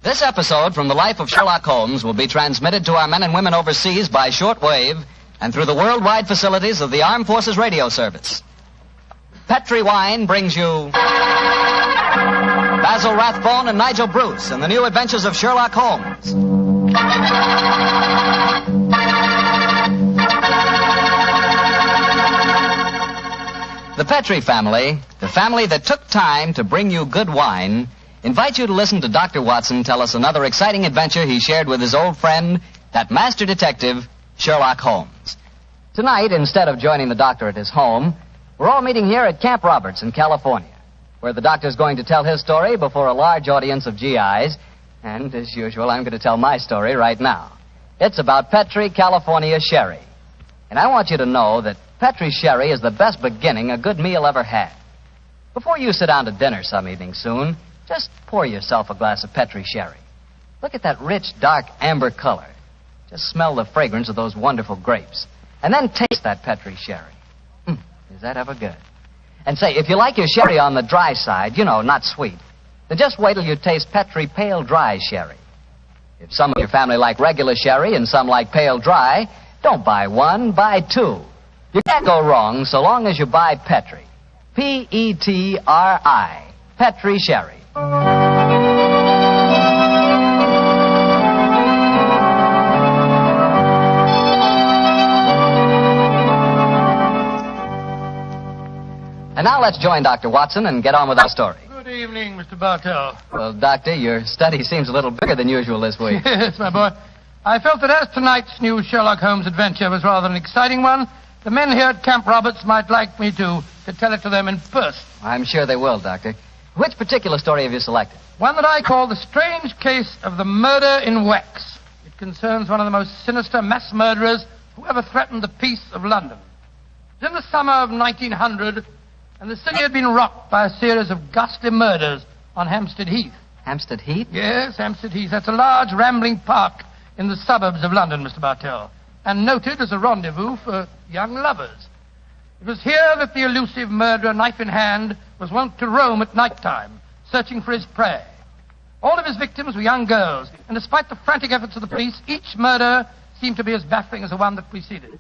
This episode from the life of Sherlock Holmes will be transmitted to our men and women overseas by shortwave and through the worldwide facilities of the Armed Forces Radio Service. Petri Wine brings you Basil Rathbone and Nigel Bruce in the new Adventures of Sherlock Holmes. The Petri family, the family that took time to bring you good wine, invite you to listen to Dr. Watson tell us another exciting adventure he shared with his old friend, that master detective, Sherlock Holmes. Tonight, instead of joining the doctor at his home, we're all meeting here at Camp Roberts in California, where the doctor's going to tell his story before a large audience of GIs, and as usual, I'm going to tell my story right now. It's about Petri, California sherry. And I want you to know that Petri sherry is the best beginning a good meal ever had. Before you sit down to dinner some evening soon, just pour yourself a glass of Petri sherry. Look at that rich, dark amber color. Just smell the fragrance of those wonderful grapes. And then taste that Petri sherry. Is that ever good? And say, if you like your sherry on the dry side, not sweet, then just wait till you taste Petri pale dry sherry. If some of your family like regular sherry and some like pale dry, don't buy one, buy two. You can't go wrong so long as you buy Petri. Petri. Petri sherry. And now let's join Dr. Watson and get on with our story. Good evening, Mr. Bartell. Well, Doctor, your study seems a little bigger than usual this week. Yes, my boy. I felt that as tonight's new Sherlock Holmes adventure was rather an exciting one, the men here at Camp Roberts might like me to tell it to them in person. I'm sure they will, Doctor. Which particular story have you selected? One that I call The Strange Case of the Murder in Wax. It concerns one of the most sinister mass murderers who ever threatened the peace of London. It was in the summer of 1900, and the city had been rocked by a series of ghastly murders on Hampstead Heath. Hampstead Heath? Yes, Hampstead Heath. That's a large rambling park in the suburbs of London, Mr. Bartell, and noted as a rendezvous for young lovers. It was here that the elusive murderer, knife in hand, was wont to roam at night time, searching for his prey. All of his victims were young girls, and despite the frantic efforts of the police, each murder seemed to be as baffling as the one that preceded.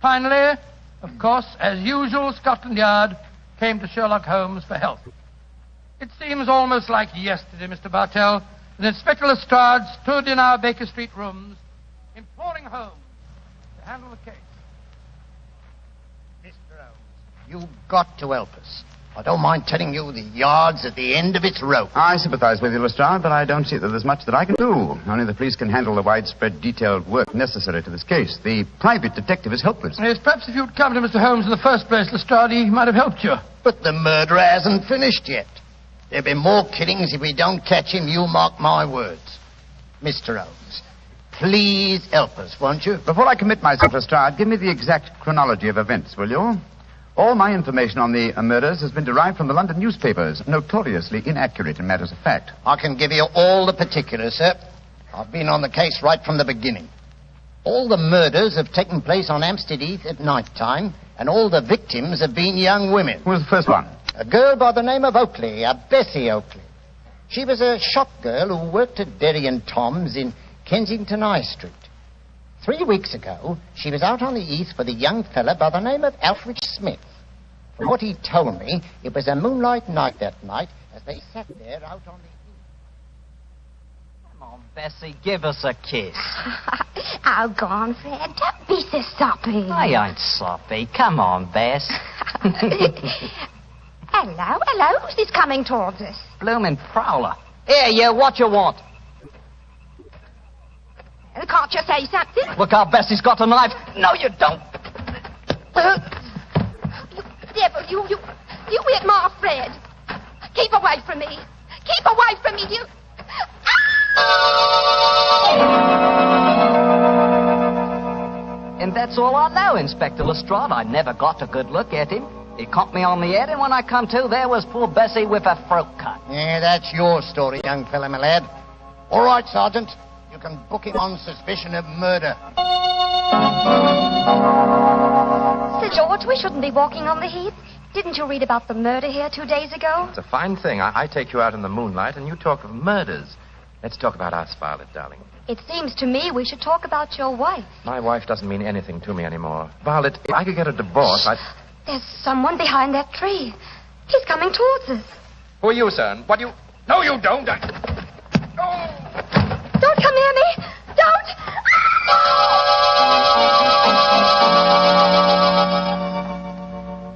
Finally, of course, as usual, Scotland Yard came to Sherlock Holmes for help. It seems almost like yesterday, Mr. Bartell, that Inspector Lestrade stood in our Baker Street rooms, imploring Holmes to handle the case. Mr. Holmes, you've got to help us. I don't mind telling you the yard's at the end of its rope. I sympathize with you, Lestrade, but I don't see that there's much that I can do. Only the police can handle the widespread, detailed work necessary to this case. The private detective is helpless. Yes, perhaps if you'd come to Mr. Holmes in the first place, Lestrade, he might have helped you. But the murderer hasn't finished yet. There'll be more killings if we don't catch him, you mark my words. Mr. Holmes, please help us, won't you? Before I commit myself, Lestrade, give me the exact chronology of events, will you? All my information on the murders has been derived from the London newspapers, notoriously inaccurate in matters of fact. I can give you all the particulars, sir. I've been on the case right from the beginning. All the murders have taken place on Hampstead Heath at night time, and all the victims have been young women. Who was the first one? A girl by the name of Oakley, Bessie Oakley. She was a shop girl who worked at Derry and Tom's in Kensington High Street. 3 weeks ago, she was out on the Heath with a young fella by the name of Alfred Smith. From what he told me, it was a moonlight night that night as they sat there out on the Heath. Come on, Bessie, give us a kiss. Oh, go on, Fred. Don't be so soppy. I ain't soppy. Come on, Bess. Hello. Who's this coming towards us? Bloomin' prowler. Here, you, what you want? Can't you say something? Look how Bessie's got a knife. No, you don't. You devil, you hit my Fred. Keep away from me. Keep away from me, you... And that's all I know, Inspector Lestrade. I never got a good look at him. He conked me on the head, and when I come to, there was poor Bessie with her throat cut. Yeah, that's your story, young fella, my lad. All right, Sergeant. You can book him on suspicion of murder. Sir George, we shouldn't be walking on the Heath. Didn't you read about the murder here 2 days ago? It's a fine thing. I take you out in the moonlight and you talk of murders. Let's talk about us, Violet, darling. It seems to me we should talk about your wife. My wife doesn't mean anything to me anymore. Violet, if I could get a divorce, There's someone behind that tree. He's coming towards us. Who are you, sir? What do you... No, you don't. Don't come near me. Don't.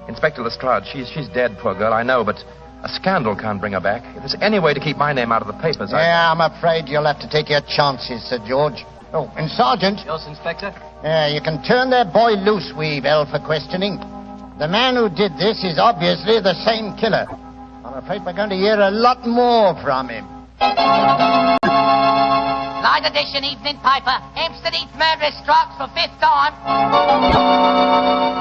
Inspector Lestrade, she's dead, poor girl, I know, but a scandal can't bring her back. If there's any way to keep my name out of the papers, Yeah, I'm afraid you'll have to take your chances, Sir George. Oh, and Sergeant. Yes, Inspector? You can turn that boy loose, Weevil, for questioning. The man who did this is obviously the same killer. I'm afraid we're going to hear a lot more from him. Light edition evening paper. Hampstead Heath murderess strikes for 5th time.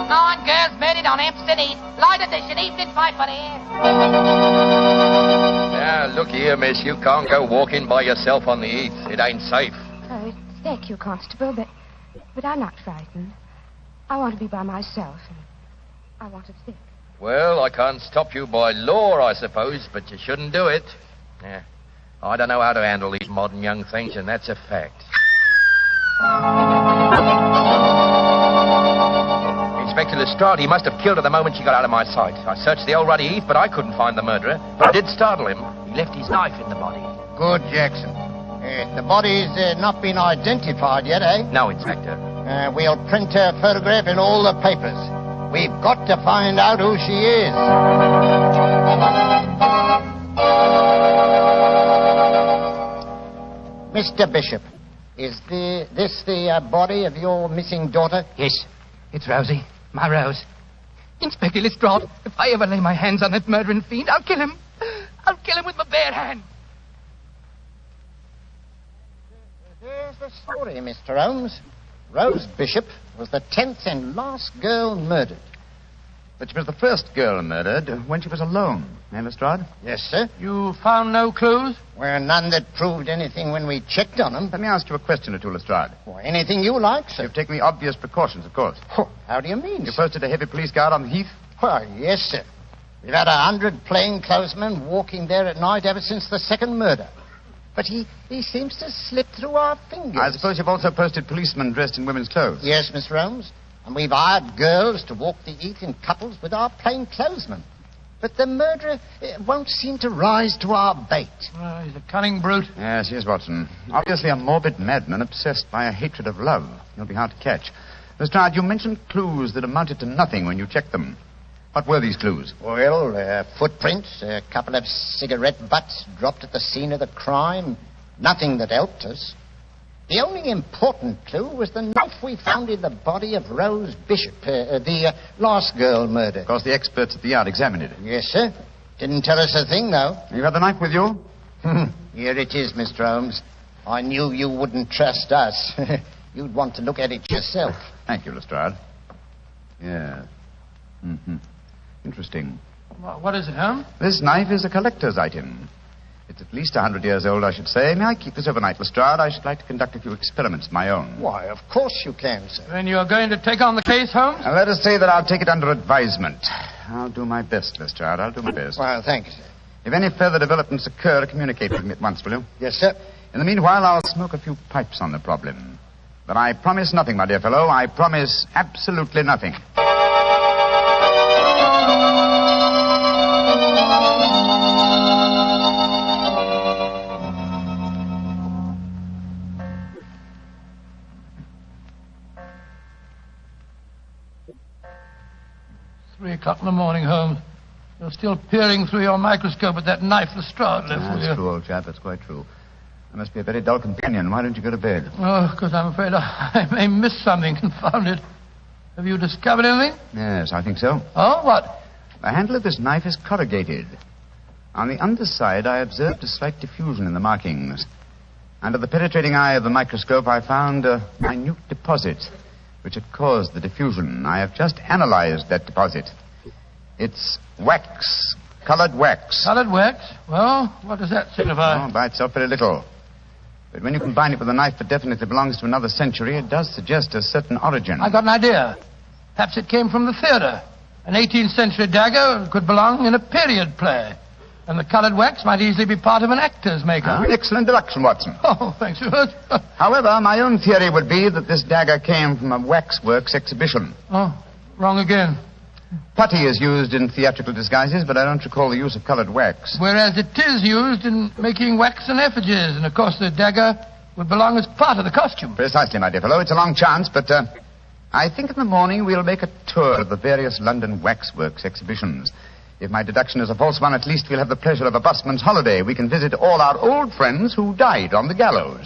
9 girls murdered on Hampstead Heath. Light edition evening paper here. Now, look here, miss. You can't go walking by yourself on the heath. It ain't safe. Thank you, Constable, but I'm not frightened. I want to be by myself, and I want to think. Well, I can't stop you by law, I suppose, but you shouldn't do it. Yeah. I don't know how to handle these modern young things, and that's a fact. Inspector Lestrade, he must have killed her the moment she got out of my sight. I searched the old ruddy heath, but I couldn't find the murderer. But it did startle him. He left his knife in the body. Good, Jackson. The body's not been identified yet, eh? No, Inspector. We'll print her photograph in all the papers. We've got to find out who she is. Mr. Bishop, is this the body of your missing daughter? Yes, it's Rosie, my Rose. Inspector Lestrade, if I ever lay my hands on that murdering fiend, I'll kill him. I'll kill him with my bare hand. There's the story, Mr. Holmes. Rose Bishop was the 10th and last girl murdered. But she was the first girl murdered when she was alone. Eh, Lestrade? Yes, sir. You found no clues? Well, none that proved anything when we checked on them. Let me ask you a question or two, Lestrade. Well, anything you like, sir. You've taken the obvious precautions, of course. Oh, how do you mean, You sir? posted a heavy police guard on the heath? Well, yes, sir. We've had 100 plainclothesmen walking there at night ever since the second murder. But he seems to slip through our fingers. I suppose you've also posted policemen dressed in women's clothes. Yes, Mr. Holmes. And we've hired girls to walk the heath in couples with our plainclothesmen. But the murderer won't seem to rise to our bait. Oh, he's a cunning brute. Yes, he is, Watson. Obviously a morbid madman obsessed by a hatred of love. He'll be hard to catch. Lestrade, you mentioned clues that amounted to nothing when you checked them. What were these clues? Well, footprints, a couple of cigarette butts dropped at the scene of the crime. Nothing that helped us. The only important clue was the knife we found in the body of Rose Bishop, the last girl murdered. Of course, the experts at the yard examined it. Yes, sir. Didn't tell us a thing, though. You had the knife with you? Here it is, Mr. Holmes. I knew you wouldn't trust us. You'd want to look at it yourself. Thank you, Lestrade. Yes. Mm-hmm. Interesting. What is it, Holmes? This knife is a collector's item. It's at least 100 years old, I should say. May I keep this overnight, Lestrade? I should like to conduct a few experiments of my own. Why, of course you can, sir. Then you're going to take on the case, Holmes? Now, let us say that I'll take it under advisement. I'll do my best, Lestrade. I'll do my best. Well, thank you, sir. If any further developments occur, communicate with me at once, will you? Yes, sir. In the meanwhile, I'll smoke a few pipes on the problem. But I promise nothing, my dear fellow. I promise absolutely nothing. 3 o'clock in the morning, Holmes. You're still peering through your microscope at that knife Lestrade left with you. That's true, old chap. That's quite true. I must be a very dull companion. Why don't you go to bed? Oh, because I'm afraid I may miss something, confound it. Have you discovered anything? Yes, I think so. Oh, what? The handle of this knife is corrugated. On the underside, I observed a slight diffusion in the markings. Under the penetrating eye of the microscope, I found a minute deposit which had caused the diffusion. I have just analyzed that deposit. It's wax, colored wax. Colored wax? Well, what does that signify? Oh, by itself, very little. But when you combine it with a knife that definitely belongs to another century, it does suggest a certain origin. I got an idea. Perhaps it came from the theater. An 18th century dagger could belong in a period play. And the colored wax might easily be part of an actor's makeup. An excellent deduction, Watson. Oh, thanks, Stuart. However, my own theory would be that this dagger came from a waxworks exhibition. Oh, wrong again. Putty is used in theatrical disguises, but I don't recall the use of colored wax. Whereas it is used in making waxen effigies, and of course the dagger would belong as part of the costume. Precisely, my dear fellow. It's a long chance, but I think in the morning we'll make a tour of the various London waxworks exhibitions. If my deduction is a false one, at least we'll have the pleasure of a busman's holiday. We can visit all our old friends who died on the gallows.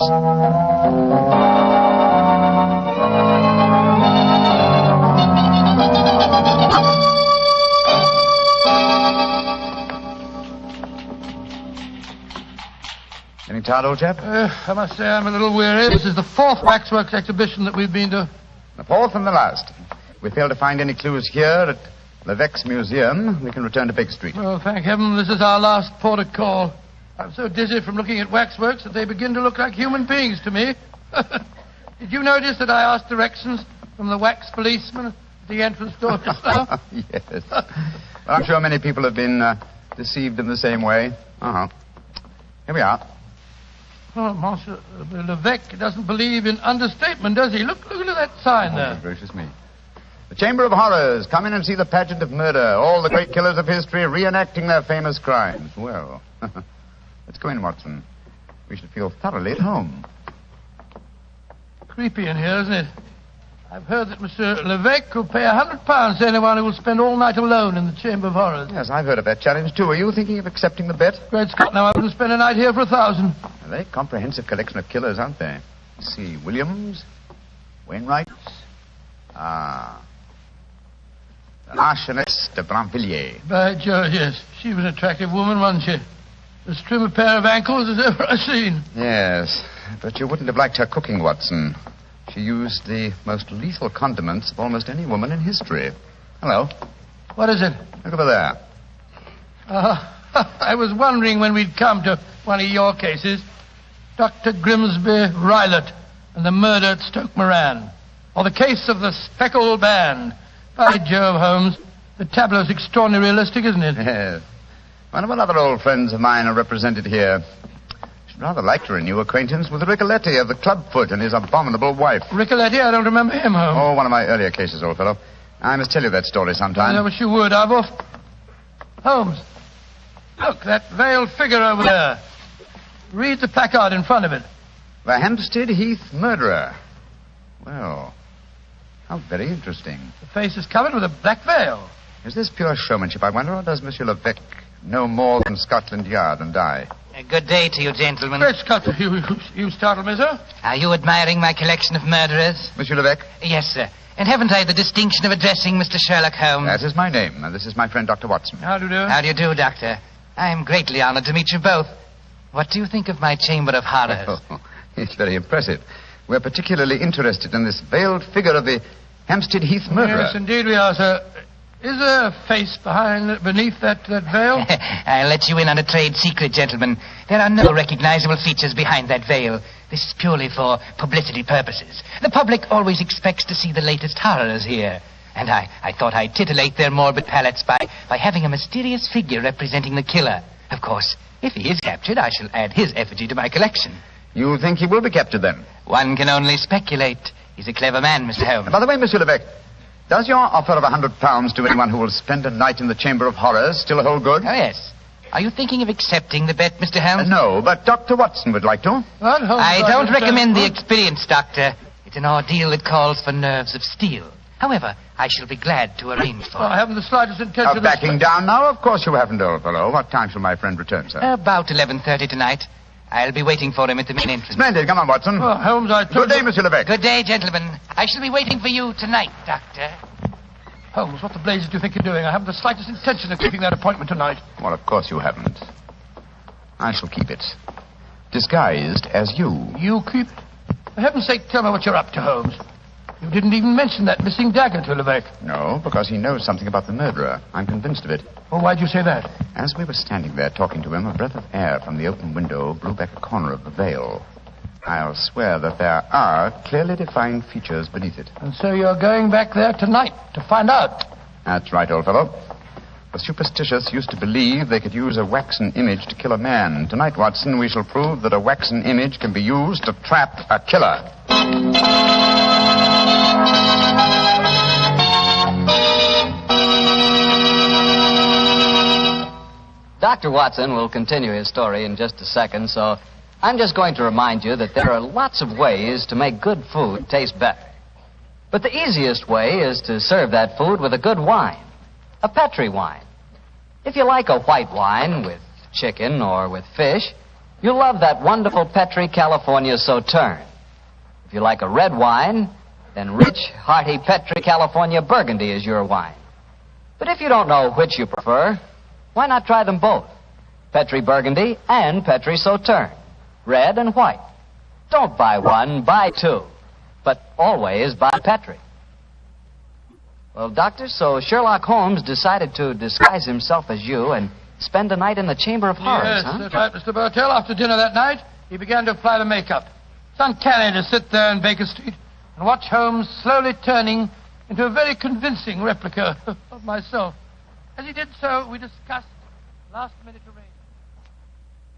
Getting tired, old chap? I must say I'm a little weary. This is the fourth waxworks exhibition that we've been to. The fourth and the last. If we fail to find any clues here at Levesque's museum, we can return to Baker Street. Oh, thank heaven this is our last port of call. I'm so dizzy from looking at waxworks that they begin to look like human beings to me. Did you notice that I asked directions from the wax policeman at the entrance door just now? Yes. Well, I'm sure many people have been deceived in the same way. Uh-huh. Here we are. Oh, Monsieur Levesque doesn't believe in understatement, does he? Look at that sign there. Oh, gracious me. The Chamber of Horrors. Come in and see the pageant of murder. All the great killers of history reenacting their famous crimes. Well, let's go in, Watson. We should feel thoroughly at home. Creepy in here, isn't it? I've heard that Monsieur Levesque will pay £100 to anyone who will spend all night alone in the Chamber of Horrors. Yes, I've heard of that challenge, too. Are you thinking of accepting the bet? Great Scott, now I wouldn't spend a night here for £1,000. A very comprehensive collection of killers, aren't they? Let's see. Williams, Wainwright. Ah. The Marchioness de Brinvilliers. By George, yes. She was an attractive woman, wasn't she? As trim a pair of ankles as ever I've seen. Yes, but you wouldn't have liked her cooking, Watson. She used the most lethal condiments of almost any woman in history. Hello. What is it? Look over there. I was wondering when we'd come to one of your cases. Dr. Grimsby Rylott and the murder at Stoke Moran. Or the case of the Speckled Band. By Jove, Holmes, the tableau's extraordinarily realistic, isn't it? Yes. One other old friends of mine are represented here. Should rather like to renew acquaintance with Ricoletti of the Clubfoot and his abominable wife. Ricoletti? I don't remember him, Holmes. Oh, one of my earlier cases, old fellow. I must tell you that story sometime. I wish you would. I've off... Holmes, look, that veiled figure over there. Read the placard in front of it. The Hampstead Heath murderer. Well, how very interesting. The face is covered with a black veil. Is this pure showmanship, I wonder, or does Monsieur Levesque know more than Scotland Yard and I? Good day to you, gentlemen. Great Scott, you startled me, sir. Are you admiring my collection of murderers? Monsieur Levesque? Yes, sir. And haven't I the distinction of addressing Mr. Sherlock Holmes? That is my name, and this is my friend, Dr. Watson. How do you do? How do you do, Doctor? I am greatly honored to meet you both. What do you think of my Chamber of Horrors? Oh, it's very impressive. We're particularly interested in this veiled figure of the Hampstead Heath murderer. Yes, indeed we are, sir. Is there a face beneath that veil? I'll let you in on a trade secret, gentlemen. There are no recognizable features behind that veil. This is purely for publicity purposes. The public always expects to see the latest horrors here. And I thought I'd titillate their morbid palates by having a mysterious figure representing the killer. Of course, if he is captured, I shall add his effigy to my collection. You think he will be captured, then? One can only speculate. He's a clever man, Mr. Holmes. By the way, Monsieur Levesque, does your offer of £100 to anyone who will spend a night in the Chamber of Horrors still hold good? Oh, yes. Are you thinking of accepting the bet, Mr. Holmes? No, but Dr. Watson would like to. What? Holmes, I don't recommend the experience, Doctor. It's an ordeal that calls for nerves of steel. However, I shall be glad to arrange for it. I haven't the slightest intention of... Backing down now? Of course you haven't, old fellow. What time shall my friend return, sir? About 11:30 tonight. I'll be waiting for him at the main entrance. Splendid. Come on, Watson. Oh, Holmes, I told Good day, Monsieur Levesque. Good day, gentlemen. I shall be waiting for you tonight, Doctor. Holmes, what the blazes do you think you're doing? I haven't the slightest intention of keeping that appointment tonight. Well, of course you haven't. I shall keep it. Disguised as you. You keep it? For heaven's sake, tell me what you're up to, Holmes. You didn't even mention that missing dagger to Levesque. No, because he knows something about the murderer. I'm convinced of it. Well, why'd you say that? As we were standing there talking to him, a breath of air from the open window blew back a corner of the veil. I'll swear that there are clearly defined features beneath it. And so you're going back there tonight to find out? That's right, old fellow. The superstitious used to believe they could use a waxen image to kill a man. Tonight, Watson, we shall prove that a waxen image can be used to trap a killer. Dr. Watson will continue his story in just a second, so I'm just going to remind you that there are lots of ways to make good food taste better. But the easiest way is to serve that food with a good wine, a Petri wine. If you like a white wine with chicken or with fish, you'll love that wonderful Petri California Sauterne. If you like a red wine, then rich, hearty Petri California Burgundy is your wine. But if you don't know which you prefer, why not try them both? Petri Burgundy and Petri Sauterne, red and white. Don't buy one, buy two. But always buy Petri. Well, Doctor, so Sherlock Holmes decided to disguise himself as you and spend a night in the Chamber of Horrors, yes, huh? That's right, Mr. Bartell. After dinner that night, he began to apply the makeup. It's uncanny to sit there in Baker Street and watch Holmes slowly turning into a very convincing replica of myself. As he did so, we discussed last-minute arrangements.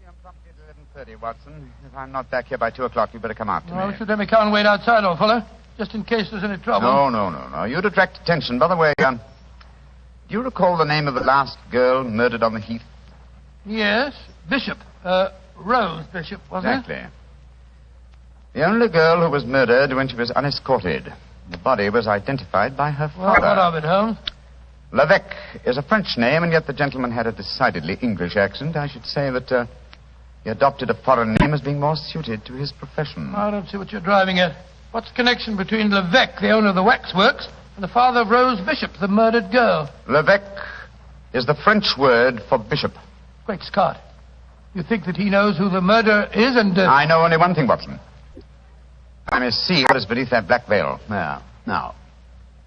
I'm promptly at 11:30, Watson. If I'm not back here by 2 o'clock, you better come after Well, me. should let me come and wait outside, old fellow, just in case there's any trouble. No. You'd attract attention. By the way, do you recall the name of the last girl murdered on the Heath? Yes, Bishop. Rose Bishop, wasn't it? Exactly. The only girl who was murdered when she was unescorted. The body was identified by her Well, father. what of it, Holmes? Levesque is a French name, and yet the gentleman had a decidedly English accent. I should say that he adopted a foreign name as being more suited to his profession. I don't see what you're driving at. What's the connection between Levesque, the owner of the waxworks, and the father of Rose Bishop, the murdered girl? Levesque is the French word for bishop. Great Scott. You think that he knows who the murderer is and... I know only one thing, Watson. I may see what is beneath that black veil. There. Now,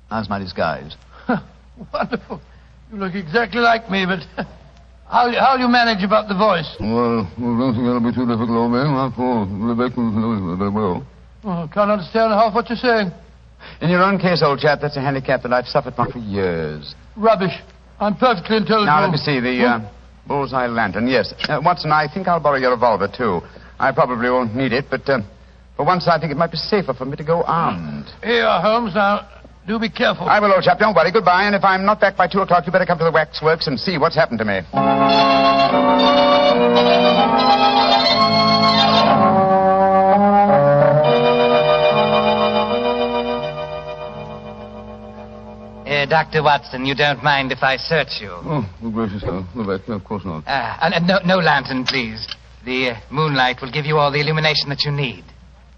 how's my disguise? Wonderful. You look exactly like me, but how'll you manage about the voice? Well, I don't think that'll be too difficult, old man. After all, Rebecca knows very well. Oh, can't understand half what you're saying. In your own case, old chap, that's a handicap that I've suffered from for years. Rubbish. I'm perfectly intelligent. Now, let me see, the bullseye lantern. Yes. Watson, I think I'll borrow your revolver, too. I probably won't need it, but for once I think it might be safer for me to go armed. Here you are, Holmes. Now, do be careful. I will, old chap. Don't worry. Goodbye. And if I'm not back by 2 o'clock, you better come to the waxworks and see what's happened to me. Dr. Watson, you don't mind if I search you? Oh, gracious, no. Of course not. No lantern, please. The moonlight will give you all the illumination that you need.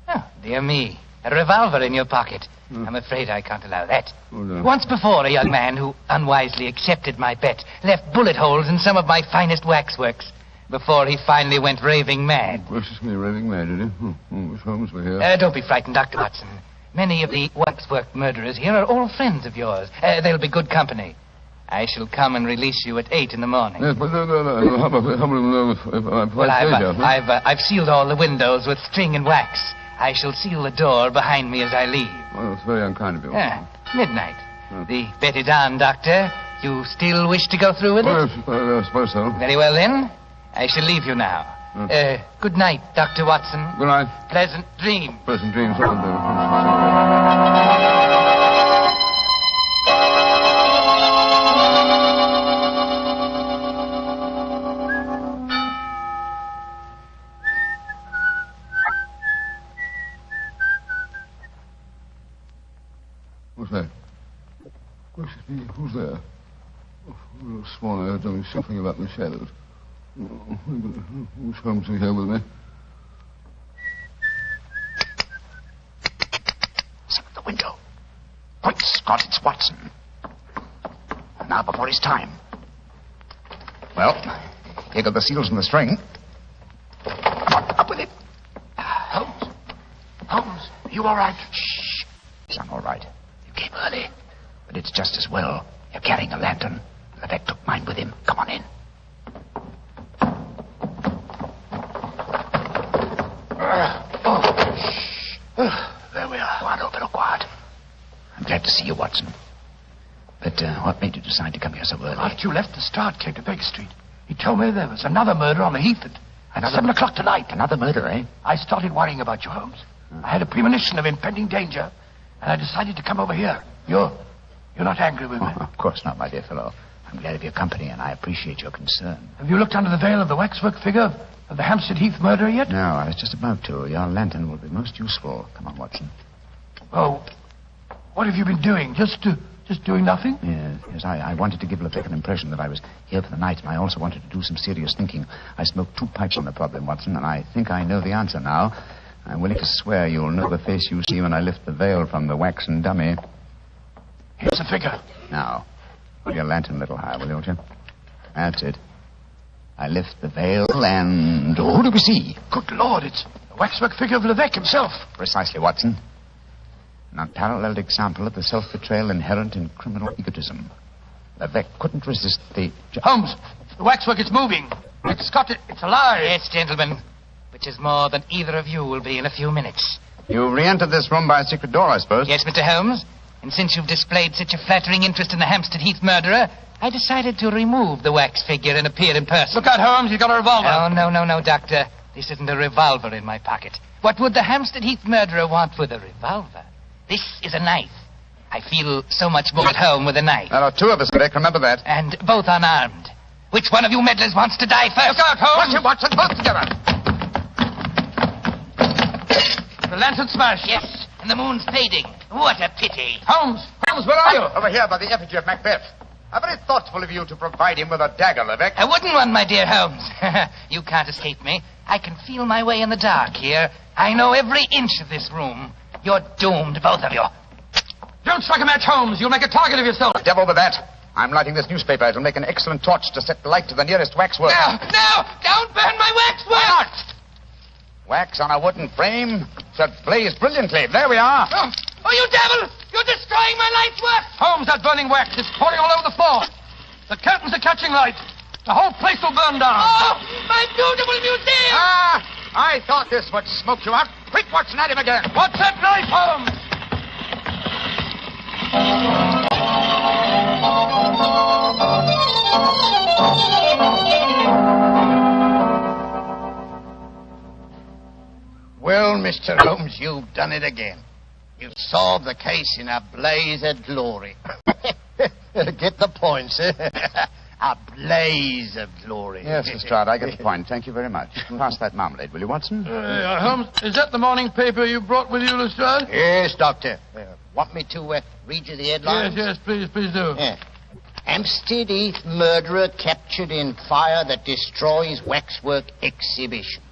Oh, dear me. A revolver in your pocket. I'm afraid I can't allow that. Oh, no. Once before, a young man who unwisely accepted my bet left bullet holes in some of my finest waxworks before he finally went raving mad. Gracious me, raving mad, did he? Miss Holmes, we're here. Don't be frightened, Dr. Watson. Many of the waxwork murderers here are all friends of yours. They'll be good company. I shall come and release you at 8 in the morning. Yes, but no. How about if I'm quite I've sealed all the windows with string and wax. I shall seal the door behind me as I leave. Well, it's very unkind of you. Midnight. The bet is on, Doctor. You still wish to go through with it? I suppose so. Very well, then. I shall leave you now. Good night, Dr. Watson. Good night. Pleasant dreams. Pleasant dreams. What's that? Gracious me, who's there? Oh, I could have sworn I heard something shuffling about in the shadows. Who's Holmes here with me? Listen at the window. Great Scott, it's Watson. Now before his time. Well, here go the seals and the string. Come on, up with it. Holmes, are you all right? Shh. Yes, I'm all right. You came early, but it's just as well. You're carrying a lantern. Levesque took mine with him. Come on in. There we are. Go on, open or quiet. I'm glad to see you, Watson. But what made you decide to come here so early? After you left, the Start came to Baker Street. He told me there was another murder on the Heath at 7 o'clock tonight. Another murder, eh? I started worrying about you, Holmes. I had a premonition of impending danger, and I decided to come over here. You're not angry with me? Oh, of course not, my dear fellow. I'm glad of your company, and I appreciate your concern. Have you looked under the veil of the waxwork figure of the Hampstead Heath murderer yet? No, I was just about to. Your lantern will be most useful. Come on, Watson. Oh, what have you been doing? Just doing nothing? Yes, I wanted to give Levesque an impression that I was here for the night, and I also wanted to do some serious thinking. I smoked 2 pipes on the problem, Watson, and I think I know the answer now. I'm willing to swear you'll know the face you see when I lift the veil from the waxen dummy. Here's the figure. Now, hold your lantern a little higher, will you, Chip? That's it. I lift the veil, and who do we see? Good Lord, it's the waxwork figure of Levesque himself. Precisely, Watson. An unparalleled example of the self-betrayal inherent in criminal egotism. Levesque couldn't resist the... Holmes, the waxwork is moving. It's alive. Yes, gentlemen. Which is more than either of you will be in a few minutes. You re-entered this room by a secret door, I suppose? Yes, Mr. Holmes. And since you've displayed such a flattering interest in the Hampstead Heath murderer, I decided to remove the wax figure and appear in person. Look out, Holmes. He's got a revolver. Oh, no, Doctor. This isn't a revolver in my pocket. What would the Hampstead Heath murderer want with a revolver? This is a knife. I feel so much more at home with a knife. There are 2 of us, Rick. Remember that. And both unarmed. Which one of you meddlers wants to die first? Look out, Holmes. Watson, both together. The lantern smashed. Yes, and the moon's fading. What a pity. Holmes, where are you? Over here by the effigy of Macbeth. How very thoughtful of you to provide him with a dagger, Levesque. A wooden one, my dear Holmes. You can't escape me. I can feel my way in the dark here. I know every inch of this room. You're doomed, both of you. Don't strike a match, Holmes. You'll make a target of yourself. Devil with that. I'm lighting this newspaper. It'll make an excellent torch to set light to the nearest waxwork. No! Don't burn my waxwork! Why not? Wax on a wooden frame should blaze brilliantly. There we are. Oh, you devil! You're destroying my life's work! Holmes, that burning wax is pouring all over the floor. The curtains are catching light. The whole place will burn down. Oh, my beautiful museum! I thought this would smoke you out. Quick, Watson, at him again. What's that knife, Holmes? Well, Mr. Holmes, you've done it again. You've solved the case in a blaze of glory. Get the point, sir. A blaze of glory. Yes, Lestrade, I get the point. Thank you very much. Pass that marmalade, will you, Watson? Holmes, is that the morning paper you brought with you, Lestrade? Yes, Doctor. Want me to read you the headlines? Yes, please do. Yeah. Hampstead Heath murderer captured in fire that destroys waxwork exhibition.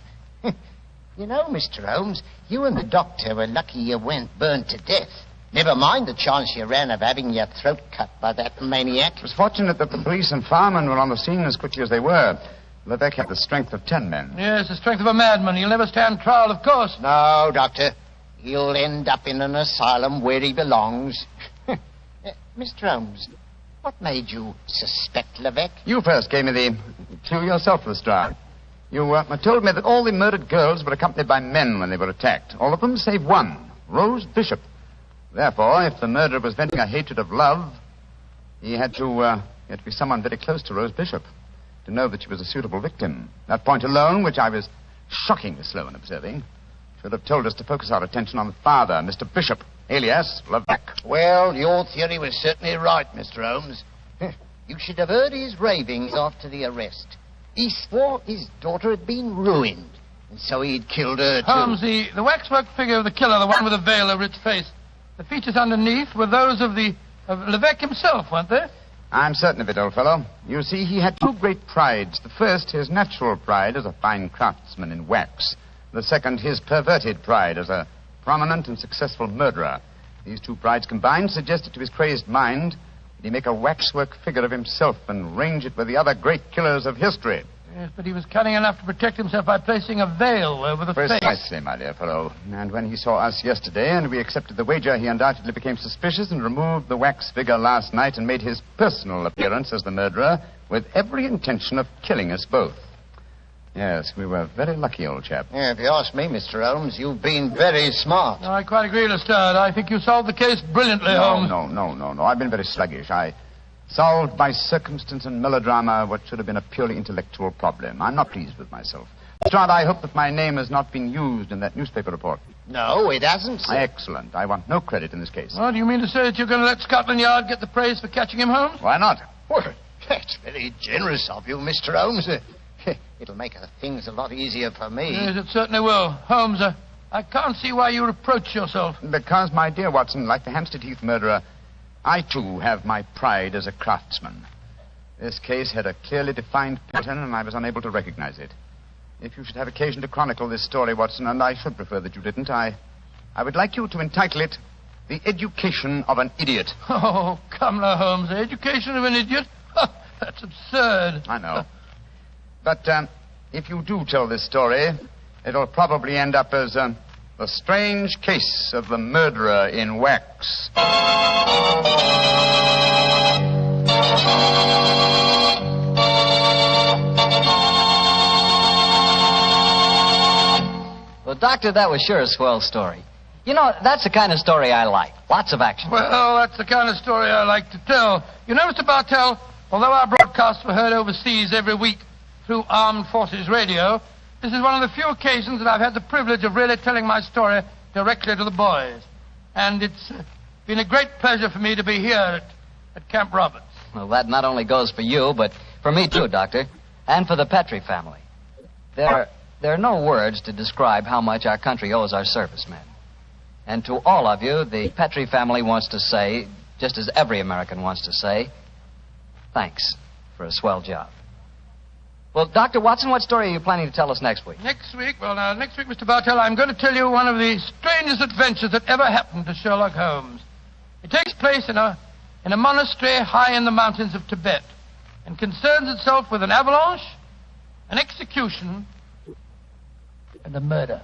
You know, Mr. Holmes, you and the doctor were lucky you weren't burned to death. Never mind the chance you ran of having your throat cut by that maniac. It was fortunate that the police and firemen were on the scene as quickly as they were. Levesque had the strength of 10 men. Yes, the strength of a madman. He'll never stand trial, of course. No, Doctor. He'll end up in an asylum where he belongs. Mr. Holmes, what made you suspect Levesque? You first gave me the clue yourself, Lestrade. You told me that all the murdered girls were accompanied by men when they were attacked. All of them save one, Rose Bishop. Therefore, if the murderer was venting a hatred of love, he had to be someone very close to Rose Bishop to know that she was a suitable victim. That point alone, which I was shockingly slow in observing, should have told us to focus our attention on the father, Mr. Bishop, alias Levesque. Well, your theory was certainly right, Mr. Holmes. You should have heard his ravings after the arrest. He swore his daughter had been ruined, and so he'd killed her, too. Holmes, the waxwork figure of the killer, the one with the veil over its face, the features underneath were those of Levesque himself, weren't they? I'm certain of it, old fellow. You see, he had 2 great prides. The first, his natural pride as a fine craftsman in wax. The second, his perverted pride as a prominent and successful murderer. These 2 prides combined suggested to his crazed mind that he make a waxwork figure of himself and range it with the other great killers of history. Yes, but he was cunning enough to protect himself by placing a veil over the face. Precisely, my dear fellow. And when he saw us yesterday and we accepted the wager, he undoubtedly became suspicious and removed the wax figure last night and made his personal appearance as the murderer with every intention of killing us both. Yes, we were very lucky, old chap. Yeah, if you ask me, Mr. Holmes, you've been very smart. No, I quite agree, Lestrade. I think you solved the case brilliantly, Holmes. No. I've been very sluggish. I Solved by circumstance and melodrama what should have been a purely intellectual problem. I'm not pleased with myself. Lestrade, I hope that my name has not been used in that newspaper report. No, it hasn't, sir. Excellent. I want no credit in this case. Well, do you mean to say that you're going to let Scotland Yard get the praise for catching him, Holmes? Why not? Well, that's very generous of you, Mr. Holmes. It'll make things a lot easier for me. Yes, it certainly will. Holmes, I can't see why you reproach yourself. Because, my dear Watson, like the Hampstead Heath murderer, I, too, have my pride as a craftsman. This case had a clearly defined pattern, and I was unable to recognize it. If you should have occasion to chronicle this story, Watson, and I should prefer that you didn't, I would like you to entitle it The Education of an Idiot. Oh, come now, Holmes. The education of an idiot? That's absurd. I know. But if you do tell this story, it'll probably end up as The Strange Case of the Murderer in Wax. Well, Doctor, that was sure a swell story. You know, that's the kind of story I like. Lots of action. Well, that's the kind of story I like to tell. You know, Mr. Bartell, although our broadcasts were heard overseas every week through Armed Forces Radio, this is one of the few occasions that I've had the privilege of really telling my story directly to the boys. And it's been a great pleasure for me to be here at Camp Roberts. Well, that not only goes for you, but for me, too, Doctor, and for the Petrie family. There are no words to describe how much our country owes our servicemen. And to all of you, the Petrie family wants to say, just as every American wants to say, thanks for a swell job. Well, Dr. Watson, what story are you planning to tell us next week? Next week, Mr. Bartell, I'm going to tell you one of the strangest adventures that ever happened to Sherlock Holmes. It takes place in a monastery high in the mountains of Tibet and concerns itself with an avalanche, an execution, and a murder.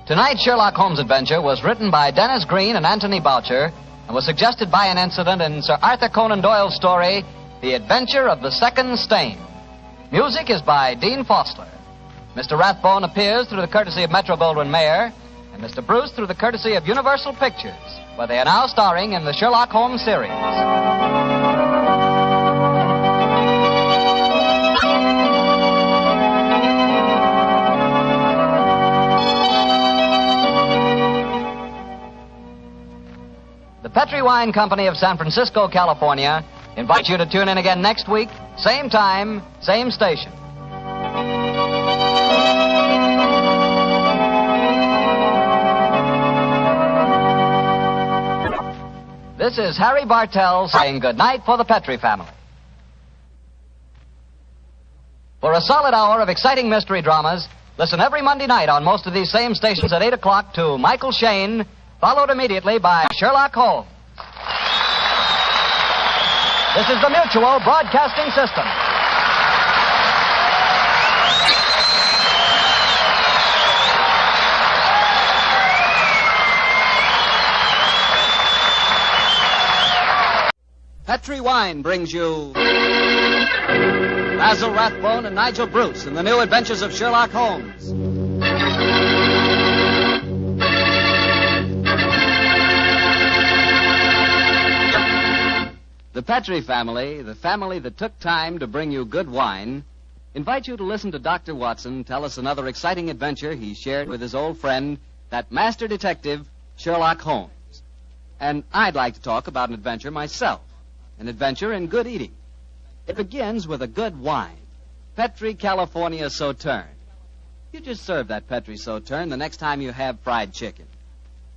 Tonight's Sherlock Holmes adventure was written by Dennis Green and Anthony Boucher and was suggested by an incident in Sir Arthur Conan Doyle's story, The Adventure of the Second Stain. Music is by Dean Fossler. Mr. Rathbone appears through the courtesy of Metro-Goldwyn-Mayer, and Mr. Bruce through the courtesy of Universal Pictures, where they are now starring in the Sherlock Holmes series. The Petrie Wine Company of San Francisco, California, invites you to tune in again next week, same time, same station. This is Harry Bartell saying goodnight for the Petrie family. For a solid hour of exciting mystery dramas, listen every Monday night on most of these same stations at 8 o'clock to Michael Shayne, followed immediately by Sherlock Holmes. This is the Mutual Broadcasting System. Petrie Wine brings you Basil Rathbone and Nigel Bruce in the new Adventures of Sherlock Holmes. The Petrie family, the family that took time to bring you good wine, invite you to listen to Dr. Watson tell us another exciting adventure he shared with his old friend, that master detective, Sherlock Holmes. And I'd like to talk about an adventure myself, an adventure in good eating. It begins with a good wine, Petrie California Sauterne. You just serve that Petrie Sauterne the next time you have fried chicken.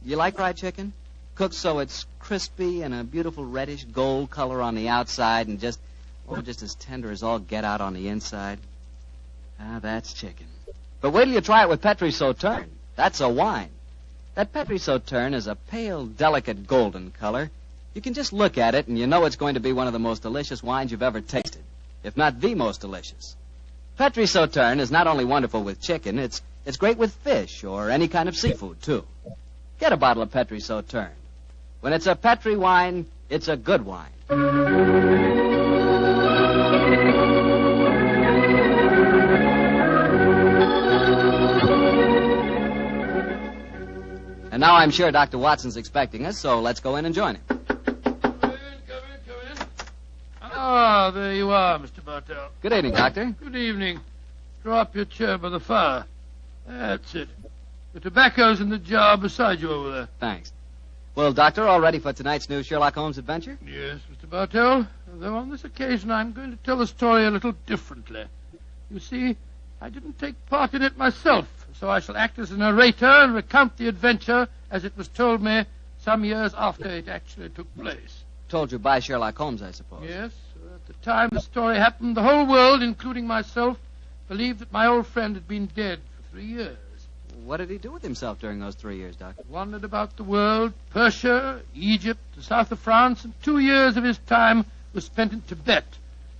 You like fried chicken? Cooked so it's crispy and a beautiful reddish gold color on the outside and just as tender as all get out on the inside. Ah, that's chicken. But wait till you try it with Petrie Sauterne. That's a wine. That Petrie Sauterne is a pale, delicate golden color. You can just look at it and you know it's going to be one of the most delicious wines you've ever tasted, if not the most delicious. Petrie Sauterne is not only wonderful with chicken, it's great with fish or any kind of seafood, too. Get a bottle of Petrie Sauterne. When it's a Petrie wine, it's a good wine. now I'm sure Dr. Watson's expecting us, so let's go in and join him. Come in. Ah, there you are, Mr. Bartell. Good evening, Doctor. Good evening. Draw up your chair by the fire. That's it. The tobacco's in the jar beside you over there. Thanks. Well, Doctor, all ready for tonight's new Sherlock Holmes adventure? Yes, Mr. Bartell. Though on this occasion I'm going to tell the story a little differently. You see, I didn't take part in it myself, so I shall act as a narrator and recount the adventure as it was told me some years after it actually took place. Told you by Sherlock Holmes, I suppose. Yes. At the time the story happened, the whole world, including myself, believed that my old friend had been dead for 3 years. What did he do with himself during those 3 years, Doctor? Wandered about the world, Persia, Egypt, the south of France, and 2 years of his time was spent in Tibet,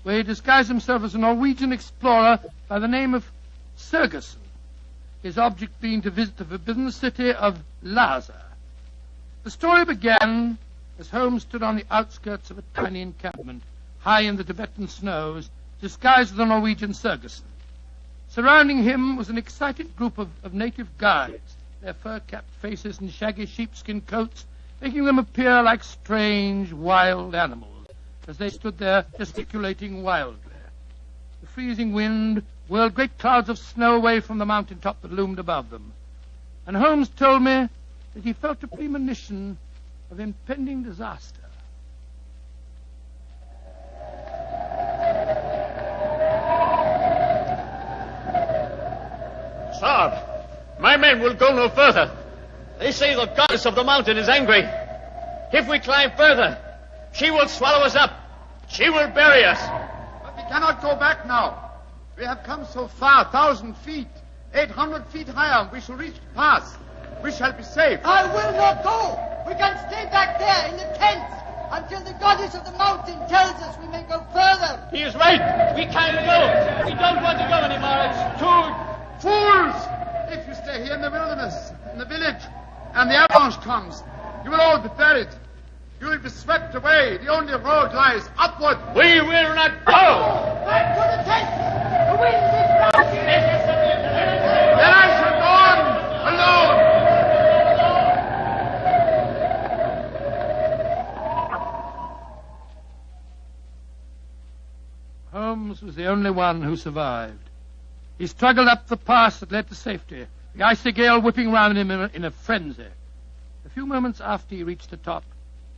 where he disguised himself as a Norwegian explorer by the name of Sergerson, his object being to visit the forbidden city of Lhasa. The story began as Holmes stood on the outskirts of a tiny encampment, high in the Tibetan snows, disguised as the Norwegian Sergerson. Surrounding him was an excited group of native guides, their fur-capped faces and shaggy sheepskin coats making them appear like strange, wild animals as they stood there gesticulating wildly. The freezing wind whirled great clouds of snow away from the mountaintop that loomed above them. And Holmes told me that he felt a premonition of impending disaster. Sir, my men will go no further. They say the goddess of the mountain is angry. If we climb further, she will swallow us up. She will bury us. But we cannot go back now. We have come so far, 1,000 feet, 800 feet higher. We shall reach the pass. We shall be safe. I will not go. We can stay back there in the tents until the goddess of the mountain tells us we may go further. He is right. We can't go. We don't want to go anymore. It's too... Fools! If you stay here in the wilderness, in the village, and the avalanche comes, you will all be buried. You will be swept away. The only road lies upward. We will not go! Back to the tent! The wind is rising! Then I shall go on alone. Holmes was the only one who survived. He struggled up the pass that led to safety, the icy gale whipping round him in a frenzy. A few moments after he reached the top,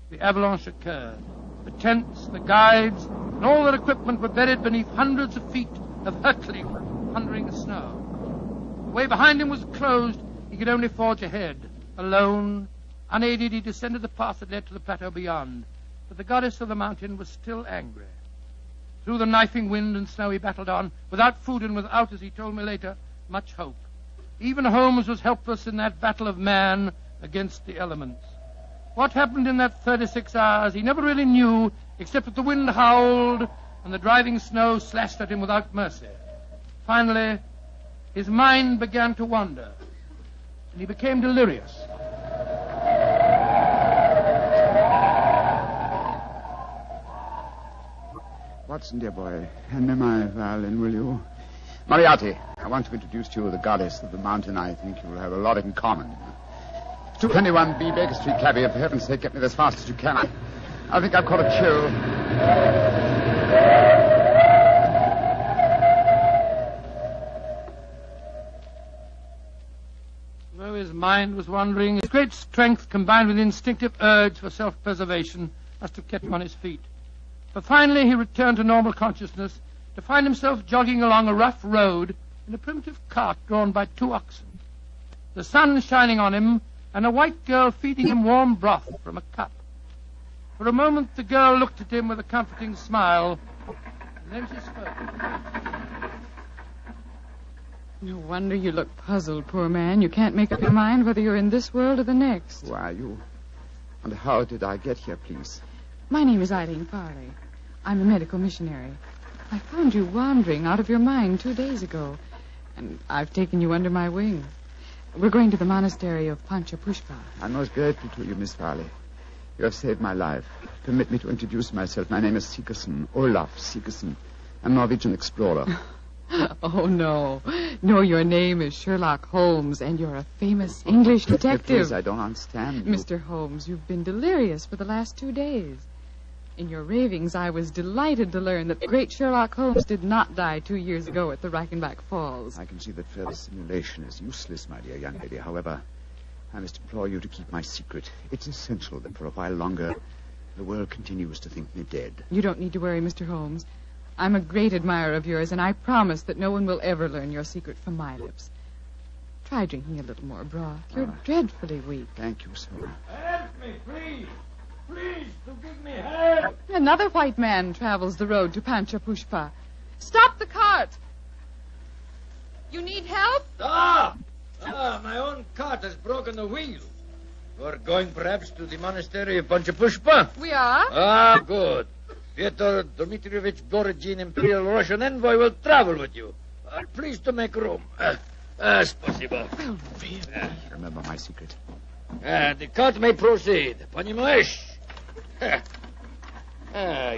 the avalanche occurred. The tents, the guides, and all their equipment were buried beneath hundreds of feet of hurtling, thundering snow. The way behind him was closed. He could only forge ahead. Alone, unaided, he descended the path that led to the plateau beyond. But the goddess of the mountain was still angry. Through the knifing wind and snow he battled on, without food and without, as he told me later, much hope. Even Holmes was helpless in that battle of man against the elements. What happened in that 36 hours he never really knew, except that the wind howled and the driving snow slashed at him without mercy. Finally, his mind began to wander, and he became delirious. Watson, dear boy, hand me my violin, will you? Moriarty, I want to introduce to you the goddess of the mountain. I think you will have a lot in common. 221B Baker Street, cabby. For heaven's sake, get me as fast as you can. I think I've caught a chill. Though his mind was wandering, his great strength combined with instinctive urge for self-preservation must have kept him on his feet. But finally he returned to normal consciousness to find himself jogging along a rough road in a primitive cart drawn by 2 oxen. The sun shining on him, and a white girl feeding him warm broth from a cup. For a moment the girl looked at him with a comforting smile, and then she spoke. No wonder you look puzzled, poor man. You can't make up your mind whether you're in this world or the next. Who are you? And how did I get here, please? My name is Eileen Farley. I'm a medical missionary. I found you wandering out of your mind 2 days ago, and I've taken you under my wing. We're going to the Monastery of Panchapushpa. I'm most grateful to you, Miss Farley. You have saved my life. Permit me to introduce myself. My name is Sigerson, Olaf Sigerson. I'm a Norwegian explorer. Oh, no. No, your name is Sherlock Holmes, and you're a famous English detective. Please, I don't understand you. Mr. Holmes, you've been delirious for the last 2 days. In your ravings, I was delighted to learn that the great Sherlock Holmes did not die 2 years ago at the Reichenbach Falls. I can see that further simulation is useless, my dear young lady. However, I must implore you to keep my secret. It's essential that for a while longer the world continues to think me dead. You don't need to worry, Mr. Holmes. I'm a great admirer of yours, and I promise that no one will ever learn your secret from my lips. Try drinking a little more broth. You're dreadfully weak. Thank you, sir. Help me, please. Please, to give me help. Another white man travels the road to Panchapushpa. Stop the cart! You need help? Stop! My own cart has broken the wheel. You're going perhaps to the monastery of Panchapushpa? We are. Good. Fyodor Dmitrievich Borodin, Imperial Russian envoy, will travel with you. Please to make room. Spasibo. Remember my secret. The cart may proceed. Понимаешь?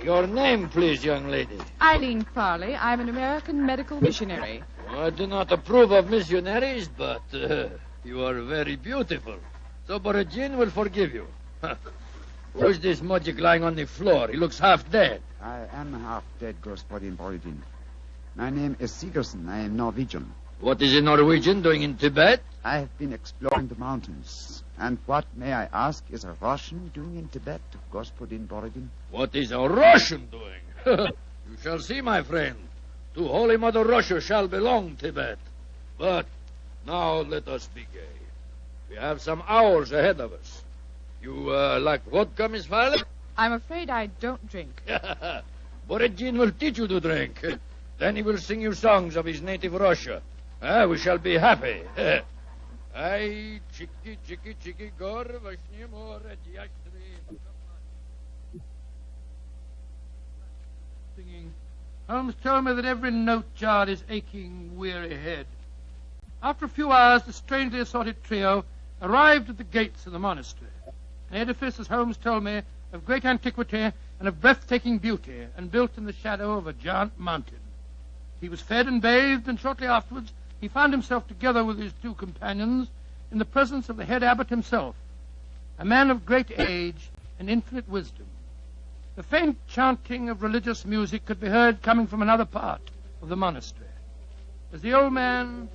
Your name, please, young lady. Eileen Farley. I'm an American medical missionary. I do not approve of missionaries, but you are very beautiful. So Borodin will forgive you. Who's this mujik lying on the floor? He looks half dead. I am half dead, Господин Borodin. My name is Sigerson. I am Norwegian. What is a Norwegian doing in Tibet? I have been exploring the mountains. And what, may I ask, is a Russian doing in Tibet, Господин Borodin? What is a Russian doing? You shall see, my friend. To Holy Mother Russia shall belong Tibet. But now let us be gay. We have some hours ahead of us. You like vodka, Miss Farley? I'm afraid I don't drink. Borodin will teach you to drink. Then he will sing you songs of his native Russia. We shall be happy. Ay, chiki, chiki, chiki, gor, vashni, more, dyastri. Singing. Holmes told me that every note jarred his aching, weary head. After a few hours, the strangely assorted trio arrived at the gates of the monastery. An edifice, as Holmes told me, of great antiquity and of breathtaking beauty, and built in the shadow of a giant mountain. He was fed and bathed, and shortly afterwards he found himself together with his 2 companions in the presence of the head abbot himself, a man of great age and infinite wisdom. The faint chanting of religious music could be heard coming from another part of the monastery. As the old man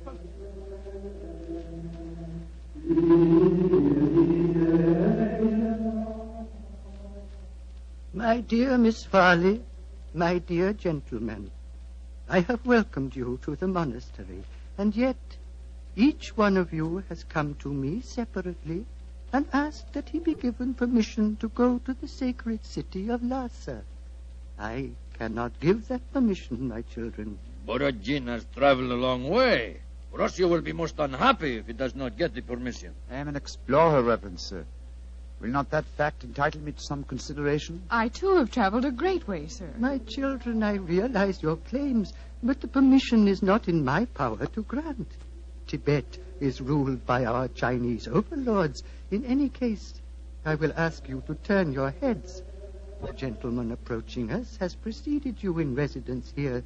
spoke, My dear Miss Farley, my dear gentlemen, I have welcomed you to the monastery, and yet each one of you has come to me separately and asked that he be given permission to go to the sacred city of Lhasa. I cannot give that permission, my children. Borodin has traveled a long way. Russia will be most unhappy if he does not get the permission. I am an explorer, Reverend Sir. Will not that fact entitle me to some consideration? I, too, have traveled a great way, sir. My children, I realize your claims, but the permission is not in my power to grant. Tibet is ruled by our Chinese overlords. In any case, I will ask you to turn your heads. The gentleman approaching us has preceded you in residence here.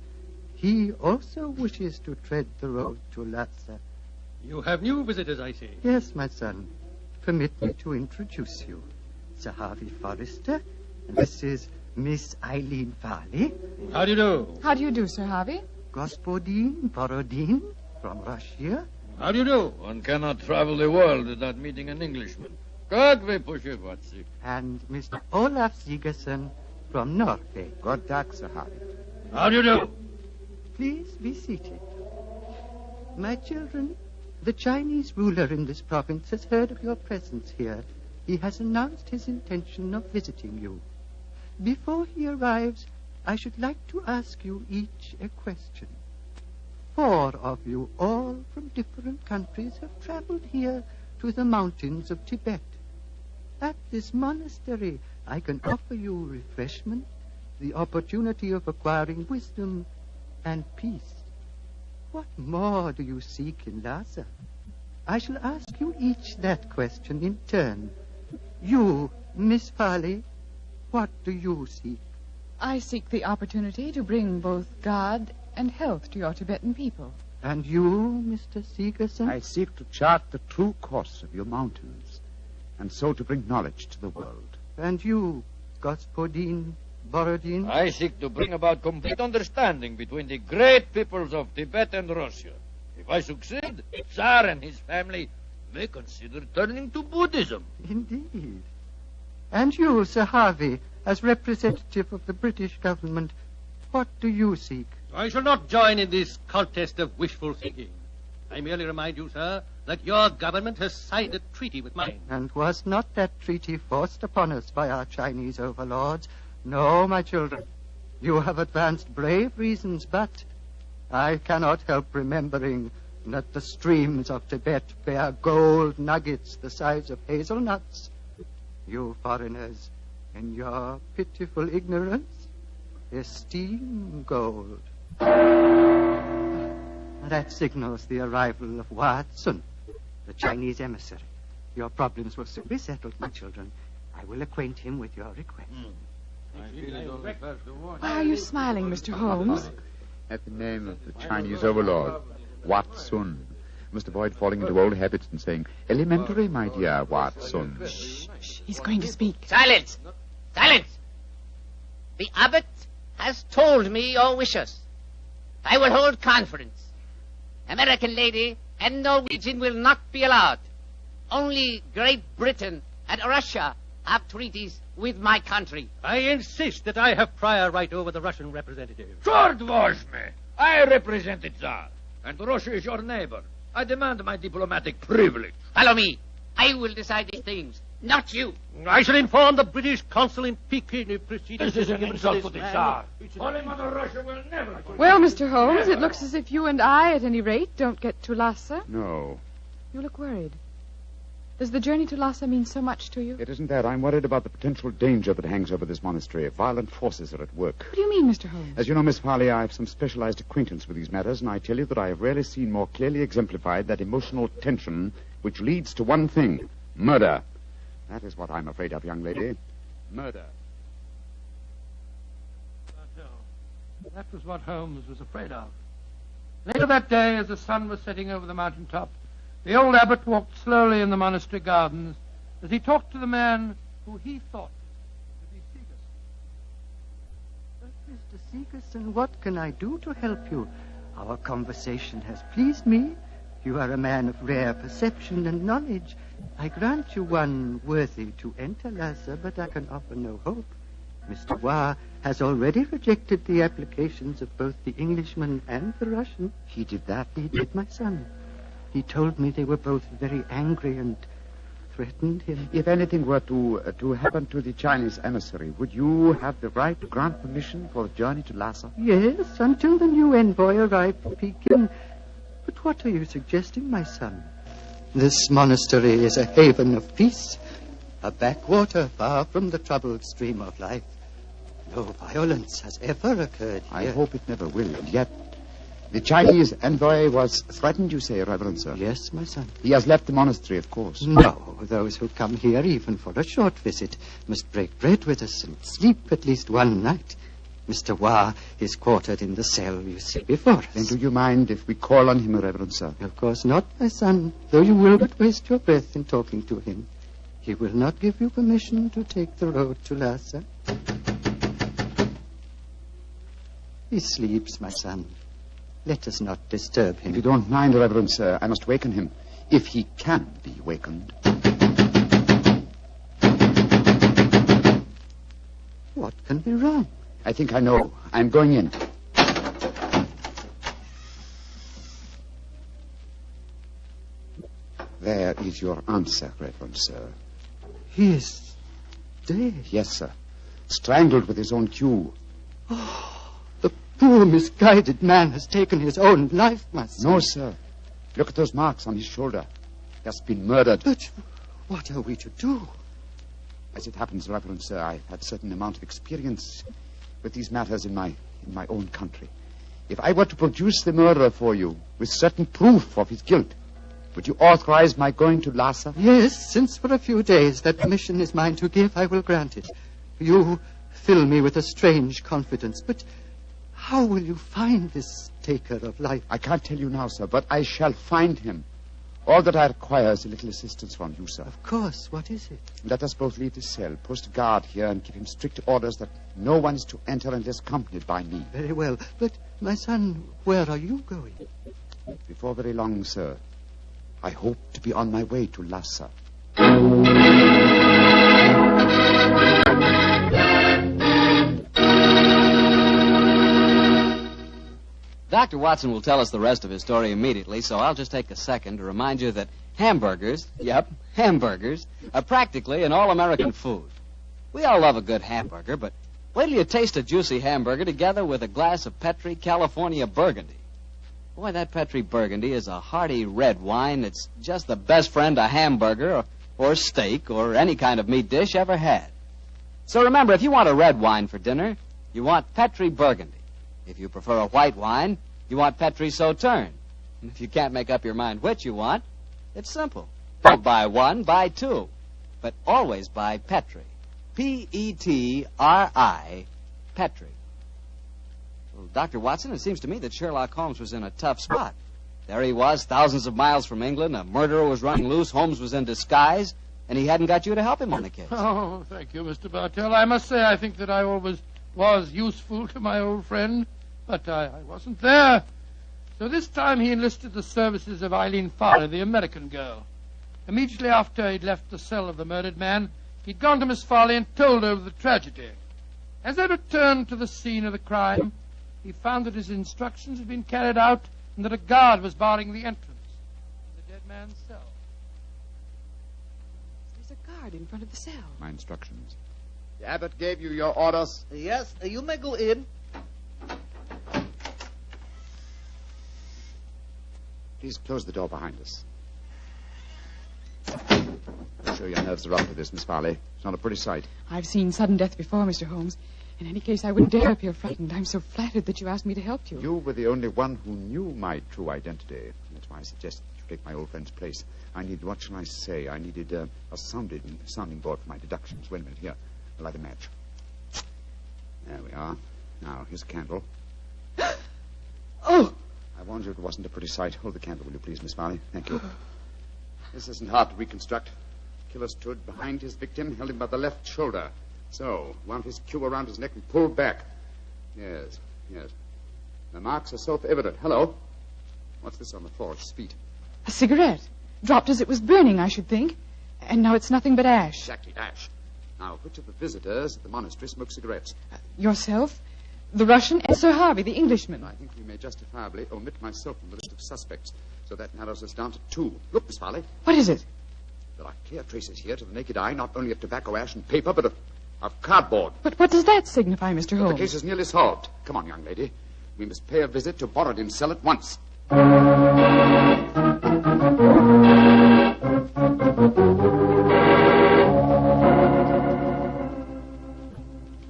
He also wishes to tread the road to Lhasa. You have new visitors, I see. Yes, my son. Permit me to introduce you. Sir Harvey Forrester, and this is Miss Eileen Farley. How do you do? How do you do, Sir Harvey? Господин Borodin from Russia. How do you do? One cannot travel the world without meeting an Englishman. God we push it, Watsi. And Mr. Olaf Sigerson from Norway. God dag, Sir Harvey. How do you do? Please be seated. My children, the Chinese ruler in this province has heard of your presence here. He has announced his intention of visiting you. Before he arrives, I should like to ask you each a question. 4 of you, all from different countries, have traveled here to the mountains of Tibet. At this monastery, I can offer you refreshment, the opportunity of acquiring wisdom and peace. What more do you seek in Lhasa? I shall ask you each that question in turn. You, Miss Farley, what do you seek? I seek the opportunity to bring both God and health to your Tibetan people. And you, Mr. Sigerson? I seek to chart the true course of your mountains, and so to bring knowledge to the world. And you, Господин Borodin? I seek to bring about complete understanding between the great peoples of Tibet and Russia. If I succeed, Tsar and his family may consider turning to Buddhism. Indeed. And you, Sir Harvey, as representative of the British government, what do you seek? I shall not join in this contest of wishful thinking. I merely remind you, sir, that your government has signed a treaty with mine. And was not that treaty forced upon us by our Chinese overlords? No, my children. You have advanced brave reasons, but I cannot help remembering that the streams of Tibet bear gold nuggets the size of hazelnuts. You foreigners, in your pitiful ignorance, esteem gold. That signals the arrival of Watson, the Chinese emissary. Your problems will soon be settled, my children. I will acquaint him with your request. Why are you smiling, Mr. Holmes? At the name of the Chinese overlord, Watson. Must avoid falling into old habits and saying, elementary, my dear Watson. Shh. He's going to speak. Silence! Silence! The abbot has told me your wishes. I will hold conference. American lady and Norwegian will not be allowed. Only Great Britain and Russia have treaties with my country. I insist that I have prior right over the Russian representative. Short was me. I represent the Tsar, and Russia is your neighbor. I demand my diplomatic privilege. Follow me. I will decide these things, not you. I shall inform the British consul in Peking if proceedings... This is an insult to the Tsar. Holy Mother Russia will never... Well, Mr. Holmes, it looks as if you and I, at any rate, don't get to Lhasa. No. You look worried. Does the journey to Lhasa mean so much to you? It isn't that. I'm worried about the potential danger that hangs over this monastery. Violent forces are at work. What do you mean, Mr. Holmes? As you know, Miss Farley, I have some specialized acquaintance with these matters, and I tell you that I have rarely seen more clearly exemplified that emotional tension which leads to one thing, murder. That is what I'm afraid of, young lady. Murder. That was what Holmes was afraid of. Later that day, as the sun was setting over the mountaintop, the old abbot walked slowly in the monastery gardens as he talked to the man who he thought to be Sigerson. Mr. Sigerson, what can I do to help you? Our conversation has pleased me. You are a man of rare perception and knowledge. I grant you one worthy to enter Lhasa, but I can offer no hope. Mr. Wa has already rejected the applications of both the Englishman and the Russian. He did that? He did, my son. He told me they were both very angry and threatened him. If anything were to happen to the Chinese emissary, would you have the right to grant permission for a journey to Lhasa? Yes, until the new envoy arrived from Peking. But what are you suggesting, my son? This monastery is a haven of peace, a backwater far from the troubled stream of life. No violence has ever occurred here. I hope it never will. And yet, the Chinese envoy was threatened, you say, Reverend Sir? Yes, my son. He has left the monastery, of course. No, those who come here, even for a short visit, must break bread with us and sleep at least one night. Mr. Wa is quartered in the cell you see before us. Then do you mind if we call on him, Reverend Sir? Of course not, my son, though you will but waste your breath in talking to him. He will not give you permission to take the road to Lhasa. He sleeps, my son. Let us not disturb him. If you don't mind, Reverend Sir, I must waken him, if he can be wakened. What can be wrong? I think I know. I'm going in. There is your answer, Reverend Sir. He is dead. Yes, sir. Strangled with his own cue. Oh, the poor misguided man has taken his own life, my son. No, sir. Look at those marks on his shoulder. He has been murdered. But what are we to do? As it happens, Reverend Sir, I've had a certain amount of experience with these matters in my own country. If I were to produce the murderer for you with certain proof of his guilt, would you authorize my going to Lhasa? Yes, since for a few days that permission is mine to give, I will grant it. You fill me with a strange confidence, but How will you find this taker of life? I can't tell you now, sir, but I shall find him. All that I require is a little assistance from you, sir. Of course. What is it? Let us both leave the cell, post a guard here, and give him strict orders that no one is to enter unless accompanied by me. Very well. But, my son, where are you going? Before very long, sir. I hope to be on my way to Lhasa. Dr. Watson will tell us the rest of his story immediately, so I'll just take a second to remind you that hamburgers, hamburgers, are practically an all-American food. We all love a good hamburger, but wait till you taste a juicy hamburger together with a glass of Petri California Burgundy. Boy, that Petri Burgundy is a hearty red wine that's just the best friend a hamburger or steak or any kind of meat dish ever had. So remember, if you want a red wine for dinner, you want Petri Burgundy. If you prefer a white wine, you want Petri Sauterne. And if you can't make up your mind which you want, it's simple. Don't buy one, buy two. But always buy Petri. Petri, Petri. Well, Dr. Watson, it seems to me that Sherlock Holmes was in a tough spot. There he was, thousands of miles from England. A murderer was running loose. Holmes was in disguise. And he hadn't got you to help him on the case. Oh, thank you, Mr. Bartell. I must say I think that I always was useful to my old friend. But I wasn't there. So this time he enlisted the services of Eileen Farley, the American girl. Immediately after he'd left the cell of the murdered man, he'd gone to Miss Farley and told her of the tragedy. As they returned to the scene of the crime, he found that his instructions had been carried out and that a guard was barring the entrance to the dead man's cell. There's a guard in front of the cell. My instructions. The abbot gave you your orders. Yes, you may go in. Please close the door behind us. I'm sure your nerves are up to this, Miss Farley. It's not a pretty sight. I've seen sudden death before, Mr. Holmes. In any case, I wouldn't dare appear frightened. I'm so flattered that you asked me to help you. You were the only one who knew my true identity. That's why I suggested you take my old friend's place. I needed, what shall I say? I needed a sounding board for my deductions. Wait a minute, here. I'll light a match. There we are. Now, here's a candle. Oh! I warned you it wasn't a pretty sight. Hold the candle, will you please, Miss Farley? Thank you. This isn't hard to reconstruct. The killer stood behind his victim, held him by the left shoulder. So, wound his cue around his neck and pulled back. Yes. The marks are self-evident. Hello? What's this on the floor at his feet? A cigarette. Dropped as it was burning, I should think. And now it's nothing but ash. Exactly, ash. Now, which of the visitors at the monastery smoke cigarettes? Yourself, the Russian, and Sir Harvey, the Englishman. I think we may justifiably omit myself from the list of suspects. So that narrows us down to two. Look, Miss Farley. What is it? There are clear traces here to the naked eye, not only of tobacco ash and paper, but of cardboard. But what does that signify, Mr. Holmes? The case is nearly solved. Come on, young lady. We must pay a visit to Borodin's cell at once.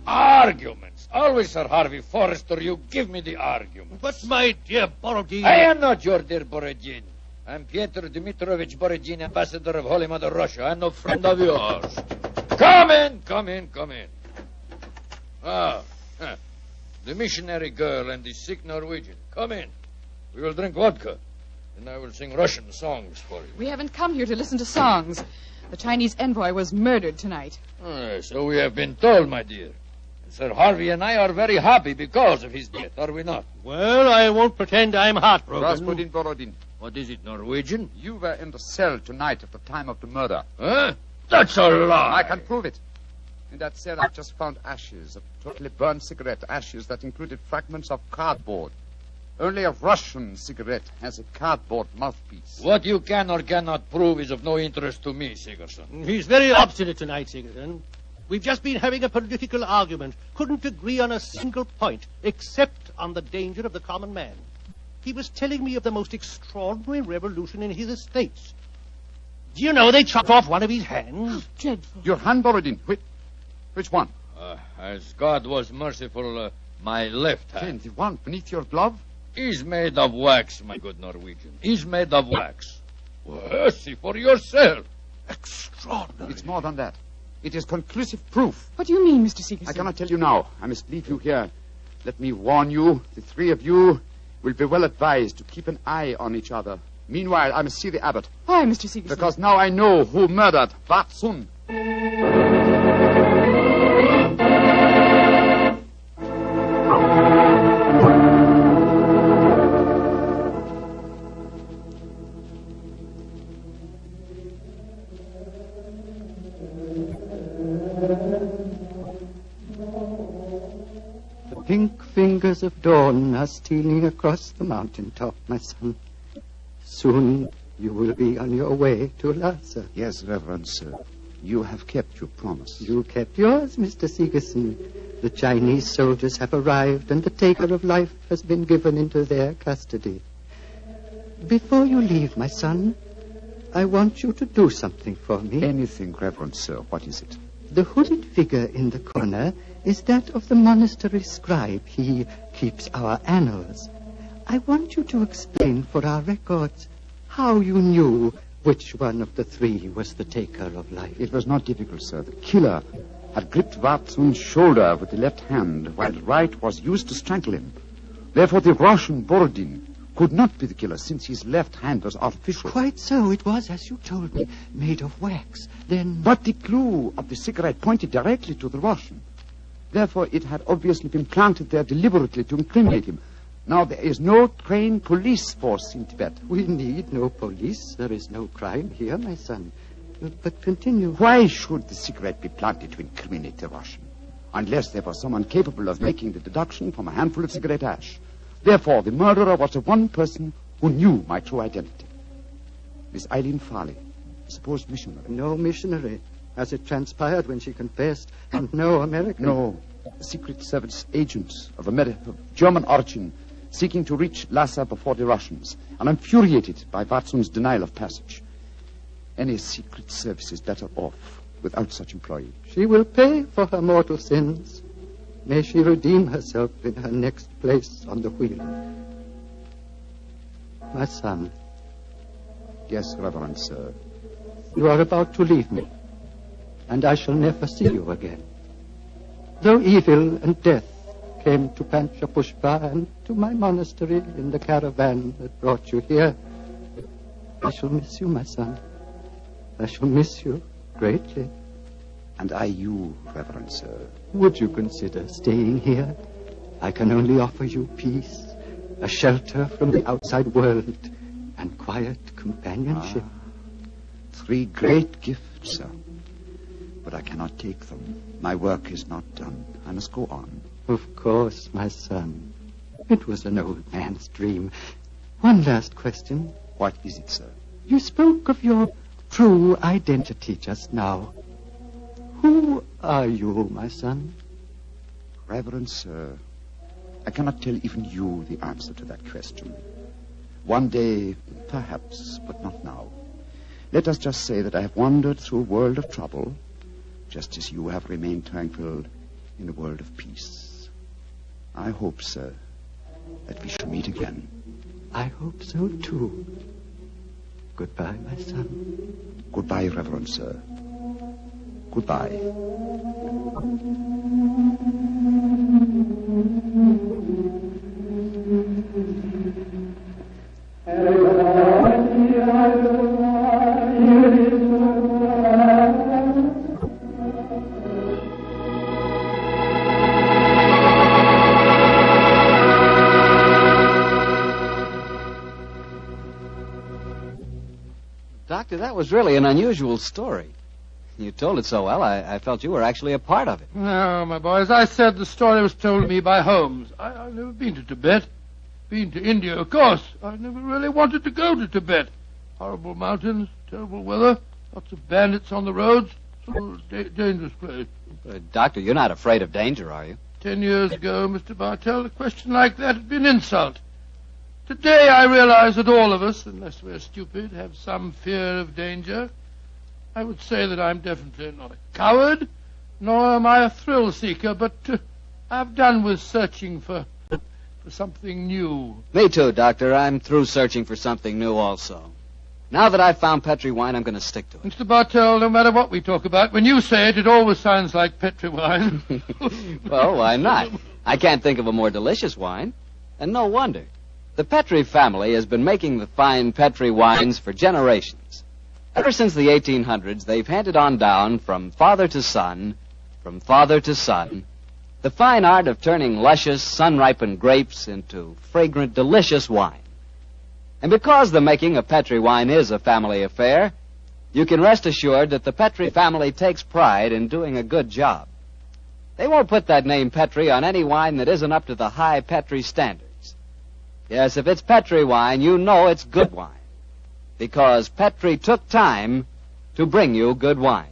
Arguments. Always, Sir Harvey Forrester, you give me the argument. But, my dear Borodin... I am not your dear Borodin. I'm Pyotr Dmitrovich Borodin, ambassador of Holy Mother Russia. I'm no friend of yours. Come in. The missionary girl and the sick Norwegian. Come in. We will drink vodka, and I will sing Russian songs for you. We haven't come here to listen to songs. The Chinese envoy was murdered tonight. So we have been told, my dear. And Sir Harvey and I are very happy because of his death, are we not? Well, I won't pretend I'm heartbroken. Rasputin Borodin. What is it, Norwegian? You were in the cell tonight at the time of the murder. Huh? That's a lie. I can prove it. In that cell, I've just found ashes, of totally burned cigarette ashes that included fragments of cardboard. Only a Russian cigarette has a cardboard mouthpiece. What you can or cannot prove is of no interest to me, Sigerson. He's very obstinate tonight, Sigerson. We've just been having a political argument. Couldn't agree on a single point, except on the danger of the common man. He was telling me of the most extraordinary revolution in his estates. Do you know they chopped off one of his hands? Dreadful. Your hand, Borodin. Which one? As God was merciful, my left hand. The one beneath your glove? Is made of wax, my good Norwegian. Is made of wax. Well, see for yourself. Extraordinary. It's more than that. It is conclusive proof. What do you mean, Mr. Sigerson? I cannot tell you now. I must leave you here. Let me warn you, the three of you will be well advised to keep an eye on each other. Meanwhile, I must see the abbot. Why, Mr. Sigerson? Because now I know who murdered Wat Sun. The pink fingers of dawn are stealing across the mountaintop, my son. Soon you will be on your way to Lhasa. Yes, Reverend Sir. You have kept your promise. You kept yours, Mr. Sigerson. The Chinese soldiers have arrived, and the taker of life has been given into their custody. Before you leave, my son, I want you to do something for me. Anything, Reverend Sir. What is it? The hooded figure in the corner is that of the monastery scribe. He keeps our annals. I want you to explain for our records how you knew which one of the three was the taker of life. It was not difficult, sir. The killer had gripped Wat Sun's shoulder with the left hand, while the right was used to strangle him. Therefore, the Russian Borodin could not be the killer, since his left hand was artificial. Quite so. It was, as you told me, made of wax. Then... But the clue of the cigarette pointed directly to the Russian. Therefore, it had obviously been planted there deliberately to incriminate him. Now, there is no trained police force in Tibet. We need no police. There is no crime here, my son. But continue. Why should the cigarette be planted to incriminate the Russian? Unless there was someone capable of making the deduction from a handful of cigarette ash. Therefore, the murderer was the one person who knew my true identity. Miss Eileen Farley, supposed missionary. No missionary, as it transpired when she confessed, and no American. No, a Secret Service agent of German origin, seeking to reach Lhasa before the Russians, and infuriated by Wat Sun's denial of passage. Any Secret Service is better off without such employee. She will pay for her mortal sins. May she redeem herself in her next place on the wheel. My son. Yes, Reverend Sir. You are about to leave me, and I shall never see you again. Though evil and death came to Panchapushpa and to my monastery in the caravan that brought you here, I shall miss you, my son. I shall miss you greatly. And I you, Reverend Sir. Would you consider staying here? I can only offer you peace, a shelter from the outside world, and quiet companionship. 3 great gifts, sir. But I cannot take them. My work is not done. I must go on. Of course, my son. It was an old man's dream. One last question. What is it, sir? You spoke of your true identity just now. Who are you, my son? Reverend Sir, I cannot tell even you the answer to that question. One day, perhaps, but not now. Let us just say that I have wandered through a world of trouble, just as you have remained tranquil in a world of peace. I hope, sir, that we shall meet again. I hope so, too. Goodbye, my son. Goodbye, Reverend Sir. Goodbye. Doctor, that was really an unusual story. You told it so well, I felt you were actually a part of it. No, my boy, as I said, the story was told to me by Holmes. I've never been to Tibet. Been to India, of course. I never really wanted to go to Tibet. Horrible mountains, terrible weather, lots of bandits on the roads. So dangerous place. Doctor, you're not afraid of danger, are you? 10 years ago, Mr. Bartell, a question like that had been insult. Today I realize that all of us, unless we're stupid, have some fear of danger. I would say that I'm definitely not a coward, nor am I a thrill seeker, but I've done with searching for something new. Me too, Doctor. I'm through searching for something new also. Now that I've found Petri wine, I'm going to stick to it. Mr. Bartell, no matter what we talk about, when you say it, it always sounds like Petri wine. Well, why not? I can't think of a more delicious wine. And no wonder. The Petri family has been making the fine Petri wines for generations. Ever since the 1800s, they've handed on down from father to son, the fine art of turning luscious, sun-ripened grapes into fragrant, delicious wine. And because the making of Petri wine is a family affair, you can rest assured that the Petri family takes pride in doing a good job. They won't put that name Petri on any wine that isn't up to the high Petri standards. Yes, if it's Petri wine, you know it's good wine. Because Petri took time to bring you good wine.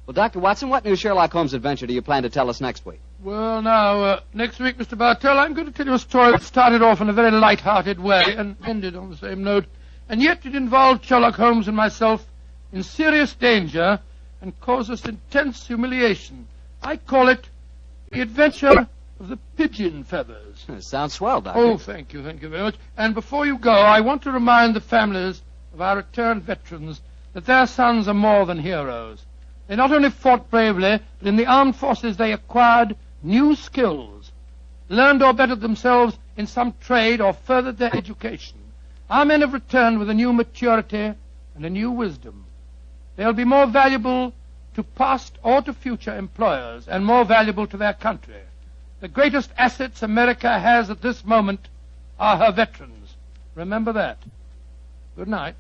Well, Dr. Watson, what new Sherlock Holmes adventure do you plan to tell us next week? Well, now, next week, Mr. Bartell, I'm going to tell you a story that started off in a very light-hearted way and ended on the same note. And yet it involved Sherlock Holmes and myself in serious danger and caused us intense humiliation. I call it The Adventure of the Pigeon Feathers. Sounds swell, Doctor. Oh, thank you very much. And before you go, I want to remind the families of our returned veterans that their sons are more than heroes. They not only fought bravely, but in the armed forces they acquired new skills, learned or bettered themselves in some trade or furthered their education. Our men have returned with a new maturity and a new wisdom. They'll be more valuable to past or to future employers and more valuable to their country. The greatest assets America has at this moment are her veterans. Remember that. Good night.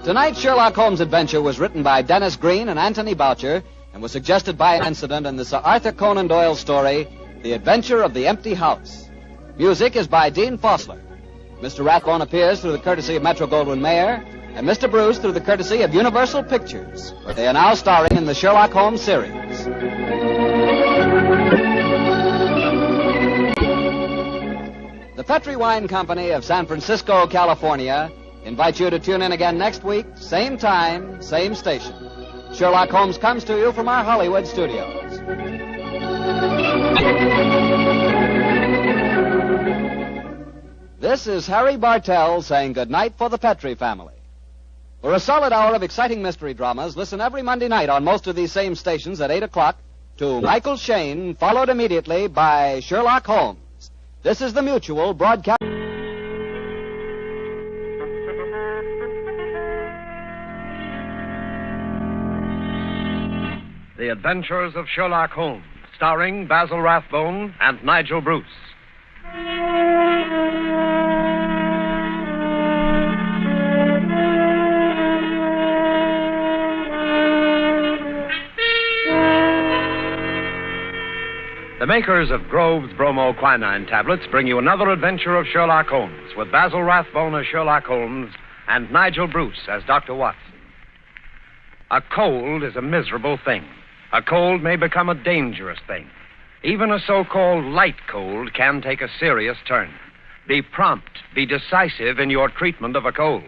Tonight's Sherlock Holmes adventure was written by Dennis Green and Anthony Boucher and was suggested by an incident in the Sir Arthur Conan Doyle story, The Adventure of the Empty House. Music is by Dean Fossler. Mr. Rathbone appears through the courtesy of Metro-Goldwyn-Mayer, and Mr. Bruce through the courtesy of Universal Pictures, where they are now starring in the Sherlock Holmes series. The Petri Wine Company of San Francisco, California, invites you to tune in again next week, same time, same station. Sherlock Holmes comes to you from our Hollywood studios. This is Harry Bartell saying goodnight for the Petri family. For a solid hour of exciting mystery dramas, listen every Monday night on most of these same stations at 8 o'clock to Michael Shayne, followed immediately by Sherlock Holmes. This is the Mutual Broadcast. The Adventures of Sherlock Holmes, starring Basil Rathbone and Nigel Bruce. The makers of Grove's bromoquinine tablets bring you another adventure of Sherlock Holmes with Basil Rathbone as Sherlock Holmes and Nigel Bruce as Dr. Watson. A cold is a miserable thing. A cold may become a dangerous thing. Even a so-called light cold can take a serious turn. Be prompt, be decisive in your treatment of a cold.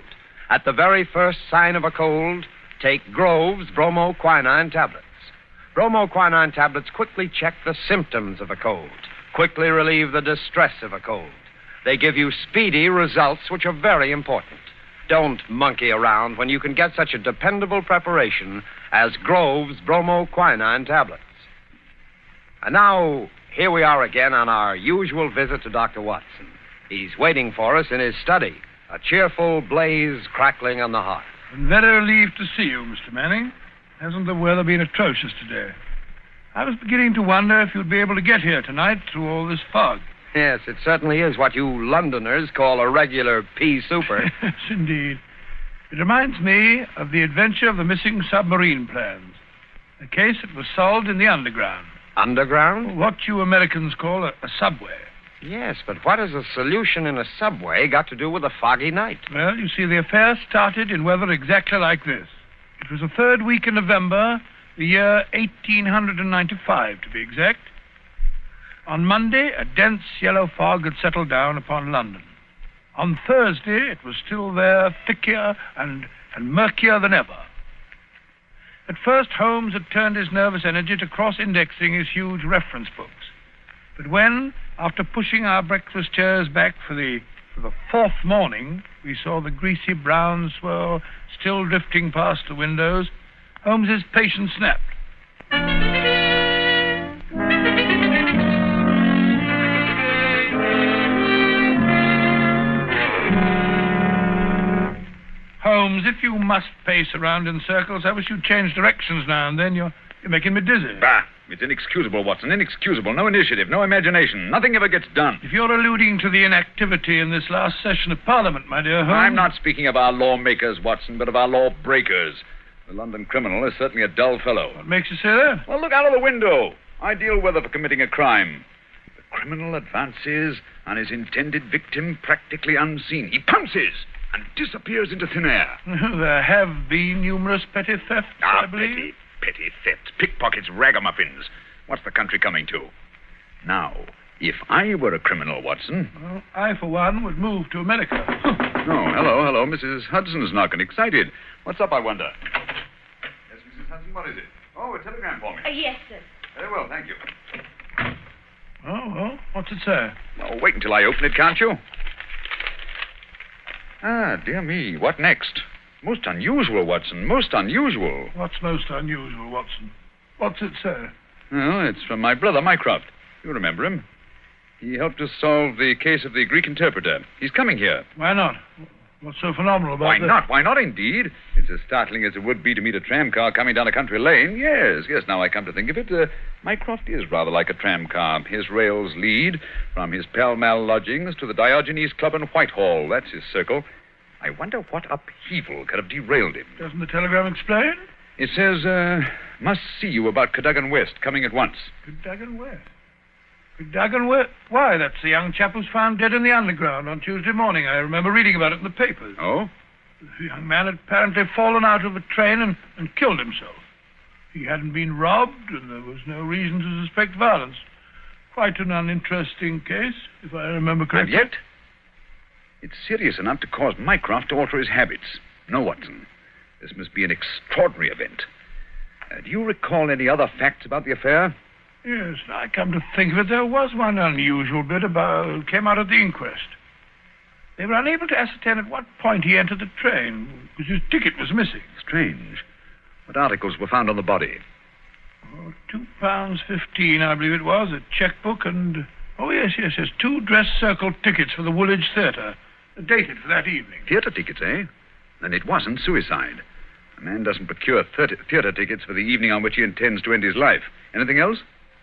At the very first sign of a cold, take Grove's bromoquinine tablets. Bromoquinine tablets quickly check the symptoms of a cold, quickly relieve the distress of a cold. They give you speedy results, which are very important. Don't monkey around when you can get such a dependable preparation as Grove's bromoquinine tablets. And now, here we are again on our usual visit to Dr. Watson. He's waiting for us in his study, a cheerful blaze crackling on the hearth. I'm very relieved to see you, Mr. Manning. Hasn't the weather been atrocious today? I was beginning to wonder if you'd be able to get here tonight through all this fog. Yes, it certainly is what you Londoners call a regular pea souper. Yes, indeed. It reminds me of the adventure of the missing submarine plans. A case that was solved in the underground. Underground? What you Americans call a subway. Yes, but what has a solution in a subway got to do with a foggy night? Well, you see, the affair started in weather exactly like this. It was the third week in November, the year 1895, to be exact. On Monday, a dense yellow fog had settled down upon London. On Thursday, it was still there, thicker and murkier than ever. At first, Holmes had turned his nervous energy to cross-indexing his huge reference books. But when, after pushing our breakfast chairs back for the fourth morning, we saw the greasy brown swirl still drifting past the windows, Holmes's patience snapped. Holmes, if you must pace around in circles, I wish you'd change directions now and then. You're making me dizzy. Bah! It's inexcusable, Watson. Inexcusable. No initiative, no imagination. Nothing ever gets done. If you're alluding to the inactivity in this last session of Parliament, my dear Holmes... I'm not speaking of our lawmakers, Watson, but of our lawbreakers. The London criminal is certainly a dull fellow. What makes you say that? Well, look out of the window. Ideal weather for committing a crime. The criminal advances on his intended victim practically unseen. He pounces and disappears into thin air. There have been numerous petty thefts, I believe. Petty thefts, pickpockets, ragamuffins. What's the country coming to? Now, if I were a criminal, Watson... Well, I, for one, would move to America. Oh, hello. Mrs. Hudson's knocking. Excited. What's up, I wonder? Yes, Mrs. Hudson, what is it? Oh, a telegram for me. Yes, sir. Very well, thank you. Oh, well, what's it say? Well, wait until I open it, can't you? Ah, dear me, what next? Most unusual, Watson, most unusual. What's most unusual, Watson? What's it say? Well, it's from my brother, Mycroft. You remember him. He helped us solve the case of the Greek interpreter. He's coming here. Why not? What's so phenomenal about Why this? not? Why not, indeed? It's as startling as it would be to meet a tram car coming down a country lane. Yes, now I come to think of it. Mycroft is rather like a tram car. His rails lead from his Pall Mall lodgings to the Diogenes Club in Whitehall. That's his circle. I wonder what upheaval could have derailed him. Doesn't the telegram explain? It says, must see you about Cadogan West, coming at once. Cadogan West? Cadogan West? Why, that's the young chap who's found dead in the underground on Tuesday morning. I remember reading about it in the papers. Oh? The young man had apparently fallen out of a train and killed himself. He hadn't been robbed, and there was no reason to suspect violence. Quite an uninteresting case, if I remember correctly. And yet, it's serious enough to cause Mycroft to alter his habits. No, Watson. This must be an extraordinary event. Do you recall any other facts about the affair? Yes, I come to think of it, there was one unusual bit came out at the inquest. They were unable to ascertain at what point he entered the train, because his ticket was missing. Strange. What articles were found on the body? Oh, £2.15, I believe it was, a checkbook and... Oh, yes, 2 dress circle tickets for the Woolwich Theatre. Dated for that evening. Theatre tickets, eh? Then it wasn't suicide. A man doesn't procure theatre tickets for the evening on which he intends to end his life. Anything else?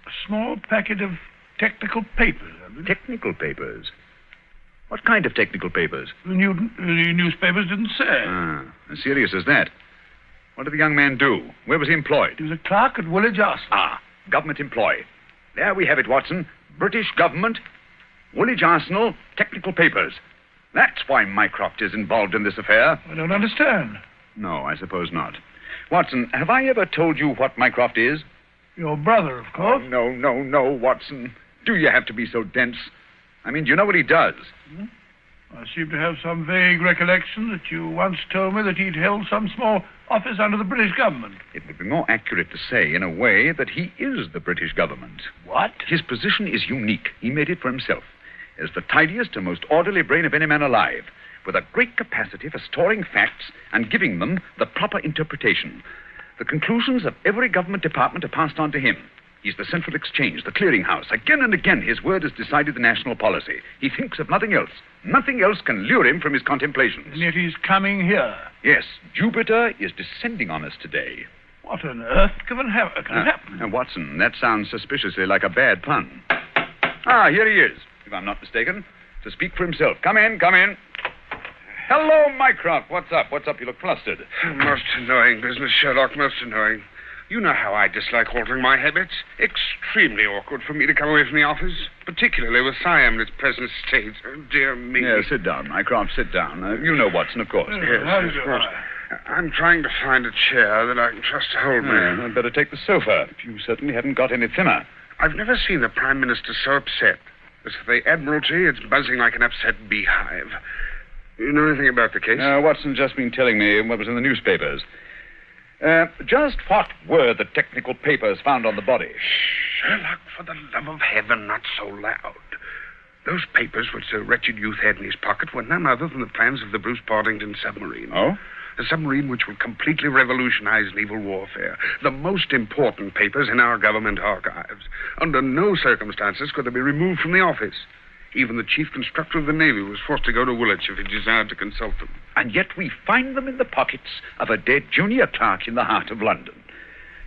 A small packet of technical papers, I believe. Technical papers? What kind of technical papers? The newspapers didn't say. Ah, as serious as that. What did the young man do? Where was he employed? He was a clerk at Woolwich Arsenal. Ah, government employee. There we have it, Watson. British government, Woolwich Arsenal, technical papers. That's why Mycroft is involved in this affair. I don't understand. No, I suppose not. Watson, have I ever told you what Mycroft is? Your brother, of course. Oh, no, Watson. Do you have to be so dense? I mean, do you know what he does? I seem to have some vague recollection that you once told me that he'd held some small office under the British government. It would be more accurate to say, in a way, that he is the British government. What? His position is unique. He made it for himself. As the tidiest and most orderly brain of any man alive, with a great capacity for storing facts and giving them the proper interpretation. The conclusions of every government department are passed on to him. He's the central exchange, the clearinghouse. Again and again, his word has decided the national policy. He thinks of nothing else. Nothing else can lure him from his contemplations. And yet he's coming here. Yes, Jupiter is descending on us today. What on earth can happen? Watson, that sounds suspiciously like a bad pun. Ah, here he is, if I'm not mistaken, to speak for himself. Come in. Hello, Mycroft. What's up? You look flustered. Most annoying business, Sherlock, most annoying. You know how I dislike altering my habits. Extremely awkward for me to come away from the office, particularly with Siam in its present state. Oh, dear me. Yeah, sit down, Mycroft, sit down. You know Watson, of course. Yes, of course. I'm trying to find a chair that I can trust to hold me. I'd better take the sofa. You certainly haven't got any thinner. I've never seen the Prime Minister so upset. As for the Admiralty, it's buzzing like an upset beehive. You know anything about the case? Watson's just been telling me what was in the newspapers. Just what were the technical papers found on the body? Shh. Sherlock, for the love of heaven, not so loud. Those papers which the wretched youth had in his pocket were none other than the plans of the Bruce Partington submarine. Oh? A submarine which will completely revolutionize naval warfare. The most important papers in our government archives. Under no circumstances could they be removed from the office. Even the chief constructor of the Navy was forced to go to Woolwich if he desired to consult them. And yet we find them in the pockets of a dead junior clerk in the heart of London.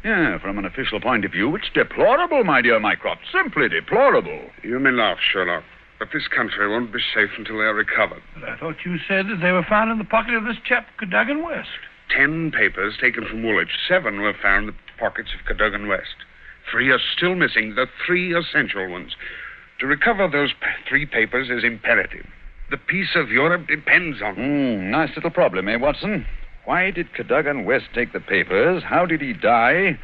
Yeah, from an official point of view, it's deplorable, my dear Mycroft. Simply deplorable. You may laugh, Sherlock, but this country won't be safe until they are recovered. But I thought you said that they were found in the pocket of this chap, Cadogan West. 10 papers taken from Woolwich. 7 were found in the pockets of Cadogan West. 3 are still missing, the 3 essential ones. To recover those 3 papers is imperative. The peace of Europe depends on them. Nice little problem, eh, Watson? Why did Cadogan West take the papers? How did he die?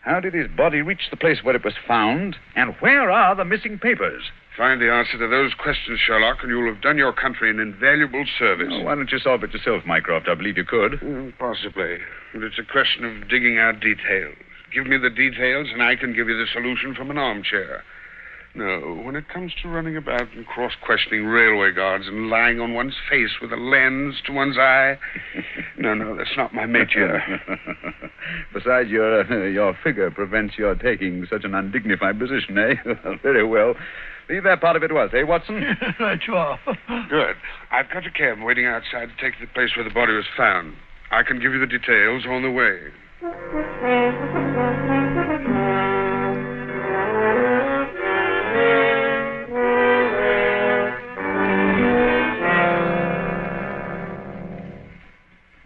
How did his body reach the place where it was found? And where are the missing papers? Find the answer to those questions, Sherlock, and you'll have done your country an invaluable service. Oh, why don't you solve it yourself, Mycroft? I believe you could. Possibly. But it's a question of digging out details. Give me the details, and I can give you the solution from an armchair. No, when it comes to running about and cross-questioning railway guards and lying on one's face with a lens to one's eye... No, that's not my métier. Besides, your figure prevents your taking such an undignified position, eh? Very well. Leave that part of it to us, eh, Watson? Right, sure. Good. I've got a cab waiting outside to take you to the place where the body was found. I can give you the details on the way.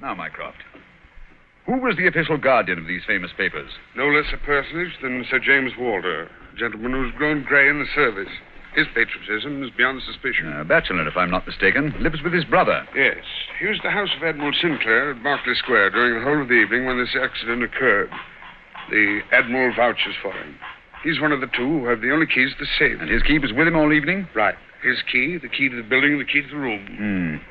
Now, Mycroft, who was the official guardian of these famous papers? No less a personage than Sir James Walter, a gentleman who's grown grey in the service. His patriotism is beyond suspicion. A bachelor, if I'm not mistaken. Lives with his brother. Yes. He was at the house of Admiral Sinclair at Berkeley Square during the whole of the evening when this accident occurred. The Admiral vouches for him. He's one of the 2 who have the only keys to the safe. And his key was with him all evening? Right. His key, the key to the building, and the key to the room.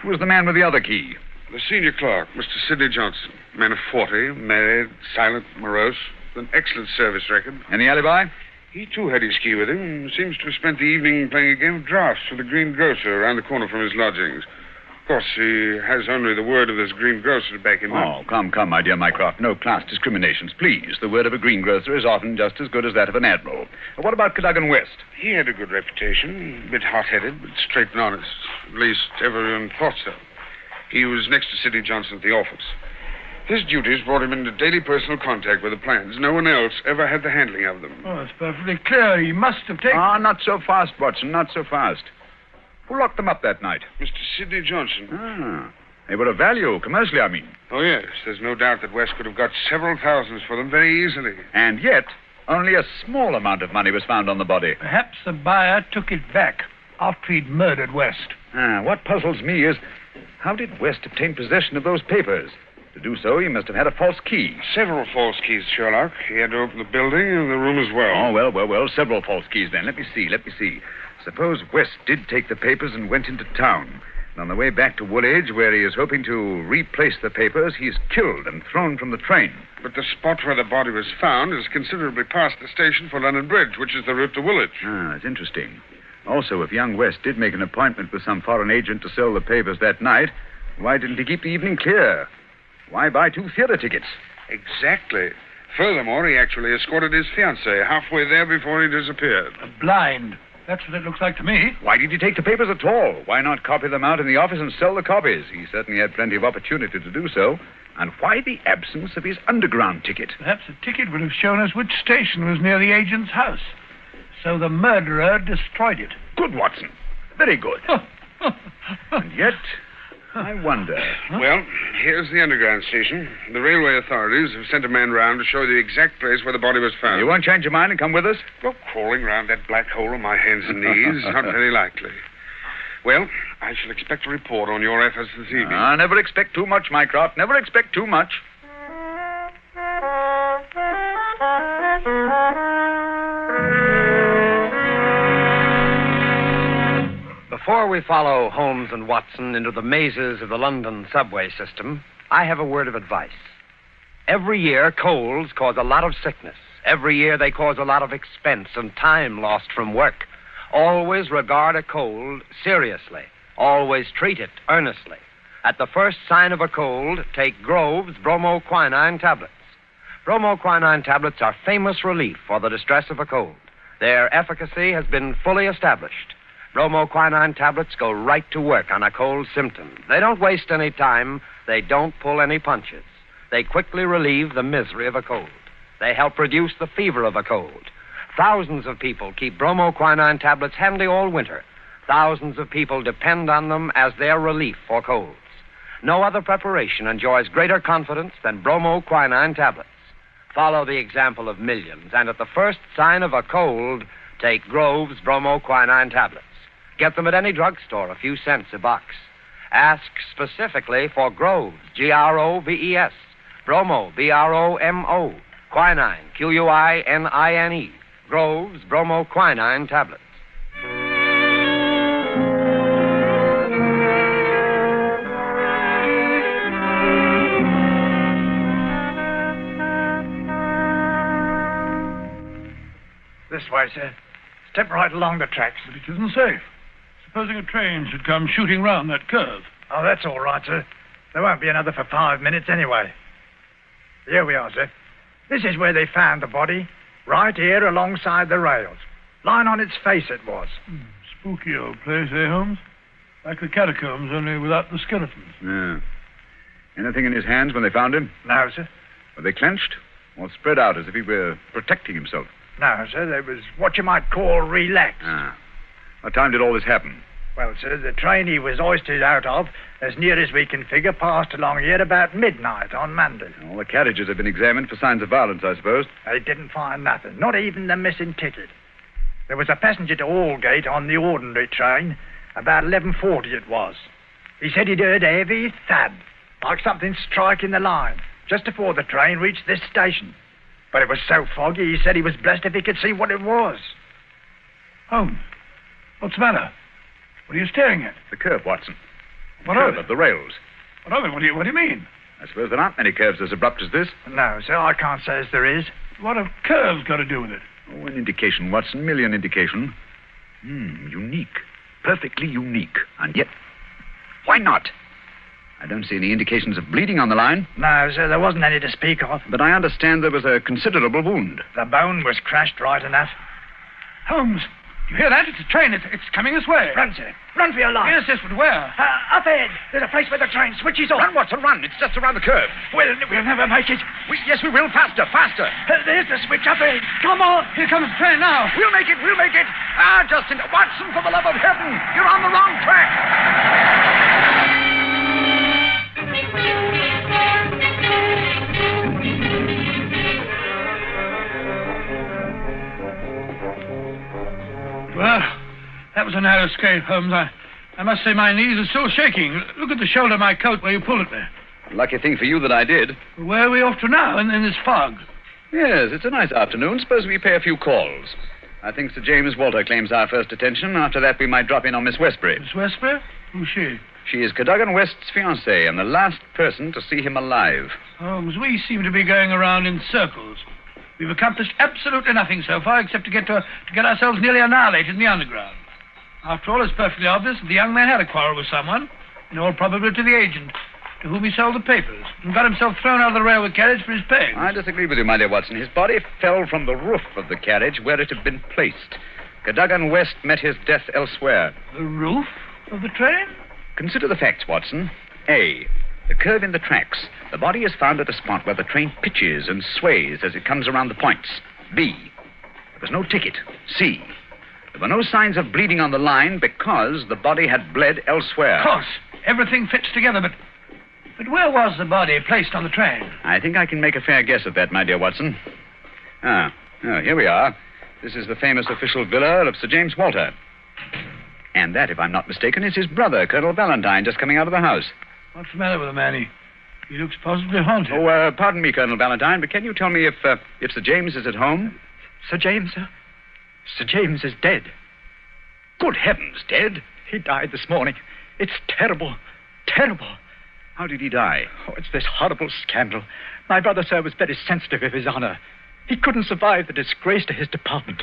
Who was the man with the other key? The senior clerk, Mr. Sidney Johnson. Man of 40, married, silent, morose, with an excellent service record. Any alibi? He, too, had his key with him and seems to have spent the evening playing a game of draughts with the green grocer around the corner from his lodgings. Of course, he has only the word of this green grocer to back him up. Oh, come, my dear Mycroft. No class discriminations, please. The word of a greengrocer is often just as good as that of an admiral. What about Cadogan West? He had a good reputation. A bit hot-headed, but straight and honest. At least, everyone thought so. He was next to Sidney Johnson at the office. His duties brought him into daily personal contact with the plans. No one else ever had the handling of them. Oh, it's perfectly clear. He must have taken... Not so fast, Watson, not so fast. Who locked them up that night? Mr. Sidney Johnson. They were of value, commercially, I mean. Oh, yes. There's no doubt that West could have got several thousands for them very easily. And yet, only a small amount of money was found on the body. Perhaps the buyer took it back after he'd murdered West. What puzzles me is, how did West obtain possession of those papers? To do so, he must have had a false key. Several false keys, Sherlock. He had to open the building and the room as well. Oh, well. Several false keys, then. Let me see. Suppose West did take the papers and went into town. And on the way back to Woolwich, where he is hoping to replace the papers, he's killed and thrown from the train. But the spot where the body was found is considerably past the station for London Bridge, which is the route to Woolwich. That's interesting. Also, if young West did make an appointment with some foreign agent to sell the papers that night, why didn't he keep the evening clear? Why buy 2 theater tickets? Exactly. Furthermore, he actually escorted his fiancée halfway there before he disappeared. Blind. That's what it looks like to me. Why did he take the papers at all? Why not copy them out in the office and sell the copies? He certainly had plenty of opportunity to do so. And why the absence of his underground ticket? Perhaps the ticket would have shown us which station was near the agent's house. So the murderer destroyed it. Good, Watson. Very good. And yet, I wonder. Well, here's the underground station. The railway authorities have sent a man round to show the exact place where the body was found. You won't change your mind and come with us? Well, crawling round that black hole on my hands and knees, not very likely. Well, I shall expect a report on your efforts this evening. Never expect too much, Mycroft. Never expect too much. Before we follow Holmes and Watson into the mazes of the London subway system, I have a word of advice. Every year, colds cause a lot of sickness. Every year they cause a lot of expense and time lost from work. Always regard a cold seriously. Always treat it earnestly. At the first sign of a cold, take Grove's bromoquinine tablets. Bromoquinine tablets are famous relief for the distress of a cold. Their efficacy has been fully established. Bromoquinine tablets go right to work on a cold symptom. They don't waste any time. They don't pull any punches. They quickly relieve the misery of a cold. They help reduce the fever of a cold. Thousands of people keep bromoquinine tablets handy all winter. Thousands of people depend on them as their relief for colds. No other preparation enjoys greater confidence than bromoquinine tablets. Follow the example of millions, and at the first sign of a cold, take Grove's bromoquinine tablets. Get them at any drugstore, a few cents a box. Ask specifically for Grove's, Groves, Bromo, Bromo, quinine, Quinine, Grove's bromoquinine tablets. This way, sir. Step right along the tracks. But it isn't safe. Supposing a train should come shooting round that curve. Oh, that's all right, sir. There won't be another for 5 minutes anyway. Here we are, sir. This is where they found the body. Right here alongside the rails. Lying on its face it was. Spooky old place, eh, Holmes? Like the catacombs, only without the skeletons. Yeah. Anything in his hands when they found him? No, sir. Were they clenched or spread out as if he were protecting himself? No, sir. They was what you might call relaxed. Ah. What time did all this happen? Well, sir, the train he was hoisted out of, as near as we can figure, passed along here about midnight on Monday. All the carriages have been examined for signs of violence, I suppose. They didn't find nothing, not even the missing ticket. There was a passenger to Aldgate on the ordinary train. About 11:40 it was. He said he'd heard a heavy thud, like something striking the line, just before the train reached this station. But it was so foggy, he said he was blessed if he could see what it was. Holmes, what's the matter? What are you staring at? The curve, Watson. What curve of it? Of the rails. What of it? What do you mean? I suppose there aren't many curves as abrupt as this. No, sir, I can't say as there is. What have curves got to do with it? Oh, an indication, Watson. Merely an indication. Unique. Perfectly unique. And yet, why not? I don't see any indications of bleeding on the line. No, sir, there wasn't any to speak of. But I understand there was a considerable wound. The bone was crashed right enough. Holmes, you hear that? It's a train. It's coming this way. Run, sir. Run for your life. Yes, but where? Up ahead. There's a place where the train switches off. Run, Watson, run. It's just around the curve. We'll never make it. Yes, we will. Faster, faster. There's the switch up ahead. Come on. Here comes the train now. We'll make it. Justin. Watson, for the love of heaven. You're on the wrong track. Well, that was a narrow escape, Holmes. I must say my knees are still shaking. Look at the shoulder of my coat where you pulled at me. Lucky thing for you that I did. Where are we off to now in this fog? Yes, it's a nice afternoon. Suppose we pay a few calls. I think Sir James Walter claims our first attention. After that, we might drop in on Miss Westbury. Miss Westbury? Who's she? She is Cadogan West's fiancée and the last person to see him alive. Holmes, we seem to be going around in circles. We've accomplished absolutely nothing so far except to get ourselves nearly annihilated in the underground. After all, it's perfectly obvious that the young man had a quarrel with someone, in all probability the agent, to whom he sold the papers, and got himself thrown out of the railway carriage for his pay. I disagree with you, my dear Watson. His body fell from the roof of the carriage where it had been placed. Cadogan West met his death elsewhere. The roof of the train? Consider the facts, Watson. A, the curve in the tracks. The body is found at a spot where the train pitches and sways as it comes around the points. B, there was no ticket. C, there were no signs of bleeding on the line because the body had bled elsewhere. Of course. Everything fits together, but where was the body placed on the train? I think I can make a fair guess at that, my dear Watson. Here we are. This is the famous official villa of Sir James Walter. And that, if I'm not mistaken, is his brother, Colonel Valentine, just coming out of the house. What's the matter with the man? He looks positively haunted. Oh, pardon me, Colonel Valentine, but can you tell me if Sir James is at home? Sir James, sir? Sir James is dead. Good heavens, dead? He died this morning. It's terrible. Terrible. How did he die? Oh, it's this horrible scandal. My brother, sir, was very sensitive of his honor. He couldn't survive the disgrace to his department.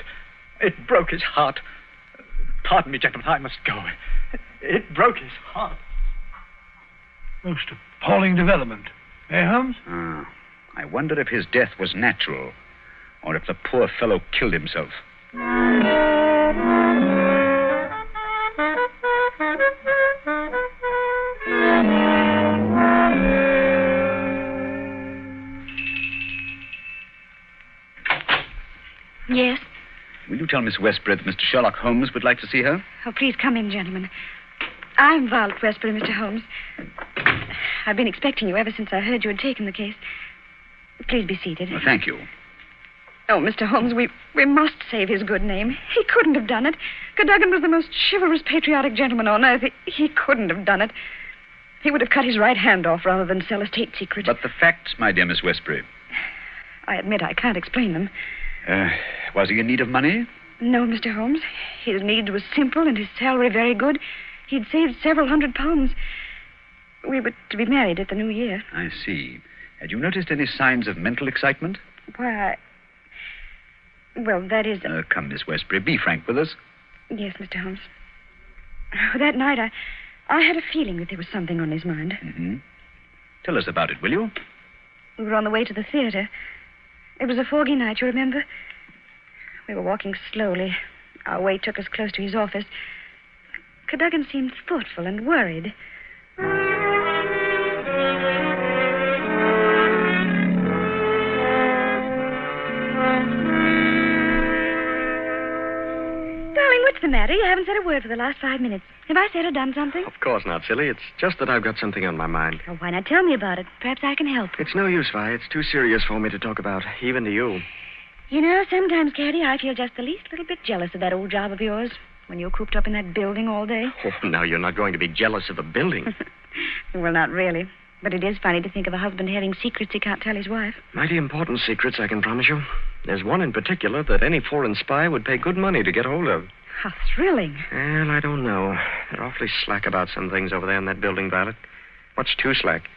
It broke his heart. Pardon me, gentlemen, I must go. It broke his heart. Most appalling development. Eh, Holmes? I wonder if his death was natural, or if the poor fellow killed himself. Yes? Will you tell Miss Westbury that Mr. Sherlock Holmes would like to see her? Oh, please come in, gentlemen. I'm Violet Westbury, Mr. Holmes. I've been expecting you ever since I heard you had taken the case. Please be seated. Well, thank you. Oh, Mr. Holmes, we must save his good name. He couldn't have done it. Cadogan was the most chivalrous, patriotic gentleman on earth. He couldn't have done it. He would have cut his right hand off rather than sell a state secret. But the facts, my dear Miss Westbury. I admit I can't explain them. Was he in need of money? No, Mr. Holmes. His needs were simple and his salary very good. He'd saved several £100. We were to be married at the new year. I see. Had you noticed any signs of mental excitement? Why, well, that is... Come, Miss Westbury, be frank with us. Yes, Mr. Holmes. That night, I had a feeling that there was something on his mind. Mm-hmm. Tell us about it, will you? We were on the way to the theater. It was a foggy night, you remember? We were walking slowly. Our way took us close to his office. Cadogan seemed thoughtful and worried. Darling, what's the matter? You haven't said a word for the last 5 minutes. Have I said or done something? Of course not, silly. It's just that I've got something on my mind. Oh, why not tell me about it? Perhaps I can help. It's no use, Vi. It's too serious for me to talk about, even to you. You know, sometimes, Caddy, I feel just the least little bit jealous of that old job of yours when you're cooped up in that building all day. Oh, now you're not going to be jealous of a building. Well, not really. But it is funny to think of a husband having secrets he can't tell his wife. Mighty important secrets, I can promise you. There's one in particular that any foreign spy would pay good money to get hold of. How thrilling. Well, I don't know. They're awfully slack about some things over there in that building, Violet. What's too slack?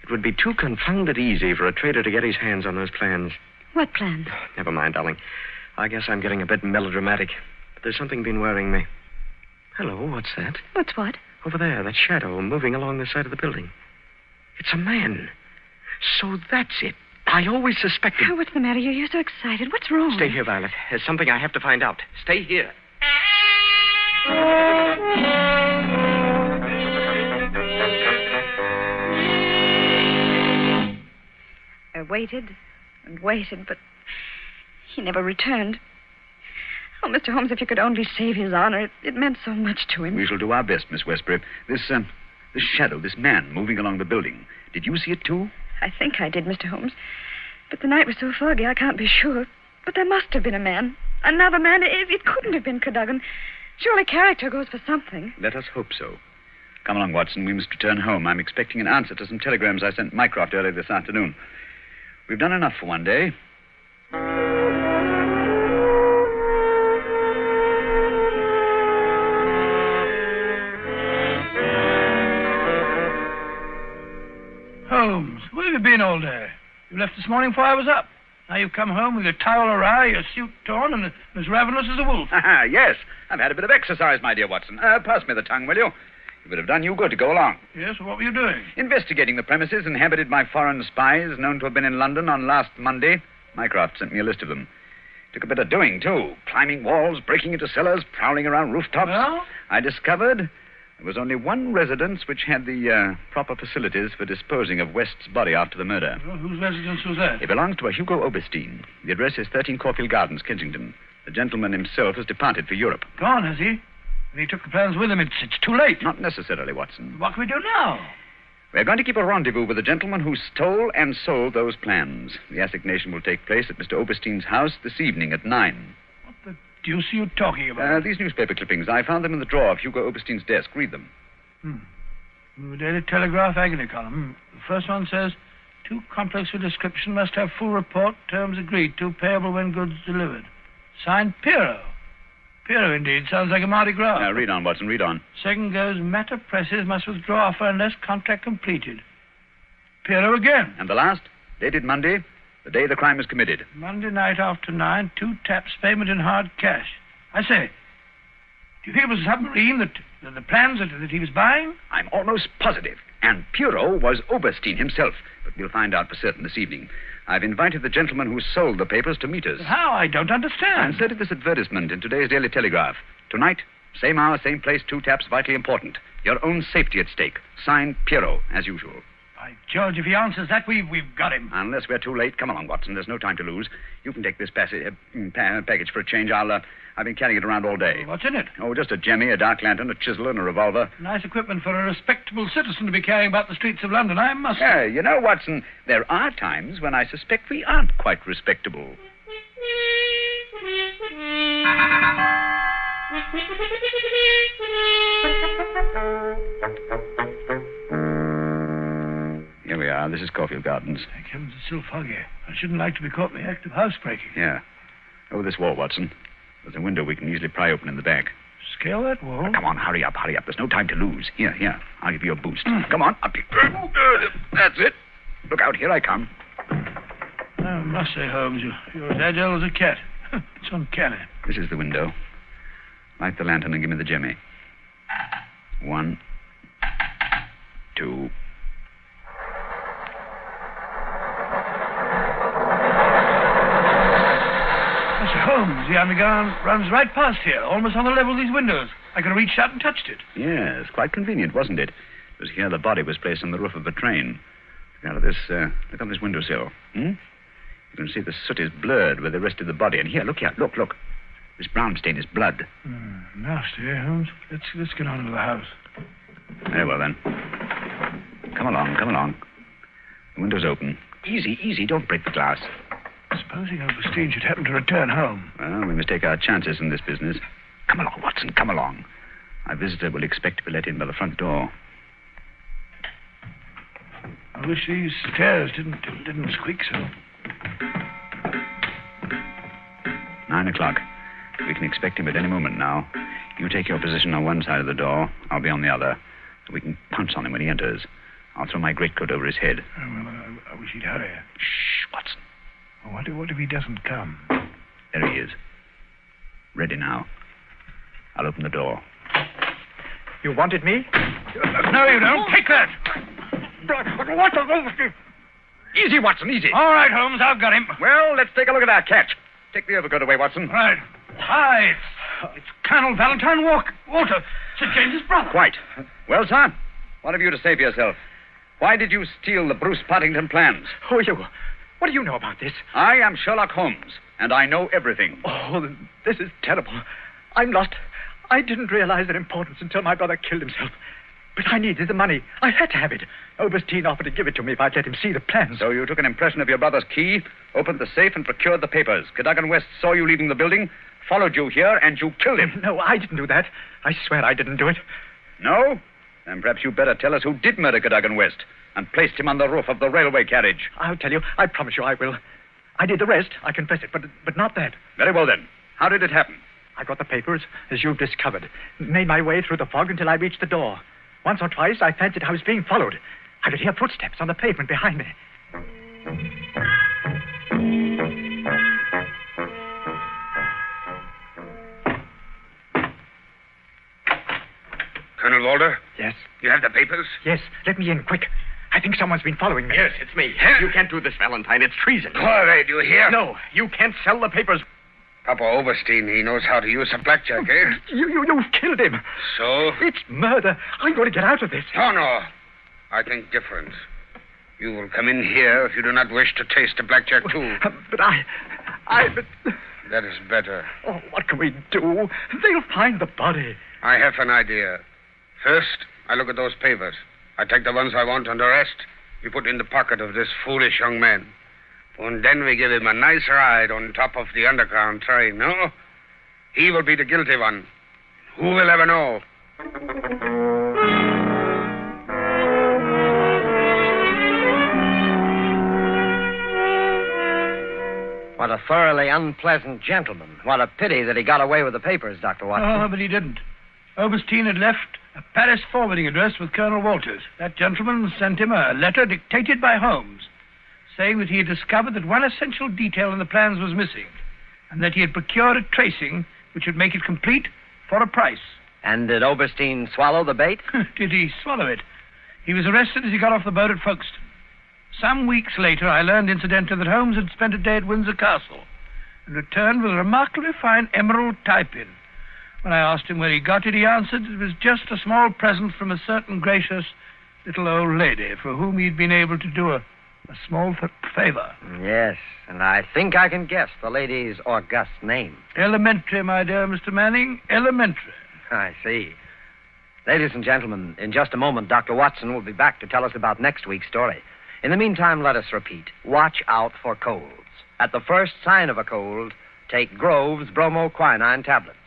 It would be too confounded easy for a traitor to get his hands on those plans. What plans? Never mind, darling. I guess I'm getting a bit melodramatic. But there's something been worrying me. Hello, what's that? What's what? Over there, that shadow moving along the side of the building. It's a man. So that's it. I always suspected... Oh, what's the matter? You're so excited. What's wrong? Stay here, Violet. There's something I have to find out. Stay here. I waited and waited, but he never returned. Oh, Mr. Holmes, if you could only save his honor, it meant so much to him. We shall do our best, Miss Westbury. This shadow, this man moving along the building. Did you see it, too? I think I did, Mr. Holmes. But the night was so foggy, I can't be sure. But there must have been a man. Another man. It couldn't have been Cadogan. Surely character goes for something. Let us hope so. Come along, Watson. We must return home. I'm expecting an answer to some telegrams I sent Mycroft earlier this afternoon. We've done enough for one day. Holmes, where have you been all day? You left this morning before I was up. Now you've come home with your towel awry, your suit torn, and as ravenous as a wolf. Yes, I've had a bit of exercise, my dear Watson. Pass me the tongue, will you? It would have done you good to go along. Yes, what were you doing? Investigating the premises inhabited by foreign spies known to have been in London on last Monday. Mycroft sent me a list of them. Took a bit of doing, too. Climbing walls, breaking into cellars, prowling around rooftops. Well? I discovered there was only one residence which had the proper facilities for disposing of West's body after the murder. Well, whose residence was that? It belongs to a Hugo Oberstein. The address is 13 Caulfield Gardens, Kensington. The gentleman himself has departed for Europe. Gone, has he? And he took the plans with him. It's too late. Not necessarily, Watson. What can we do now? We're going to keep a rendezvous with the gentleman who stole and sold those plans. The assignation will take place at Mr. Oberstein's house this evening at 9. What the deuce are you talking about? These newspaper clippings. I found them in the drawer of Hugo Oberstein's desk. Read them. The Daily Telegraph agony column. The first one says, too complex for description, must have full report, terms agreed to, payable when goods delivered. Signed, Piero. Piero, indeed. Sounds like a Mardi Gras. Read on, Watson, read on. Second goes, matter presses, must withdraw offer unless contract completed. Piero again. And the last, dated Monday, the day the crime was committed. Monday night after 9, 2 taps, payment in hard cash. I say, do you think it was a submarine the plans that he was buying? I'm almost positive. And Pierrot was Oberstein himself. But we'll find out for certain this evening. I've invited the gentleman who sold the papers to meet us. How? I don't understand. I inserted this advertisement in today's Daily Telegraph. Tonight, same hour, same place, 2 taps, vitally important. Your own safety at stake. Signed, Pierrot, as usual. By George, if he answers that, we've got him. Unless we're too late. Come along, Watson. There's no time to lose. You can take this package for a change. I've been carrying it around all day. What's in it? Oh, just a jemmy, a dark lantern, a chisel, and a revolver. Nice equipment for a respectable citizen to be carrying about the streets of London, I must say. Yeah, you know, Watson, there are times when I suspect we aren't quite respectable. Here we are. This is Caulfield Gardens. Thank heavens, it's still foggy. I shouldn't like to be caught in the act of housebreaking. Yeah. Over this wall, Watson. There's a window we can easily pry open in the back. Scale that wall? Come on, hurry up. There's no time to lose. Here. I'll give you a boost. Come on, up you. That's it. Look out, here I come. I must say, Holmes, you're as agile as a cat. It's uncanny. This is the window. Light the lantern and give me the jemmy. 1, 2. Holmes, the underground runs right past here, almost on the level of these windows. I could have reached out and touched it. Yes, quite convenient, wasn't it? It was here the body was placed on the roof of a train. Look on this windowsill. You can see the soot is blurred where they rested the body. And here, look. This brown stain is blood. Nasty, eh, Holmes? Let's get on into the house. Very well, then. Come along. The window's open. Easy, don't break the glass. Supposing Oberstein should happen to return home. Well, we must take our chances in this business. Come along, Watson, come along. Our visitor will expect to be let in by the front door. I wish these stairs didn't squeak so. 9 o'clock. We can expect him at any moment now. You take your position on one side of the door. I'll be on the other. We can punch on him when he enters. I'll throw my greatcoat over his head. I wish he'd hurry. Shh, Watson. What if he doesn't come? There he is. Ready now. I'll open the door. You wanted me? No, you don't. Take that. What the... Easy, Watson, easy. All right, Holmes, I've got him. Well, let's take a look at our catch. Take the overcoat away, Watson. Right. Hi, it's Colonel Valentine Walter, Sir James's brother. Quite. Well, sir, what have you to say for yourself? Why did you steal the Bruce Partington plans? Who are you? What do you know about this? I am Sherlock Holmes, and I know everything. Oh, this is terrible. I'm lost. I didn't realize their importance until my brother killed himself. But I needed the money. I had to have it. Oberstein offered to give it to me if I'd let him see the plans. So you took an impression of your brother's key, opened the safe, and procured the papers. Cadogan West saw you leaving the building, followed you here, and you killed him. No, I didn't do that. I swear I didn't do it. No? Then perhaps you'd better tell us who did murder Cadogan West and placed him on the roof of the railway carriage. I'll tell you. I promise you I will. I did the rest. I confess it, but not that. Very well, then. How did it happen? I got the papers, as you've discovered. Made my way through the fog until I reached the door. Once or twice, I fancied I was being followed. I could hear footsteps on the pavement behind me. Colonel Walter? Yes? You have the papers? Yes. Let me in, quick. I think someone's been following me. Yes, it's me. You can't do this, Valentine. It's treason. Corey, do you hear? No, you can't sell the papers. Papa Oberstein, he knows how to use a blackjack, eh? You've killed him. So? It's murder. I'm going to get out of this. No. I think different. You will come in here if you do not wish to taste a blackjack, too. But That is better. Oh, what can we do? They'll find the body. I have an idea. First, I look at those papers. I take the ones I want, and the rest we put in the pocket of this foolish young man. And then we give him a nice ride on top of the underground train, no? He will be the guilty one. Who will ever know? What a thoroughly unpleasant gentleman. What a pity that he got away with the papers, Dr. Watson. Oh, but he didn't. Oberstein had left a Paris forwarding address with Colonel Walters. That gentleman sent him a letter dictated by Holmes. saying that he had discovered that one essential detail in the plans was missing, and that he had procured a tracing which would make it complete for a price. And did Oberstein swallow the bait? Did he swallow it? He was arrested as he got off the boat at Folkestone. Some weeks later, I learned, incidentally, that Holmes had spent a day at Windsor Castle and returned with a remarkably fine emerald tie-pin. When I asked him where he got it, he answered it was just a small present from a certain gracious little old lady for whom he'd been able to do a small favor. Yes, and I think I can guess the lady's august name. Elementary, my dear Mr. Manning, elementary. I see. Ladies and gentlemen, in just a moment, Dr. Watson will be back to tell us about next week's story. In the meantime, let us repeat. Watch out for colds. At the first sign of a cold, take Grove's bromoquinine tablets.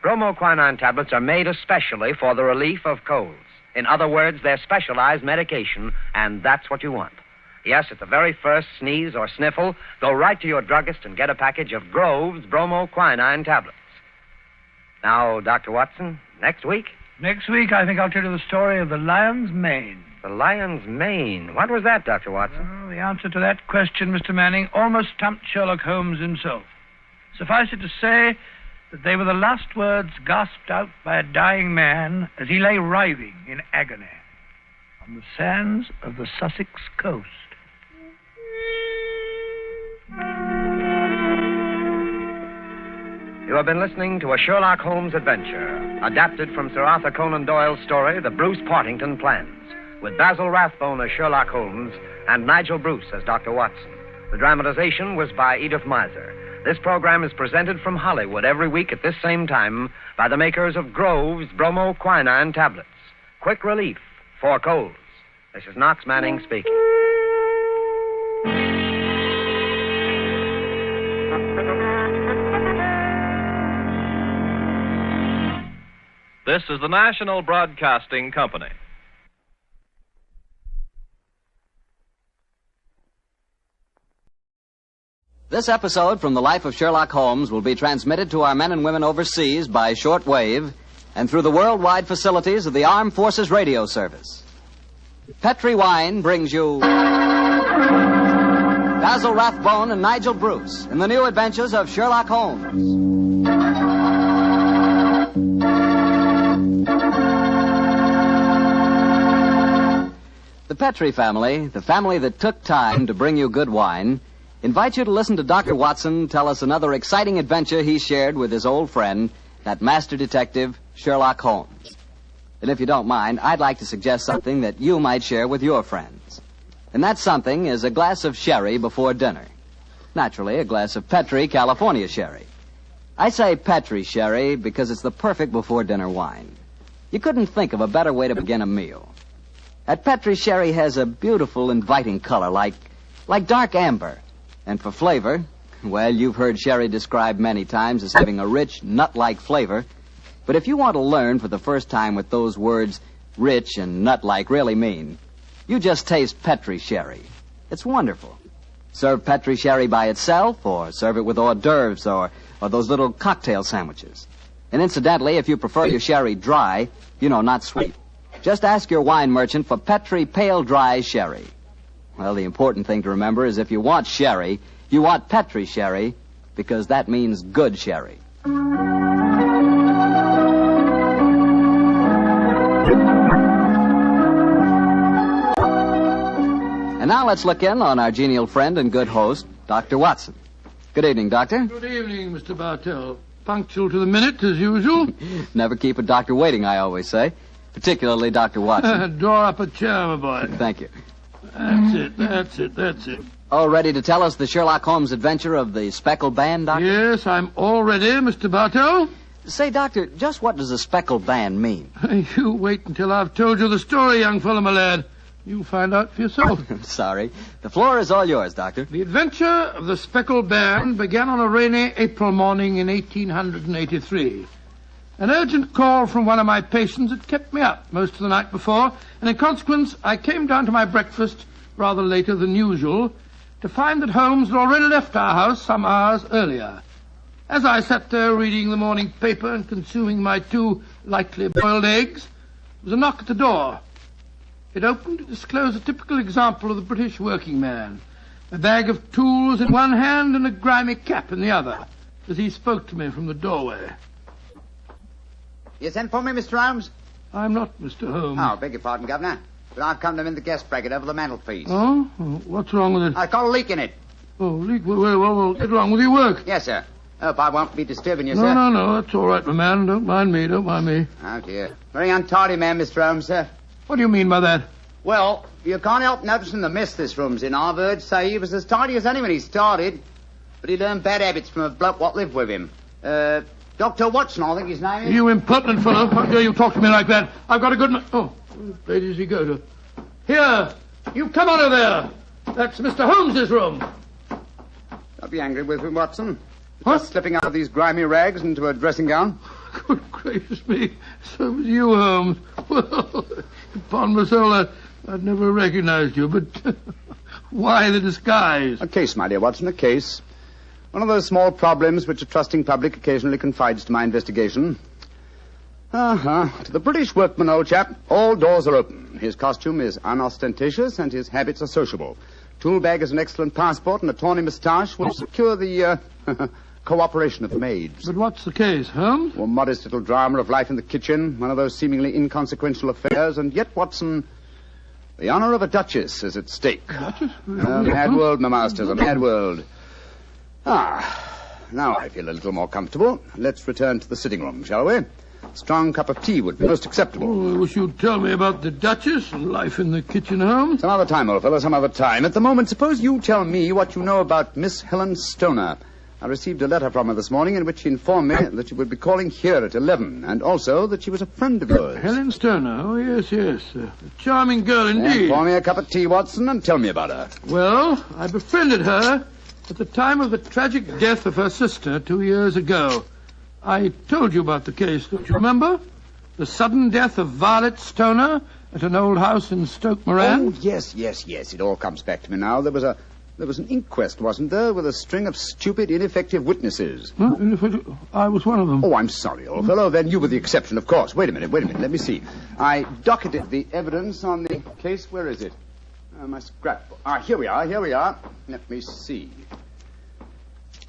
Bromoquinine tablets are made especially for the relief of colds. In other words, they're specialized medication, and that's what you want. Yes, at the very first sneeze or sniffle, go right to your druggist and get a package of Grove's bromoquinine tablets. Now, Dr. Watson, next week? Next week, I think I'll tell you the story of the lion's mane. The lion's mane? What was that, Dr. Watson? Well, the answer to that question, Mr. Manning, almost stumped Sherlock Holmes himself. Suffice it to say that they were the last words gasped out by a dying man as he lay writhing in agony on the sands of the Sussex coast. You have been listening to a Sherlock Holmes adventure, adapted from Sir Arthur Conan Doyle's story, The Bruce Partington Plans, with Basil Rathbone as Sherlock Holmes and Nigel Bruce as Dr. Watson. The dramatization was by Edith Miser. This program is presented from Hollywood every week at this same time by the makers of Grove's bromoquinine tablets. Quick relief for colds. This is Knox Manning speaking. This is the National Broadcasting Company. This episode from the life of Sherlock Holmes will be transmitted to our men and women overseas by shortwave and through the worldwide facilities of the Armed Forces Radio Service. Petri Wine brings you Basil Rathbone and Nigel Bruce in the new adventures of Sherlock Holmes. The Petri family, the family that took time to bring you good wine, invites you to listen to Dr. Watson tell us another exciting adventure he shared with his old friend, that master detective, Sherlock Holmes. And if you don't mind, I'd like to suggest something that you might share with your friends. And that something is a glass of sherry before dinner. Naturally, a glass of Petri California sherry. I say Petri sherry because it's the perfect before-dinner wine. You couldn't think of a better way to begin a meal. That Petri sherry has a beautiful, inviting color, like dark amber. And for flavor, well, you've heard sherry described many times as having a rich, nut-like flavor. But if you want to learn for the first time what those words rich and nut-like really mean, you just taste Petri sherry. It's wonderful. Serve Petri sherry by itself, or serve it with hors d'oeuvres or those little cocktail sandwiches. And incidentally, if you prefer your sherry dry, not sweet, just ask your wine merchant for Petri Pale Dry Sherry. Well, the important thing to remember is if you want sherry, you want Petri sherry, because that means good sherry. And now let's look in on our genial friend and good host, Dr. Watson. Good evening, Doctor. Good evening, Mr. Bartell. Punctual to the minute, as usual. Never keep a doctor waiting, I always say. Particularly Dr. Watson. Draw up a chair, my boy. Thank you. That's it. All ready to tell us the Sherlock Holmes adventure of the speckled band, Doctor? Yes, I'm all ready, Mr. Bartell. Say, Doctor, just what does a speckled band mean? You wait until I've told you the story, young fellow, my lad. You'll find out for yourself. Sorry. The floor is all yours, Doctor. The adventure of the speckled band began on a rainy April morning in 1883. An urgent call from one of my patients had kept me up most of the night before, and in consequence, I came down to my breakfast rather later than usual to find that Holmes had already left our house some hours earlier. As I sat there reading the morning paper and consuming my 2 lightly boiled eggs, there was a knock at the door. It opened to disclose a typical example of the British working man. a bag of tools in one hand and a grimy cap in the other, as he spoke to me from the doorway. You sent for me, Mr. Holmes? I'm not Mr. Holmes. Oh, beg your pardon, Governor. But I've come to mend the gas bracket over the mantelpiece. Oh? What's wrong with it? I've got a leak in it. Oh, leak? Well, what's wrong with your work? Yes, sir. Hope I won't be disturbing you, No, sir. no, that's all right, my man. Don't mind me. Oh, dear. Very untidy man, Mr. Holmes, sir. What do you mean by that? Well, you can't help noticing the mess this room's in. I've heard say he was as tidy as any when he started. But he learned bad habits from a bloke what lived with him. Dr. Watson, I think his name is. You impertinent fellow. How dare you talk to me like that? I've got a good... Oh, where the does he go to? Here, you come out of there. That's Mr. Holmes's room. Don't be angry with him, Watson. What? Just slipping out of these grimy rags into a dressing gown. Good gracious me. So was you, Holmes. Well, upon my soul, I'd never recognized you, but why the disguise? A case, my dear Watson, a case. One of those small problems which a trusting public occasionally confides to my investigation. To the British workman, old chap, all doors are open. His costume is unostentatious and his habits are sociable. Tool bag is an excellent passport, and a tawny moustache will secure the cooperation of the maids. But what's the case, Holmes? Well, modest little drama of life in the kitchen, one of those seemingly inconsequential affairs, and yet, Watson, the honor of a duchess is at stake. Duchess? A mad world, my masters, a mad world. Now I feel a little more comfortable. Let's return to the sitting room, shall we? A strong cup of tea would be most acceptable. Oh, I wish you'd tell me about the Duchess and life in the kitchen, Holmes. Some other time, old fellow, some other time. At the moment, suppose you tell me what you know about Miss Helen Stoner. I received a letter from her this morning in which she informed me that she would be calling here at 11, and also that she was a friend of yours. Helen Stoner? Oh, yes. A charming girl indeed. Pour me a cup of tea, Watson, and tell me about her. Well, I befriended her at the time of the tragic death of her sister 2 years ago. I told you about the case, don't you remember? The sudden death of Violet Stoner at an old house in Stoke Moran. Oh, yes. It all comes back to me now. There was an inquest, wasn't there, with a string of stupid, ineffective witnesses. Huh? I was one of them. Oh, I'm sorry, old fellow. Then you were the exception, of course. Wait a minute. Let me see. I docketed the evidence on the case. Where is it? My scrapbook. Here we are. Let me see.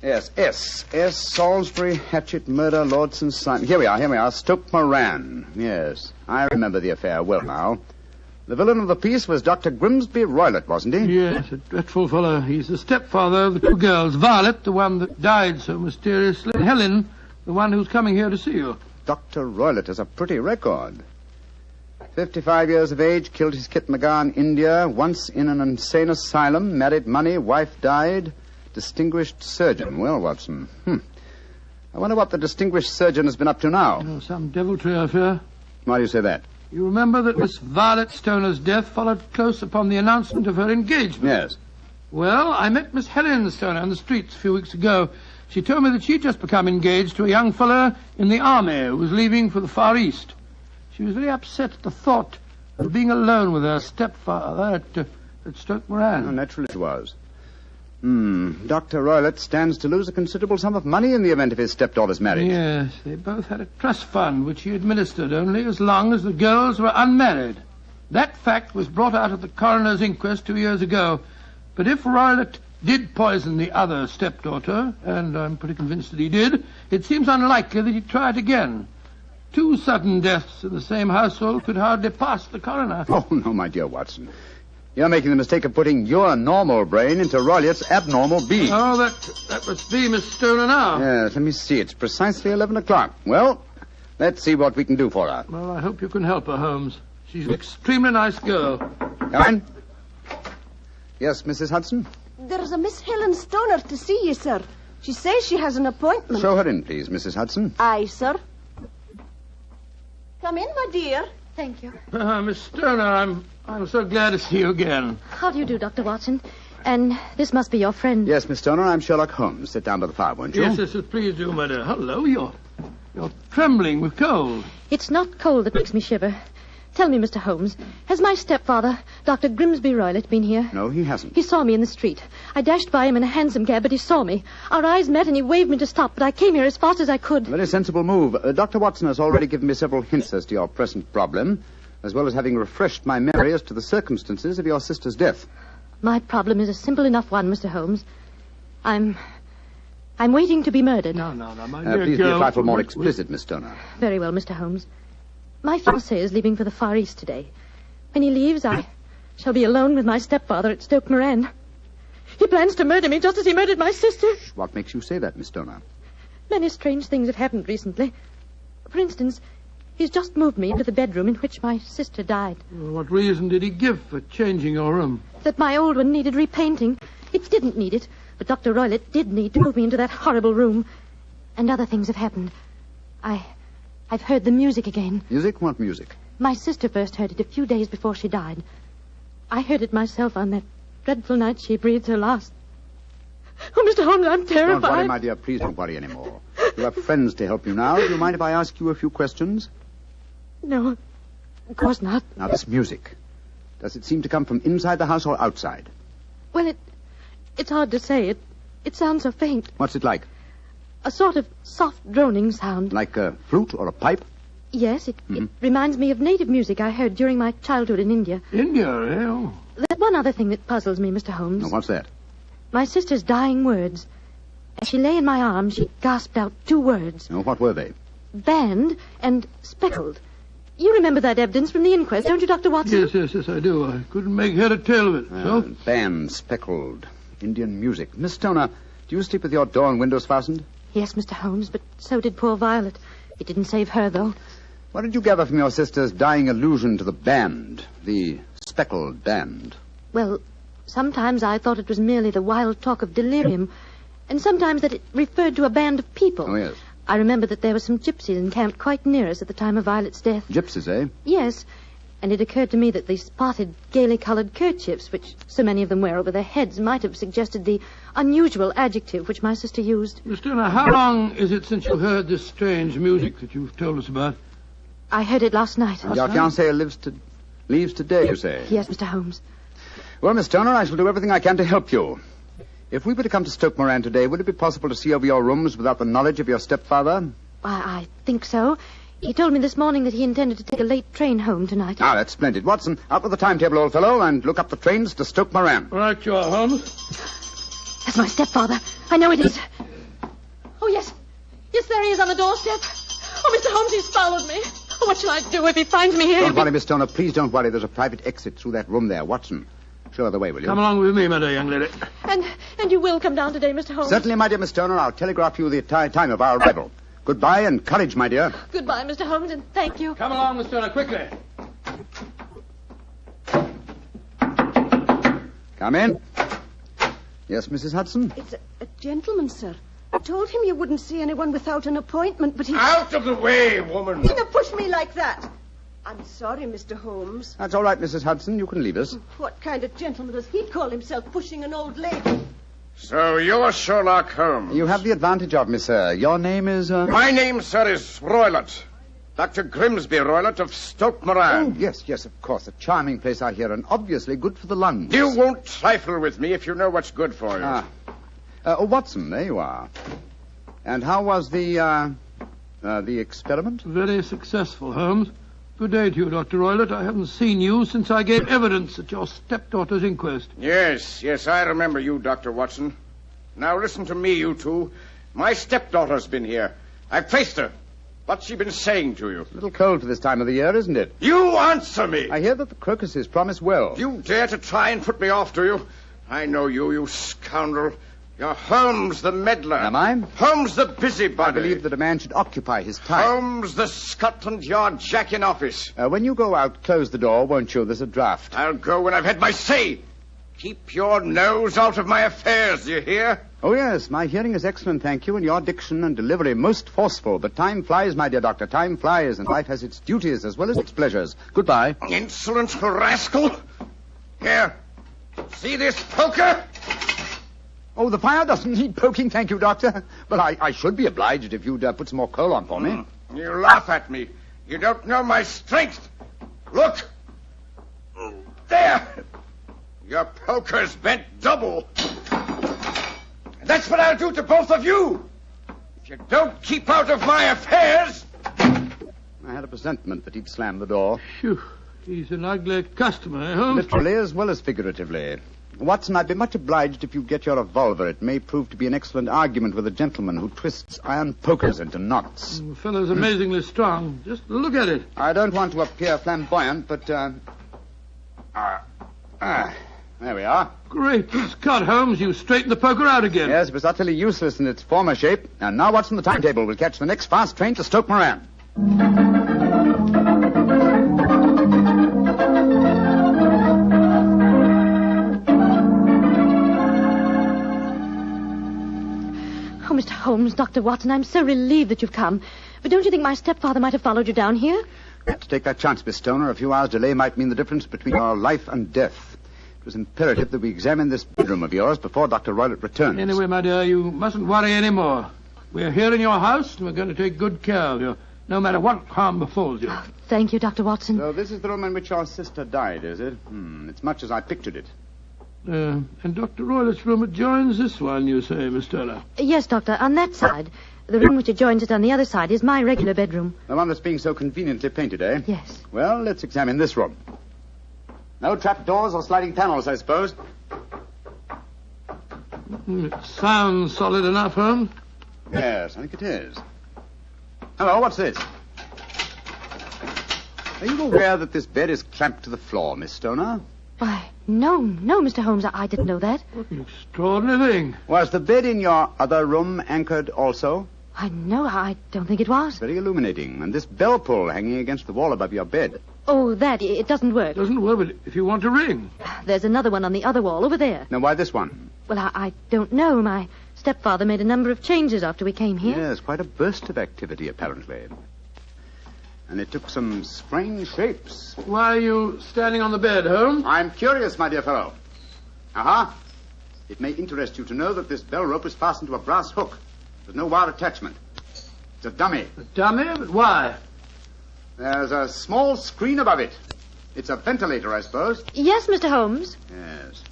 Yes, S. Salisbury, Hatchet, Murder, Lordson, Simon. Here we are. Stoke Moran. Yes, I remember the affair well now. The villain of the piece was Dr. Grimsby Roylott, wasn't he? Yes, a dreadful fellow. He's the stepfather of the two girls. Violet, the one that died so mysteriously, and Helen, the one who's coming here to see you. Dr. Roylott has a pretty record. 55 years of age, killed his kit Magar in India, once in an insane asylum, married money, wife died, distinguished surgeon. Well, Watson, I wonder what the distinguished surgeon has been up to now. Oh, some deviltry affair. Why do you say that? You remember that Miss Violet Stoner's death followed close upon the announcement of her engagement? Yes. Well, I met Miss Helen Stoner on the streets a few weeks ago. She told me that she'd just become engaged to a young fellow in the army who was leaving for the Far East. She was very upset at the thought of being alone with her stepfather at Stoke Moran. Oh, naturally she was. Dr. Roylott stands to lose a considerable sum of money in the event of his stepdaughter's marriage. Yes, they both had a trust fund which he administered only as long as the girls were unmarried. That fact was brought out at the coroner's inquest 2 years ago. But if Roylott did poison the other stepdaughter, and I'm pretty convinced that he did, it seems unlikely that he'd try it again. 2 sudden deaths in the same household could hardly pass the coroner. Oh, no, my dear Watson. You're making the mistake of putting your normal brain into Roylott's abnormal being. Oh, that must be Miss Stoner now. Yes, let me see. It's precisely 11 o'clock. Well, let's see what we can do for her. Well, I hope you can help her, Holmes. She's an extremely nice girl. Come in. Yes, Mrs. Hudson? There's a Miss Helen Stoner to see you, sir. She says she has an appointment. Show her in, please, Mrs. Hudson. Aye, sir. Come in, my dear. Thank you. Miss Stoner, I'm so glad to see you again. How do you do, Dr. Watson? And this must be your friend. Yes, Miss Stoner, I'm Sherlock Holmes. Sit down by the fire, won't you? Yes, please do, my dear. Hello, you're trembling with cold. It's not cold that makes me shiver. Tell me, Mr. Holmes, has my stepfather, Dr. Grimsby Roylott, been here? No, he hasn't. He saw me in the street. I dashed by him in a hansom cab, but he saw me. Our eyes met and he waved me to stop, but I came here as fast as I could. Very sensible move. Dr. Watson has already given me several hints as to your present problem, as well as having refreshed my memory as to the circumstances of your sister's death. My problem is a simple enough one, Mr. Holmes. I'm waiting to be murdered. No, my dear Please be girl. a trifle more explicit, Miss Stoner. Very well, Mr. Holmes. My fiancé is leaving for the Far East today. When he leaves, I shall be alone with my stepfather at Stoke Moran. He plans to murder me just as he murdered my sister. What makes you say that, Miss Stoner? Many strange things have happened recently. For instance, he's just moved me into the bedroom in which my sister died. Well, what reason did he give for changing your room? That my old one needed repainting. It didn't need it, but Dr. Roylott did need to move me into that horrible room. And other things have happened. I've heard the music again. Music? What music? My sister first heard it a few days before she died. I heard it myself on that dreadful night she breathed her last. Oh, Mr. Holmes, I'm terrified. Don't worry, my dear. Please don't worry anymore. You have friends to help you now. Do you mind if I ask you a few questions? No, of course not. Now, this music. Does it seem to come from inside the house or outside? Well, it's hard to say. It sounds so faint. What's it like? A sort of soft droning sound. Like a flute or a pipe? Yes, it reminds me of native music I heard during my childhood in India. India, eh? Oh. There's one other thing that puzzles me, Mr. Holmes. Now, what's that? My sister's dying words. As she lay in my arms, she gasped out 2 words. Oh, what were they? Banned and speckled. You remember that evidence from the inquest, don't you, Dr. Watson? Yes, I do. I couldn't make head or tail of it. So? Banned, speckled, Indian music. Miss Stoner, do you sleep with your door and windows fastened? Yes, Mr. Holmes, but so did poor Violet. It didn't save her, though. What did you gather from your sister's dying allusion to the band, the speckled band? Well, sometimes I thought it was merely the wild talk of delirium, and sometimes that it referred to a band of people. Oh, yes. I remember that there were some gypsies encamped quite near us at the time of Violet's death. Gypsies, eh? Yes, and it occurred to me that the spotted, gaily-coloured kerchiefs, which so many of them wear over their heads, might have suggested the unusual adjective which my sister used. Miss Stoner, how long is it since you heard this strange music that you've told us about? I heard it last night. Your fiancé leaves today, you say? Yes, Mr. Holmes. Well, Miss Turner, I shall do everything I can to help you. If we were to come to Stoke Moran today, would it be possible to see over your rooms without the knowledge of your stepfather? I think so. He told me this morning that he intended to take a late train home tonight. Ah, that's splendid. Watson, out with the timetable, old fellow, and look up the trains to Stoke Moran. Right, you are, Holmes. That's my stepfather. I know it is. Oh, yes. Yes, there he is on the doorstep. Oh, Mr. Holmes, he's followed me. Oh, what shall I do if he finds me here? Don't worry, Miss Stoner. Please don't worry. There's a private exit through that room there. Watson, show her the way, will you? Come along with me, my dear young lady. And you will come down today, Mr. Holmes? Certainly, my dear Miss Stoner. I'll telegraph you the time of our arrival. Goodbye and courage, my dear. Goodbye, Mr. Holmes, and thank you. Come along, Miss Stoner, quickly. Come in. Yes, Mrs. Hudson? It's a gentleman, sir. I told him you wouldn't see anyone without an appointment, but he... Out of the way, woman! Don't push me like that. I'm sorry, Mr. Holmes. That's all right, Mrs. Hudson. You can leave us. What kind of gentleman does he call himself pushing an old lady? So you're Sherlock Holmes. You have the advantage of me, sir. Your name is... My name, sir, is Roylott. Dr. Grimsby Roylott of Stoke Moran. Oh, yes, of course. A charming place out here, and obviously good for the lungs. You won't trifle with me if you know what's good for you. Watson, there you are. And how was the experiment? Very successful, Holmes. Good day to you, Dr. Roylott. I haven't seen you since I gave evidence at your stepdaughter's inquest. Yes, I remember you, Dr. Watson. Now listen to me, you two. My stepdaughter's been here. I've faced her. What's she been saying to you? A little cold for this time of the year, isn't it? You answer me! I hear that the crocuses promise well. You dare to try and put me off, do you? I know you, you scoundrel. You're Holmes the meddler. Am I? Holmes the busybody. I believe that a man should occupy his time. Holmes the Scotland Yard Jack in office. When you go out, close the door, won't you? There's a draft. I'll go when I've had my say. Keep your nose out of my affairs, do you hear? Oh, yes, my hearing is excellent, thank you, and your diction and delivery most forceful. But time flies, my dear doctor, time flies, and life has its duties as well as its pleasures. Goodbye. Insolent rascal. Here, see this poker? Oh, the fire doesn't need poking, thank you, Doctor. But I should be obliged if you'd put some more coal on for me. You laugh at me. You don't know my strength. Look. There. Your poker's bent double. And that's what I'll do to both of you. If you don't keep out of my affairs. I had a presentiment that he'd slam the door. Phew. He's an ugly customer, eh, Holmes? Literally as well as figuratively. Watson, I'd be much obliged if you get your revolver. It may prove to be an excellent argument with a gentleman who twists iron pokers into knots. The fellow's amazingly strong. Just look at it. I don't want to appear flamboyant, but, there we are. Great Scott, Holmes. You straightened the poker out again. Yes, it was utterly useless in its former shape. And now Watson, the timetable will catch the next fast train to Stoke Moran. Oh, Mr. Holmes, Dr. Watson, I'm so relieved that you've come. But don't you think my stepfather might have followed you down here? I had to take that chance, Miss Stoner. A few hours' delay might mean the difference between our life and death. It was imperative that we examine this bedroom of yours before Dr. Roylott returns. Anyway, my dear, you mustn't worry any more. We're here in your house, and we're going to take good care of you, no matter what harm befalls you. Thank you, Dr. Watson. So this is the room in which your sister died, is it? It's much as I pictured it. And Dr. Roylott's room adjoins this one, you say, Miss Turner? Yes, Doctor, on that side. The room which adjoins it on the other side is my regular bedroom. The one that's being so conveniently painted, eh? Yes. Well, let's examine this room. No trapdoors or sliding panels, I suppose. It sounds solid enough, Holmes. Yes, I think it is. Hello, what's this? Are you aware that this bed is clamped to the floor, Miss Stoner? Why, no, Mr. Holmes, I didn't know that. What an extraordinary thing. Was the bed in your other room anchored also? No, I don't think it was. Very illuminating. And this bell pull hanging against the wall above your bed. Oh, it doesn't work. Doesn't work, but if you want to ring. There's another one on the other wall over there. Now, why this one? Well, I don't know. My stepfather made a number of changes after we came here. Yes, quite a burst of activity, apparently. And it took some strange shapes. Why are you standing on the bed, Holmes? I'm curious, my dear fellow. Aha. It may interest you to know that this bell rope is fastened to a brass hook. There's no wire attachment. It's a dummy. A dummy? But why? There's a small screen above it. It's a ventilator, I suppose. Yes, Mr. Holmes. Yes.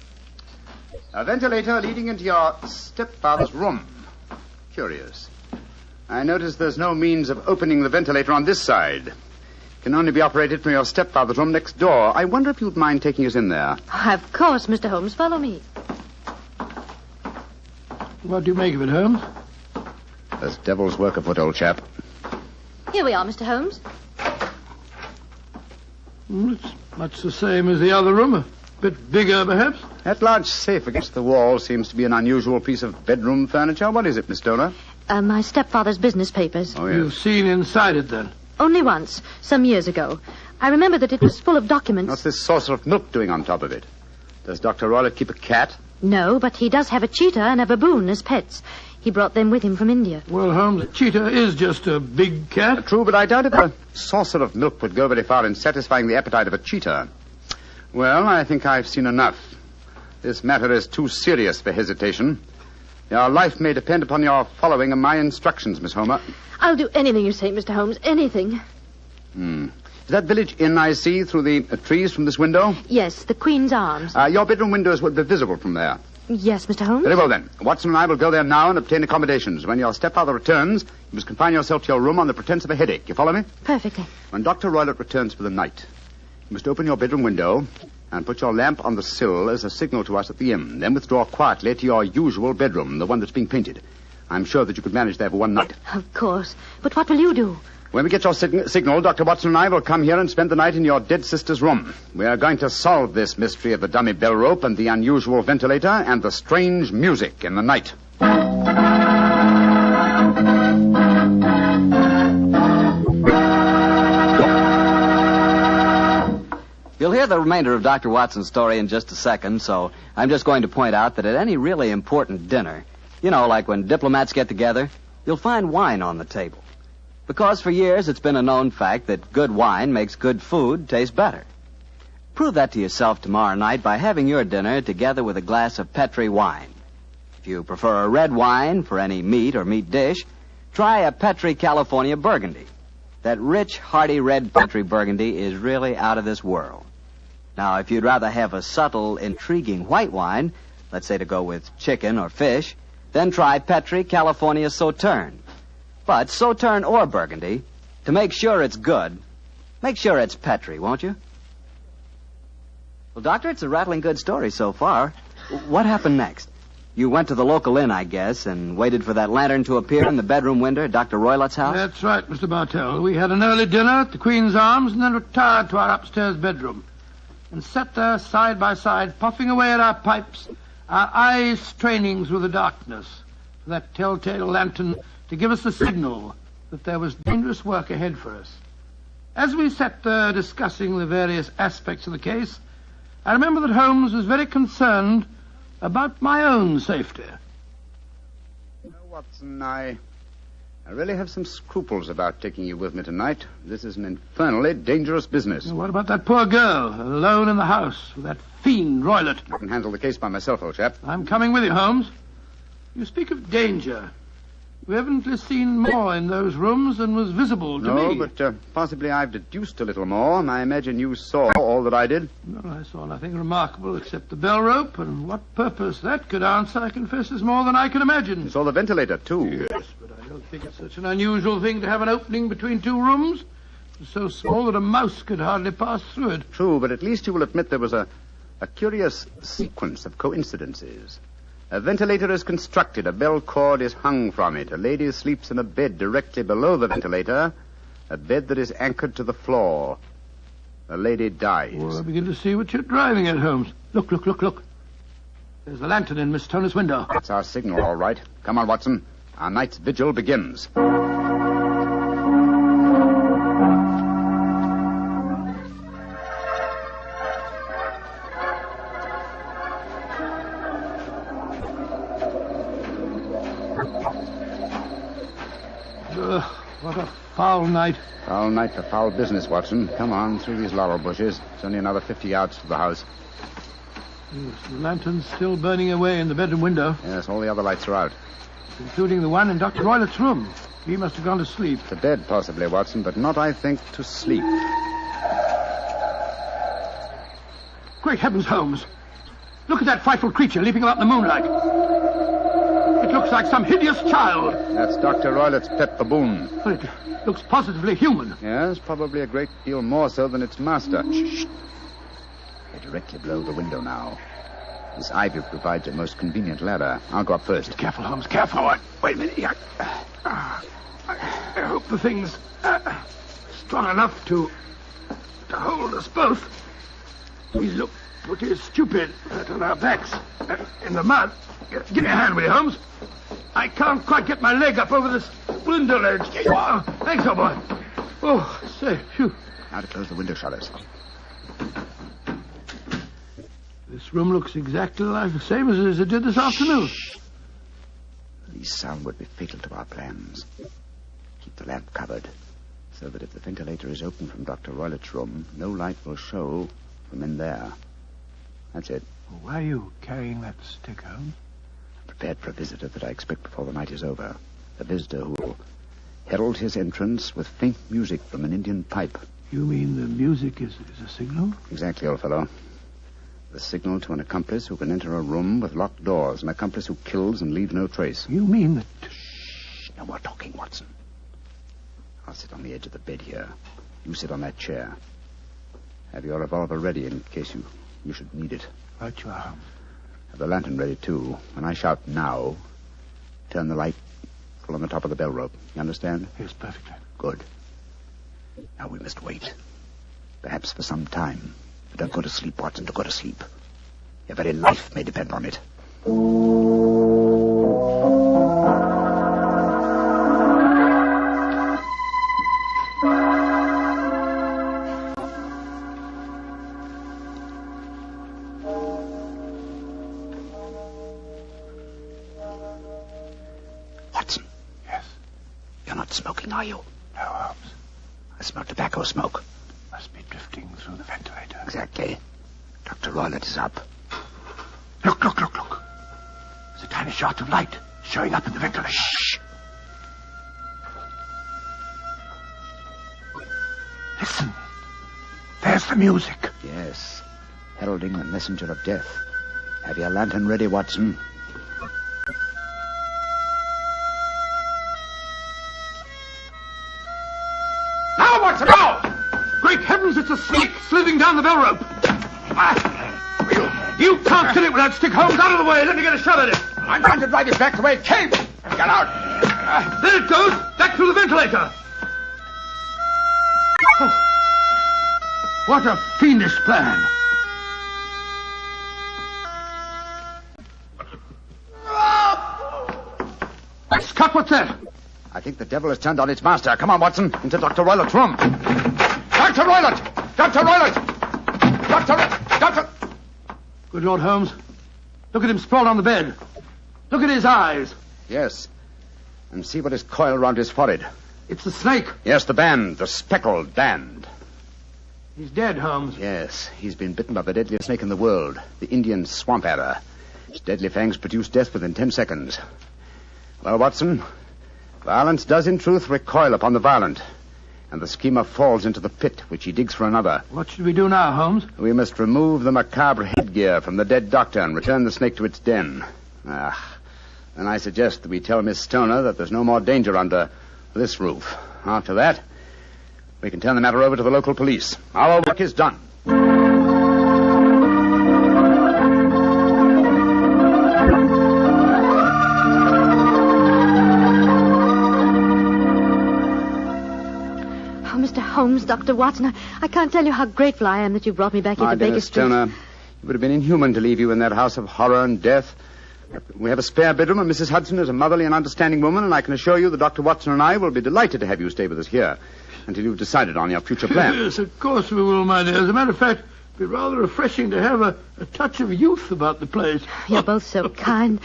A ventilator leading into your stepfather's room. Curious. I notice there's no means of opening the ventilator on this side. It can only be operated from your stepfather's room next door. I wonder if you'd mind taking us in there. Of course, Mr. Holmes. Follow me. What do you make of it, Holmes? There's devil's work afoot, old chap. Here we are, Mr. Holmes. It's much the same as the other room. A bit bigger, perhaps. That large safe against the wall seems to be an unusual piece of bedroom furniture. What is it, Miss Stoner? My stepfather's business papers. Oh, yes. You've seen inside it, then? Only once, some years ago. I remember that it was full of documents. What's this saucer of milk doing on top of it? Does Dr. Roylott keep a cat? No, but he does have a cheetah and a baboon as pets. He brought them with him from India. Well, Holmes, a cheetah is just a big cat. True, but I doubt if a saucer of milk would go very far in satisfying the appetite of a cheetah. Well, I think I've seen enough. This matter is too serious for hesitation. Your life may depend upon your following my instructions, Miss Homer. I'll do anything you say, Mr. Holmes, anything. Is that village inn I see through the trees from this window? Yes, the Queen's Arms. Your bedroom windows would be visible from there. Yes, Mr. Holmes. Very well, then. Watson and I will go there now and obtain accommodations. When your stepfather returns, you must confine yourself to your room on the pretense of a headache. You follow me? Perfectly. When Dr. Roylott returns for the night, you must open your bedroom window and put your lamp on the sill as a signal to us at the inn. Then withdraw quietly to your usual bedroom, the one that's being painted. I'm sure that you could manage there for one night. Of course. But what will you do? When we get your signal, Dr. Watson and I will come here and spend the night in your dead sister's room. We are going to solve this mystery of the dummy bell rope and the unusual ventilator and the strange music in the night. You'll hear the remainder of Dr. Watson's story in just a second, so I'm just going to point out that at any really important dinner, like when diplomats get together, you'll find wine on the table. Because for years it's been a known fact that good wine makes good food taste better. Prove that to yourself tomorrow night by having your dinner together with a glass of Petri wine. If you prefer a red wine for any meat or meat dish, try a Petri California Burgundy. That rich, hearty red Petri Burgundy is really out of this world. Now, if you'd rather have a subtle, intriguing white wine, let's say to go with chicken or fish, then try Petri California Sauterne. But Sauterne or Burgundy, to make sure it's good, make sure it's Petri, won't you? Well, Doctor, it's a rattling good story so far. What happened next? You went to the local inn, I guess, and waited for that lantern to appear in the bedroom window at Dr. Roylott's house? That's right, Mr. Bartell. We had an early dinner at the Queen's Arms and then retired to our upstairs bedroom and sat there side by side, puffing away at our pipes, our eyes straining through the darkness for that telltale lantern to give us the signal that there was dangerous work ahead for us. As we sat there discussing the various aspects of the case, I remember that Holmes was very concerned about my own safety. You know, Watson, I really have some scruples about taking you with me tonight. This is an infernally dangerous business. What about that poor girl, alone in the house with that fiend Roylott? I can handle the case by myself, old chap. I'm coming with you, Holmes. You speak of danger. We haven't seen more in those rooms than was visible to me. No, but possibly I've deduced a little more, and I imagine you saw all that I did. No, I saw nothing remarkable except the bell rope, and what purpose that could answer, I confess, is more than I can imagine. You saw the ventilator, too. Yes, but I don't think it's such an unusual thing to have an opening between two rooms. It's so small that a mouse could hardly pass through it. True, but at least you will admit there was a curious sequence of coincidences. A ventilator is constructed, a bell cord is hung from it, a lady sleeps in a bed directly below the ventilator, a bed that is anchored to the floor. The lady dies. Well, I begin to see what you're driving at, Holmes. Look. There's the lantern in Miss Toner's window. That's our signal, all right. Come on, Watson. Our night's vigil begins. What a foul night. Foul night for foul business, Watson. Come on, through these laurel bushes. It's only another 50 yards to the house. Yes, the lantern's still burning away in the bedroom window. Yes, all the other lights are out. Including the one in Dr. Roylott's room. He must have gone to sleep. To bed, possibly, Watson, but not, I think, to sleep. Great heavens, Holmes. Look at that frightful creature leaping about in the moonlight. It looks like some hideous child. That's Dr. Roylott's pet baboon. But it looks positively human. Yes, probably a great deal more so than its master. Shh. They're directly below the window now. This ivy provides a most convenient ladder. I'll go up first. Careful, Holmes, careful. Wait a minute. I hope the thing's strong enough to hold us both. We look pretty stupid on our backs in the mud. Give me a hand, will you, Holmes? I can't quite get my leg up over this window ledge. Oh, thanks, old boy. Oh, say, phew. Now to close the window shutters. This room looks exactly like the same as it did this afternoon. The least sound would be fatal to our plans. Keep the lamp covered, so that if the ventilator is open from Dr. Roylott's room, no light will show from in there. That's it. Why are you carrying that stick, Holmes? Prepared for a visitor that I expect before the night is over. A visitor who will herald his entrance with faint music from an Indian pipe. You mean the music is a signal? Exactly, old fellow. The signal to an accomplice who can enter a room with locked doors. An accomplice who kills and leaves no trace. You mean that... Shh! No more talking, Watson. I'll sit on the edge of the bed here. You sit on that chair. Have your revolver ready in case you should need it. Right you are, Holmes. Have the lantern ready, too. When I shout now, turn the light full on the top of the bell rope. You understand? Yes, perfectly. Good. Now we must wait. Perhaps for some time. But don't go to sleep, Watson. Don't go to sleep. Your very life may depend on it. Watson. Yes? You're not smoking, are you? No, Holmes. I smell tobacco smoke. Must be drifting through the ventilator. Exactly. Dr. Roylott is up. Look. There's a tiny shot of light showing up in the ventilator. Shh. Listen. There's the music. Yes. Heralding the messenger of death. Have your lantern ready, Watson. Now, Watson, now! Great heavens, it's a snake slithering down the bell rope. You can't get it without stick Holmes. Out of the way. Let me get a shot at it. I'm going to drive it back the way it came. Get out. There it goes. Back through the ventilator. Oh. What a fiendish plan. Scott, what's that? I think the devil has turned on its master. Come on, Watson, into Dr. Roylott's room. Dr. Roylott! Dr. Roylott! Doctor! Good Lord, Holmes. Look at him sprawled on the bed. Look at his eyes. Yes. And see what is coiled around his forehead. It's the snake. Yes, the band. The speckled band. He's dead, Holmes. Yes, he's been bitten by the deadliest snake in the world, the Indian swamp adder. Its deadly fangs produce death within 10 seconds. Well, Watson, violence does in truth recoil upon the violent, and the schemer falls into the pit which he digs for another. What should we do now, Holmes? We must remove the macabre headgear from the dead doctor and return the snake to its den. Then I suggest that we tell Miss Stoner that there's no more danger under this roof. After that, we can turn the matter over to the local police. Our work is done. Holmes, Dr. Watson, I can't tell you how grateful I am that you brought me back into Baker Street. Stoner, it would have been inhuman to leave you in that house of horror and death. We have a spare bedroom, and Mrs. Hudson is a motherly and understanding woman, and I can assure you that Dr. Watson and I will be delighted to have you stay with us here until you've decided on your future plans. Yes, of course we will, my dear. As a matter of fact, it'd be rather refreshing to have a touch of youth about the place. You're both so kind.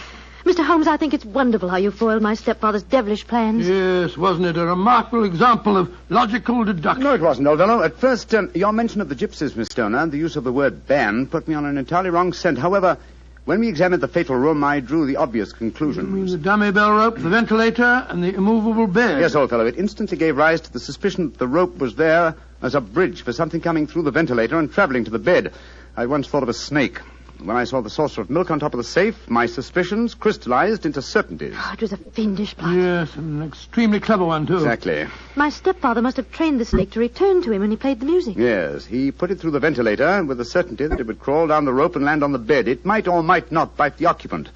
Mr. Holmes, I think it's wonderful how you foiled my stepfather's devilish plans. Yes, wasn't it a remarkable example of logical deduction? No, it wasn't, old fellow. At first, your mention of the gypsies, Miss Stoner, and the use of the word band put me on an entirely wrong scent. However, when we examined the fatal room, I drew the obvious conclusion. You mean the dummy bell rope, the ventilator, and the immovable bed? Yes, old fellow. It instantly gave rise to the suspicion that the rope was there as a bridge for something coming through the ventilator and traveling to the bed. I once thought of a snake. When I saw the saucer of milk on top of the safe, my suspicions crystallized into certainties. Oh, it was a fiendish plot. Yes, an extremely clever one, too. Exactly. My stepfather must have trained the snake to return to him when he played the music. Yes, he put it through the ventilator with the certainty that it would crawl down the rope and land on the bed. It might or might not bite the occupant.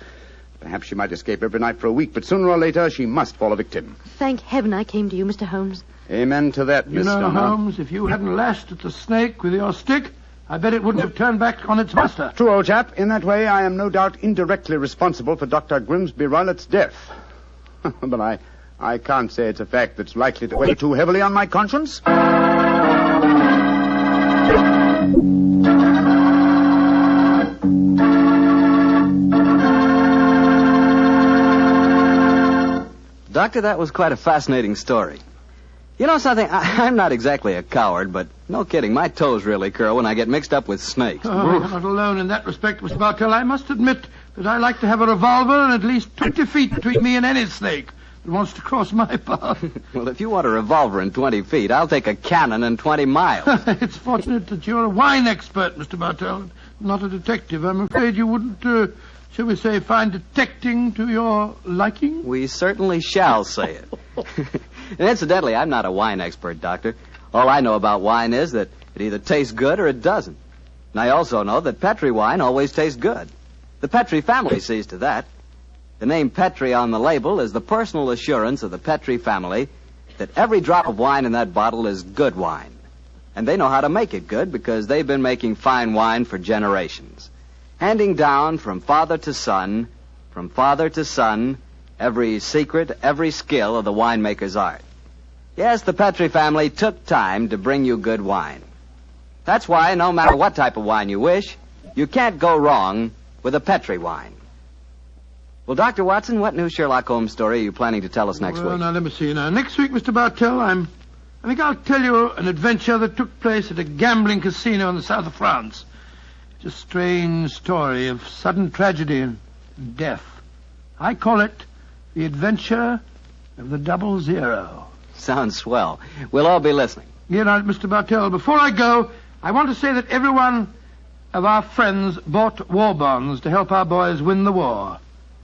Perhaps she might escape every night for a week, but sooner or later she must fall a victim. Thank heaven I came to you, Mr. Holmes. Amen to that, Miss Stoner. Holmes, if you hadn't lashed at the snake with your stick, I bet it wouldn't have turned back on its master. True, old chap. In that way, I am no doubt indirectly responsible for Dr. Grimsby Roylott's death. But I can't say it's a fact that's likely to weigh too heavily on my conscience. Doctor, that was quite a fascinating story. You know something? I'm not exactly a coward, but no kidding, my toes really curl when I get mixed up with snakes. Oh, you're not alone in that respect, Mr. Bartell. I must admit that I like to have a revolver and at least 20 feet between me and any snake that wants to cross my path. Well, if you want a revolver and 20 feet, I'll take a cannon and 20 miles. It's fortunate that you're a wine expert, Mr. Bartell, not a detective. I'm afraid you wouldn't, shall we say, find detecting to your liking? We certainly shall say it. And incidentally, I'm not a wine expert, Doctor. All I know about wine is that it either tastes good or it doesn't. And I also know that Petri wine always tastes good. The Petri family sees to that. The name Petri on the label is the personal assurance of the Petri family that every drop of wine in that bottle is good wine. And they know how to make it good because they've been making fine wine for generations. Handing down from father to son, every secret, every skill of the winemaker's art. Yes, the Petri family took time to bring you good wine. That's why, no matter what type of wine you wish, you can't go wrong with a Petri wine. Well, Dr. Watson, what new Sherlock Holmes story are you planning to tell us next week? Now, let me see. Now, next week, Mr. Bartell, I think I'll tell you an adventure that took place at a gambling casino in the south of France. It's a strange story of sudden tragedy and death. I call it The Adventure of the 00. Sounds swell. We'll all be listening. Yeah, now, Mr. Bartell, before I go, I want to say that every one of our friends bought war bonds to help our boys win the war.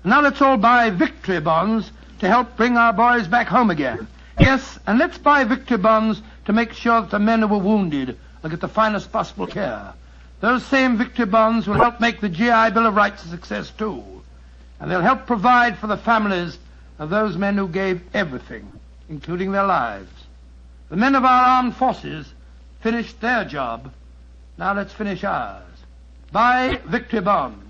Now let's all buy victory bonds to help bring our boys back home again. Yes, and let's buy victory bonds to make sure that the men who were wounded will get the finest possible care. those same victory bonds will help make the GI Bill of Rights a success, too. And they'll help provide for the families of those men who gave everything, including their lives. The men of our armed forces finished their job. Now let's finish ours. Buy victory bonds.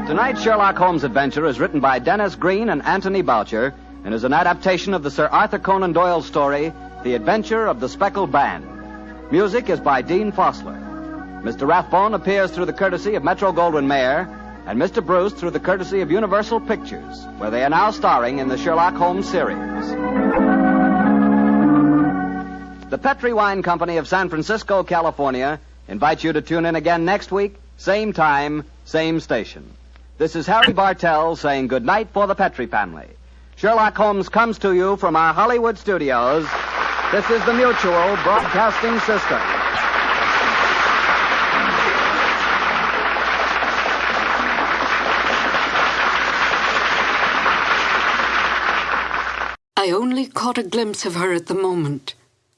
Tonight's Sherlock Holmes adventure is written by Dennis Green and Anthony Boucher and is an adaptation of the Sir Arthur Conan Doyle story, The Adventure of the Speckled Band. Music is by Dean Fossler. Mr. Rathbone appears through the courtesy of Metro-Goldwyn-Mayer, and Mr. Bruce through the courtesy of Universal Pictures, where they are now starring in the Sherlock Holmes series. The Petri Wine Company of San Francisco, California, invites you to tune in again next week, same time, same station. This is Harry Bartell saying good night for the Petri family. Sherlock Holmes comes to you from our Hollywood studios. This is the Mutual Broadcasting System. I only caught a glimpse of her at the moment,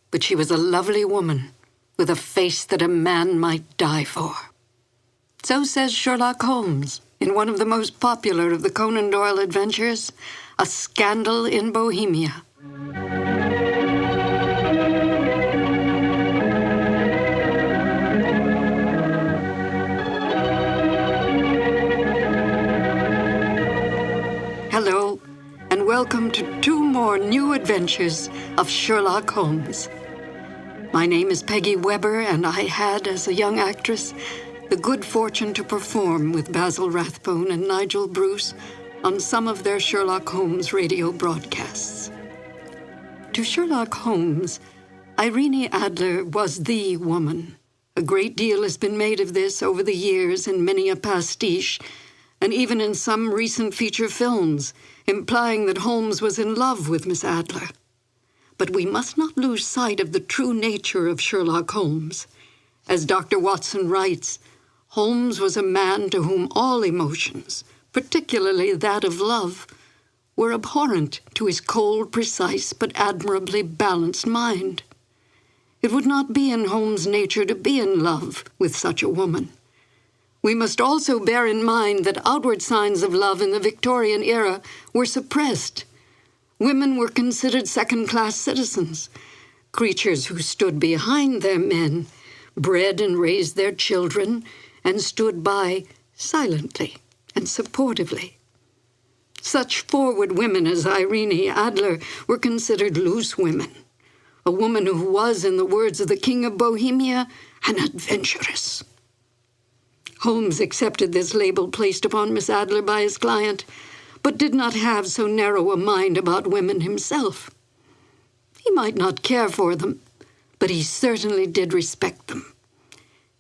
but she was a lovely woman with a face that a man might die for. So says Sherlock Holmes in one of the most popular of the Conan Doyle adventures, A Scandal in Bohemia. Hello, and welcome to 2 more new adventures of Sherlock Holmes. My name is Peggy Weber, and I had, as a young actress, the good fortune to perform with Basil Rathbone and Nigel Bruce on some of their Sherlock Holmes radio broadcasts. To Sherlock Holmes, Irene Adler was the woman. A great deal has been made of this over the years in many a pastiche, and even in some recent feature films, implying that Holmes was in love with Miss Adler. But we must not lose sight of the true nature of Sherlock Holmes. As Dr. Watson writes, Holmes was a man to whom all emotions, particularly that of love, were abhorrent to his cold, precise, but admirably balanced mind. It would not be in Holmes' nature to be in love with such a woman. We must also bear in mind that outward signs of love in the Victorian era were suppressed. Women were considered second-class citizens, creatures who stood behind their men, bred and raised their children, and stood by silently and supportively. Such forward women as Irene Adler were considered loose women, a woman who was, in the words of the King of Bohemia, an adventuress. Holmes accepted this label placed upon Miss Adler by his client, but did not have so narrow a mind about women himself. He might not care for them, but he certainly did respect them,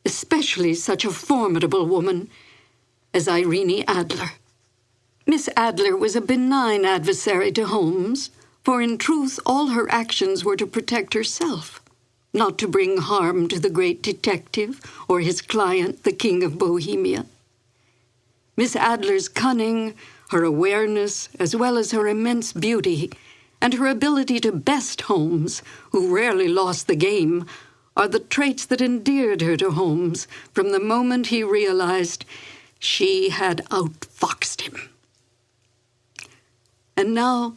especially such a formidable woman as Irene Adler. Miss Adler was a benign adversary to Holmes, for in truth all her actions were to protect herself, not to bring harm to the great detective or his client, the King of Bohemia. Miss Adler's cunning, her awareness, as well as her immense beauty, and her ability to best Holmes, who rarely lost the game, are the traits that endeared her to Holmes from the moment he realized she had outfoxed him. And now,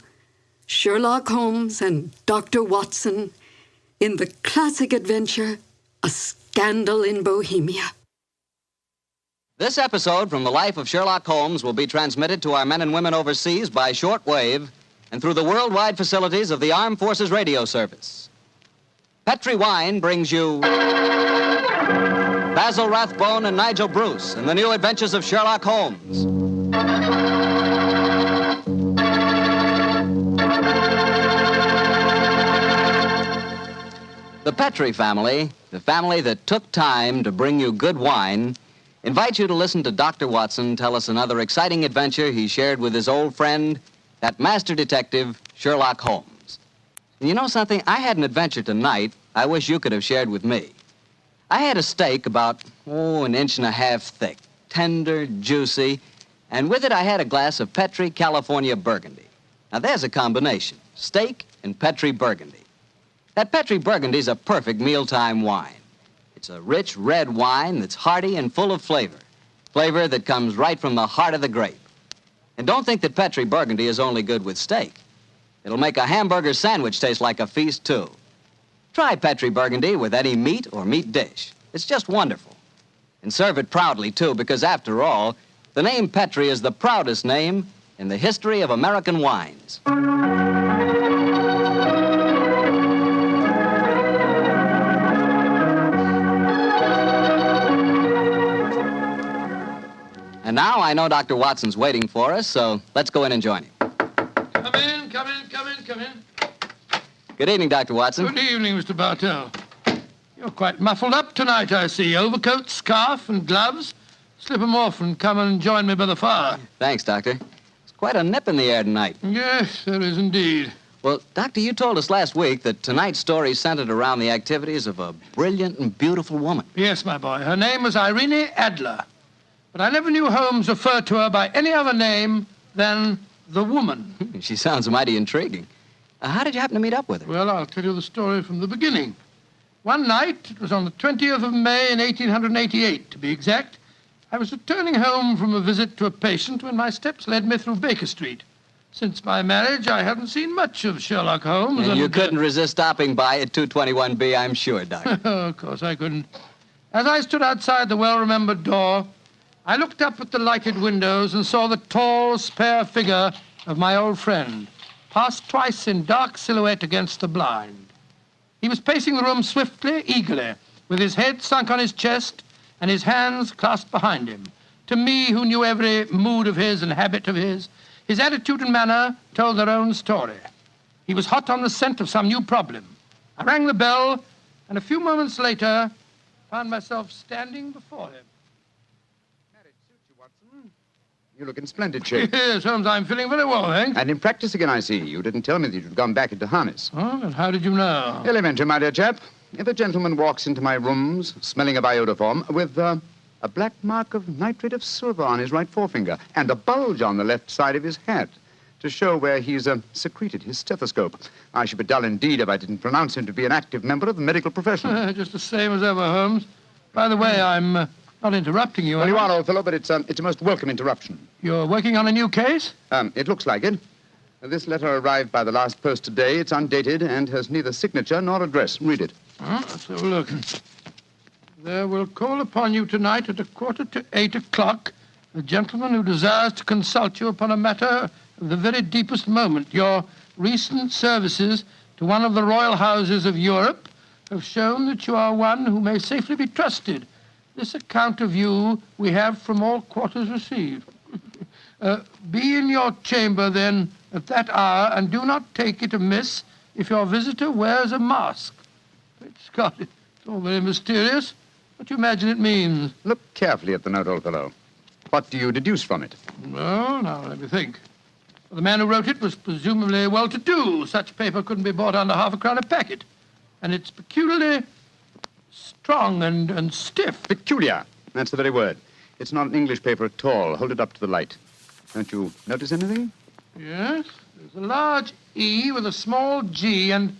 Sherlock Holmes and Dr. Watson in the classic adventure, A Scandal in Bohemia. This episode from the life of Sherlock Holmes will be transmitted to our men and women overseas by shortwave and through the worldwide facilities of the Armed Forces Radio Service. Petri Wine brings you Basil Rathbone and Nigel Bruce in the new adventures of Sherlock Holmes. The Petri family, the family that took time to bring you good wine, invites you to listen to Dr. Watson tell us another exciting adventure he shared with his old friend, that master detective, Sherlock Holmes. And you know something? I had an adventure tonight I wish you could have shared with me. I had a steak about, 1.5 inches thick, tender, juicy, and with it I had a glass of Petri California Burgundy. Now, there's a combination. Steak and Petri Burgundy. That Petri Burgundy's a perfect mealtime wine. It's a rich red wine that's hearty and full of flavor. Flavor that comes right from the heart of the grape. And don't think that Petri Burgundy is only good with steak. It'll make a hamburger sandwich taste like a feast, too. Try Petri Burgundy with any meat or meat dish. It's just wonderful. And serve it proudly, too, because after all, the name Petri is the proudest name in the history of American wines. And now I know Dr. Watson's waiting for us, so let's go in and join him. Come in, come in, come in, come in. Good evening, Dr. Watson. Good evening, Mr. Bartell. You're quite muffled up tonight, I see. Overcoat, scarf, and gloves. Slip 'em off and come and join me by the fire. Thanks, Doctor. It's quite a nip in the air tonight. Yes, there is indeed. Well, Doctor, you told us last week that tonight's story centered around the activities of a brilliant and beautiful woman. Yes, my boy. Her name was Irene Adler. But I never knew Holmes refer to her by any other name than the woman. She sounds mighty intriguing. How did you happen to meet up with her? Well, I'll tell you the story from the beginning. One night, it was on the 20th of May in 1888, to be exact, I was returning home from a visit to a patient when my steps led me through Baker Street. Since my marriage, I hadn't seen much of Sherlock Holmes. And you couldn't resist stopping by at 221B, I'm sure, Doctor. Of course I couldn't. As I stood outside the well-remembered door, I looked up at the lighted windows and saw the tall, spare figure of my old friend, pass twice in dark silhouette against the blind. He was pacing the room swiftly, eagerly, with his head sunk on his chest and his hands clasped behind him. To me, who knew every mood of his and habit of his attitude and manner told their own story. He was hot on the scent of some new problem. I rang the bell, and a few moments later, found myself standing before him. You look in splendid shape. Yes, Holmes, I'm feeling very well, thanks. And in practice again, I see. You didn't tell me that you'd gone back into harness. Oh, and how did you know? Elementary, my dear chap. If a gentleman walks into my rooms smelling of iodoform with a black mark of nitrate of silver on his right forefinger and a bulge on the left side of his hat to show where he's secreted his stethoscope, I should be dull indeed if I didn't pronounce him to be an active member of the medical profession. Just the same as ever, Holmes. By the way, I'm not interrupting you. Well, you are, old fellow, but it's a most welcome interruption. You're working on a new case? It looks like it. This letter arrived by the last post today. It's undated and has neither signature nor address. Read it. Let's have a look. There will call upon you tonight at 7:45 a gentleman who desires to consult you upon a matter of the very deepest moment. Your recent services to one of the royal houses of Europe have shown that you are one who may safely be trusted. This account of you we have from all quarters received. Be in your chamber, then, at that hour, and do not take it amiss if your visitor wears a mask. Great Scott, it's all very mysterious. What do you imagine it means? Look carefully at the note, old fellow. What do you deduce from it? Well, now, let me think. Well, the man who wrote it was presumably well-to-do. Such paper couldn't be bought under half a crown a packet. And it's peculiarly strong and stiff. Peculiar. That's the very word. It's not an English paper at all. Hold it up to the light. Don't you notice anything? Yes. There's a large E with a small G and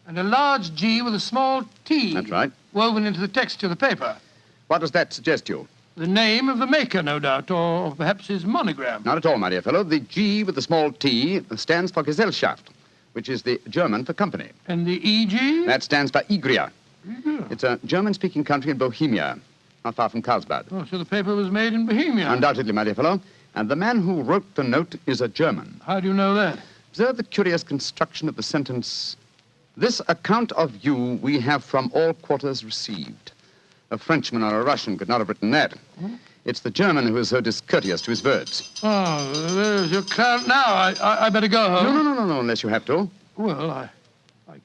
a large G with a small T. That's right. Woven into the texture of the paper. What does that suggest to you? The name of the maker, no doubt, or perhaps his monogram. Not at all, my dear fellow. The G with the small T stands for Gesellschaft, which is the German for company. And the EG? That stands for Igria. It's a German-speaking country in Bohemia, not far from Carlsbad. Oh, so the paper was made in Bohemia? Undoubtedly, my dear fellow. And the man who wrote the note is a German. How do you know that? Observe the curious construction of the sentence. This account of you we have from all quarters received. A Frenchman or a Russian could not have written that. It's the German who is so discourteous to his verbs. Oh, there's your client now. I better go home. No, unless you have to. Well, I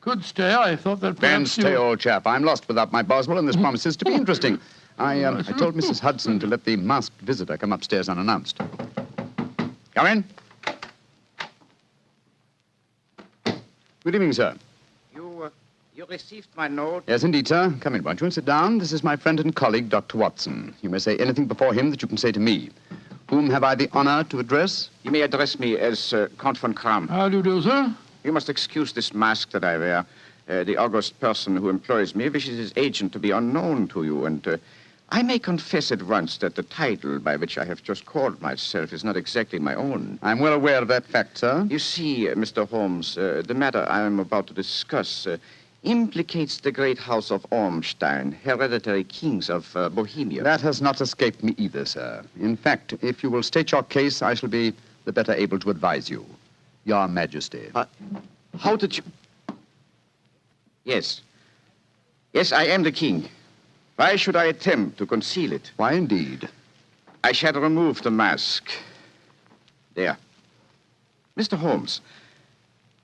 could stay. I thought that Then perhaps stay, old chap. I'm lost without my Boswell, and this promises to be interesting. I told Mrs. Hudson to let the masked visitor come upstairs unannounced. Come in. Good evening, sir. You received my note? Yes, indeed, sir. Come in, won't you, and sit down. This is my friend and colleague, Dr. Watson. You may say anything before him that you can say to me. Whom have I the honor to address? You may address me as Count von Kram. How do you do, sir? You must excuse this mask that I wear. The august person who employs me wishes his agent to be unknown to you, and I may confess at once that the title by which I have just called myself is not exactly my own. I'm well aware of that fact, sir. You see, Mr. Holmes, the matter I am about to discuss implicates the great house of Ormstein, hereditary kings of Bohemia. That has not escaped me either, sir. In fact, if you will state your case, I shall be the better able to advise you. Your Majesty. How did you... Yes. Yes, I am the king. Why should I attempt to conceal it? Why, indeed? I shall remove the mask. There. Mr. Holmes,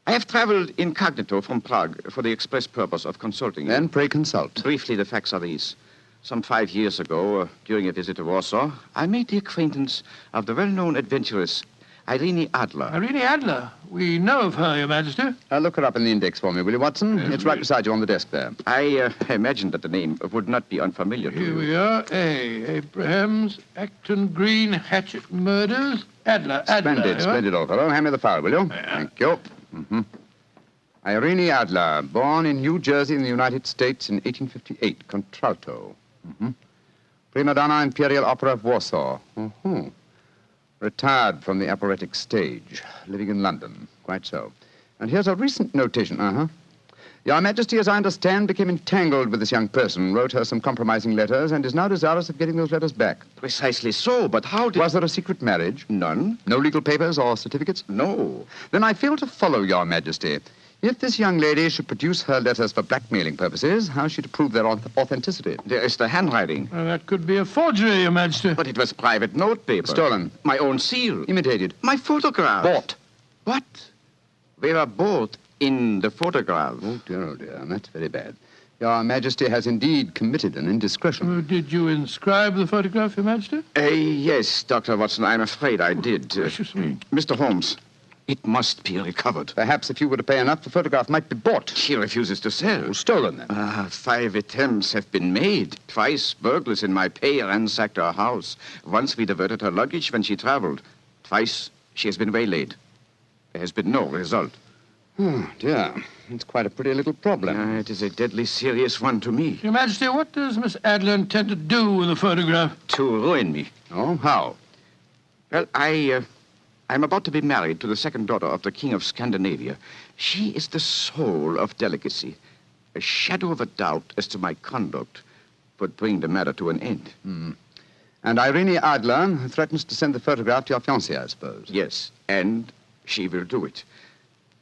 I have traveled incognito from Prague for the express purpose of consulting you. Then pray consult. Briefly, the facts are these. Some 5 years ago, during a visit to Warsaw, I made the acquaintance of the well-known adventuress Irene Adler. Irene Adler? We know of her, Your Majesty. Look her up in the index for me, will you, Watson? Yes, it's right beside you on the desk there. I imagined that the name would not be unfamiliar to you. Here we are. Abrahams, Acton Green, Hatchet Murders, Adler. Splendid, old fellow. Hand me the file, will you? Yeah. Thank you. Irene Adler, born in New Jersey in the United States in 1858, contralto. Prima donna Imperial Opera of Warsaw. Retired from the operatic stage, living in London. Quite so. And here's a recent notation. Your Majesty, as I understand, became entangled with this young person, wrote her some compromising letters, and is now desirous of getting those letters back. Precisely so, but how did... Was there a secret marriage? None. No legal papers or certificates? No. Then I fail to follow, Your Majesty. If this young lady should produce her letters for blackmailing purposes, how is she to prove their authenticity? There is the handwriting. That could be a forgery, Your Majesty. But it was private notepaper. Stolen. My own seal. Imitated. My photograph. Bought. What? We were both in the photograph. Oh, dear. That's very bad. Your Majesty has indeed committed an indiscretion. Did you inscribe the photograph, Your Majesty? Yes, Dr. Watson, I'm afraid I did. Precious me. Mr. Holmes, it must be recovered. Perhaps if you were to pay enough, the photograph might be bought. She refuses to sell. Stolen, then? 5 attempts have been made. Twice burglars in my pay ransacked her house. Once we diverted her luggage when she traveled. Twice she has been waylaid. There has been no result. Oh, dear. It's quite a pretty little problem. It is a deadly serious one to me. Your Majesty, what does Miss Adler intend to do with the photograph? To ruin me. Oh, how? Well, I'm about to be married to the second daughter of the King of Scandinavia. She is the soul of delicacy. A shadow of a doubt as to my conduct would bring the matter to an end. And Irene Adler threatens to send the photograph to your fiancée, I suppose. Yes, and she will do it.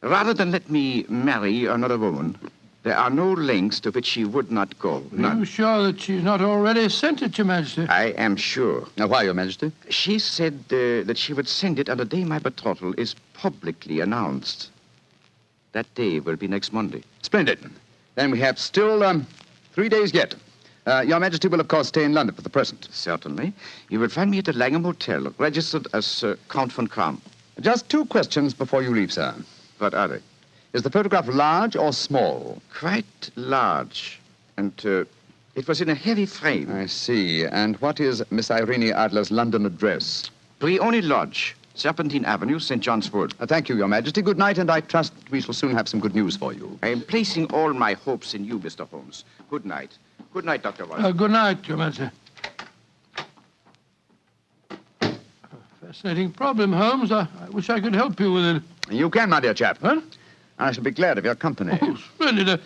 Rather than let me marry another woman, there are no lengths to which she would not go. None. Are you sure that she's not already sent it, Your Majesty? I am sure. Now, why, Your Majesty? She said that she would send it on the day my betrothal is publicly announced. That day will be next Monday. Splendid. Then we have still 3 days yet. Your Majesty will, of course, stay in London for the present. Certainly. You will find me at the Langham Hotel, registered as Count von Kram. Just 2 questions before you leave, sir. What are they? Is the photograph large or small? Quite large. And it was in a heavy frame. I see. And what is Miss Irene Adler's London address? Briony Lodge, Serpentine Avenue, St. John's Wood. Thank you, Your Majesty. Good night, and I trust we shall soon have some good news for you. I am placing all my hopes in you, Mr. Holmes. Good night. Good night, Dr. Watson. Good night, Your Majesty. Fascinating problem, Holmes. I wish I could help you with it. You can, my dear chap. Huh? I shall be glad of your company. Oh, splendid.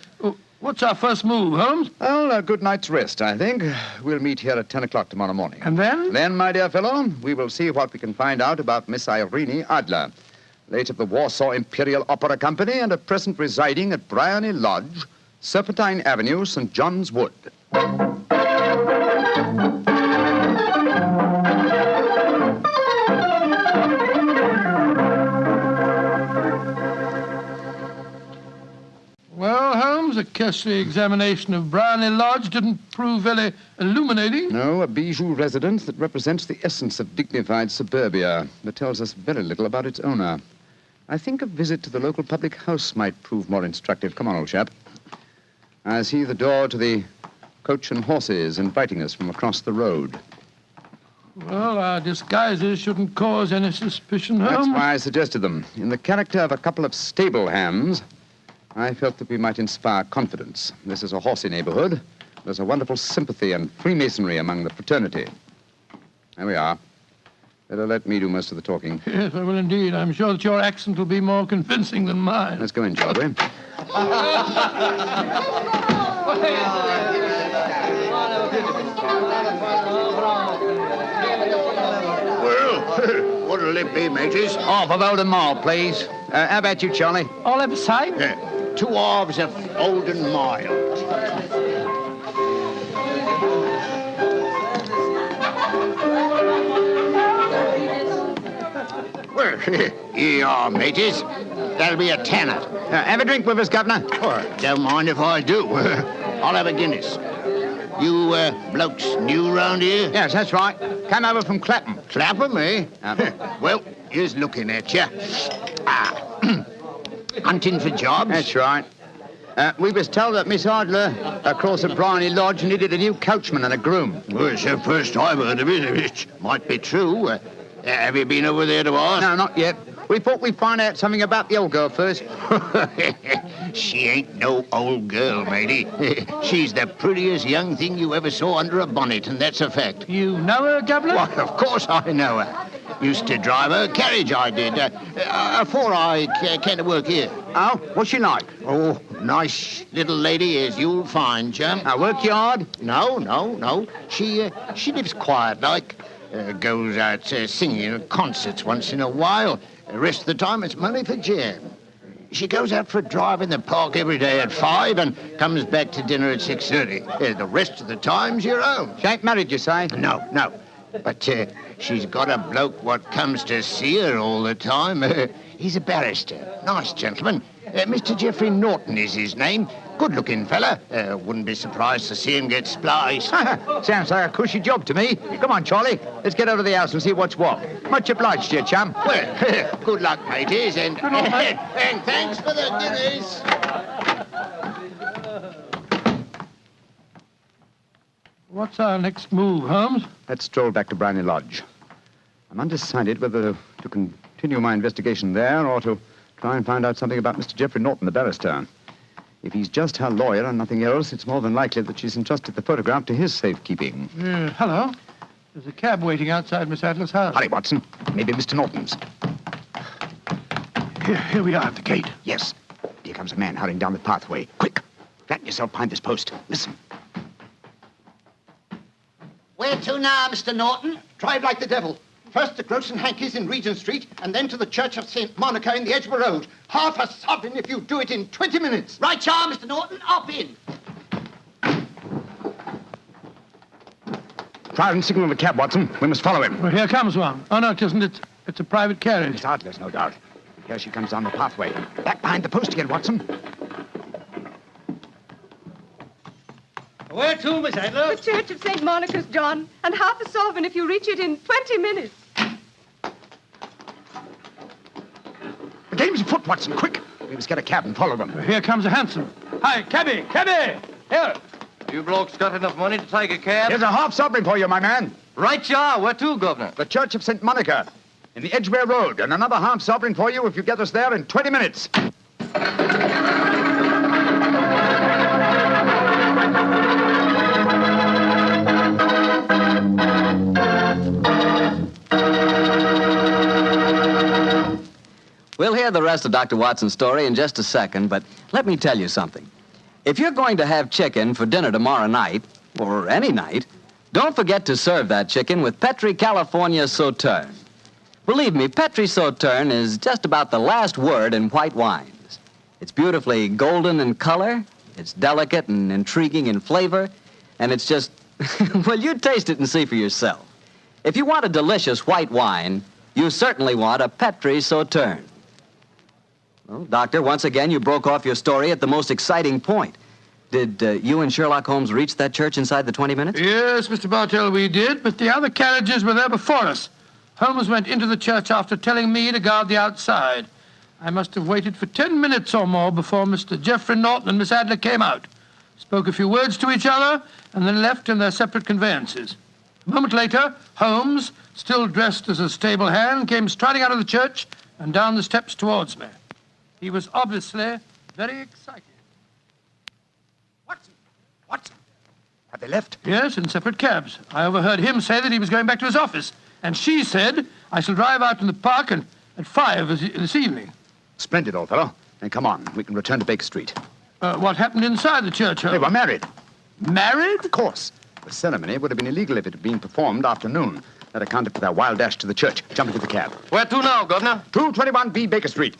What's our first move, Holmes? Well, a good night's rest, I think. We'll meet here at 10 o'clock tomorrow morning. And then? Then, my dear fellow, we will see what we can find out about Miss Irene Adler, late of the Warsaw Imperial Opera Company and at present residing at Briony Lodge, Serpentine Avenue, St. John's Wood. Well, Holmes, a cursory examination of Briony Lodge didn't prove very illuminating. No, a bijou residence that represents the essence of dignified suburbia, but tells us very little about its owner. I think a visit to the local public house might prove more instructive. Come on, old chap. I see the door to the Coach and Horses inviting us from across the road. Well, our disguises shouldn't cause any suspicion, Holmes. That's why I suggested them. In the character of a couple of stable hands, I felt that we might inspire confidence. This is a horsey neighborhood. There's a wonderful sympathy and Freemasonry among the fraternity. There we are. Better let me do most of the talking. Yes, I will indeed. I'm sure that your accent will be more convincing than mine. Let's go in, shall we? Well, what'll it be, mateys? Half of Oldham Mile, please. How about you, Charlie? All ever sight? Yeah. 2 halves of Oldham Mile. Well, here you are, mateys. That'll be a tenner. Have a drink with us, Governor. Oh, don't mind if I do. I'll have a Guinness. You blokes new round here? Yes, that's right. Came over from Clapham. Clapham, eh? Well, here's looking at you. Hunting for jobs? That's right. We was told that Miss Idler across at Bryony Lodge needed a new coachman and a groom. Well, it's the first I've heard of it. It might be true. Have you been over there to ask? No, not yet. We thought we'd find out something about the old girl first. She ain't no old girl, matey. She's the prettiest young thing you ever saw under a bonnet, and that's a fact. You know her, Governor? Why, of course I know her. Used to drive her carriage, I did. Afore I came to work here. Oh, what's she like? Oh, nice little lady, as you'll find, chum. Work you hard? No. She lives quiet like. Goes out singing at concerts once in a while. The rest of the time it's money for jam. She goes out for a drive in the park every day at 5 and comes back to dinner at 6:30. The rest of the time's your own. She ain't married, you say? No. But she's got a bloke what comes to see her all the time. He's a barrister. Nice gentleman. Mr. Geoffrey Norton is his name. Good-looking fella. Wouldn't be surprised to see him get spliced. Sounds like a cushy job to me. Come on, Charlie. Let's get over to the house and see what's what. Much obliged to you, chum. Well, good luck, mateys, and thanks for the Guinness. What's our next move, Holmes? Let's stroll back to Bryony Lodge. I'm undecided whether to continue my investigation there or to try and find out something about Mr. Geoffrey Norton, the barrister. If he's just her lawyer and nothing else, it's more than likely that she's entrusted the photograph to his safekeeping. Hello. There's a cab waiting outside Miss Adler's house. Hurry, Watson. Maybe Mr. Norton's. Here we are at the gate. Yes. Here comes a man hurrying down the pathway. Quick. Flatten yourself behind this post. Listen. Where to now, Mr. Norton? Drive like the devil. First to Gross and Hankey's in Regent Street, and then to the Church of St. Monica in the Edgware Road. Half a sovereign if you do it in 20 minutes. Right, you are, Mr. Norton. Up in. Try and signal the cab, Watson. We must follow him. Well, here comes one. Oh, no, it isn't. It's a private carriage. Miss Adler's, no doubt. Here she comes down the pathway. Back behind the post again, Watson. Where to, Miss Adler? The Church of St. Monica's, John, and half a sovereign if you reach it in 20 minutes. The game's afoot, Watson. Quick. We must get a cab and follow them. Here comes a hansom. Hi, cabby! Here! You blokes got enough money to take a cab? Here's a half sovereign for you, my man. Right you are. Where to, Governor? The Church of St. Monica in the Edgware Road, and another half sovereign for you if you get us there in 20 minutes. We'll hear the rest of Dr. Watson's story in just a second, but let me tell you something. If you're going to have chicken for dinner tomorrow night, or any night, don't forget to serve that chicken with Petri California Sauterne. Believe me, Petri Sauterne is just about the last word in white wines. It's beautifully golden in color, it's delicate and intriguing in flavor, and it's just, well, you taste it and see for yourself. If you want a delicious white wine, you certainly want a Petri Sauterne. Well, Doctor, once again, you broke off your story at the most exciting point. Did you and Sherlock Holmes reach that church inside the 20 minutes? Yes, Mr. Bartell, we did, but the other carriages were there before us. Holmes went into the church after telling me to guard the outside. I must have waited for 10 minutes or more before Mr. Geoffrey Norton and Miss Adler came out, spoke a few words to each other, and then left in their separate conveyances. A moment later, Holmes, still dressed as a stable hand, came striding out of the church and down the steps towards me. He was obviously very excited. Watson! Have they left? Yes, in separate cabs. I overheard him say that he was going back to his office. And she said, I shall drive out in the park at 5 this evening. Splendid, old fellow. Then come on. We can return to Baker Street. What happened inside the church, Holmes? They were married. Married? Of course. The ceremony would have been illegal if it had been performed after noon. That accounted for their wild dash to the church. Jump into the cab. Where to now, Governor? 221B Baker Street.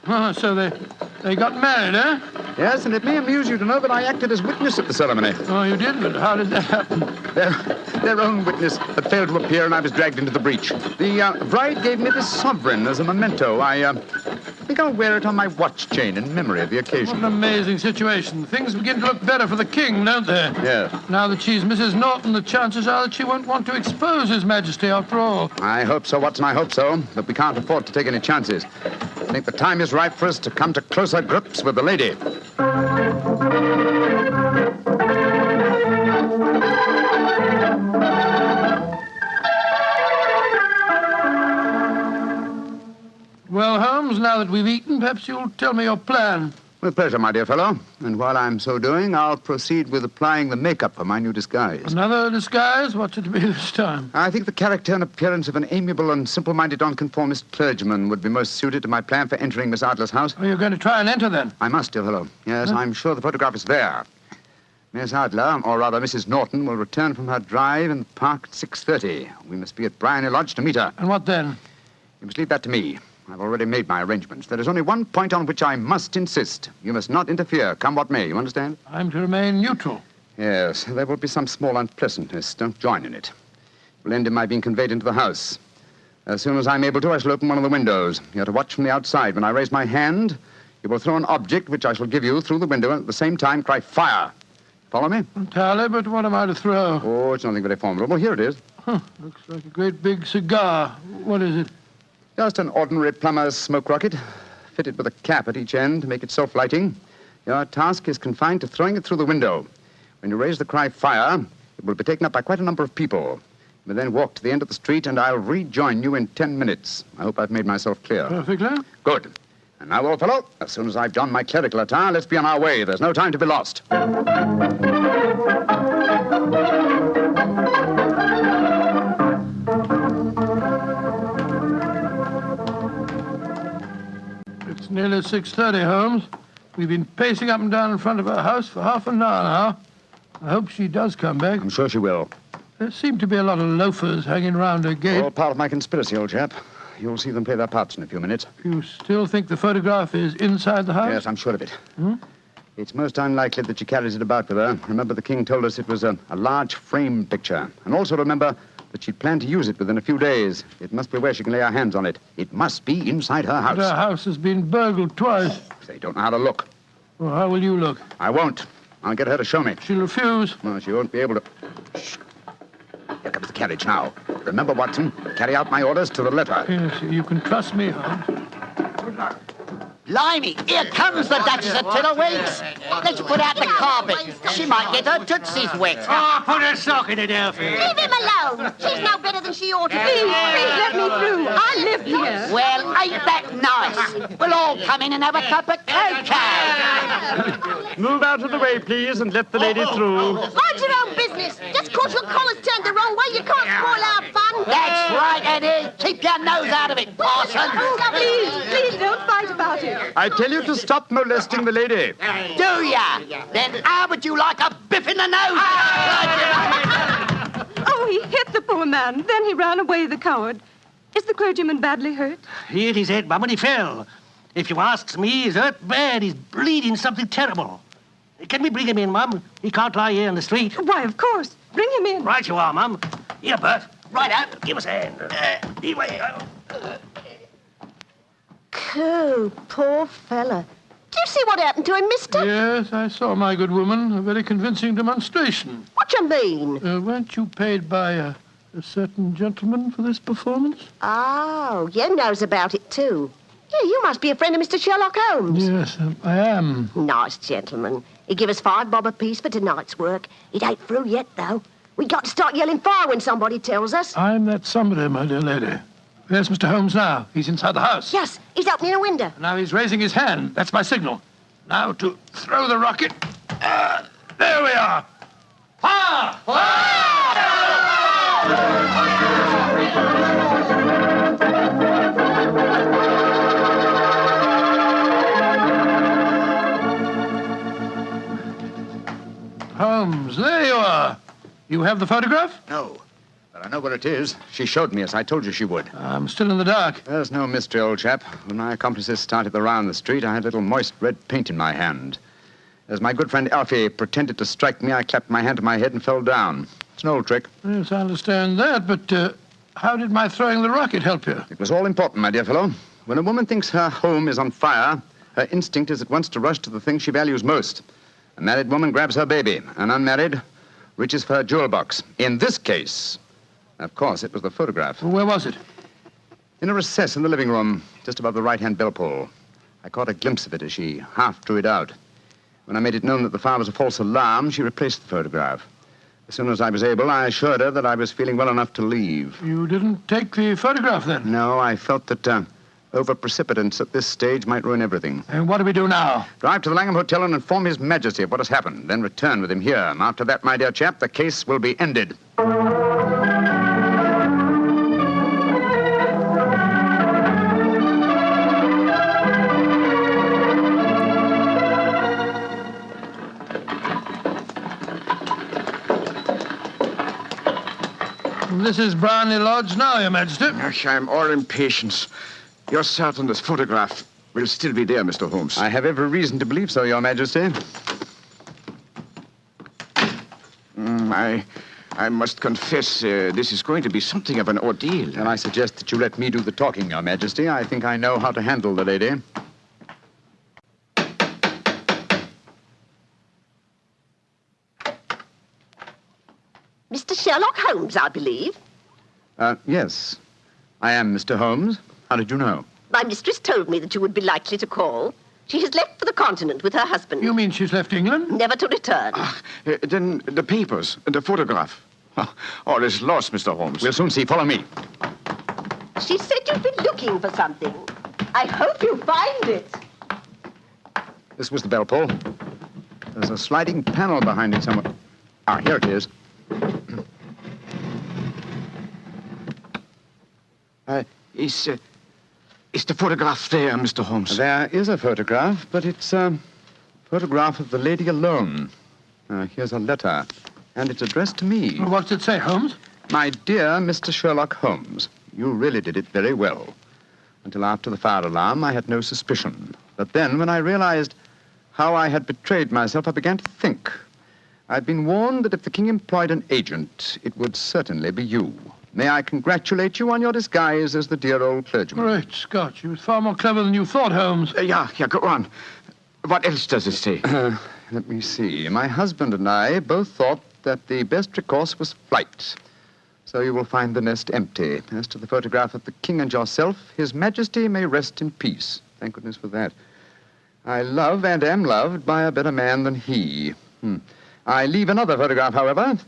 Oh, so they got married, eh? Yes, and it may amuse you to know that I acted as witness at the ceremony. Oh, you did? But how did that happen? Their own witness had failed to appear, and I was dragged into the breach. The bride gave me this sovereign as a memento. I think I'll wear it on my watch chain in memory of the occasion. What an amazing situation. Things begin to look better for the king, don't they? Yes. Now that she's Mrs. Norton, the chances are that she won't want to expose His Majesty after all. I hope so, Watson, I hope so. But we can't afford to take any chances. I think the time is right for us to come to closer grips with the lady. Well, Holmes, now that we've eaten, perhaps you'll tell me your plan. With pleasure, my dear fellow. And while I'm so doing, I'll proceed with applying the makeup for my new disguise. Another disguise? What's it to be this time? I think the character and appearance of an amiable and simple-minded nonconformist clergyman would be most suited to my plan for entering Miss Adler's house. Are you going to try and enter, then? I must, dear fellow. Yes, I'm sure the photograph is there. Miss Adler, or rather Mrs. Norton, will return from her drive in the park at 6:30. We must be at Bryony Lodge to meet her. And what then? You must leave that to me. I've already made my arrangements. There is only one point on which I must insist. You must not interfere, come what may. You understand? I'm to remain neutral. Yes, there will be some small unpleasantness. Don't join in it. It will end in my being conveyed into the house. As soon as I'm able to, I shall open one of the windows. You're to watch from the outside. When I raise my hand, you will throw an object which I shall give you through the window and at the same time cry, fire. Follow me? Entirely, but what am I to throw? Oh, it's nothing very formidable. Here it is. Looks like a great big cigar. What is it? Just an ordinary plumber's smoke rocket, fitted with a cap at each end to make it self-lighting. Your task is confined to throwing it through the window. When you raise the cry, fire, it will be taken up by quite a number of people. You will then walk to the end of the street, and I'll rejoin you in 10 minutes. I hope I've made myself clear. Perfectly. Good. And now, old fellow, as soon as I've donned my clerical attire, let's be on our way. There's no time to be lost. It's nearly 6:30, Holmes. We've been pacing up and down in front of her house for half an hour now. I hope she does come back. I'm sure she will. There seem to be a lot of loafers hanging around her gate. All part of my conspiracy, old chap. You'll see them play their parts in a few minutes. You still think the photograph is inside the house? Yes, I'm sure of it. It's most unlikely that she carries it about with her. Remember, the king told us it was a large frame picture. And also remember that she'd planned to use it within a few days. It must be where she can lay her hands on it. It must be inside her house. But her house has been burgled twice. They don't know how to look. Well, how will you look? I won't. I'll get her to show me. She'll refuse. No, she won't be able to. Shh. Here comes the carriage now. Remember, Watson, carry out my orders to the letter. Yes, you can trust me, Holmes. Good luck. Blimey, here comes the Duchess of Tiddlewigs. Let's put out the carpet. She might get her tootsies wet. Oh, put a sock in it, Alfie. Leave him alone. She's no better than she ought to be. Please let me through. I live here. Well, ain't that nice? We'll all come in and have a cup of cocoa. Move out of the way, please, and let the lady through. Mind your own business. Just 'cause your collar's turned the wrong way, you can't spoil our fun. That's right, Eddie. Keep your nose out of it, parson. Please don't fight about it. I tell you to stop molesting the lady. Do ya? Then how would you like a biff in the nose? Oh, he hit the poor man. Then he ran away, the coward. Is the clergyman badly hurt? He hit his head, Mum, and he fell. If you asks me, he's hurt bad. He's bleeding something terrible. Can we bring him in, Mum? He can't lie here in the street. Why, of course. Bring him in. Right you are, Mum. Here, Bert. Right out. Give us a hand. Coo, poor fella. Do you see what happened to him, mister? Yes, I saw, my good woman. A very convincing demonstration. What you mean? Weren't you paid by a certain gentleman for this performance? Oh, you knows about it, too. Yeah, you must be a friend of Mr. Sherlock Holmes. Yes, I am. Nice gentleman. He give us £5 bob apiece for tonight's work. It ain't through yet, though. We got to start yelling fire when somebody tells us. I'm that somebody, my dear lady. Where's Mr. Holmes now? He's inside the house. Yes, he's opening a window. Now he's raising his hand. That's my signal. Now to throw the rocket. There we are. Fire! Holmes, there you are. You have the photograph? No, but I know where it is. She showed me, as I told you she would. I'm still in the dark. There's no mystery, old chap. When my accomplices started the round the street, I had a little moist red paint in my hand. As my good friend Alfie pretended to strike me, I clapped my hand to my head and fell down. It's an old trick. Yes, I understand that, but how did my throwing the rocket help you? It was all important, my dear fellow. When a woman thinks her home is on fire, her instinct is at once to rush to the thing she values most. A married woman grabs her baby. An unmarried reaches for her jewel box. In this case, of course, it was the photograph. Where was it? In a recess in the living room, just above the right-hand bell pull. I caught a glimpse of it as she half drew it out. When I made it known that the fire was a false alarm, she replaced the photograph. As soon as I was able, I assured her that I was feeling well enough to leave. You didn't take the photograph, then? No, I felt that over-precipitance at this stage might ruin everything. And what do we do now? Drive to the Langham Hotel and inform His Majesty of what has happened. Then return with him here. After that, my dear chap, the case will be ended. This is Brownlee Lodge now, Your Majesty. I'm all impatience. You're certain this photograph will still be there, Mr. Holmes? I have every reason to believe so, Your Majesty. I must confess, this is going to be something of an ordeal. Then I suggest that you let me do the talking, Your Majesty. I think I know how to handle the lady. Mr. Sherlock Holmes, I believe. Yes. I am Mr. Holmes. How did you know? My mistress told me that you would be likely to call. She has left for the continent with her husband. You mean she's left England? Never to return. Then the papers, the photograph. All is lost, Mr. Holmes. We'll soon see. Follow me. She said you've been looking for something. I hope you find it. This was the bell pull. There's a sliding panel behind it somewhere. Ah, here it is. Is the photograph there, Mr. Holmes? There is a photograph, but it's a photograph of the lady alone. Here's a letter, and it's addressed to me. Well, what's it say, Holmes? My dear Mr. Sherlock Holmes, you really did it very well. Until after the fire alarm, I had no suspicion. But then, when I realized how I had betrayed myself, I began to think. I'd been warned that if the king employed an agent, it would certainly be you. May I congratulate you on your disguise as the dear old clergyman? Great Scott, you was far more clever than you thought, Holmes. Yeah, go on. What else does it say? Let me see. My husband and I both thought that the best recourse was flight. So you will find the nest empty. As to the photograph of the king and yourself, His Majesty may rest in peace. Thank goodness for that. I love and am loved by a better man than he. I leave another photograph, however,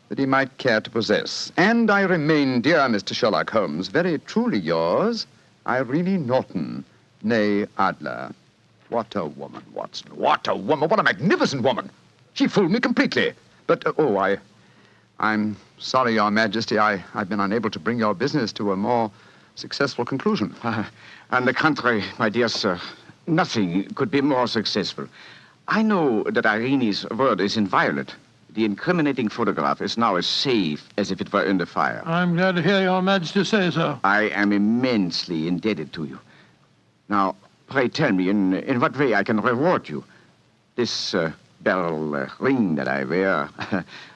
that he might care to possess. And I remain, dear Mr. Sherlock Holmes, very truly yours, Irene Norton, née Adler. What a woman, Watson. What a woman. What a magnificent woman. She fooled me completely. But, I'm sorry, Your Majesty. I've been unable to bring your business to a more successful conclusion. On the contrary, my dear sir, nothing could be more successful. I know that Irene's word is inviolate. The incriminating photograph is now as safe as if it were in the fire. I'm glad to hear Your Majesty say so. I am immensely indebted to you. Now, pray tell me in what way I can reward you. This beryl ring that I wear,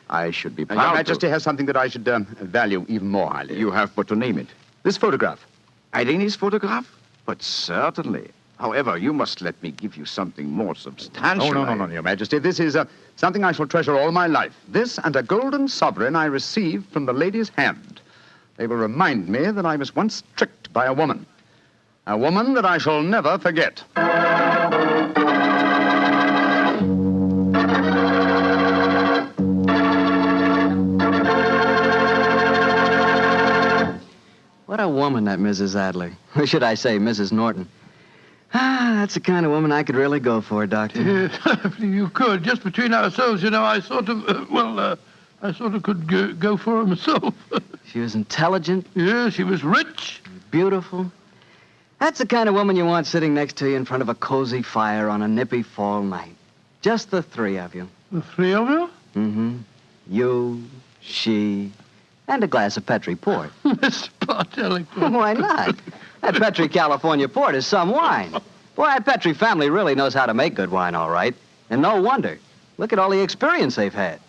I should be proud Your Majesty has something that I should value even more highly. You have but to name it. This photograph. Irene's photograph? But certainly. However, you must let me give you something more substantial. Oh, no, Your Majesty. This is something I shall treasure all my life. This and a golden sovereign I received from the lady's hand. They will remind me that I was once tricked by a woman. A woman that I shall never forget. woman, that Mrs. Adler. Or should I say, Mrs. Norton. That's the kind of woman I could really go for, Doctor. Yes, you could. Just between ourselves, I sort of, I sort of could go for her myself. She was intelligent. Yeah, she was rich. Beautiful. That's the kind of woman you want sitting next to you in front of a cozy fire on a nippy fall night. Just the three of you. The three of you? Mm-hmm. You, she, and a glass of Petri port. Mr. Bartell. Why not? That Petri California port is some wine. Boy, that Petri family really knows how to make good wine, all right. And no wonder. Look at all the experience they've had.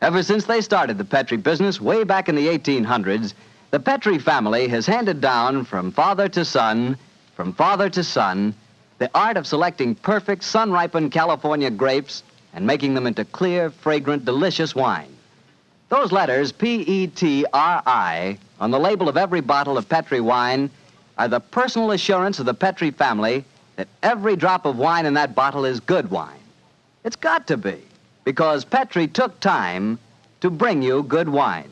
Ever since they started the Petri business way back in the 1800s, the Petri family has handed down from father to son, the art of selecting perfect sun-ripened California grapes and making them into clear, fragrant, delicious wine. Those letters, P-E-T-R-I, on the label of every bottle of Petri wine are the personal assurance of the Petri family that every drop of wine in that bottle is good wine. It's got to be, because Petri took time to bring you good wine.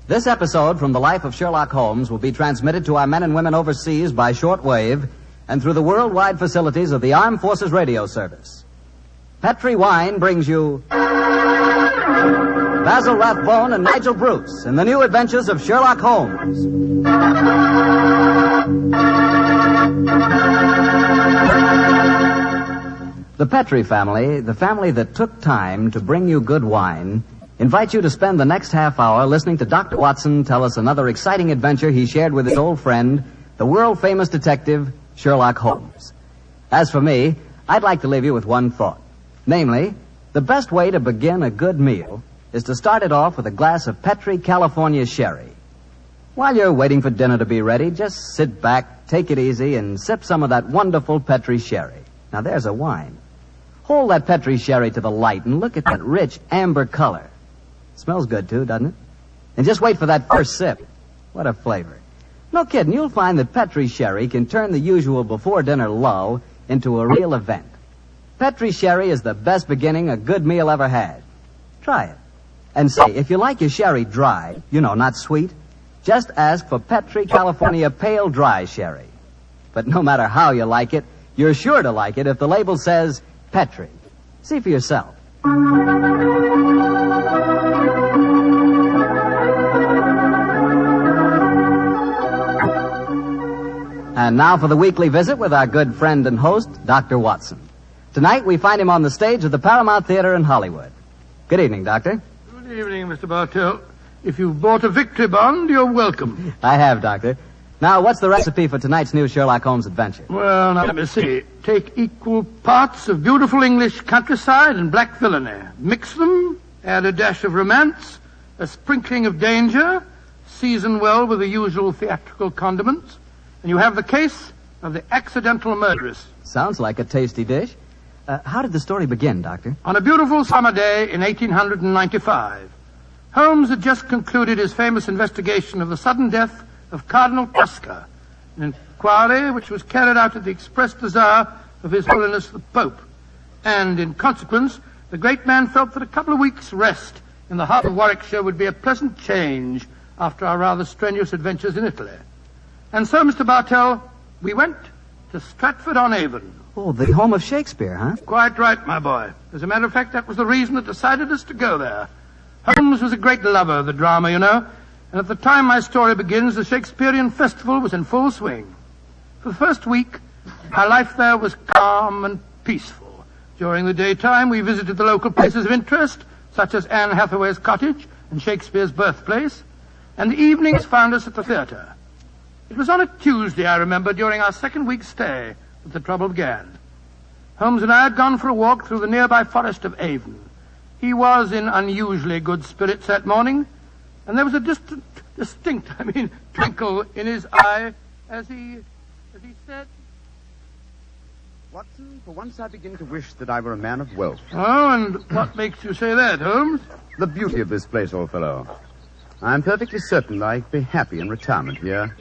This episode from the life of Sherlock Holmes will be transmitted to our men and women overseas by shortwave and through the worldwide facilities of the Armed Forces Radio Service. Petri Wine brings you Basil Rathbone and Nigel Bruce in the new adventures of Sherlock Holmes. The Petri family, the family that took time to bring you good wine, invite you to spend the next half hour listening to Dr. Watson tell us another exciting adventure he shared with his old friend, the world-famous detective, Sherlock Holmes. As for me, I'd like to leave you with one thought. Namely, the best way to begin a good meal is to start it off with a glass of Petri California sherry. While you're waiting for dinner to be ready, just sit back, take it easy, and sip some of that wonderful Petri sherry. Now, there's a wine. Hold that Petri sherry to the light and look at that rich amber color. Smells good, too, doesn't it? And just wait for that first sip. What a flavor. No kidding, you'll find that Petri sherry can turn the usual before-dinner lull into a real event. Petri sherry is the best beginning a good meal ever had. Try it. And say, if you like your sherry dry, not sweet, just ask for Petri California Pale Dry Sherry. But no matter how you like it, you're sure to like it if the label says Petri. See for yourself. And now for the weekly visit with our good friend and host, Dr. Watson. Tonight we find him on the stage of the Paramount Theater in Hollywood. Good evening, Doctor. Good evening, Mr. Bartell. If you've bought a victory bond, you're welcome. I have, Doctor. Now, what's the recipe for tonight's new Sherlock Holmes adventure? Well, now, let me see. Take equal parts of beautiful English countryside and black villainy. Mix them, add a dash of romance, a sprinkling of danger, season well with the usual theatrical condiments, and you have the case of the accidental murderess. Sounds like a tasty dish. How did the story begin, Doctor? On a beautiful summer day in 1895, Holmes had just concluded his famous investigation of the sudden death of Cardinal Tosca, an inquiry which was carried out at the express desire of His Holiness the Pope. And in consequence, the great man felt that a couple of weeks' rest in the heart of Warwickshire would be a pleasant change after our rather strenuous adventures in Italy. And so, Mr. Bartell, we went to Stratford-on-Avon. Oh, the home of Shakespeare, huh? Quite right, my boy. As a matter of fact, that was the reason that decided us to go there. Holmes was a great lover of the drama, and at the time my story begins, the Shakespearean festival was in full swing. For the first week, our life there was calm and peaceful. During the daytime, we visited the local places of interest, such as Anne Hathaway's cottage and Shakespeare's birthplace, and the evenings found us at the theater. It was on a Tuesday, I remember, during our second week's stay, that the trouble began. Holmes and I had gone for a walk through the nearby forest of Avon. He was in unusually good spirits that morning, and there was a distinct twinkle in his eye as he said, Watson, for once I begin to wish that I were a man of wealth. Oh, and what makes you say that, Holmes? The beauty of this place, old fellow. I'm perfectly certain that I'd be happy in retirement here.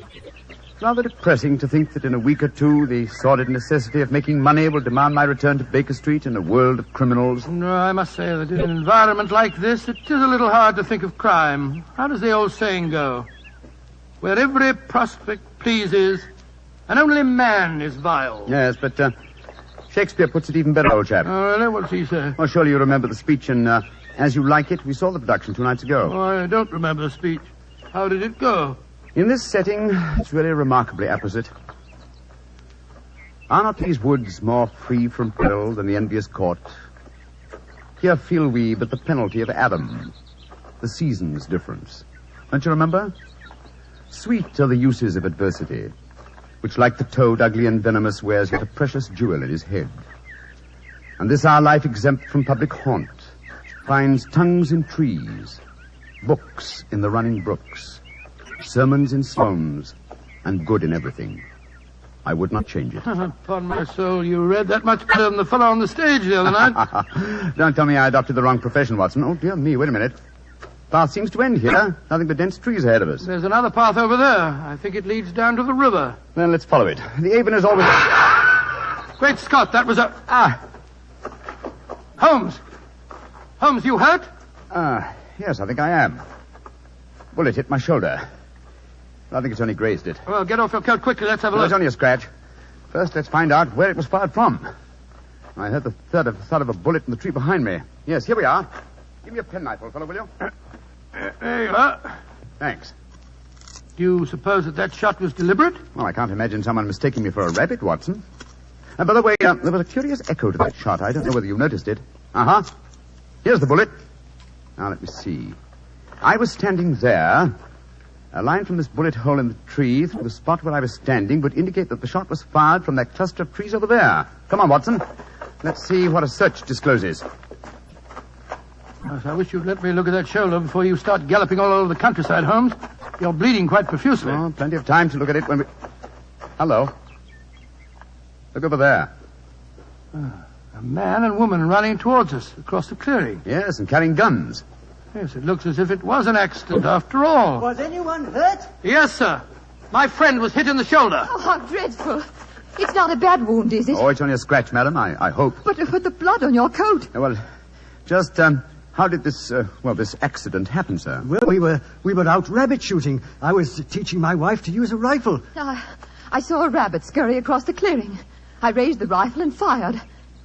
It's rather depressing to think that in a week or two the sordid necessity of making money will demand my return to Baker Street in a world of criminals. No, I must say that in an environment like this, it is a little hard to think of crime. How does the old saying go? Where every prospect pleases, and only man is vile. Yes, but Shakespeare puts it even better, old chap. Oh, really? What's he say? Well, surely you remember the speech in As You Like It. We saw the production 2 nights ago. Oh, I don't remember the speech. How did it go? In this setting, it's really remarkably apposite. Are not these woods more free from peril than the envious court? Here feel we but the penalty of Adam, the season's difference. Don't you remember? Sweet are the uses of adversity, which like the toad, ugly and venomous, wears yet a precious jewel in his head. And this our life exempt from public haunt finds tongues in trees, books in the running brooks, sermons in slones, and good in everything. I would not change it. Upon my soul, you read that much better than the fellow on the stage the other night. Don't tell me I adopted the wrong profession, Watson. Oh, dear me, wait a minute. Path seems to end here. Nothing but dense trees ahead of us. There's another path over there. I think it leads down to the river. Then let's follow it. The Avon is always... Great Scott, that was a... Holmes! Holmes, you hurt? Yes, I think I am. Bullet hit my shoulder. I think it's only grazed it. Well, get off your coat quickly. Let's have a No, look. it's only a scratch. First, let's find out where it was fired from. I heard the thud of a bullet in the tree behind me. Yes, here we are. Give me a penknife, old fellow, will you? There you are. Thanks. Do you suppose that shot was deliberate? Well, I can't imagine someone mistaking me for a rabbit, Watson. And by the way, there was a curious echo to that shot. I don't know whether you noticed it. Uh-huh. Here's the bullet. Now, let me see. I was standing there. A line from this bullet hole in the tree through the spot where I was standing would indicate that the shot was fired from that cluster of trees over there. Come on, Watson. Let's see what a search discloses. Yes, I wish you'd let me look at that shoulder before you start galloping all over the countryside, Holmes. You're bleeding quite profusely. Oh, plenty of time to look at it when we... Hello. Look over there. A man and woman running towards us across the clearing. Yes, and carrying guns. Yes, it looks as if it was an accident after all. Was anyone hurt? Yes, sir. My friend was hit in the shoulder. Oh, how dreadful. It's not a bad wound, is it? Oh, it's only a scratch, madam, I hope. But the blood on your coat. Well, just, how did this accident happen, sir? Well, we were out rabbit shooting. I was teaching my wife to use a rifle. I saw a rabbit scurry across the clearing. I raised the rifle and fired.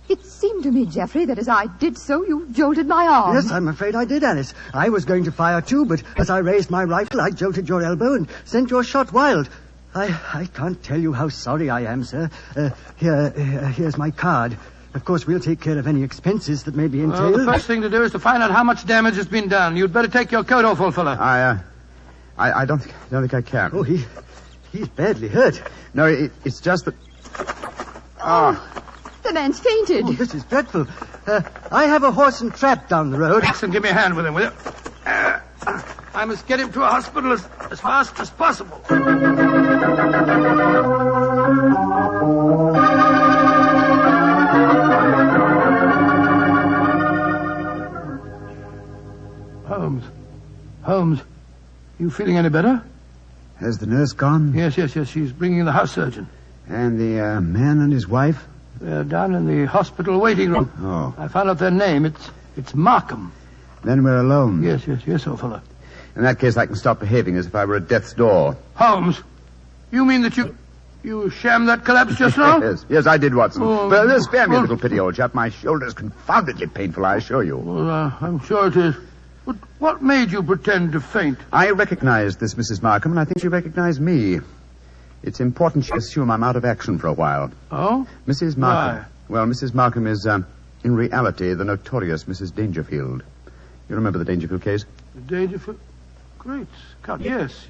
It seemed to me, Geoffrey, that as I did so, you jolted my arm. Yes, I'm afraid I did, Alice. I was going to fire too, but as I raised my rifle, I jolted your elbow and sent your shot wild. I can't tell you how sorry I am, sir. Here's my card. Of course, we'll take care of any expenses that may be entailed. Well, the first thing to do is to find out how much damage has been done. You'd better take your coat off, old fella. I don't think I can. Oh, he's badly hurt. No, it's just that... The man's fainted. Oh, this is dreadful. I have a horse and trap down the road. Jackson, give me a hand with him, will you? I must get him to a hospital as fast as possible. Holmes, you feeling any better? Has the nurse gone? Yes. She's bringing the house surgeon. And the man and his wife? They're down in the hospital waiting room. Oh. I found out their name. It's Markham. Then we're alone. Yes, old fellow. In that case, I can stop behaving as if I were at death's door. Holmes, you mean that you shammed that collapse just now? Yes, I did, Watson. But spare me a little pity, old chap. My shoulder's confoundedly painful, I assure you. Well, I'm sure it is. But what made you pretend to faint? I recognized this Mrs. Markham, and I think she recognized me. It's important she assume I'm out of action for a while. Oh? Mrs. Markham. Why? Well, Mrs. Markham is, in reality, the notorious Mrs. Dangerfield. You remember the Dangerfield case? The Dangerfield? Great Scott, yes.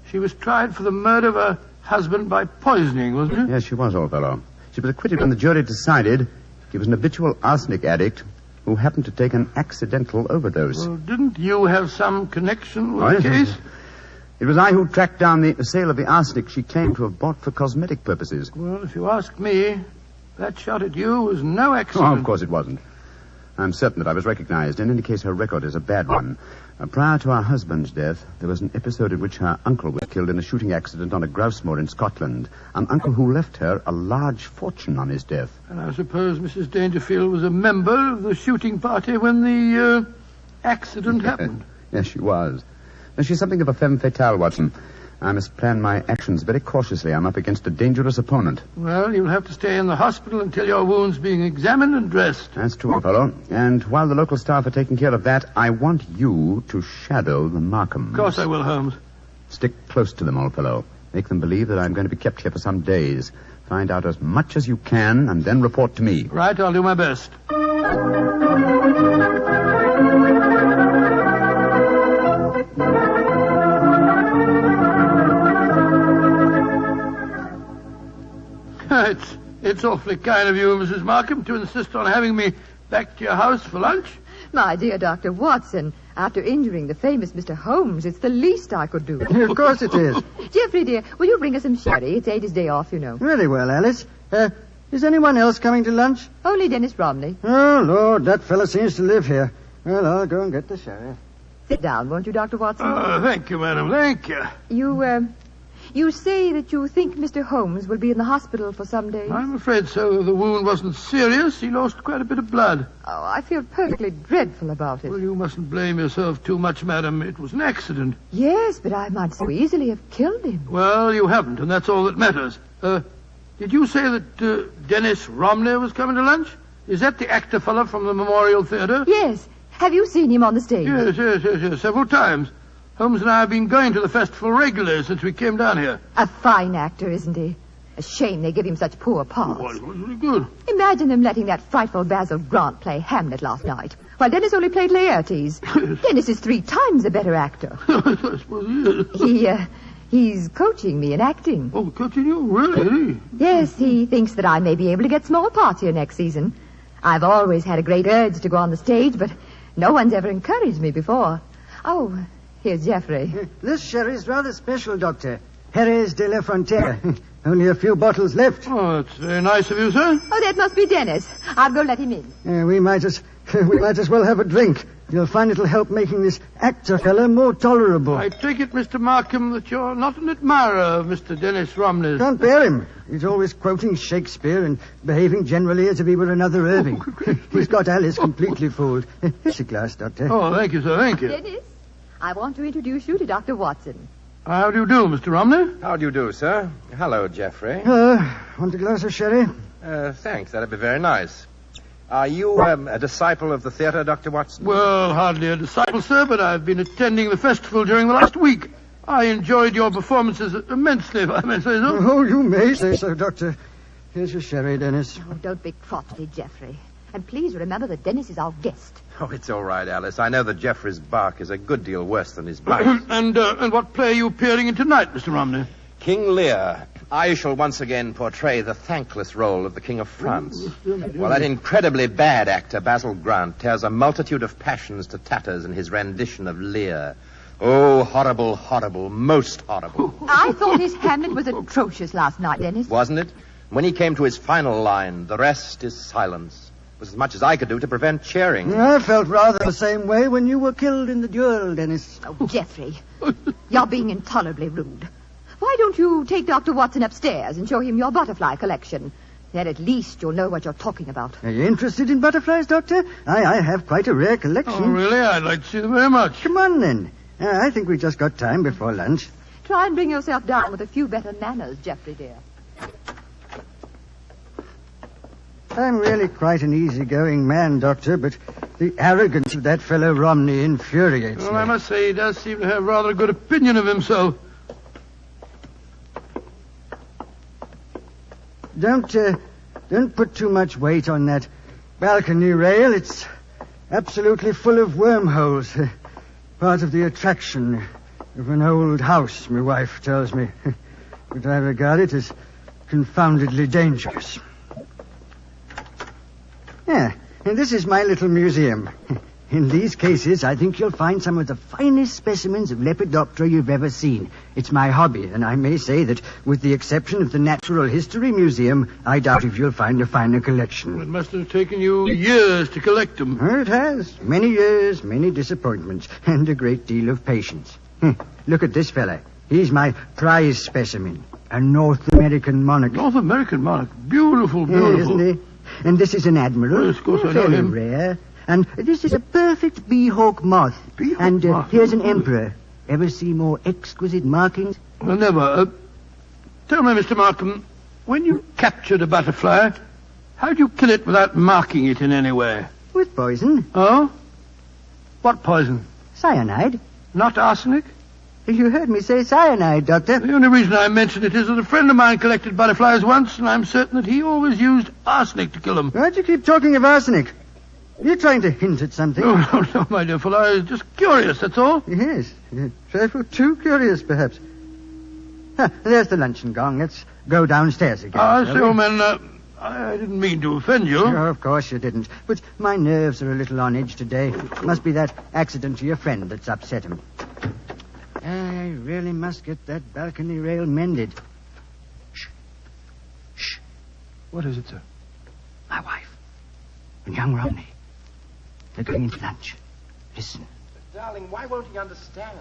She was tried for the murder of her husband by poisoning, wasn't it? Yes, she was, old fellow. She was acquitted when the jury decided he was an habitual arsenic addict who happened to take an accidental overdose. Well, didn't you have some connection with the case? It was I who tracked down the sale of the arsenic she claimed to have bought for cosmetic purposes. Well, if you ask me, that shot at you was no accident. Oh, of course it wasn't. I'm certain that I was recognized. In any case, her record is a bad one. Prior to her husband's death, there was an episode in which her uncle was killed in a shooting accident on a grouse moor in Scotland. An uncle who left her a large fortune on his death. And I suppose Mrs. Dangerfield was a member of the shooting party when the accident happened. Yes, she was. She's something of a femme fatale, Watson. I must plan my actions very cautiously. I'm up against a dangerous opponent. Well, you'll have to stay in the hospital until your wound's being examined and dressed. That's true, old fellow. And while the local staff are taking care of that, I want you to shadow the Markhams. Of course I will, Holmes. Stick close to them, old fellow. Make them believe that I'm going to be kept here for some days. Find out as much as you can, and then report to me. Right, I'll do my best. It's awfully kind of you, Mrs. Markham, to insist on having me back to your house for lunch. My dear Dr. Watson, after injuring the famous Mr. Holmes, it's the least I could do. Of course it is. Geoffrey, dear, will you bring us some sherry? It's Ada's day off, you know. Very well, Alice. Is anyone else coming to lunch? Only Dennis Romney. Oh, Lord, that fellow seems to live here. Well, I'll go and get the sherry. Sit down, won't you, Dr. Watson? Thank you, madam. Thank you. You say that you think Mr. Holmes will be in the hospital for some days? I'm afraid so. The wound wasn't serious. He lost quite a bit of blood. Oh, I feel perfectly dreadful about it. Well, you mustn't blame yourself too much, madam. It was an accident. Yes, but I might so easily have killed him. Well, you haven't, and that's all that matters. Did you say that Dennis Romney was coming to lunch? Is that the actor fellow from the Memorial Theatre? Yes. Have you seen him on the stage? Yes, several times. Holmes and I have been going to the festival regularly since we came down here. A fine actor, isn't he? A shame they give him such poor parts. Well, it was really good. Imagine them letting that frightful Basil Grant play Hamlet last night, while Dennis only played Laertes. Dennis is 3 times a better actor. I suppose he is. He's coaching me in acting. Oh, coaching you? Really? Yes, he thinks that I may be able to get small parts here next season. I've always had a great urge to go on the stage, but no one's ever encouraged me before. Oh, here's Geoffrey. This sherry's rather special, Doctor. Jerez de la Frontera. Only a few bottles left. Oh, that's very nice of you, sir. Oh, that must be Dennis. I'll go let him in. We might as well have a drink. You'll find it'll help making this actor fella more tolerable. I take it, Mr. Markham, that you're not an admirer of Mr. Dennis Romney. Can't bear him. He's always quoting Shakespeare and behaving generally as if he were another Irving. He's got Alice completely fooled. Here's a glass, Doctor. Oh, thank you, sir. Thank you. Dennis, I want to introduce you to Dr. Watson. How do you do, Mr. Romney? How do you do, sir? Hello, Geoffrey. Want a glass of sherry? Thanks. That'd be very nice. Are you a disciple of the theatre, Dr. Watson? Well, hardly a disciple, sir, but I've been attending the festival during the last week. I enjoyed your performances immensely, if I may say so. Oh, you may say so, Doctor. Here's your sherry, Dennis. Oh, don't be crotchety, Geoffrey. And please remember that Dennis is our guest. Oh, it's all right, Alice. I know that Geoffrey's bark is a good deal worse than his bite. And what play are you appearing in tonight, Mr. Romney? King Lear. I shall once again portray the thankless role of the King of France. Well, that incredibly bad actor, Basil Grant, tears a multitude of passions to tatters in his rendition of Lear. Oh, horrible, horrible, most horrible. I thought his Hamlet was atrocious last night, Dennis. Wasn't it? When he came to his final line, the rest is silence, was as much as I could do to prevent cheering. I felt rather the same way when you were killed in the duel, Dennis. Oh, Geoffrey, you're being intolerably rude. Why don't you take Dr. Watson upstairs and show him your butterfly collection? Then at least you'll know what you're talking about. Are you interested in butterflies, Doctor? I have quite a rare collection. Oh, really? I'd like to see them very much. Come on, then. I think we just got time before lunch. Try and bring yourself down with a few better manners, Geoffrey, dear. I'm really quite an easygoing man, Doctor, but the arrogance of that fellow Romney infuriates me. Well, I must say he does seem to have rather a good opinion of himself. Don't put too much weight on that balcony rail. It's absolutely full of wormholes. Part of the attraction of an old house, my wife tells me. But I regard it as confoundedly dangerous. Yeah, and this is my little museum. In these cases, I think you'll find some of the finest specimens of Lepidoptera you've ever seen. It's my hobby, and I may say that, with the exception of the Natural History Museum, I doubt if you'll find a finer collection. It must have taken you years to collect them. It has. Many years, many disappointments, and a great deal of patience. Look at this fella. He's my prize specimen, a North American monarch. North American monarch? Beautiful. Yeah, isn't he? And this is an admiral. Yes, of course I know Very him. rare. And this is a perfect bee-hawk moth. And here's an emperor. Ever see more exquisite markings? Well, never. Tell me, Mr. Markham, when you captured a butterfly, how'd you kill it without marking it in any way? With poison. Oh? What poison? Cyanide. Not arsenic? You heard me say cyanide, Doctor. The only reason I mention it is that a friend of mine collected butterflies once, and I'm certain that he always used arsenic to kill them. Why'd you keep talking of arsenic? You're trying to hint at something. No, my dear fellow. I was just curious, that's all. Yes. A trifle too curious, perhaps. There's the luncheon gong. Let's go downstairs again. I say, old man, I didn't mean to offend you. No, of course you didn't. But my nerves are a little on edge today. Must be that accident to your friend that's upset him. I really must get that balcony rail mended. Shh. What is it, sir? My wife. And young Romney. They're going into lunch. Listen. But, darling, why won't he understand?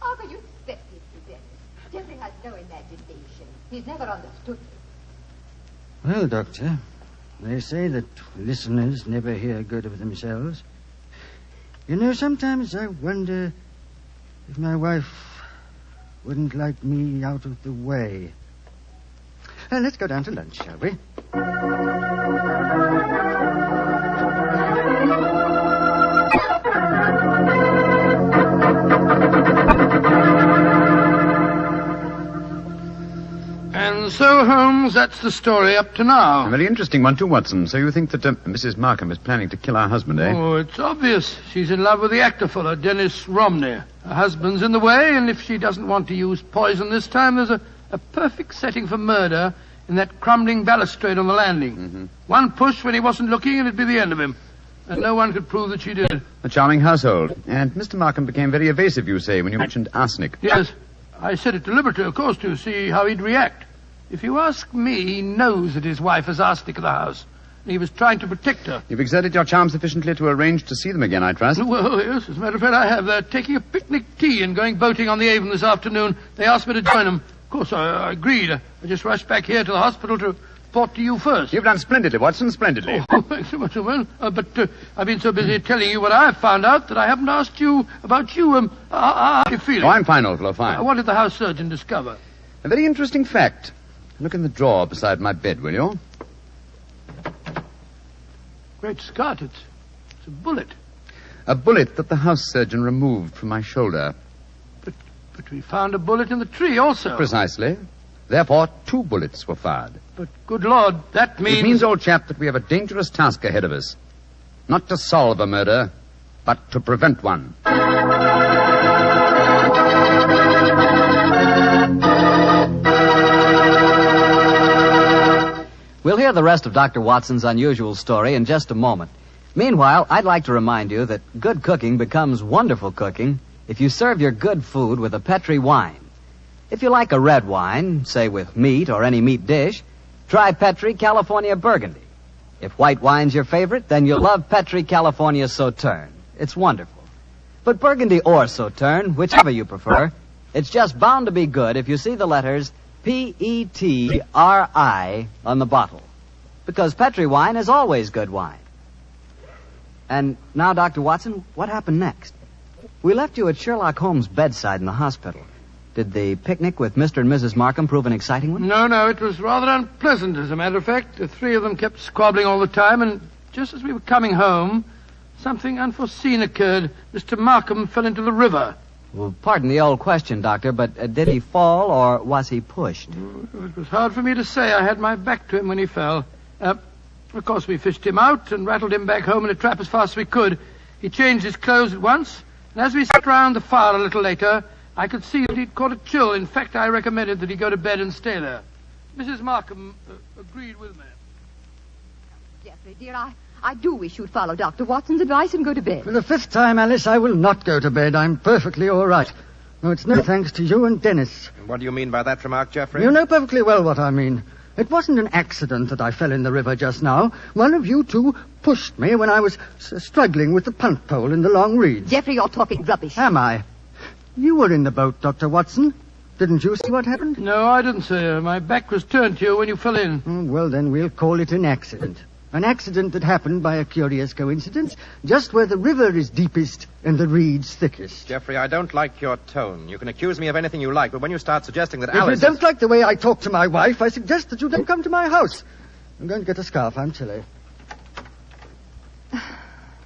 Arthur, you expect it to Dennis. Jeffrey has no imagination. He's never understood it. Well, Doctor, they say that listeners never hear good of themselves. You know, sometimes I wonder if my wife wouldn't like me out of the way. Let's go down to lunch, shall we? And so, Holmes, that's the story up to now. A very interesting one, too, Watson. So you think that Mrs. Markham is planning to kill our husband, eh? Oh, it's obvious. She's in love with the actor fellow, Dennis Romney. Her husband's in the way, and if she doesn't want to use poison this time, there's a perfect setting for murder in that crumbling balustrade on the landing. Mm-hmm. One push when he wasn't looking, and it'd be the end of him. And no one could prove that she did. A charming household. And Mr. Markham became very evasive, you say, when you mentioned arsenic. Yes. I said it deliberately, of course, to see how he'd react. If you ask me, he knows that his wife has arsenic in the house. And he was trying to protect her. You've exerted your charm sufficiently to arrange to see them again, I trust. Well, yes, as a matter of fact, I have. They're taking a picnic tea and going boating on the Avon this afternoon. They asked me to join them. Of course, I agreed. I just rushed back here to the hospital to report to you first. You've done splendidly, Watson, splendidly. Oh, thanks so much, man. But I've been so busy telling you what I've found out that I haven't asked you about you. How are you feeling? Oh, I'm fine, old fellow, fine. What did the house surgeon discover? A very interesting fact. Look in the drawer beside my bed, will you? Great Scott, it's a bullet. A bullet that the house surgeon removed from my shoulder. But we found a bullet in the tree also. Precisely. Therefore, 2 bullets were fired. But, good Lord, that means... It means, old chap, that we have a dangerous task ahead of us. Not to solve a murder, but to prevent one. We'll hear the rest of Dr. Watson's unusual story in just a moment. Meanwhile, I'd like to remind you that good cooking becomes wonderful cooking if you serve your good food with a Petri wine. If you like a red wine, say with meat or any meat dish, try Petri California Burgundy. If white wine's your favorite, then you'll love Petri California Sauterne. It's wonderful. But Burgundy or Sauterne, whichever you prefer, it's just bound to be good if you see the letters Petri on the bottle. Because Petri wine is always good wine. And now, Dr. Watson, what happened next? We left you at Sherlock Holmes' bedside in the hospital. Did the picnic with Mr. and Mrs. Markham prove an exciting one? No, it was rather unpleasant, as a matter of fact. The 3 of them kept squabbling all the time, and just as we were coming home, something unforeseen occurred. Mr. Markham fell into the river. Well, pardon the old question, Doctor, but did he fall or was he pushed? It was hard for me to say. I had my back to him when he fell. Of course, we fished him out and rattled him back home in a trap as fast as we could. He changed his clothes at once, and as we sat round the fire a little later, I could see that he'd caught a chill. In fact, I recommended that he go to bed and stay there. Mrs. Markham agreed with me. Jeffrey, dear, I do wish you'd follow Dr. Watson's advice and go to bed. For the 5th time, Alice, I will not go to bed. I'm perfectly all right. No, it's no thanks to you and Dennis. What do you mean by that remark, Geoffrey? You know perfectly well what I mean. It wasn't an accident that I fell in the river just now. One of you two pushed me when I was struggling with the punt pole in the long reeds. Geoffrey, you're talking rubbish. Am I? You were in the boat, Dr. Watson. Didn't you see what happened? No, I didn't, sir. My back was turned to you when you fell in. Well, then we'll call it an accident. An accident that happened by a curious coincidence, just where the river is deepest and the reeds thickest. Geoffrey, I don't like your tone. You can accuse me of anything you like, but when you start suggesting that If Alice... you don't like the way I talk to my wife, I suggest that you don't come to my house. I'm going to get a scarf. I'm chilly.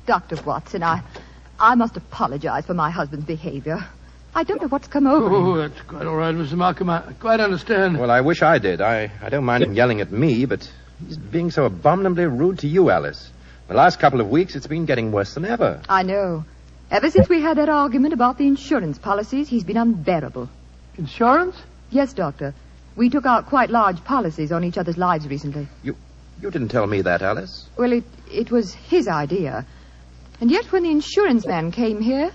Dr. Watson, I must apologize for my husband's behavior. I don't know what's come over him. Oh, that's quite all right, Mr. Markham. I quite understand. Well, I wish I did. I don't mind him yelling at me, but he's being so abominably rude to you, Alice. The last couple of weeks, it's been getting worse than ever. I know. Ever since we had that argument about the insurance policies, he's been unbearable. Insurance? Yes, Doctor. We took out quite large policies on each other's lives recently. You didn't tell me that, Alice. Well, it was his idea. And yet when the insurance man came here,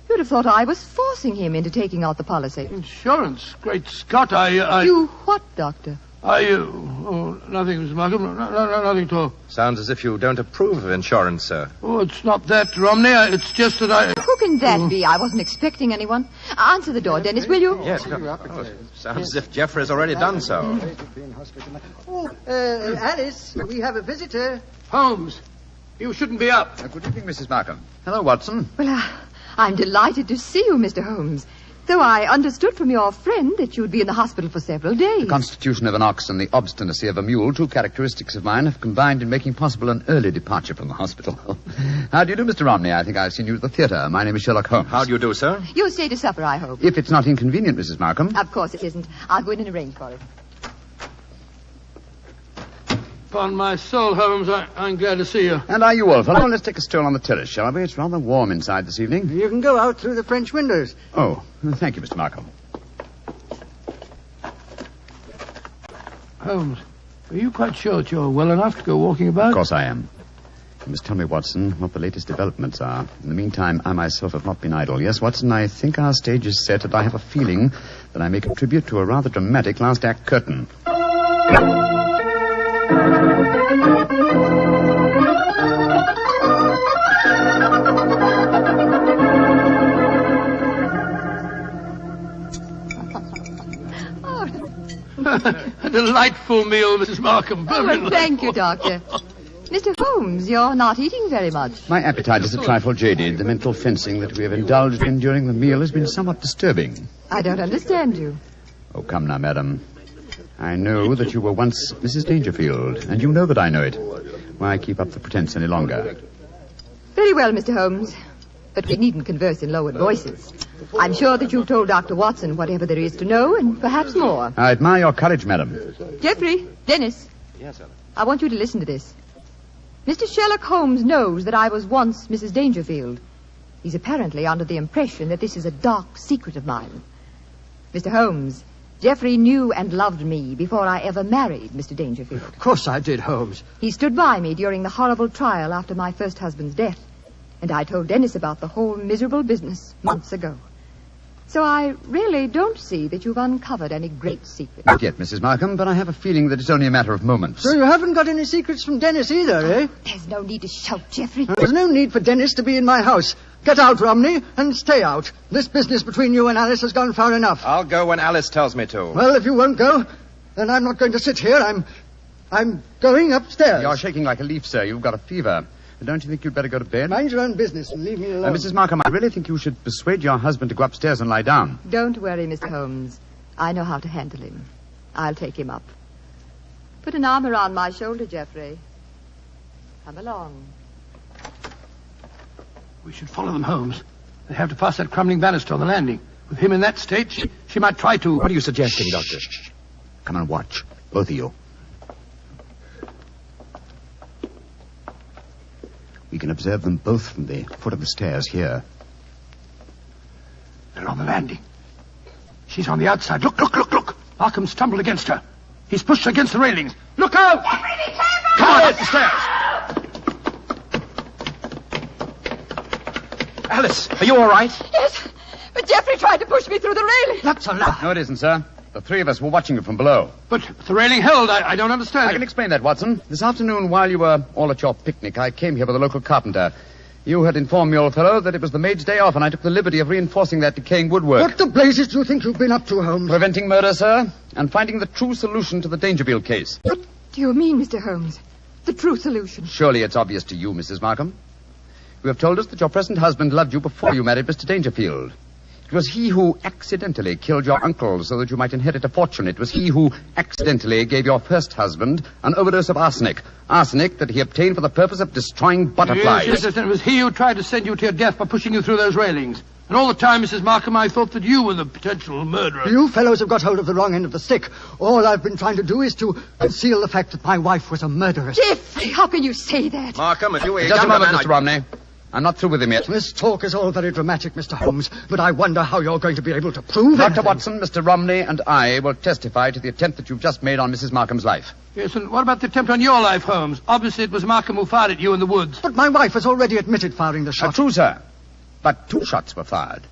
you'd have thought I was forcing him into taking out the policy. Insurance? Great Scott, I... You what, Doctor? Nothing, Mr. Markham. Nothing at all. Sounds as if you don't approve of insurance, sir. Oh, it's not that, Romney. It's just that I... Who can that be? I wasn't expecting anyone. Answer the door, Dennis, will you? Yes. Sounds as if Geoffrey has already done so. Alice, we have a visitor. Holmes, you shouldn't be up. Good evening, Mrs. Markham. Hello, Watson. Well, I'm delighted to see you, Mr. Holmes. Though I understood from your friend that you'd be in the hospital for several days. The constitution of an ox and the obstinacy of a mule, two characteristics of mine, have combined in making possible an early departure from the hospital. How do you do, Mr. Romney? I think I've seen you at the theatre. My name is Sherlock Holmes. How do you do, sir? You'll stay to supper, I hope. If it's not inconvenient, Mrs. Markham. Of course it isn't. I'll go in and arrange for it. Upon my soul, Holmes, I'm glad to see you. And are you, old fellow? Let's take a stroll on the terrace, shall we? It's rather warm inside this evening. You can go out through the French windows. Oh, thank you, Mr. Markham. Holmes, are you quite sure that you're well enough to go walking about? Of course I am. You must tell me, Watson, what the latest developments are. In the meantime, I myself have not been idle. Yes, Watson, I think our stage is set, and I have a feeling that I may contribute to a rather dramatic last act curtain. A delightful meal, Mrs. Markham. Oh, well, thank you, Doctor. Mr. Holmes, you're not eating very much. My appetite is a trifle jaded. The mental fencing that we have indulged in during the meal has been somewhat disturbing. I don't understand you. Oh, come now, madam. I know that you were once Mrs. Dangerfield, and you know that I know it. Why keep up the pretense any longer? Very well, Mr. Holmes. But we needn't converse in lowered voices. I'm sure that you've told Dr. Watson whatever there is to know, and perhaps more. I admire your courage, madam. Geoffrey, Dennis. Yes, Ellen. I want you to listen to this. Mr. Sherlock Holmes knows that I was once Mrs. Dangerfield. He's apparently under the impression that this is a dark secret of mine. Mr. Holmes, Geoffrey knew and loved me before I ever married Mr. Dangerfield. Of course I did, Holmes. He stood by me during the horrible trial after my first husband's death. And I told Dennis about the whole miserable business months ago. So I really don't see that you've uncovered any great secret. Not yet, Mrs. Markham, but I have a feeling that it's only a matter of moments. So you haven't got any secrets from Dennis either, eh? There's no need to shout, Geoffrey. There's no need for Dennis to be in my house. Get out, Romney, and stay out. This business between you and Alice has gone far enough. I'll go when Alice tells me to. Well, if you won't go, then I'm not going to sit here. I'm going upstairs. You're shaking like a leaf, sir. You've got a fever. Don't you think you'd better go to bed? Mind your own business and leave me alone. Mrs. Markham, I really think you should persuade your husband to go upstairs and lie down. Don't worry, Mr. Holmes. I know how to handle him. I'll take him up. Put an arm around my shoulder, Geoffrey. Come along. We should follow them, Holmes. They have to pass that crumbling banister on the landing. With him in that state, she might try to... What are you suggesting, Doctor? Come and watch, both of you. We can observe them both from the foot of the stairs here. They're on the landing. She's on the outside. Look. Markham stumbled against her. He's pushed her against the railings. Look out! Geoffrey, be careful! Come on, up the stairs. Alice, are you all right? Yes, but Geoffrey tried to push me through the railing. That's a lie. No, it isn't, sir. The three of us were watching you from below. But the railing held. I don't understand. I can explain that, Watson. This afternoon, while you were all at your picnic, I came here with a local carpenter. You had informed me, old fellow, that it was the maid's day off, and I took the liberty of reinforcing that decaying woodwork. What the blazes do you think you've been up to, Holmes? Preventing murder, sir, and finding the true solution to the Dangerfield case. What do you mean, Mr. Holmes? The true solution? Surely it's obvious to you, Mrs. Markham. You have told us that your present husband loved you before you married Mr. Dangerfield. It was he who accidentally killed your uncle so that you might inherit a fortune. It was he who accidentally gave your first husband an overdose of arsenic. Arsenic that he obtained for the purpose of destroying butterflies. Yes, and it was he who tried to send you to your death by pushing you through those railings. And all the time, Mrs. Markham, I thought that you were the potential murderer. You fellows have got hold of the wrong end of the stick. All I've been trying to do is to conceal the fact that my wife was a murderess. Geoffrey, how can you say that? Markham, if you were Just a moment, Mr. Romney. I'm not through with him yet. This talk is all very dramatic, Mr. Holmes, but I wonder how you're going to be able to prove it. Dr. Watson, Mr. Romney, and I will testify to the attempt that you've just made on Mrs. Markham's life. Yes, and what about the attempt on your life, Holmes? Obviously, it was Markham who fired at you in the woods. But my wife has already admitted firing the shot. True, sir. But 2 shots were fired.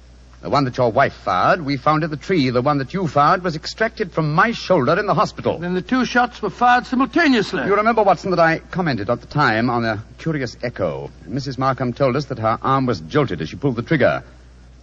The one that your wife fired, we found in the tree. The one that you fired was extracted from my shoulder in the hospital. Then the 2 shots were fired simultaneously. You remember, Watson, that I commented at the time on a curious echo. Mrs. Markham told us that her arm was jolted as she pulled the trigger.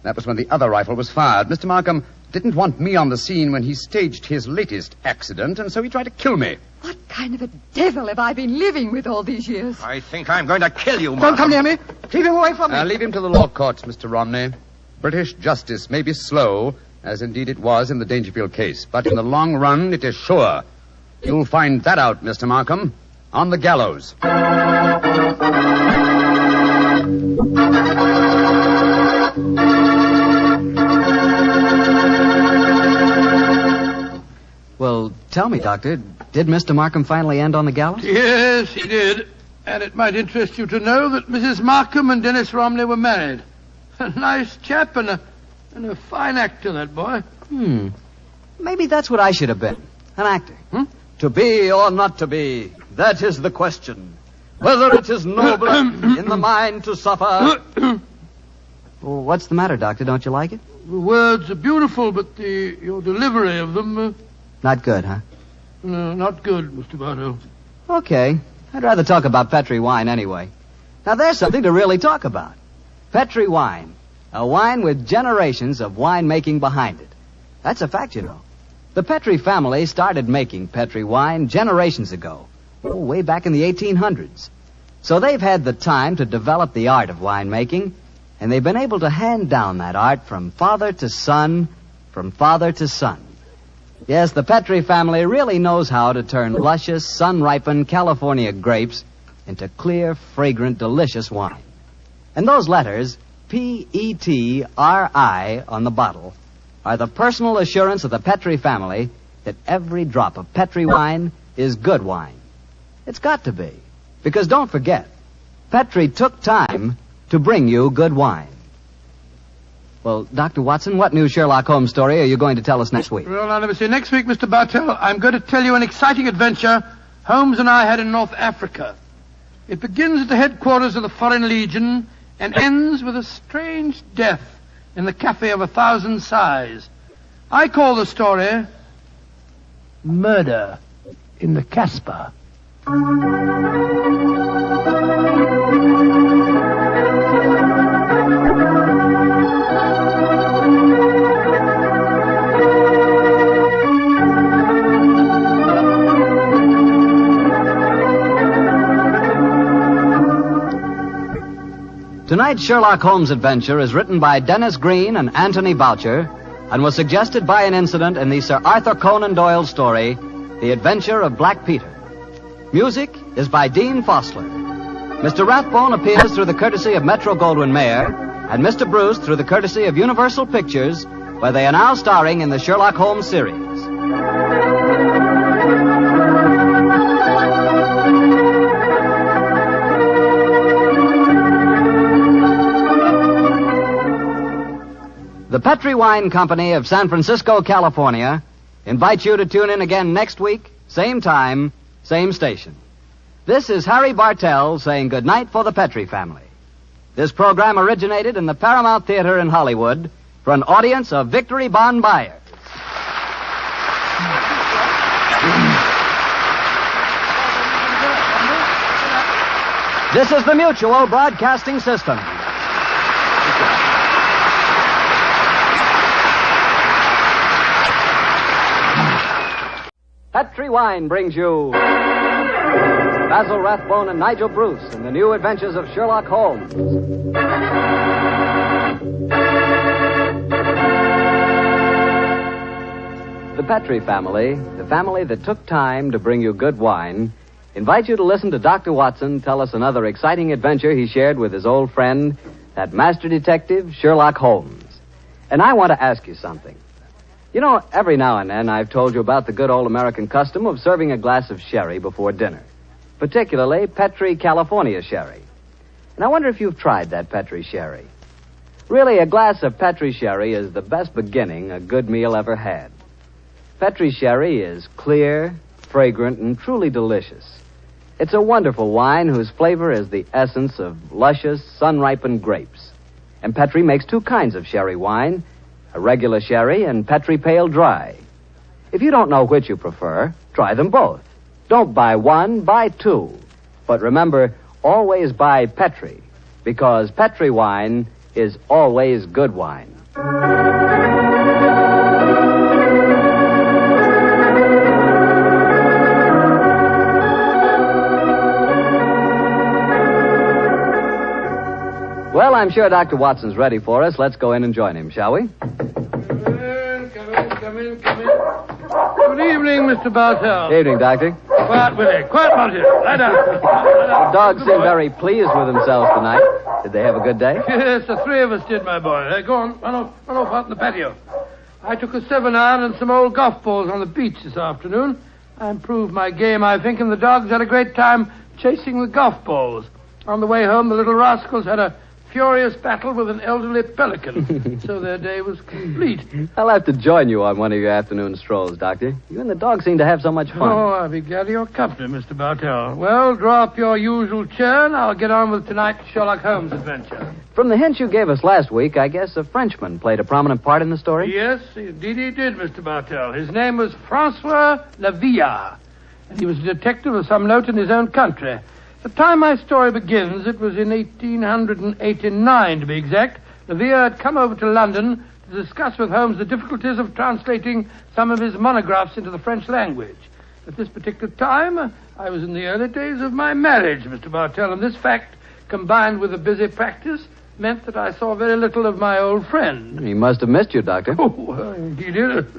That was when the other rifle was fired. Mr. Markham didn't want me on the scene when he staged his latest accident, and so he tried to kill me. What kind of a devil have I been living with all these years? I think I'm going to kill you, Markham. Don't come near me. Keep him away from me. Leave him to the law courts, Mr. Romney. British justice may be slow, as indeed it was in the Dangerfield case, but in the long run, it is sure. You'll find that out, Mr. Markham, on the gallows. Well, tell me, Doctor, did Mr. Markham finally end on the gallows? Yes, he did. And it might interest you to know that Mrs. Markham and Dennis Romney were married. A nice chap and a fine actor, that boy. Maybe that's what I should have been. An actor. To be or not to be, that is the question. Whether it is noble in the mind to suffer. Well, what's the matter, Doctor? Don't you like it? The words are beautiful, but your delivery of them... Not good, huh? No, not good, Mr. Barlow. Okay. I'd rather talk about Petri wine anyway. Now, there's something to really talk about. Petri wine. A wine with generations of winemaking behind it. That's a fact, you know. The Petri family started making Petri wine generations ago. Way back in the 1800s. So they've had the time to develop the art of winemaking, and they've been able to hand down that art from father to son, from father to son. Yes, the Petri family really knows how to turn luscious, sun-ripened California grapes into clear, fragrant, delicious wine. And those letters, P-E-T-R-I, on the bottle, are the personal assurance of the Petri family that every drop of Petri wine is good wine. It's got to be. Because don't forget, Petri took time to bring you good wine. Well, Dr. Watson, what new Sherlock Holmes story are you going to tell us next week? Well, now, let me see. Next week, Mr. Bartell, I'm going to tell you an exciting adventure Holmes and I had in North Africa. It begins at the headquarters of the Foreign Legion and ends with a strange death in the Cafe of 1,000 Sighs. I call the story Murder in the Casbah. Tonight's Sherlock Holmes adventure is written by Dennis Green and Anthony Boucher and was suggested by an incident in the Sir Arthur Conan Doyle story, The Adventure of Black Peter. Music is by Dean Fosler. Mr. Rathbone appears through the courtesy of Metro-Goldwyn-Mayer and Mr. Bruce through the courtesy of Universal Pictures, where they are now starring in the Sherlock Holmes series. The Petri Wine Company of San Francisco, California, invites you to tune in again next week, same time, same station. This is Harry Bartell saying goodnight for the Petri family. This program originated in the Paramount Theater in Hollywood for an audience of Victory Bond buyers. This is the Mutual Broadcasting System. Petri Wine brings you Basil Rathbone and Nigel Bruce in the new adventures of Sherlock Holmes. The Petri family, the family that took time to bring you good wine, invite you to listen to Dr. Watson tell us another exciting adventure he shared with his old friend, that master detective, Sherlock Holmes. And I want to ask you something. You know, every now and then I've told you about the good old American custom of serving a glass of sherry before dinner, particularly Petri California sherry. And I wonder if you've tried that Petri sherry. Really, a glass of Petri sherry is the best beginning a good meal ever had. Petri sherry is clear, fragrant, and truly delicious. It's a wonderful wine whose flavor is the essence of luscious, sun-ripened grapes. And Petri makes two kinds of sherry wine, a regular sherry and Petri Pale Dry. If you don't know which you prefer, try them both. Don't buy one, buy two. But remember, always buy Petri, because Petri wine is always good wine. Well, I'm sure Dr. Watson's ready for us. Let's go in and join him, shall we? Come in. Good evening, Mr. Bartell. Good evening, Doctor. Quiet, Willie. Quiet, Monty. Lie down. The dogs seem very pleased with themselves tonight. Did they have a good day? Yes, the three of us did, my boy. Go on, run off out in the patio. I took a 7-iron and some old golf balls on the beach this afternoon. I improved my game, I think, and the dogs had a great time chasing the golf balls. On the way home, the little rascals had a furious battle with an elderly pelican, so their day was complete. I'll have to join you on one of your afternoon strolls, Doctor. You and the dog seem to have so much fun. Oh, I'll be glad of your company, Mr. Bartell. Well, draw up your usual chair, and I'll get on with tonight's Sherlock Holmes adventure. From the hint you gave us last week, I guess a Frenchman played a prominent part in the story? Yes, indeed he did, Mr. Bartell. His name was Francois Lavillard, and he was a detective of some note in his own country. The time my story begins, it was in 1889, to be exact. Lavillard had come over to London to discuss with Holmes the difficulties of translating some of his monographs into the French language. At this particular time, I was in the early days of my marriage, Mr. Bartell, and this fact, combined with a busy practice, meant that I saw very little of my old friend. He must have missed you, Doctor. Oh, he did.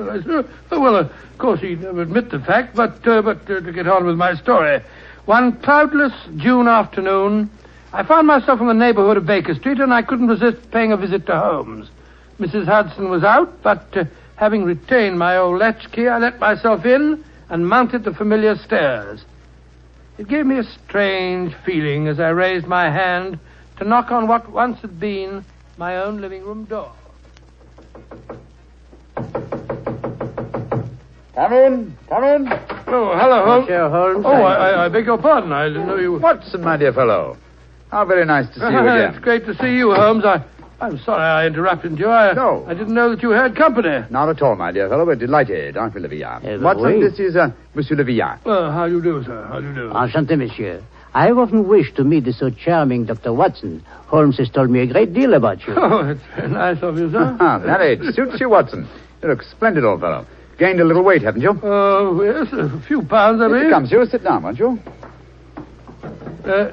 Well, of course, he'd never admit the fact, but to get on with my story. One cloudless June afternoon, I found myself in the neighborhood of Baker Street, and I couldn't resist paying a visit to Holmes. Mrs. Hudson was out, but having retained my old latchkey, I let myself in and mounted the familiar stairs. It gave me a strange feeling as I raised my hand to knock on what once had been my own living room door. Come in. Oh, hello, Holmes. Monsieur Holmes. Oh, I beg your pardon. I didn't know you were... Watson, my dear fellow. How very nice to see you again. It's great to see you, Holmes. I'm sorry I interrupted you. No. I didn't know that you had company. Not at all, my dear fellow. We're delighted, aren't we, Lavillard? Watson, oui. this is Monsieur Lavillard. Well, how do you do, sir? How do you do? Enchanté, monsieur. I have often wished to meet the so charming Dr. Watson. Holmes has told me a great deal about you. Oh, it's very nice of you, sir. That it suits you, Watson. You look splendid, old fellow. Gained a little weight, haven't you? Oh, yes, a few pounds, I mean. Here comes you. Sit down, won't you?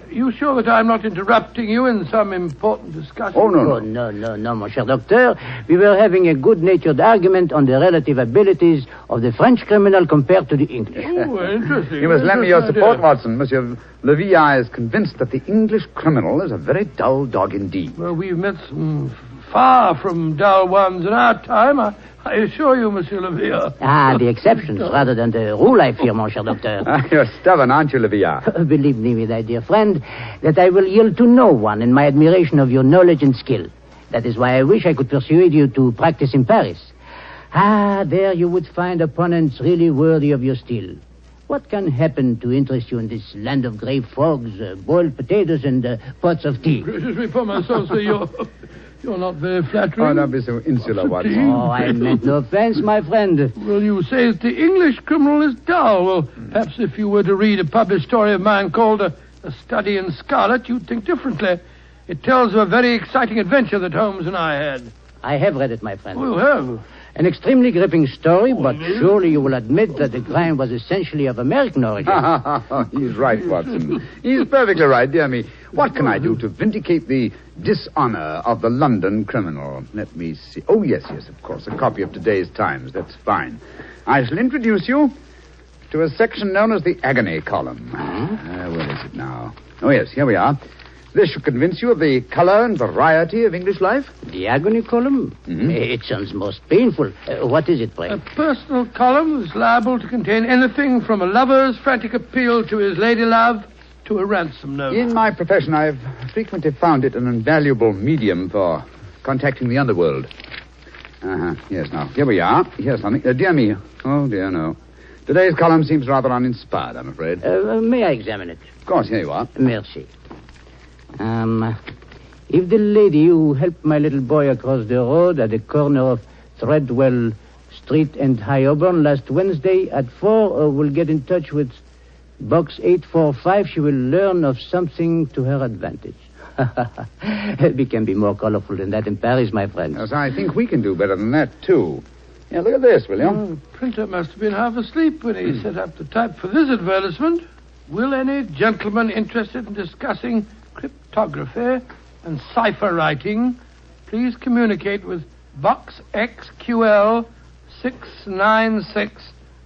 You sure that I'm not interrupting you in some important discussion? Oh, no, mon cher docteur. We were having a good-natured argument on the relative abilities of the French criminal compared to the English. Oh, interesting. You must lend me your support, Watson. Monsieur Lavillard is convinced that the English criminal is a very dull dog indeed. Well, we've met some far from dull ones in our time. I assure you, Monsieur Lavillard. The exceptions rather than the rule, I fear, mon cher docteur. You're stubborn, aren't you, Lavillard? Believe me, my dear friend, that I will yield to no one in my admiration of your knowledge and skill. That is why I wish I could persuade you to practice in Paris. There you would find opponents really worthy of your steel. What can happen to interest you in this land of grey fogs, boiled potatoes, and pots of tea? Gracious me for my soul, sir, you're not very flattering. Oh, don't be so insular, Watson. Oh, I meant no offense, my friend. Well, you say that the English criminal is dull. Well, perhaps if you were to read a published story of mine called A Study in Scarlet, you'd think differently. It tells of a very exciting adventure that Holmes and I had. I have read it, my friend. Oh, you have? An extremely gripping story, but surely you will admit that the crime was essentially of American origin. He's right, Watson. He's perfectly right, dear me. What can I do to vindicate the dishonor of the London criminal? Let me see. Oh, yes, of course. A copy of today's Times. That's fine. I shall introduce you to a section known as the agony column. Where is it now? Oh, yes, here we are. This should convince you of the color and variety of English life. The agony column? Mm-hmm. It sounds most painful. What is it, pray? A personal column is liable to contain anything from a lover's frantic appeal to his lady love to a ransom note. In my profession, I've frequently found it an invaluable medium for contacting the underworld. Yes, now, here we are. Here's something. Dear me. Oh, dear, no. Today's column seems rather uninspired, I'm afraid. May I examine it? Of course, here you are. Merci. If the lady who helped my little boy across the road at the corner of Threadwell Street and High Auburn last Wednesday at 4 will get in touch with Box 845, she will learn of something to her advantage. We can be more colorful than that in Paris, my friend. Yes, I think we can do better than that, too. Yeah, look at this, will you? The printer must have been half asleep when he set up the type for this advertisement. Will any gentleman interested in discussing cryptography and cipher writing please communicate with Box XQL 696,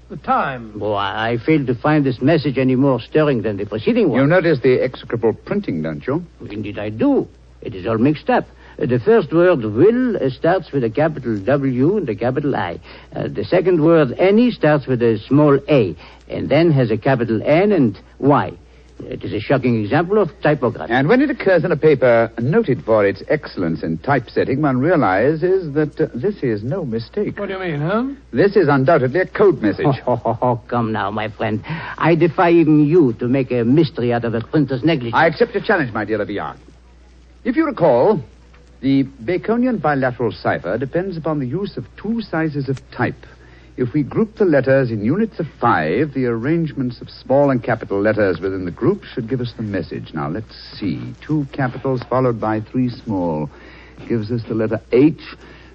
the time? Oh, I fail to find this message any more stirring than the preceding one. You notice the execrable printing, don't you? Indeed I do. It is all mixed up. The first word, will, starts with a capital W and a capital I. The second word, any, starts with a small a, and then has a capital N and Y. It is a shocking example of typography. And when it occurs in a paper noted for its excellence in typesetting, one realizes that this is no mistake. What do you mean, huh? This is undoubtedly a code message. Come now, my friend. I defy even you to make a mystery out of a printer's negligence. I accept your challenge, my dear Leviat. If you recall, the Baconian bilateral cipher depends upon the use of two sizes of type. If we group the letters in units of 5, the arrangements of small and capital letters within the group should give us the message. Now, let's see. 2 capitals followed by 3 small gives us the letter H.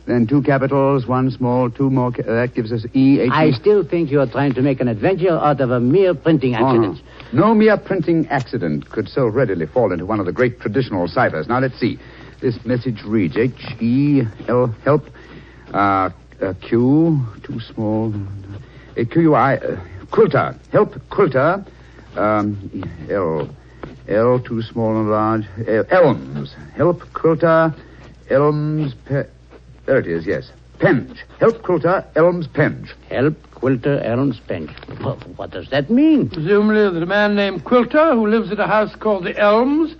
Then 2 capitals, 1 small, 2 more. That gives us E. H. I still think you are trying to make an adventure out of a mere printing accident. No mere printing accident could so readily fall into one of the great traditional ciphers. Now, let's see. This message reads H-E-L, help, Q, too small, Q-U-I, quilter, help, quilter, L, too small and large, elms, help, quilter, elms, there it is, yes, penge, help, quilter, elms, penge. Help, quilter, elms, penge. What does that mean? Presumably that a man named Quilter, who lives at a house called the Elms,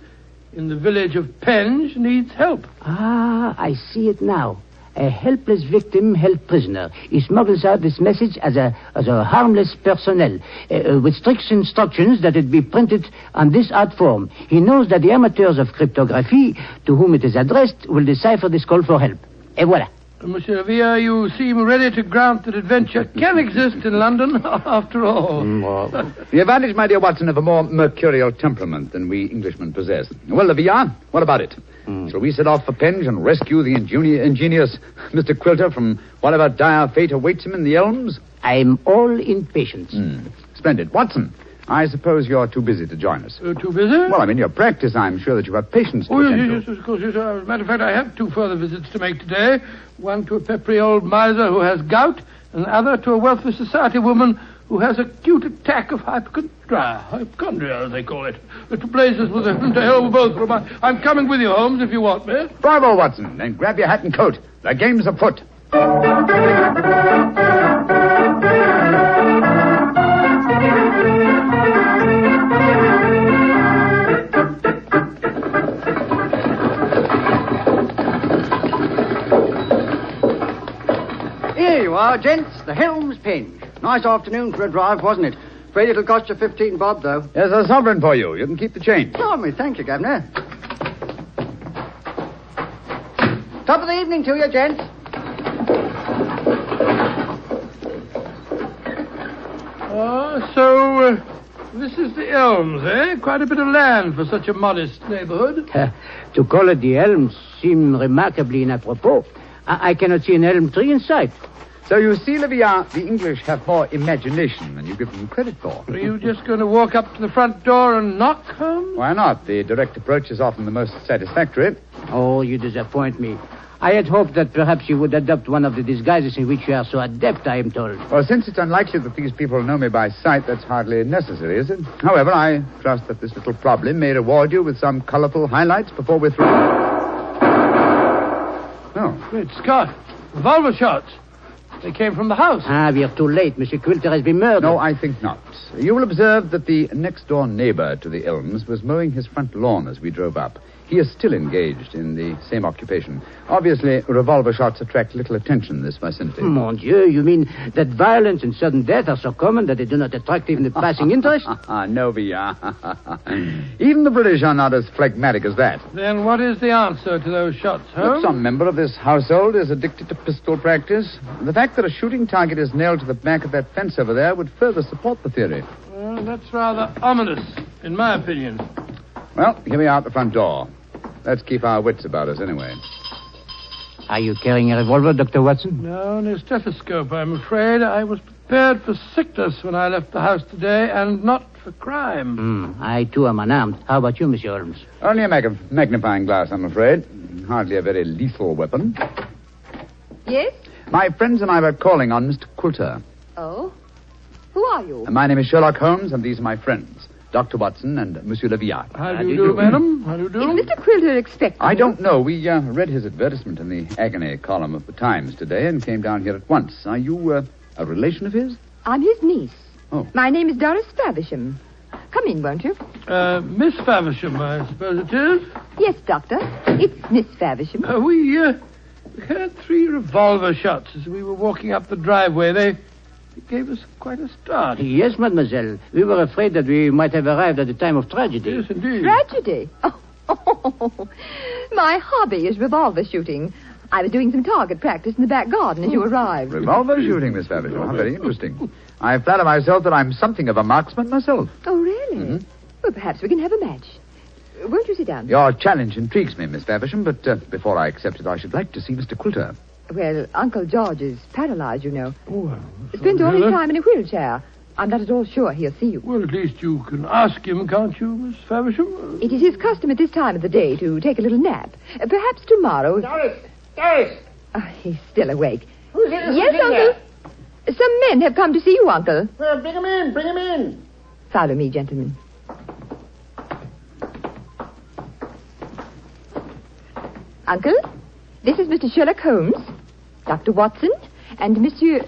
in the village of Penge, needs help. I see it now. A helpless victim held prisoner. He smuggles out this message as a harmless personnel, with strict instructions that it be printed on this art form. He knows that the amateurs of cryptography, to whom it is addressed, will decipher this call for help. Et voilà. Monsieur Villa, you seem ready to grant that adventure can exist in London, after all. The advantage, my dear Watson, of a more mercurial temperament than we Englishmen possess. Well, Villa, what about it? Shall we set off for Penge and rescue the ingenious Mr. Quilter from whatever dire fate awaits him in the elms? I'm all impatience. Splendid. Watson, I suppose you're too busy to join us. Too busy? Well, I'm in your practice. I'm sure that you have patience to attend to. Yes, of course. Yes. As a matter of fact, I have 2 further visits to make today. One to a peppery old miser who has gout, and the other to a wealthy society woman who has acute attack of hypochondria, as they call it. To blazes with them, to hell with both of them. I'm coming with you, Holmes, if you want me. Bravo, Watson. Then grab your hat and coat. The game's afoot. Here you are, gents. The Helms Penge. Nice afternoon for a drive, wasn't it? afraid it'll cost you 15 bob, though. There's a sovereign for you. You can keep the change. Oh, me, thank you, Governor. Top of the evening to you, gents. So this is the Elms, eh? Quite a bit of land for such a modest neighborhood. To call it the Elms seems remarkably inappropriate. I cannot see an elm tree in sight. So you see, Leviat, the English have more imagination than you give them credit for. Are you just going to walk up to the front door and knock, Holmes? Why not? The direct approach is often the most satisfactory. Oh, you disappoint me. I had hoped that perhaps you would adopt one of the disguises in which you are so adept, I am told. Well, since it's unlikely that these people know me by sight, that's hardly necessary, is it? However, I trust that this little problem may reward you with some colorful highlights before we're through. Oh. Great Scott. Revolver shots. They came from the house. We are too late. Monsieur Quilter has been murdered. No, I think not. You will observe that the next-door neighbor to the Elms was mowing his front lawn as we drove up. He is still engaged in the same occupation. Obviously, revolver shots attract little attention in this vicinity. Mon Dieu, you mean that violence and sudden death are so common that they do not attract even the passing interest? No, Villa. Even the British are not as phlegmatic as that. Then what is the answer to those shots, Holmes? Some member of this household is addicted to pistol practice. The fact that a shooting target is nailed to the back of that fence over there would further support the theory. Well, that's rather ominous, in my opinion. Well, here we are at the front door. Let's keep our wits about us anyway. Are you carrying a revolver, Dr. Watson? No, no stethoscope, I'm afraid. I was prepared for sickness when I left the house today, and not for crime. I, too, am unarmed. How about you, Monsieur Holmes? Only a magnifying glass, I'm afraid. Hardly a very lethal weapon. Yes? My friends and I were calling on Mr. Quilter. Oh? Who are you? My name is Sherlock Holmes, and these are my friends, Dr. Watson and Monsieur Leviat. How do you do, madam? How do you do? Is Mr. Quilter expecting I don't know. We read his advertisement in the agony column of the Times today and came down here at once. Are you a relation of his? I'm his niece. Oh. My name is Doris Faversham. Come in, won't you? Miss Faversham, I suppose it is? Yes, Doctor. It's Miss Faversham. We heard 3 revolver shots as we were walking up the driveway. They gave us quite a start. Yes, mademoiselle. We were afraid that we might have arrived at the time of tragedy. Yes, indeed. Tragedy? Oh, my hobby is revolver shooting. I was doing some target practice in the back garden as you arrived. Revolver shooting, Miss Faversham. How very interesting. I flatter myself that I'm something of a marksman myself. Oh, really? Mm-hmm. Well, perhaps we can have a match. Won't you sit down? Your challenge intrigues me, Miss Faversham, but before I accept it, I should like to see Mr. Quilter. Well, Uncle George is paralyzed, you know. Oh, Spends all his time in a wheelchair. I'm not at all sure he'll see you. Well, at least you can ask him, can't you, Miss Faversham? It is his custom at this time of the day to take a little nap. Perhaps tomorrow... Doris! He's still awake. Who's in? Yes, Uncle. Some men have come to see you, Uncle. Well, bring him in. Follow me, gentlemen. Uncle, this is Mr. Sherlock Holmes, Dr. Watson, and Monsieur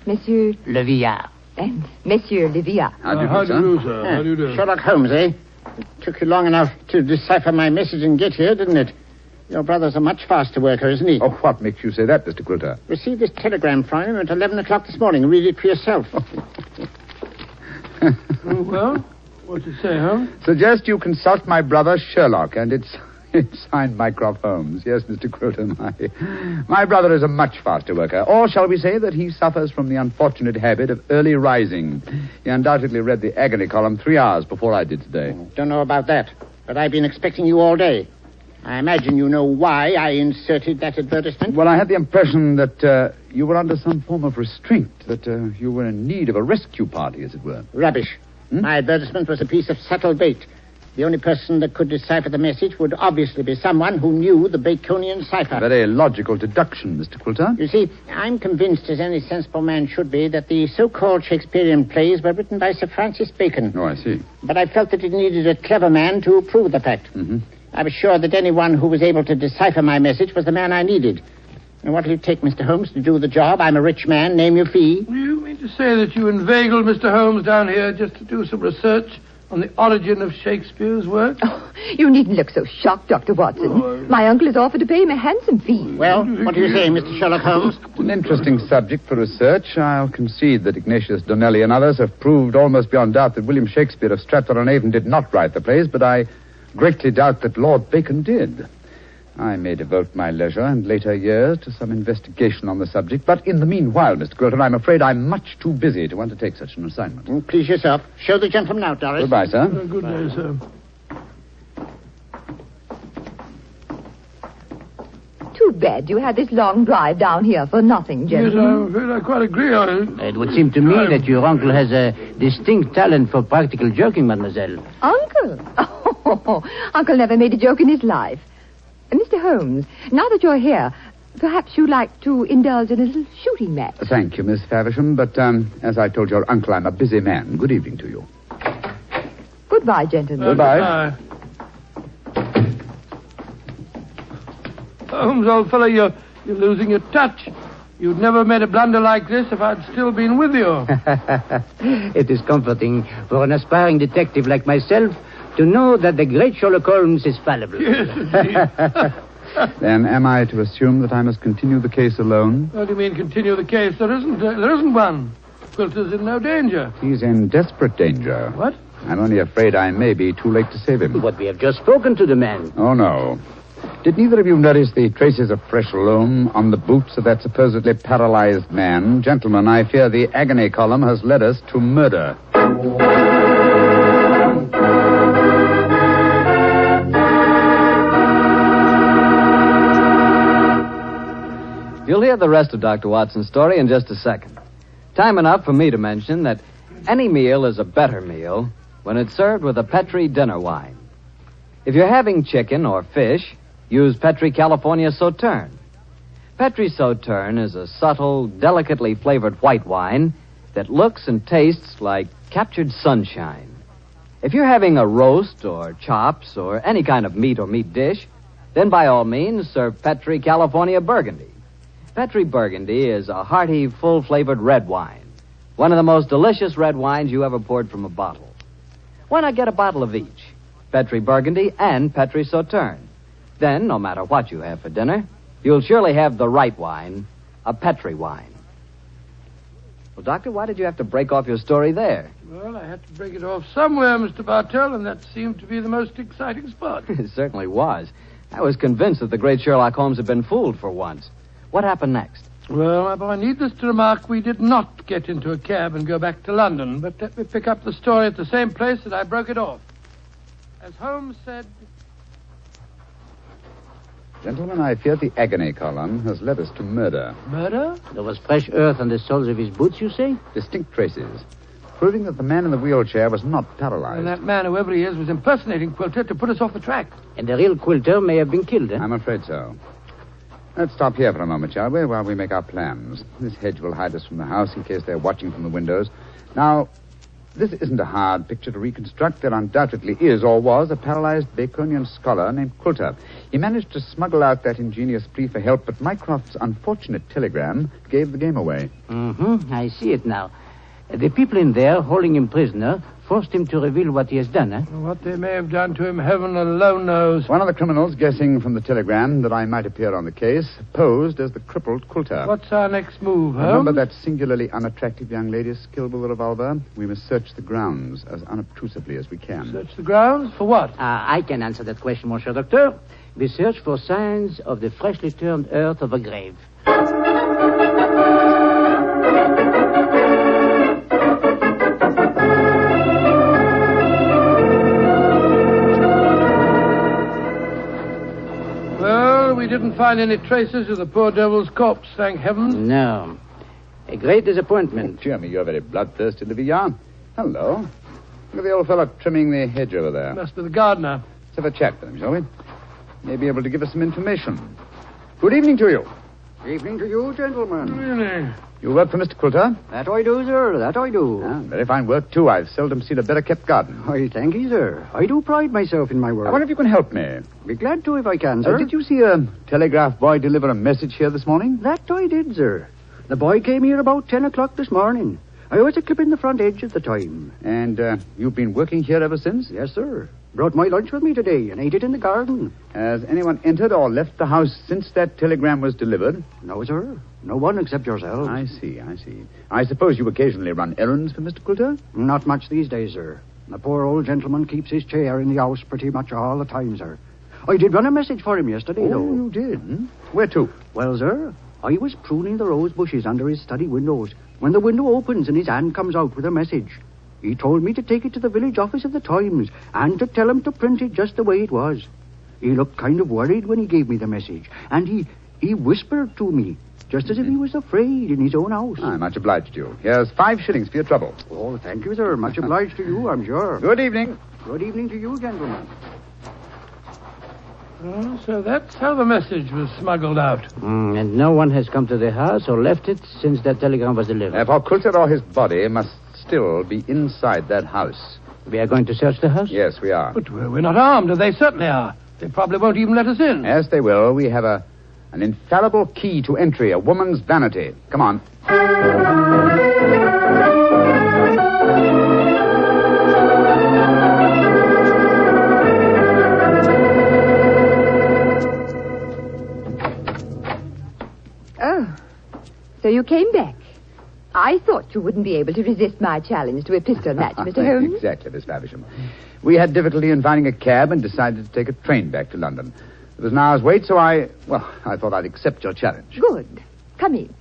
Leviat. And Monsieur Leviat. How do you do, sir? How do you do? Sherlock Holmes, eh? It took you long enough to decipher my message and get here, didn't it? Your brother's a much faster worker, isn't he? Oh, what makes you say that, Mr. Quilter? Received this telegram from him at 11 o'clock this morning. Read it for yourself. Oh, well, what's it say, huh? Suggest you consult my brother Sherlock, and it's signed Mycroft Holmes. Yes, Mr. Quilter, my brother is a much faster worker. Or shall we say that he suffers from the unfortunate habit of early rising. He undoubtedly read the agony column 3 hours before I did today. Don't know about that, but I've been expecting you all day. I imagine you know why I inserted that advertisement. Well, I had the impression that you were under some form of restraint, that you were in need of a rescue party, as it were. Rubbish. My advertisement was a piece of subtle bait. The only person that could decipher the message would obviously be someone who knew the Baconian cipher. Very logical deduction, Mr. Quilter. You see, I'm convinced, as any sensible man should be, that the so-called Shakespearean plays were written by Sir Francis Bacon. Oh, I see. But I felt that it needed a clever man to prove the fact. Mm-hmm. I was sure that anyone who was able to decipher my message was the man I needed. And what will it take, Mr. Holmes, to do the job? I'm a rich man. Name your fee. You mean to say that you inveigled Mr. Holmes down here just to do some research on the origin of Shakespeare's work? Oh, you needn't look so shocked, Dr. Watson. My uncle has offered to pay him a handsome fee. Well, what do you say, Mr. Sherlock Holmes? An interesting subject for research. I'll concede that Ignatius Donnelly and others have proved almost beyond doubt that William Shakespeare of Stratford-on-Avon did not write the plays, but I greatly doubt that Lord Bacon did. I may devote my leisure and later years to some investigation on the subject, but in the meanwhile, Mr. Quilter, I'm afraid I'm much too busy to undertake such an assignment. Please yourself. Show the gentleman out, Doris. Goodbye, sir. Good day, sir. Too bad you had this long drive down here for nothing, Yes, gentlemen. I'm afraid I quite agree on it. It would seem to me that your uncle has a distinct talent for practical joking, mademoiselle. Uncle? Oh, Uncle never made a joke in his life. Mr. Holmes, now that you're here, perhaps you'd like to indulge in a little shooting match. Thank you, Miss Faversham, but as I told your uncle, I'm a busy man. Good evening to you. Goodbye, gentlemen. Goodbye. Holmes, old fellow, you're losing your touch. You'd never made a blunder like this if I'd still been with you. It is comforting for an aspiring detective like myself to know that the great Sherlock Holmes is fallible. Yes, indeed. Then am I to assume that I must continue the case alone? What do you mean, continue the case? There isn't one. Quilter's in no danger. He's in desperate danger. What? I'm only afraid I may be too late to save him. But we have just spoken to the man. Oh, no. Did neither of you notice the traces of fresh loam on the boots of that supposedly paralyzed man? Gentlemen, I fear the agony column has led us to murder. You'll hear the rest of Dr. Watson's story in just a second. Time enough for me to mention that any meal is a better meal when it's served with a Petri dinner wine. If you're having chicken or fish, use Petri California Sauterne. Petri Sauterne is a subtle, delicately flavored white wine that looks and tastes like captured sunshine. If you're having a roast or chops or any kind of meat or meat dish, then by all means serve Petri California Burgundy. Petri Burgundy is a hearty, full-flavored red wine. One of the most delicious red wines you ever poured from a bottle. Why not get a bottle of each? Petri Burgundy and Petri Sauterne. Then, no matter what you have for dinner, you'll surely have the right wine, a Petri wine. Well, Doctor, why did you have to break off your story there? Well, I had to break it off somewhere, Mr. Bartell, and that seemed to be the most exciting spot. It certainly was. I was convinced that the great Sherlock Holmes had been fooled for once. What happened next? Well, my boy, needless to remark, we did not get into a cab and go back to London, but let me pick up the story at the same place that I broke it off. As Holmes said... Gentlemen, I fear the agony column has led us to murder. Murder? There was fresh earth on the soles of his boots, you say? Distinct traces, proving that the man in the wheelchair was not paralyzed. And that man, whoever he is, was impersonating Quilter to put us off the track. And the real Quilter may have been killed, eh? I'm afraid so. Let's stop here for a moment, shall we, while we make our plans. This hedge will hide us from the house in case they're watching from the windows. Now, this isn't a hard picture to reconstruct. There undoubtedly is, or was, a paralyzed Baconian scholar named Quilter. He managed to smuggle out that ingenious plea for help, but Mycroft's unfortunate telegram gave the game away. Mm-hmm. I see it now. The people in there, holding him prisoner, forced him to reveal what he has done, eh? What they may have done to him, heaven alone knows. One of the criminals, guessing from the telegram that I might appear on the case, posed as the crippled Quilter. What's our next move, Holmes? Remember that singularly unattractive young lady skilled with a revolver? We must search the grounds as unobtrusively as we can. Search the grounds? For what? I can answer that question, Monsieur Doctor. We search for signs of the freshly turned earth of a grave. We didn't find any traces of the poor devil's corpse, thank heaven. No. A great disappointment. Oh, dear me, you're very bloodthirsty, Livia. Hello. Look at the old fellow trimming the hedge over there. Must be the gardener. Let's have a chat with him, shall we? May be able to give us some information. Good evening to you. Evening to you, gentlemen. Really? You work for Mr. Quilter? That I do, sir. That I do. Very fine work, too. I've seldom seen a better-kept garden. I thank you, sir. I do pride myself in my work. I wonder if you can help me. Be glad to if I can, sir. Did you see a telegraph boy deliver a message here this morning? That I did, sir. The boy came here about 10 o'clock this morning. I was a clipping the front edge at the time. And you've been working here ever since? Yes, sir. Brought my lunch with me today and ate it in the garden. Has anyone entered or left the house since that telegram was delivered? No, sir. No one except yourself. I see. I suppose you occasionally run errands for Mr. Quilter? Not much these days, sir. The poor old gentleman keeps his chair in the house pretty much all the time, sir. I did run a message for him yesterday, though. Oh, you did? Where to? Well, sir, I was pruning the rose bushes under his study windows when the window opens and his hand comes out with a message. He told me to take it to the village office of the Times and to tell him to print it just the way it was. He looked kind of worried when he gave me the message, and he whispered to me, just as if he was afraid in his own house. I'm much obliged to you. Here's 5 shillings for your trouble. Oh, thank you, sir. Much obliged to you, I'm sure. Good evening. Good evening to you, gentlemen. Oh, so that's how the message was smuggled out. And no one has come to the house or left it since that telegram was delivered. Therefore, Quilter or his body must still be inside that house. We are going to search the house? Yes, we are. But we're not armed, and they certainly are. They probably won't even let us in. Yes, they will. We have an infallible key to entry, a woman's vanity. Come on. Oh, so you came back. I thought you wouldn't be able to resist my challenge to a pistol match, Mr. Holmes. Exactly, Miss Faversham. We had difficulty in finding a cab and decided to take a train back to London. It was an hour's wait, so I thought I'd accept your challenge. Good. Come in.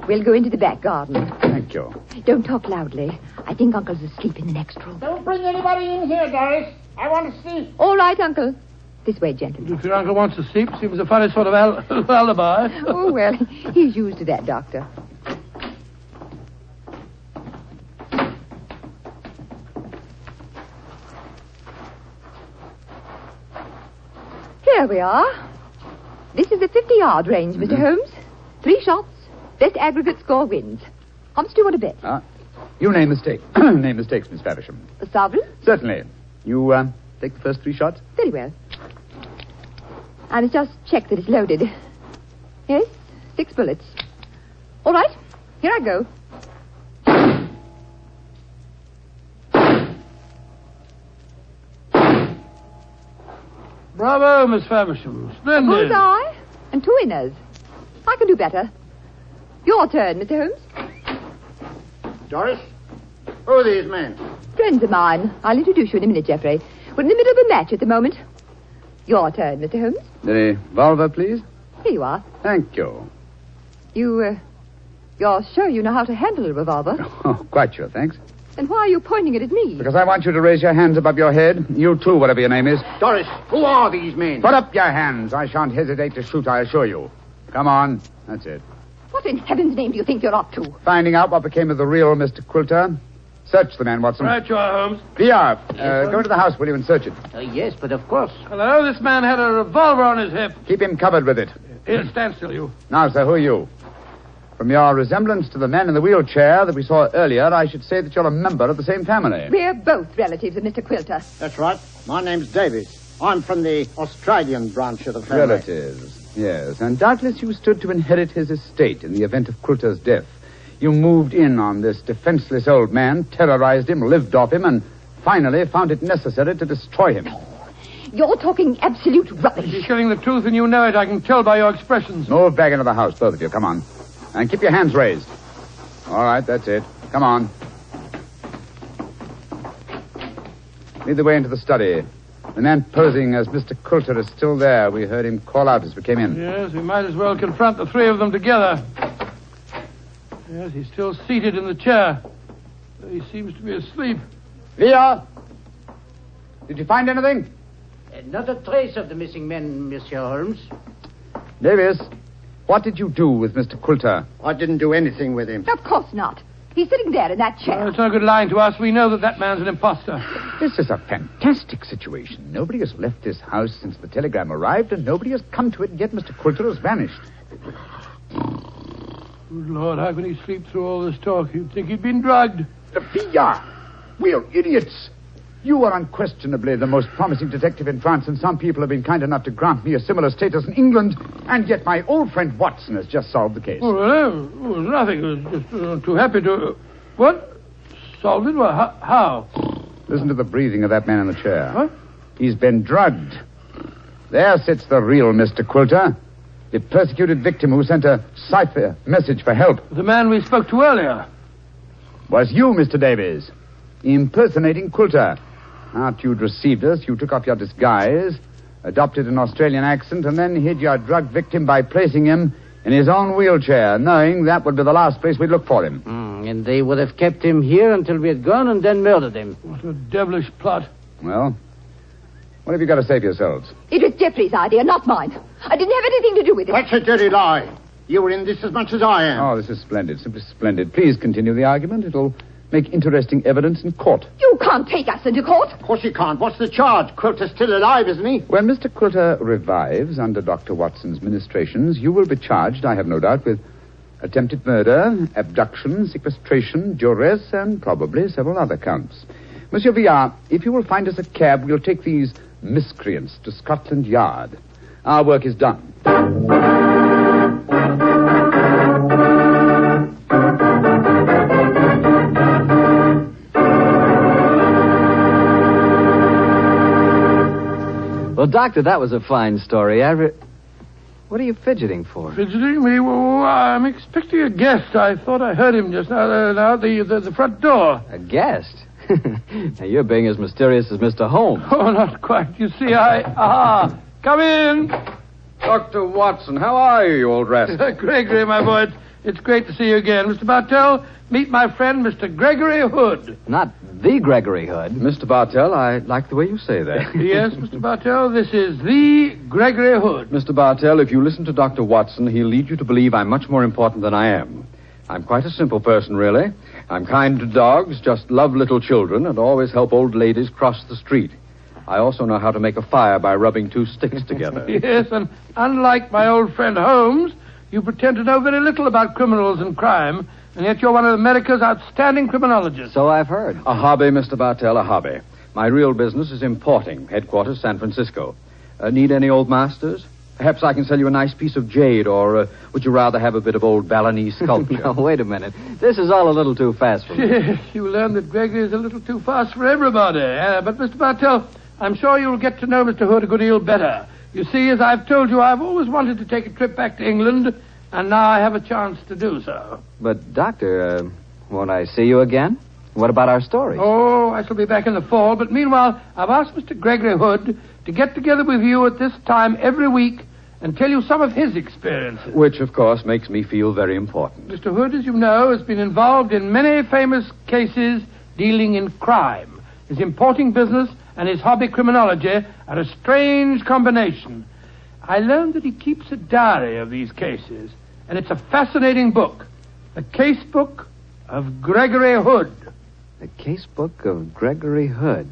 We'll go into the back garden. Thank you. Don't talk loudly. I think Uncle's asleep in the next room. Don't bring anybody in here, Doris. I want to see. All right, Uncle. This way, gentlemen. If your uncle wants to sleep, seems a funny sort of alibi. Oh, well, he's used to that, Doctor. Here we are. This is the 50-yard range, Mr. Holmes. 3 shots. Best aggregate score wins. How much do you want to bet? You name the stake. Name the stakes, Miss Faversham. A sovereign? Certainly. You take the first 3 shots? Very well. I must just check that it's loaded. Yes, 6 bullets. All right, here I go. Bravo, Miss Faversham. Splendid. A bullseye and 2 winners. I can do better. Your turn, Mr. Holmes. Doris, who are these men? Friends of mine. I'll introduce you in a minute, Geoffrey. We're in the middle of a match at the moment. Your turn, Mr. Holmes. The revolver, please. Here you are. Thank you. You're sure you know how to handle a revolver? Oh, quite sure, thanks. Then why are you pointing it at me? Because I want you to raise your hands above your head. You too, whatever your name is. Doris, who are these men? Put up your hands. I shan't hesitate to shoot, I assure you. Come on. That's it. What in heaven's name do you think you're up to? Finding out what became of the real Mr. Quilter. Search the man, Watson. Right you are, Holmes. Pierre, go into the house, will you, and search it. Yes, but of course. Well, I know this man had a revolver on his hip. Keep him covered with it. Here, stand still, you. Now, sir, who are you? From your resemblance to the man in the wheelchair that we saw earlier, I should say that you're a member of the same family. We're both relatives of Mr. Quilter. That's right. My name's Davis. I'm from the Australian branch of the family. Relatives, yes. And doubtless you stood to inherit his estate in the event of Quilter's death. You moved in on this defenseless old man, terrorized him, lived off him, and finally found it necessary to destroy him. You're talking absolute rubbish. He's telling the truth, and you know it. I can tell by your expressions. Move back into the house, both of you. Come on. And keep your hands raised. All right, that's it. Come on. Lead the way into the study. The man posing as Mr. Quilter is still there. We heard him call out as we came in. Yes, we might as well confront the 3 of them together. Yes, he's still seated in the chair. He seems to be asleep. Leah! Did you find anything? Not a trace of the missing men, Monsieur Holmes. Davis, what did you do with Mr. Quilter? I didn't do anything with him. Of course not. He's sitting there in that chair. Well, it's no good lying to us. We know that man's an imposter. This is a fantastic situation. Nobody has left this house since the telegram arrived, and nobody has come to it, yet Mr. Quilter has vanished. Good Lord, how can he sleep through all this talk? You'd think he'd been drugged. Sophia! We're idiots. You are unquestionably the most promising detective in France, and some people have been kind enough to grant me a similar status in England, and yet my old friend Watson has just solved the case. Oh, well, it was nothing. I was just too happy to... What? Solved it? Well, how? Listen to the breathing of that man in the chair. What? He's been drugged. There sits the real Mr. Quilter, the persecuted victim who sent a cipher message for help. The man we spoke to earlier. Was you, Mr. Davies, impersonating Quilter. After you'd received us, you took off your disguise, adopted an Australian accent, and then hid your drug victim by placing him in his own wheelchair, knowing that would be the last place we'd look for him. And they would have kept him here until we had gone and then murdered him. What a devilish plot. Well, what have you got to say for yourselves? It was Jeffrey's idea, not mine. I didn't have anything to do with it. That's a dirty lie. You were in this as much as I am. Oh, this is splendid, simply splendid. Please continue the argument. It'll make interesting evidence in court. You can't take us into court. Of course you can't. What's the charge? Quilter's still alive, isn't he? When Mr. Quilter revives under Dr. Watson's ministrations, you will be charged, I have no doubt, with attempted murder, abduction, sequestration, duress, and probably several other counts. Monsieur Villard, if you will find us a cab, we'll take these miscreants to Scotland Yard. Our work is done. Well, Doctor, that was a fine story. What are you fidgeting for? Fidgeting me? Well, I'm expecting a guest. I thought I heard him just now the front door. A guest? Now, you're being as mysterious as Mr. Holmes. Oh, not quite. You see, come in. Dr. Watson, how are you, you old rascal? Gregory, my boy, it's great to see you again. Mr. Bartell, meet my friend, Mr. Gregory Hood. Not the Gregory Hood. Mr. Bartell, I like the way you say that. Yes, Mr. Bartell, this is the Gregory Hood. Mr. Bartell, if you listen to Dr. Watson, he'll lead you to believe I'm much more important than I am. I'm quite a simple person, really. I'm kind to dogs, just love little children, and always help old ladies cross the street. I also know how to make a fire by rubbing two sticks together. Yes, and unlike my old friend Holmes, you pretend to know very little about criminals and crime, and yet you're one of America's outstanding criminologists. So I've heard. A hobby, Mr. Bartell, a hobby. My real business is importing, headquarters San Francisco. Need any old masters? Perhaps I can sell you a nice piece of jade, or would you rather have a bit of old Balinese sculpture? No, wait a minute. This is all a little too fast for me. Yes, you learn that Gregory is a little too fast for everybody. But, Mr. Bartell, I'm sure you'll get to know Mr. Hood a good deal better. You see, as I've told you, I've always wanted to take a trip back to England, and now I have a chance to do so. But, Doctor, won't I see you again? What about our story? Oh, I shall be back in the fall, but meanwhile, I've asked Mr. Gregory Hood to get together with you at this time every week and tell you some of his experiences. Which, of course, makes me feel very important. Mr. Hood, as you know, has been involved in many famous cases dealing in crime. His importing business and his hobby criminology are a strange combination. I learned that he keeps a diary of these cases, and it's a fascinating book. The Case Book of Gregory Hood. The Case Book of Gregory Hood.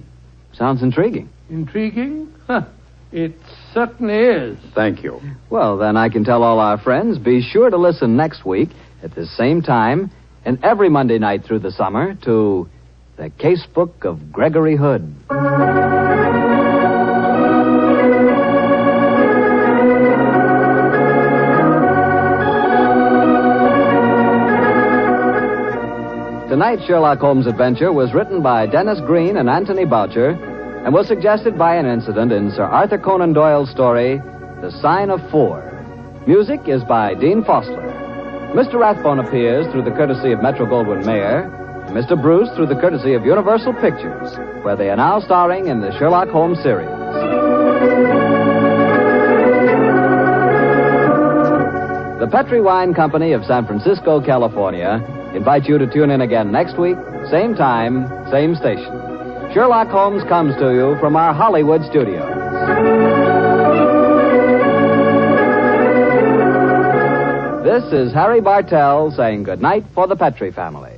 Sounds intriguing. Intriguing? Huh. It certainly is. Thank you. Well, then I can tell all our friends, be sure to listen next week at the same time and every Monday night through the summer to The Case Book of Gregory Hood. Tonight's Sherlock Holmes adventure was written by Dennis Green and Anthony Boucher and was suggested by an incident in Sir Arthur Conan Doyle's story, The Sign of Four. Music is by Dean Fossler. Mr. Rathbone appears through the courtesy of Metro-Goldwyn-Mayer, and Mr. Bruce through the courtesy of Universal Pictures, where they are now starring in the Sherlock Holmes series. The Petri Wine Company of San Francisco, California, invite you to tune in again next week, same time, same station. Sherlock Holmes comes to you from our Hollywood studios. This is Harry Bartell saying goodnight for the Petri family.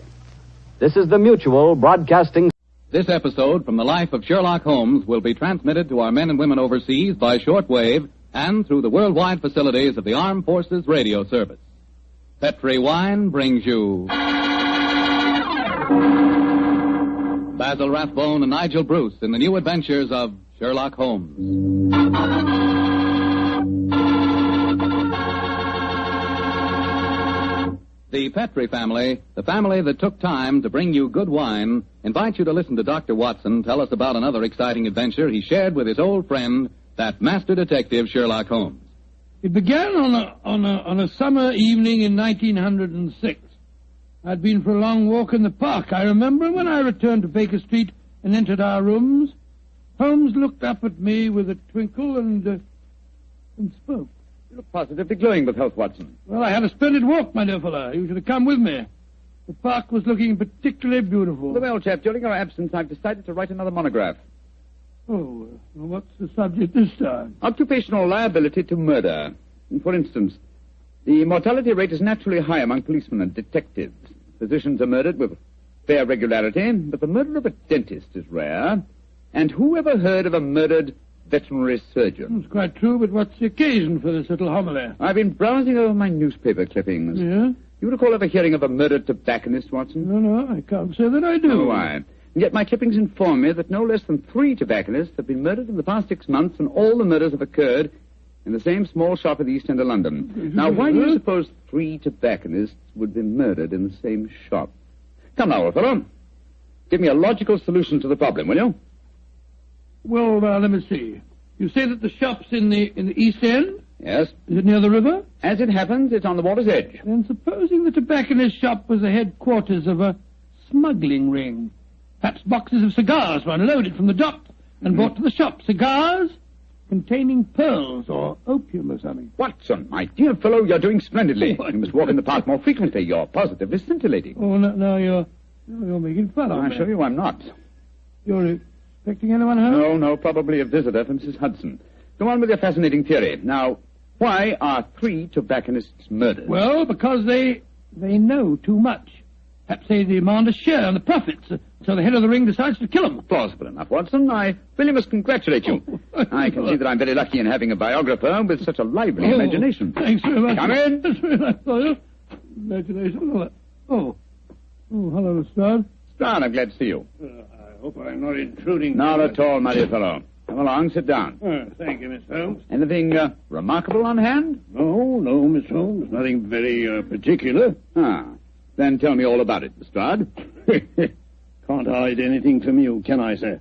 This is the Mutual Broadcasting. This episode from the life of Sherlock Holmes will be transmitted to our men and women overseas by shortwave and through the worldwide facilities of the Armed Forces Radio Service. Petri Wine brings you Basil Rathbone and Nigel Bruce in the new adventures of Sherlock Holmes. The Petrie family, the family that took time to bring you good wine, invite you to listen to Dr. Watson tell us about another exciting adventure he shared with his old friend, that master detective Sherlock Holmes. It began on a summer evening in 1906. I'd been for a long walk in the park, I remember, and when I returned to Baker Street and entered our rooms, Holmes looked up at me with a twinkle and spoke. You look positively glowing with health, Watson. Well, I had a splendid walk, my dear fellow. You should have come with me. The park was looking particularly beautiful. Well, chap, during your absence, I've decided to write another monograph. Oh, well, what's the subject this time? Occupational liability to murder. For instance, the mortality rate is naturally high among policemen and detectives. Physicians are murdered with fair regularity, but the murder of a dentist is rare. And who ever heard of a murdered veterinary surgeon? It's quite true, but what's the occasion for this little homily? I've been browsing over my newspaper clippings. Yeah? You recall ever hearing of a murdered tobacconist, Watson? No, I can't say that I do. Oh, why? And yet my clippings inform me that no less than 3 tobacconists have been murdered in the past 6 months, and all the murders have occurred in the same small shop at the East End of London. Now, why do you suppose 3 tobacconists would be murdered in the same shop? Come now, old fellow. Give me a logical solution to the problem, will you? Well, let me see. You say that the shop's in the East End? Yes. Is it near the river? As it happens, it's on the water's edge. And supposing the tobacconist's shop was the headquarters of a smuggling ring. Perhaps boxes of cigars were unloaded from the dock and brought to the shop. Cigars containing pearls or opium or something. Watson, my dear fellow, you're doing splendidly. You must walk in the park more frequently. You're positively scintillating. Oh, no, you're making fun of me. I assure you I'm not. You're expecting anyone home? No, probably a visitor from Mrs. Hudson. Go on with your fascinating theory. Now, why are 3 tobacconists murdered? Well, because they know too much. Perhaps they demand a share in the profits, so the head of the ring decides to kill them. Plausible enough, Watson. I really must congratulate you. I can see that I'm very lucky in having a biographer with such a lively imagination. Thanks very much. Come in. That's very nice of you. Imagination. Oh, hello, Lestrade. Lestrade, I'm glad to see you. I hope I'm not intruding. Not at all, my dear fellow. Come along, sit down. Thank you, Miss Holmes. Anything remarkable on hand? No, Miss Holmes. Nothing very particular. Then tell me all about it, Lestrade. Can't hide anything from you, can I, sir?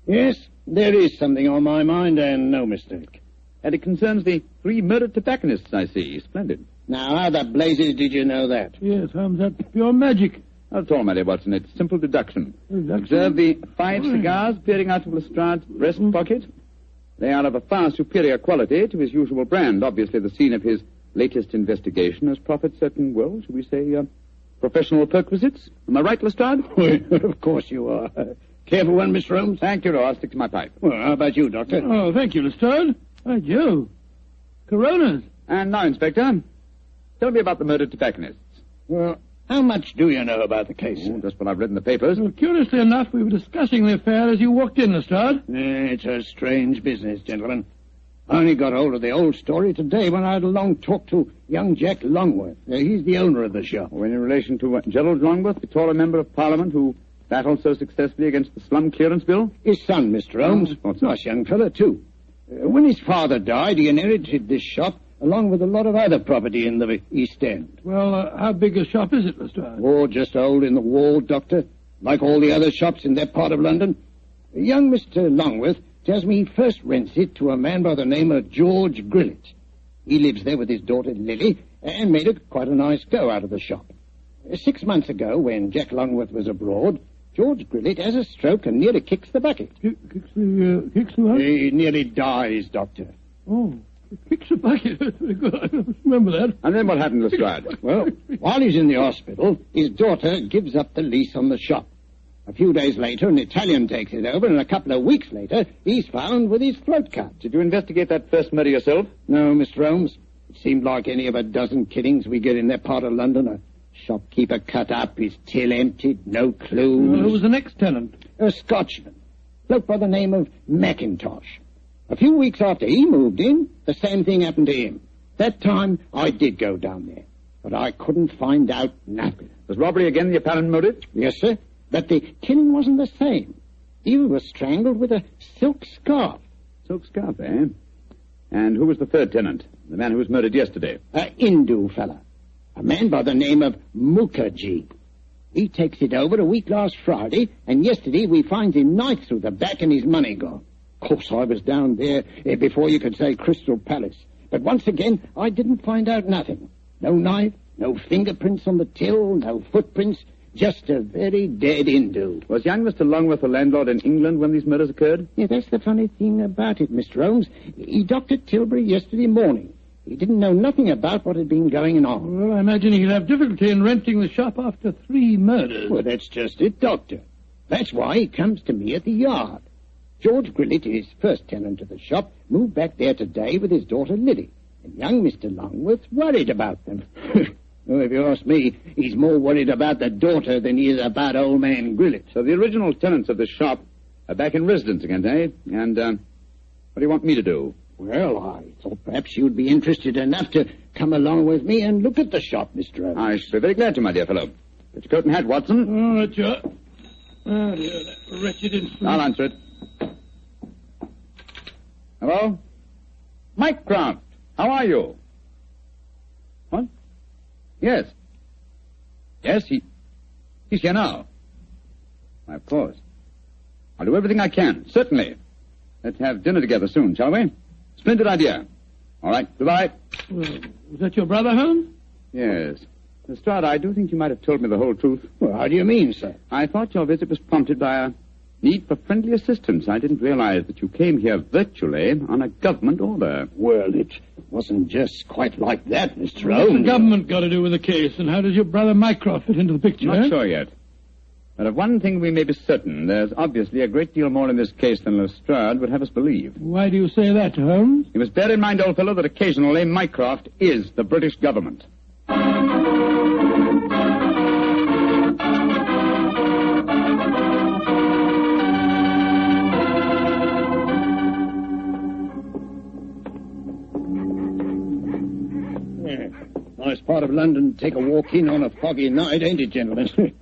Yes, there is something on my mind, and no mistake. And it concerns the 3 murdered tobacconists, I see. Splendid. Now, how the blazes did you know that? Yes, Holmes, that's pure magic. Not at all, my dear Watson. It's simple deduction. Observe the 5 cigars peering out of Lestrade's breast pocket. They are of a far superior quality to his usual brand. Obviously, the scene of his latest investigation has proffered certain, well, shall we say, professional perquisites. Am I right, Lestrade? Of course you are. Careful one, Mr. Holmes. Thank you, I'll stick to my pipe. Well, how about you, Doctor? Oh, thank you, Lestrade. By Jove. Coronas. And now, Inspector, tell me about the murdered tobacconists. Well, how much do you know about the case, sir? Just what I've read in the papers. Well, curiously enough, we were discussing the affair as you walked in, Lestrade. It's a strange business, gentlemen. I only got hold of the old story today when I had a long talk to young Jack Longworth. He's the owner of the shop. Oh, in relation to Gerald Longworth, the taller member of Parliament who battled so successfully against the slum clearance bill? His son, Mr. Holmes. Nice young fellow, too. When his father died, he inherited this shop along with a lot of other property in the East End. Well, how big a shop is it, Lestrade? Oh, just a hole in the wall, Doctor. Like all the other shops in that part of London. Young Mr. Longworth tells me he first rents it to a man by the name of George Grillet. He lives there with his daughter Lily and made quite a nice go out of the shop. 6 months ago, when Jack Longworth was abroad, George Grillet has a stroke and nearly kicks the bucket. Kicks the what? He nearly dies, Doctor. Oh, kicks the bucket. That's very good. I remember that. And then what happened, Lestrade? Well, while he's in the hospital, his daughter gives up the lease on the shop. A few days later, an Italian takes it over, and a couple of weeks later, he's found with his throat cut. Did you investigate that first murder yourself? No, Mr. Holmes. It seemed like any of a dozen killings we get in that part of London. A shopkeeper cut up, his till emptied, no clues. Well, who was the next tenant? A Scotchman. Bloke by the name of Mackintosh. A few weeks after he moved in, the same thing happened to him. That time, I did go down there, but I couldn't find out nothing. Was robbery again the apparent motive? Yes, sir. But the killing wasn't the same. He was strangled with a silk scarf. Silk scarf, eh? And who was the third tenant? The man who was murdered yesterday? A Hindu fella. A man by the name of Mukherjee. He takes it over a week last Friday, and yesterday we finds him knife through the back and his money gone. Of course, I was down there before you could say Crystal Palace. But once again, I didn't find out nothing. No knife, no fingerprints on the till, no footprints, just a very dead Hindu. Was young Mr. Longworth the landlord in England when these murders occurred? Yeah, that's the funny thing about it, Mr. Holmes. He docked at Tilbury yesterday morning. He didn't know nothing about what had been going on. Well, I imagine he'll have difficulty in renting the shop after 3 murders. Well, that's just it, Doctor. That's why he comes to me at the yard. George Grillet, his first tenant of the shop, moved back there today with his daughter Lily. And young Mr. Longworth's worried about them. Well, if you ask me, he's more worried about the daughter than he is about old man Grillet. So the original tenants of the shop are back in residence again, eh? And what do you want me to do? Well, I thought perhaps you'd be interested enough to come along with me and look at the shop, Mr. Holmes. I should be very glad to, my dear fellow. Get your coat and hat, Watson. Oh, that's your... Oh, dear, that wretched instrument. I'll answer it. Hello? Mycroft, how are you? What? Yes. Yes, he's here now. Why, of course. I'll do everything I can, certainly. Let's have dinner together soon, shall we? Splendid idea. All right, goodbye. Well, was that your brother, Holmes? Yes. Lestrade, I do think you might have told me the whole truth. Well, how do you mean, sir? I thought your visit was prompted by a need for friendly assistance. I didn't realize that you came here virtually on a government order. Well, it wasn't just quite like that, Mr. Holmes. What's the government got to do with the case, and how does your brother Mycroft fit into the picture? Not sure yet. But of one thing we may be certain. There's obviously a great deal more in this case than Lestrade would have us believe. Why do you say that, Holmes? You must bear in mind, old fellow, that occasionally Mycroft is the British government. Nice part of London to take a walk in on a foggy night, ain't it, gentlemen?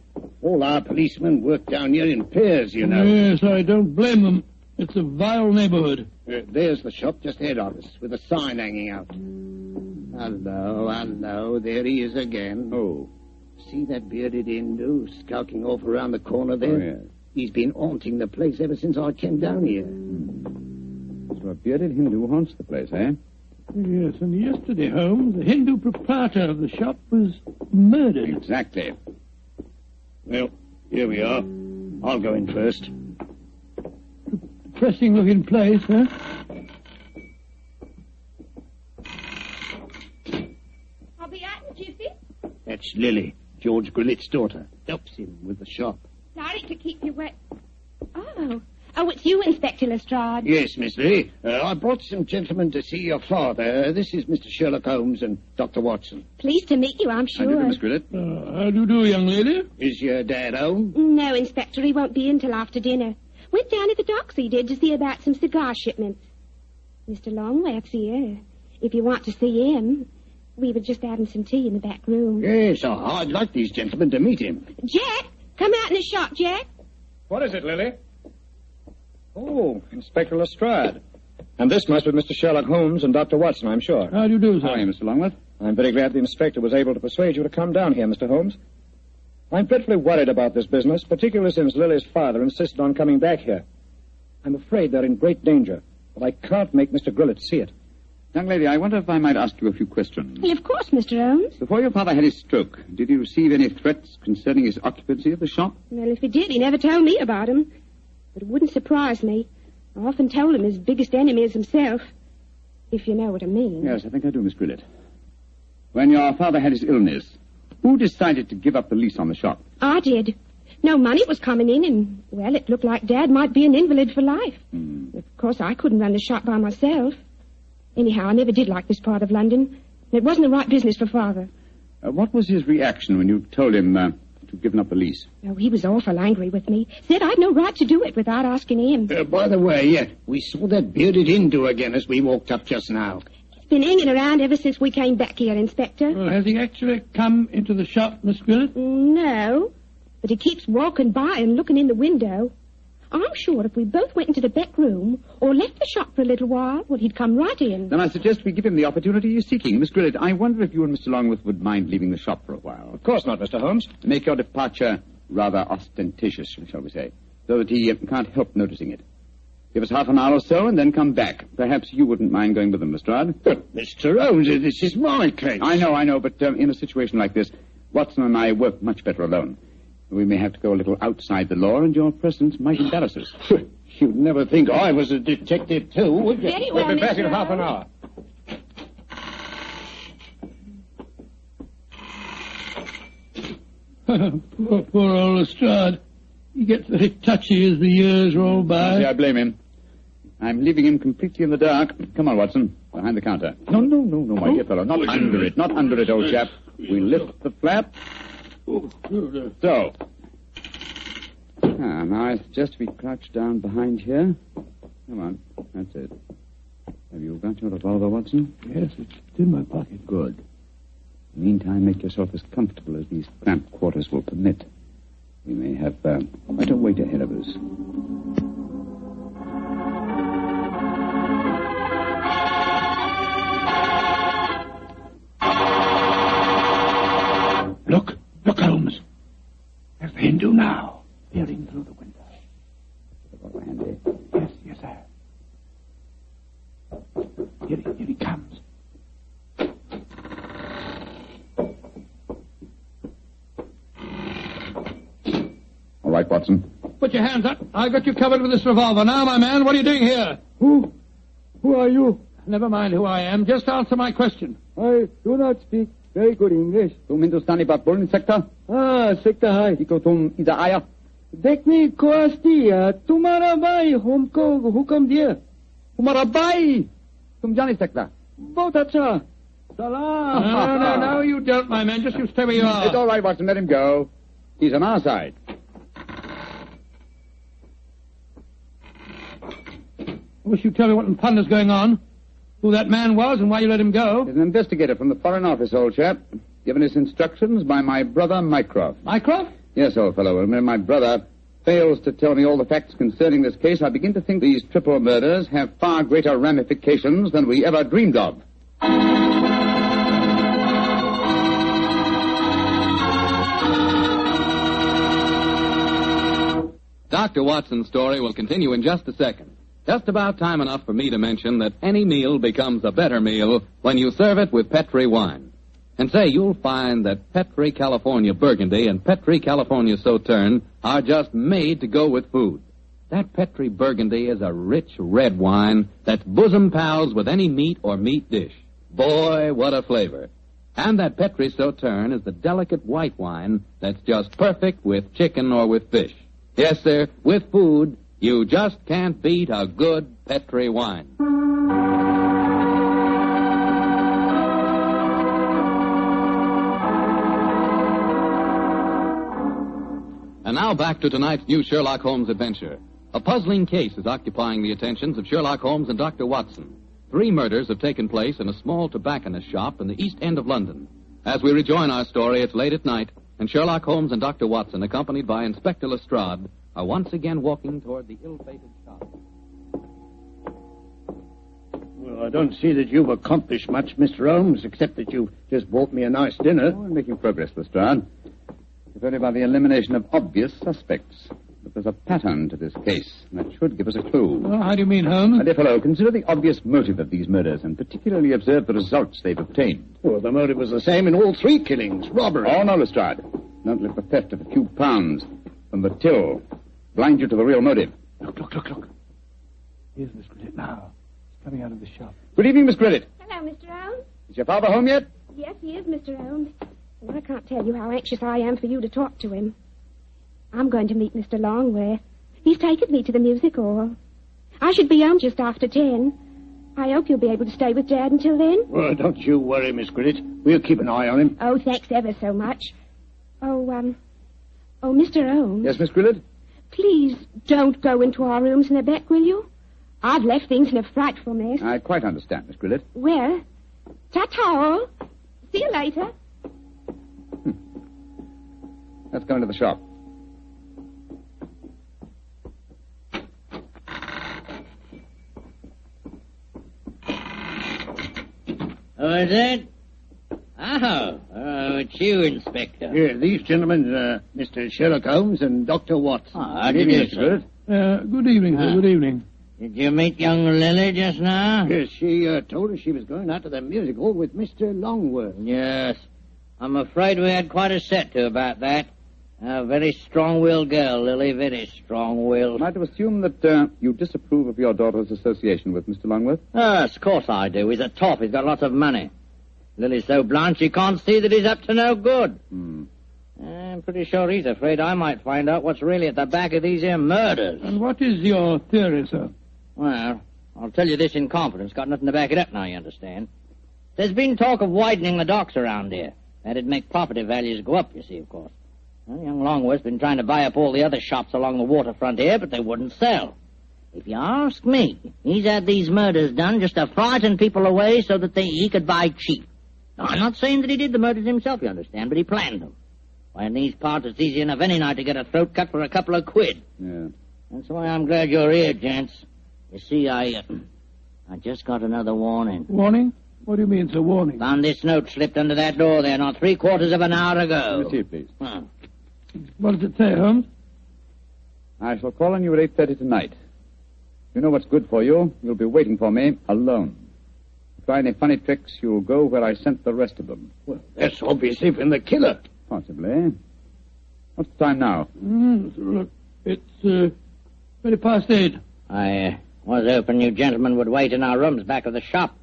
All our policemen work down here in pairs, you know. Yes, I don't blame them. It's a vile neighborhood. There's the shop just ahead of us, with a sign hanging out. Hello, there he is again. Oh. See that bearded Hindu skulking off around the corner there? Oh, yes. He's been haunting the place ever since I came down here. So a bearded Hindu haunts the place, eh? Yes, and yesterday, Holmes, the Hindu proprietor of the shop was murdered. Exactly. Well, here we are. I'll go in first. Depressing-looking place, huh? I'll be out in jiffy. That's Lily, George Grillet's daughter. Helps him with the shop. Sorry to keep you wet. Oh, it's you, Inspector Lestrade. Yes, Miss Lily. I brought some gentlemen to see your father. This is Mr. Sherlock Holmes and Dr. Watson. Pleased to meet you, I'm sure. How do you do, Miss Grillet? How do you do, young lady? Is your dad home? No, Inspector, he won't be in till after dinner. Went down at the docks, he did, to see about some cigar shipments. Mr. Longworth's here. If you want to see him, we were just having some tea in the back room. Yes, I'd like these gentlemen to meet him. Jack, come out in the shop, Jack. What is it, Lily? Oh, Inspector Lestrade. And this must be Mr. Sherlock Holmes and Dr. Watson, I'm sure. How do you do, sir? How are you, Mr. Longworth? I'm very glad the inspector was able to persuade you to come down here, Mr. Holmes. I'm dreadfully worried about this business, particularly since Lily's father insisted on coming back here. I'm afraid they're in great danger, but I can't make Mr. Grillet see it. Young lady, I wonder if I might ask you a few questions. Well, of course, Mr. Holmes. Before your father had his stroke, did he receive any threats concerning his occupancy of the shop? Well, if he did, he never told me about him. But it wouldn't surprise me. I often told him his biggest enemy is himself, if you know what I mean. Yes, I think I do, Miss Grillet. When your father had his illness, who decided to give up the lease on the shop? I did. No money was coming in, and, well, it looked like Dad might be an invalid for life. Of course, I couldn't run the shop by myself. Anyhow, I never did like this part of London. It wasn't the right business for Father. What was his reaction when you told him to give up the lease? Oh, he was awful angry with me. Said I'd no right to do it without asking him. By the way, we saw that bearded Hindu again as we walked up just now. He's been hanging around ever since we came back here, Inspector. Well, has he actually come into the shop, Miss Grillet? No, but he keeps walking by and looking in the window. I'm sure if we both went into the back room or left the shop for a little while, well, he'd come right in. Then I suggest we give him the opportunity he's seeking. Miss Grillet, I wonder if you and Mr. Longworth would mind leaving the shop for a while. Of course not, Mr. Holmes. Make your departure rather ostentatious, shall we say, so that he can't help noticing it. Give us half an hour or so and then come back. Perhaps you wouldn't mind going with them, Lestrade. But, Mr. Holmes, this is my case. I know, but in a situation like this, Watson and I work much better alone. We may have to go a little outside the law, and your presence might embarrass us. You'd never think I was a detective, too, would you? Very well, We'll be back in Mr. half an hour. Poor old Lestrade. He gets very touchy as the years roll by. See, I blame him. I'm leaving him completely in the dark. Come on, Watson. Behind the counter. No, my dear fellow. Not under it, old chap. We lift the flap. So. Now it's just to be crouched down behind here. Come on. That's it. Have you got your revolver, Watson? Yes, it's in my pocket. Good. Meantime, make yourself as comfortable as these cramped quarters will permit. We may have quite a wait ahead of us. Look, Holmes. There's the Hindu now, peering through the window. Handy. Yes, sir. Here he comes. All right, Watson. Put your hands up. I've got you covered with this revolver. Now, my man, what are you doing here? Who are you? Never mind who I am. Just answer my question. I do not speak very good English. तुम हिंदुस्तानी बात बोल नहीं सकता? सकता है। क्यों तुम इधर आया? देखने को आस्ती तुम्हारा भाई हमको हुक्म दिया। तुम्हारा भाई? तुम जा नहीं सकता? बहुत अच्छा। Salam. No, you don't, my man. Just you stay where you are. It's all right, Watson. Let him go. He's on our side. I wish you'd tell me what in thunder's going on. Who that man was and why you let him go. He's an investigator from the Foreign Office, old chap. Given his instructions by my brother, Mycroft. Mycroft? Yes, old fellow. When my brother fails to tell me all the facts concerning this case, I begin to think these triple murders have far greater ramifications than we ever dreamed of. Dr. Watson's story will continue in just a second. Just about time enough for me to mention that any meal becomes a better meal when you serve it with Petri wine. And say, you'll find that Petri California Burgundy and Petri California Sauterne are just made to go with food. That Petri Burgundy is a rich red wine that's bosom pals with any meat or meat dish. Boy, what a flavor. And that Petri Sauterne is the delicate white wine that's just perfect with chicken or with fish. Yes, sir, with food, you just can't beat a good Petri wine. And now back to tonight's new Sherlock Holmes adventure. A puzzling case is occupying the attentions of Sherlock Holmes and Dr. Watson. 3 murders have taken place in a small tobacconist shop in the East End of London. As we rejoin our story, it's late at night, and Sherlock Holmes and Dr. Watson, accompanied by Inspector Lestrade, are once again walking toward the ill-fated shop. Well, I don't see that you've accomplished much, Mr. Holmes, except that you've just bought me a nice dinner. Oh, I'm making progress, Lestrade. If only by the elimination of obvious suspects. But there's a pattern to this case, and that should give us a clue. Well, how do you mean, Holmes? My dear fellow, consider the obvious motive of these murders, and particularly observe the results they've obtained. Well, the motive was the same in all 3 killings, robbery. Oh, no, Lestrade. Don't let the theft of a few pounds from the till blind you to the real motive. Look. Here's Miss Grillet now. She's coming out of the shop. Good evening, Miss Grillet. Hello, Mr. Holmes. Is your father home yet? Yes, he is, Mr. Holmes. And I can't tell you how anxious I am for you to talk to him. I'm going to meet Mr. Longworth. He's taken me to the music hall. I should be home just after 10. I hope you'll be able to stay with Dad until then. Well, don't you worry, Miss Grillet. We'll keep an eye on him. Oh, thanks ever so much. Oh, Mr. Holmes. Yes, Miss Grillet? Please don't go into our rooms in the back, will you? I've left things in a frightful mess. I quite understand, Miss Grillet. Well, ta-ta all. See you later. Let's go into the shop. Oh, is it? Oh, it's you, Inspector. Yeah, these gentlemen, Mr. Sherlock Holmes and Dr. Watson. How do you do, sir? Good evening, sir. Good evening. Did you meet young Lily just now? Yes, she told us she was going out to the music hall with Mr. Longworth. Yes. I'm afraid we had quite a set to about that. A very strong-willed girl, Lily, very strong-willed. Am I to assume that you disapprove of your daughter's association with Mr. Longworth? Yes, of course I do. He's a top. He's got lots of money. Lily's so blind she can't see that he's up to no good. I'm pretty sure he's afraid I might find out what's really at the back of these here murders. And what is your theory, sir? Well, I'll tell you this in confidence. Got nothing to back it up now, you understand. There's been talk of widening the docks around here. That'd make property values go up, you see, of course. Well, young Longworth's been trying to buy up all the other shops along the waterfront here, but they wouldn't sell. If you ask me, he's had these murders done just to frighten people away so that he could buy cheap. Now, I'm not saying that he did the murders himself, you understand, but he planned them. Why, in these parts, it's easy enough any night to get a throat cut for a couple of quid. Yeah. That's why I'm glad you're here, gents. You see, I just got another warning. Warning? What do you mean, sir, warning? Found this note slipped under that door there not 3/4 of an hour ago. Let me see it, please. What does it say, Holmes? I shall call on you at 8:30 tonight. You know what's good for you. You'll be waiting for me alone. Try any funny tricks, you'll go where I sent the rest of them. Well, that's obviously from the killer. Possibly. What's the time now? Look, it's 8:20. I was hoping you gentlemen would wait in our rooms back of the shop.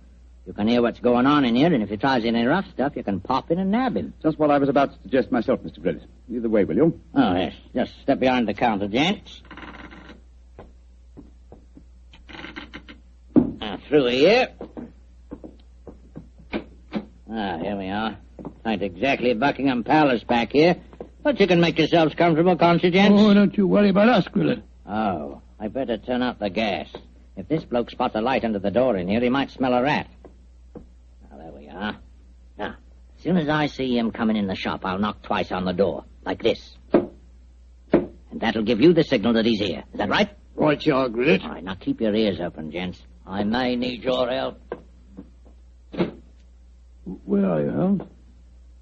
You can hear what's going on in here, and if he tries any rough stuff, you can pop in and nab him. Just what I was about to suggest myself, Mr. Grillet. Either way, will you? Oh, yes. Just step behind the counter, gents. Through here. Here we are. Ain't exactly Buckingham Palace back here, but you can make yourselves comfortable, can't you, gents? Oh, don't you worry about us, Grillet. Oh, I better turn out the gas. If this bloke spots a light under the door in here, he might smell a rat. Now, there we are. Now, as soon as I see him coming in the shop, I'll knock twice on the door, like this. And that'll give you the signal that he's here. Is that right? Right, you are, Grillet. All right, now keep your ears open, gents. I may need your help. Where are you, Holmes?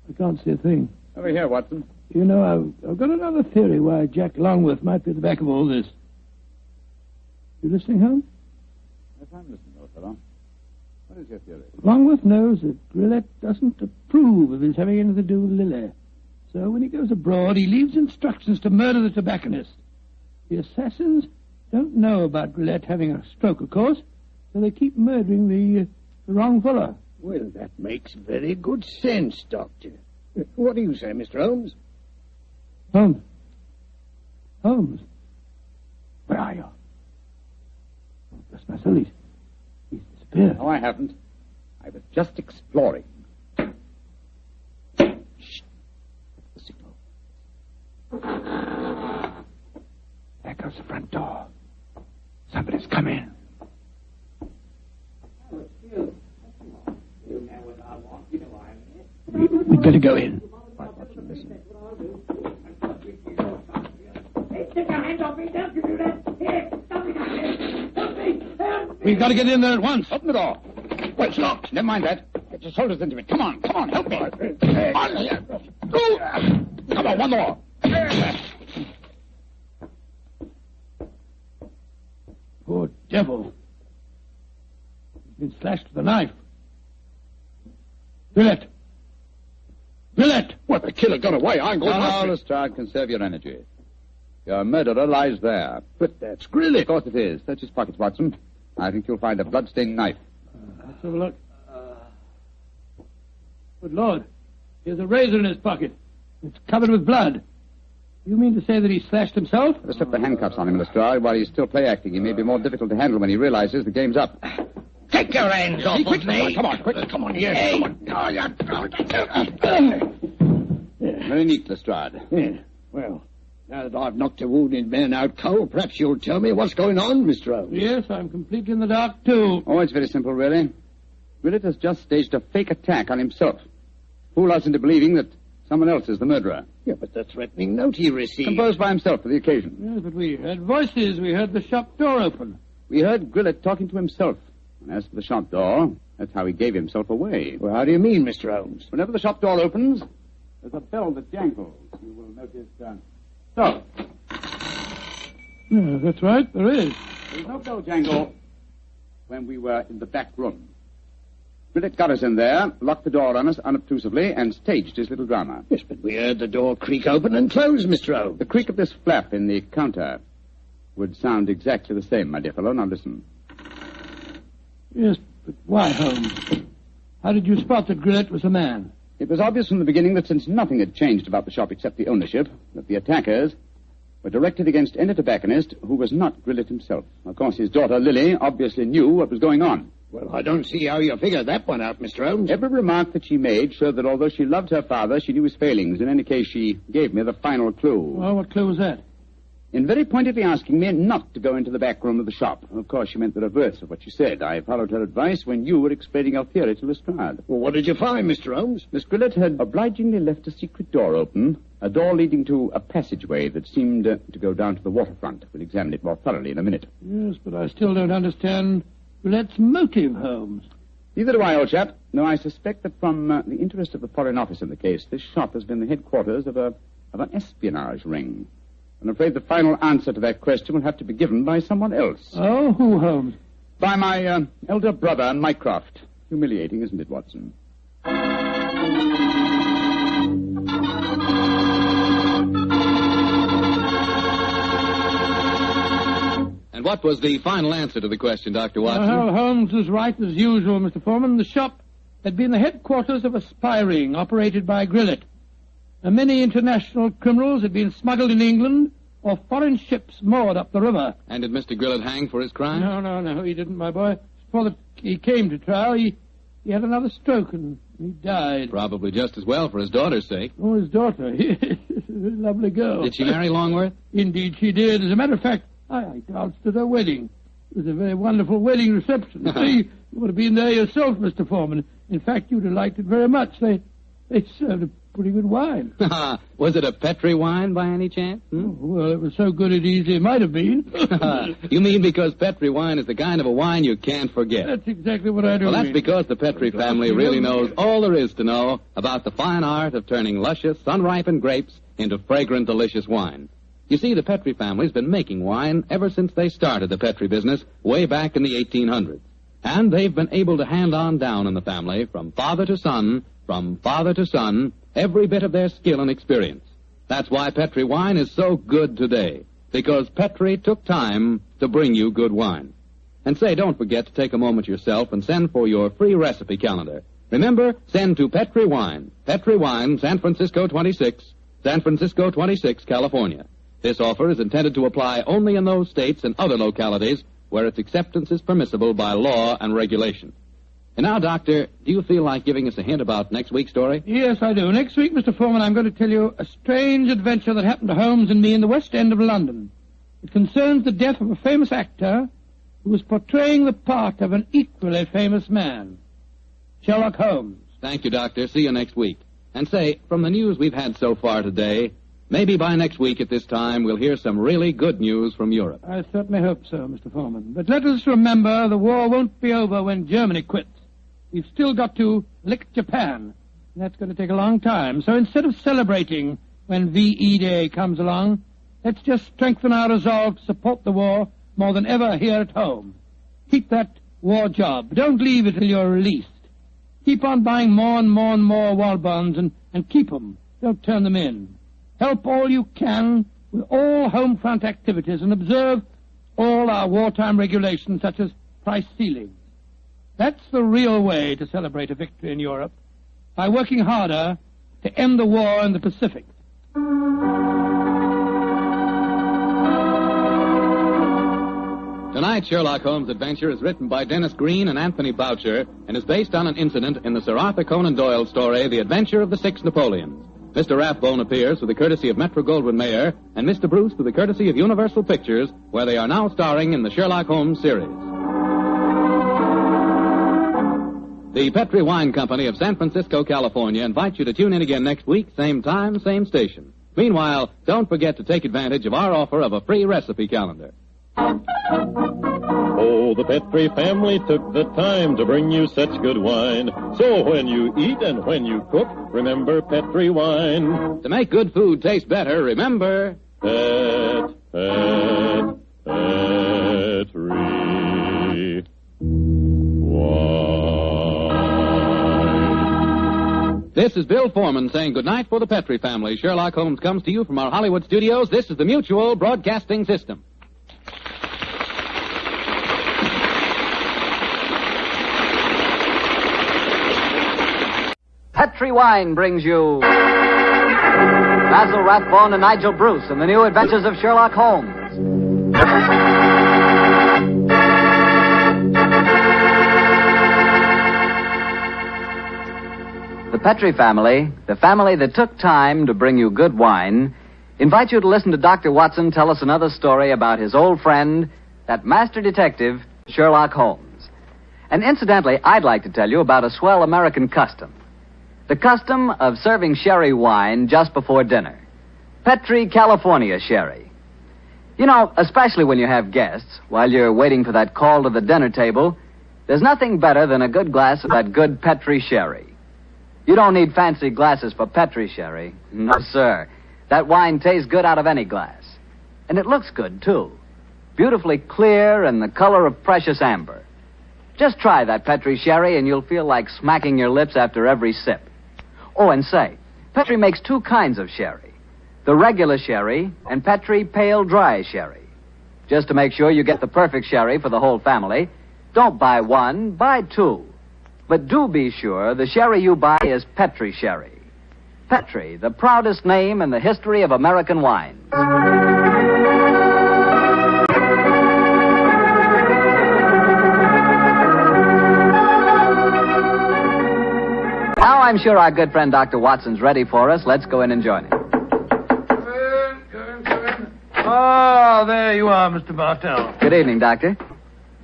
I can't see a thing. Over here, Watson. You know, I've got another theory why Jack Longworth might be at the back of all this. You listening, Holmes? Yes, I'm listening, old fellow. What is your theory? Longworth knows that Grillet doesn't approve of his having anything to do with Lily. So when he goes abroad, he leaves instructions to murder the tobacconist. The assassins don't know about Grillet having a stroke, of course, so they keep murdering the wrong fellow. Well, that makes very good sense, Doctor. What do you say, Mr. Holmes? Holmes? Holmes? Where are you? Oh, bless my soul, he's disappeared. No, I haven't. I was just exploring. Shh. The signal. There goes the front door. Somebody's come in. We'd better go in. Right, Watson, listen. Take your hands off me, don't you do that. Here, stop me. Help me. We've got to get in there at once. Open the door. Well, it's locked. Never mind that. Get your shoulders into it. Come on, help me. On here. Go. Come on, one more. Poor devil. He's been slashed with a knife. Grillet! Well, the killer got away. I'm going after him. No, Lestrade, conserve your energy. Your murderer lies there. But that's Grillet. Of course it is. Search his pockets, Watson. I think you'll find a blood-stained knife. Let's have a look. Good Lord. Here's a razor in his pocket. It's covered with blood. You mean to say that he slashed himself? Let's slip the handcuffs on him, Lestrade. While he's still play-acting, he may be more difficult to handle when he realizes the game's up. Take your hands off of me. Come on, quick. Come on, yes. Hey. Come on. Very neat, Lestrade. Yeah. Well, now that I've knocked a wounded man out cold, perhaps you'll tell me what's going on, Mr. Holmes. Yes, I'm completely in the dark, too. Oh, it's very simple, really. Grillet has just staged a fake attack on himself. Fool us into believing that someone else is the murderer. Yeah, but the threatening note he received... Composed by himself for the occasion. Yes, but we heard voices. We heard the shop door open. We heard Grillet talking to himself. And as for the shop door, That's how he gave himself away. Well, how do you mean, Mr. Holmes? Whenever the shop door opens, there's a bell that jangles. You will notice. So. Yeah, that's right, there is. There was no bell jangle when we were in the back room. Grillet got us in there, locked the door on us unobtrusively, and staged his little drama. Yes, but we heard the door creak open and close, Mr. Holmes. The creak of this flap in the counter would sound exactly the same, my dear fellow. Now listen. Yes, but why, Holmes? How did you spot that Grillet was a man? It was obvious from the beginning that since nothing had changed about the shop except the ownership, that the attackers were directed against any tobacconist who was not Grillet himself. Of course, his daughter, Lily, obviously knew what was going on. Well, I don't see how you figured that one out, Mr. Holmes. Every remark that she made showed that although she loved her father, she knew his failings. In any case, she gave me the final clue. Well, what clue was that? In very pointedly asking me not to go into the back room of the shop. Of course, she meant the reverse of what she said. I followed her advice when you were explaining your theory to Lestrade. Well, what did you find, Mr. Holmes? Miss Grillet had obligingly left a secret door open, a door leading to a passageway that seemed to go down to the waterfront. We'll examine it more thoroughly in a minute. Yes, but I still don't understand Grillet's motive, Holmes. Neither do I, old chap. No, I suspect that from the interest of the Foreign Office in the case, this shop has been the headquarters of an espionage ring. I'm afraid the final answer to that question will have to be given by someone else. Oh, who, Holmes? By my elder brother, Mycroft. Humiliating, isn't it, Watson? And what was the final answer to the question, Dr. Watson? Well, Holmes was right as usual, Mr. Foreman. The shop had been the headquarters of a spy ring operated by Grillet. Many international criminals had been smuggled in England or foreign ships moored up the river. And did Mr. Grillet hang for his crime? No, he didn't, my boy. Before he came to trial, he had another stroke and he died. Probably just as well for his daughter's sake. Oh, his daughter. Lovely girl. Did she marry Longworth? Indeed she did. As a matter of fact, I danced at her wedding. It was a very wonderful wedding reception. See, you would have been there yourself, Mr. Foreman. In fact, you'd have liked it very much. They served a pretty good wine. Was it a Petri wine by any chance? Oh, well, it was so good it easily might have been. You mean because Petri wine is the kind of a wine you can't forget? That's exactly what I do. Well, that's because the Petri family really knows all there is to know about the fine art of turning luscious, sun-ripened grapes into fragrant, delicious wine. You see, the Petri family's been making wine ever since they started the Petri business way back in the 1800s. And they've been able to hand on down in the family from father to son, every bit of their skill and experience. That's why Petri wine is so good today, because Petri took time to bring you good wine. And say, don't forget to take a moment yourself and send for your free recipe calendar. Remember, send to Petri Wine, San Francisco 26, California. This offer is intended to apply only in those states and other localities where its acceptance is permissible by law and regulation. And now, Doctor, do you feel like giving us a hint about next week's story? Yes, I do. Next week, Mr. Foreman, I'm going to tell you a strange adventure that happened to Holmes and me in the West End of London. It concerns the death of a famous actor who was portraying the part of an equally famous man, Sherlock Holmes. Thank you, Doctor. See you next week. And say, from the news we've had so far today, maybe by next week at this time we'll hear some really good news from Europe. I certainly hope so, Mr. Foreman. But let us remember the war won't be over when Germany quits. We've still got to lick Japan. And that's going to take a long time. So instead of celebrating when VE Day comes along, let's just strengthen our resolve to support the war more than ever here at home. Keep that war job. Don't leave it till you're released. Keep on buying more and more war bonds and keep them. Don't turn them in. Help all you can with all home front activities and observe all our wartime regulations such as price ceilings. That's the real way to celebrate a victory in Europe, by working harder to end the war in the Pacific. Tonight's Sherlock Holmes adventure is written by Dennis Green and Anthony Boucher and is based on an incident in the Sir Arthur Conan Doyle story, The Adventure of the Six Napoleons. Mr. Rathbone appears with the courtesy of Metro-Goldwyn-Mayer and Mr. Bruce with the courtesy of Universal Pictures, where they are now starring in the Sherlock Holmes series. The Petri Wine Company of San Francisco, California invites you to tune in again next week, same time, same station. Meanwhile, don't forget to take advantage of our offer of a free recipe calendar. Oh, the Petrie family took the time to bring you such good wine. So when you eat and when you cook, remember Petrie wine. To make good food taste better, remember... Petrie wine. This is Bill Foreman saying goodnight for the Petrie family. Sherlock Holmes comes to you from our Hollywood studios. This is the Mutual Broadcasting System. Petrie Wine brings you Basil Rathbone and Nigel Bruce in the new Adventures of Sherlock Holmes. The Petrie family, the family that took time to bring you good wine, invite you to listen to Dr. Watson tell us another story about his old friend, that master detective, Sherlock Holmes. And incidentally, I'd like to tell you about a swell American custom. The custom of serving sherry wine just before dinner. Petrie California sherry. You know, especially when you have guests, while you're waiting for that call to the dinner table, there's nothing better than a good glass of that good Petrie sherry. You don't need fancy glasses for Petrie sherry. No, sir. That wine tastes good out of any glass. And it looks good, too. Beautifully clear and the color of precious amber. Just try that Petrie sherry and you'll feel like smacking your lips after every sip. Oh, and say, Petrie makes two kinds of sherry. The regular sherry and Petrie pale dry sherry. Just to make sure you get the perfect sherry for the whole family, don't buy one, buy two. But do be sure the sherry you buy is Petrie sherry. Petrie, the proudest name in the history of American wines. Now I'm sure our good friend Dr. Watson's ready for us. Let's go in and join him. Ah, there you are, Mr. Bartell. Good evening, Doctor.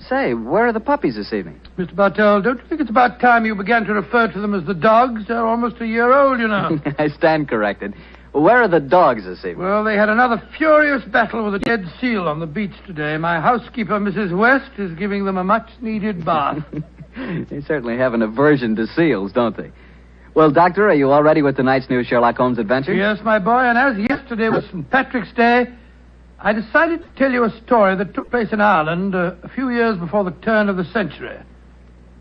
Say, where are the puppies this evening? Mr. Bartell, don't you think it's about time you began to refer to them as the dogs? They're almost a year old, you know. I stand corrected. Where are the dogs this evening? Well, they had another furious battle with a dead seal on the beach today. My housekeeper, Mrs. West, is giving them a much-needed bath. They certainly have an aversion to seals, don't they? Well, Doctor, are you all ready with tonight's new Sherlock Holmes adventure? Yes, my boy, and as yesterday was St. Patrick's Day, I decided to tell you a story that took place in Ireland a few years before the turn of the century.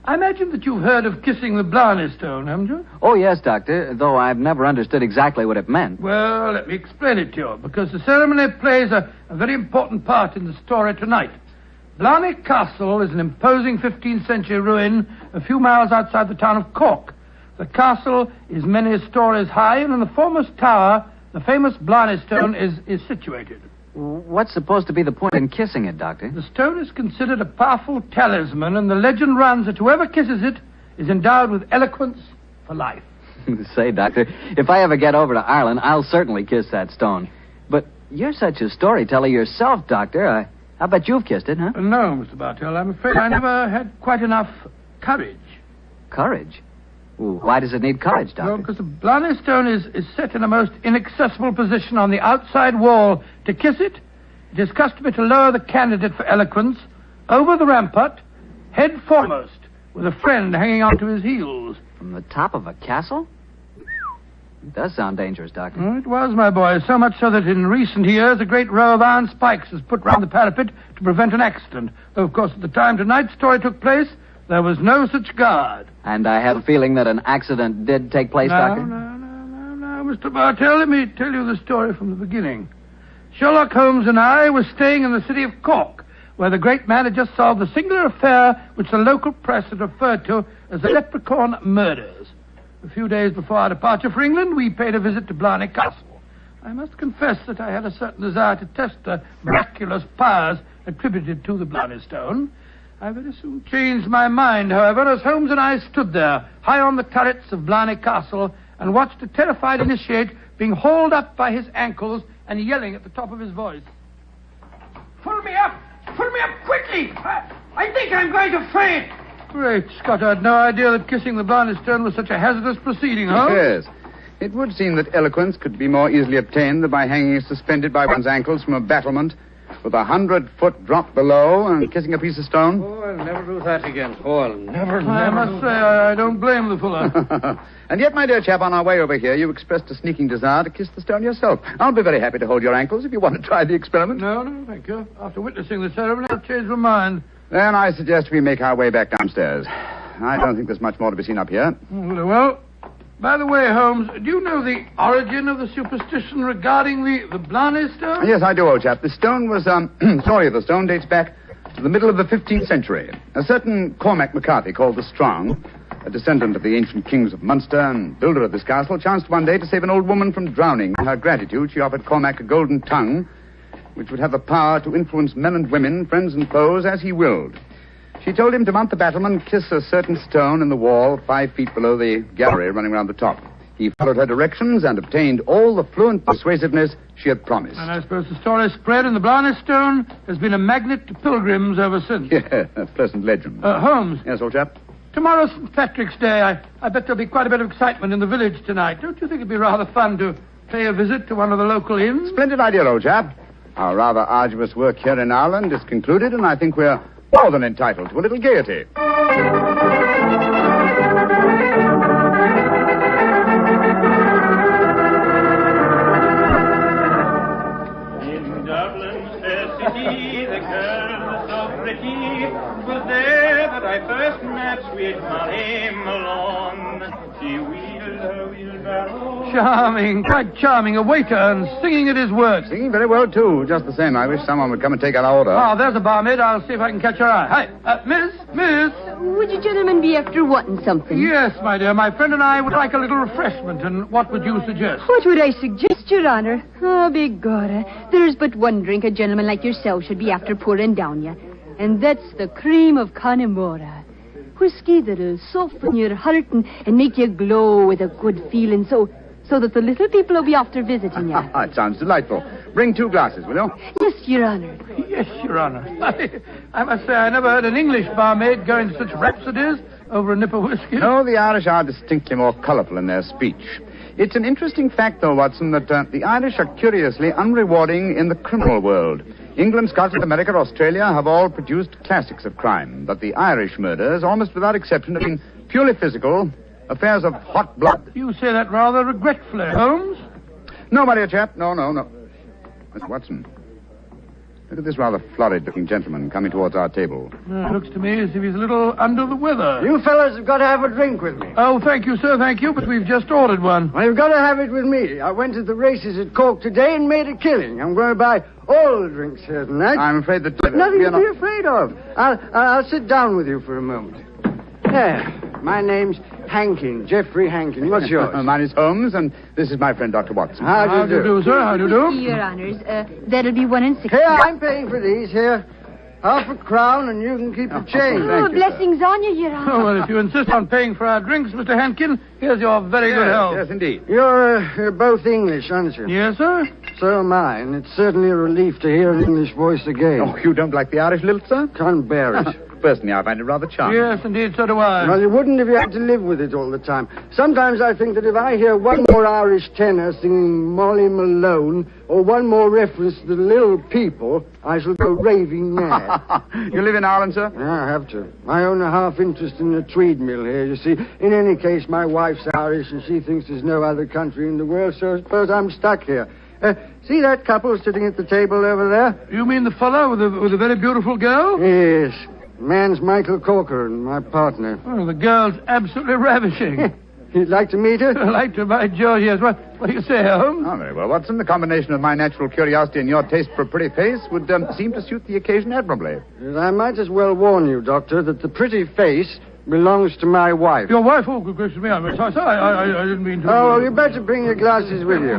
I imagine that you've heard of kissing the Blarney Stone, haven't you? Oh, yes, Doctor, though I've never understood exactly what it meant. Well, let me explain it to you, because the ceremony plays a very important part in the story tonight. Blarney Castle is an imposing 15th century ruin a few miles outside the town of Cork. The castle is many stories high, and in the foremost tower, the famous Blarney Stone is situated. What's supposed to be the point in kissing it, Doctor? The stone is considered a powerful talisman, and the legend runs that whoever kisses it is endowed with eloquence for life. Say, Doctor, if I ever get over to Ireland, I'll certainly kiss that stone. But you're such a storyteller yourself, Doctor. I bet you've kissed it, huh? No, Mr. Bartell. I'm afraid I never had quite enough courage. Courage? Why does it need courage, Doctor? Well, because the Blarney Stone is set in a most inaccessible position on the outside wall. To kiss it, it is customary to lower the candidate for eloquence over the rampart, head foremost, with a friend hanging onto his heels. From the top of a castle? It does sound dangerous, Doctor. It was, my boy, so much so that in recent years a great row of iron spikes was put round the parapet to prevent an accident. Though, of course, at the time tonight's story took place, there was no such guard. And I have a feeling that an accident did take place, Doctor? No, Mr. Bartell, let me tell you the story from the beginning. Sherlock Holmes and I were staying in the city of Cork, where the great man had just solved the singular affair which the local press had referred to as the Leprechaun Murders. A few days before our departure for England, we paid a visit to Blarney Castle. I must confess that I had a certain desire to test the miraculous powers attributed to the Blarney Stone. I very soon changed my mind, however, as Holmes and I stood there, high on the turrets of Blarney Castle, and watched a terrified initiate being hauled up by his ankles and yelling at the top of his voice. Pull me up! Pull me up quickly! I think I'm going to faint! Great Scott, I had no idea that kissing the Blarney Stone was such a hazardous proceeding, huh? Yes. It would seem that eloquence could be more easily obtained than by hanging suspended by one's ankles from a battlement with 100-foot drop below and kissing a piece of stone? Oh, I'll never do that again. Oh, I'll never I must say, I don't blame the fuller. And yet, my dear chap, on our way over here, you expressed a sneaking desire to kiss the stone yourself. I'll be very happy to hold your ankles if you want to try the experiment. No, thank you. After witnessing the ceremony, I've changed my mind. Then I suggest we make our way back downstairs. I don't think there's much more to be seen up here. Well, by the way, Holmes, do you know the origin of the superstition regarding the Blarney stone? Yes, I do, old chap. The stone was, story of the stone dates back to the middle of the 15th century. A certain Cormac McCarthy, called the Strong, a descendant of the ancient kings of Munster and builder of this castle, chanced one day to save an old woman from drowning. In her gratitude, she offered Cormac a golden tongue, which would have the power to influence men and women, friends and foes, as he willed. She told him to mount the battlement, kiss a certain stone in the wall 5 feet below the gallery running round the top. He followed her directions and obtained all the fluent persuasiveness she had promised. And I suppose the story spread, and the Blarney stone has been a magnet to pilgrims ever since. Yeah, a pleasant legend. Holmes. Yes, old chap? Tomorrow's St. Patrick's Day. I bet there'll be quite a bit of excitement in the village tonight. Don't you think it'd be rather fun to pay a visit to one of the local inns? Splendid idea, old chap. Our rather arduous work here in Ireland is concluded, and I think we're more than entitled to a little gaiety. In Dublin's fair city, the girl so pretty, 'twas there that I first met sweet Molly Malone. She wheeled her wheelbarrow. Charming, quite charming. A waiter and singing at his work. Singing very well, too. Just the same, I wish someone would come and take our order. Oh, there's a barmaid. I'll see if I can catch her eye. Hi, miss. Would you gentlemen be after wanting something? Yes, my dear. My friend and I would like a little refreshment, and what would you suggest? What would I suggest, Your Honor? Oh, begorra. There's but one drink a gentleman like yourself should be after pouring down you, and that's the cream of Connemara. Whiskey that'll soften your heart and make you glow with a good feeling, so that the little people will be after visiting you. It sounds delightful. Bring 2 glasses, will you? Yes, Your Honor. Yes, Your Honor. I must say I never heard an English barmaid go into such rhapsodies over a nip of whiskey. No, the Irish are distinctly more colourful in their speech. It's an interesting fact, though, Watson, that the Irish are curiously unrewarding in the criminal world. England, Scotland, America, Australia have all produced classics of crime, but the Irish murders, almost without exception, have been purely physical, affairs of hot blood. You say that rather regretfully, Holmes. No, my dear chap. No. Mr. Watson, look at this rather florid-looking gentleman coming towards our table. It looks to me as if he's a little under the weather. You fellas have got to have a drink with me. Oh, thank you, sir, thank you, but we've just ordered one. Well, you've got to have it with me. I went to the races at Cork today and made a killing. I'm going to buy all the drinks here tonight. I'm afraid that... Nothing to be afraid of. I'll sit down with you for a moment. There. My name's Hankin, Geoffrey Hankin. What's yours? Mine is Holmes, and this is my friend, Dr. Watson. How do you do, sir? How do you do? Your Honors, that'll be 1 and 6. Here, I'm paying for these. Here. Half a crown, and you can keep the change. Oh, blessings on you, Your Honor. Oh, well, if you insist on paying for our drinks, Mr. Hankin, here's your very good health. Yes, indeed. You're both English, aren't you? Yes, sir. So am I, and it's certainly a relief to hear an English voice again. Oh, you don't like the Irish lilt, sir? Can't bear it. Personally, I find it rather charming. Yes, indeed, so do I. Well, you wouldn't if you had to live with it all the time. Sometimes I think that if I hear one more Irish tenor singing Molly Malone, or one more reference to the little people, I shall go raving mad. You live in Ireland, sir? Yeah, I have to. I own a half interest in the Tweed mill here, you see. In any case, my wife's Irish, and she thinks there's no other country in the world, so I suppose I'm stuck here. See that couple sitting at the table over there? You mean the fellow with the very beautiful girl? Yes. Man's Michael Corcoran, my partner. Oh, the girl's absolutely ravishing. You'd like to meet her? I'd like to, by George, yes. What do you say, Holmes? Oh, very well, Watson. The combination of my natural curiosity and your taste for a pretty face would seem to suit the occasion admirably. I might as well warn you, Doctor, that the pretty face belongs to my wife. Your wife? Oh, good gracious me. I'm sorry. I didn't mean to... Oh, well, you better bring your glasses with you.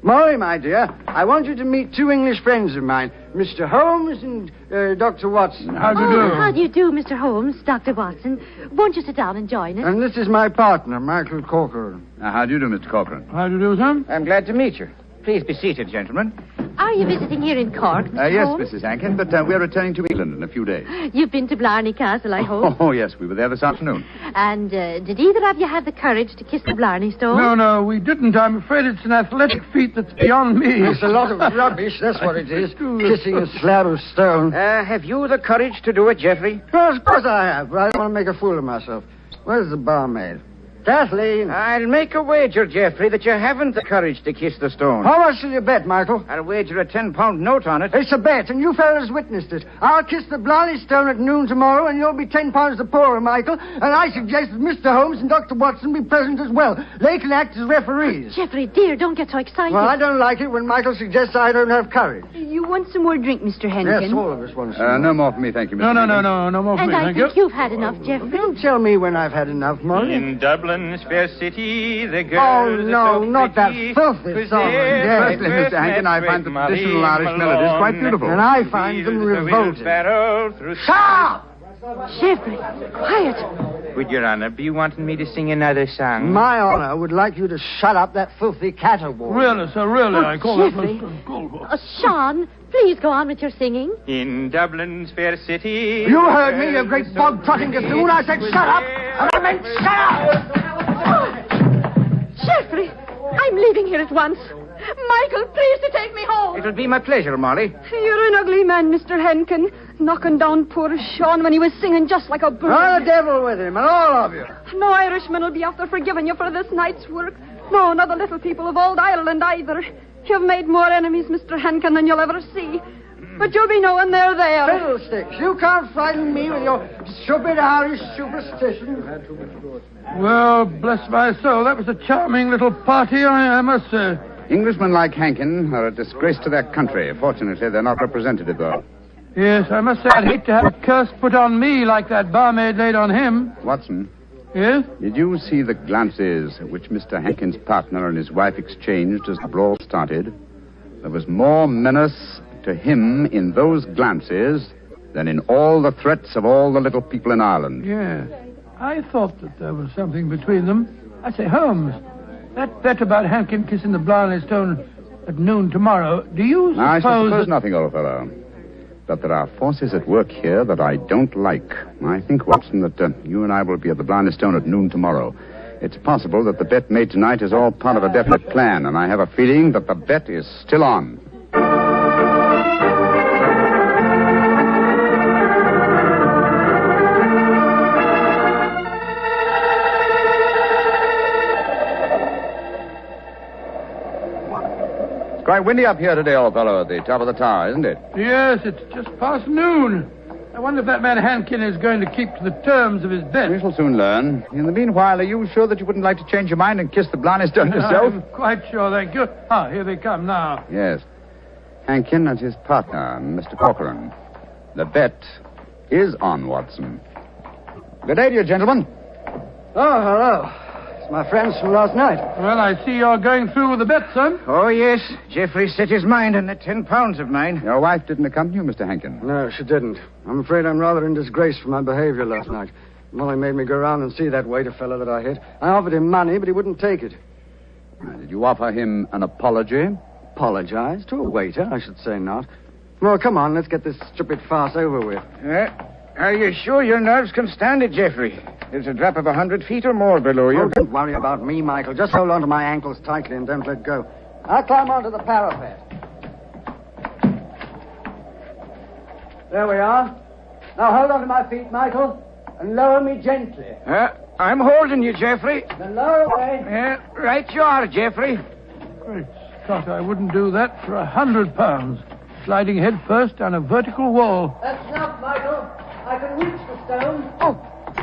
Molly, my dear, I want you to meet 2 English friends of mine, Mr. Holmes and Dr. Watson. How do you do? How do you do, Mr. Holmes, Dr. Watson? Won't you sit down and join us? And this is my partner, Michael Corcoran. How do you do, Mr. Corcoran? How do you do, sir? I'm glad to meet you. Please be seated, gentlemen. Are you visiting here in Cork, Mr. Yes, Holmes? Mrs. Hankin, but we're returning to England in a few days. You've been to Blarney Castle, I hope. Oh, yes, we were there this afternoon. And did either of you have the courage to kiss the Blarney Stone? No, we didn't. I'm afraid it's an athletic feat that's beyond me. It's a lot of rubbish, that's what it is. Kissing a slab of stone. Have you the courage to do it, Geoffrey? Well, of course I have, but I don't want to make a fool of myself. Where's the barmaid? Kathleen. I'll make a wager, Geoffrey, that you haven't the courage to kiss the stone. How much will you bet, Michael? I'll wager a £10 note on it. It's a bet, and you fellas witnessed it. I'll kiss the Blarney Stone at noon tomorrow, and you'll be £10 the poorer, Michael. And I suggest that Mr. Holmes and Dr. Watson be present as well. They can act as referees. Geoffrey, dear, don't get so excited. Well, I don't like it when Michael suggests I don't have courage. You want some more drink, Mr. Henkin? Yes, all of us want some. No more for me, thank you, Mr. No more for And me, I thank you. think you've had enough, Geoffrey. Don't tell me when I've had enough, Molly. In Dublin's fair city, the girls Oh, no, are so not that pretty. filthy song. Firstly, Mr. Hankin, I find the traditional Irish melodies quite beautiful. And I find them revolting. Stop! Geoffrey, quiet. Would Your Honor be wanting me to sing another song? My honor would like you to shut up that filthy caterwaul. Really, sir, really, I call Geoffrey. that... Sean, please go on with your singing. In Dublin's fair city... You heard me, you great bog-trotting gaffoon. I said shut up, and I meant shut up! Geoffrey, I'm leaving here at once. Michael, please to take me home. It'll be my pleasure, Molly. You're an ugly man, Mr. Henkin. Knocking down poor Sean when he was singing just like a bird. Oh, the devil with him, and all of you. No Irishman will be after forgiving you for this night's work. No, not the little people of old Ireland either. You've made more enemies, Mr. Henkin, than you'll ever see. But you'll be knowing they're there. Fiddlesticks, you can't frighten me with your stupid Irish superstition. Well, bless my soul, that was a charming little party, I must say. Englishmen like Hankin are a disgrace to their country. Fortunately, they're not represented, though. Yes, I must say I'd hate to have a curse put on me like that barmaid laid on him. Watson. Yes? Did you see the glances which Mr. Hankin's partner and his wife exchanged as the brawl started? There was more menace to him in those glances than in all the threats of all the little people in Ireland. Yeah. I thought that there was something between them. I say, Holmes, that bet about Hankin kissing the Blarney Stone at noon tomorrow, do you suppose... I suppose nothing, old fellow. But there are forces at work here that I don't like. I think, Watson, that you and I will be at the Blarney Stone at noon tomorrow. It's possible that the bet made tonight is all part of a definite plan, and I have a feeling that the bet is still on. It's quite windy up here today, old fellow, at the top of the tower, isn't it? Yes, it's just past noon. I wonder if that man Hankin is going to keep to the terms of his bet. We shall soon learn. In the meanwhile, are you sure that you wouldn't like to change your mind and kiss the Blarney Stone yourself? I'm quite sure, thank you. Ah, here they come now. Yes. Hankin and his partner, Mr. Corcoran. The bet is on, Watson. Good day to you, gentlemen. Oh, hello. It's my friends from last night. Well, I see you're going through with the bet, son. Oh, yes. Geoffrey set his mind on the £10 of mine. Your wife didn't accompany you, Mr. Hankin? No, she didn't. I'm afraid I'm rather in disgrace for my behavior last night. Molly made me go round and see that waiter fellow that I hit. I offered him money, but he wouldn't take it. Did you offer him an apology? Apologize? To a waiter? I should say not. Well, come on, let's get this stupid farce over with. Are you sure your nerves can stand it, Geoffrey? There's a drop of 100 feet or more below you. Oh, don't worry about me, Michael. Just hold on to my ankles tightly and don't let go. I'll climb onto the parapet. There we are. Now hold on to my feet, Michael, and lower me gently. I'm holding you, Geoffrey. Then lower away. Right you are, Geoffrey. Great Scott, I wouldn't do that for £100. Sliding head first down a vertical wall. That's enough, Michael. I can reach the stone. Oh,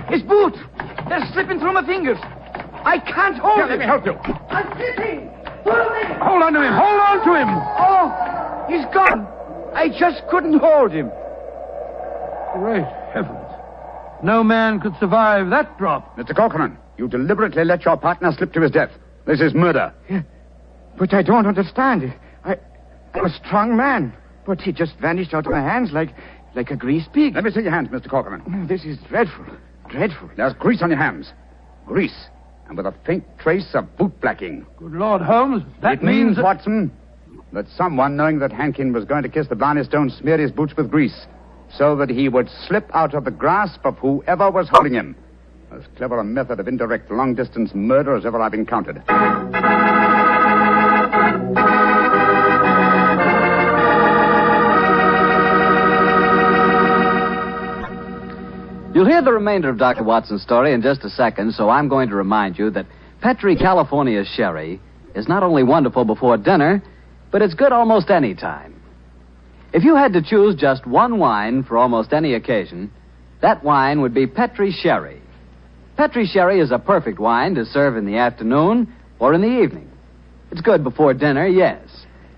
his boot! They're slipping through my fingers. I can't hold it. Let me help you. I'm slipping. Pull me. Hold on to him. Hold on to him. Oh, he's gone. I just couldn't hold him. Great heavens. No man could survive that drop. Mr. Corcoran, you deliberately let your partner slip to his death. This is murder. Yeah, but I don't understand. I'm a strong man, but he just vanished out of my hands like a greased pig. Let me see your hands, Mr. Corcoran. This is dreadful. Dreadful. There's grease on your hands. Grease. And with a faint trace of boot blacking. Good Lord, Holmes, that means, Watson, That someone, knowing that Hankin was going to kiss the Blarney Stone, smeared his boots with grease so that he would slip out of the grasp of whoever was holding him. As clever a method of indirect long-distance murder as ever I've encountered. You'll hear the remainder of Dr. Watson's story in just a second, so I'm going to remind you that Petri California Sherry is not only wonderful before dinner, but it's good almost any time. If you had to choose just one wine for almost any occasion, that wine would be Petri Sherry. Petri Sherry is a perfect wine to serve in the afternoon or in the evening. It's good before dinner, yes,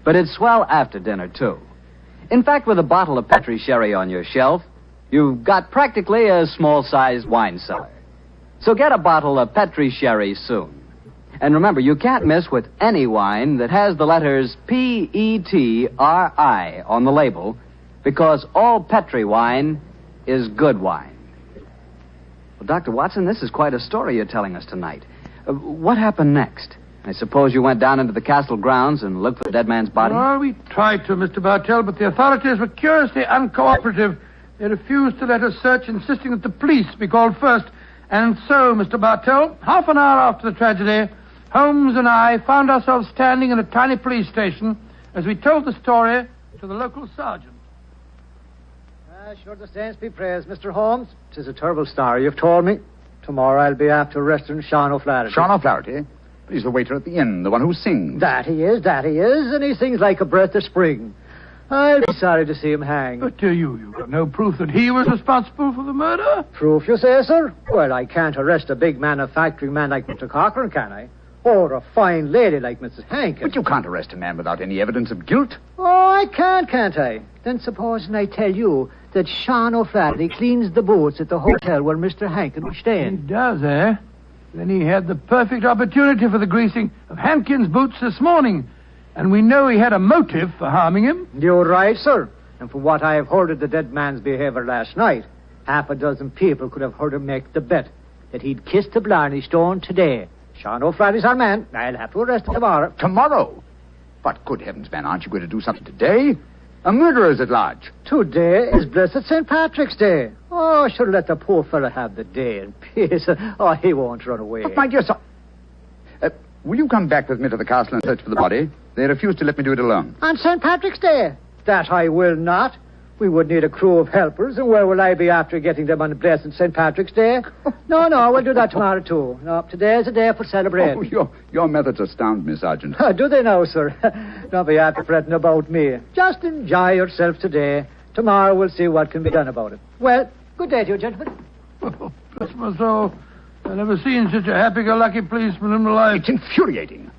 but it's swell after dinner, too. In fact, with a bottle of Petri Sherry on your shelf, you've got practically a small-sized wine cellar. So get a bottle of Petri Sherry soon. And remember, you can't miss with any wine that has the letters Petri on the label, because all Petri wine is good wine. Well, Dr. Watson, this is quite a story you're telling us tonight. What happened next? I suppose you went down into the castle grounds and looked for the dead man's body? Well, we tried to, Mr. Bartell, but the authorities were curiously uncooperative. They refused to let us search, insisting that the police be called first. And so, Mr. Bartell, half an hour after the tragedy, Holmes and I found ourselves standing in a tiny police station as we told the story to the local sergeant. Sure the saints be praised, Mr. Holmes. 'Tis a terrible story you've told me. Tomorrow I'll be after arresting Sean O'Flaherty. Sean O'Flaherty? But he's the waiter at the inn, the one who sings. That he is, and he sings like a breath of spring. I'll be sorry to see him hang. But you've got no proof that he was responsible for the murder? Proof, you say, sir? Well, I can't arrest a big manufacturing man like Mr. Cochran, can I? Or a fine lady like Mrs. Hankin. But you can't arrest a man without any evidence of guilt. Oh, I can't I? Then supposing I tell you that Sean O'Flaherty cleans the boots at the hotel where Mr. Hankin was staying. He does, eh? Then he had the perfect opportunity for the greasing of Hankin's boots this morning. And we know he had a motive for harming him. You're right, sir. And from what I have heard of the dead man's behavior last night, half a dozen people could have heard him make the bet that he'd kiss the Blarney Stone today. Sean O'Flaherty's our man. I'll have to arrest him tomorrow. Tomorrow? But good heavens, man, aren't you going to do something today? A murderer's at large. Today is blessed St. Patrick's Day. Oh, should let the poor fellow have the day in peace. Oh, he won't run away. But my dear son... will you come back with me to the castle and search for the body? They refuse to let me do it alone. On St. Patrick's Day? That I will not. We would need a crew of helpers, and where will I be after getting them on blessed St. Patrick's Day? No, we'll do that tomorrow, too. No, today's a day for celebrating. Oh, your methods astound me, Sergeant. Do they now, sir? Don't be after fretting about me. Just enjoy yourself today. Tomorrow we'll see what can be done about it. Well, good day to you, gentlemen. Oh, bless my soul. I've never seen such a happy-go-lucky policeman in my life. It's infuriating.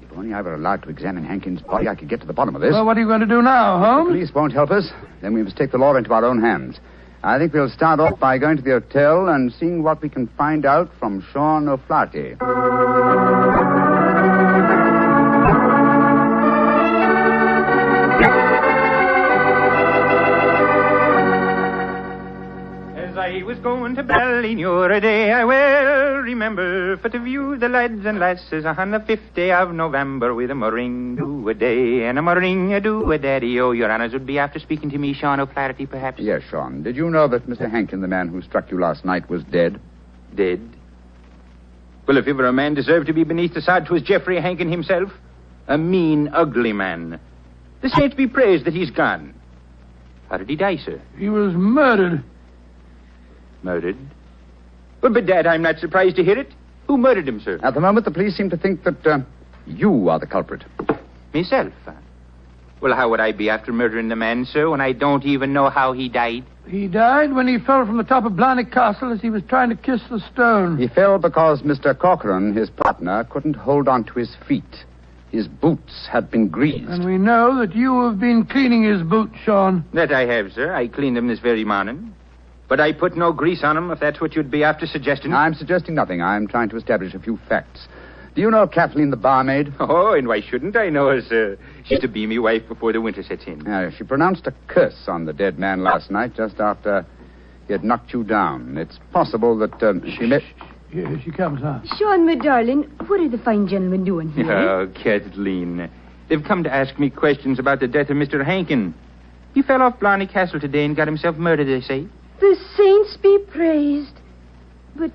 If only I were allowed to examine Hankin's body, I could get to the bottom of this. Well, what are you going to do now, Holmes? The police won't help us. Then we must take the law into our own hands. I think we'll start off by going to the hotel and seeing what we can find out from Sean O'Flaherty. I was going to Ballinure a day, I well remember, for to view the lads and lasses on the 5th day of November with a meringue do a day and a meringue do a daddy. Oh, your honors would be after speaking to me, Sean O'Flaherty, perhaps? Yes, Sean. Did you know that Mr. Hankin, the man who struck you last night, was dead? Dead? Well, if ever a man deserved to be beneath the sod, 'twas Geoffrey Hankin himself. A mean, ugly man. The saints be praised that he's gone. How did he die, sir? He was murdered. Murdered? Well, but, Dad, I'm not surprised to hear it. Who murdered him, sir? At the moment, the police seem to think that you are the culprit. Myself? Well, how would I be after murdering the man, sir, when I don't even know how he died? He died when he fell from the top of Blarney Castle as he was trying to kiss the stone. He fell because Mr. Cochran, his partner, couldn't hold on to his feet. His boots had been greased. And we know that you have been cleaning his boots, Sean. That I have, sir. I cleaned them this very morning. But I put no grease on them, if that's what you'd be after suggesting. I'm suggesting nothing. I'm trying to establish a few facts. Do you know Kathleen, the barmaid? Oh, and why shouldn't I know her, sir? She's to be me wife before the winter sets in. She pronounced a curse on the dead man last night, just after he had knocked you down. It's possible that she may... Here she comes, huh? Sean, my darling, what are the fine gentlemen doing here? Oh, Kathleen. They've come to ask me questions about the death of Mr. Hankin. He fell off Blarney Castle today and got himself murdered, they say. The saints be praised. But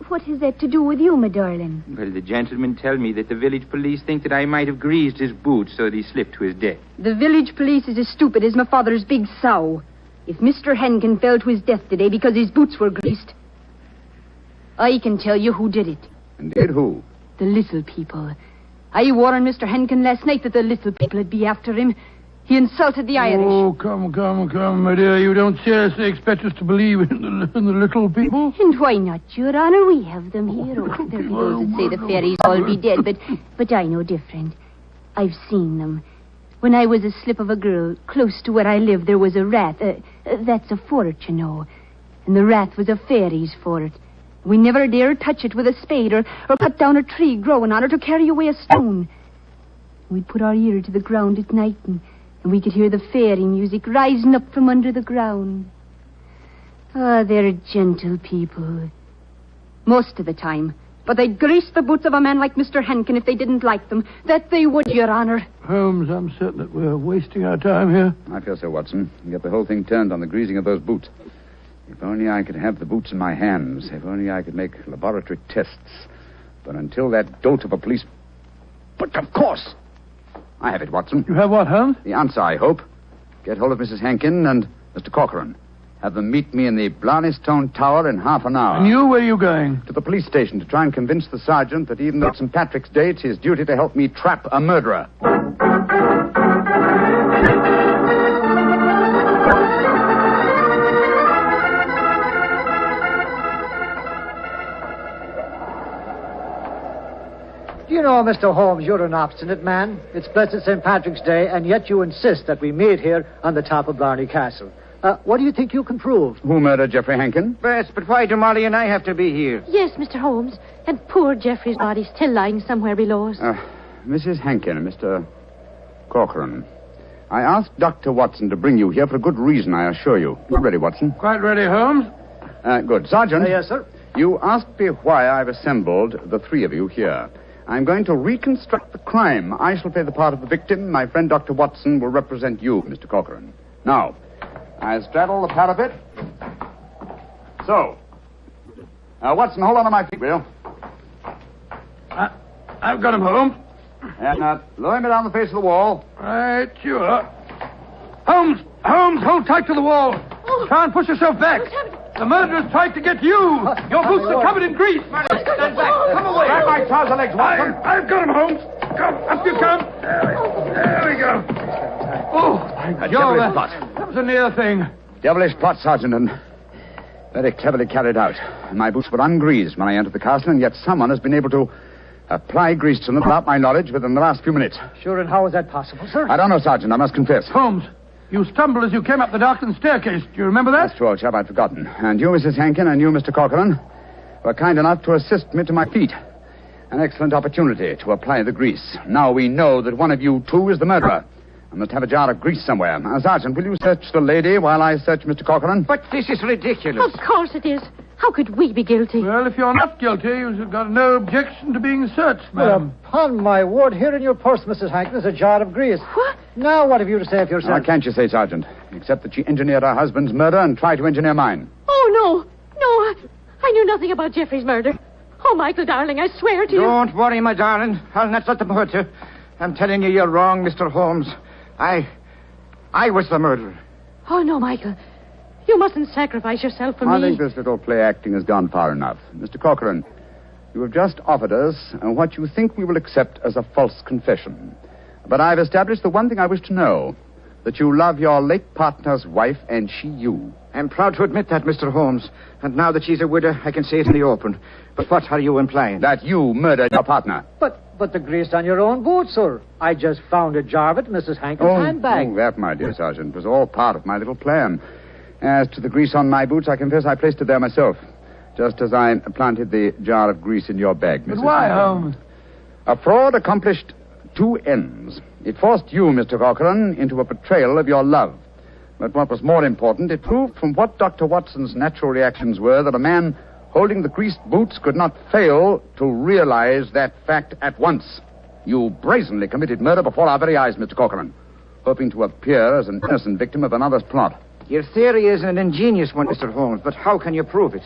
what has that to do with you, my darling? Well, the gentlemen tell me that the village police think that I might have greased his boots so that he slipped to his death. The village police is as stupid as my father's big sow. If Mr. Hankin fell to his death today because his boots were greased, I can tell you who did it. Indeed, who? The little people. I warned Mr. Hankin last night that the little people would be after him. He insulted the Irish. Oh, come, my dear. You don't seriously expect us to believe in the little people? And why not, Your Honor? We have them here. Oh, there be those that say the fairies all be dead, but I know different. I've seen them. When I was a slip of a girl, close to where I live, there was a rat. That's a fort, you know. And the rat was a fairy's fort. We never dared touch it with a spade or cut down a tree growing on it or carry away a stone. We'd put our ear to the ground at night and we could hear the fairy music rising up from under the ground. Ah, they're gentle people. Most of the time. But they'd grease the boots of a man like Mr. Hankin if they didn't like them. That they would, Your Honor. Holmes, I'm certain that we're wasting our time here. I feel so, Watson. Get the whole thing turned on the greasing of those boots. If only I could have the boots in my hands. If only I could make laboratory tests. But until that dolt of a police... But of course! I have it, Watson. You have what, Holmes? The answer, I hope. Get hold of Mrs. Hankin and Mr. Corcoran. Have them meet me in the Blarney Stone Tower in half an hour. And you, where are you going? To the police station to try and convince the sergeant that even though it's St. Patrick's Day, it's his duty to help me trap a murderer. Do you know, Mr. Holmes, you're an obstinate man. It's blessed St. Patrick's Day, and yet you insist that we meet here on the top of Blarney Castle. What do you think you can prove? Who murdered Geoffrey Hankin? Yes, but why do Molly and I have to be here? Yes, Mr. Holmes. And poor Geoffrey's body's still lying somewhere below us. Mrs. Hankin and Mr. Corcoran, I asked Dr. Watson to bring you here for a good reason, I assure you. You ready, Watson? Quite ready, Holmes. Good. Sergeant. Yes, sir. You asked me why I've assembled the three of you here. I'm going to reconstruct the crime. I shall play the part of the victim. My friend Dr. Watson will represent you, Mr. Corcoran. Now, I straddle the parapet. So. Watson, hold on to my feet, will you? I've got him, Holmes. And lower me down the face of the wall. Right, you are. Holmes, hold tight to the wall. Oh. Try and push yourself back. The murderer's tried to get you. Your boots are covered in grease. Stand back. Come away. Grab my trouser legs, Watson. I've got him, Holmes. Come, up you come. There we go. Oh, Joe, that was a near thing. Devilish plot, Sergeant, and very cleverly carried out. My boots were ungreased when I entered the castle, and yet someone has been able to apply grease to them without my knowledge within the last few minutes. Sure, and how is that possible, sir? I don't know, Sergeant, I must confess. Holmes, you stumbled as you came up the darkened staircase. Do you remember that? That's true, old chap, I'd forgotten. And you, Mrs. Hankin, and you, Mr. Corcoran, were kind enough to assist me to my feet. An excellent opportunity to apply the grease. Now we know that one of you two is the murderer. I must have a jar of grease somewhere. Sergeant, will you search the lady while I search Mr. Corcoran? But this is ridiculous. Of course it is. How could we be guilty? Well, if you're not guilty, you've got no objection to being searched, ma'am. Well, upon my word, here in your purse, Mrs. Hankin, is a jar of grease. What? Now, what have you to say of yourself? What can't you say, Sergeant? Except that she engineered her husband's murder and tried to engineer mine. Oh, no, I knew nothing about Geoffrey's murder. Oh, Michael, darling, I swear to you. Don't worry, my darling. I'll not let them hurt you. I'm telling you, you're wrong, Mr. Holmes. I was the murderer. Oh, no, Michael. You mustn't sacrifice yourself for me. I think this little play acting has gone far enough. Mr. Corcoran, you have just offered us what you think we will accept as a false confession. But I've established the one thing I wish to know, that you love your late partner's wife and she you. I'm proud to admit that, Mr. Holmes. And now that she's a widow, I can say it in the open. But what are you implying? That you murdered your partner. But the grease on your own boots, sir. I just found a jar of it in Mrs. Hankin's handbag. Oh, that, my dear Sergeant, was all part of my little plan. As to the grease on my boots, I confess I placed it there myself. Just as I planted the jar of grease in your bag, Mrs. But why, Holmes? A fraud accomplished two ends. It forced you, Mr. Corcoran, into a betrayal of your love. But what was more important, it proved from what Dr. Watson's natural reactions were that a man holding the greased boots could not fail to realize that fact at once. You brazenly committed murder before our very eyes, Mr. Corcoran, hoping to appear as an innocent victim of another's plot. Your theory is an ingenious one, Mr. Holmes, but how can you prove it?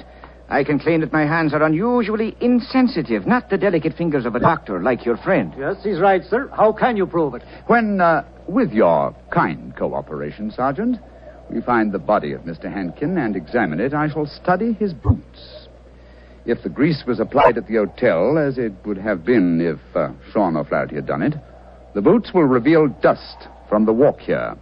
I can claim that my hands are unusually insensitive, not the delicate fingers of a doctor like your friend. Yes, he's right, sir. How can you prove it? When, with your kind cooperation, Sergeant, we find the body of Mr. Hankin and examine it, I shall study his boots. If the grease was applied at the hotel, as it would have been if Sean O'Flaherty had done it, the boots will reveal dust from the walk here.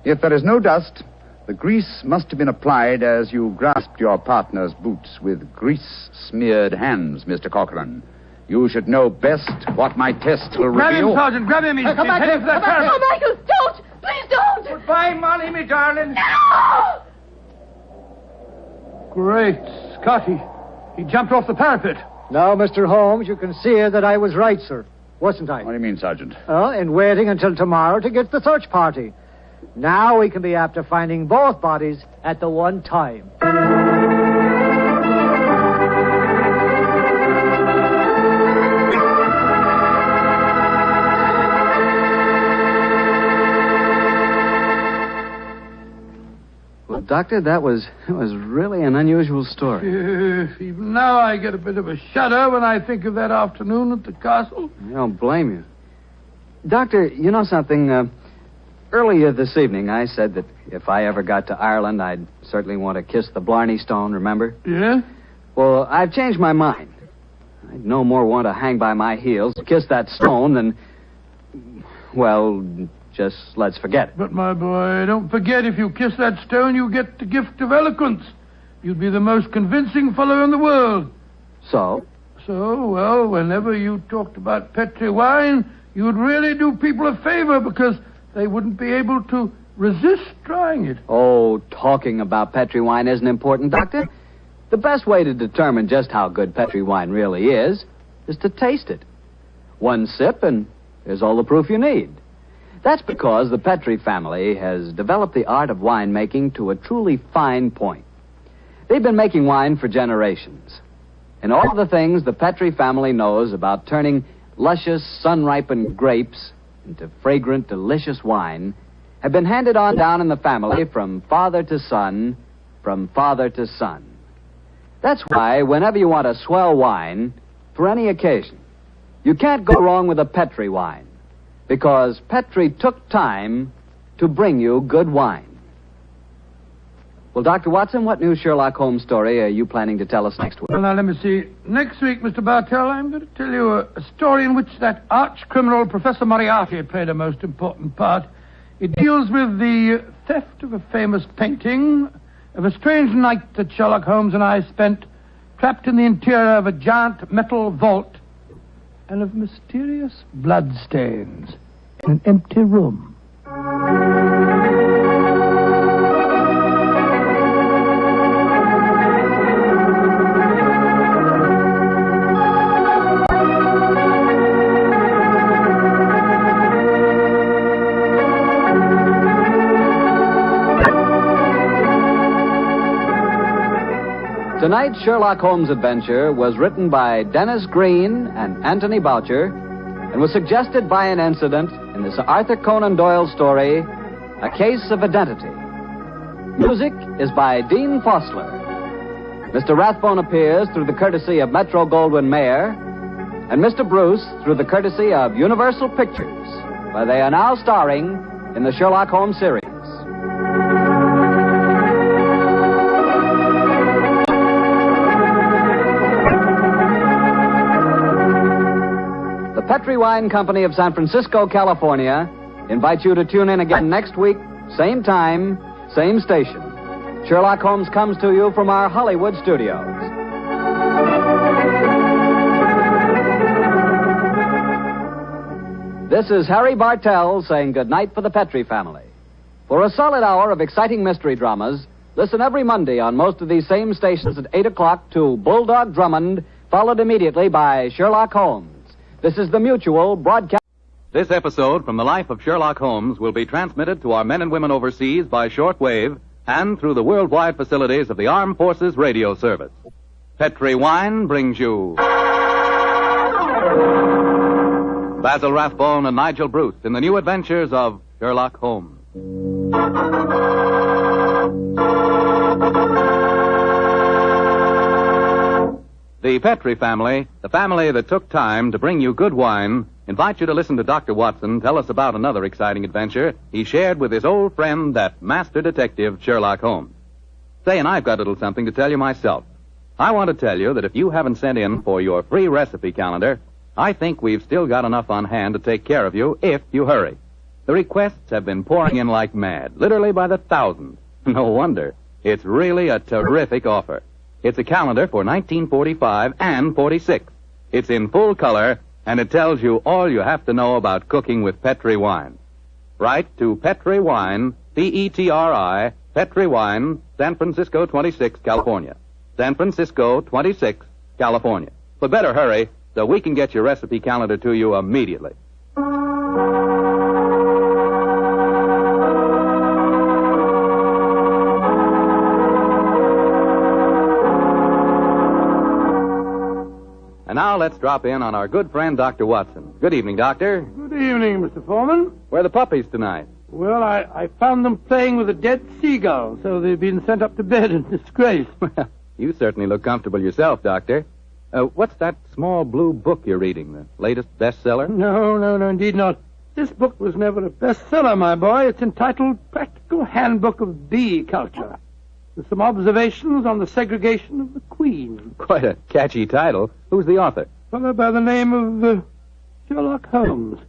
If there is no dust, the grease must have been applied as you grasped your partner's boots with grease-smeared hands, Mr. Corcoran. You should know best what my tests will Grab reveal. him, Sergeant. Grab him. He's Come back heading here. for that Come back. parapet. Oh, Michael, don't. Please don't. Goodbye, Molly, me darling. No! Great Scotty. He jumped off the parapet. Now, Mr. Holmes, you can see that I was right, sir. Wasn't I? What do you mean, Sergeant? In waiting until tomorrow to get the search party. Now we can be after finding both bodies at the one time. Well, Doctor, that was really an unusual story. Even now I get a bit of a shudder when I think of that afternoon at the castle. I don't blame you. Doctor, you know something? Earlier this evening, I said that if I ever got to Ireland, I'd certainly want to kiss the Blarney Stone, remember? Yeah? Well, I've changed my mind. I'd no more want to hang by my heels, kiss that stone than... Well, just let's forget it. But, my boy, don't forget if you kiss that stone, you get the gift of eloquence. You'd be the most convincing fellow in the world. So? So, well, whenever you talked about Petri wine, you would really do people a favor because they wouldn't be able to resist trying it. Oh, talking about Petri wine isn't important, Doctor. The best way to determine just how good Petri wine really is to taste it. One sip and there's all the proof you need. That's because the Petri family has developed the art of winemaking to a truly fine point. They've been making wine for generations. And all the things the Petri family knows about turning luscious, sun-ripened grapes into fragrant, delicious wine have been handed on down in the family from father to son, from father to son. That's why whenever you want a swell wine, for any occasion, you can't go wrong with a Petri wine, because Petri took time to bring you good wine. Well, Dr. Watson, what new Sherlock Holmes story are you planning to tell us next week? Well, now, let me see. Next week, Mr. Bartell, I'm going to tell you a story in which that arch-criminal Professor Moriarty played a most important part. It deals with the theft of a famous painting, of a strange night that Sherlock Holmes and I spent trapped in the interior of a giant metal vault, and of mysterious bloodstains in an empty room. Tonight's Sherlock Holmes adventure was written by Dennis Green and Anthony Boucher and was suggested by an incident in the Sir Arthur Conan Doyle story, A Case of Identity. Music is by Dean Fossler. Mr. Rathbone appears through the courtesy of Metro-Goldwyn-Mayer, and Mr. Bruce through the courtesy of Universal Pictures, where they are now starring in the Sherlock Holmes series. Petri Wine Company of San Francisco, California, invites you to tune in again next week, same time, same station. Sherlock Holmes comes to you from our Hollywood studios. This is Harry Bartell saying goodnight for the Petri family. For a solid hour of exciting mystery dramas, listen every Monday on most of these same stations at 8 o'clock to Bulldog Drummond, followed immediately by Sherlock Holmes. This is the Mutual Broadcast. This episode from the life of Sherlock Holmes will be transmitted to our men and women overseas by shortwave and through the worldwide facilities of the Armed Forces Radio Service. Petri Wine brings you Basil Rathbone and Nigel Bruce in the new adventures of Sherlock Holmes. The Petrie family, the family that took time to bring you good wine, invite you to listen to Dr. Watson tell us about another exciting adventure he shared with his old friend, that master detective, Sherlock Holmes. Say, and I've got a little something to tell you myself. I want to tell you that if you haven't sent in for your free recipe calendar, I think we've still got enough on hand to take care of you if you hurry. The requests have been pouring in like mad, literally by the thousands. No wonder. It's really a terrific offer. It's a calendar for 1945 and 46. It's in full color, and it tells you all you have to know about cooking with Petrie wine. Write to Petrie Wine, Petri, Petrie Wine, San Francisco 26, California. San Francisco 26, California. But better hurry so we can get your recipe calendar to you immediately. And now let's drop in on our good friend, Dr. Watson. Good evening, Doctor. Good evening, Mr. Foreman. Where are the puppies tonight? Well, I found them playing with a dead seagull, so they've been sent up to bed in disgrace. Well, you certainly look comfortable yourself, Doctor. What's that small blue book you're reading, the latest bestseller? No, indeed not. This book was never a bestseller, my boy. It's entitled Practical Handbook of Bee Culture, with some observations on the segregation of the queen. Quite a catchy title. Who's the author? A fellow by the name of Sherlock Holmes.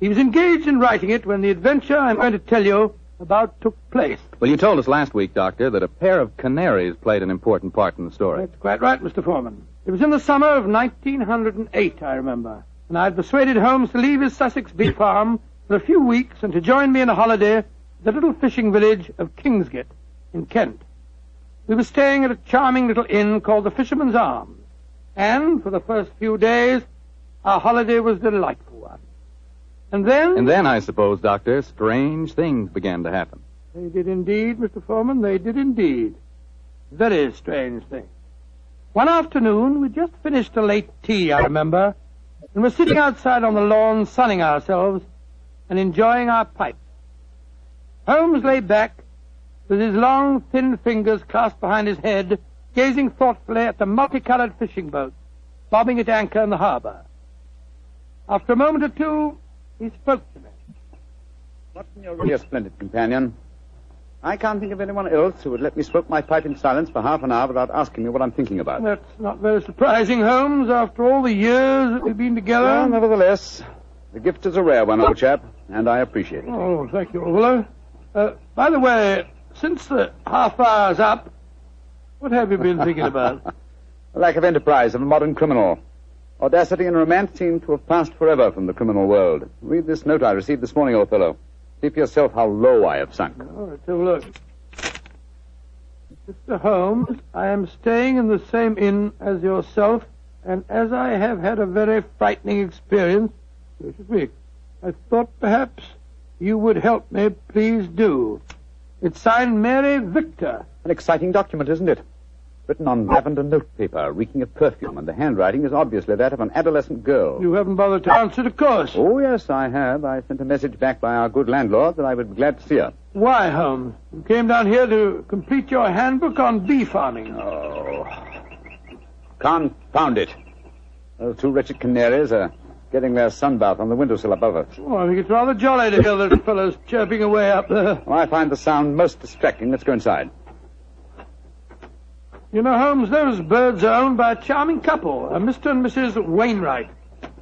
He was engaged in writing it when the adventure I'm going to tell you about took place. Well, you told us last week, Doctor, that a pair of canaries played an important part in the story. That's quite right, Mr. Foreman. It was in the summer of 1908, I remember, and I had persuaded Holmes to leave his Sussex bee farm for a few weeks and to join me in a holiday at the little fishing village of Kingsgate in Kent. We were staying at a charming little inn called the Fisherman's Arms, and for the first few days, our holiday was a delightful one. And then, I suppose, Doctor, strange things began to happen. They did indeed, Mr. Foreman, they did indeed. Very strange things. One afternoon, we just finished a late tea, I remember, and were sitting outside on the lawn sunning ourselves and enjoying our pipes. Holmes lay back with his long, thin fingers clasped behind his head, gazing thoughtfully at the multicolored fishing boats bobbing at anchor in the harbor. After a moment or two, he spoke to me. Watson, you're really a splendid companion. I can't think of anyone else who would let me smoke my pipe in silence for half an hour without asking me what I'm thinking about. That's not very surprising, Holmes, after all the years that we've been together. Well, nevertheless, the gift is a rare one, old chap, and I appreciate it. Oh, thank you, old fellow. By the way, since the half hour's up, what have you been thinking about? The lack of enterprise of a modern criminal. Audacity and romance seem to have passed forever from the criminal world. Read this note I received this morning, old fellow. See for yourself how low I have sunk. All right, have a look. Mr. Holmes, I am staying in the same inn as yourself, and as I have had a very frightening experience, so to speak, I thought perhaps you would help me. Please do. It's signed Mary Victor. An exciting document, isn't it? Written on lavender notepaper, reeking of perfume, and the handwriting is obviously that of an adolescent girl. You haven't bothered to answer, of course. Oh, yes, I have. I sent a message back by our good landlord that I would be glad to see her. Why, Holmes? You came down here to complete your handbook on bee farming. Oh. Confound it. Those two wretched canaries are getting their sunbath on the windowsill above us. Oh, I think it's rather jolly to hear those fellows chirping away up there. Oh, I find the sound most distracting. Let's go inside. You know, Holmes, those birds are owned by a charming couple, a Mr. and Mrs. Wainwright.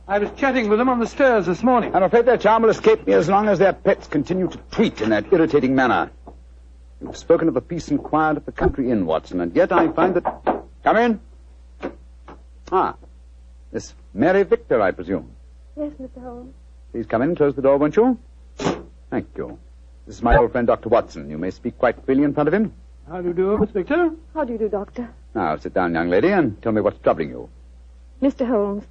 I was chatting with them on the stairs this morning. I'm afraid their charm will escape me as long as their pets continue to tweet in that irritating manner. You've spoken of the peace and quiet of the country inn, Watson, and yet I find that... Come in. Ah, Miss Mary Victor, I presume. Yes, Mr. Holmes. Please come in and close the door, won't you? Thank you. This is my old friend, Dr. Watson. You may speak quite freely in front of him. How do you do, Miss Victor? How do you do, Doctor? Now, sit down, young lady, and tell me what's troubling you. Mr. Holmes,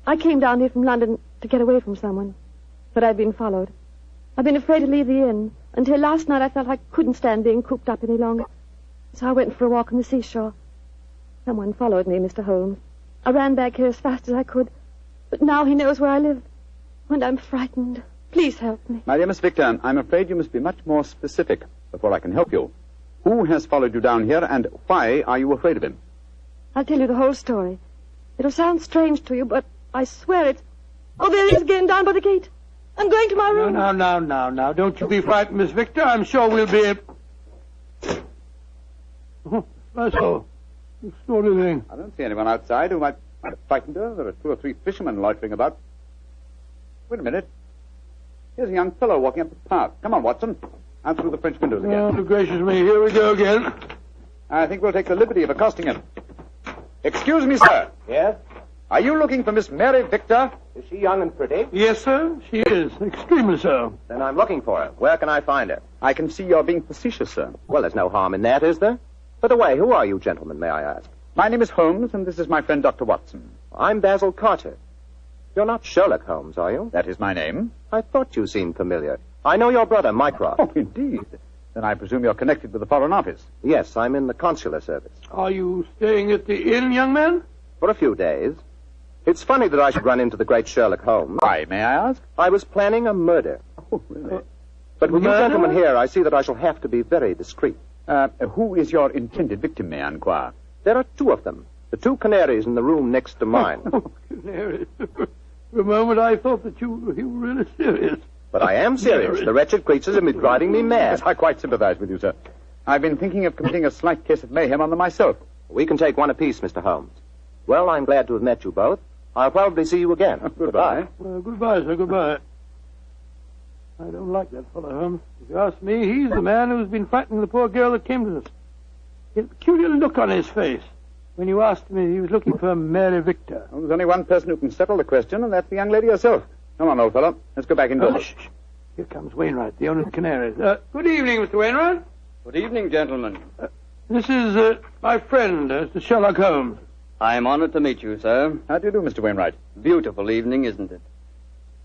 I came down here from London to get away from someone, but I've been followed. I've been afraid to leave the inn. Until last night I felt I couldn't stand being cooped up any longer. So I went for a walk on the seashore. Someone followed me, Mr. Holmes. I ran back here as fast as I could, but now he knows where I live. and I'm frightened. Please help me. My dear Miss Victor, I'm afraid you must be much more specific before I can help you. Who has followed you down here, and why are you afraid of him? I'll tell you the whole story. It'll sound strange to you, but I swear it. Oh, there he is again, down by the gate. I'm going to my room. Now. Don't you be frightened, Miss Victor. I'm sure we'll be able... Oh, Basil. Extraordinary thing. I don't see anyone outside who might have frightened her. There are 2 or 3 fishermen loitering about. Wait a minute. Here's a young fellow walking up the path. Come on, Watson. Out through the French windows again. Oh, gracious me. Here we go again. I think we'll take the liberty of accosting him. Excuse me, sir. Yes? Are you looking for Miss Mary Victor? Is she young and pretty? Yes, sir. She is. Extremely so. Then I'm looking for her. Where can I find her? I can see you're being facetious, sir. Well, there's no harm in that, is there? By the way, who are you gentlemen, may I ask? My name is Holmes, and this is my friend Dr. Watson. I'm Basil Carter. You're not Sherlock Holmes, are you? That is my name. I thought you seemed familiar. I know your brother, Mycroft. Oh, indeed. Then I presume you're connected with the Foreign Office. Yes, I'm in the consular service. Are you staying at the inn, young man? For a few days. It's funny that I should run into the great Sherlock Holmes. Why, may I ask? I was planning a murder. Oh, really? But with you gentlemen here, I see that I shall have to be very discreet. Who is your intended victim, may I inquire? There are 2 of them. The 2 canaries in the room next to mine. Oh, canaries. For a moment I thought that you were really serious. But I am serious. The wretched creatures have been driving me mad. Yes, I quite sympathize with you, sir. I've been thinking of committing a slight case of mayhem on them myself. We can take one apiece, Mr. Holmes. Well, I'm glad to have met you both. I'll probably see you again. Goodbye. Goodbye, sir. Goodbye. I don't like that fellow, Holmes. If you ask me, he's the man who's been frightening the poor girl that came to us. He had a peculiar look on his face when you asked him if he was looking for Mary Victor. Well, there's only one person who can settle the question, and that's the young lady herself. Come on, old fellow. Let's go back indoors. Shh. Here comes Wainwright, the owner of the Canaries. Good evening, Mr. Wainwright. Good evening, gentlemen. This is my friend, Mr. Sherlock Holmes. I am honored to meet you, sir. How do you do, Mr. Wainwright? Beautiful evening, isn't it?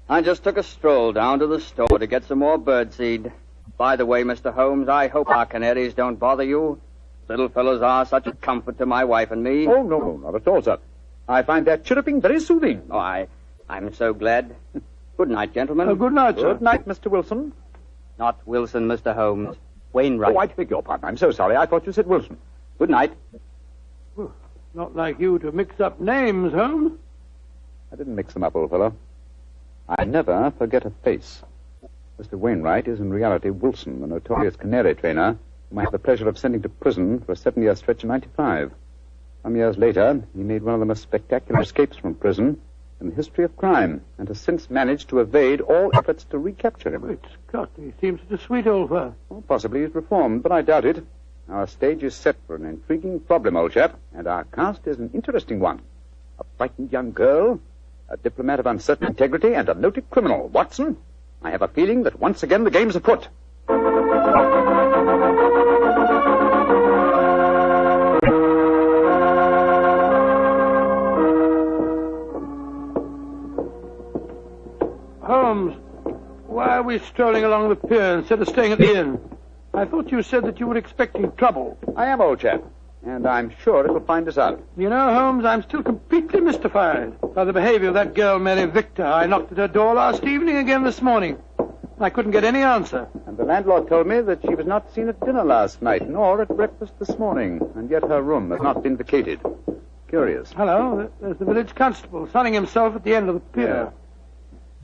I just took a stroll down to the store to get some more birdseed. By the way, Mr. Holmes, I hope our canaries don't bother you. Little fellows are such a comfort to my wife and me. Oh, no, not at all, sir. I find their chirruping very soothing. Oh, I'm so glad. Good night, gentlemen. Good night, sir. Good night, Mr. Wilson. Not Wilson, Mr. Holmes. Wainwright. Oh, I beg your pardon. I'm so sorry. I thought you said Wilson. Good night. Not like you to mix up names, Holmes. I didn't mix them up, old fellow. I never forget a face. Mr. Wainwright is in reality Wilson, the notorious canary trainer, whom I had the pleasure of sending to prison for a 7-year stretch in '95. Some years later, he made one of the most spectacular escapes from prison in the history of crime, and has since managed to evade all efforts to recapture him. Great Scott, he seems such a sweet old fellow. Well, possibly he's reformed, but I doubt it. Our stage is set for an intriguing problem, old chap, and our cast is an interesting one. A frightened young girl, a diplomat of uncertain integrity, and a noted criminal. Watson, I have a feeling that once again the game's afoot. Holmes, why are we strolling along the pier instead of staying at the inn? I thought you said that you were expecting trouble. I am, old chap, and I'm sure it'll find us out. You know, Holmes, I'm still completely mystified by the behavior of that girl, Mary Victor. I knocked at her door last evening, again this morning. I couldn't get any answer. And the landlord told me that she was not seen at dinner last night, nor at breakfast this morning, and yet her room has not been vacated. Curious. Hello, there's the village constable, sunning himself at the end of the pier. Yeah.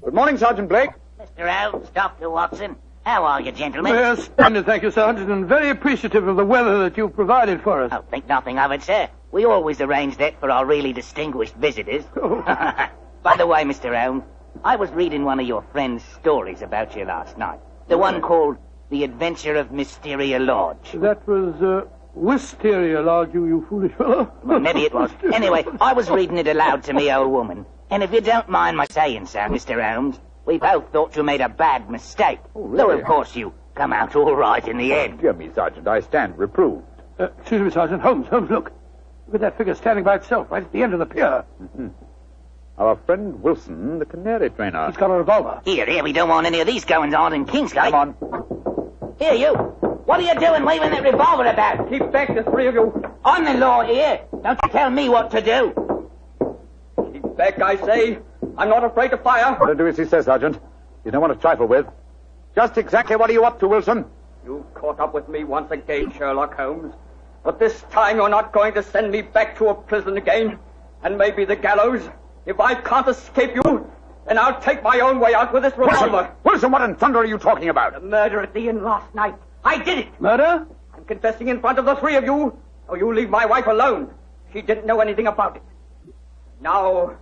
Good morning, Sergeant Blake. Mr. Holmes, Dr. Watson. How are you, gentlemen? Yes, splendid, thank you, Sergeant, and very appreciative of the weather that you've provided for us. Oh, think nothing of it, sir. We always arrange that for our really distinguished visitors. By the way, Mr. Holmes, I was reading one of your friend's stories about you last night. The one called The Adventure of Mysteria Lodge. That was, Wisteria Lodge, you foolish fellow. Well, maybe it was. Anyway, I was reading it aloud to me old woman. And if you don't mind my saying so, Mr. Holmes, we both thought you made a bad mistake. Oh, really? Though, of course, you come out all right in the end. Dear me, Sergeant, I stand reproved. Excuse me, Sergeant. Holmes, look. Look at that figure standing by itself right at the end of the pier. Mm-hmm. Our friend Wilson, the canary trainer. He's got a revolver. Here, we don't want any of these goings on in Kingsgate. Come on. Here, you. What are you doing waving that revolver about? Keep back, the 3 of you. I'm the law here. Don't you tell me what to do. Keep back, I say. I'm not afraid to fire. Let him do as he says, Sergeant. He's no one to trifle with. Just exactly what are you up to, Wilson? You caught up with me once again, Sherlock Holmes. But this time you're not going to send me back to a prison again, and maybe the gallows. If I can't escape you, then I'll take my own way out with this revolver. Wilson, what in thunder are you talking about? The murder at the inn last night. I did it. Murder? I'm confessing in front of the three of you, so you leave my wife alone. She didn't know anything about it. Now,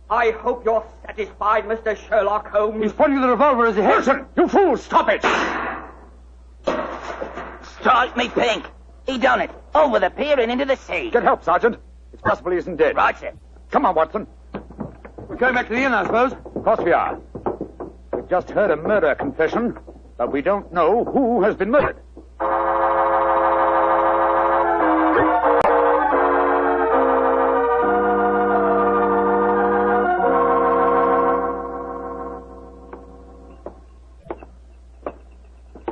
I hope you're satisfied, Mr. Sherlock Holmes. He's pointing the revolver as he hits. Wilson, you fool, stop it! Strike me pink. He done it. Over the pier and into the sea. Get help, Sergeant. It's possible he isn't dead. Right, sir. Come on, Watson. We're going back to the inn, I suppose. Of course we are. We've just heard a murder confession, but we don't know who has been murdered.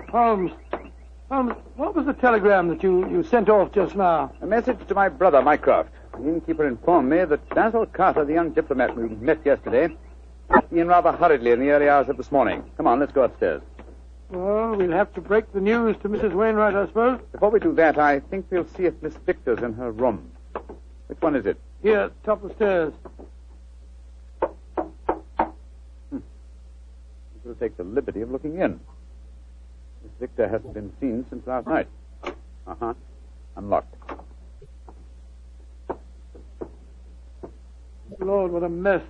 Holmes, what was the telegram that you sent off just now? A message to my brother, Mycroft. The innkeeper informed me that Basil Carter, the young diplomat we met yesterday, left the inn rather hurriedly in the early hours of this morning. Come on, let's go upstairs. Well, we'll have to break the news to Mrs. Wainwright, I suppose. Before we do that, I think we'll see if Miss Victor's in her room. Which one is it? Here, top of the stairs. We'll take the liberty of looking in. Miss Victor hasn't been seen since last night. Uh-huh. Unlocked. Lord, what a mess.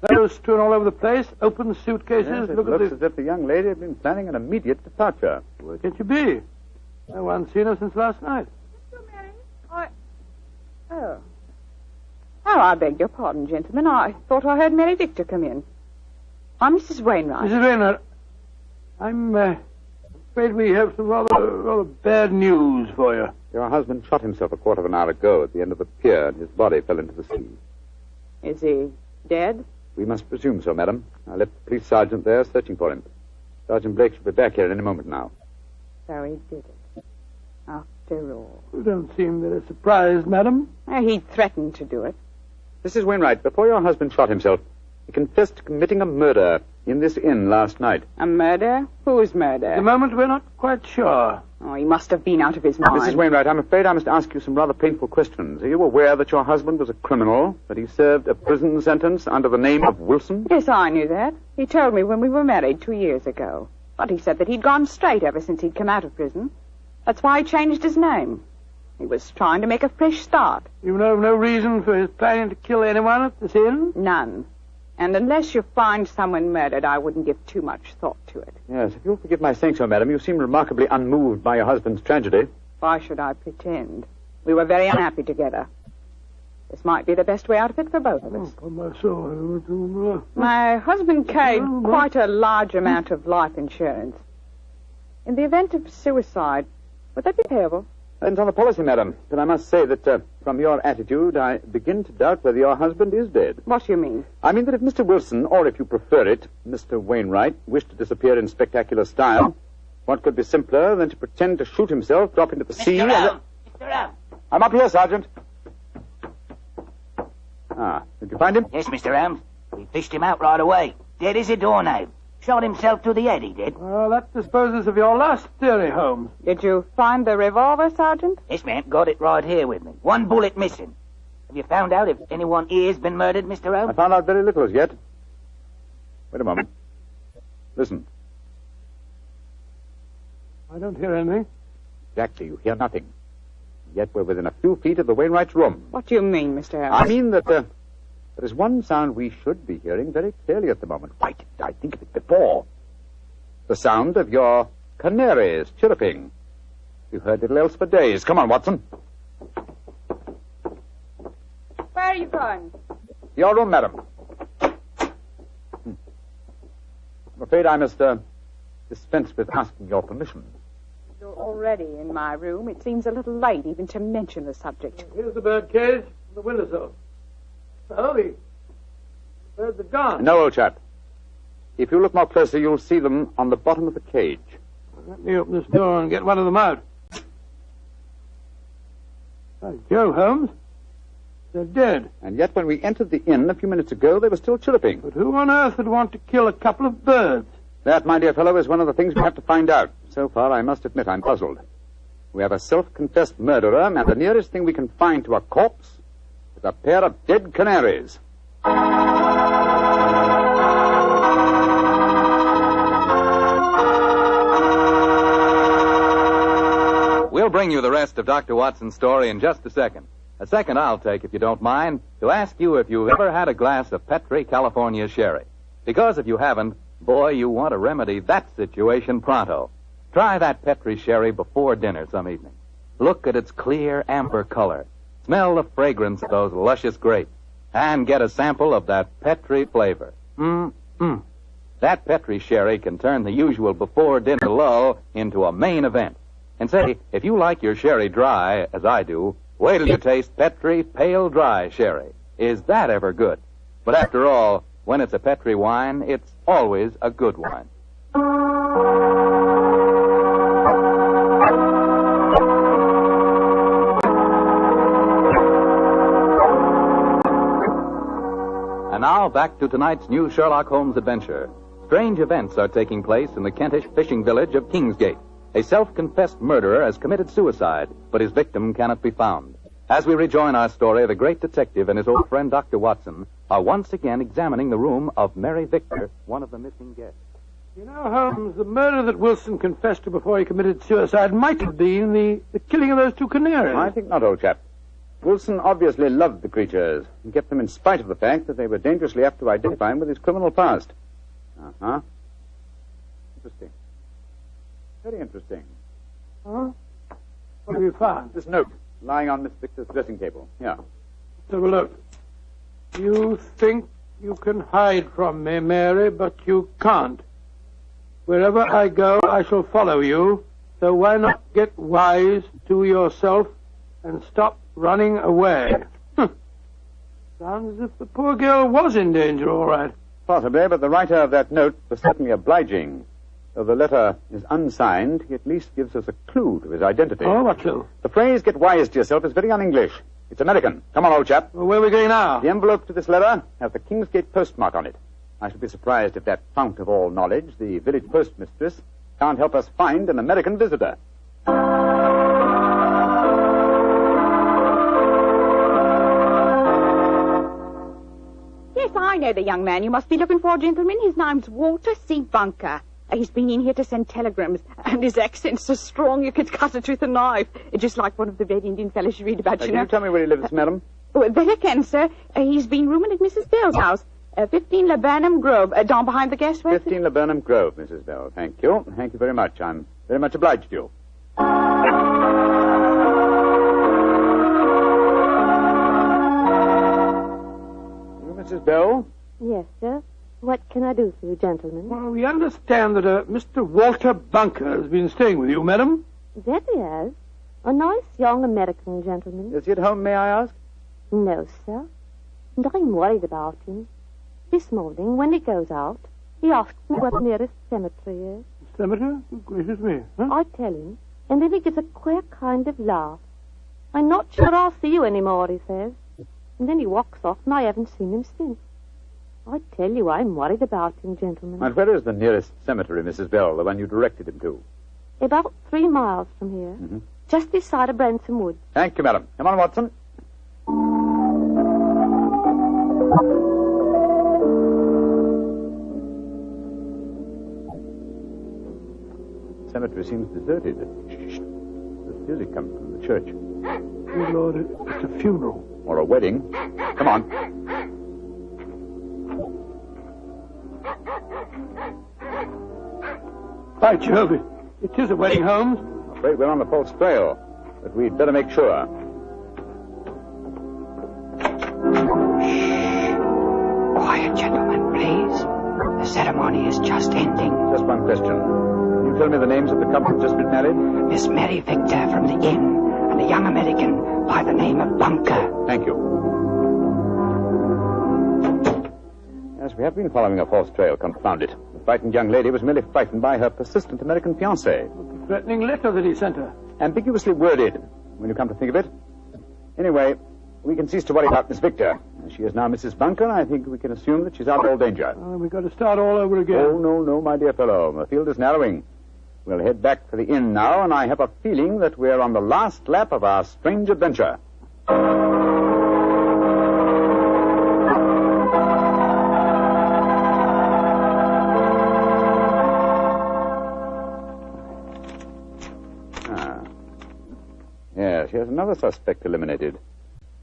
Clothes strewn all over the place, open suitcases. Yes, it Look looks at as if the young lady had been planning an immediate departure. Where can she be? No one's seen her since last night. Oh, I beg your pardon, gentlemen. I thought I heard Mary Victor come in. I'm Mrs. Wainwright. Mrs. Wainwright, I'm afraid we have some rather bad news for you. Your husband shot himself a quarter of an hour ago at the end of the pier, and his body fell into the sea. Is he dead? We must presume so, madam. I left the police sergeant there searching for him. Sergeant Blake should be back here any moment now. So he did it. After all. You don't seem very surprised, madam. He threatened to do it. Mrs. Wainwright, before your husband shot himself, he confessed to committing a murder in this inn last night. A murder? Whose murder? At the moment, we're not quite sure. Oh, he must have been out of his mind. Mrs. Wainwright, I'm afraid I must ask you some rather painful questions. Are you aware that your husband was a criminal, that he served a prison sentence under the name of Wilson? Yes, I knew that. He told me when we were married 2 years ago. But he said that he'd gone straight ever since he'd come out of prison. That's why he changed his name. He was trying to make a fresh start. You know of no reason for his planning to kill anyone at this inn? None. And unless you find someone murdered, I wouldn't give too much thought to it. Yes, if you'll forgive my saying so, madam, you seem remarkably unmoved by your husband's tragedy. Why should I pretend? We were very unhappy together. This might be the best way out of it for both of us. Oh, my soul. My husband carried quite a large amount of life insurance. In the event of suicide, would that be payable? Depends on the policy, madam. But I must say that from your attitude, I begin to doubt whether your husband is dead. What do you mean? I mean that if Mr. Wilson, or if you prefer it, Mr. Wainwright, wished to disappear in spectacular style, what could be simpler than to pretend to shoot himself, drop into the sea... Mr. Elm! I'm up here, Sergeant. Ah, did you find him? Yes, Mr. Elm. We fished him out right away. Dead as a doornail. Shot himself to the head, he did. Well, that disposes of your last theory, Holmes. Did you find the revolver, Sergeant? Yes, ma'am. Got it right here with me. One bullet missing. Have you found out if anyone here's been murdered, Mr. Elm? I found out very little as yet. Wait a moment. Listen. I don't hear anything. Exactly, you hear nothing. Yet we're within a few feet of the Wainwright's room. What do you mean, Mr. Elm? I mean that there is one sound we should be hearing very clearly at the moment. Why didn't I think of it before? The sound of your canaries chirruping. You've heard little else for days. Come on, Watson. Where are you going? Your room, madam. I'm afraid I must dispense with asking your permission. You're already in my room. It seems a little late even to mention the subject. Here's the bird cage and the windowsill. Oh, the birds are gone. No, old chap. If you look more closely, you'll see them on the bottom of the cage. Let me open this door and get one of them out. By Jove, Holmes. They're dead. And yet when we entered the inn a few minutes ago, they were still chirruping. But who on earth would want to kill a couple of birds? That, my dear fellow, is one of the things we have to find out. So far, I must admit, I'm puzzled. We have a self-confessed murderer, and the nearest thing we can find to a corpse is a pair of dead canaries. We'll bring you the rest of Dr. Watson's story in just a second. A second I'll take, if you don't mind, to ask you if you've ever had a glass of Petri California sherry. Because if you haven't, boy, you want to remedy that situation pronto. Try that Petri sherry before dinner some evening. Look at its clear amber color. Smell the fragrance of those luscious grapes. And get a sample of that Petri flavor. That Petri sherry can turn the usual before dinner lull into a main event. And say, if you like your sherry dry, as I do, wait till you taste Petri Pale Dry Sherry. Is that ever good? But after all, when it's a Petri wine, it's always a good wine. And now, back to tonight's new Sherlock Holmes adventure. Strange events are taking place in the Kentish fishing village of Kingsgate. A self-confessed murderer has committed suicide, but his victim cannot be found. As we rejoin our story, the great detective and his old friend Dr. Watson are once again examining the room of Mary Victor, one of the missing guests. You know, Holmes, the murder that Wilson confessed to before he committed suicide might have been the killing of those two canaries. I think not, old chap. Wilson obviously loved the creatures and kept them in spite of the fact that they were dangerously apt to identify him with his criminal past. Interesting. Very interesting. Huh? What have you found? This note lying on Miss Victor's dressing table. Here. Let's have a look. You think you can hide from me, Mary, but you can't. Wherever I go, I shall follow you. So why not get wise to yourself and stop running away? Sounds as if the poor girl was in danger, all right. Possibly, but the writer of that note was certainly obliging. Though the letter is unsigned, he at least gives us a clue to his identity. Oh, what clue? The phrase, get wise to yourself, is very un-English. It's American. Come on, old chap. Well, where are we going now? The envelope to this letter has the Kingsgate postmark on it. I should be surprised if that fount of all knowledge, the village postmistress, can't help us find an American visitor. Yes, I know the young man you must be looking for, gentlemen. His name's Walter C. Bunker. He's been in here to send telegrams, and his accent's so strong you could cut it with a knife. Just like one of the Red Indian fellows you read about, you know. Can you tell me where he lives, madam? Well, that I can, sir. He's been rooming at Mrs. Bell's house. 15 Laburnum Grove, down behind the gas works. 15 Laburnum Grove, Mrs. Bell. Thank you. Thank you very much. I'm very much obliged to you. You, Mrs. Bell? Yes, sir. What can I do for you, gentlemen? Well, we understand that Mr. Walter Bunker has been staying with you, madam. That he has. A nice young American gentleman. Is he at home, may I ask? No, sir. And I'm worried about him. This morning, when he goes out, he asks me what the nearest cemetery is. Cemetery? Oh, gracious me. Huh? I tell him, and then he gives a queer kind of laugh. I'm not sure I'll see you anymore, he says. And then he walks off, and I haven't seen him since. I tell you, I'm worried about him, gentlemen. And where is the nearest cemetery, Mrs. Bell, the one you directed him to? About 3 miles from here. Mm-hmm. Just this side of Branson Wood. Thank you, madam. Come on, Watson. The cemetery seems deserted. Shh. There's music coming from the church. Good Lord, it's a funeral. Or a wedding. Come on. By Jove, it is a wedding, Holmes. I'm afraid we're on the false trail, but we'd better make sure. Quiet, gentlemen, please. The ceremony is just ending. Just one question. Can you tell me the names of the couple just been married? Miss Mary Victor from the inn, and a young American by the name of Bunker. Thank you. Yes, we have been following a false trail, confound it. The frightened young lady was merely frightened by her persistent American fiancé. The threatening letter that he sent her. Ambiguously worded, when you come to think of it. Anyway, We can cease to worry about Miss Victor. As she is now Mrs. Bunker, I think we can assume that she's out of all danger. We've got to start all over again. Oh, no, my dear fellow. The field is narrowing. We'll head back to the inn now, and I have a feeling that we're on the last lap of our strange adventure. Yes, here's another suspect eliminated.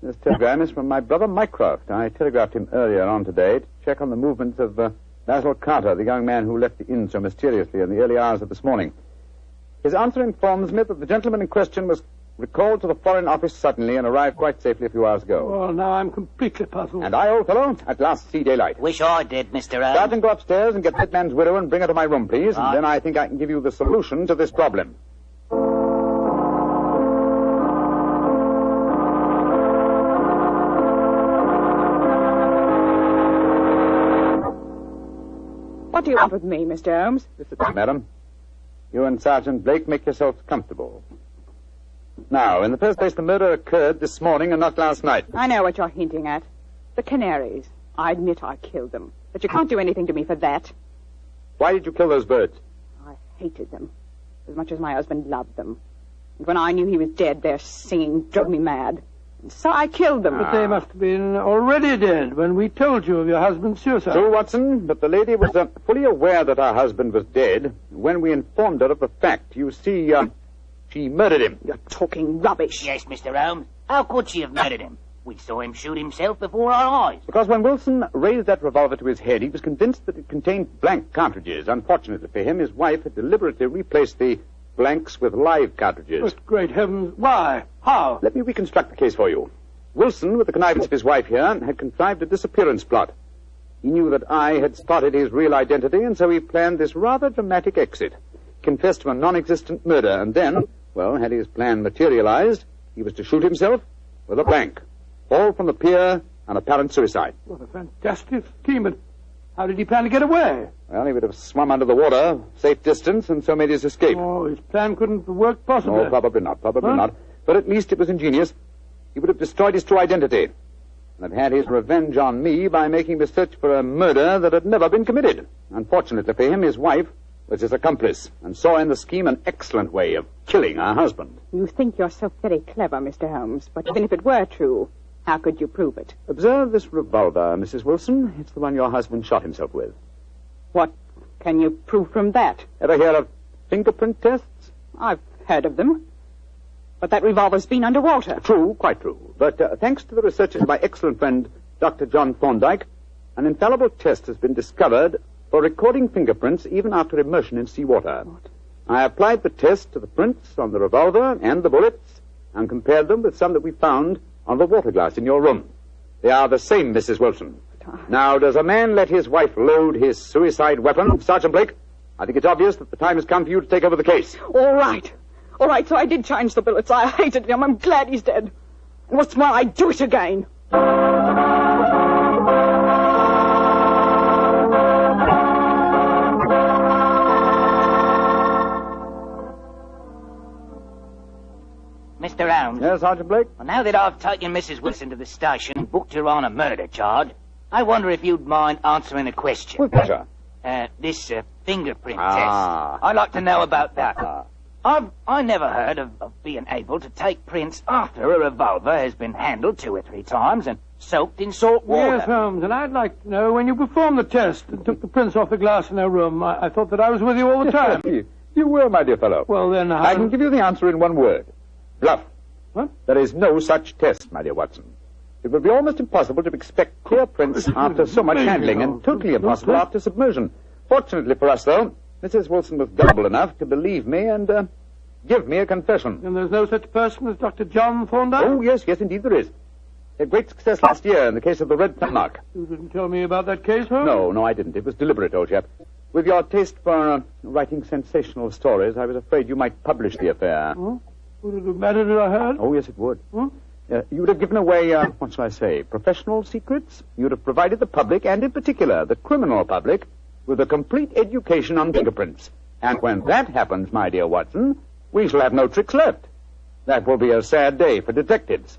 This telegram is from my brother Mycroft. I telegraphed him earlier on today to check on the movements of Basil Carter, the young man who left the inn so mysteriously in the early hours of this morning. His answer informs me that the gentleman in question was recalled to the Foreign Office suddenly and arrived quite safely a few hours ago. Well, now I'm completely puzzled. And I, old fellow, at last see daylight. Wish I did, Mr. Holmes. Sergeant, go upstairs and get that man's widow and bring her to my room, please. And then I think I can give you the solution to this problem. What do you want with me, Mr. Holmes? Madam, you and Sergeant Blake make yourselves comfortable. Now, in the first place, the murder occurred this morning and not last night. I know what you're hinting at. The canaries. I admit I killed them. But you can't do anything to me for that. Why did you kill those birds? I hated them. As much as my husband loved them. And when I knew he was dead, their singing drove me mad. And so I killed them. But they must have been already dead when we told you of your husband's suicide. True, Watson, but the lady was fully aware that her husband was dead when we informed her of the fact. You see, she murdered him. You're talking rubbish. Yes, Mr. Holmes. How could she have murdered him? We saw him shoot himself before our eyes. Because when Wilson raised that revolver to his head, he was convinced that it contained blank cartridges. Unfortunately for him, his wife had deliberately replaced the blanks with live cartridges. But great heavens, why? How? Let me reconstruct the case for you. Wilson, with the connivance of his wife here, had contrived a disappearance plot. He knew that I had spotted his real identity, and so he planned this rather dramatic exit. Confessed to a non-existent murder, and then, well, had his plan materialized, he was to shoot himself with a blank. Fall from the pier, and apparent suicide. What a fantastic scheme, but how did he plan to get away? Well, he would have swum under the water, safe distance, and so made his escape. Oh, his plan couldn't work possibly. No, probably not, not. But at least it was ingenious. He would have destroyed his true identity, and have had his revenge on me by making me search for a murder that had never been committed. Unfortunately for him, his wife was his accomplice, and saw in the scheme an excellent way of killing her husband. You think you're so very clever, Mr. Holmes, but even if it were true, how could you prove it? Observe this revolver, Mrs. Wilson. It's the one your husband shot himself with. What can you prove from that? Ever hear of fingerprint tests? I've heard of them. But that revolver's been underwater. True, quite true. But thanks to the researches of my excellent friend, Dr. John Thorndyke, an infallible test has been discovered for recording fingerprints even after immersion in seawater. What? I applied the test to the prints on the revolver and the bullets and compared them with some that we found on the water glass in your room. They are the same, Mrs. Wilson. Now, does a man let his wife load his suicide weapon? Sergeant Blake, I think it's obvious that the time has come for you to take over the case. All right, so I did change the bullets. I hated him. I'm glad he's dead. And what's more, I'd do it again. Mr. Holmes. Yes, Sergeant Blake? Well, now that I've taken Mrs. Wilson to the station and booked her on a murder charge, I wonder if you'd mind answering a question. With pleasure. This fingerprint test. I'd like to know about that. I never heard of being able to take prints after a revolver has been handled 2 or 3 times and soaked in salt water. Yes, Holmes, and I'd like to know when you performed the test and took the prints off the glass in her room. I thought that I was with you all the time. You were, my dear fellow. Well, then, I can give you the answer in one word. Bluff. What? There is no such test, my dear Watson. It would be almost impossible to expect clear prints after so much handling, and totally impossible after submersion. Fortunately for us, though, Mrs. Wilson was gullible enough to believe me and give me a confession. And there's no such person as Dr. John Thorndyke? Oh, yes, indeed there is. He had great success last year in the case of the red thumb mark. You didn't tell me about that case, Holmes? No, I didn't. It was deliberate, old chap. With your taste for writing sensational stories, I was afraid you might publish the affair. Oh? Would it have mattered if I had? Oh, yes, it would. Hmm? You would have given away, what shall I say, professional secrets. You would have provided the public, and in particular the criminal public, with a complete education on fingerprints. And when that happens, my dear Watson, we shall have no tricks left. That will be a sad day for detectives.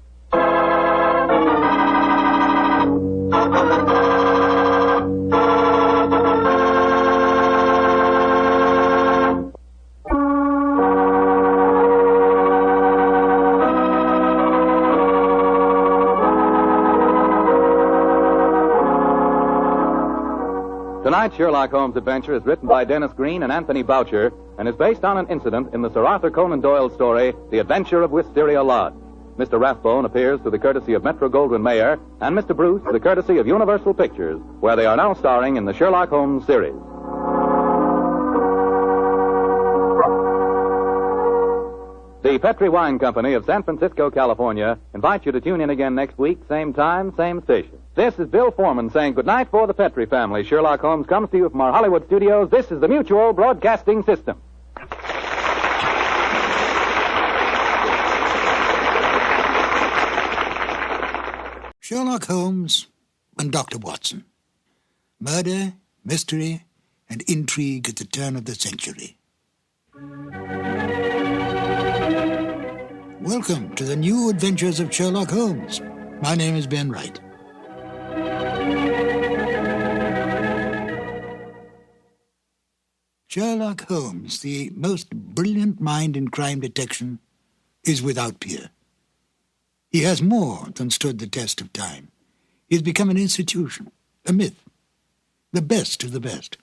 Tonight's Sherlock Holmes adventure is written by Dennis Green and Anthony Boucher and is based on an incident in the Sir Arthur Conan Doyle story, The Adventure of Wisteria Lodge. Mr. Rathbone appears through the courtesy of Metro-Goldwyn-Mayer, and Mr. Bruce through the courtesy of Universal Pictures, where they are now starring in the Sherlock Holmes series. The Petri Wine Company of San Francisco, California, invites you to tune in again next week, same time, same station. This is Bill Foreman saying goodnight for the Petri family. Sherlock Holmes comes to you from our Hollywood studios. This is the Mutual Broadcasting System. Sherlock Holmes and Dr. Watson. Murder, mystery, and intrigue at the turn of the century. Welcome to the new Adventures of Sherlock Holmes. My name is Ben Wright. Sherlock Holmes, the most brilliant mind in crime detection, is without peer. He has more than stood the test of time. He has become an institution, a myth, the best of the best.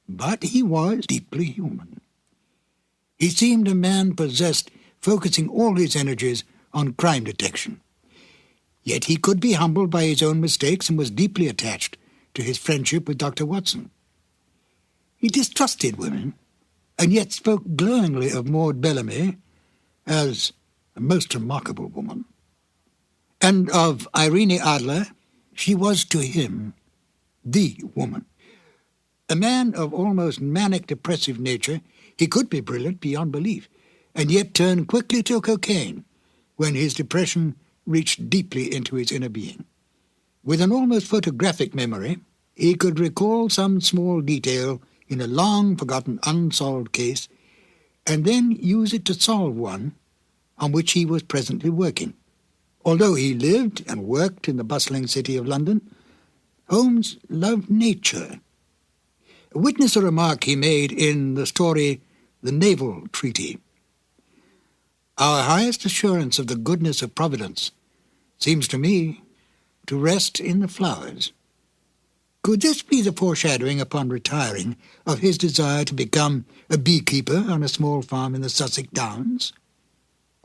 But he was deeply human. He seemed a man possessed, focusing all his energies on crime detection. Yet he could be humbled by his own mistakes and was deeply attached to his friendship with Dr. Watson. He distrusted women, and yet spoke glowingly of Maud Bellamy as a most remarkable woman. And of Irene Adler, she was to him the woman. A man of almost manic depressive nature, he could be brilliant beyond belief, and yet turn quickly to cocaine when his depression reached deeply into his inner being. With an almost photographic memory, he could recall some small detail in a long-forgotten unsolved case, and then use it to solve one on which he was presently working. Although he lived and worked in the bustling city of London, Holmes loved nature. Witness a remark he made in the story The Naval Treaty. Our highest assurance of the goodness of Providence seems to me to rest in the flowers. Could this be the foreshadowing upon retiring of his desire to become a beekeeper on a small farm in the Sussex Downs?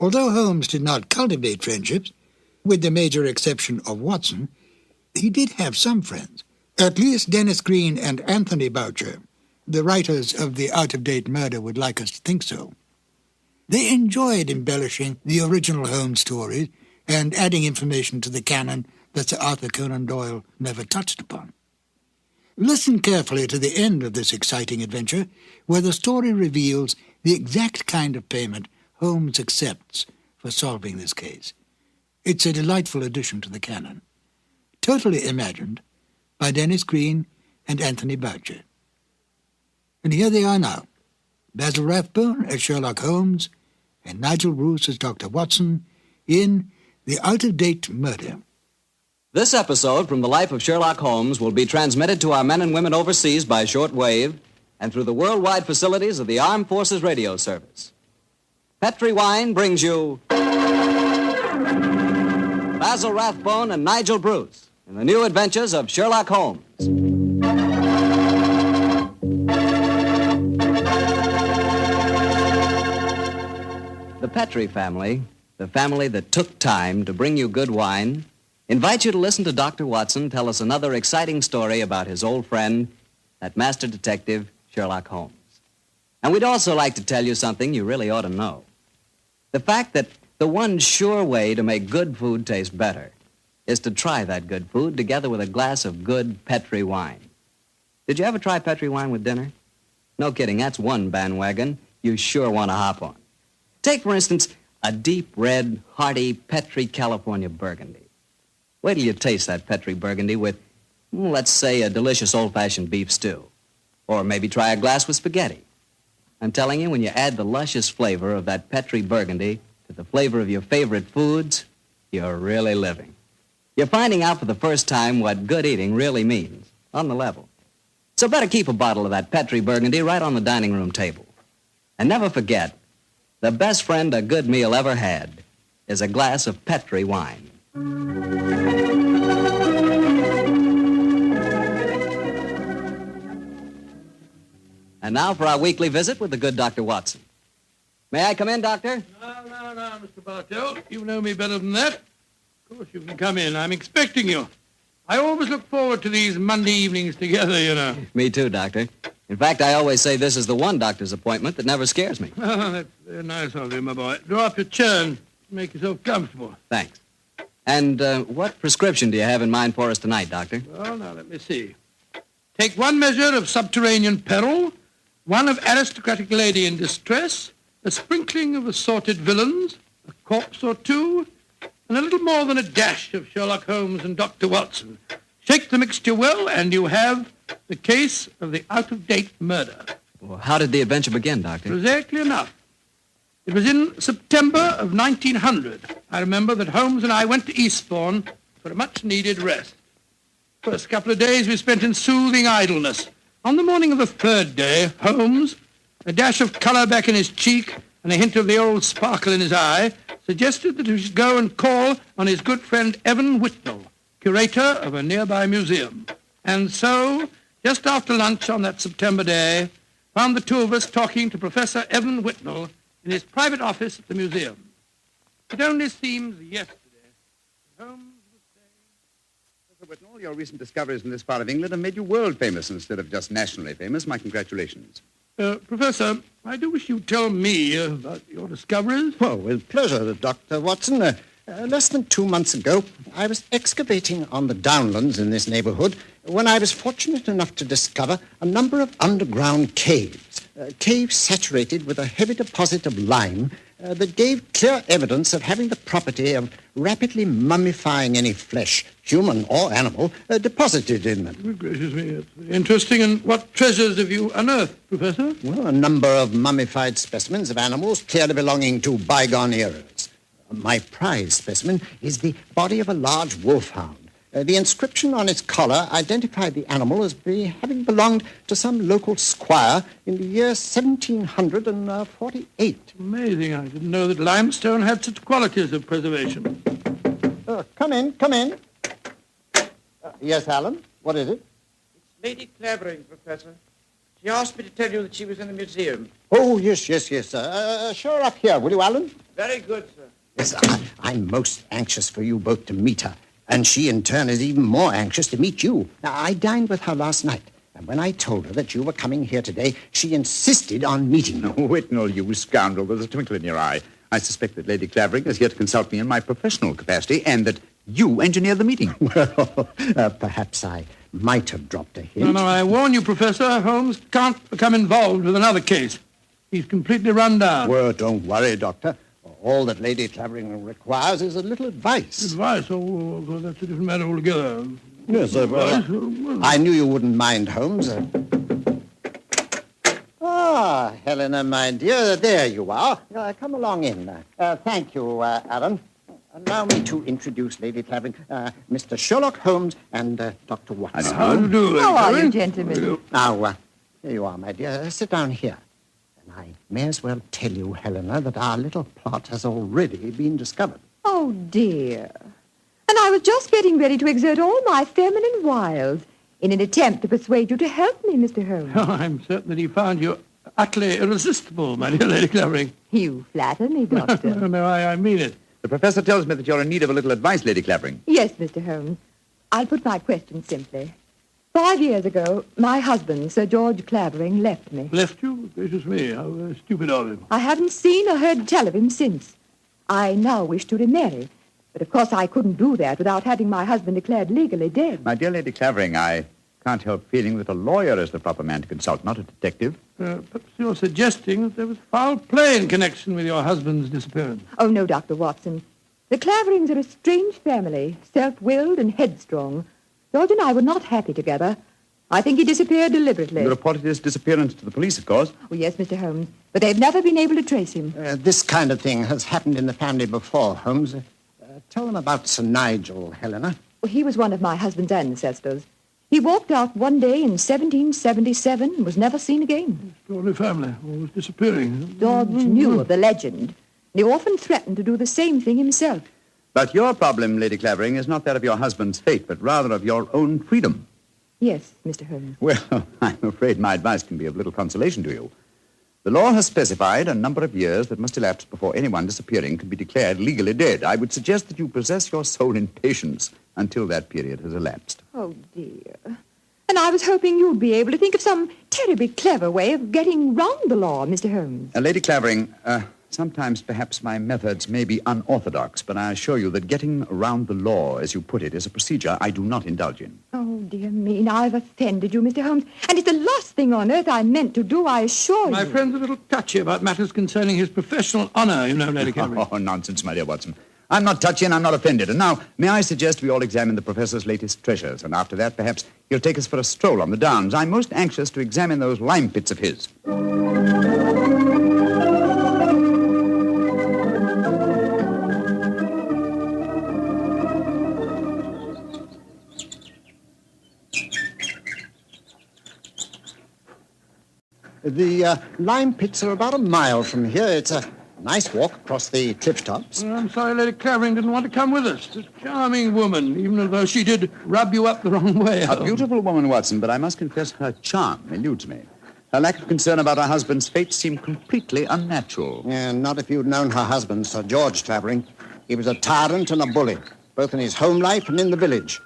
Although Holmes did not cultivate friendships, with the major exception of Watson, he did have some friends. At least Dennis Green and Anthony Boucher, the writers of The Out-of-Date Murder, would like us to think so. They enjoyed embellishing the original Holmes stories and adding information to the canon that Sir Arthur Conan Doyle never touched upon. Listen carefully to the end of this exciting adventure, where the story reveals the exact kind of payment Holmes accepts for solving this case. It's a delightful addition to the canon, totally imagined by Dennis Green and Anthony Boucher. And here they are now, Basil Rathbone as Sherlock Holmes and Nigel Bruce as Dr. Watson in The Out-of-Date Murder. This episode from the life of Sherlock Holmes will be transmitted to our men and women overseas by shortwave and through the worldwide facilities of the Armed Forces Radio Service. Petri Wine brings you Basil Rathbone and Nigel Bruce in the new adventures of Sherlock Holmes. The Petri family, the family that took time to bring you good wine, invite you to listen to Dr. Watson tell us another exciting story about his old friend, that master detective, Sherlock Holmes. And we'd also like to tell you something you really ought to know. The fact that the one sure way to make good food taste better is to try that good food together with a glass of good Petri wine. Did you ever try Petri wine with dinner? No kidding, that's one bandwagon you sure want to hop on. Take, for instance, a deep red, hearty Petri California Burgundy. Wait till you taste that Petri Burgundy with, let's say, a delicious old-fashioned beef stew. Or maybe try a glass with spaghetti. I'm telling you, when you add the luscious flavor of that Petri Burgundy to the flavor of your favorite foods, you're really living. You're finding out for the first time what good eating really means, on the level. So better keep a bottle of that Petri Burgundy right on the dining room table. And never forget, the best friend a good meal ever had is a glass of Petri wine. And now for our weekly visit with the good Dr. Watson. May I come in, Doctor? No, Mr. Bartell. You know me better than that. Of course you can come in. I'm expecting you. I always look forward to these Monday evenings together, you know. Me too, Doctor. In fact, I always say this is the one doctor's appointment that never scares me. Oh, that's very nice of you, my boy. Draw up your chair and make yourself comfortable. Thanks. And what prescription do you have in mind for us tonight, Doctor? Well, now, let me see. Take one measure of subterranean peril, one of aristocratic lady in distress, a sprinkling of assorted villains, a corpse or two, and a little more than a dash of Sherlock Holmes and Dr. Watson. Shake the mixture well, and you have the case of the out-of-date murder. Well, how did the adventure begin, Doctor? Exactly enough. It was in September of 1900. I remember that Holmes and I went to Eastbourne for a much-needed rest. First couple of days we spent in soothing idleness. On the morning of the third day, Holmes, a dash of colour back in his cheek and a hint of the old sparkle in his eye, suggested that we should go and call on his good friend Evan Whitnell, curator of a nearby museum. And so, just after lunch on that September day, found the two of us talking to Professor Evan Whitnell in his private office at the museum. It only seems yesterday Holmes was saying... Professor Whitnell, your recent discoveries in this part of England have made you world famous instead of just nationally famous. My congratulations. Professor, I do wish you'd tell me about your discoveries. Oh, with pleasure, Dr. Watson. Less than 2 months ago, I was excavating on the downlands in this neighborhood when I was fortunate enough to discover a number of underground caves. Caves saturated with a heavy deposit of lime that gave clear evidence of having the property of rapidly mummifying any flesh, human or animal, deposited in them. Good gracious me, it's interesting. And what treasures have you unearthed, Professor? Well, a number of mummified specimens of animals clearly belonging to bygone eras. My prize specimen is the body of a large wolfhound. The inscription on its collar identified the animal as having belonged to some local squire in the year 1748. Amazing. I didn't know that limestone had such qualities of preservation. Come in. Yes, Alan? What is it? It's Lady Clavering, Professor. She asked me to tell you that she was in the museum. Oh, yes. Show her up here, will you, Alan? Very good, sir. Yes, I'm most anxious for you both to meet her. And she, in turn, is even more anxious to meet you. Now, I dined with her last night, and when I told her that you were coming here today, she insisted on meeting you. Whitnell, you scoundrel, there's a twinkle in your eye. I suspect that Lady Clavering is here to consult me in my professional capacity, and that you engineered the meeting. Well, perhaps I might have dropped a hint. No, I warn you, Professor, Holmes can't become involved with another case. He's completely run down. Well, don't worry, Doctor. All that Lady Clavering requires is a little advice. Advice? Oh, that's a different matter altogether. Yes, sir. I knew you wouldn't mind, Holmes. Helena, my dear, there you are. Come along in. Thank you, Alan. Allow me to introduce Lady Clavering, Mr. Sherlock Holmes and Dr. Watson. How do you do, Lady How are Clavering? you, gentlemen? Now, here you are, my dear. Sit down here. I may as well tell you, Helena, that our little plot has already been discovered. Oh, dear. And I was just getting ready to exert all my feminine wiles in an attempt to persuade you to help me, Mr. Holmes. Oh, I'm certain that he found you utterly irresistible, my dear Lady Clavering. You flatter me, Doctor. No, I mean it. The professor tells me that you're in need of a little advice, Lady Clavering. Yes, Mr. Holmes. I'll put my question simply. 5 years ago, my husband, Sir George Clavering, left me. Left you? Gracious me, how stupid of him. I haven't seen or heard tell of him since. I now wish to remarry, but of course I couldn't do that without having my husband declared legally dead. My dear Lady Clavering, I can't help feeling that a lawyer is the proper man to consult, not a detective. Perhaps you're suggesting that there was foul play in connection with your husband's disappearance. Oh, no, Dr. Watson. The Claverings are a strange family, self-willed and headstrong. George and I were not happy together. I think he disappeared deliberately. You reported his disappearance to the police, of course. Oh, yes, Mr. Holmes. But they've never been able to trace him. This kind of thing has happened in the family before, Holmes. Tell them about Sir Nigel, Helena. Well, he was one of my husband's ancestors. He walked out one day in 1777 and was never seen again. Extraordinary family, always disappearing. George knew of the legend. He often threatened to do the same thing himself. But your problem, Lady Clavering, is not that of your husband's fate, but rather of your own freedom. Yes, Mr. Holmes. Well, I'm afraid my advice can be of little consolation to you. The law has specified a number of years that must elapse before anyone disappearing can be declared legally dead. I would suggest that you possess your soul in patience until that period has elapsed. Oh, dear. And I was hoping you'd be able to think of some terribly clever way of getting round the law, Mr. Holmes. Lady Clavering, sometimes perhaps my methods may be unorthodox, but I assure you that getting around the law, as you put it, is a procedure I do not indulge in. Oh, dear me. Now I've offended you, Mr. Holmes. And it's the last thing on earth I meant to do, I assure you. My friend's a little touchy about matters concerning his professional honor, you know, Lady Clavering. Oh, nonsense, my dear Watson. I'm not touchy and I'm not offended. And now, may I suggest we all examine the Professor's latest treasures, and after that, perhaps he'll take us for a stroll on the Downs. I'm most anxious to examine those lime pits of his. The lime pits are about a mile from here. It's a nice walk across the cliff tops. Well, I'm sorry Lady Clavering didn't want to come with us. She's a charming woman, even though she did rub you up the wrong way. A beautiful woman, Watson, but I must confess her charm eludes me. Her lack of concern about her husband's fate seemed completely unnatural. Yeah, not if you'd known her husband, Sir George Clavering. He was a tyrant and a bully, both in his home life and in the village.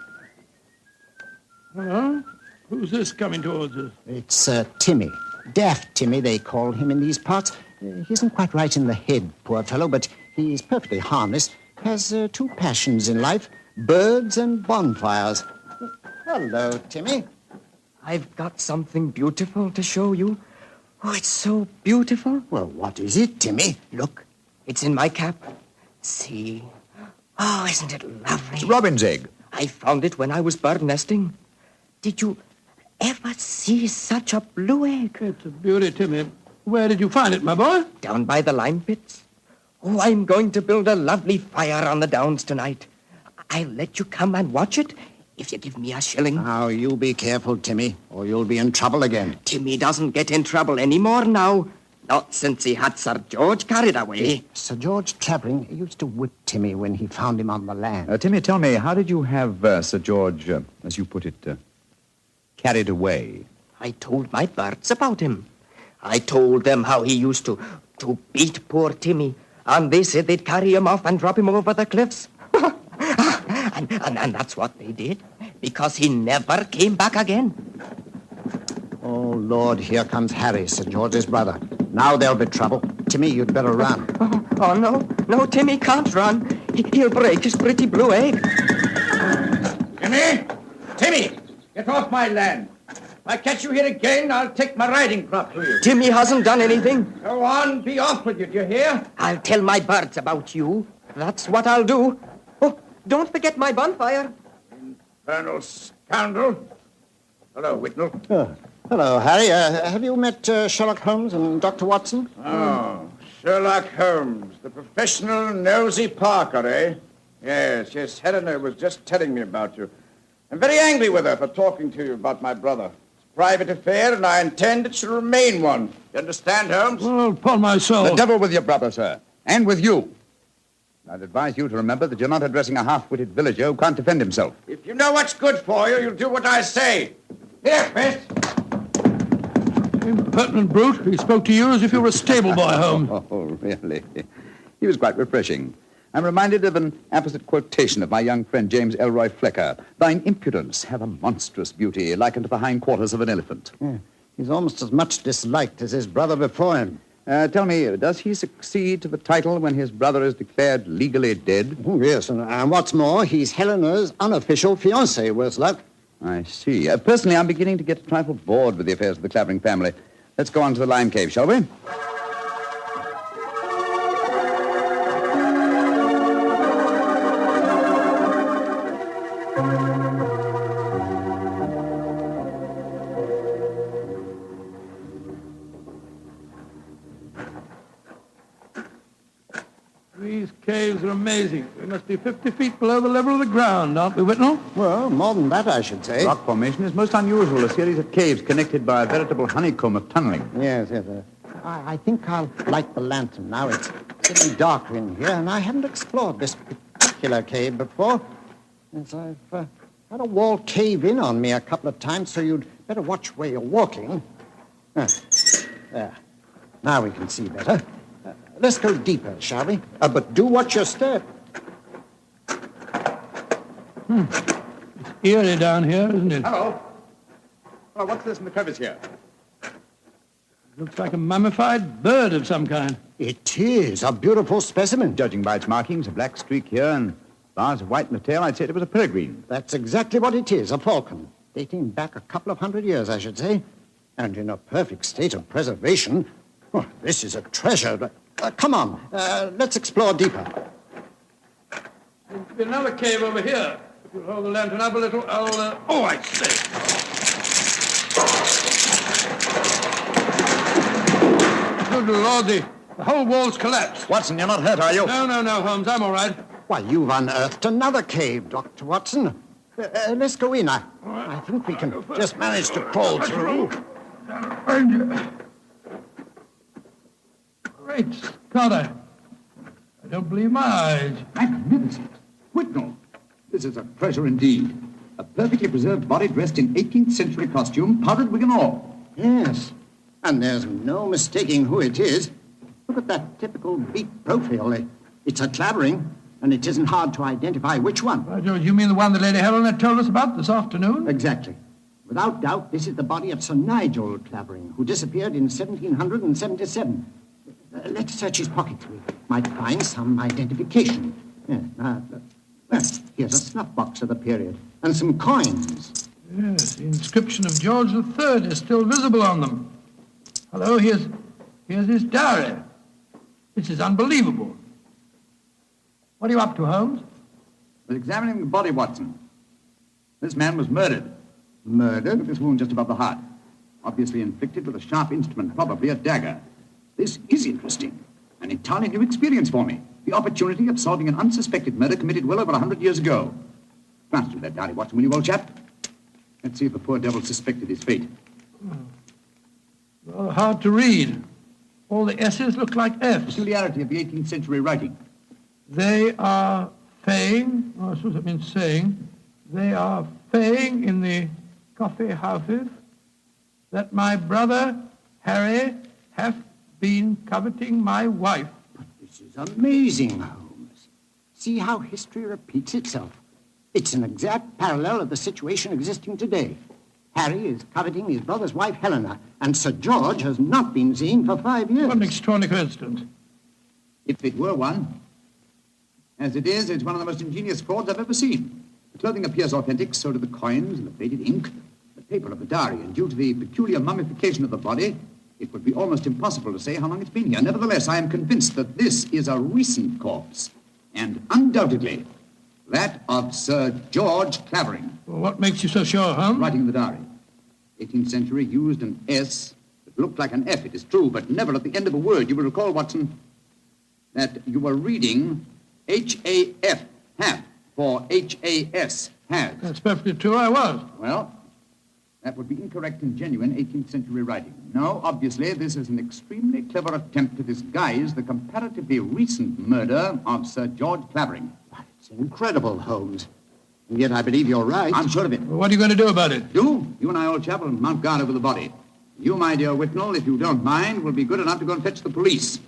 Hello? Who's this coming towards us? It's Timmy. Daft Timmy, they call him in these parts. He isn't quite right in the head, poor fellow, but he's perfectly harmless. Has two passions in life, birds and bonfires. Hello, Timmy. I've got something beautiful to show you. Oh, it's so beautiful. Well, what is it, Timmy? Look, it's in my cap. See? Oh, isn't it lovely? It's robin's egg. I found it when I was bird nesting. Did you ever see such a blue egg? It's a beauty, Timmy. Where did you find it, my boy? Down by the lime pits. Oh, I'm going to build a lovely fire on the Downs tonight. I'll let you come and watch it if you give me a shilling. Now, you be careful, Timmy, or you'll be in trouble again. Timmy doesn't get in trouble anymore now. Not since he had Sir George carried away. Sir George Clavering used to whip Timmy when he found him on the land. Timmy, tell me, how did you have Sir George, as you put it, carried away? I told my birds about him. I told them how he used to beat poor Timmy, and they said they'd carry him off and drop him over the cliffs. and that's what they did, because he never came back again. Oh, Lord, here comes Harry, Sir George's brother. Now there'll be trouble. Timmy, you'd better run. Oh, no, Timmy can't run. He'll break his pretty blue egg. Timmy, get off my land. If I catch you here again, I'll take my riding crop to you. Timmy hasn't done anything. Go on, be off with you, do you hear? I'll tell my birds about you. That's what I'll do. Oh, don't forget my bonfire. Infernal scoundrel. Hello, Whitnell. Hello, Harry. Have you met Sherlock Holmes and Dr. Watson? Oh, Sherlock Holmes, the professional nosy Parker, eh? Yes, Helena was just telling me about you. I'm very angry with her for talking to you about my brother. It's a private affair, and I intend it shall remain one. You understand, Holmes? Well, upon my soul. The devil with your brother, sir. And with you. I'd advise you to remember that you're not addressing a half-witted villager who can't defend himself. If you know what's good for you, you'll do what I say. Here, Bess. Impertinent brute. He spoke to you as if you were a stable boy, Holmes. Oh, really? He was quite refreshing. I'm reminded of an apposite quotation of my young friend James Elroy Flecker. Thine impudence hath a monstrous beauty, like unto the hindquarters of an elephant. Yeah, he's almost as much disliked as his brother before him. Tell me, does he succeed to the title when his brother is declared legally dead? Oh, yes, and what's more, he's Helena's unofficial fiancé, worse luck. I see. Personally, I'm beginning to get a trifle bored with the affairs of the Clavering family. Let's go on to the lime cave, shall we? These caves are amazing. We must be 50 feet below the level of the ground, aren't we, Whitnell? Well, more than that, I should say. Rock formation is most unusual, a series of caves connected by a veritable honeycomb of tunneling. Yes. I think I'll light the lantern now. It's getting darker in here, and I haven't explored this particular cave before. Yes, I've Had a wall cave in on me a couple of times, so you'd better watch where you're walking. There. Now we can see better. Let's go deeper, shall we? But do watch your step. It's eerie down here, isn't it? Hello. Oh, what's this in the crevice here? Looks like a mummified bird of some kind. It is a beautiful specimen. Judging by its markings, a black streak here and bars of white in the tail, I'd say it was a peregrine. That's exactly what it is, a falcon. Dating back a couple of 100 years, I should say. And in a perfect state of preservation. Oh, this is a treasure. Come on, let's explore deeper. There's another cave over here. If you'll hold the lantern up a little, I'll... Oh, I say. Good Lord, the whole wall's collapsed. Watson, you're not hurt, are you? No, Holmes, I'm all right. Why, you've unearthed another cave, Dr. Watson. Let's go in. I think we can just manage to crawl through. Great Scott, I don't believe my eyes. Magnificent. Whitnell, this is a treasure indeed. A perfectly preserved body dressed in 18th century costume, powdered wig and all. Yes, and there's no mistaking who it is. Look at that typical beak profile. It's a Clavering, and it isn't hard to identify which one. By George, you mean the one that Lady Helena told us about this afternoon? Exactly. Without doubt, this is the body of Sir Nigel Clavering, who disappeared in 1777. Let's search his pockets. We might find some identification. Here's a snuff box of the period, and some coins. Yes, the inscription of George III is still visible on them. Hello, here's his diary. This is unbelievable. What are you up to, Holmes? We're examining the body, Watson. This man was murdered. Murdered? With this wound just above the heart. Obviously inflicted with a sharp instrument, probably a dagger. This is interesting. An entirely new experience for me. The opportunity of solving an unsuspected murder committed well over 100 years ago. Glance through that diary, Watson, will you, old chap? Let's see if the poor devil suspected his fate. Rather hard to read. All the S's look like F's. Peculiarity of the 18th century writing. They are saying, I suppose it means saying, they are saying in the coffee houses that my brother Harry hath been coveting my wife. But this is amazing, Holmes. See how history repeats itself. It's an exact parallel of the situation existing today. Harry is coveting his brother's wife, Helena, and Sir George has not been seen for 5 years. What an extraordinary coincidence. If it were one. As it is, it's one of the most ingenious frauds I've ever seen. The clothing appears authentic, so do the coins and the faded ink, the paper of the diary, and due to the peculiar mummification of the body, it would be almost impossible to say how long it's been here. Nevertheless, I am convinced that this is a recent corpse, and undoubtedly that of Sir George Clavering. Well, what makes you so sure, Holmes? Writing in the diary. 18th century used an S that looked like an F, it is true, but never at the end of a word. You will recall, Watson, that you were reading H-A-F, have, for H-A-S, has. That's perfectly true, I was. Well, that would be incorrect and genuine 18th century writing. No, obviously, this is an extremely clever attempt to disguise the comparatively recent murder of Sir George Clavering. It's incredible, Holmes. And yet I believe you're right. I'm sure of it. Well, what are you going to do about it? You and I, old chap, will mount guard over the body. You, my dear Whitnell, if you don't mind, will be good enough to go and fetch the police.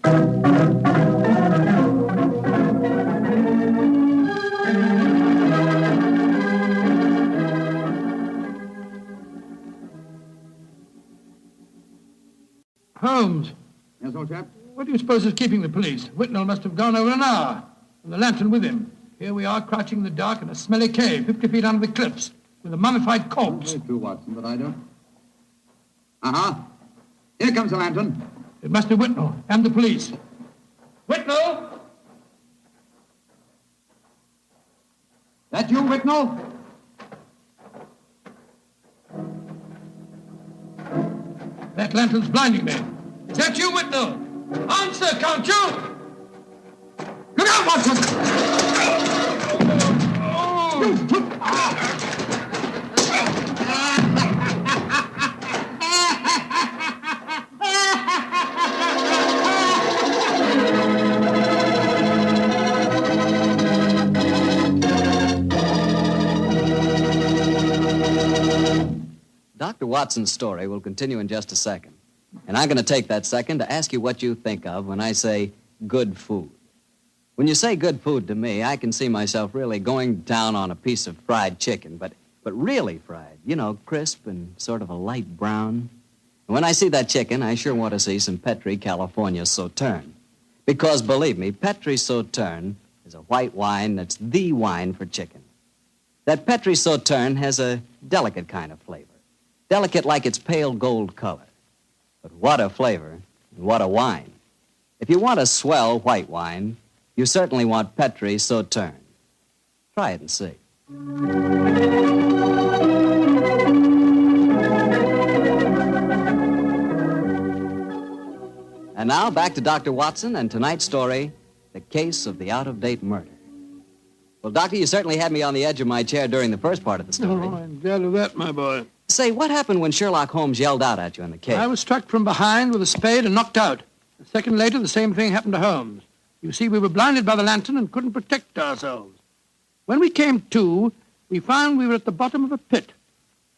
Holmes. Yes, old chap? What do you suppose is keeping the police? Whitnell must have gone over an hour, and the lantern with him. Here we are, crouching in the dark in a smelly cave, 50 feet under the cliffs, with a mummified corpse. Very true, Watson, but I don't... Uh-huh. Here comes the lantern. It must be Whitnell and the police. Whitnell! That you, Whitnell? That lantern's blinding me. Is that you, Whitnell? Answer, can't you? Look out, Watson! Dr. Watson's story will continue in just a second. And I'm going to take that second to ask you what you think of when I say good food. When you say good food to me, I can see myself really going down on a piece of fried chicken, but really fried. You know, crisp and sort of a light brown. And when I see that chicken, I sure want to see some Petri California Sauterne. Because, believe me, Petri Sauterne is a white wine that's the wine for chicken. That Petri Sauterne has a delicate kind of flavor. Delicate like its pale gold color. But what a flavor, and what a wine. If you want a swell white wine, you certainly want Petri Sauterne. Try it and see. And now back to Dr. Watson and tonight's story, The Case of the Out-of-Date Murder. Well, Doctor, you certainly had me on the edge of my chair during the first part of the story. Oh, I'm glad of that, my boy. Say, what happened when Sherlock Holmes yelled out at you in the cave? I was struck from behind with a spade and knocked out. A second later, the same thing happened to Holmes. You see, we were blinded by the lantern and couldn't protect ourselves. When we came to, we found we were at the bottom of a pit.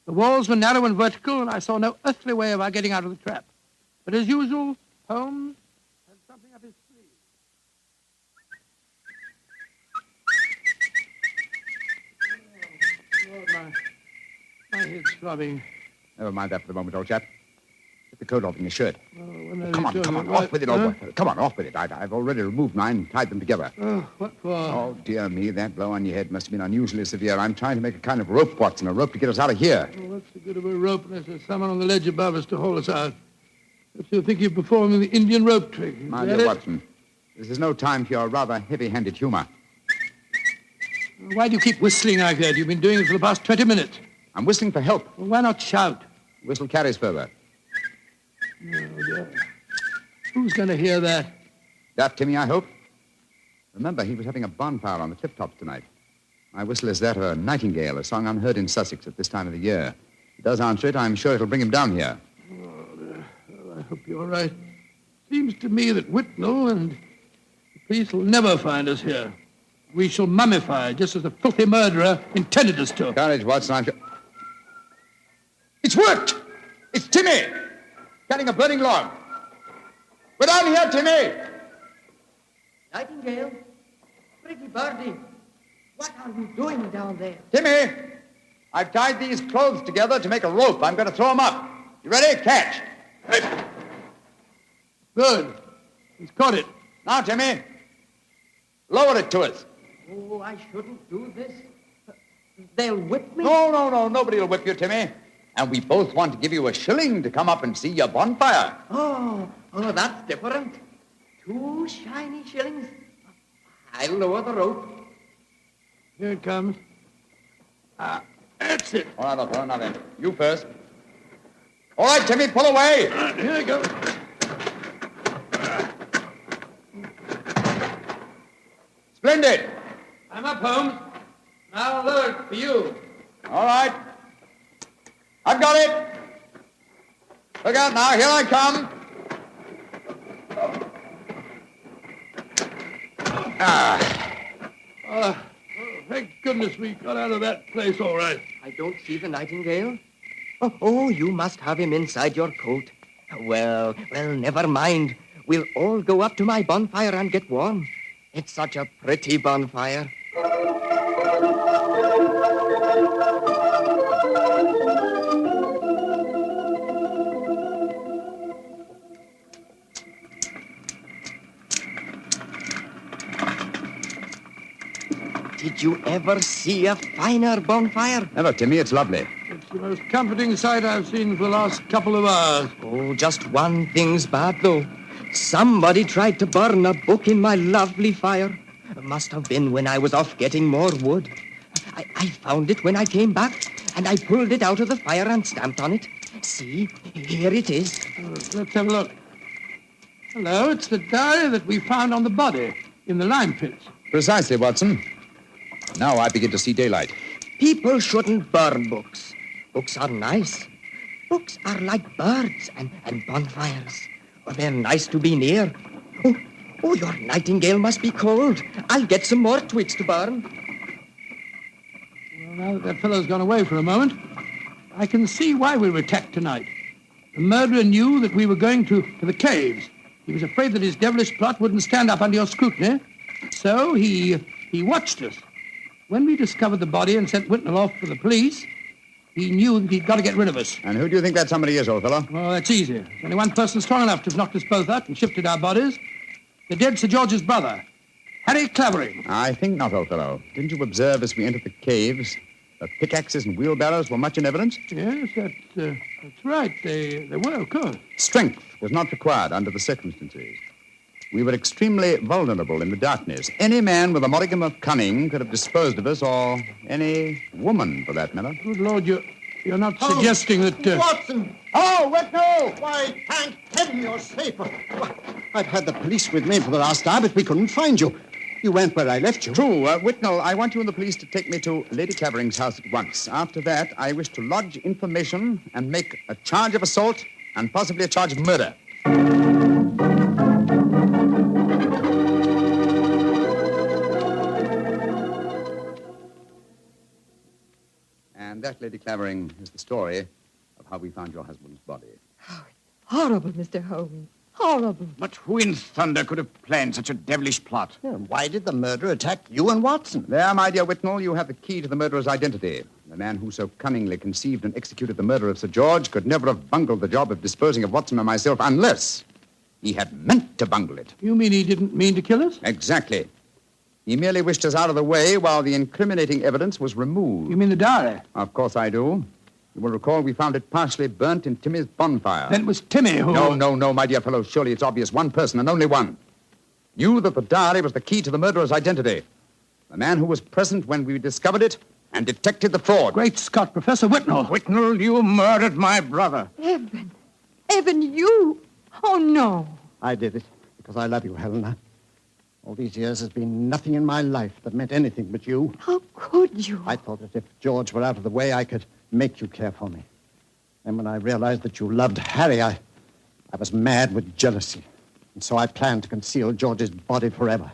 The walls were narrow and vertical, and I saw no earthly way of our getting out of the trap. But as usual, Holmes had something up his sleeve. Oh, Lord, my head's throbbing. Never mind that for the moment, old chap. Get the coat off in your shirt. Come on, off with it, old boy. Come on, off with it. I've already removed mine and tied them together. Oh, what for? Oh, dear me, that blow on your head must have been unusually severe. I'm trying to make a kind of rope, Watson, a rope to get us out of here. Oh, what's the good of a rope unless there's someone on the ledge above us to haul us out? If you think you're performing the Indian rope trick. My dear Watson, this is no time for your rather heavy-handed humor. Why do you keep whistling like that? You've been doing it for the past 20 minutes. I'm whistling for help. Well, why not shout? Whistle carries further. Oh, dear. Who's going to hear that? Daft Timmy, I hope. Remember, he was having a bonfire on the cliff-tops tonight. My whistle is that of a nightingale, a song unheard in Sussex at this time of the year. If he does answer it, I'm sure it'll bring him down here. Oh, dear. Well, I hope you're right. Seems to me that Whitnell and the police will never find us here. We shall mummify, just as the filthy murderer intended us to. Courage, Watson. I'm sure... It's worked! It's Timmy! Cutting a burning log. We're down here, Timmy! Nightingale, pretty birdie, what are you doing down there? Timmy! I've tied these clothes together to make a rope. I'm going to throw them up. You ready? Catch. Good. He's caught it. Now, Timmy, lower it to us. Oh, I shouldn't do this. They'll whip me. No. Nobody will whip you, Timmy. And we both want to give you a shilling to come up and see your bonfire. Oh, that's different. 2 shiny shillings. I'll lower the rope. Here it comes. That's it. All right, now then. You first. All right, Timmy, pull away. Here I go. Splendid. I'm up, Holmes. Now I'll lower it for you. All right. I've got it. Look out now. Here I come. Thank goodness we got out of that place all right. I don't see the nightingale. Oh, you must have him inside your coat. Well, never mind. We'll all go up to my bonfire and get warm. It's such a pretty bonfire. Did you ever see a finer bonfire? Never, Timmy. It's lovely. It's the most comforting sight I've seen for the last couple of hours. Oh, just one thing's bad, though. Somebody tried to burn a book in my lovely fire. It must have been when I was off getting more wood. I found it when I came back, and I pulled it out of the fire and stamped on it. See, here it is. Let's have a look. Hello, it's the diary that we found on the body in the lime pits. Precisely, Watson. Now I begin to see daylight. People shouldn't burn books. Books are nice. Books are like birds and bonfires. Well, they're nice to be near. Oh, your nightingale must be cold. I'll get some more twigs to burn. Well, now that fellow's gone away for a moment, I can see why we were attacked tonight. The murderer knew that we were going to the caves. He was afraid that his devilish plot wouldn't stand up under your scrutiny. So he watched us. When we discovered the body and sent Whitnell off for the police, he knew that he'd got to get rid of us. And who do you think that somebody is, old fellow? Oh, that's easy. There's only one person strong enough to have knocked us both out and shifted our bodies. The dead Sir George's brother, Harry Clavering. I think not, old fellow. Didn't you observe as we entered the caves that pickaxes and wheelbarrows were much in evidence? Yes, that's right. They were, of course. Strength was not required under the circumstances. We were extremely vulnerable in the darkness. Any man with a modicum of cunning could have disposed of us, or any woman, for that matter. Good Lord, you're not suggesting that... Watson! Oh, Whitnell! Why, thank heaven you're safe. I've had the police with me for the last hour, but we couldn't find you. You went where I left you. True. Whitnell, I want you and the police to take me to Lady Clavering's house at once. After that, I wish to lodge information and make a charge of assault and possibly a charge of murder. And that, Lady Clavering, is the story of how we found your husband's body. Horrible, Mr. Holmes. Horrible. But who in thunder could have planned such a devilish plot? Yeah, why did the murderer attack you and Watson? There, my dear Whitnell, you have the key to the murderer's identity. The man who so cunningly conceived and executed the murder of Sir George could never have bungled the job of disposing of Watson and myself unless he had meant to bungle it. You mean he didn't mean to kill us? Exactly. He merely wished us out of the way while the incriminating evidence was removed. You mean the diary? Of course I do. You will recall we found it partially burnt in Timmy's bonfire. Then it was Timmy who... No, my dear fellow. Surely it's obvious one person and only one knew that the diary was the key to the murderer's identity. The man who was present when we discovered it and detected the fraud. Great Scott, Professor Whitnell. Whitnell, you murdered my brother. Evan, you... Oh, no. I did it because I love you, Helena. All these years has been nothing in my life that meant anything but you. How could you? I thought that if George were out of the way, I could make you care for me. And when I realized that you loved Harry, I was mad with jealousy. And so I planned to conceal George's body forever.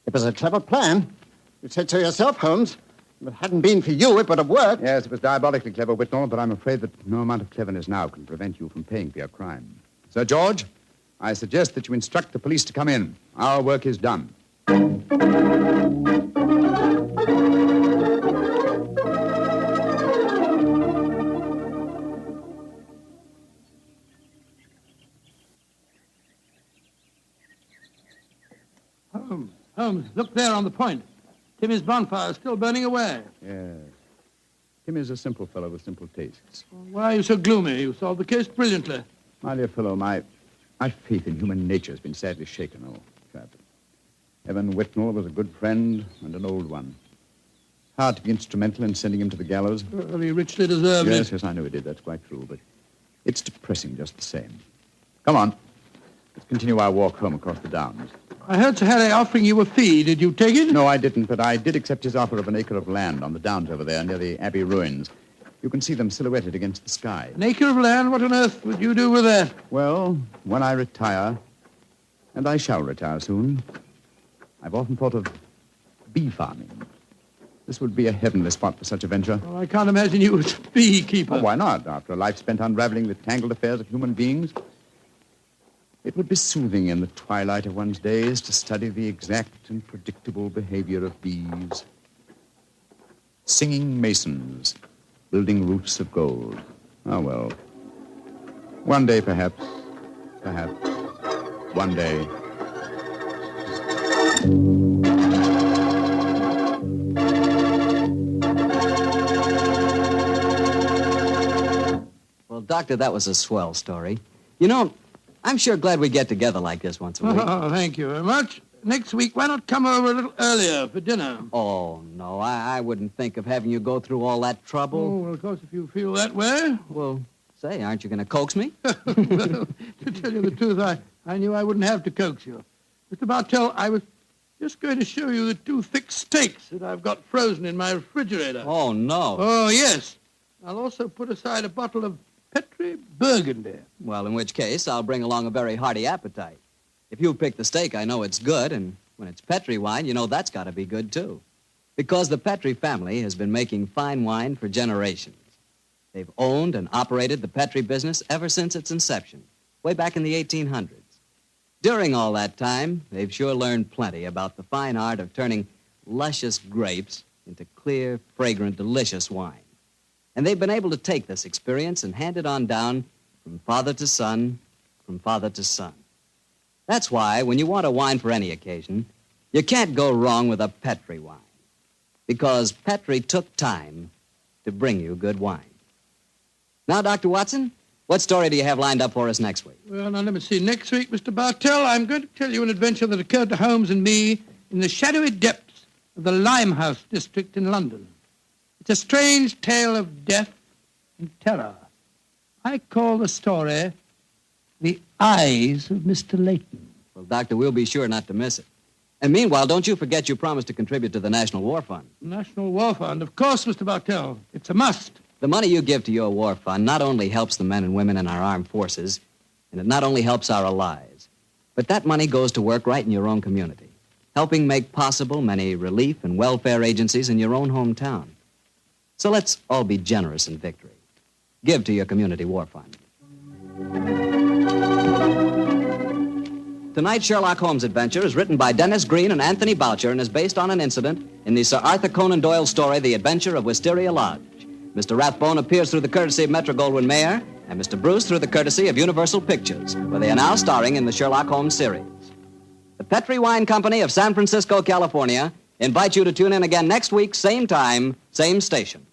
It was a clever plan. You said so yourself, Holmes. If it hadn't been for you, it would have worked. Yes, it was diabolically clever, Whitnell, but I'm afraid that no amount of cleverness now can prevent you from paying for your crime. Sir George, I suggest that you instruct the police to come in. Our work is done. Holmes, look there on the point. Timmy's bonfire is still burning away. Yes. Tim is a simple fellow with simple tastes. Why are you so gloomy? You solved the case brilliantly. My dear fellow, my faith in human nature has been sadly shaken, old chap. Evan Whitnell was a good friend and an old one. Hard to be instrumental in sending him to the gallows. Well, he richly deserved it. Yes, I know he did. That's quite true, but it's depressing just the same. Come on. Let's continue our walk home across the downs. I heard Sir Harry offering you a fee. Did you take it? No, I didn't, but I did accept his offer of an acre of land on the downs over there near the Abbey ruins. You can see them silhouetted against the sky. An acre of land? What on earth would you do with that? Well, when I retire, and I shall retire soon, I've often thought of bee farming. This would be a heavenly spot for such a venture. Oh, I can't imagine you as a beekeeper. Oh, why not? After a life spent unraveling the tangled affairs of human beings, it would be soothing in the twilight of one's days to study the exact and predictable behavior of bees. Singing masons, building roofs of gold. Oh, well. One day, perhaps. One day. Well, Doctor, that was a swell story. You know, I'm sure glad we get together like this once a week. Oh, thank you very much. Next week, why not come over a little earlier for dinner? Oh, no, I wouldn't think of having you go through all that trouble. Oh, well, of course, if you feel that way. Well, say, aren't you going to coax me? Well, to tell you the truth, I knew I wouldn't have to coax you. Mr. Bartell, I was just going to show you the 2 thick steaks that I've got frozen in my refrigerator. Oh, no. Oh, yes. I'll also put aside a bottle of Petri Burgundy. Well, in which case, I'll bring along a very hearty appetite. If you pick the steak, I know it's good, and when it's Petri wine, you know that's got to be good, too. Because the Petri family has been making fine wine for generations. They've owned and operated the Petri business ever since its inception, way back in the 1800s. During all that time, they've sure learned plenty about the fine art of turning luscious grapes into clear, fragrant, delicious wine. And they've been able to take this experience and hand it on down from father to son, from father to son. That's why, when you want a wine for any occasion, you can't go wrong with a Petri wine. Because Petri took time to bring you good wine. Now, Dr. Watson, what story do you have lined up for us next week? Well, now, let me see. Next week, Mr. Bartell, I'm going to tell you an adventure that occurred to Holmes and me in the shadowy depths of the Limehouse district in London. It's a strange tale of death and terror. I call the story The Eyes of Mr. Layton. Well, Doctor, we'll be sure not to miss it. And meanwhile, don't you forget you promised to contribute to the National War Fund. National War Fund? Of course, Mr. Bartell. It's a must. The money you give to your war fund not only helps the men and women in our armed forces, and it not only helps our allies, but that money goes to work right in your own community, helping make possible many relief and welfare agencies in your own hometown. So let's all be generous in victory. Give to your community war fund. Tonight's Sherlock Holmes adventure is written by Dennis Green and Anthony Boucher and is based on an incident in the Sir Arthur Conan Doyle story, The Adventure of Wisteria Lodge. Mr. Rathbone appears through the courtesy of Metro-Goldwyn-Mayer, and Mr. Bruce through the courtesy of Universal Pictures, where they are now starring in the Sherlock Holmes series. The Petri Wine Company of San Francisco, California, invites you to tune in again next week, same time, same station.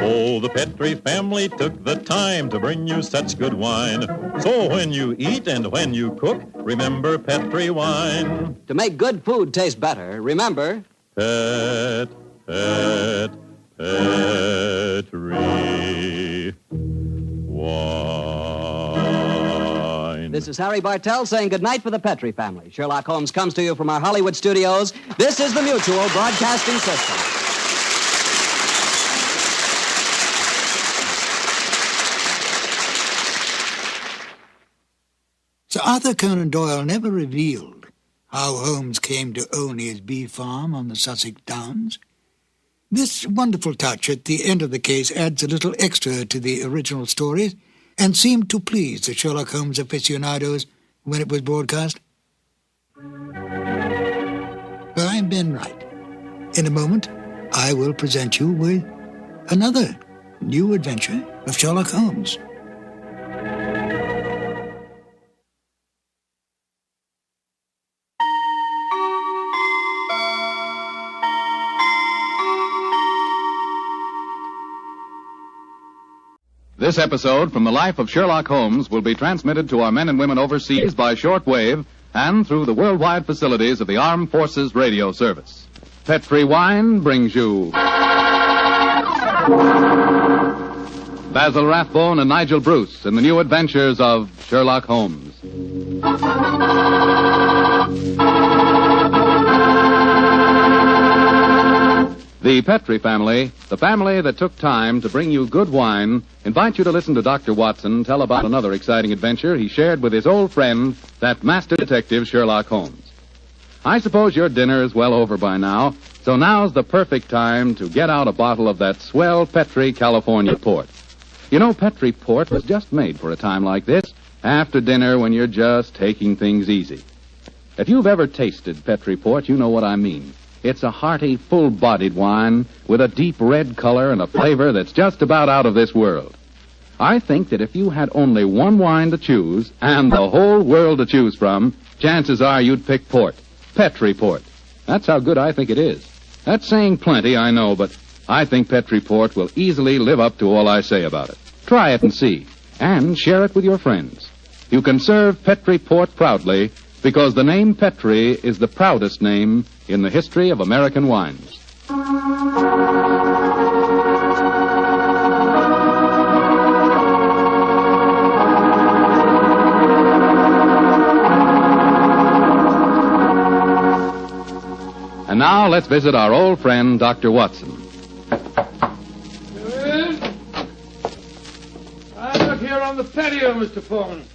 Oh, the Petri family took the time to bring you such good wine. So when you eat and when you cook, remember Petri wine. To make good food taste better, remember... Petri wine. This is Harry Bartell saying goodnight for the Petri family. Sherlock Holmes comes to you from our Hollywood studios. This is the Mutual Broadcasting System. Sir Arthur Conan Doyle never revealed how Holmes came to own his bee farm on the Sussex Downs. This wonderful touch at the end of the case adds a little extra to the original stories and seemed to please the Sherlock Holmes aficionados when it was broadcast. Well, I've been right. In a moment, I will present you with another new adventure of Sherlock Holmes. This episode from the life of Sherlock Holmes will be transmitted to our men and women overseas by shortwave and through the worldwide facilities of the Armed Forces Radio Service. Petri Wine brings you Basil Rathbone and Nigel Bruce in the new adventures of Sherlock Holmes. The Petri family, the family that took time to bring you good wine, invite you to listen to Dr. Watson tell about another exciting adventure he shared with his old friend, that master detective Sherlock Holmes. I suppose your dinner is well over by now, so now's the perfect time to get out a bottle of that swell Petri California port. You know, Petri port was just made for a time like this, after dinner when you're just taking things easy. If you've ever tasted Petri port, you know what I mean. It's a hearty, full-bodied wine with a deep red color and a flavor that's just about out of this world. I think that if you had only one wine to choose and the whole world to choose from, chances are you'd pick port. Petri port. That's how good I think it is. That's saying plenty, I know, but I think Petri port will easily live up to all I say about it. Try it and see, and share it with your friends. You can serve Petri port proudly because the name Petri is the proudest name in the history of American wines. And now let's visit our old friend, Dr. Watson. I'm up here on the patio, Mr. Foreman.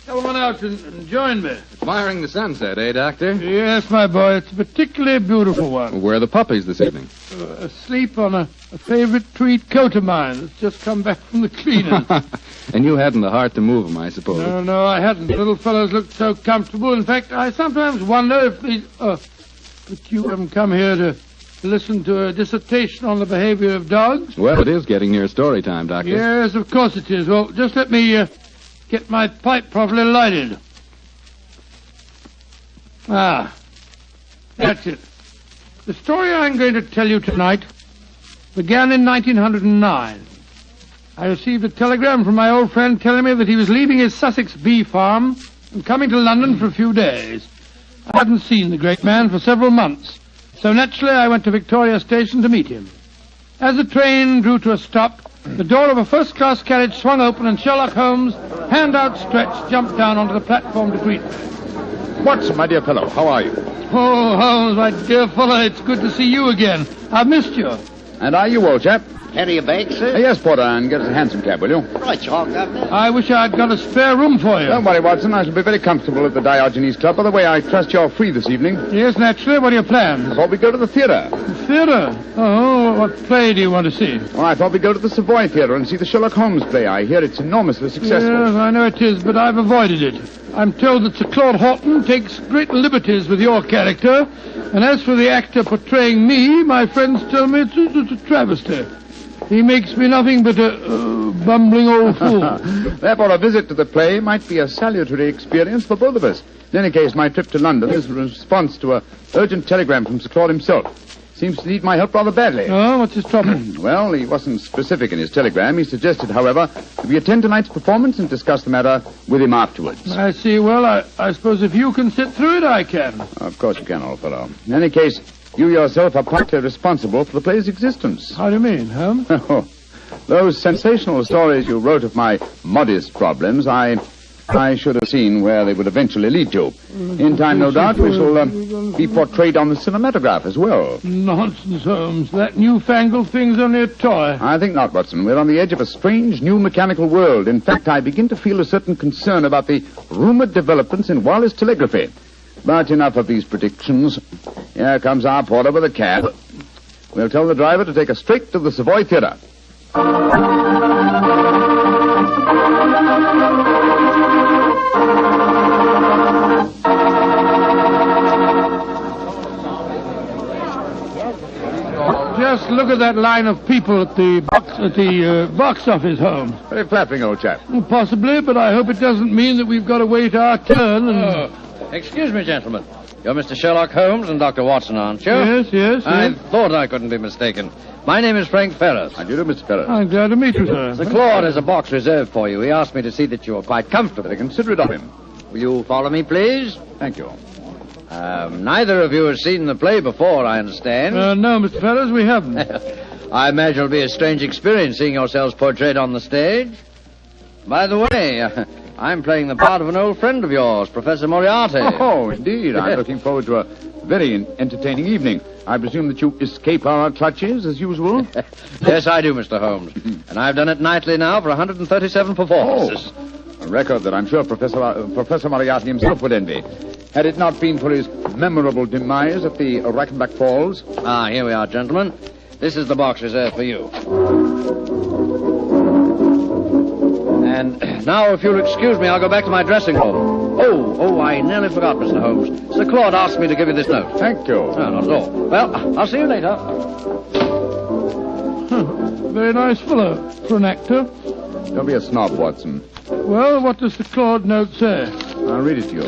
Come on out and join me. Admiring the sunset, eh, Doctor? Yes, my boy. It's a particularly beautiful one. Where are the puppies this evening? Asleep on a favourite tweed coat of mine that's just come back from the cleaners. And you hadn't the heart to move him, I suppose. No, I hadn't. The little fellows looked so comfortable. In fact, I sometimes wonder if these... but you haven't come here to listen to a dissertation on the behaviour of dogs? Well, it is getting near story time, Doctor. Yes, of course it is. Well, just let me get my pipe properly lighted. That's it. The story I'm going to tell you tonight began in 1909. I received a telegram from my old friend telling me that he was leaving his Sussex bee farm and coming to London for a few days. I hadn't seen the great man for several months, so naturally I went to Victoria Station to meet him. As the train drew to a stop, the door of a first-class carriage swung open and Sherlock Holmes, hand outstretched, jumped down onto the platform to greet me. Watson, my dear fellow, how are you? Oh, Holmes, my dear fellow, it's good to see you again. I've missed you. And are you, old chap? Carry your bag, sir? Yes, Porter, and get us a hansom cab, will you? Right, Shark, Governor. I wish I'd got a spare room for you. Don't worry, Watson. I shall be very comfortable at the Diogenes Club. By the way, I trust you're free this evening. Yes, naturally. What are your plans? I thought we'd go to the theatre. The theatre? Oh, what play do you want to see? Well, I thought we'd go to the Savoy Theatre and see the Sherlock Holmes play. I hear it's enormously successful. Yes, I know it is, but I've avoided it. I'm told that Sir Claude Horton takes great liberties with your character, and as for the actor portraying me, my friends tell me it's a travesty. He makes me nothing but a bumbling old fool. Therefore, a visit to the play might be a salutary experience for both of us. In any case, my trip to London is a response to an urgent telegram from Sir Claude himself. Seems to need my help rather badly. Oh, what's his trouble? Well, he wasn't specific in his telegram. He suggested, however, that we attend tonight's performance and discuss the matter with him afterwards. I see. Well, I suppose if you can sit through it, I can. Of course you can, old fellow. In any case, you yourself are partly responsible for the play's existence. How do you mean, Holmes? Those sensational stories you wrote of my modest problems, I should have seen where they would eventually lead to. In time, no doubt, we shall be portrayed on the cinematograph as well. Nonsense, Holmes. That newfangled thing's only a toy. I think not, Watson. We're on the edge of a strange new mechanical world. In fact, I begin to feel a certain concern about the rumored developments in wireless telegraphy. But enough of these predictions. Here comes our porter with a cab. We'll tell the driver to take us straight to the Savoy Theatre. Just look at that line of people at the box office, Holmes. Very flattering, old chap. Possibly, but I hope it doesn't mean that we've got to wait our turn and... Excuse me, gentlemen. You're Mr. Sherlock Holmes and Dr. Watson, aren't you? Yes. I thought I couldn't be mistaken. My name is Frank Ferris. How do you do, Mr. Ferris? I'm glad to meet you, sir. Sir Claude has a box reserved for you. He asked me to see that you are quite comfortable. Very considerate of him. Will you follow me, please? Thank you. Neither of you has seen the play before, I understand. No, Mr. Ferris, we haven't. I imagine it'll be a strange experience seeing yourselves portrayed on the stage. By the way, I'm playing the part of an old friend of yours, Professor Moriarty. Oh, indeed. I'm looking forward to a very entertaining evening. I presume that you escape our clutches, as usual? Yes, I do, Mr. Holmes. And I've done it nightly now for 137 performances. A record that I'm sure Professor Moriarty himself would envy. Had it not been for his memorable demise at the Rackenback Falls. Here we are, gentlemen. This is the box reserved for you. And now, if you'll excuse me, I'll go back to my dressing room. Oh, I nearly forgot, Mr. Holmes. Sir Claude asked me to give you this note. Thank you. No, not at all. Well, I'll see you later. Very nice fellow for an actor. Don't be a snob, Watson. Well, what does the Claude note say? I'll read it to you.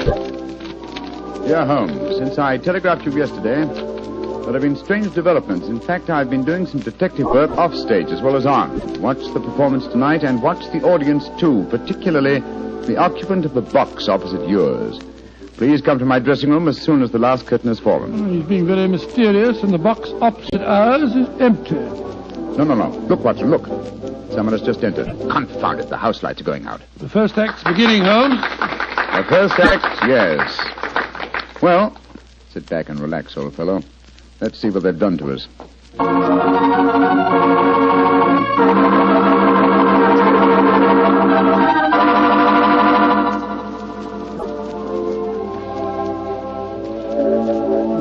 Dear Holmes, since I telegraphed you yesterday, there have been strange developments. In fact, I've been doing some detective work off stage as well as on. Watch the performance tonight and watch the audience too, particularly the occupant of the box opposite yours. Please come to my dressing room as soon as the last curtain has fallen. He's being very mysterious, and the box opposite ours is empty. No. Look, Watson, look. Someone has just entered. Confound it, the house lights are going out. The first act's beginning, Holmes. The first act, yes. Well, sit back and relax, old fellow. Let's see what they've done to us.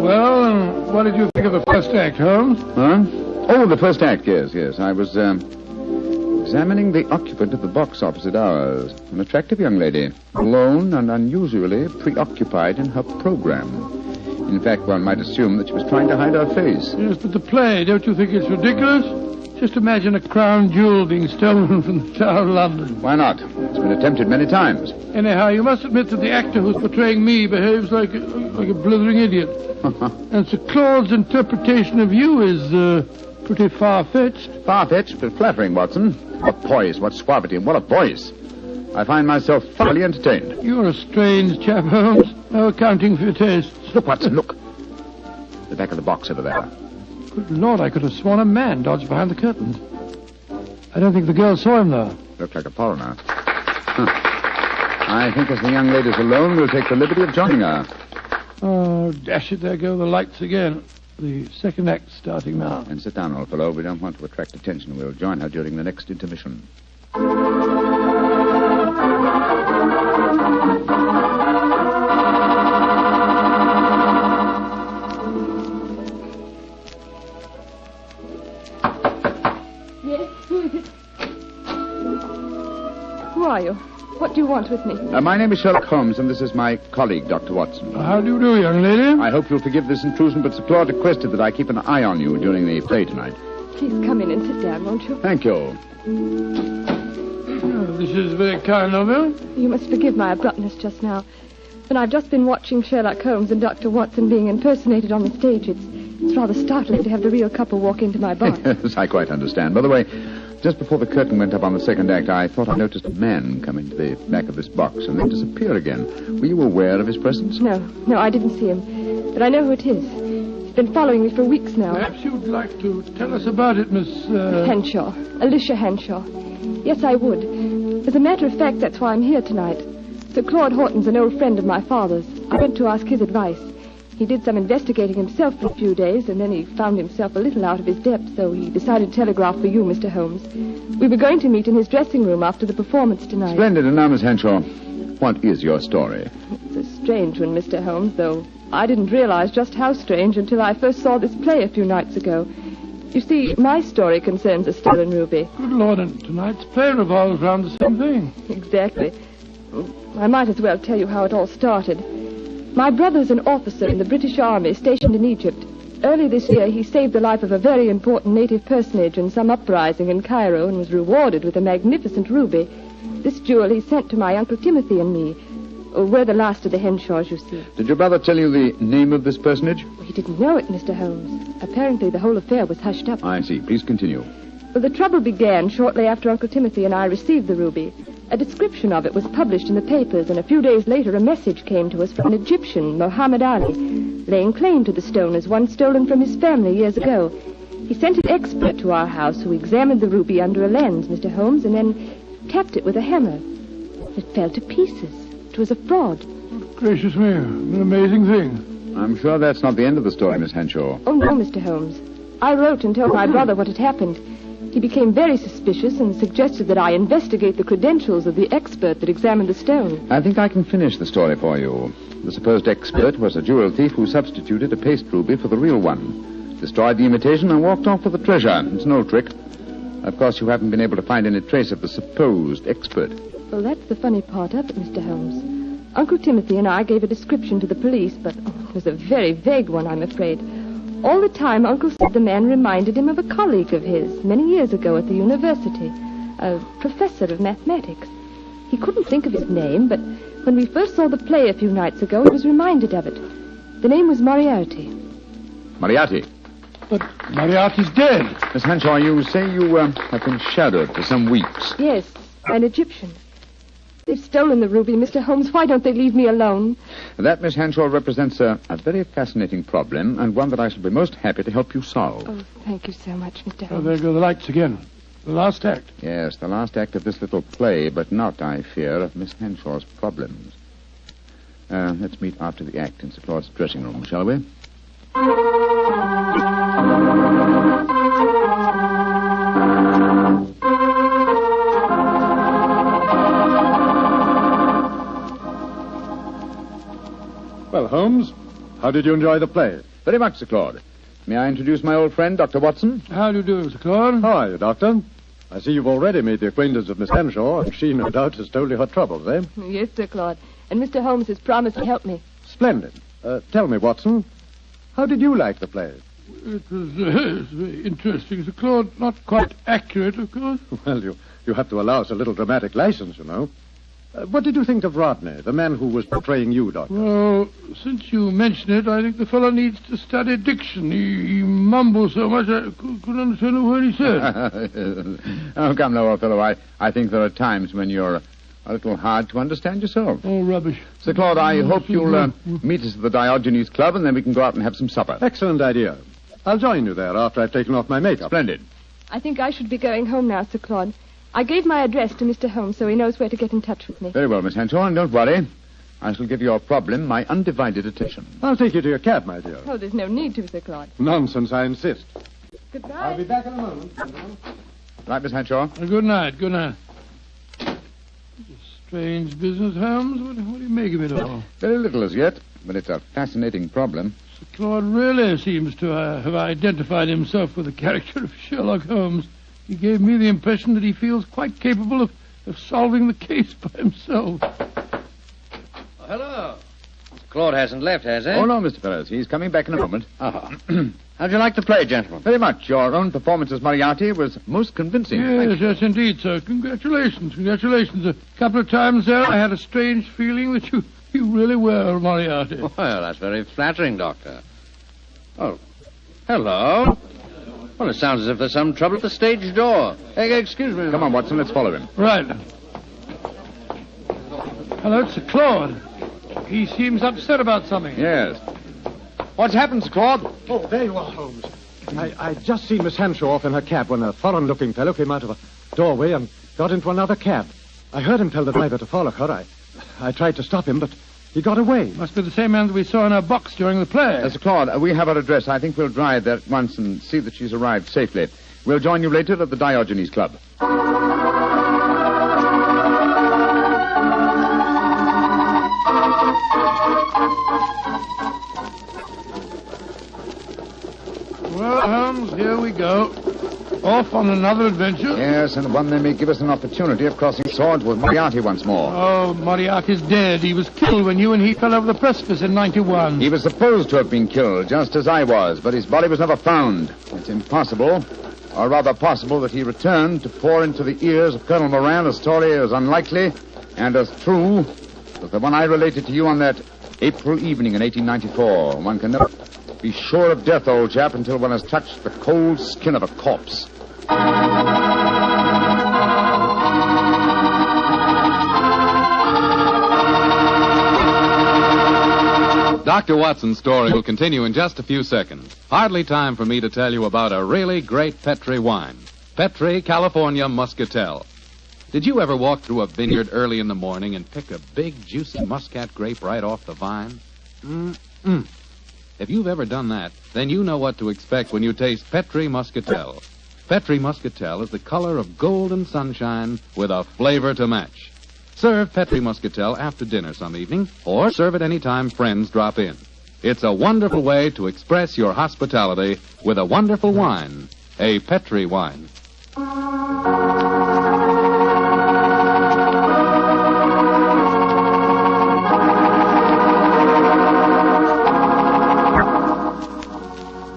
Well, what did you think of the first act, Holmes? Huh? Oh, the first act, yes. I was examining the occupant of the box opposite ours. An attractive young lady, alone and unusually preoccupied in her program. In fact, one might assume that she was trying to hide her face. Yes, but the play, don't you think it's ridiculous? Just imagine a crown jewel being stolen from the Tower of London. Why not? It's been attempted many times. Anyhow, you must admit that the actor who's portraying me behaves like a blithering idiot. And Sir Claude's interpretation of you is pretty far-fetched. Far-fetched, but flattering, Watson. What poise, what suavity, and what a voice. I find myself thoroughly entertained. You're a strange chap, Holmes. No accounting for your tastes. Look, Watson, look. The back of the box over there. Good Lord, I could have sworn a man dodged behind the curtains. I don't think the girl saw him, though. Looked like a foreigner. I think as the young lady's alone, we'll take the liberty of joining her. Oh, dash it, there go the lights again. The second act starting now. And sit down, old fellow. We don't want to attract attention. We'll join her during the next intermission. Who are you? What do you want with me? My name is Sherlock Holmes, and this is my colleague, Dr. Watson. How do you do, young lady? I hope you'll forgive this intrusion, but Sir Claude requested that I keep an eye on you during the play tonight. Please come in and sit down, won't you? Thank you. Oh, this is very kind of you. You must forgive my abruptness just now. When I've just been watching Sherlock Holmes and Dr. Watson being impersonated on the stage, it's rather startling to have the real couple walk into my bar. Yes, I quite understand. By the way, just before the curtain went up on the second act, I thought I noticed a man come into the back of this box and then disappear again. Were you aware of his presence? No, I didn't see him. But I know who it is. He's been following me for weeks now. Perhaps you'd like to tell us about it, Miss... Henshaw. Alicia Henshaw. Yes, I would. As a matter of fact, that's why I'm here tonight. Sir Claude Horton's an old friend of my father's. I went to ask his advice. He did some investigating himself for a few days, and then he found himself a little out of his depth, so he decided to telegraph for you, Mr. Holmes. We were going to meet in his dressing room after the performance tonight. Splendid. And now, Miss Henshaw, what is your story? It's a strange one, Mr. Holmes, though I didn't realize just how strange until I first saw this play a few nights ago. You see, my story concerns a stolen ruby. Good Lord, and tonight's play revolves around the same thing. Exactly. I might as well tell you how it all started. My brother's an officer in the British Army stationed in Egypt. Early this year, he saved the life of a very important native personage in some uprising in Cairo and was rewarded with a magnificent ruby. This jewel he sent to my Uncle Timothy and me. We're the last of the Henshaws, you see. Did your brother tell you the name of this personage? He didn't know it, Mr. Holmes. Apparently, the whole affair was hushed up. I see. Please continue. Well, the trouble began shortly after Uncle Timothy and I received the ruby. A description of it was published in the papers, and a few days later a message came to us from an Egyptian, Muhammad Ali, laying claim to the stone as one stolen from his family years ago. He sent an expert to our house who examined the ruby under a lens, Mr. Holmes, and then tapped it with a hammer. It fell to pieces. It was a fraud. Gracious me, an amazing thing. I'm sure that's not the end of the story, Miss Henshaw. Oh, no, Mr. Holmes. I wrote and told my brother what had happened. He became very suspicious and suggested that I investigate the credentials of the expert that examined the stone. I think I can finish the story for you. The supposed expert was a jewel thief who substituted a paste ruby for the real one, destroyed the imitation, and walked off with the treasure. It's an old trick. Of course, you haven't been able to find any trace of the supposed expert. Well, that's the funny part of it, Mr. Holmes. Uncle Timothy and I gave a description to the police, but it was a very vague one, I'm afraid. All the time, Uncle said the man reminded him of a colleague of his many years ago at the university, a professor of mathematics. He couldn't think of his name, but when we first saw the play a few nights ago, he was reminded of it. The name was Moriarty. Moriarty? But Moriarty's dead. Miss Henshaw, you say you have been shadowed for some weeks. Yes, an Egyptian. They've stolen the ruby, Mr. Holmes. Why don't they leave me alone? That, Miss Henshaw, represents a very fascinating problem, and one that I shall be most happy to help you solve. Oh, thank you so much, Mr. Oh, Holmes. there go the lights again. The last act. Yes, the last act of this little play, but not, I fear, of Miss Henshaw's problems. Let's meet after the act in Sir Claude's dressing room, shall we? Well, Holmes, how did you enjoy the play? Very much, Sir Claude. May I introduce my old friend, Dr. Watson? How do you do, Sir Claude? How are you, Doctor? I see you've already made the acquaintance of Miss Henshaw, and she, no doubt, has told you her troubles, eh? Yes, Sir Claude. And Mr. Holmes has promised to help me. Splendid. Tell me, Watson, how did you like the play? It was very interesting, Sir Claude. Not quite accurate, of course. Well, you have to allow us a little dramatic license, you know. What did you think of Rodney, the man who was portraying you, Doctor? Well, since you mention it, I think the fellow needs to study diction. He mumbles so much I couldn't understand a word he said. Oh, come now, old fellow. I think there are times when you're a little hard to understand yourself. Oh, rubbish. Sir Claude, I hope you'll meet us at the Diogenes Club, and then we can go out and have some supper. Excellent idea. I'll join you there after I've taken off my makeup. Splendid. I think I should be going home now, Sir Claude. I gave my address to Mr. Holmes so he knows where to get in touch with me. Very well, Miss Henshaw, and don't worry. I shall give your problem my undivided attention. I'll take you to your cab, my dear. Oh, there's no need to, Sir Claude. Nonsense, I insist. Goodbye. I'll be back in a moment. Right, Miss Henshaw? Good night, good night. Strange business, Holmes. What do you make of it all? Very little as yet, but it's a fascinating problem. Sir Claude really seems to have identified himself with the character of Sherlock Holmes. He gave me the impression that he feels quite capable of solving the case by himself. Oh, hello. Claude hasn't left, has he? Oh, no, Mr. Ferris. He's coming back in a moment. How'd you like the play, gentlemen? Very much. Your own performance as Moriarty was most convincing. Yes, indeed, sir. Congratulations. A couple of times there I had a strange feeling that you really were Moriarty. Well, that's very flattering, Doctor. Oh, hello. Well, it sounds as if there's some trouble at the stage door. Hey, excuse me. Come on, Watson, let's follow him. Right. Hello, it's Sir Claude. He seems upset about something. Yes. What's happened, Sir Claude? Oh, there you are, Holmes. I just seen Miss Henshaw off in her cab when a foreign-looking fellow came out of a doorway and got into another cab. I heard him tell the driver to follow her. I tried to stop him, but he got away. Must be the same man that we saw in her box during the play. Sir Claude, we have her address. I think we'll drive there at once and see that she's arrived safely. We'll join you later at the Diogenes Club. Well, Holmes, here we go. Off on another adventure. Yes, and one that may give us an opportunity of crossing swords with Moriarty once more. Oh, Moriarty's dead. He was killed when you and he fell over the precipice in 91. He was supposed to have been killed, just as I was, but his body was never found. It's impossible, or rather possible, that he returned to pour into the ears of Colonel Moran a story as unlikely and as true as the one I related to you on that April evening in 1894. One can never be sure of death, old chap, until one has touched the cold skin of a corpse. Dr. Watson's story will continue in just a few seconds. Hardly time for me to tell you about a really great Petri wine. Petri California Muscatel. Did you ever walk through a vineyard early in the morning and pick a big, juicy muscat grape right off the vine? Mm-mm. If you've ever done that, then you know what to expect when you taste Petri Muscatel. Petri Muscatel is the color of golden sunshine with a flavor to match. Serve Petri Muscatel after dinner some evening, or serve it any time friends drop in. It's a wonderful way to express your hospitality with a wonderful wine, a Petri wine.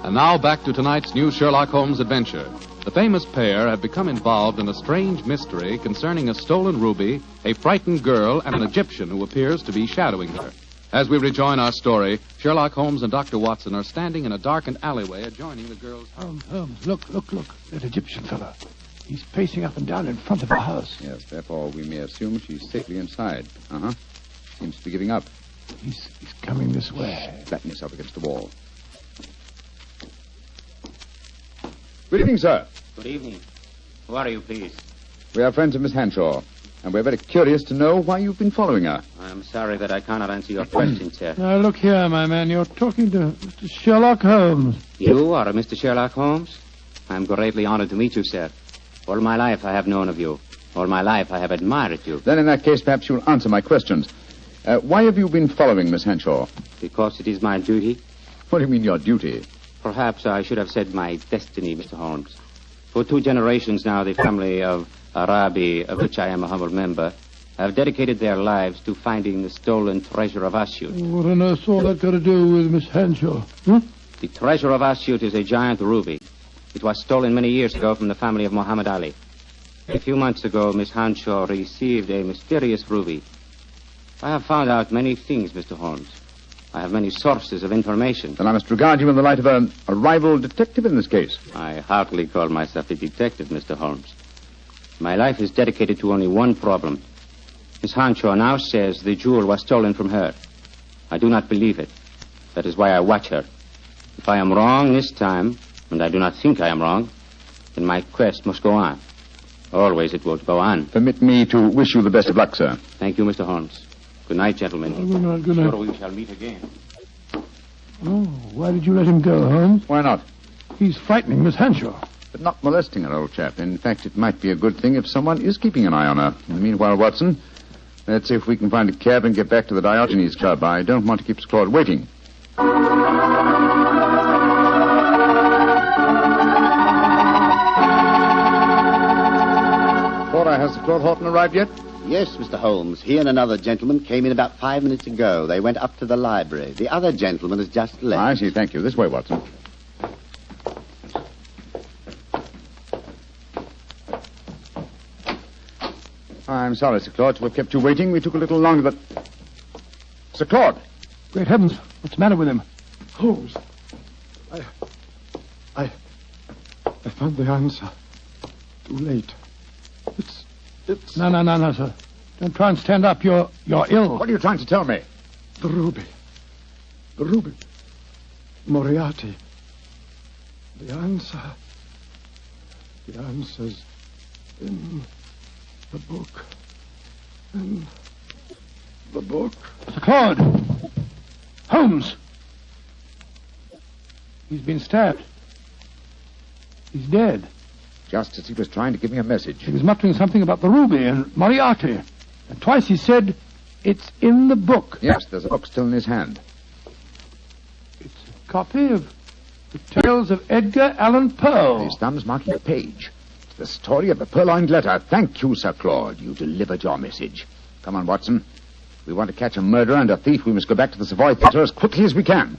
And now back to tonight's new Sherlock Holmes adventure. The famous pair have become involved in a strange mystery concerning a stolen ruby, a frightened girl, and an Egyptian who appears to be shadowing her. As we rejoin our story, Sherlock Holmes and Dr. Watson are standing in a darkened alleyway adjoining the girl's house. Holmes, look. That Egyptian fellow. He's pacing up and down in front of the house. Yes, therefore we may assume she's safely inside. Seems to be giving up. He's coming this way. Flatten yourself against the wall. Good evening, sir. Good evening. Who are you, please? We are friends of Miss Henshaw, and we're very curious to know why you've been following her. I'm sorry that I cannot answer your question, sir. Now, look here, my man. You're talking to Mr. Sherlock Holmes. You are Mr. Sherlock Holmes? I'm greatly honored to meet you, sir. All my life I have known of you. All my life I have admired you. Then in that case, perhaps you'll answer my questions. Why have you been following Miss Henshaw? Because it is my duty. What do you mean, your duty? Perhaps I should have said my destiny, Mr. Holmes. For 2 generations now, the family of Arabi, of which I am a humble member, have dedicated their lives to finding the stolen treasure of Asyut. What on earth's all that got to do with Miss Henshaw? The treasure of Asyut is a giant ruby. It was stolen many years ago from the family of Muhammad Ali. A few months ago, Miss Henshaw received a mysterious ruby. I have found out many things, Mr. Holmes. I have many sources of information. Then I must regard you in the light of a rival detective in this case. I heartily call myself a detective, Mr. Holmes. My life is dedicated to only one problem. Miss Henshaw now says the jewel was stolen from her. I do not believe it. That is why I watch her. If I am wrong this time, and I do not think I am wrong, then my quest must go on. Always it will go on. Permit me to wish you the best of luck, sir. Thank you, Mr. Holmes. Good night, gentlemen. Good night, good night. Sure we shall meet again. Oh, why did you let him go, Holmes? Why not? He's frightening Miss Henshaw. But not molesting her, old chap. In fact, it might be a good thing if someone is keeping an eye on her. In the meanwhile, Watson, let's see if we can find a cab and get back to the Diogenes Club. I don't want to keep Sir Claude waiting. Has Sir Claude Horton arrived yet? Yes, Mr. Holmes. He and another gentleman came in about 5 minutes ago. They went up to the library. The other gentleman has just left. I see. Thank you. This way, Watson. I'm sorry, Sir Claude, to have kept you waiting. We took a little longer, but... Sir Claude! Great heavens. What's the matter with him? Holmes. I found the answer. Too late. It's... No, sir. Don't try and stand up. You're ill. What are you trying to tell me? The ruby. Moriarty. The answer's in the book. Sir Claude! Holmes! He's been stabbed. He's dead. Just as he was trying to give me a message. He was muttering something about the ruby and Moriarty. And twice he said, it's in the book. Yes, there's a book still in his hand. It's a copy of the Tales of Edgar Allan Poe. His thumb's marking a page. It's the story of the purloined letter. Thank you, Sir Claude. You delivered your message. Come on, Watson. If we want to catch a murderer and a thief, we must go back to the Savoy Theatre as quickly as we can.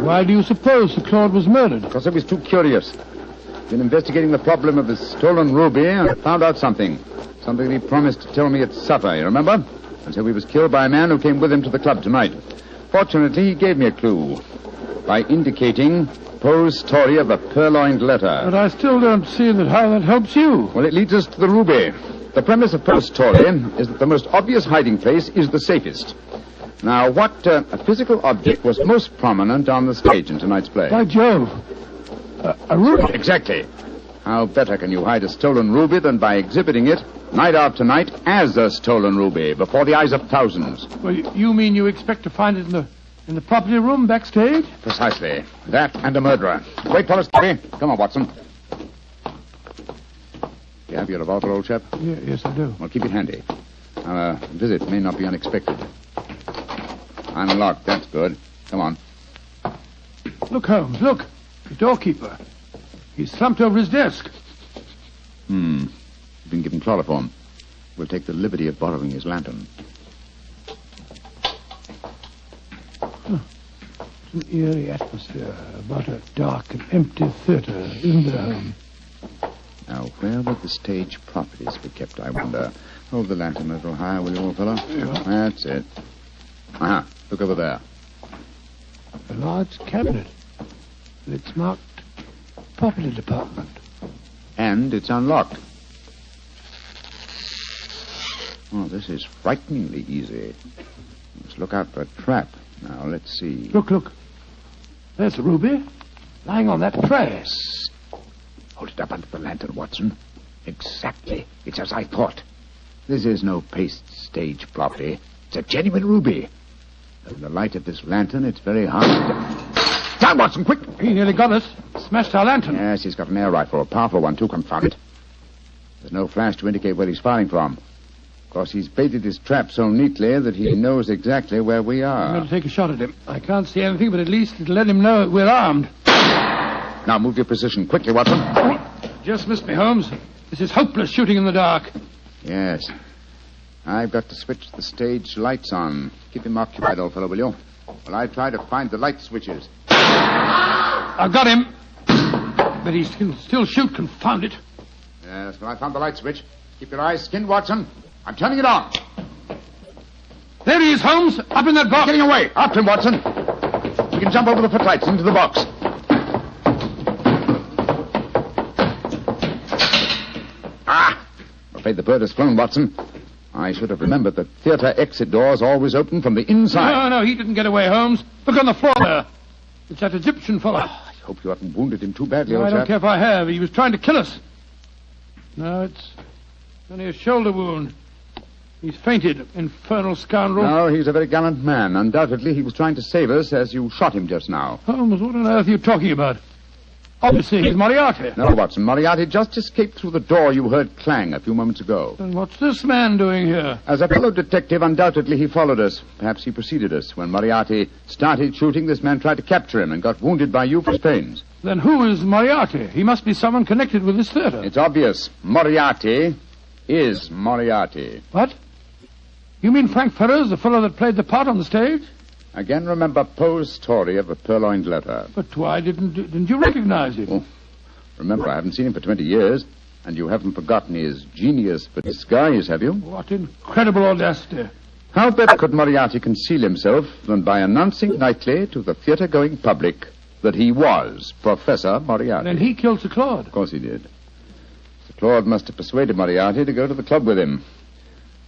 Why do you suppose Sir Claude was murdered? Because I was too curious. Been investigating the problem of the stolen ruby and found out something. Something that he promised to tell me at supper, you remember? And so he was killed by a man who came with him to the club tonight. Fortunately, he gave me a clue by indicating Poe's story of the purloined letter. But I still don't see how that helps you. Well, it leads us to the ruby. The premise of Poe's story is that the most obvious hiding place is the safest. Now, what physical object was most prominent on the stage in tonight's play? By Jove. A ruby. Exactly. How better can you hide a stolen ruby than by exhibiting it night after night as a stolen ruby before the eyes of thousands? Well, you mean you expect to find it in the property room backstage? Precisely. That and a murderer. Wait for us, Gabby. Come on, Watson. You have your revolver, old chap? Yes, I do. Well, keep it handy. Our visit may not be unexpected. Unlocked. That's good. Come on. Look, Holmes, look. The doorkeeper. He's slumped over his desk. He's been given chloroform. We'll take the liberty of borrowing his lantern. It's an eerie atmosphere about a dark and empty theater, isn't there, Holmes? Now, where would the stage properties be kept, I wonder? Hold the lantern a little higher, will you, old fellow? Yeah. That's it. Aha, look over there. A large cabinet. It's marked Property Department. And it's unlocked. Oh, this is frighteningly easy. Let's look out for a trap. Now, let's see. Look. There's a ruby lying on that tray. Hold it up under the lantern, Watson. Exactly. It's as I thought. This is no paste stage property. It's a genuine ruby. In the light of this lantern, it's very hard to... Down, Watson, quick! He nearly got us. Smashed our lantern. Yes, he's got an air rifle, a powerful one, too, confound it. There's no flash to indicate where he's firing from. Of course, he's baited his trap so neatly that he knows exactly where we I'm are. going to take a shot at him. I can't see anything, but at least it'll let him know we're armed. Now move your position quickly, Watson. Just missed me, Holmes. This is hopeless shooting in the dark. Yes. I've got to switch the stage lights on. Keep him occupied, old fellow, will you? While I try to find the light switches. I've got him. But he can still shoot, confound it. Yes, well, I found the light switch. Keep your eyes skinned, Watson. I'm turning it on. There he is, Holmes. Up in that box. Getting away. After him, Watson. We can jump over the footlights into the box. Ah! I'm afraid the bird has flown, Watson. I should have remembered that theater exit doors always open from the inside. No, he didn't get away, Holmes. Look on the floor there. It's that Egyptian fellow. I hope you haven't wounded him too badly, No, old I don't chap. care if I have. He was trying to kill us. No, it's only a shoulder wound. He's fainted, infernal scoundrel. No, he's a very gallant man. Undoubtedly, he was trying to save us as you shot him just now. Holmes, what on earth are you talking about? Obviously, he's Moriarty. No, Watson, Moriarty just escaped through the door you heard clang a few moments ago. Then what's this man doing here? As a fellow detective, undoubtedly he followed us. Perhaps he preceded us. When Moriarty started shooting, this man tried to capture him and got wounded by you for his pains. Then who is Moriarty? He must be someone connected with this theater. It's obvious. Moriarty is Moriarty. What? You mean Frank Ferrers, the fellow that played the part on the stage? Again, remember Poe's story of the purloined letter. But why didn't you recognize him? Oh, remember, I haven't seen him for 20 years, and you haven't forgotten his genius for disguise, have you? What incredible audacity. How better could Moriarty conceal himself than by announcing nightly to the theater-going public that he was Professor Moriarty? And he killed Sir Claude. Of course he did. Sir Claude must have persuaded Moriarty to go to the club with him.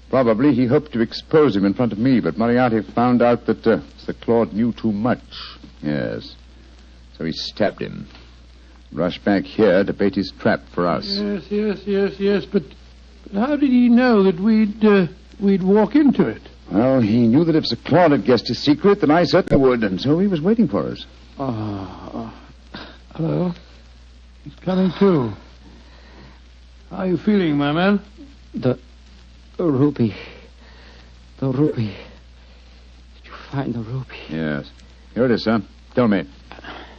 Probably he hoped to expose him in front of me, but Moriarty found out that Sir Claude knew too much. Yes. So he stabbed him. Rushed back here to bait his trap for us. Yes. But how did he know that we'd walk into it? Well, he knew that if Sir Claude had guessed his secret, then I certainly would, and so he was waiting for us. Hello. He's coming too. How are you feeling, my man? The ruby. The ruby. Did you find the ruby? Yes. Here it is, sir. Tell me,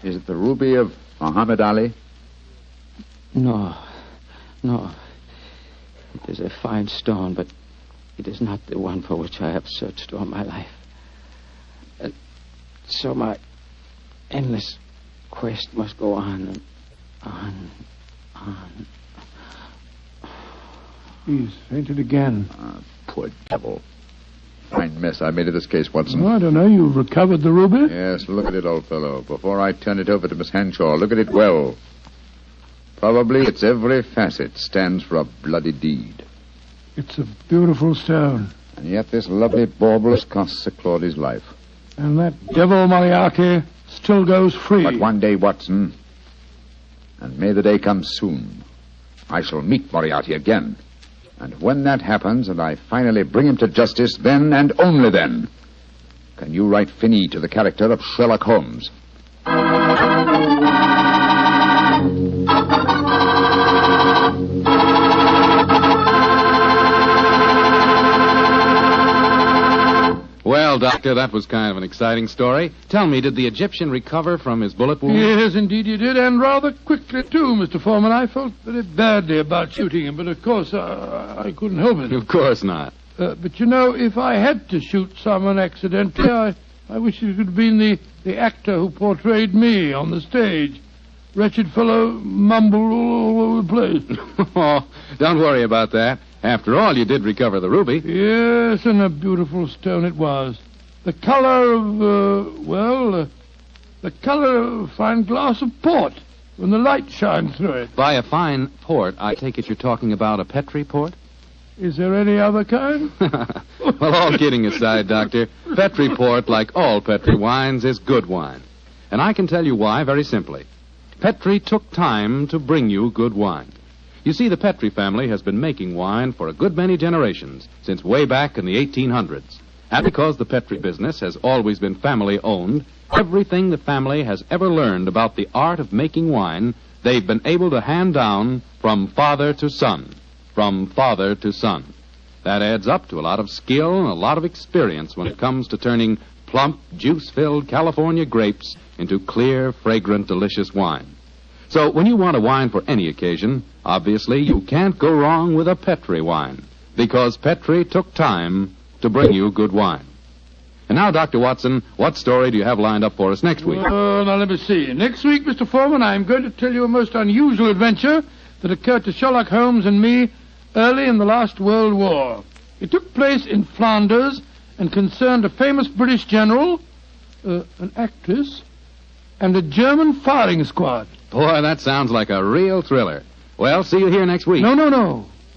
is it the ruby of Muhammad Ali? No. It is a fine stone, but it is not the one for which I have searched all my life. And so my endless quest must go on and on. He's fainted again. Poor devil. Fine mess I made of this case, Watson. Oh, I don't know. You've recovered the ruby? Yes, look at it, old fellow. Before I turn it over to Miss Hanshaw, look at it well. Probably its every facet stands for a bloody deed. It's a beautiful stone. And yet this lovely baubles cost Sir Claude his life. And that devil Moriarty still goes free. But one day, Watson, and may the day come soon, I shall meet Moriarty again. And when that happens and I finally bring him to justice, then and only then can you write fini to the character of Sherlock Holmes. Well, Doctor, that was kind of an exciting story. Tell me, did the Egyptian recover from his bullet wound? Yes, indeed he did, and rather quickly, too, Mr. Foreman. I felt very badly about shooting him, but of course I couldn't help it. Of course not. But you know, if I had to shoot someone accidentally, I wish it could have been the actor who portrayed me on the stage. Wretched fellow mumbled all over the place. Oh, don't worry about that. After all, you did recover the ruby. Yes, and a beautiful stone it was. The color of, the color of a fine glass of port when the light shines through it. By a fine port, I take it you're talking about a Petri port? Is there any other kind? Well, all kidding aside, Doctor, Petri port, like all Petri wines, is good wine. And I can tell you why very simply. Petri took time to bring you good wine. You see, the Petri family has been making wine for a good many generations, since way back in the 1800s. And because the Petri business has always been family-owned, everything the family has ever learned about the art of making wine, they've been able to hand down from father to son. from father to son. That adds up to a lot of skill and a lot of experience when it comes to turning plump, juice-filled California grapes into clear, fragrant, delicious wine. So when you want a wine for any occasion, obviously you can't go wrong with a Petri wine, because Petri took time to bring you good wine. And now, Dr. Watson, what story do you have lined up for us next week? Now let me see. Next week, Mr. Foreman, I'm going to tell you a most unusual adventure that occurred to Sherlock Holmes and me early in the last World War. It took place in Flanders and concerned a famous British general, an actress, and a German firing squad. Boy, that sounds like a real thriller. Well, see you here next week. No.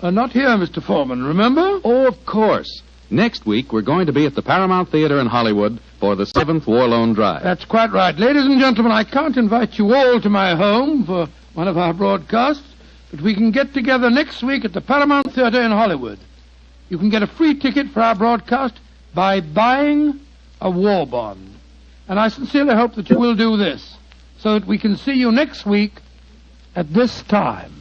Not here, Mr. Foreman, remember? Oh, of course. Next week, we're going to be at the Paramount Theater in Hollywood for the 7th War Loan Drive. That's quite right. Ladies and gentlemen, I can't invite you all to my home for one of our broadcasts, but we can get together next week at the Paramount Theater in Hollywood. You can get a free ticket for our broadcast by buying a war bond. And I sincerely hope that you will do this, so that we can see you next week at this time.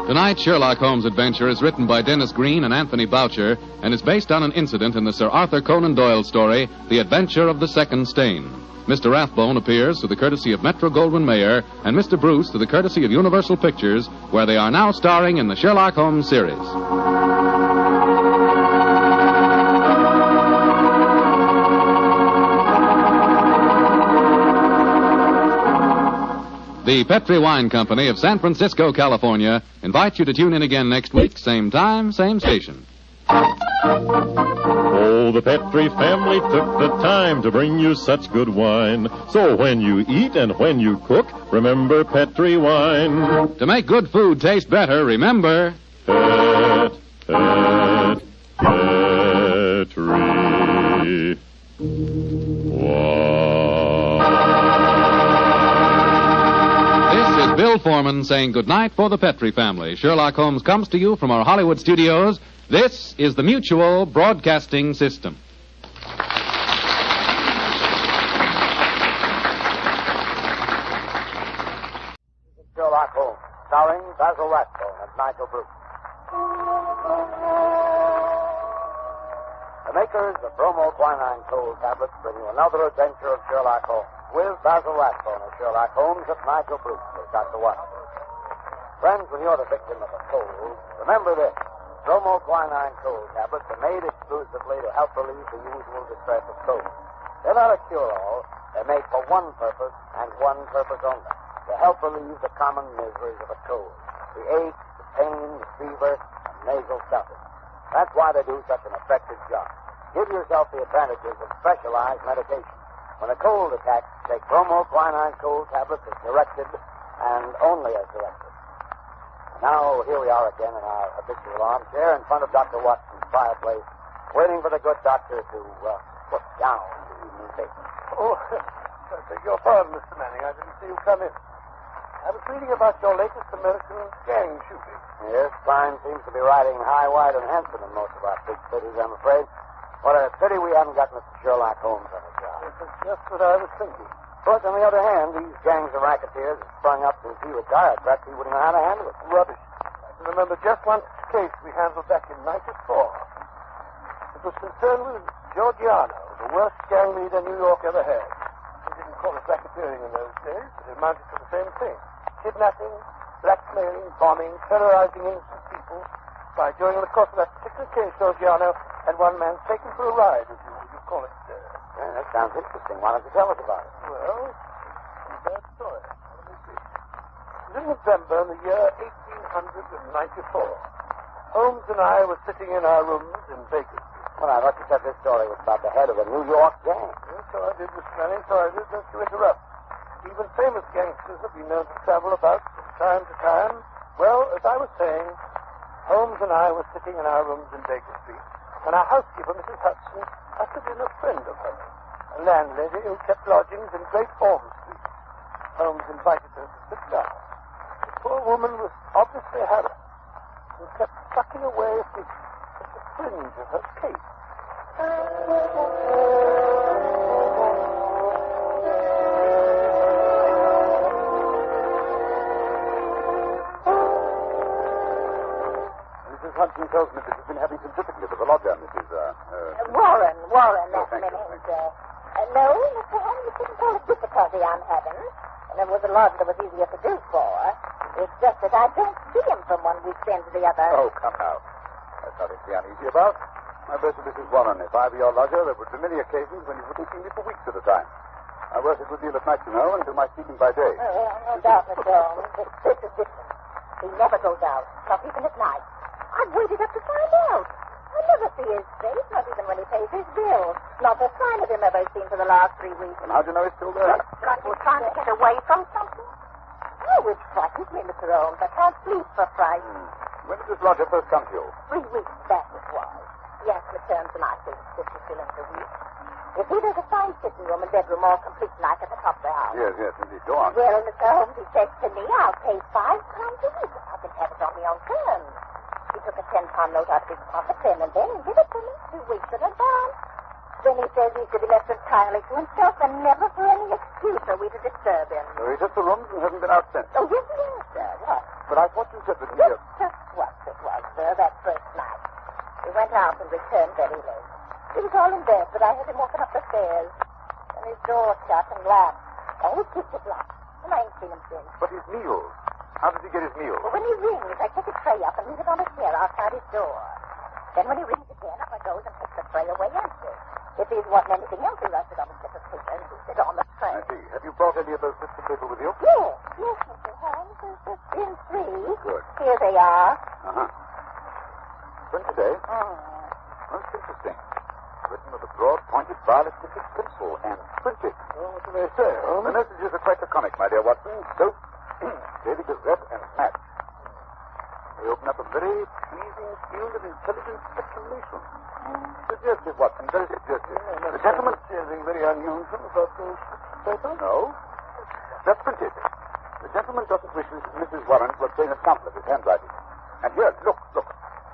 Tonight's Sherlock Holmes adventure is written by Dennis Green and Anthony Boucher and is based on an incident in the Sir Arthur Conan Doyle story, The Adventure of the Second Stain. Mr. Rathbone appears through the courtesy of Metro-Goldwyn-Mayer and Mr. Bruce through the courtesy of Universal Pictures, where they are now starring in the Sherlock Holmes series. The Petri Wine Company of San Francisco, California, invites you to tune in again next week, same time, same station. Oh, the Petri family took the time to bring you such good wine. So when you eat and when you cook, remember Petri wine. To make good food taste better, remember... Petri. Bill Foreman saying goodnight for the Petri family. Sherlock Holmes comes to you from our Hollywood studios. This is the Mutual Broadcasting System. Sherlock Holmes, starring Basil Rathbone and Nigel Bruce. The makers of bromoquinine cold tablets bring you another adventure of Sherlock Holmes, with Basil Rathbone as Sherlock Holmes and Nigel Bruce as Dr. Watson. Friends, when you're the victim of a cold, remember this. Bromoquinine cold tablets are made exclusively to help relieve the usual distress of cold. They're not a cure-all. They're made for one purpose, and one purpose only, to help relieve the common miseries of a cold. The ache, the pain, the fever, and nasal stuffing. That's why they do such an effective job. Give yourself the advantages of specialized medication. When a cold attacks, take bromoquinine cold tablets as directed and only as directed. Now, here we are again in our habitual armchair in front of Dr. Watson's fireplace, waiting for the good doctor to put down the evening paper. Oh, I beg your pardon, Mr. Manning. I didn't see you come in. I was reading about your latest American gang shooting. Yes, crime seems to be riding high, wide, and handsome in most of our big cities, I'm afraid. What a pity we haven't got Mr. Sherlock Holmes on the job. This is just what I was thinking. But on the other hand, these gangs of racketeers have sprung up since he retired. Perhaps he wouldn't know how to handle it. Rubbish. I can remember just one case we handled back in '94. It was concerned with Giorgiano, the worst gang leader New York ever had. They didn't call it racketeering in those days, but it amounted to the same thing. Kidnapping, blackmailing, bombing, terrorizing innocent people. By during the course of that particular case, Giorgiano had one man taken for a ride, as you call it. Yeah, that sounds interesting. Why don't you tell us about it? Well, it's a bad story. Let me see. It was in November in the year 1894. Holmes and I were sitting in our rooms in Baker Street. Well, I thought you said this story was about the head of a New York gang. Yes, so I did, Mr. Manning, so I did, just to interrupt. Even famous gangsters have been known to travel about from time to time. Well, as I was saying, Holmes and I were sitting in our rooms in Baker Street, and our housekeeper, Mrs. Hudson, ushered in a friend of hers, a landlady who kept lodgings in Great Orm Street. Holmes invited her to sit down. The poor woman was obviously harassed. and kept sucking away at the fringe of her cape. Mrs. Hudson tells me that you've been having some difficulty with the lodger, Mrs. Warren, that's thank you, Millie, sir. No, Mr. Holmes, you couldn't call it difficulty I'm having. And there was a lot that was easier to do for. It's just that I don't see him from one weekend to the other. Oh, come now. That's nothing to be uneasy about. My best to Mrs. Warren, if I were your lodger, there would be many occasions when you wouldn't see me for weeks at a time. I work a good deal at night, you know, and do my speaking by day. No doubt, Mr. Holmes. This is different. He never goes out, not even at night. I've waited up to find out. I never see his face, not even when he pays his bills. Not a sign of him ever seen for the last 3 weeks. And how do you know he's still there? Like he's trying to get away from something? Oh, it frightens me, Mr. Holmes. I can't sleep for fright. When did this lodger first come to you? 3 weeks back it was. He asked me to turn to my 50 shillings a week. You see, there's a fine sitting room and bedroom all complete like at the top of the house. Yes, indeed. Go on. Well, Mr. Holmes, he said to me, I'll pay £5 a week if I can have it on my own terms. He took a £10 note out of his pocket then and give it to me 2 weeks in advance. Then he says he's to be left entirely to himself and never for any excuse are we to disturb him. So he took the rooms and hasn't been out since? Oh, yes, sir. What? But I thought you said that he... Just what it was, sir, that first night. He went out and returned very late. He was all in bed, but I heard him walking up the stairs. And his door shut and locked. And he kicked it locked. And I ain't seen him since. But his meals? How does he get his meals? Well, when he rings, I take a tray up and leave it on a chair outside his door. Then when he rings again, up I goes and take the tray away empty. If he's wanting anything else, he writes it on a slip of paper and puts it on the tray. I see. Have you brought any of those slips of paper with you? Yes, Mr. Holmes. There's in 3. Good. Here they are. Uh-huh. When today? Most interesting. Written with a broad, pointed, violet-tipped pencil and printed. Well, what do they say, Holmes? The messages are quite laconic, my dear Watson. Soap, Daily Gazette, and match. They open up a very pleasing field of intelligent speculation. Suggestive, Watson, very suggestive. The gentleman... Anything very unusual about those papers? No. That's printed. The gentleman doesn't wish Mrs. Warren to obtain a sample of his handwriting. And here, look.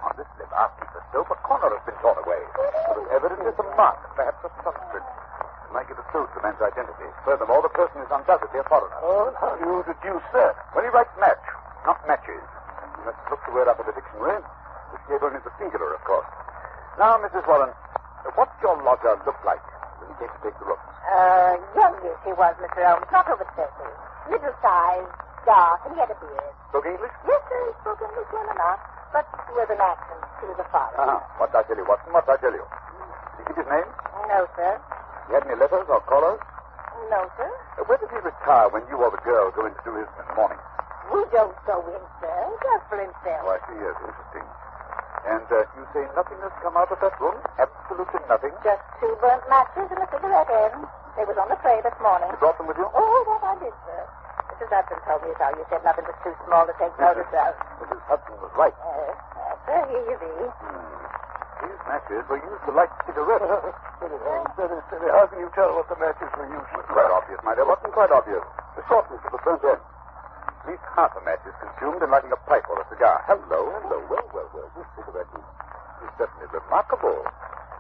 On this lip, after the soap, a corner has been torn away. There is evidently some mark, perhaps a thumbprint. It might give a clue to the man's identity. Furthermore, the person is undoubtedly a foreigner. Oh, and how do you deduce that? When he writes match, not matches. You must look the word up in the dictionary. This gave only the singular, of course. Now, Mrs. Warren, what did your lodger look like when he came to take the rooms? Youngish he was, Mr. Holmes, not over 30. Middle size, dark, and he had a beard. Spoke English? Yes, sir, he spoke English well enough, but with an accent. He was a foreigner. Uh-huh. What did I tell you, Watson? What did I tell you? Did he give his name? No, sir. He had any letters or callers? No, sir. Where did he retire when you or the girl go in to do his in the morning? We don't go in, sir. He does for himself. Oh, I see, yes, interesting. And you say nothing has come out of that room? Absolutely nothing? Just 2 burnt matches and a cigarette end. They was on the tray this morning. You brought them with you? Oh, that I did, sir. Mrs. Hudson told me how you said nothing was too small to take notice of. Mrs. Hudson was right. Sir, here you be. These matches were used to light cigarettes. Steady. How can you tell what the matches were used for? Quite obvious, my dear. Wasn't quite obvious. The shortness of the burnt end. At least half a match is consumed in lighting a pipe or a cigar. Hello. Well. This cigarette is certainly remarkable.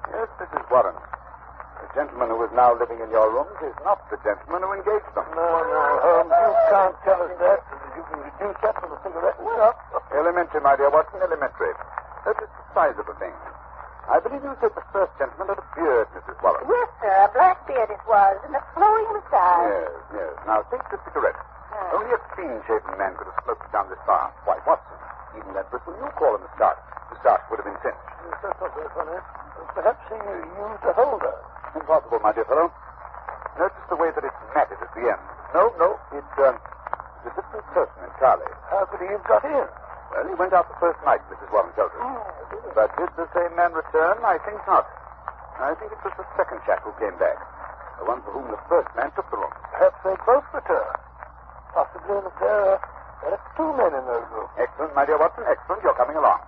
Yes, Mrs. Warren. The gentleman who is now living in your rooms is not the gentleman who engaged them. No, Holmes, you can't tell us that. You can reduce that from the cigarette itself. Elementary, my dear Watson, elementary. Notice the size of the thing. I believe you said the first gentleman had a beard, Mrs. Warren. Yes, sir, a black beard it was, and a flowing moustache. Yes. Now, take the cigarette. Only a clean-shaven man could have smoked it down this far. Why, Watson, even that bristle you call a moustache would have been singed. That's not very funny. Perhaps he used a holder. Impossible, my dear fellow. Notice the way that it's matted at the end. No, it's a different person entirely. How could he have got in? Well, he went out the first night, Mrs. Warren tells us. But did the same man return? I think not. I think it was the second chap who came back. The one for whom the first man took the room. Perhaps they both returned. Possibly that there are 2 men in those rooms. Excellent, my dear Watson, excellent. You're coming along.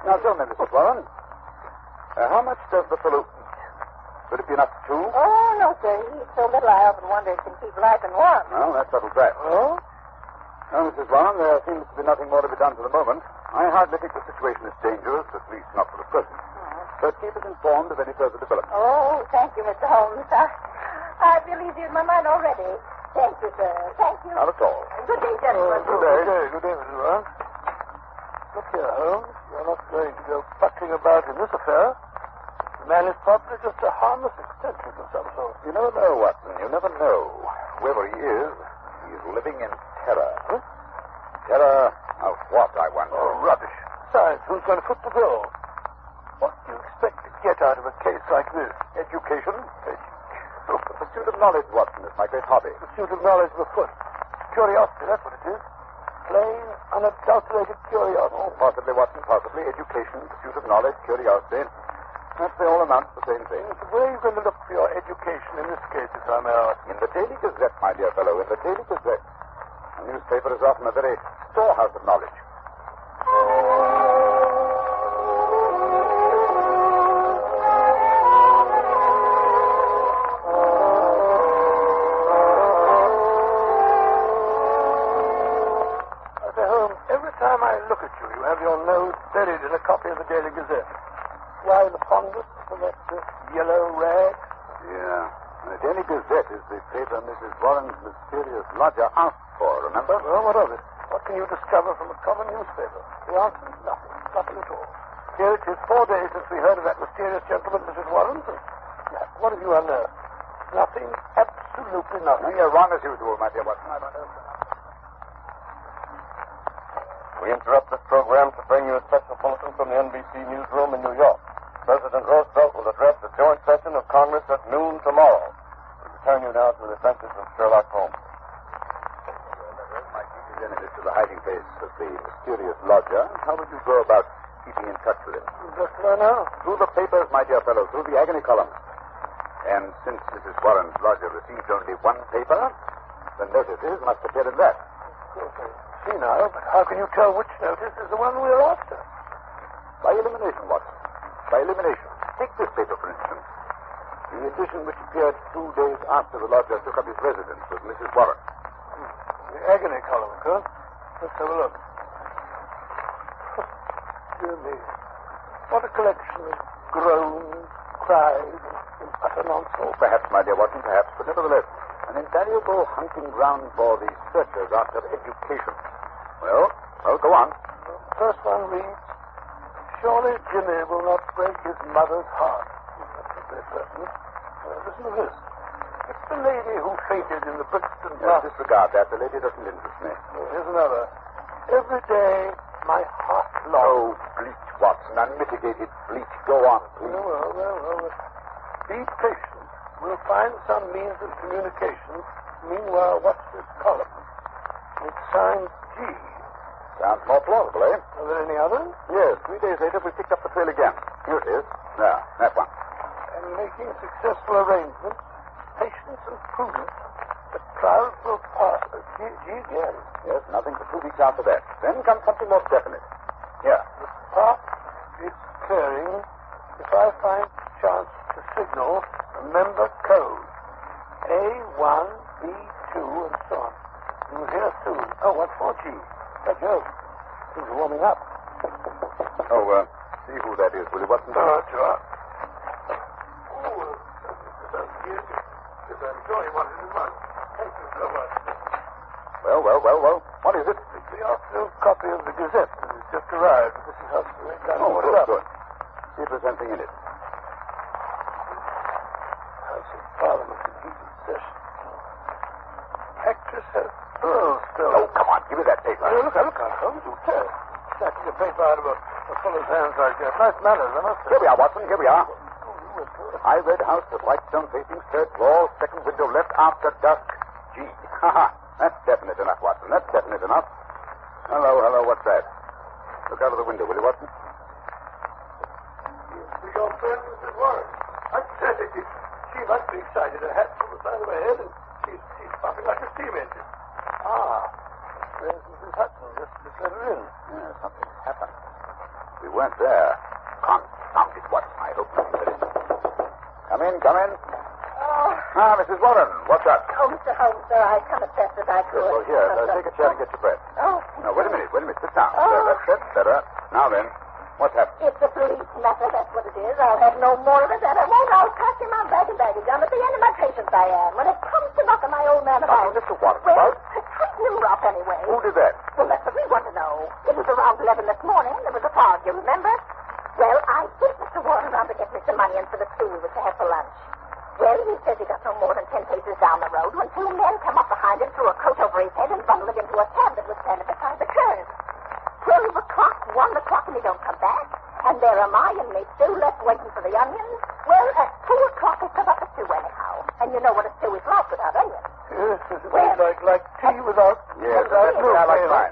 Now, tell me, Mrs. Warren, how much does the fellow eat? Would it be enough for 2? Oh, no, sir. He eats so little I often wonder if he can keep life in one. Well, that settles that. Oh? Now, Mrs. Warren, there seems to be nothing more to be done for the moment. I hardly think the situation is dangerous, at least not for the present. But keep us informed of any further developments. Oh, thank you, Mr. Holmes. I feel easier in my mind already. Thank you, sir. Thank you. Not at all. Good day, gentlemen. Good day. Good day, Mrs. Warren. Look here, Holmes. You're not going to go puttering about in this affair. The man is probably just a harmless eccentric of some sort. You never know, Watson. You never know. Whoever he is, he's living in terror. Huh? Terror of what, I wonder? Oh, rubbish. Besides, who's going to foot the bill? What do you expect to get out of a case like this? Education? Look, the pursuit of knowledge, Watson, is my great hobby. Pursuit of knowledge of afoot. Curiosity, that's what it is. Plain, unadulterated curiosity. Oh, possibly, Watson, possibly. Education, pursuit of knowledge, curiosity. Perhaps they all amount to the same thing. Where are you going to look for your education in this case, if I may ask? In the Daily Gazette, my dear fellow, in the Daily Gazette. A newspaper is often a very storehouse of knowledge. Every time I look at you, you have your nose buried in a copy of the Daily Gazette. Why the fondness for that yellow rag? Yeah. The Daily Gazette is the paper Mrs. Warren's mysterious lodger asked for, remember? Well, what of it? What can you discover from a common newspaper? The answer is nothing. Nothing at all. Here it is 4 days since we heard of that mysterious gentleman, Mrs. Warren. What have you unearthed? Nothing. Absolutely nothing. No, you're wrong as usual, my dear Watson. I don't know. We interrupt this program to bring you a special bulletin from the NBC newsroom in New York. President Roosevelt will address the joint session of Congress at noon tomorrow. We return you now to the Adventures of Sherlock Holmes. My chief is enemies to the hiding place of the mysterious lodger. How would you go about keeping in touch with him? Just right now. Through the papers, my dear fellow, through the agony columns. And since Mrs. Warren's lodger received only one paper, the notices must appear in that. Okay. See now, but how can you tell which notice is the one we're after? By elimination, Watson. By elimination. Take this paper, for instance. The edition which appeared 2 days after the lodger took up his residence with Mrs. Warren. The agony column, huh? Let's have a look. Dear me. What a collection of groans, cries, and utter nonsense. Oh, perhaps, my dear Watson, perhaps, but nevertheless, an invaluable hunting ground for the searchers after education. Well, go on. The first one reads, surely Jimmy will not break his mother's heart. That's what they're certain. Listen to this. It's the lady who fainted in the Brixton bath. Disregard that. The lady doesn't interest me. Here's another. Every day, my heart longs. Oh, bleach, Watson. Unmitigated bleach. Go on, please. Well. Be patient. We'll find some means of communication. Meanwhile, watch this column. It's signed G. Sounds more plausible, eh? Are there any others? Yes. 3 days later, we picked up the trail again. Here it is. Now, that one. And making successful arrangements, patience and prudence, the clouds will pass. G again. Yes, nothing for 2 weeks after that. Then comes something more definite. Here. The park is clearing. If I find chance to signal, remember code. A1, B2, and so on. You'll hear soon. Oh, what's 4G? By Jove. Things are warming up. See who that is, will you, Watson? Sure. Yes, I'm sure he wanted it much. Thank you so much. Well. What is it? It's the afternoon copy of the Gazette that has just arrived. This is how Good. See if there's anything in it. House of Parliament in heated session. Actress has pearls still. Oh, come on, give me that paper. Look, Holmes, you tell. Snatching a paper out of a fellow's hands like that. Nice manners, I must say. Here we are, Watson, here we are. High red house with white stone facing, third floor, second window left after dusk. G. That's definite enough, Watson. That's definite enough. Hello, what's that? Look out of the window, will you, Watson? Your friend, Mrs. Warren. I said it. She must be excited. Her hat's on the side of her head, and she's puffing like a steam engine. There's Mrs. Hudson. Just let her in. Yeah, something's happened. We weren't there. Confound it, Watson. I hope nothing finished. Come in. Oh, Ah, Mrs. Warren, what's up? Oh, Mr. Holmes, sir, I come as best as I could. Well, here, take a chair and get your breath. Oh. Now, wait a minute. Sit down. Oh. That's better. Now then, what's happened? It's a police matter, that's what it is. I'll have no more of it, and I won't. I'll pass him on bag and baggage. I'm at the end of my patience, I am. When it comes to knocking my old man about... Oh, Mr. Warren, well, cut you off anyway. Who did that? Well, that's what we want to know. It was around 11 this morning. There was a fog, you remember? Well, I sent Mr. Warren around to get me some money in for the tea we were to have for lunch. Well, he says he got no more than 10 paces down the road when two men come up behind him, threw a coat over his head, and bundled him into a cab that was standing beside the curb. 12 o'clock, 1 o'clock, and he don't come back. And there am I and me stew left waiting for the onions. Well, at 2 o'clock, they come up a stew anyhow. And you know what a stew is like without onions. Yes, like tea without... Yes, that's fine.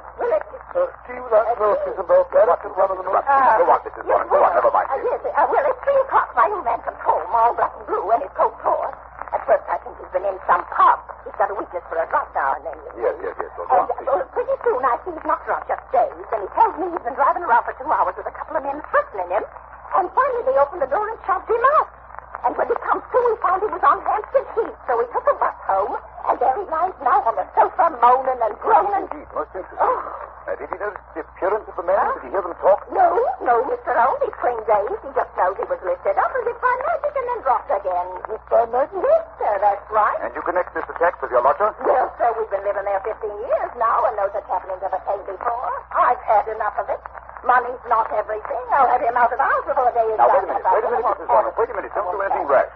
Well, tea without milk is about that. One of the most... Go on, Mrs. Warren, go on, never mind. Yes, well, at 3 o'clock, my old man comes home, all black and blue, and his coat torn. At first, I think he's been in some pub. He's got a weakness for a drunk now and then. Yes. Well, go on, and pretty soon, I see he's not drunk, just dazed, and he tells me he's been driving around for 2 hours with a couple of men threatening him, and finally they opened the door and shoved him out. And when he comes to, he found he was on Hampstead Heath, so he took a bus home, and there he lies now on the sofa, moaning and groaning. Indeed, most interesting. Did he notice the appearance of the men? Did he hear them talk? No, Mr. Holmes. He's clean dazed. He just knows he was lifted up as if by magic and then dropped again. Is it by magic? Yes, sir, that's right. And you connect this attack with your lodger? Well, sir, we've been living there 15 years now, and those happenings ever came before. I've had enough of it. Money's not everything. I'll have him out of the house before the day is Now, done. wait a minute, Mrs. Warren. Wait a minute. Don't do anything rash.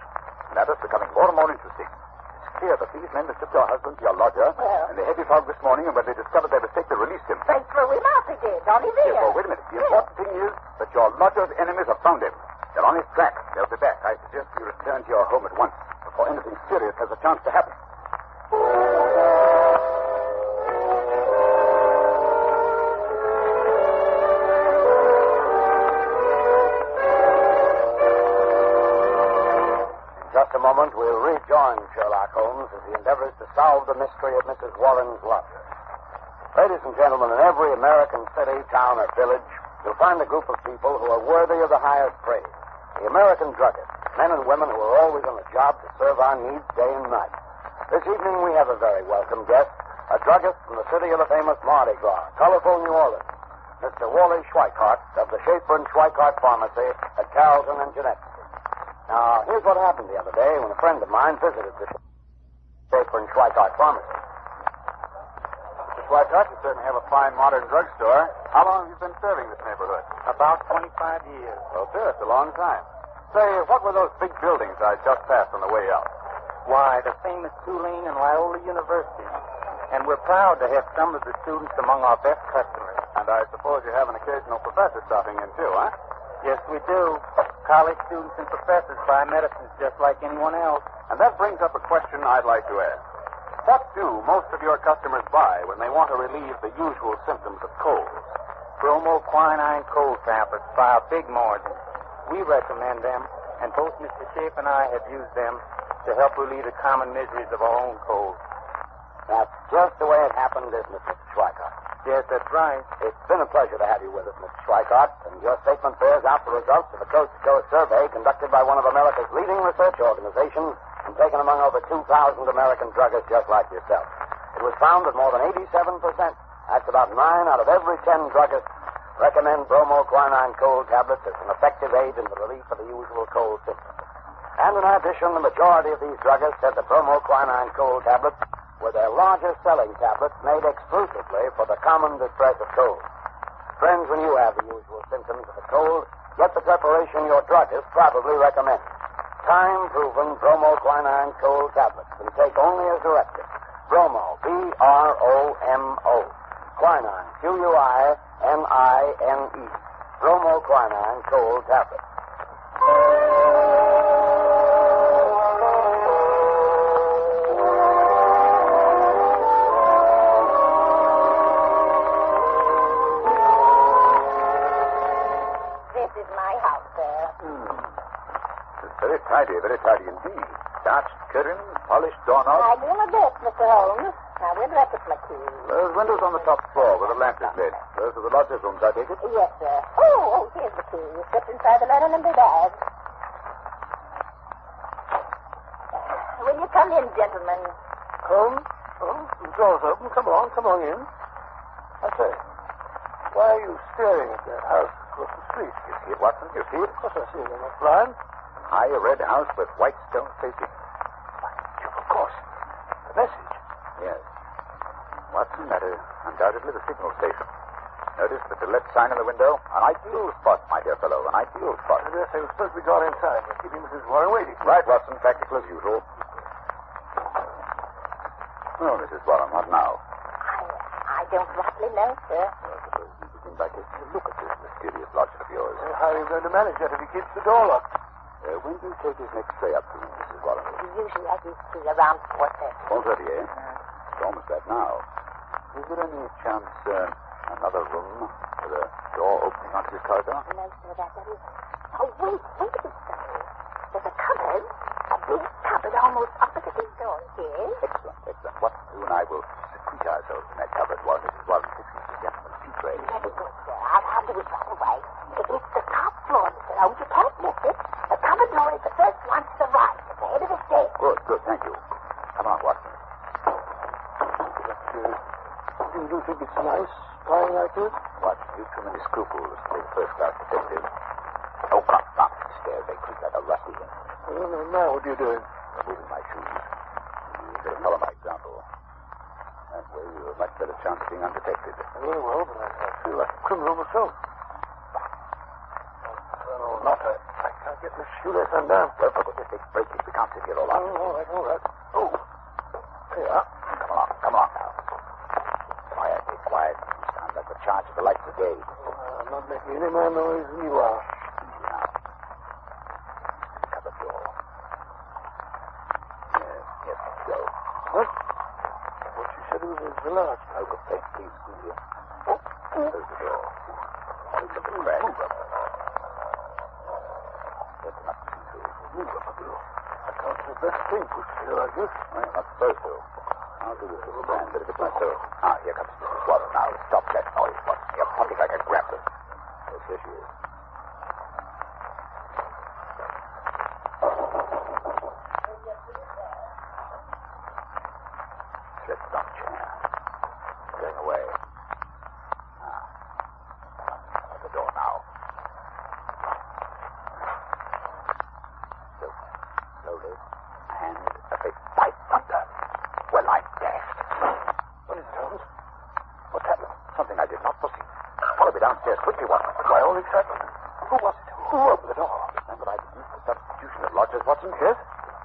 The matter's becoming more and more interesting. It's clear that these men mistook your husband for your lodger, and the heavy fog this morning, and when they discovered their mistake, they released him. They threw him out, they did, on his ear. Yes, well, wait a minute. The important thing is that your lodger's enemies have found him. They're on his track. They'll be back. I suggest you return to your home at once before anything serious has a chance to happen. Just a moment, we'll rejoin Sherlock Holmes as he endeavors to solve the mystery of Mrs. Warren's lodger. Ladies and gentlemen, in every American city, town, or village, you'll find a group of people who are worthy of the highest praise. The American druggists, men and women who are always on the job to serve our needs day and night. This evening, we have a very welcome guest, a druggist from the city of the famous Mardi Gras, colorful New Orleans, Mr. Wally Schweikart of the Schaefer and Schweikart Pharmacy at Carrollton and Jeanette. Now, here's what happened the other day when a friend of mine visited the Schaefer and Schweikart Pharmacy. Mr. Schweikart, you certainly have a fine modern drugstore. How long have you been serving this neighborhood? About 25 years. Oh, sir, it's a long time. Say, what were those big buildings I just passed on the way out? Why, the famous Tulane and Loyola University. And we're proud to have some of the students among our best customers. And I suppose you have an occasional professor stopping in, too, huh? Yes, we do. College students and professors buy medicines just like anyone else. And that brings up a question I'd like to ask. What do most of your customers buy when they want to relieve the usual symptoms of colds? Bromoquinine cold tablets by a big margin. We recommend them, and both Mr. Schaefer and I have used them to help relieve the common miseries of our own colds. That's just the way it happened, isn't it, Mr. Schweikart? Yes, that's right. It's been a pleasure to have you with us, Mr. Schweikart, and your statement bears out the results of a coast-to-coast survey conducted by one of America's leading research organizations and taken among over 2,000 American druggists just like yourself. It was found that more than 87%, that's about 9 out of every 10 druggists, recommend bromoquinine cold tablets as an effective aid in the relief of the usual cold symptoms. And in addition, the majority of these druggists said that bromoquinine cold tablets were their largest selling tablets made exclusively for the common distress of cold. Friends, when you have the usual symptoms of a cold, get the preparation your druggist probably recommends. Time-proven bromoquinine cold tablets and take only as directed. Bromo, B-R-O-M-O. Quinine, Q-U-I-N-I-N-E. Bromoquinine cold tablets. Very tidy indeed. Starched curtains, polished doorknobs. I do my best, Mr. Holmes. Now, where do I put my key? Those windows on the top floor where the lamp is lit. Those are the lodger's rooms, I take it? Yes, sir. Oh, here's the key. You slipped inside the linen and the bag. Will you Come in, gentlemen. Holmes? Oh, the door's open. Come on in. I say, why are you staring at that house across the street? You see it, Watson? You see it? Of course I see it. I'm not blind. High red house with white stone facing. Of course. The message. Yes. Watson, that is undoubtedly the signal station. Notice the to let sign in the window? An ideal spot, my dear fellow. An ideal spot. I dare say we're supposed to be gone inside. We're keeping Mrs. Warren waiting. Right, Watson. Practical as usual. Well, Mrs. Warren, what now? I don't rightly know, sir. I suppose we begin by taking a look at this mysterious lodger of yours. How are you going to manage that if he keeps the door locked? When do you take his next tray up to Mrs. Warren? Usually I do see around 4:30. 4:30, eh? It's almost that now. Is there any chance, another room with a door opening onto his corridor? No, sir, that is. Oh, wait a minute, sir. There's a cupboard. A big cupboard almost opposite his door. Yes? Excellent. What you and I will secrete ourselves in that cupboard while Mrs. Warren fixes the gentleman's tea tray. Very good, sir. I'll do it right away. It's the top floor, Mr. Holmes. You can't miss it. The cupboard door is the first one to the right, at the head of the stairs. Good, thank you. Come on, Watson. You do think it's nice spying like this? Watson, you've too many scruples to be a first-class detective. Oh, come on. Stairs, they creak like a rusty. Now what are you doing? Removing my shoes. You better follow my example. That way you have a much better chance of being undetected. Very well, but I feel like a criminal myself. Oh, not I can't get this shoelace undone. Well, for goodness sake, break it. We can't sit here all night. All right. Oh, there you are. Come along now. Quiet. You sound like the charge of the light brigade. I'm not making any more noise than you are. Easy now. Cupboard door. Yes, let's go. What? What you said was the large. Oh, good thing. Please, squeeze here. Close the door. Look at the crack. That's not too through. I can't do the best thing pushed here like this. Well, not supposed to. I'll do this little band bit of it myself. Here comes Mrs. Warren now. Stop that noise, Watson. You're talking like a grappler. Yes, here she is. Slipped on a chair. Going away. At the door now. Slowly. And a big by thunder. Well, I'm dashed. What is it, Holmes? What's happened? Something I did not foresee. Follow me downstairs quickly, Watson. My own excitement. Who was it? Who opened the door? Remember I deduced the substitution of lodgers, Watson? Yes.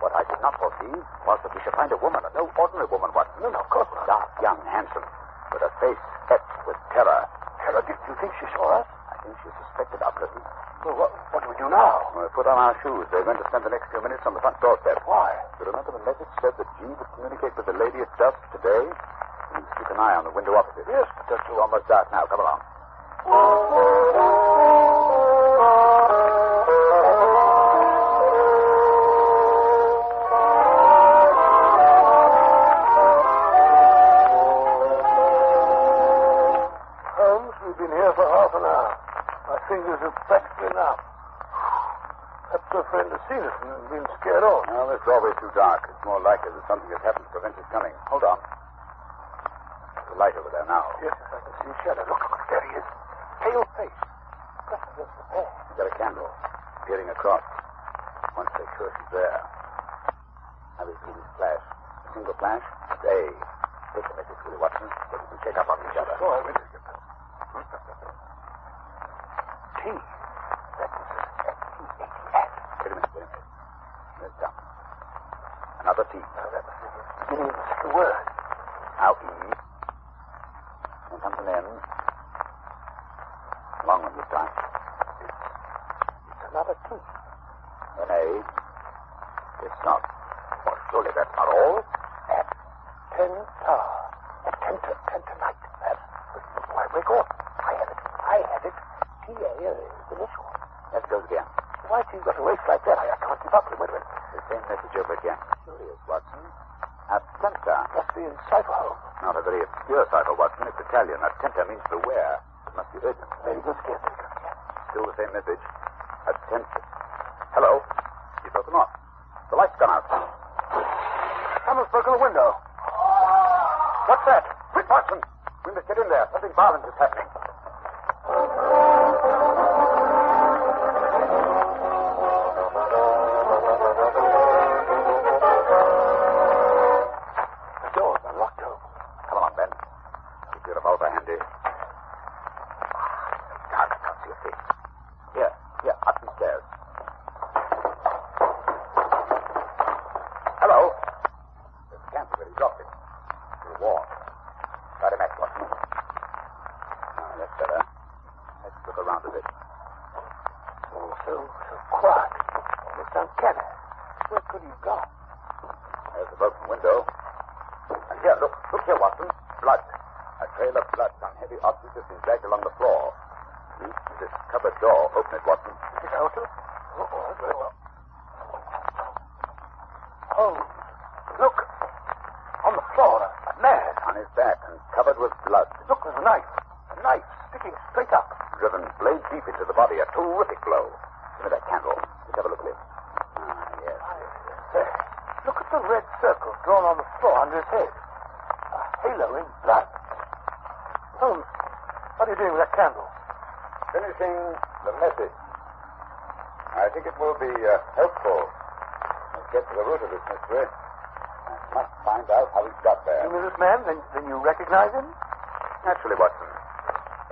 What I did not foresee was that we should find a woman, no ordinary woman, Watson. No, of course not. Dark, young, handsome, with a face etched with terror. Terror? Do you think she saw us? I think she suspected our presence. Well, what do we do now? We'll put on our shoes. We're going to spend the next few minutes on the front doorstep. Why? You remember the message said that G would communicate with the lady at dusk today? Please keep an eye on the window opposite. Yes, but that's almost dark now. Come along. Holmes, we've been here for half an hour. My fingers have practically numb. Perhaps your friend has seen us and been scared off. No, this doorway's too dark. It's more likely that something has happened to prevent his coming. Hold on. There's a light over there now. Yes, I can see a shadow. Look, there he is. Pale face. He's got a candle peering across. Wants to make sure she's there. Now we see this flash. A single flash. Say, take the message, Willie Watson, so we can check up on each other. Oh, I will. T. That is Wait a minute. There's down. Another T. That was the beginning of the second word. Now E. Then comes an N. Long one this time. It's another T. An A. It's not. Well, surely that's not all. At Tenta. At Tenta-night. That's why wake up. I have it. T-A is the initial. Let's go again. Why do you got to waste like that? I can't keep up with it. The same message over again. Curious, Watson. Attenta. Must be in cipher, Holmes. Not a very obscure cipher, Watson. It's Italian. Attenta means beware. It must be urgent. Very good, scared. Still the same message. Attenta. Hello. You've broken off. The light's gone out. broken the window. What's that? Quick, Watson. We must get in there. Something violent is happening. The door's unlocked, Holmes. Come on, Ben. Keep your revolver handy. God, I can't see your face. Here, up these stairs. Hello. There's a candle where he dropped it. It's warm. Light a match, Watson. That's better. Let's look around a bit. Oh, so quiet. It's uncanny. Where could he have gone? There's the broken window. And here, look here, Watson. Blood. A trail of blood. Some heavy object has been dragged along the floor. Use this cupboard door. Open it, Watson. Is it open? Oh, very well. Oh, look. On the floor, a man. On his back and covered with blood. Look, there's a knife. A knife sticking straight up. Driven blade deep into the body. A terrific blow. Give me that candle. Let's have a look at it. Yes. There. Look at the red circle drawn on the floor under his head. A halo in blood. Holmes, what are you doing with that candle? Finishing the message. I think it will be helpful. Let's get to the root of this mystery. I must find out how he got there. You knew this man? Then you recognize him? Naturally, Watson.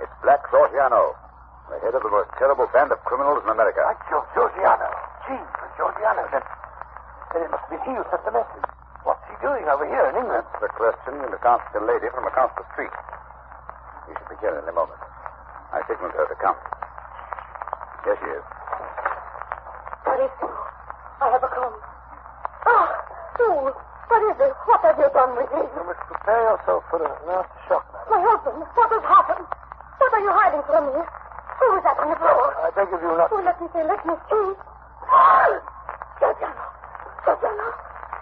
It's Black Georgiano, the head of the most terrible band of criminals in America. Georgiano. Gee, Georgiano. Then it must be he who sent the message. What's he doing over here in England? That's the question you must ask a lady from across the street. We should be here in a moment. I signaled her to come. Here she is. Carissimo, I have come. Ah, fool! What is it? What have you done with me? You must prepare yourself for a nasty shock, madam. My husband, what has happened? What are you hiding from me? Who is that on the floor? I beg of you not... Oh, let me see. Georgiano.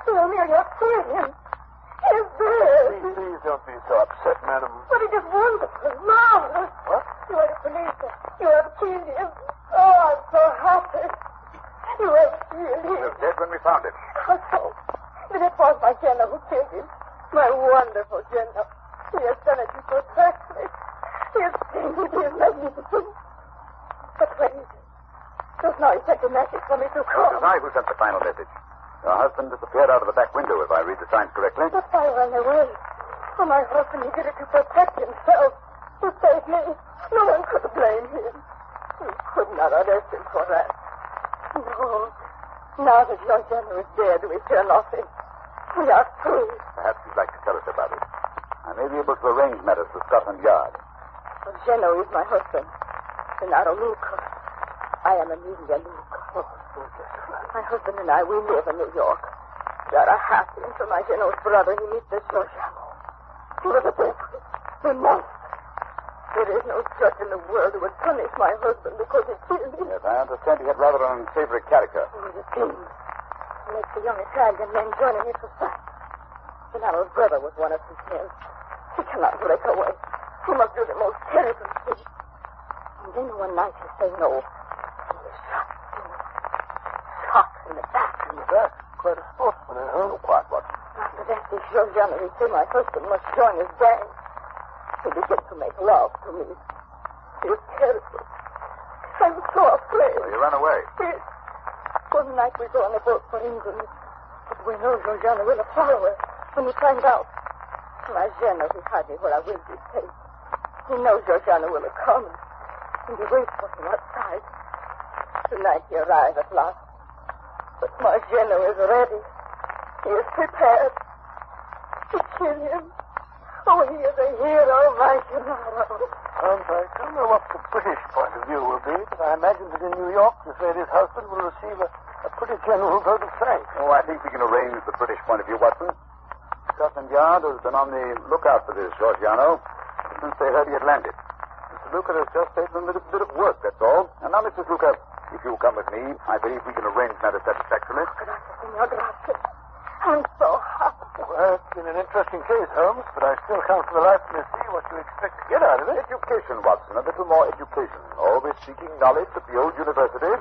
You nearly have killed him. He is dead. Please don't be so upset, madam. But it is wonderful, marvelous. What? You are a policeman. You have killed him. Oh, I'm so happy. You have killed him. He was dead when we found him. How so? But it was my Jenna who killed him. My wonderful Jenna. He has done it to protect me. He has saved me. He is magnificent. But where is he? Just now he sent a message for me to come. It was I who sent the final message. Your husband disappeared out of the back window, if I read the signs correctly. But I ran away. For my husband, he did it to protect himself. To save me. No one could blame him. You could not arrest him for that. No. Now that your Jenna is dead, we fear nothing. We are free. Perhaps you'd like to tell us about it. I may be able to arrange matters with Scotland Yard. Jenna is my husband. Gennaro Luca. I am Amelia Luca. My husband and I, we live in New York. We are happy until my Geno's brother, he meets this Georgiano. He was a devil. A monster. There is no judge in the world who would punish my husband because he killed me. Yes, I understand he had rather an unsavory character. He was a king. He makes the young Italian men join in his society. Gennaro's brother was one of his men. He cannot break away. He must do the most terrible thing. And then one night he say no. He was shot in the back. In the back? Quite a sportsman, huh? Oh, quiet, Watson. After that, this Georgiano, he say my husband must join his gang. He began to make love to me. He was terrible. I'm so afraid. So you ran away? Yes. One night we go on a boat for England. But we know Georgiano will follow us when he finds out. My Jenna, he hide me where I will be safe. He knows Georgiano will come. And he waits for him outside. Tonight he arrives at last. But my Jenna is ready. He is prepared to kill him. Oh, he is a hero, my Gennaro. I don't know what the British point of view will be, but I imagine that in New York, this lady's husband will receive a pretty general vote of thanks. Oh, I think we can arrange the British point of view, Watson. Scotland Yard has been on the lookout for this Georgiano since they heard he had landed. Mr. Luca has just taken a little bit of work, that's all. And now, Mrs. Luca, if you'll come with me, I believe we can arrange matters satisfactorily. I'm so happy. Well, it's been an interesting case, Holmes, but I still can't for the life of me see what you expect to get out of it. Education, Watson, a little more education. Always seeking knowledge at the old university.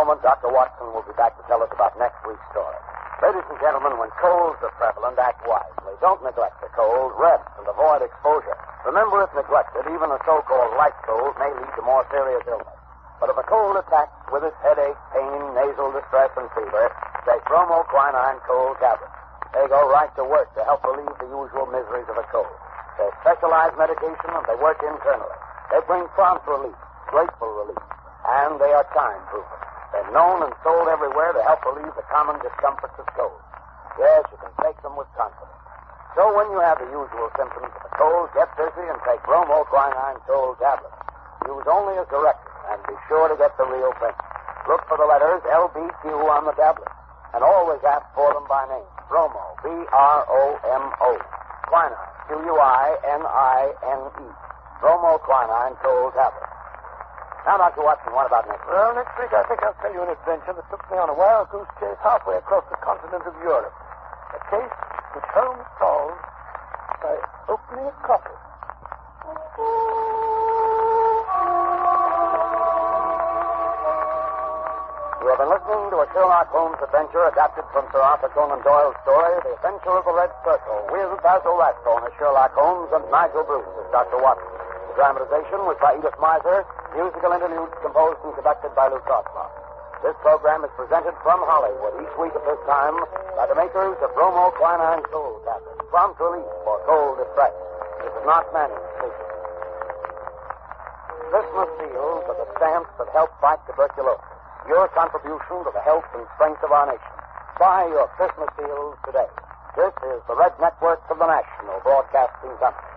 moment, Dr. Watson will be back to tell us about next week's story. Ladies and gentlemen, when colds are prevalent, act wisely. Don't neglect the cold. Rest and avoid exposure. Remember, if neglected, even a so-called light cold may lead to more serious illness. But if a cold attacks with its headache, pain, nasal distress, and fever, take bromoquinine cold tablets. They go right to work to help relieve the usual miseries of a cold. They're specialized medication, and they work internally. They bring prompt relief, grateful relief, and they are time-proven. They're known and sold everywhere to help relieve the common discomforts of cold. Yes, you can take them with confidence. So when you have the usual symptoms of a cold, get busy and take bromoquinine cold tablets. Use only as directed, and be sure to get the real thing. Look for the letters LBQ on the tablet, and always ask for them by name. Bromo, B-R-O-M-O. Quinine, Q-U-I-N-I-N-E. Bromoquinine cold tablets. Now, Dr. Watson, what about next week? Well, next week I think I'll tell you an adventure that took me on a wild goose chase halfway across the continent of Europe. A case which Holmes solved by opening a coffin. You have been listening to a Sherlock Holmes adventure adapted from Sir Arthur Conan Doyle's story, The Adventure of the Red Circle, with Basil Rathbone as Sherlock Holmes and Nigel Bruce as Dr. Watson. The dramatization was by Edith Miser, musical interludes composed and conducted by Lou Kosloff. This program is presented from Hollywood each week at this time by the makers of bromoquinine cold tablets, prompt relief for cold distress. This is not Manning speaking. Christmas seals are the stamps that help fight tuberculosis. Your contribution to the health and strength of our nation. Buy your Christmas seals today. This is the Red Network of the National Broadcasting Company.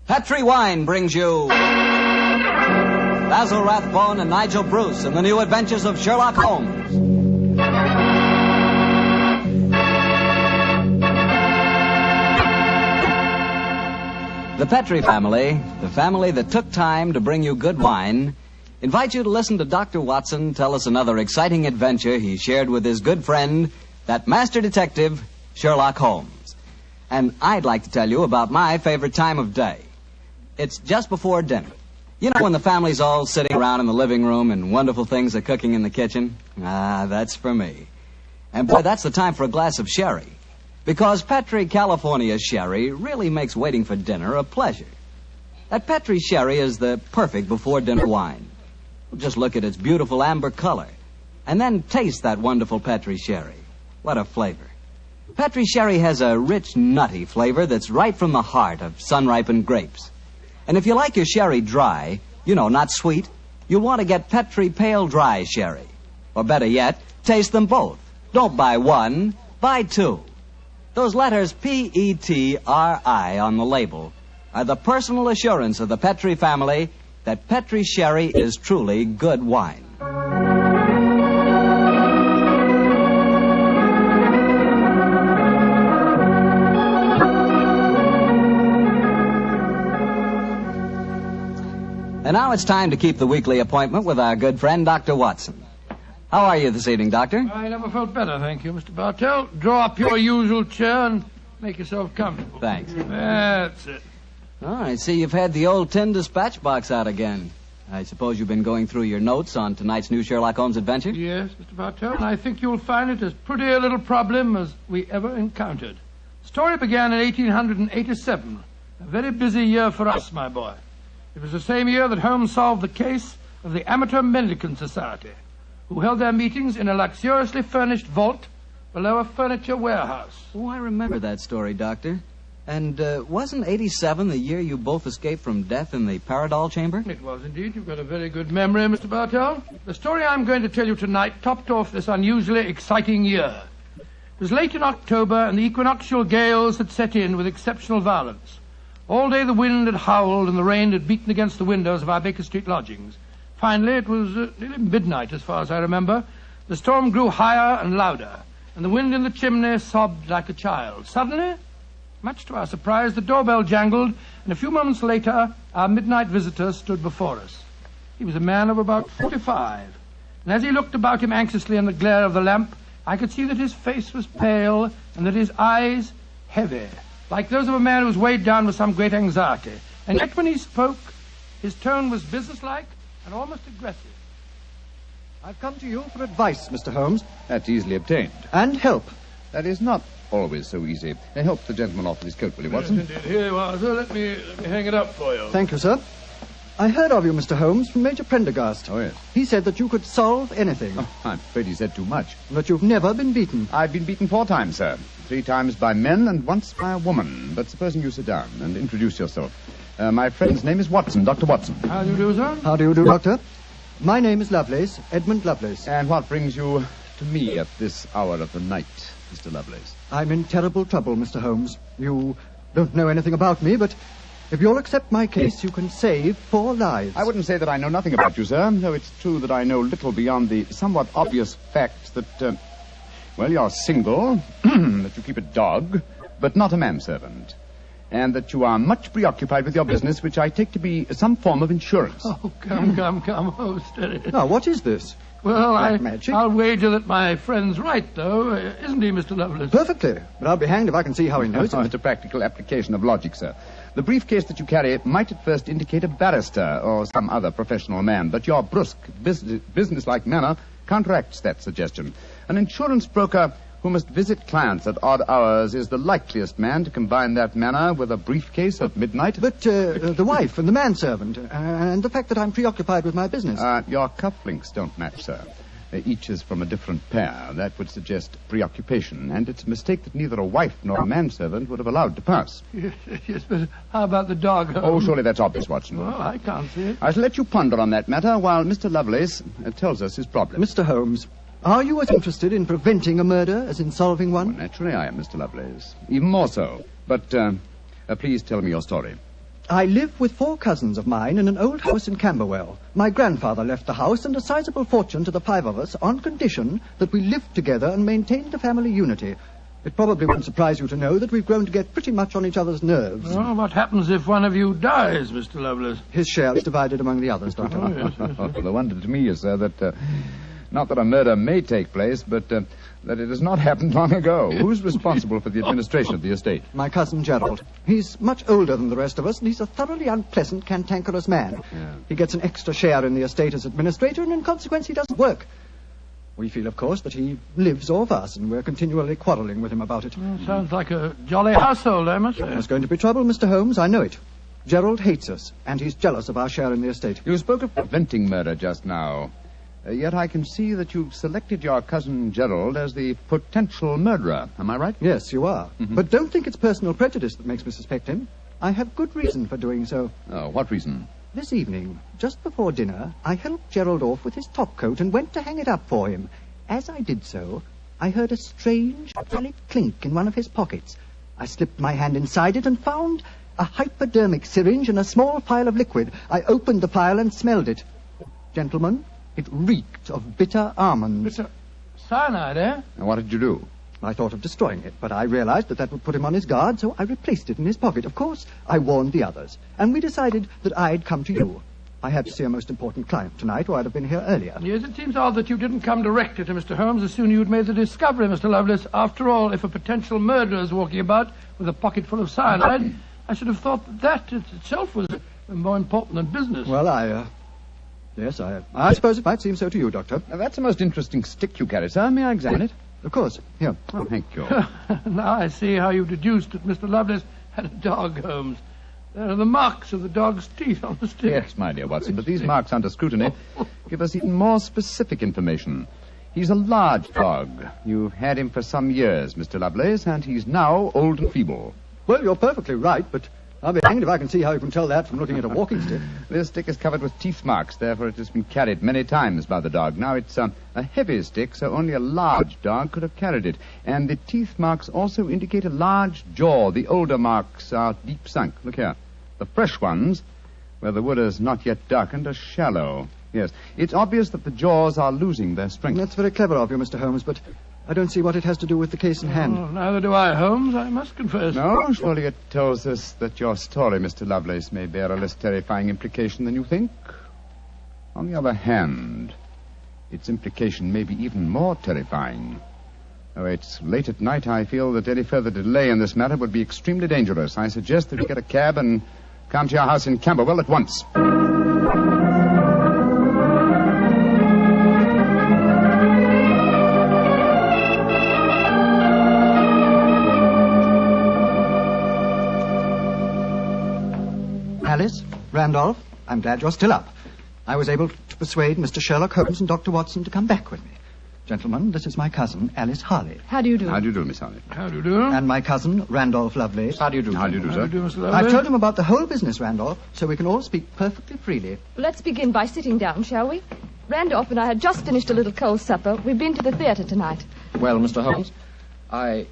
Petri Wine brings you Basil Rathbone and Nigel Bruce in the new Adventures of Sherlock Holmes. The Petri family, the family that took time to bring you good wine, invite you to listen to Dr. Watson tell us another exciting adventure he shared with his good friend, that master detective, Sherlock Holmes. And I'd like to tell you about my favorite time of day. It's just before dinner. You know when the family's all sitting around in the living room and wonderful things are cooking in the kitchen? Ah, that's for me. And boy, that's the time for a glass of sherry. Because Petri California sherry really makes waiting for dinner a pleasure. That Petri sherry is the perfect before-dinner wine. Just look at its beautiful amber color. And then taste that wonderful Petri sherry. What a flavor. Petri sherry has a rich, nutty flavor that's right from the heart of sun-ripened grapes. And if you like your sherry dry, you know, not sweet, you'll want to get Petri Pale Dry Sherry. Or better yet, taste them both. Don't buy one, buy two. Those letters P-E-T-R-I on the label are the personal assurance of the Petri family that Petri sherry is truly good wine. And now it's time to keep the weekly appointment with our good friend, Dr. Watson. How are you this evening, Doctor? I never felt better, thank you, Mr. Bartell. Draw up your usual chair and make yourself comfortable. Thanks. That's it. Oh, I see you've had the old tin dispatch box out again. I suppose you've been going through your notes on tonight's new Sherlock Holmes adventure? Yes, Mr. Bartell, and I think you'll find it as pretty a little problem as we ever encountered. The story began in 1887. A very busy year for us, my boy. It was the same year that Holmes solved the case of the Amateur Mendicant Society, who held their meetings in a luxuriously furnished vault below a furniture warehouse. Oh, I remember that story, Doctor. And wasn't 87 the year you both escaped from death in the Paradol chamber? It was indeed. You've got a very good memory, Mr. Bartell. The story I'm going to tell you tonight topped off this unusually exciting year. It was late in October, and the equinoctial gales had set in with exceptional violence. All day the wind had howled and the rain had beaten against the windows of our Baker Street lodgings. Finally, it was nearly midnight, as far as I remember. The storm grew higher and louder, and the wind in the chimney sobbed like a child. Suddenly, much to our surprise, the doorbell jangled, and a few moments later, our midnight visitor stood before us. He was a man of about 45, and as he looked about him anxiously in the glare of the lamp, I could see that his face was pale and that his eyes heavy. like those of a man who's weighed down with some great anxiety. And yet when he spoke, his tone was businesslike and almost aggressive. I've come to you for advice, Mr. Holmes. That's easily obtained. And help. That is not always so easy. Help the gentleman off with his coat, will you, Watson? Yes, indeed. Here you are, sir. Let me hang it up for you. Thank you, sir. I heard of you, Mr. Holmes, from Major Prendergast. Oh, yes. He said that you could solve anything. Oh, I'm afraid he said too much. But you've never been beaten. I've been beaten 4 times, sir. 3 times by men and once by a woman. But supposing you sit down and introduce yourself. My friend's name is Watson, Dr. Watson. How do you do, sir? How do you do, Doctor? My name is Lovelace, Edmund Lovelace. And what brings you to me at this hour of the night, Mr. Lovelace? I'm in terrible trouble, Mr. Holmes. You don't know anything about me, but if you'll accept my case, you can save 4 lives. I wouldn't say that I know nothing about you, sir, though it's true that I know little beyond the somewhat obvious fact that, you're single, that you keep a dog, but not a manservant, and that you are much preoccupied with your business, which I take to be some form of insurance. Oh, come. Oh, steady. Now, what is this? Well, magic? I'll wager that my friend's right, though. Isn't he, Mr. Lovelace? Perfectly. But I'll be hanged if I can see how he knows it. It's a practical application of logic, sir. The briefcase that you carry might at first indicate a barrister or some other professional man, but your brusque, businesslike manner counteracts that suggestion. An insurance broker who must visit clients at odd hours is the likeliest man to combine that manner with a briefcase at midnight. But the wife and the manservant, and the fact that I'm preoccupied with my business. Your cufflinks don't match, sir. Each is from a different pair. That would suggest preoccupation, and it's a mistake that neither a wife nor a manservant would have allowed to pass. Yes, but how about the dog? Oh, surely that's obvious, Watson. Well, I can't see it. I shall let you ponder on that matter while Mr. Lovelace tells us his problem. Mr. Holmes, are you as interested in preventing a murder as in solving one? Well, naturally I am, Mr. Lovelace. Even more so. But please tell me your story. I live with 4 cousins of mine in an old house in Camberwell. My grandfather left the house and a sizable fortune to the 5 of us on condition that we lived together and maintained the family unity. It probably won't surprise you to know that we've grown to get pretty much on each other's nerves. Well, what happens if one of you dies, Mr. Lovelace? His share is divided among the others, Doctor. Oh, yes. Well, the wonder to me is, sir, that not that a murder may take place, but that it has not happened long ago. Who's responsible for the administration of the estate? My cousin Gerald. He's much older than the rest of us, and he's a thoroughly unpleasant, cantankerous man. Yeah. He gets an extra share in the estate as administrator, and in consequence he doesn't work. We feel, of course, that he lives off us, and we're continually quarrelling with him about it. Well, sounds like a jolly household, I must say. There's going to be trouble, Mr. Holmes, I know it. Gerald hates us, and he's jealous of our share in the estate. You spoke of preventing murder just now. Yet I can see that you've selected your cousin Gerald as the potential murderer. Am I right? Yes, you are. Mm-hmm. But don't think it's personal prejudice that makes me suspect him. I have good reason for doing so. Oh, what reason? This evening, just before dinner, I helped Gerald off with his topcoat and went to hang it up for him. As I did so, I heard a strange, metallic clink in one of his pockets. I slipped my hand inside it and found a hypodermic syringe and a small phial of liquid. I opened the phial and smelled it. Gentlemen, it reeked of bitter almonds. Bitter cyanide, eh? And what did you do? I thought of destroying it, but I realized that would put him on his guard, so I replaced it in his pocket. Of course, I warned the others, and we decided that I'd come to you. I had to see a most important client tonight, or I'd have been here earlier. Yes, it seems odd that you didn't come directly to Mr. Holmes as soon as you'd made the discovery, Mr. Lovelace. After all, if a potential murderer is walking about with a pocket full of cyanide, I should have thought that itself was more important than business. Well, Yes, I suppose it might seem so to you, Doctor. Now, that's a most interesting stick you carry, sir. May I examine it? Of course. Here. Oh, thank you. Now I see how you deduced that Mr. Lovelace had a dog, Holmes. There are the marks of the dog's teeth on the stick. Yes, my dear Watson, but these marks under scrutiny give us even more specific information. He's a large dog. You've had him for some years, Mr. Lovelace, and he's now old and feeble. Well, you're perfectly right, but I'll be hanged if I can see how you can tell that from looking at a walking stick. This stick is covered with teeth marks, therefore it has been carried many times by the dog. Now, it's a heavy stick, so only a large dog could have carried it. And the teeth marks also indicate a large jaw. The older marks are deep sunk. Look here. The fresh ones, where the wood is not yet darkened, are shallow. Yes, it's obvious that the jaws are losing their strength. That's very clever of you, Mr. Holmes, but I don't see what it has to do with the case in hand. Oh, neither do I, Holmes, I must confess. No, surely it tells us that your story, Mr. Lovelace, may bear a less terrifying implication than you think. On the other hand, its implication may be even more terrifying. Though it's late at night, I feel that any further delay in this matter would be extremely dangerous. I suggest that you get a cab and come to your house in Camberwell at once. Alice, Randolph, I'm glad you're still up. I was able to persuade Mr. Sherlock Holmes and Dr. Watson to come back with me. Gentlemen, this is my cousin, Alice Harley. How do you do? How do you do, Miss Harley? How do you do? And my cousin, Randolph Lovelace. How do you do? How do you do, sir? How do you do, Mr. I've Lovelace? told him about the whole business, Randolph, so we can all speak perfectly freely. Let's begin by sitting down, shall we? Randolph and I had just finished a little cold supper. We've been to the theater tonight. Well, Mr. Holmes, I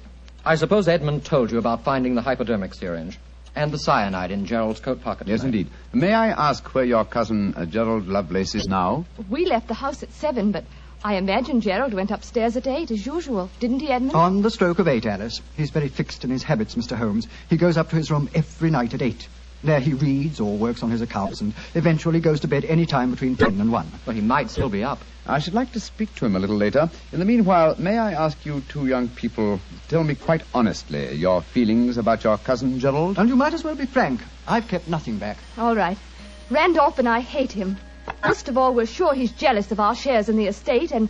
suppose Edmund told you about finding the hypodermic syringe and the cyanide in Gerald's coat pocket. Yes, tonight. indeed. May I ask where your cousin Gerald Lovelace is now? We left the house at 7, but I imagine Gerald went upstairs at 8, as usual. Didn't he, Edmund? On the stroke of 8, Alice. He's very fixed in his habits, Mr. Holmes. He goes up to his room every night at 8. There he reads or works on his accounts and eventually goes to bed any time between 10 and 1. Well, he might still be up. I should like to speak to him a little later. In the meanwhile, may I ask you two young people to tell me quite honestly your feelings about your cousin Gerald? And you might as well be frank. I've kept nothing back. All right. Randolph and I hate him. First of all, we're sure he's jealous of our shares in the estate, and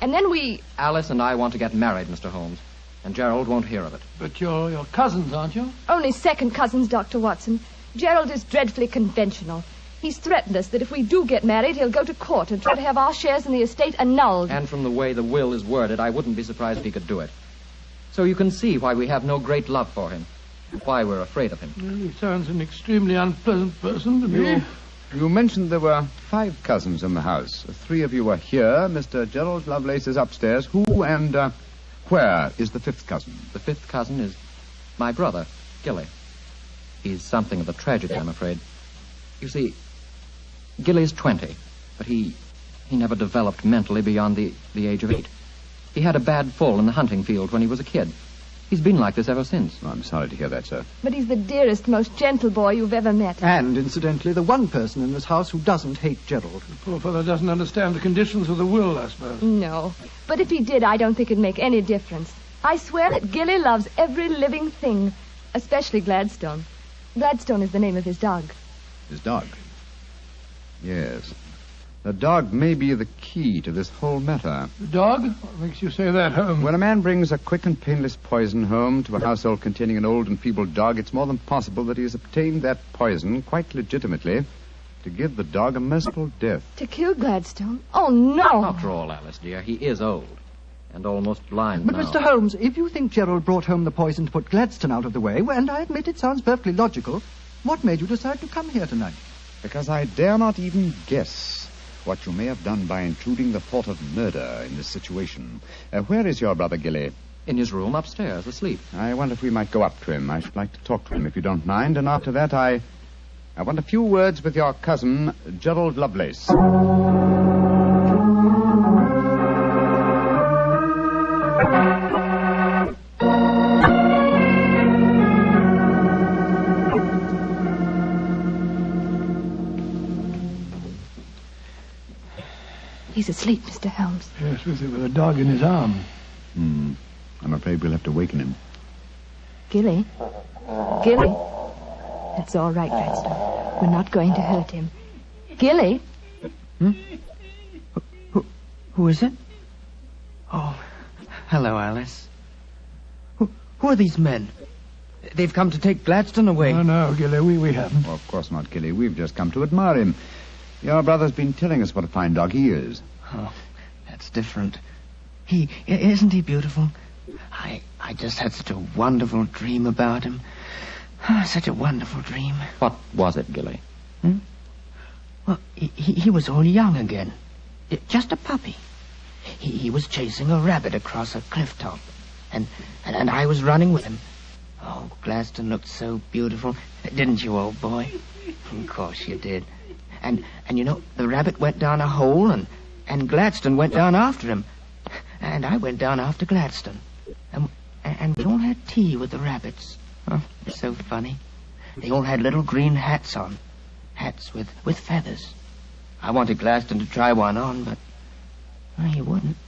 then we... Alice and I want to get married, Mr. Holmes, and Gerald won't hear of it. But you're your cousins, aren't you? Only second cousins, Dr. Watson. Gerald is dreadfully conventional. He's threatened us that if we do get married, he'll go to court and try to have our shares in the estate annulled. And from the way the will is worded, I wouldn't be surprised if he could do it. So you can see why we have no great love for him, and why we're afraid of him. Well, he sounds an extremely unpleasant person to me. You mentioned there were 5 cousins in the house. 3 of you are here. Mr. Gerald Lovelace is upstairs. Who and where is the 5th cousin? The 5th cousin is my brother, Gilly. He's something of a tragedy, I'm afraid. You see, Gilly's 20, but he never developed mentally beyond the age of 8. He had a bad fall in the hunting field when he was a kid. He's been like this ever since. Oh, I'm sorry to hear that, sir. But he's the dearest, most gentle boy you've ever met. And, incidentally, the one person in this house who doesn't hate Gerald. The poor fellow doesn't understand the conditions of the will, I suppose. No. But if he did, I don't think it'd make any difference. I swear that Gilly loves every living thing, especially Gladstone. Gladstone is the name of his dog. His dog? Yes. The dog may be the key to this whole matter. The dog? What makes you say that, Holmes? When a man brings a quick and painless poison home to a household containing an old and feeble dog, it's more than possible that he has obtained that poison, quite legitimately, to give the dog a merciful death. To kill Gladstone? Oh, no! After all, Alice, dear, he is old and almost blind But, now. Mr. Holmes, if you think Gerald brought home the poison to put Gladstone out of the way, well, and I admit it sounds perfectly logical, what made you decide to come here tonight? Because I dare not even guess what you may have done by intruding the thought of murder in this situation. Where is your brother Gilly? In his room upstairs, asleep. I wonder if we might go up to him. I should like to talk to him, if you don't mind. And after that, I want a few words with your cousin, Gerald Lovelace. He's asleep, Mr. Holmes. Yes, with a dog in his arm. I'm afraid we'll have to waken him. Gilly? Gilly? That's all right, Gladstone. We're not going to hurt him. Gilly? Who is it? Oh, hello, Alice. Who are these men? They've come to take Gladstone away. No, Gilly, we haven't. Oh, of course not, Gilly. We've just come to admire him. Your brother's been telling us what a fine dog he is. Oh, that's different. Isn't he beautiful? I just had such a wonderful dream about him. Such a wonderful dream. What was it, Gilly? Well, he was all young again. Just a puppy. He was chasing a rabbit across a cliff top. And I was running with him. Oh, Gladstone looked so beautiful. Didn't you, old boy? Of course you did. And you know, the rabbit went down a hole, and Gladstone went down after him. And I went down after Gladstone. And we all had tea with the rabbits. Oh, it's so funny. They all had little green hats on. Hats with feathers. I wanted Gladstone to try one on, but he wouldn't.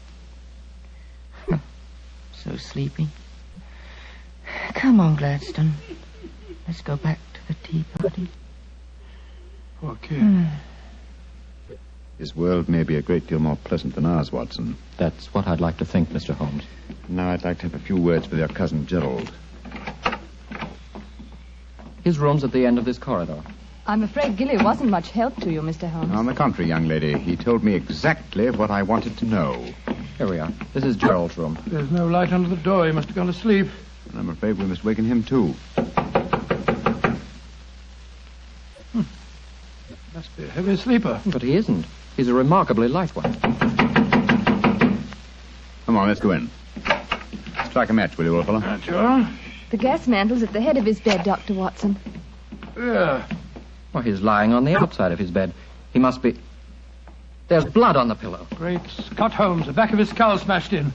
sleepy. Come on, Gladstone. Let's go back to the tea party. Poor kid. His world may be a great deal more pleasant than ours, Watson. That's what I'd like to think, Mr. Holmes. Now I'd like to have a few words with your cousin Gerald. His room's at the end of this corridor. I'm afraid Gilly wasn't much help to you, Mr. Holmes. On the contrary, young lady, he told me exactly what I wanted to know. Here we are. This is Gerald's room. There's no light under the door. He must have gone to sleep. And I'm afraid we must waken him, too. Must be a heavy sleeper. But he isn't. He's a remarkably light one. Come on, let's go in. Strike a match, will you, old fellow? Sure. The gas mantle's at the head of his bed, Dr. Watson. Yeah. Well, he's lying on the outside of his bed. He must be... There's blood on the pillow. Great Scott, Holmes. The back of his skull smashed in.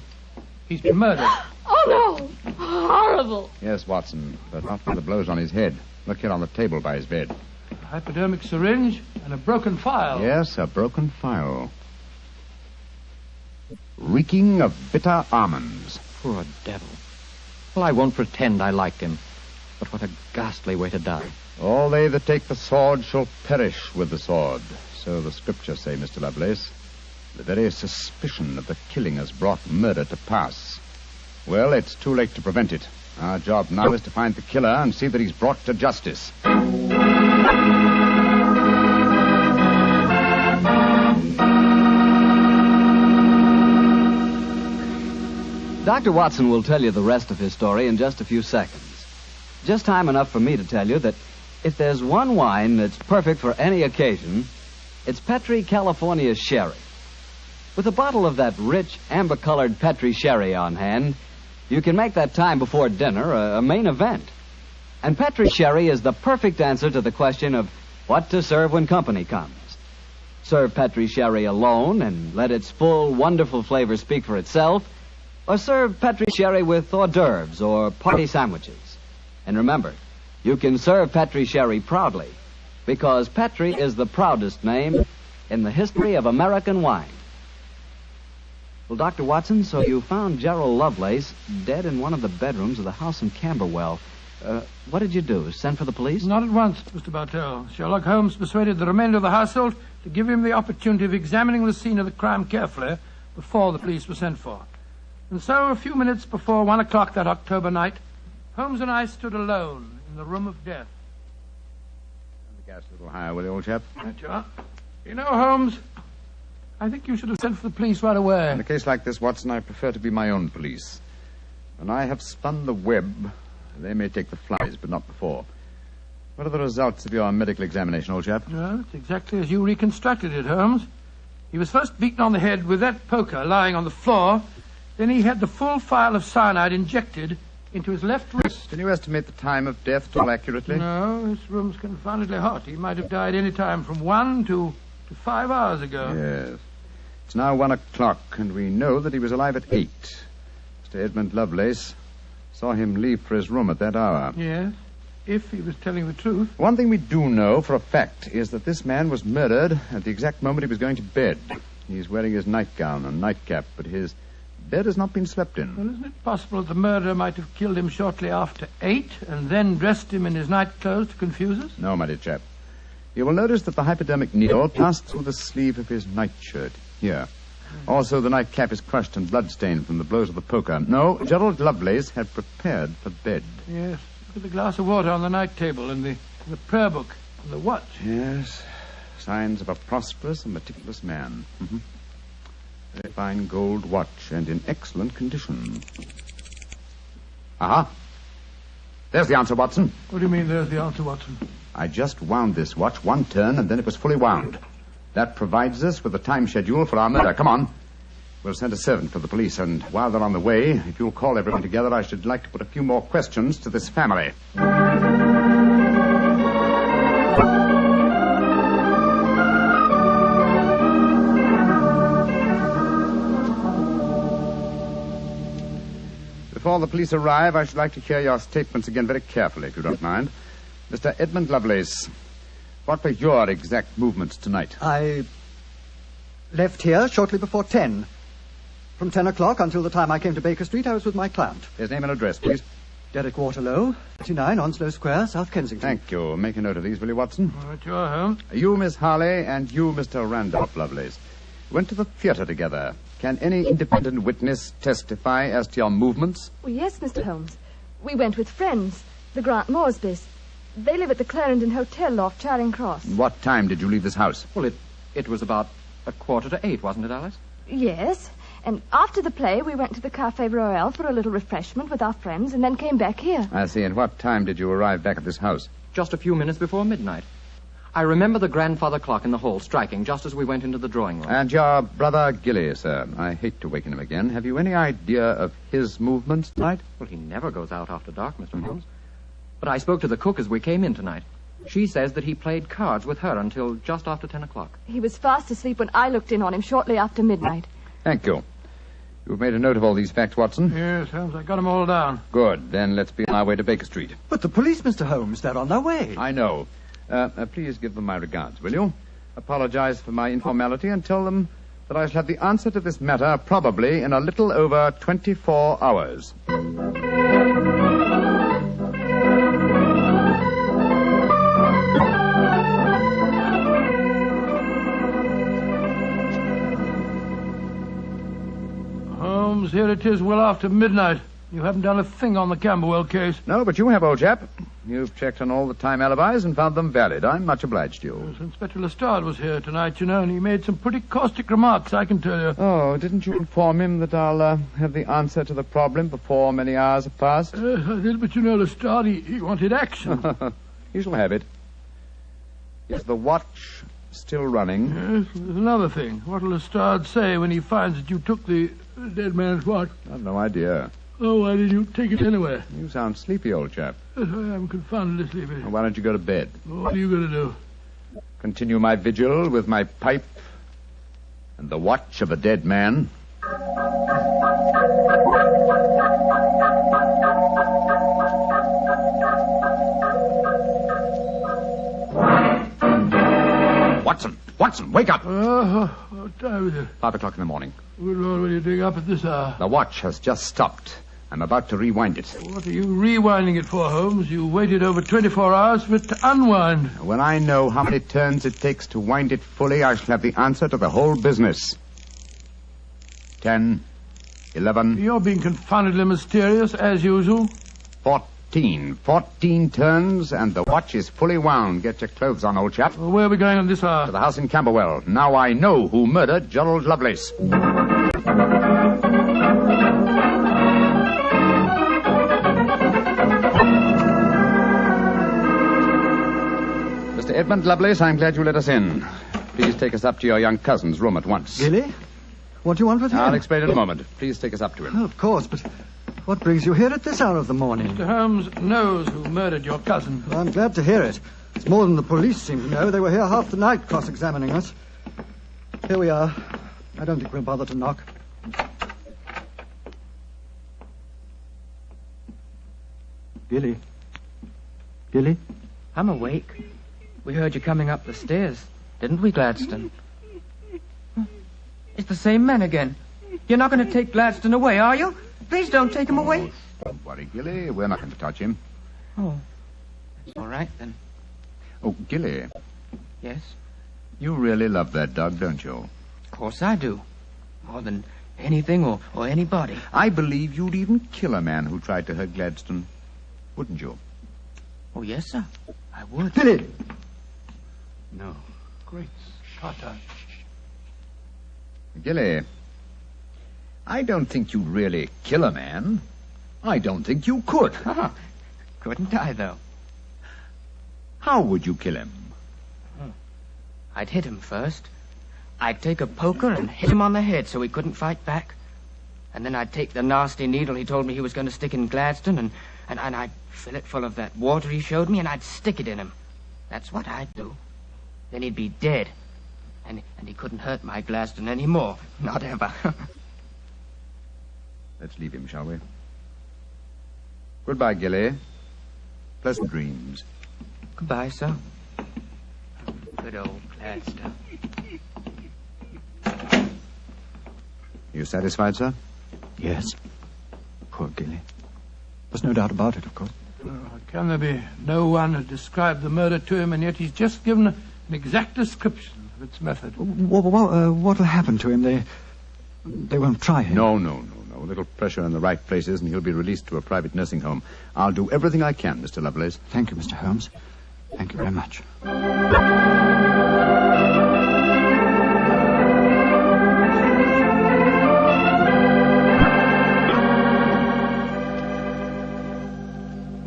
He's been murdered. Oh, no. Horrible. Yes, Watson, but not with the blows on his head. Look here on the table by his bed. A hypodermic syringe and a broken file. Yes, a broken file. Reeking of bitter almonds. Poor devil. Well, I won't pretend I liked him. But what a ghastly way to die. All they that take the sword shall perish with the sword. So the scriptures say, Mr. Lovelace. The very suspicion of the killing has brought murder to pass. Well, it's too late to prevent it. Our job now is to find the killer and see that he's brought to justice. Dr. Watson will tell you the rest of his story in just a few seconds. Just time enough for me to tell you that if there's one wine that's perfect for any occasion, it's Petri California Sherry. With a bottle of that rich, amber-colored Petri Sherry on hand, you can make that time before dinner a main event. And Petri Sherry is the perfect answer to the question of what to serve when company comes. Serve Petri Sherry alone and let its full, wonderful flavor speak for itself, or serve Petri Sherry with hors d'oeuvres or party sandwiches. And remember, you can serve Petri Sherry proudly, because Petri is the proudest name in the history of American wine. Well, Dr. Watson, so you found Gerald Lovelace dead in one of the bedrooms of the house in Camberwell. What did you do? Send for the police? Not at once, Mr. Bartell. Sherlock Holmes persuaded the remainder of the household to give him the opportunity of examining the scene of the crime carefully before the police were sent for. And so, a few minutes before 1 o'clock that October night, Holmes and I stood alone in the room of death. Turn the gas a little higher, will you, old chap? Right you are. You know, Holmes, I think you should have sent for the police right away. In a case like this, Watson, I prefer to be my own police. When I have spun the web, they may take the flies, but not before. What are the results of your medical examination, old chap? Well, it's exactly as you reconstructed it, Holmes. He was first beaten on the head with that poker lying on the floor. Then he had the full phial of cyanide injected into his left wrist. Can you estimate the time of death at all accurately? No, this room's confoundedly hot. He might have died any time from 1 to 5 hours ago. Yes. It's now 1 o'clock, and we know that he was alive at 8. Mr. Edmund Lovelace saw him leave for his room at that hour. Yes, if he was telling the truth. One thing we do know for a fact is that this man was murdered at the exact moment he was going to bed. He's wearing his nightgown and nightcap, but his bed has not been slept in. Well, isn't it possible that the murderer might have killed him shortly after 8 and then dressed him in his night clothes to confuse us? No, my dear chap. You will notice that the hypodermic needle passed through the sleeve of his nightshirt. Here. Also, the nightcap is crushed and bloodstained from the blows of the poker. No, Gerald Lovelace had prepared for bed. Yes. Look at the glass of water on the night table and the prayer book and the watch. Yes. Signs of a prosperous and meticulous man. Mm-hmm. Very fine gold watch and in excellent condition. Aha. There's the answer, Watson. What do you mean, there's the answer, Watson? I just wound this watch 1 turn, and then it was fully wound. That provides us with a time schedule for our murder. Come on. We'll send a servant for the police, and while they're on the way, if you'll call everyone together, I should like to put a few more questions to this family. Before the police arrive, I should like to hear your statements again very carefully, if you don't mind. Mr. Edmund Lovelace, what were your exact movements tonight? I left here shortly before 10. From 10 o'clock until the time I came to Baker Street, I was with my client. His name and address, please. Derek Waterlow, 39 Onslow Square, South Kensington. Thank you. Make a note of these, will you, Watson? All right, you're home. You, Miss Harley, and you, Mr. Randolph Lovelace, went to the theater together. Can any independent witness testify as to your movements? Well, yes, Mr. Holmes. We went with friends, the Grant Moresbys. They live at the Clarendon Hotel off Charing Cross. What time did you leave this house? Well, it was about 7:45, wasn't it, Alice? Yes. And after the play, we went to the Café Royal for a little refreshment with our friends and then came back here. I see. And what time did you arrive back at this house? Just a few minutes before midnight. I remember the grandfather clock in the hall striking just as we went into the drawing room. And your brother Gilly, sir. I hate to waken him again. Have you any idea of his movements tonight? Well, he never goes out after dark, Mr. Holmes. But I spoke to the cook as we came in tonight. She says that he played cards with her until just after 10 o'clock. He was fast asleep when I looked in on him shortly after midnight. Thank you. You've made a note of all these facts, Watson? Yes, Holmes, I got them all down. Good. Then let's be on our way to Baker Street. But the police, Mr. Holmes, they're on their way. I know. Please give them my regards, will you? Apologize for my informality and tell them that I shall have the answer to this matter probably in a little over 24 hours. Holmes, here it is well after midnight. You haven't done a thing on the Camberwell case. No, but you have, old chap. You've checked on all the time alibis and found them valid. I'm much obliged to you. Yes, Inspector Lestrade was here tonight, you know, and he made some pretty caustic remarks, I can tell you. Oh, didn't you inform him that I'll have the answer to the problem before many hours have passed? I did, but you know, Lestrade, he wanted action. You shall have it. Is the watch still running? Yes, there's another thing. What'll Lestrade say when he finds that you took the dead man's watch? I've no idea. Oh, why did you take it anyway? You sound sleepy, old chap. Yes, I am confoundedly sleepy. Well, why don't you go to bed? Oh, what are you going to do? Continue my vigil with my pipe and the watch of a dead man. Watson, wake up! What time is it? 5 o'clock in the morning. Good Lord, what are you doing up at this hour? The watch has just stopped. I'm about to rewind it. What are you rewinding it for, Holmes? You waited over 24 hours for it to unwind. When I know how many turns it takes to wind it fully, I shall have the answer to the whole business. 10, 11... You're being confoundedly mysterious, as usual. 14 turns, and the watch is fully wound. Get your clothes on, old chap. Well, where are we going on this hour? To the house in Camberwell. Now I know who murdered Gerald Lovelace. Mr. Edmund Lovelace, I'm glad you let us in. Please take us up to your young cousin's room at once. Really? What do you want with him? I'll explain in a moment. Please take us up to him. Oh, of course, but what brings you here at this hour of the morning? Mr. Holmes knows who murdered your cousin. Well, I'm glad to hear it. It's more than the police seem to know. They were here half the night cross-examining us. Here we are. I don't think we'll bother to knock. Gilly? Gilly? I'm awake. We heard you coming up the stairs, didn't we, Gladstone? It's the same man again. You're not going to take Gladstone away, are you? Please don't take him away. Don't worry, Gilly. We're not going to touch him. Oh, that's all right, then. Oh, Gilly. Yes? You really love that dog, don't you? Of course I do. More than anything or anybody. I believe you'd even kill a man who tried to hurt Gladstone. Wouldn't you? Oh, yes, sir. I would. Gilly! No. Great Scott. Gilly, I don't think you'd really kill a man. I don't think you could. Couldn't I, though? How would you kill him? I'd hit him first. I'd take a poker and hit him on the head so he couldn't fight back. And then I'd take the nasty needle he told me he was going to stick in Gladstone, and I'd fill it full of that water he showed me, and I'd stick it in him. That's what I'd do. Then he'd be dead. And he couldn't hurt my Gladstone anymore. Not ever. Let's leave him, shall we? Goodbye, Gilly. Pleasant dreams. Goodbye, sir. Good old Gladstone. You satisfied, sir? Yes. Poor Gilly. There's no doubt about it, of course. Can there be no one who described the murder to him, and yet he's just given an exact description of its method? What'll happen to him? They won't try him. No. A little pressure in the right places, and he'll be released to a private nursing home. I'll do everything I can, Mr. Lovelace. Thank you, Mr. Holmes. Thank you very much.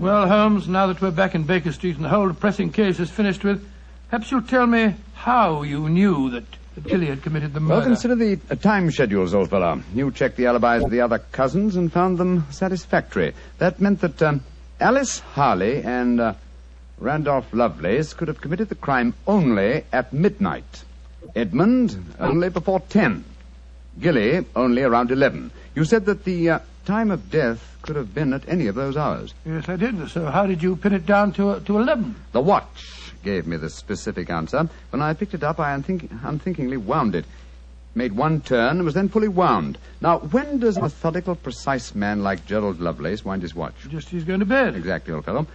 Well, Holmes, now that we're back in Baker Street and the whole depressing case is finished with, perhaps you'll tell me how you knew that Gilly had committed the murder. Well, consider the time schedules, old fellow. You checked the alibis of the other cousins and found them satisfactory. That meant that Alice Harley and Randolph Lovelace could have committed the crime only at midnight. Edmund only before 10. Gilly only around 11. You said that the time of death could have been at any of those hours. Yes, I did. So how did you pin it down to 11? The watch gave me the specific answer. When I picked it up, I unthinkingly wound it. Made one turn and was then fully wound. Now, when does a methodical, precise man like Gerald Lovelace wind his watch? Just as he's going to bed. Exactly, old fellow.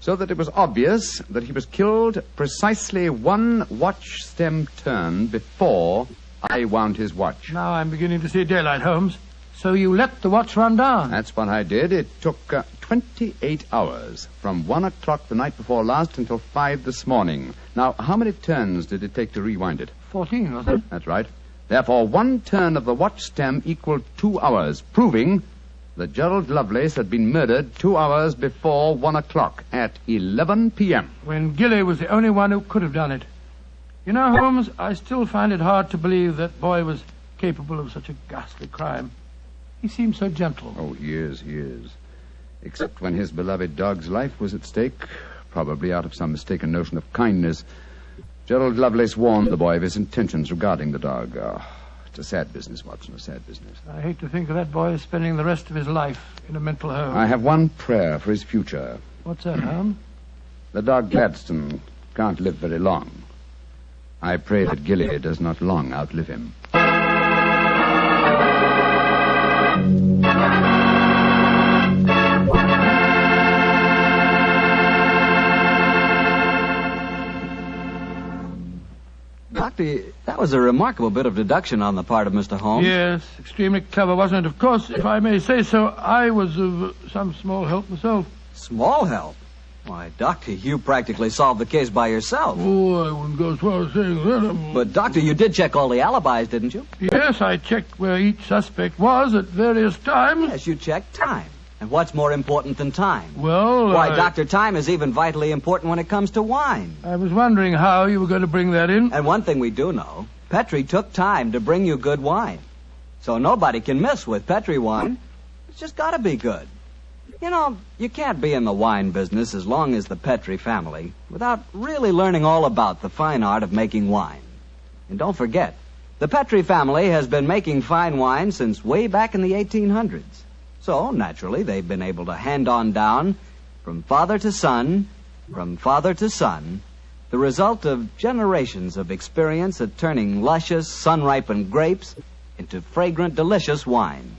So that it was obvious that he was killed precisely one watch stem turn before I wound his watch. Now I'm beginning to see daylight, Holmes. So you let the watch run down? That's what I did. It took 28 hours, from 1 o'clock the night before last until 5 this morning. Now, how many turns did it take to rewind it? 14, wasn't it? That's right. Therefore, one turn of the watch stem equaled 2 hours, proving that Gerald Lovelace had been murdered 2 hours before 1 o'clock at 11 p.m. When Gilly was the only one who could have done it. You know, Holmes, I still find it hard to believe that boy was capable of such a ghastly crime. He seemed so gentle. Oh, he is. Except when his beloved dog's life was at stake, probably out of some mistaken notion of kindness. Gerald Lovelace warned the boy of his intentions regarding the dog. It's a sad business, Watson, a sad business. I hate to think of that boy spending the rest of his life in a mental home. I have one prayer for his future. What's that, Holmes? The dog Gladstone can't live very long. I pray that Gilly does not long outlive him. Doctor, that was a remarkable bit of deduction on the part of Mr. Holmes. Yes, extremely clever, wasn't it? Of course, if I may say so, I was of some small help myself. Small help? Why, Doctor, you practically solved the case by yourself. Oh, I wouldn't go as far as saying that. But, Doctor, you did check all the alibis, didn't you? Yes, I checked where each suspect was at various times. Yes, you checked time. And what's more important than time? Well, Why, Doctor, time is even vitally important when it comes to wine. I was wondering how you were going to bring that in. And one thing we do know, Petrie took time to bring you good wine. So nobody can miss with Petrie wine. It's just got to be good. You know, you can't be in the wine business as long as the Petrie family without really learning all about the fine art of making wine. And don't forget, the Petrie family has been making fine wine since way back in the 1800s. So, naturally, they've been able to hand on down, from father to son, the result of generations of experience at turning luscious, sun-ripened grapes into fragrant, delicious wine.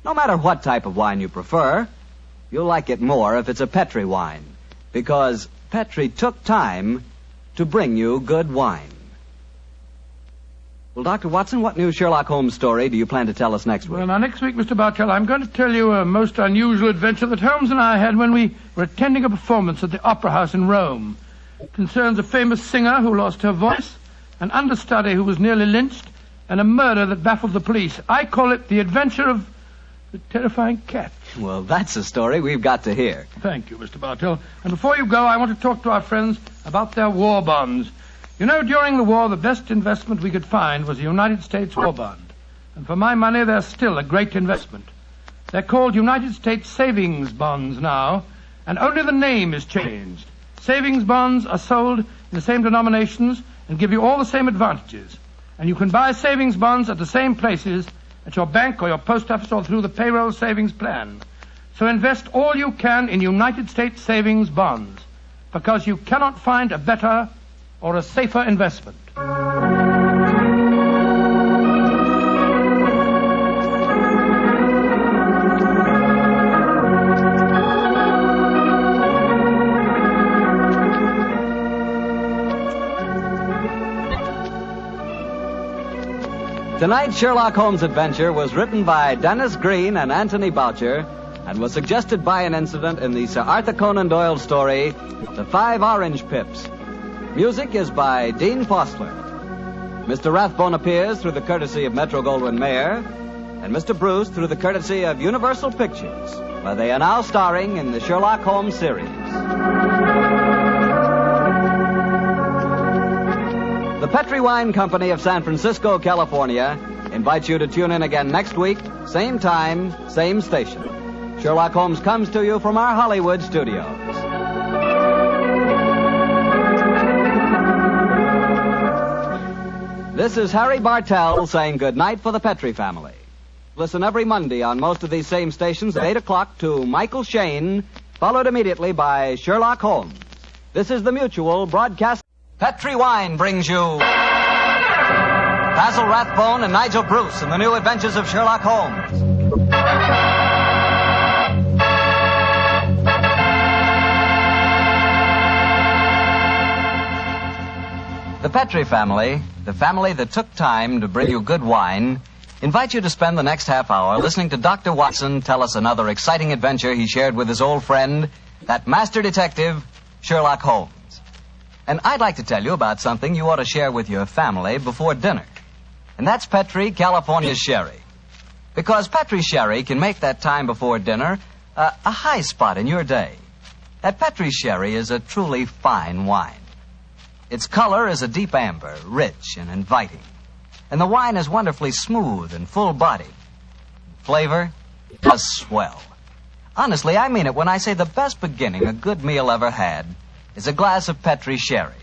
No matter what type of wine you prefer, you'll like it more if it's a Petrie wine, because Petrie took time to bring you good wine. Well, Dr. Watson, what new Sherlock Holmes story do you plan to tell us next week? Well, now, next week, Mr. Bartell, I'm going to tell you a most unusual adventure that Holmes and I had when we were attending a performance at the Opera House in Rome. It concerns a famous singer who lost her voice, an understudy who was nearly lynched, and a murder that baffled the police. I call it The Adventure of the Terrifying Cat. Well, that's a story we've got to hear. Thank you, Mr. Bartell. And before you go, I want to talk to our friends about their war bonds. You know, during the war, the best investment we could find was the United States war bond. And for my money, they're still a great investment. They're called United States savings bonds now, and only the name is changed. Savings bonds are sold in the same denominations and give you all the same advantages. And you can buy savings bonds at the same places, at your bank or your post office or through the payroll savings plan. So invest all you can in United States savings bonds, because you cannot find a better or a safer investment. Tonight's Sherlock Holmes adventure was written by Dennis Green and Anthony Boucher and was suggested by an incident in the Sir Arthur Conan Doyle story, The 5 Orange Pips. Music is by Dean Fostler. Mr. Rathbone appears through the courtesy of Metro-Goldwyn-Mayer, and Mr. Bruce through the courtesy of Universal Pictures, where they are now starring in the Sherlock Holmes series. The Petri Wine Company of San Francisco, California, invites you to tune in again next week, same time, same station. Sherlock Holmes comes to you from our Hollywood studios. This is Harry Bartell saying good night for the Petri family. Listen every Monday on most of these same stations at 8 o'clock to Michael Shayne, followed immediately by Sherlock Holmes. This is the Mutual Broadcast. Petri Wine brings you Basil Rathbone and Nigel Bruce in the new Adventures of Sherlock Holmes. The Petri family, the family that took time to bring you good wine, invite you to spend the next half hour listening to Dr. Watson tell us another exciting adventure he shared with his old friend, that master detective, Sherlock Holmes. And I'd like to tell you about something you ought to share with your family before dinner. And that's Petri California Sherry. Because Petri Sherry can make that time before dinner a high spot in your day. That Petri Sherry is a truly fine wine. Its color is a deep amber, rich and inviting. And the wine is wonderfully smooth and full-bodied. Flavor, just swell. Honestly, I mean it when I say the best beginning a good meal ever had is a glass of Petri Sherry.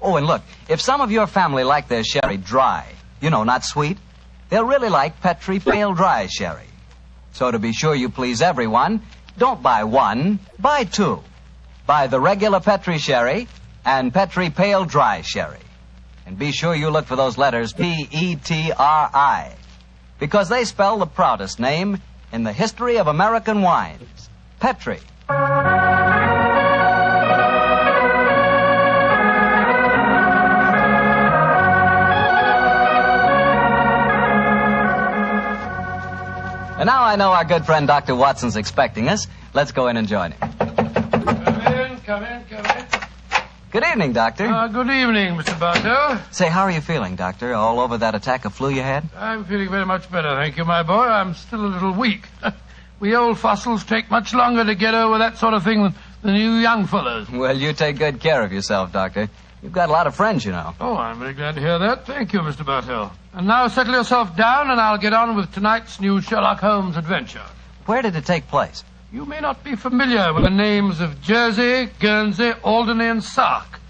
Oh, and look, if some of your family like their sherry dry, not sweet, they'll really like Petri Pale Dry Sherry. So to be sure you please everyone, don't buy one, buy two. Buy the regular Petri Sherry and Petri Pale Dry Sherry. And be sure you look for those letters P-E-T-R-I, because they spell the proudest name in the history of American wines, Petri. And now I know our good friend Dr. Watson's expecting us. Let's go in and join him. Come in. Good evening, Doctor. Good evening, Mr. Bartell. Say, how are you feeling, Doctor? All over that attack of flu you had? I'm feeling very much better, thank you, my boy. I'm still a little weak. We old fossils take much longer to get over that sort of thing than you young fellows. Well, you take good care of yourself, Doctor. You've got a lot of friends, you know. Oh, I'm very glad to hear that. Thank you, Mr. Bartell. And now settle yourself down, and I'll get on with tonight's new Sherlock Holmes adventure. Where did it take place? You may not be familiar with the names of Jersey, Guernsey, Alderney, and Sark,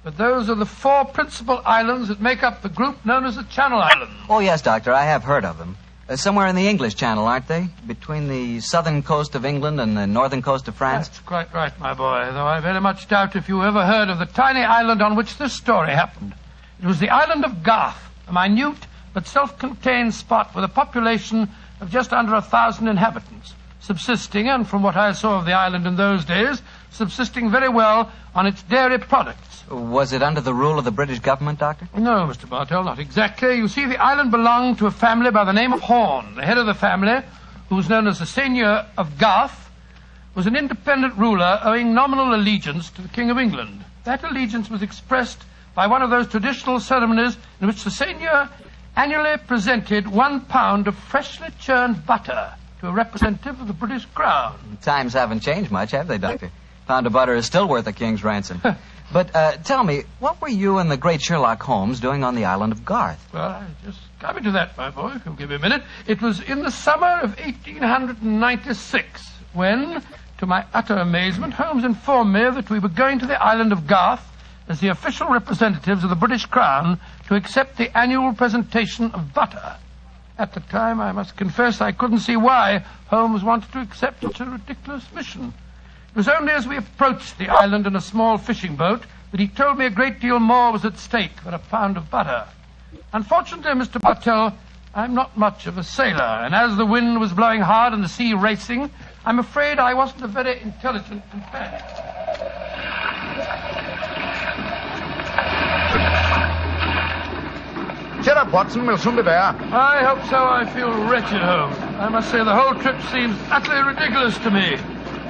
but those are the 4 principal islands that make up the group known as the Channel Islands. Oh, yes, Doctor, I have heard of them. Somewhere in the English Channel, aren't they? Between the southern coast of England and the northern coast of France? That's quite right, my boy, though I very much doubt if you ever heard of the tiny island on which this story happened. It was the island of Garth, a minute but self-contained spot with a population of just under 1,000 inhabitants, subsisting, and from what I saw of the island in those days, subsisting very well on its dairy products. Was it under the rule of the British government, Doctor? No, Mr. Bartell, not exactly. You see, the island belonged to a family by the name of Horn. The head of the family, who was known as the Seigneur of Garth, was an independent ruler owing nominal allegiance to the King of England. That allegiance was expressed by one of those traditional ceremonies in which the Seigneur annually presented 1 pound of freshly churned butter to a representative of the British Crown. Times haven't changed much, have they, Doctor? Pound of butter is still worth a king's ransom. But tell me, what were you and the great Sherlock Holmes doing on the island of Garth? Well, I just coming to that, my boy, if you'll give me a minute. It was in the summer of 1896 when, to my utter amazement, Holmes informed me that we were going to the island of Garth as the official representatives of the British Crown to accept the annual presentation of butter. At the time, I must confess, I couldn't see why Holmes wanted to accept such a ridiculous mission. It was only as we approached the island in a small fishing boat that he told me a great deal more was at stake than a pound of butter. Unfortunately, Mr. Bartell, I'm not much of a sailor, and as the wind was blowing hard and the sea racing, I'm afraid I wasn't a very intelligent companion. Cheer up, Watson. We'll soon be there. I hope so. I feel wretched, Holmes. I must say the whole trip seems utterly ridiculous to me.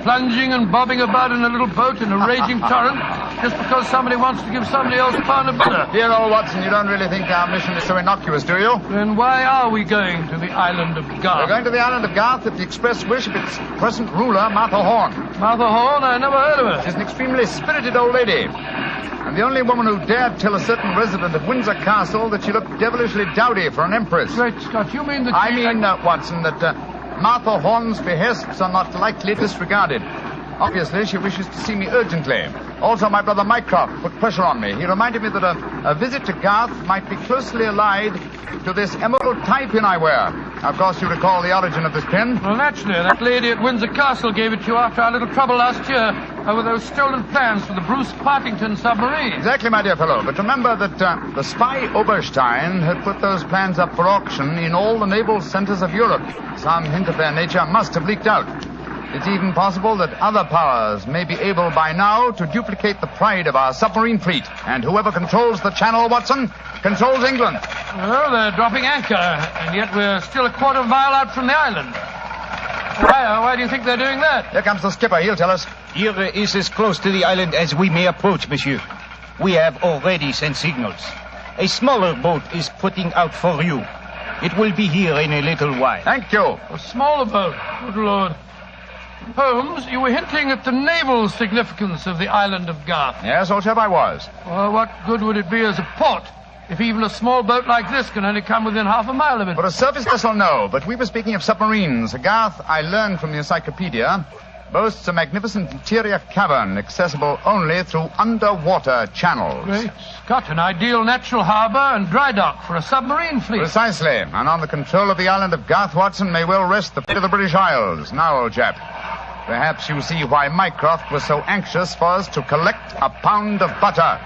Plunging and bobbing about in a little boat in a raging torrent just because somebody wants to give somebody else a pound of butter. Dear old Watson, you don't really think our mission is so innocuous, do you? Then why are we going to the island of Garth? We're going to the island of Garth at the express wish of its present ruler, Martha Horn. Martha Horn? I never heard of her. She's an extremely spirited old lady. And the only woman who dared tell a certain resident of Windsor Castle that she looked devilishly dowdy for an empress. Great Scott, you mean that I mean, Watson, that Martha Horn's behests are not lightly disregarded. Obviously, she wishes to see me urgently. Also, my brother Mycroft put pressure on me. He reminded me that a visit to Garth might be closely allied to this emerald tie pin I wear. Of course, you recall the origin of this pin. Well, naturally. That lady at Windsor Castle gave it to you after our little trouble last year over those stolen plans for the Bruce Partington submarine. Exactly, my dear fellow. But remember that the spy Oberstein had put those plans up for auction in all the naval centers of Europe. Some hint of their nature must have leaked out. It's even possible that other powers may be able by now to duplicate the pride of our submarine fleet. And whoever controls the channel, Watson, controls England. Well, they're dropping anchor, and yet we're still a quarter mile out from the island. Why do you think they're doing that? Here comes the skipper. He'll tell us. Here is as close to the island as we may approach, monsieur. We have already sent signals. A smaller boat is putting out for you. It will be here in a little while. Thank you. A smaller boat? Good Lord. Holmes, you were hinting at the naval significance of the island of Garth. Yes, old chap, I was. Well, what good would it be as a port if even a small boat like this can only come within half a mile of it? For a surface vessel, no. But we were speaking of submarines. Garth, I learned from the encyclopedia, boasts a magnificent interior cavern accessible only through underwater channels. Great Scott, an ideal natural harbor and dry dock for a submarine fleet. Precisely. And on the control of the island of Garth, Watson, may well rest the fate of the British Isles. Now, old chap, perhaps you see why Mycroft was so anxious for us to collect a pound of butter.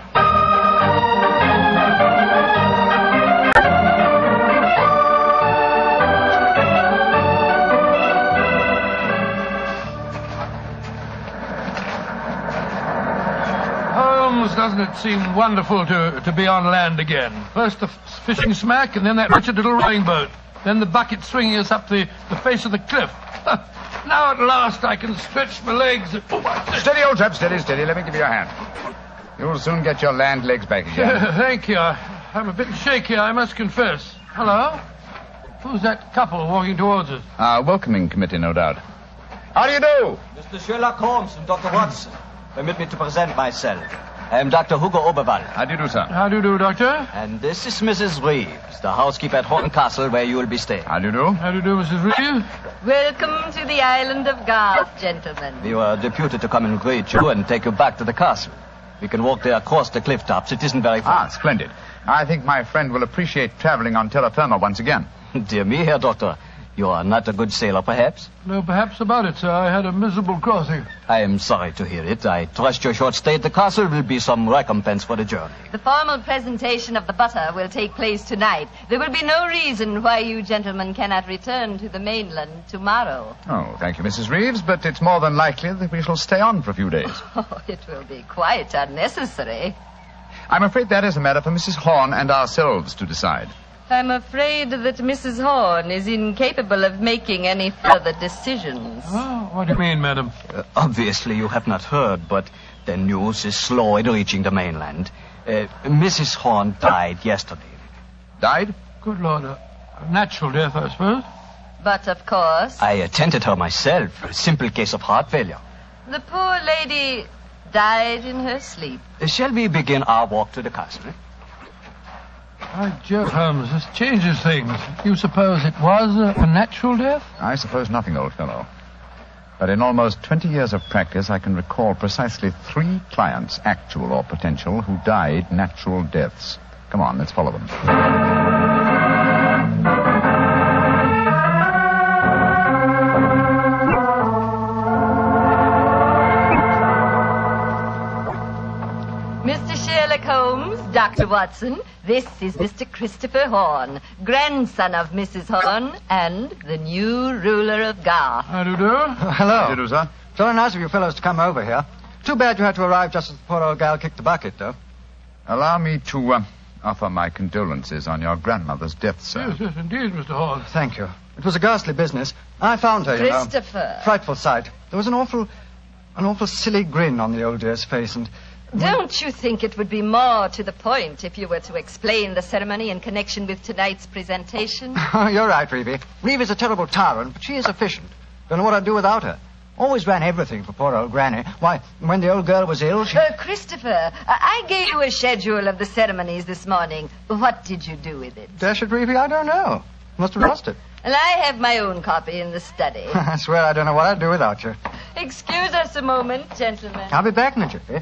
Holmes, doesn't it seem wonderful to be on land again? First the fishing smack, and then that wretched little rowing boat. Then the bucket swinging us up the face of the cliff. Now at last I can stretch my legs. Steady, old chap, steady, steady. Let me give you a hand. You'll soon get your land legs back again. Thank you. I'm a bit shaky, I must confess. Hello? Who's that couple walking towards us? Our welcoming committee, no doubt. How do you do? Mr. Sherlock Holmes and Dr. Watson. Permit me to present myself. I am Dr. Hugo Oberwald. How do you do, sir? How do you do, Doctor? And this is Mrs. Reeves, the housekeeper at Horton Castle, where you will be staying. How do you do? How do you do, Mrs. Reeves? Welcome to the island of Garth, gentlemen. We were deputed to come and greet you and take you back to the castle. We can walk there across the cliff tops. It isn't very far. Splendid. I think my friend will appreciate traveling on terra firma once again. Dear me, Herr Doctor. You are not a good sailor, perhaps? No, perhaps about it, sir. I had a miserable crossing. I am sorry to hear it. I trust your short stay at the castle will be some recompense for the journey. The formal presentation of the butter will take place tonight. There will be no reason why you gentlemen cannot return to the mainland tomorrow. Oh, thank you, Mrs. Reeves, but it's more than likely that we shall stay on for a few days. Oh, it will be quite unnecessary. I'm afraid that is a matter for Mrs. Horn and ourselves to decide. I'm afraid that Mrs. Horn is incapable of making any further decisions. Oh, what do you mean, madam? Obviously, you have not heard, but the news is slow in reaching the mainland. Mrs. Horn died yesterday. Died? Good Lord, a natural death, I suppose. But, of course... I attended her myself. A simple case of heart failure. The poor lady died in her sleep. Shall we begin our walk to the castle? By Jove, Holmes, this changes things. You suppose it was a natural death? I suppose nothing, old fellow. But in almost 20 years of practice, I can recall precisely 3 clients, actual or potential, who died natural deaths. Come on, let's follow them. Mr. Sherlock Holmes, Dr. Watson, this is Mr. Christopher Horn, grandson of Mrs. Horn and the new ruler of Garth. How do you do? Hello. How do you do, sir? It's very nice of you fellows to come over here. Too bad you had to arrive just as the poor old gal kicked the bucket, though. Allow me to offer my condolences on your grandmother's death, sir. Yes, indeed, Mr. Horn. Thank you. It was a ghastly business. I found her, Christopher. Frightful sight. There was an awful silly grin on the old dear's face, and... Don't you think it would be more to the point if you were to explain the ceremony in connection with tonight's presentation? You're right, Reevy. Reeve is a terrible tyrant, but she is efficient. Don't know what I'd do without her. Always ran everything for poor old Granny. Why, when the old girl was ill, she... Christopher, I gave you a schedule of the ceremonies this morning. What did you do with it? Dash it, Reevy, I don't know. Must have lost it. And I have my own copy in the study. I swear I don't know what I'd do without you. Excuse us a moment, gentlemen. I'll be back in a jiffy.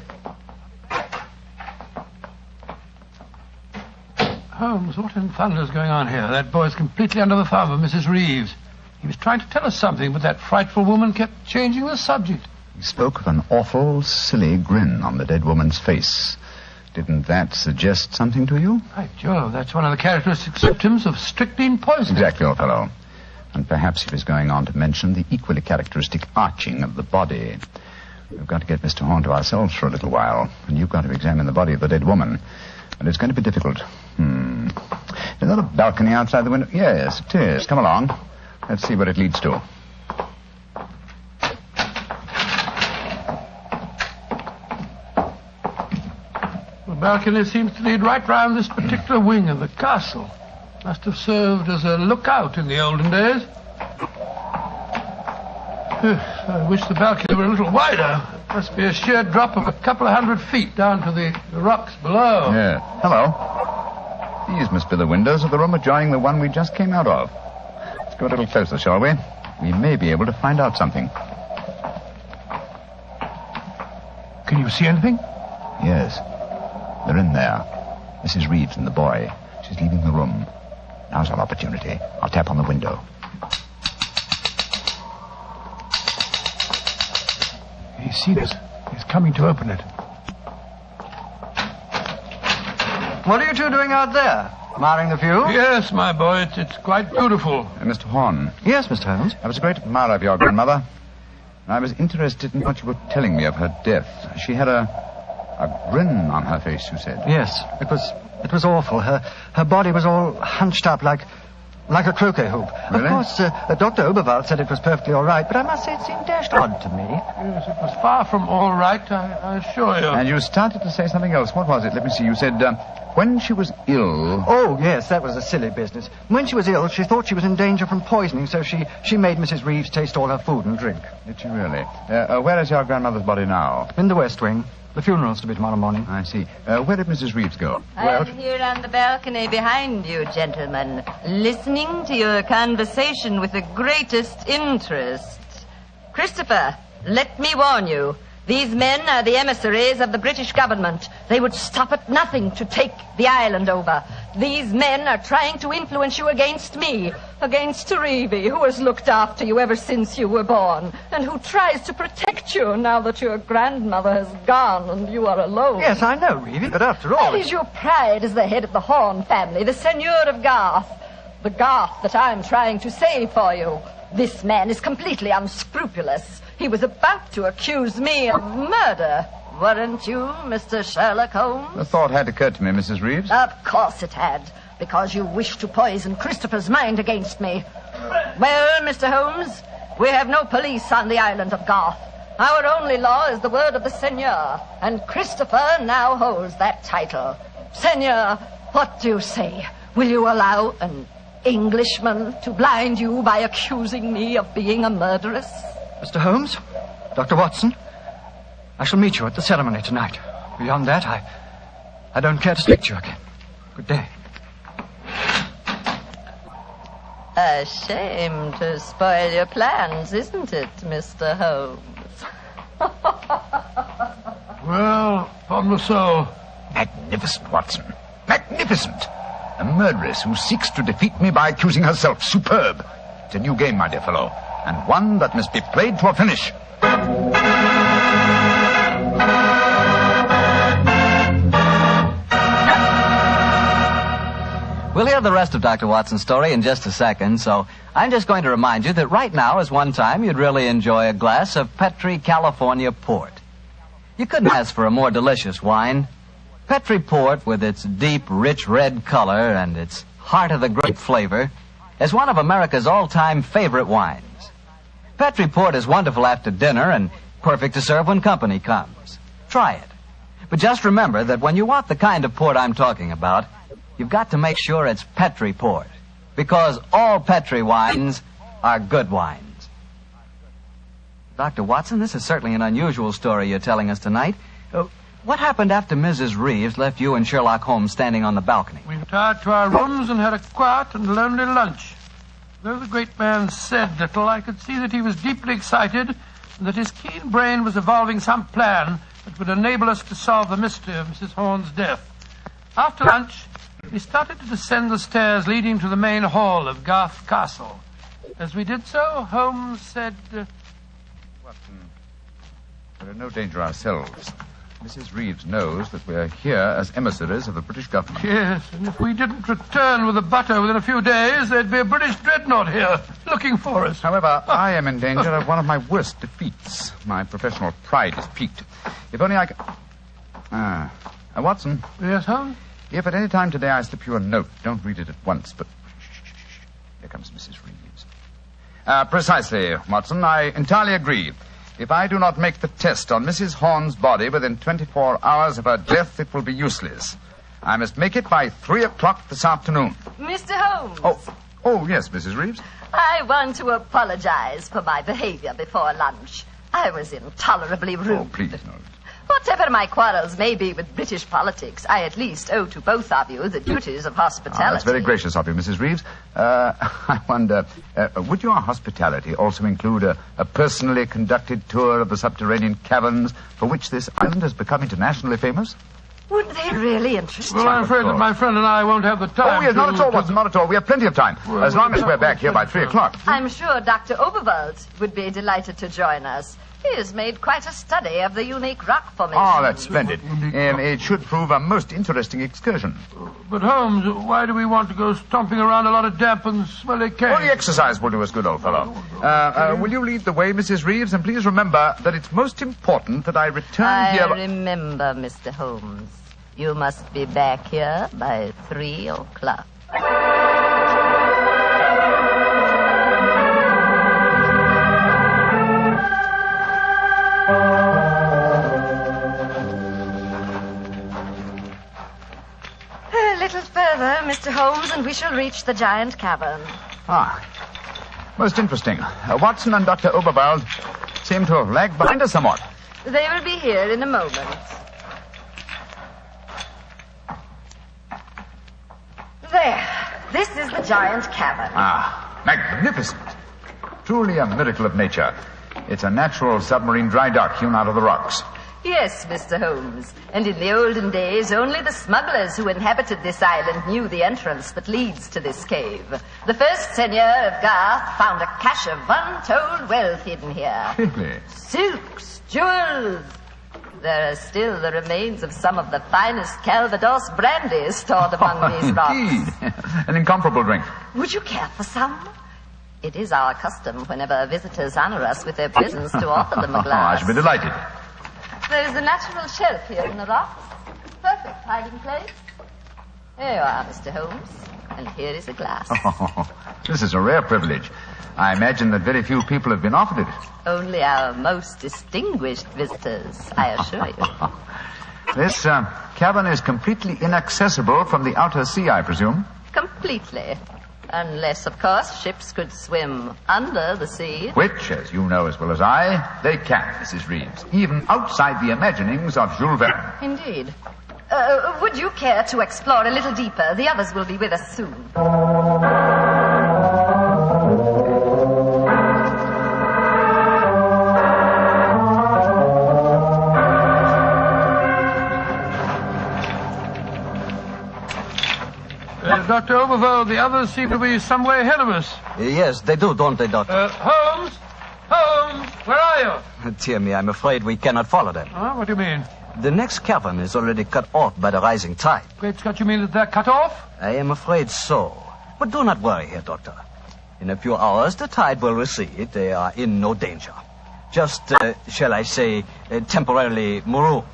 Holmes, what in thunder's going on here? That boy's completely under the thumb of Mrs. Reeves. He was trying to tell us something, but that frightful woman kept changing the subject. He spoke of an awful, silly grin on the dead woman's face. Didn't that suggest something to you? By Jove, that's one of the characteristic symptoms of strychnine poisoning. Exactly, old fellow. And perhaps he was going on to mention the equally characteristic arching of the body. We've got to get Mr. Horn to ourselves for a little while, and you've got to examine the body of the dead woman. And it's going to be difficult. Is that a balcony outside the window? Yes, it is. Come along. Let's see what it leads to. The balcony seems to lead right round this particular wing of the castle. Must have served as a lookout in the olden days. I wish the balcony were a little wider. It must be a sheer drop of a couple of 100 feet down to the rocks below. Yeah. Hello. These must be the windows of the room adjoining the one we just came out of. Let's go a little closer, shall we? We may be able to find out something. Can you see anything? Yes. They're in there. Mrs. Reeves and the boy. She's leaving the room. Now's our opportunity. I'll tap on the window. He's seen us. He's coming to open it. What are you two doing out there? Admiring the view? Yes, my boy. It's quite beautiful. Mr. Horn. Yes, Mr. Holmes? I was a great admirer of your grandmother. And I was interested in what you were telling me of her death. She had a grin on her face, you said. Yes, it was awful. Her body was all hunched up like a croquet hoop. Really? Of course, Dr. Oberwald said it was perfectly all right, but I must say it seemed dashed odd to me. Yes, it was far from all right, I assure you. And you started to say something else. What was it? Let me see. You said, when she was ill... Oh, yes, that was a silly business. When she was ill, she thought she was in danger from poisoning, so she made Mrs. Reeves taste all her food and drink. Did she really? Where is your grandmother's body now? In the West Wing. The funeral's to be tomorrow morning. I see. Where did Mrs. Reeves go? I'm here on the balcony behind you, gentlemen, listening to your conversation with the greatest interest. Christopher, let me warn you. These men are the emissaries of the British government. They would stop at nothing to take the island over. These men are trying to influence you against me, against Reevy, who has looked after you ever since you were born, and who tries to protect you now that your grandmother has gone and you are alone. Yes, I know, Reevy, but after all... That is your pride as the head of the Horn family, the Seigneur of Garth. The Garth that I'm trying to save for you. This man is completely unscrupulous. He was about to accuse me of murder. Weren't you, Mr. Sherlock Holmes? The thought had occurred to me, Mrs. Reeves. Of course it had, because you wished to poison Christopher's mind against me. Well, Mr. Holmes, we have no police on the island of Garth. Our only law is the word of the Seigneur, and Christopher now holds that title. Seigneur, what do you say? Will you allow an Englishman to blind you by accusing me of being a murderess? Mr. Holmes, Dr. Watson, I shall meet you at the ceremony tonight. Beyond that, I don't care to speak to you again. Good day. A shame to spoil your plans, isn't it, Mr. Holmes? Well, upon my soul. Magnificent, Watson. Magnificent. A murderess who seeks to defeat me by accusing herself. Superb. It's a new game, my dear fellow, and one that must be played to a finish. We'll hear the rest of Dr. Watson's story in just a second, so I'm just going to remind you that right now is one time you'd really enjoy a glass of Petri California port. You couldn't ask for a more delicious wine. Petri Port, with its deep, rich red color and its heart of the grape flavor, is one of America's all-time favorite wines. Petri Port is wonderful after dinner and perfect to serve when company comes. Try it. But just remember that when you want the kind of port I'm talking about, you've got to make sure it's Petri Port, because all Petri wines are good wines. Dr. Watson, this is certainly an unusual story you're telling us tonight. What happened after Mrs. Reeves left you and Sherlock Holmes standing on the balcony? We retired to our rooms and had a quiet and lonely lunch. Though the great man said little, I could see that he was deeply excited and that his keen brain was evolving some plan that would enable us to solve the mystery of Mrs. Horne's death. After lunch, we started to descend the stairs leading to the main hall of Garth Castle. As we did so, Holmes said... Watson, we're in no danger ourselves. Mrs. Reeves knows that we're here as emissaries of the British government. Yes, and if we didn't return with the butter within a few days, there'd be a British dreadnought here looking for us. However, I am in danger of one of my worst defeats. My professional pride is piqued. If only I could... Watson. Yes, Holmes? If at any time today I slip you a note, don't read it at once, but... Shh. Here comes Mrs. Reeves. Precisely, Watson. I entirely agree. If I do not make the test on Mrs. Horne's body within 24 hours of her death, it will be useless. I must make it by 3 o'clock this afternoon. Mr. Holmes. Oh, yes, Mrs. Reeves. I want to apologize for my behavior before lunch. I was intolerably rude. Oh, please, no. Whatever my quarrels may be with British politics, I at least owe to both of you the duties of hospitality. That's very gracious of you, Mrs. Reeves. I wonder, would your hospitality also include a personally conducted tour of the subterranean caverns for which this island has become internationally famous? Would they really interest you? Well, I'm afraid that my friend and I won't have the time. Oh, yes, not at all, Watson, not at all. We have plenty of time, as long as we're back here by 3 o'clock. I'm sure Dr. Oberwald would be delighted to join us. He has made quite a study of the unique rock formation. Oh, that's splendid. It should prove a most interesting excursion. But, Holmes, why do we want to go stomping around a lot of damp and smelly caves? Only exercise will do us good, old fellow. Will you lead the way, Mrs. Reeves? And please remember that it's most important that I return here... I remember, Mr. Holmes. You must be back here by 3 o'clock. A little further, Mr. Holmes, and we shall reach the giant cavern. Most interesting. Watson and Dr. Oberwald seem to have lagged behind us somewhat. They will be here in a moment. There. This is the giant cavern. Magnificent. Truly a miracle of nature. It's a natural submarine dry dock hewn out of the rocks. Yes, Mr. Holmes. And in the olden days, only the smugglers who inhabited this island knew the entrance that leads to this cave. The first seigneur of Garth found a cache of untold wealth hidden here. Really? Silks, jewels. There are still the remains of some of the finest Calvados brandy stored among these rocks. Indeed. An incomparable drink. Would you care for some? It is our custom whenever visitors honor us with their presence to offer them a glass. I should be delighted. There is a natural shelf here in the rocks. Perfect hiding place. Here you are, Mr. Holmes. And here is a glass. This is a rare privilege. I imagine that very few people have been offered it. Only our most distinguished visitors, I assure you. This cavern is completely inaccessible from the outer sea, I presume. Completely. Unless, of course, ships could swim under the sea. Which, as you know as well as I, they can, Mrs. Reeves. Even outside the imaginings of Jules Verne. Indeed. Would you care to explore a little deeper? The others will be with us soon. Dr. Oberwald, the others seem to be some way ahead of us. Yes, they do, don't they, Doctor? Holmes! Holmes! Where are you? Dear me, I'm afraid we cannot follow them. What do you mean? The next cavern is already cut off by the rising tide. Great Scott, you mean that they're cut off? I am afraid so. But do not worry here, Doctor. In a few hours, the tide will recede. They are in no danger. Just, shall I say, temporarily marooned.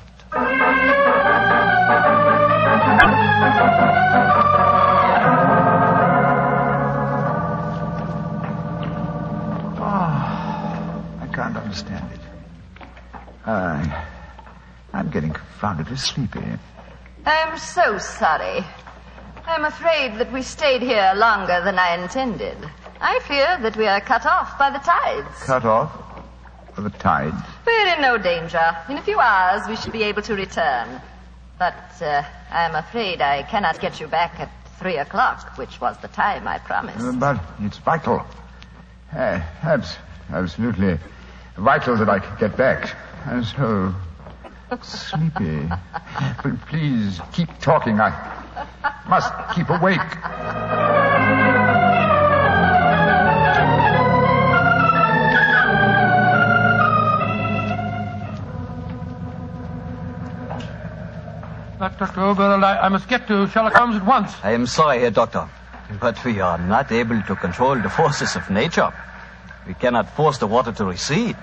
can't understand it. I'm getting confoundedly sleepy. I'm so sorry. I'm afraid that we stayed here longer than I intended. I fear that we are cut off by the tides. Cut off? By the tides? We're in no danger. In a few hours, we should be able to return. But I'm afraid I cannot get you back at 3 o'clock, which was the time I promised. But it's vital. Absolutely vital that I can get back. I'm so sleepy. But please keep talking. I must keep awake. Dr. Oberl, I must get to Sherlock Holmes at once. I am sorry, Herr Doctor, but we are not able to control the forces of nature. We cannot force the water to recede.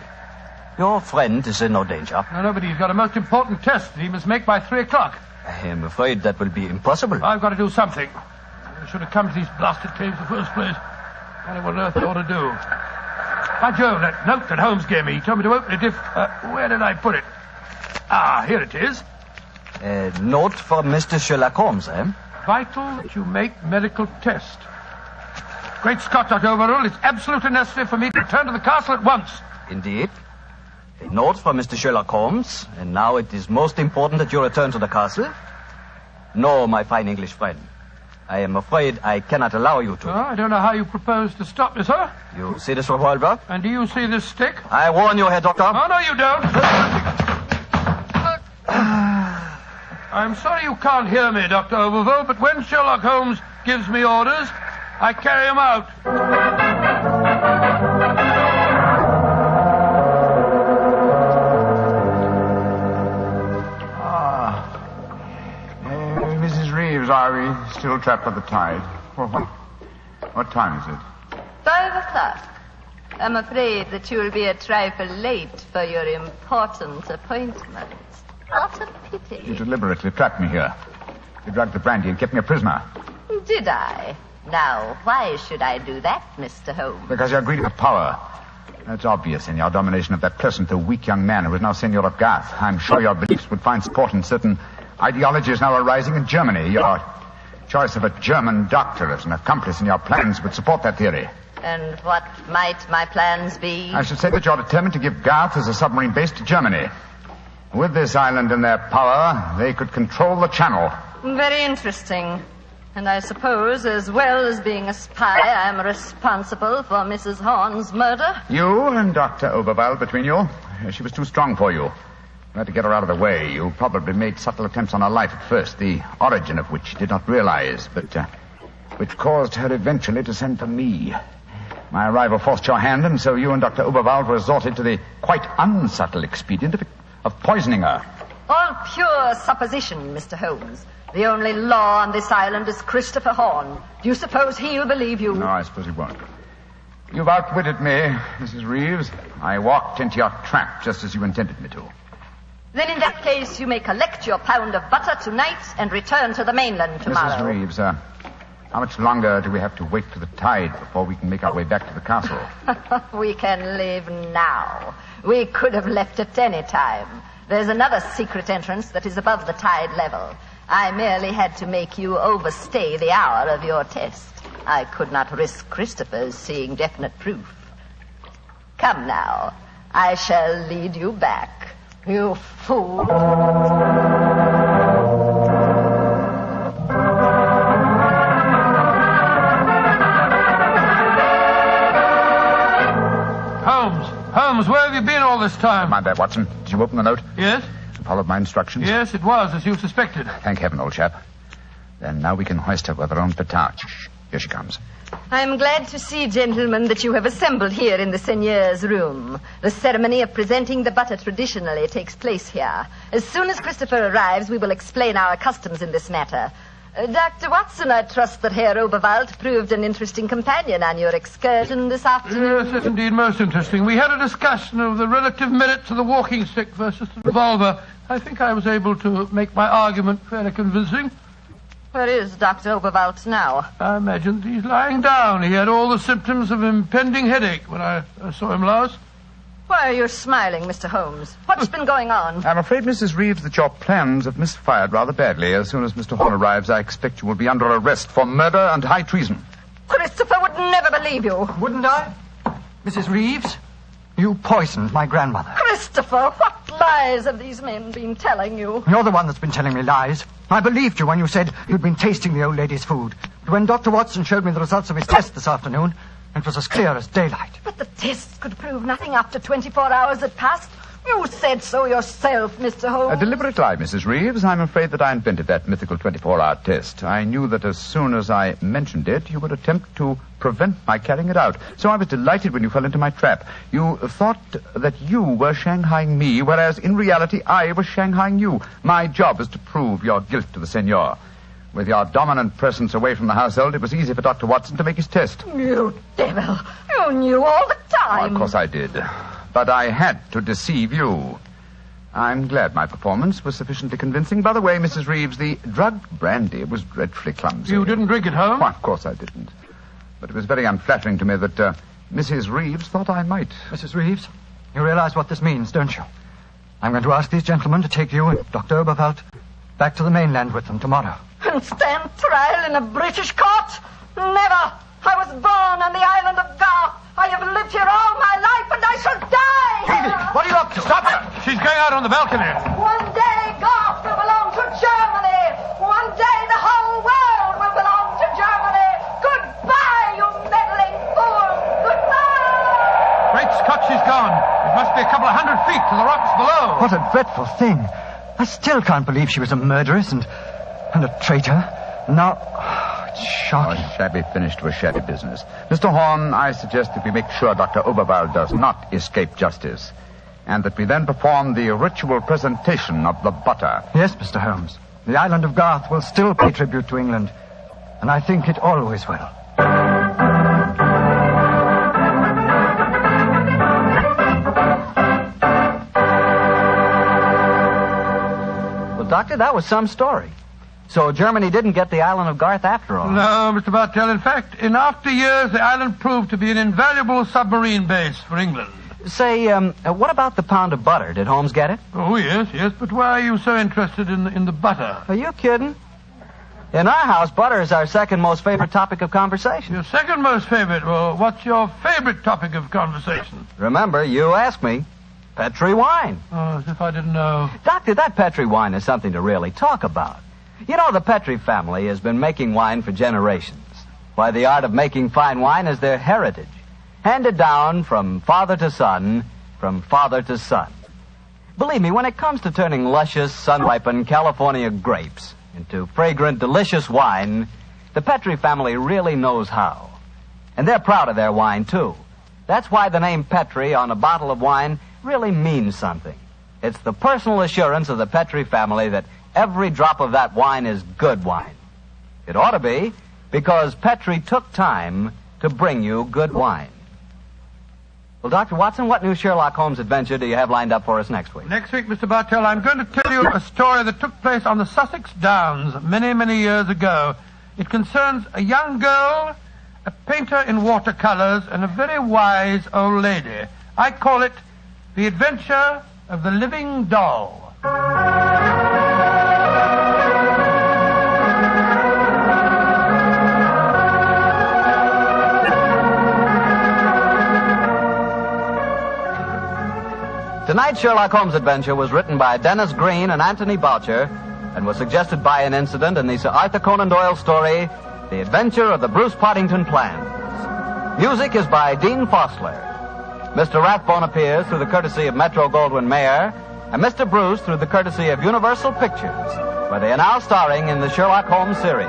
Your friend is in no danger. No, but he's got a most important test that he must make by 3 o'clock. I am afraid that will be impossible. I've got to do something. I should have come to these blasted caves in the first place. I don't know what on earth I ought to do. By Jove, that note that Holmes gave me, he told me to open it if... where did I put it? Ah, here it is. A note for Mr. Sherlock Holmes, eh? Vital that you make medical test. Great Scott, Dr. Overall, it's absolutely necessary for me to return to the castle at once. Indeed. A note for Mr. Sherlock Holmes, and now it is most important that you return to the castle. No, my fine English friend. I am afraid I cannot allow you to. Oh, I don't know how you propose to stop me, sir. You see this revolver? And do you see this stick? I warn you, Herr Doctor. Oh, no, you don't. I'm sorry you can't hear me, Dr. Overville, but when Sherlock Holmes gives me orders, I carry them out. Mrs. Reeves, are we still trapped by the tide? What time is it? 5 o'clock. I'm afraid that you will be a trifle late for your important appointment. What a pity. You deliberately trapped me here. You drugged the brandy and kept me a prisoner. Did I? Now, why should I do that, Mr. Holmes? Because you're greedy for power. That's obvious in your domination of that pleasant though weak young man who is now Senior of Garth. I'm sure your beliefs would find support in certain ideologies now arising in Germany. Your choice of a German doctor as an accomplice in your plans would support that theory. And what might my plans be? I should say that you're determined to give Garth as a submarine base to Germany. With this island in their power, they could control the channel. Very interesting. And I suppose, as well as being a spy, I'm responsible for Mrs. Horn's murder? You and Dr. Oberwald between you. She was too strong for you. You had to get her out of the way. You probably made subtle attempts on her life at first, the origin of which you did not realize, but which caused her eventually to send for me. My arrival forced your hand, and so you and Dr. Oberwald resorted to the quite unsubtle expedient of poisoning her. All pure supposition, Mr. Holmes. The only law on this island is Christopher Horn. Do you suppose he'll believe you? No, I suppose he won't. You've outwitted me, Mrs. Reeves. I walked into your trap just as you intended me to. Then in that case, you may collect your pound of butter tonight and return to the mainland tomorrow. Mrs. Reeves, how much longer do we have to wait for the tide before we can make our way back to the castle? We can leave now. We could have left at any time. There's another secret entrance that is above the tide level. I merely had to make you overstay the hour of your test. I could not risk Christopher's seeing definite proof. Come now. I shall lead you back. You fool. Holmes, where have you been all this time? Mind that, Watson. Did you open the note? Yes. Followed my instructions? Yes, it was, as you suspected. Thank heaven, old chap. Then now we can hoist her with our own petard. Here she comes. I'm glad to see, gentlemen, that you have assembled here in the seigneur's room. The ceremony of presenting the butter traditionally takes place here. As soon as Christopher arrives, we will explain our customs in this matter. Dr. Watson, I trust that Herr Oberwald proved an interesting companion on your excursion this afternoon. Yes, indeed, most interesting. We had a discussion of the relative merits of the walking stick versus the revolver. I think I was able to make my argument fairly convincing. Where is Dr. Oberwald now? I imagine he's lying down. He had all the symptoms of impending headache when I saw him last. Why are you smiling, Mr. Holmes? What's been going on? I'm afraid, Mrs. Reeves, that your plans have misfired rather badly. As soon as Mr. Horn arrives, I expect you will be under arrest for murder and high treason. Christopher would never believe you. Wouldn't I? Mrs. Reeves, you poisoned my grandmother. Christopher, what lies have these men been telling you? You're the one that's been telling me lies. I believed you when you said you'd been tasting the old lady's food. But when Dr. Watson showed me the results of his test this afternoon, it was as clear as daylight. But the tests could prove nothing after 24 hours had passed. You said so yourself, Mr. Holmes. A deliberate lie, Mrs. Reeves. I'm afraid that I invented that mythical 24-hour test. I knew that as soon as I mentioned it, you would attempt to prevent my carrying it out. So I was delighted when you fell into my trap. You thought that you were shanghaiing me, whereas in reality I was shanghaiing you. My job is to prove your guilt to the senor. With your dominant presence away from the household, it was easy for Dr. Watson to make his test. You devil. You knew all the time. Well, of course I did. But I had to deceive you. I'm glad my performance was sufficiently convincing. By the way, Mrs. Reeves, the drugged brandy was dreadfully clumsy. You didn't drink it home? Why, of course I didn't. But it was very unflattering to me that Mrs. Reeves thought I might. Mrs. Reeves, you realize what this means, don't you? I'm going to ask these gentlemen to take you and Dr. Oberwald back to the mainland with them tomorrow. And stand trial in a British court? Never. I was born on the island of Garth. I have lived here all my life, and I shall die. Edith, what are you up to? Stop her. She's going out on the balcony. One day Garth will belong to Germany. One day the whole world will belong to Germany. Goodbye, you meddling fool. Goodbye. Great Scott, she's gone. It must be a couple of 100 feet to the rocks below. What a dreadful thing. I still can't believe she was a murderess and a traitor. Now, it's shocking. A shabby finish to a shabby business. Mr. Horn, I suggest that we make sure Dr. Oberwald does not escape justice, and that we then perform the ritual presentation of the butter. Yes, Mr. Holmes. The island of Garth will still pay tribute to England, and I think it always will. Well, Doctor, that was some story. So Germany didn't get the island of Garth after all. No, Mr. Bartell. In fact, in after years, the island proved to be an invaluable submarine base for England. Say, what about the pound of butter? Did Holmes get it? Oh, yes. But why are you so interested in the butter? Are you kidding? In our house, butter is our second most favorite topic of conversation. Your second most favorite? Well, what's your favorite topic of conversation? Remember, you asked me. Petri wine. Oh, as if I didn't know. Doctor, that Petri wine is something to really talk about. You know, the Petri family has been making wine for generations. Why, the art of making fine wine is their heritage, handed down from father to son, from father to son. Believe me, when it comes to turning luscious, sun-ripened California grapes into fragrant, delicious wine, the Petri family really knows how. And they're proud of their wine, too. That's why the name Petri on a bottle of wine really means something. It's the personal assurance of the Petri family that every drop of that wine is good wine. It ought to be, because Petri took time to bring you good wine. Well, Dr. Watson, what new Sherlock Holmes adventure do you have lined up for us next week? Next week, Mr. Bartell, I'm going to tell you a story that took place on the Sussex Downs many, many years ago. It concerns a young girl, a painter in watercolors, and a very wise old lady. I call it The Adventure of the Living Doll. Tonight's Sherlock Holmes adventure was written by Dennis Green and Anthony Boucher and was suggested by an incident in the Sir Arthur Conan Doyle story, The Adventure of the Bruce Poddington Plans. Music is by Dean Fosler. Mr. Rathbone appears through the courtesy of Metro-Goldwyn-Mayer, and Mr. Bruce through the courtesy of Universal Pictures, where they are now starring in the Sherlock Holmes series.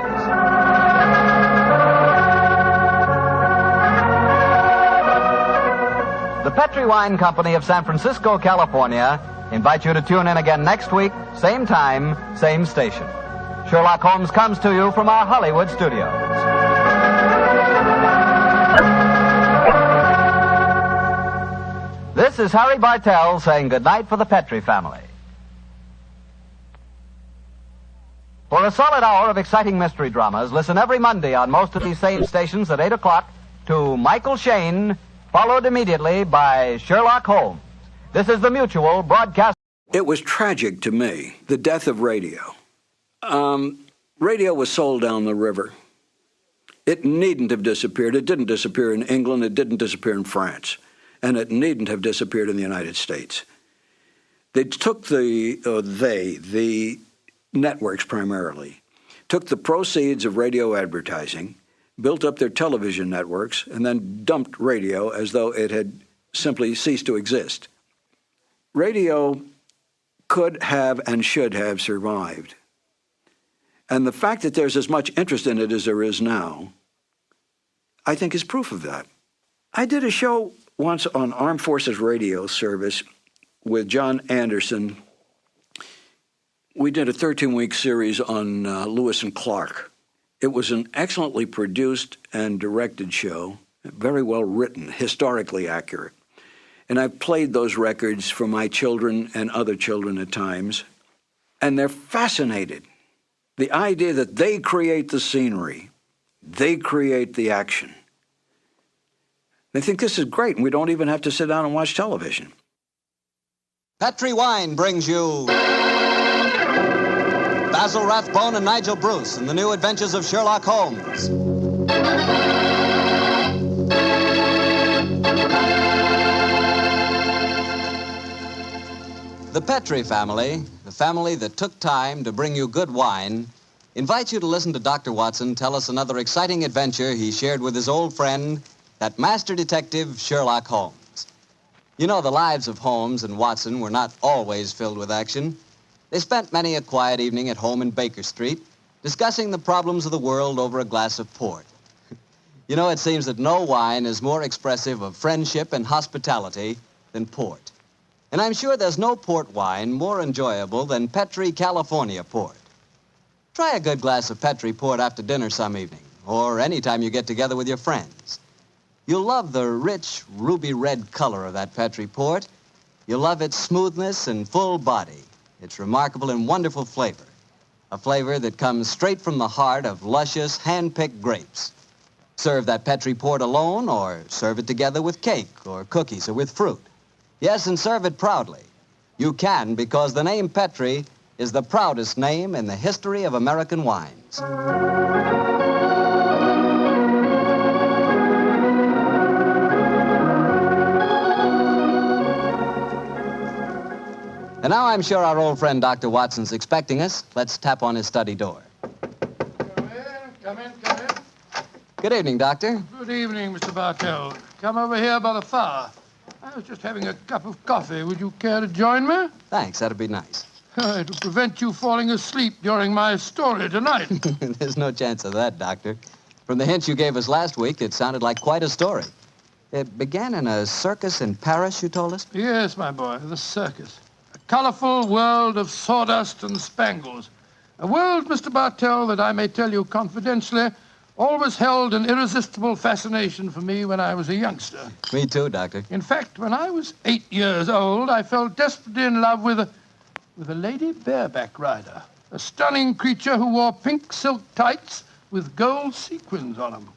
The Petri Wine Company of San Francisco, California, invite you to tune in again next week, same time, same station. Sherlock Holmes comes to you from our Hollywood studios. This is Harry Bartell saying goodnight for the Petri family. For a solid hour of exciting mystery dramas, listen every Monday on most of these same stations at 8 o'clock to Michael Shayne, followed immediately by Sherlock Holmes. This is the Mutual Broadcast. It was tragic to me, the death of radio. Radio was sold down the river. It needn't have disappeared. It didn't disappear in England. It didn't disappear in France. And it needn't have disappeared in the United States. They took the networks primarily, took the proceeds of radio advertising, built up their television networks, and then dumped radio as though it had simply ceased to exist. Radio could have and should have survived. And the fact that there's as much interest in it as there is now, I think is proof of that. I did a show once on Armed Forces Radio service with John Anderson. We did a 13-week series on Lewis and Clark. It was an excellently produced and directed show, very well written, historically accurate. And I've played those records for my children and other children at times, and they're fascinated. The idea that they create the scenery, they create the action. They think this is great, and we don't even have to sit down and watch television. Petri Wine brings you Basil Rathbone and Nigel Bruce in the new Adventures of Sherlock Holmes. The Petri family, the family that took time to bring you good wine, invites you to listen to Dr. Watson tell us another exciting adventure he shared with his old friend, that master detective, Sherlock Holmes. You know, the lives of Holmes and Watson were not always filled with action. They spent many a quiet evening at home in Baker Street, discussing the problems of the world over a glass of port. You know, it seems that no wine is more expressive of friendship and hospitality than port. And I'm sure there's no port wine more enjoyable than Petri California port. Try a good glass of Petri port after dinner some evening, or any time you get together with your friends. You'll love the rich, ruby red color of that Petri port. You'll love its smoothness and full body, its remarkable and wonderful flavor, a flavor that comes straight from the heart of luscious, hand-picked grapes. Serve that Petri port alone, or serve it together with cake or cookies or with fruit. Yes, and serve it proudly. You can, because the name Petri is the proudest name in the history of American wines. And now I'm sure our old friend Dr. Watson's expecting us. Let's tap on his study door. Come in. Good evening, Doctor. Good evening, Mr. Bartell. Come over here by the fire. I was just having a cup of coffee. Would you care to join me? Thanks, that'd be nice. It'll prevent you falling asleep during my story tonight. There's no chance of that, Doctor. From the hints you gave us last week, it sounded like quite a story. It began in a circus in Paris, you told us? Yes, my boy, the circus. A colorful world of sawdust and spangles. A world, Mr. Bartell, that I may tell you confidentially, always held an irresistible fascination for me when I was a youngster. Me too, Doctor. In fact, when I was 8 years old, I fell desperately in love with a lady bareback rider, a stunning creature who wore pink silk tights with gold sequins on them.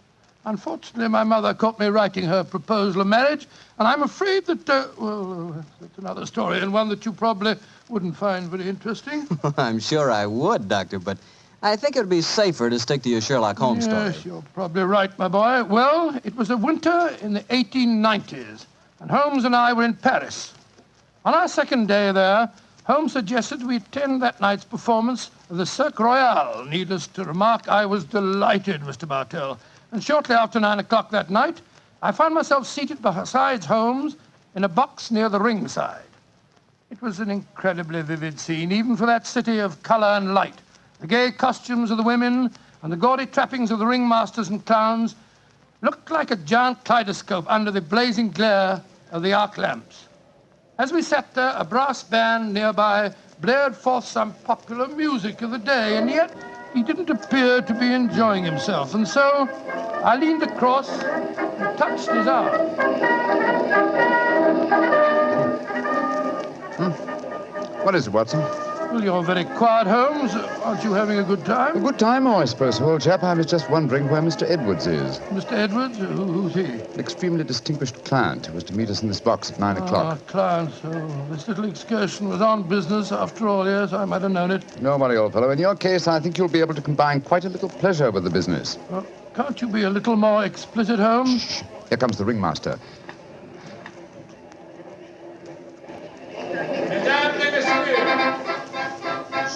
Unfortunately, my mother caught me writing her proposal of marriage, and I'm afraid that, that's another story, and one that you probably wouldn't find very interesting. I'm sure I would, Doctor, but I think it would be safer to stick to your Sherlock Holmes story. Yes, you're probably right, my boy. Well, it was a winter in the 1890s, and Holmes and I were in Paris. On our second day there, Holmes suggested we attend that night's performance of the Cirque Royale. Needless to remark, I was delighted, Mr. Bartell. And shortly after 9 o'clock that night, I found myself seated beside Holmes in a box near the ringside. It was an incredibly vivid scene, even for that city of color and light. The gay costumes of the women and the gaudy trappings of the ringmasters and clowns looked like a giant kaleidoscope under the blazing glare of the arc lamps. As we sat there, a brass band nearby blared forth some popular music of the day, and yet he didn't appear to be enjoying himself. And so I leaned across and touched his arm. What is it, Watson? Well, you're very quiet, Holmes. Aren't you having a good time? A good time, I suppose, old chap. I was just wondering where Mr. Edwards is. Mr. Edwards? Who's he? An extremely distinguished client who was to meet us in this box at 9 o'clock. Client. So this little excursion was on business. After all, yes, I might have known it. Don't worry, old fellow. In your case, I think you'll be able to combine quite a little pleasure with the business. Well, can't you be a little more explicit, Holmes? Shh. Here comes the ringmaster. Mesdames et messieurs,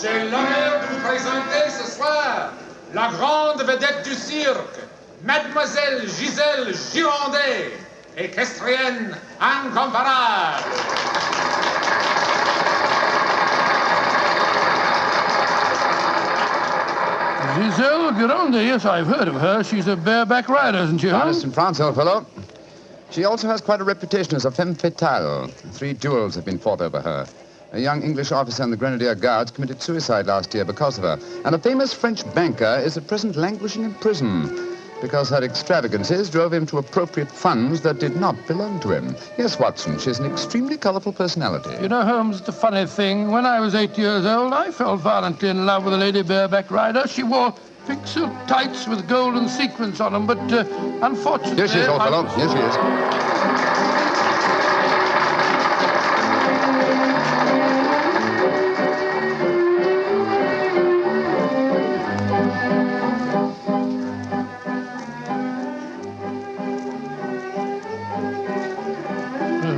j'ai l'honneur de vous présenter ce soir la grande vedette du cirque, Mademoiselle Gisèle Girondet, équestrienne incomparable. Gisèle Girondet, yes, I've heard of her. She's a bareback rider, isn't she, Holmes? Honest in France, old fellow. She also has quite a reputation as a femme fatale. 3 duels have been fought over her. A young English officer in the Grenadier Guards committed suicide last year because of her. And a famous French banker is at present languishing in prison because her extravagances drove him to appropriate funds that did not belong to him. Yes, Watson, she's an extremely colourful personality. You know, Holmes, the funny thing, when I was 8 years old, I fell violently in love with a lady bareback rider. She wore thick silk tights with golden sequins on them, but unfortunately... Here she is, old fellow. Here she is.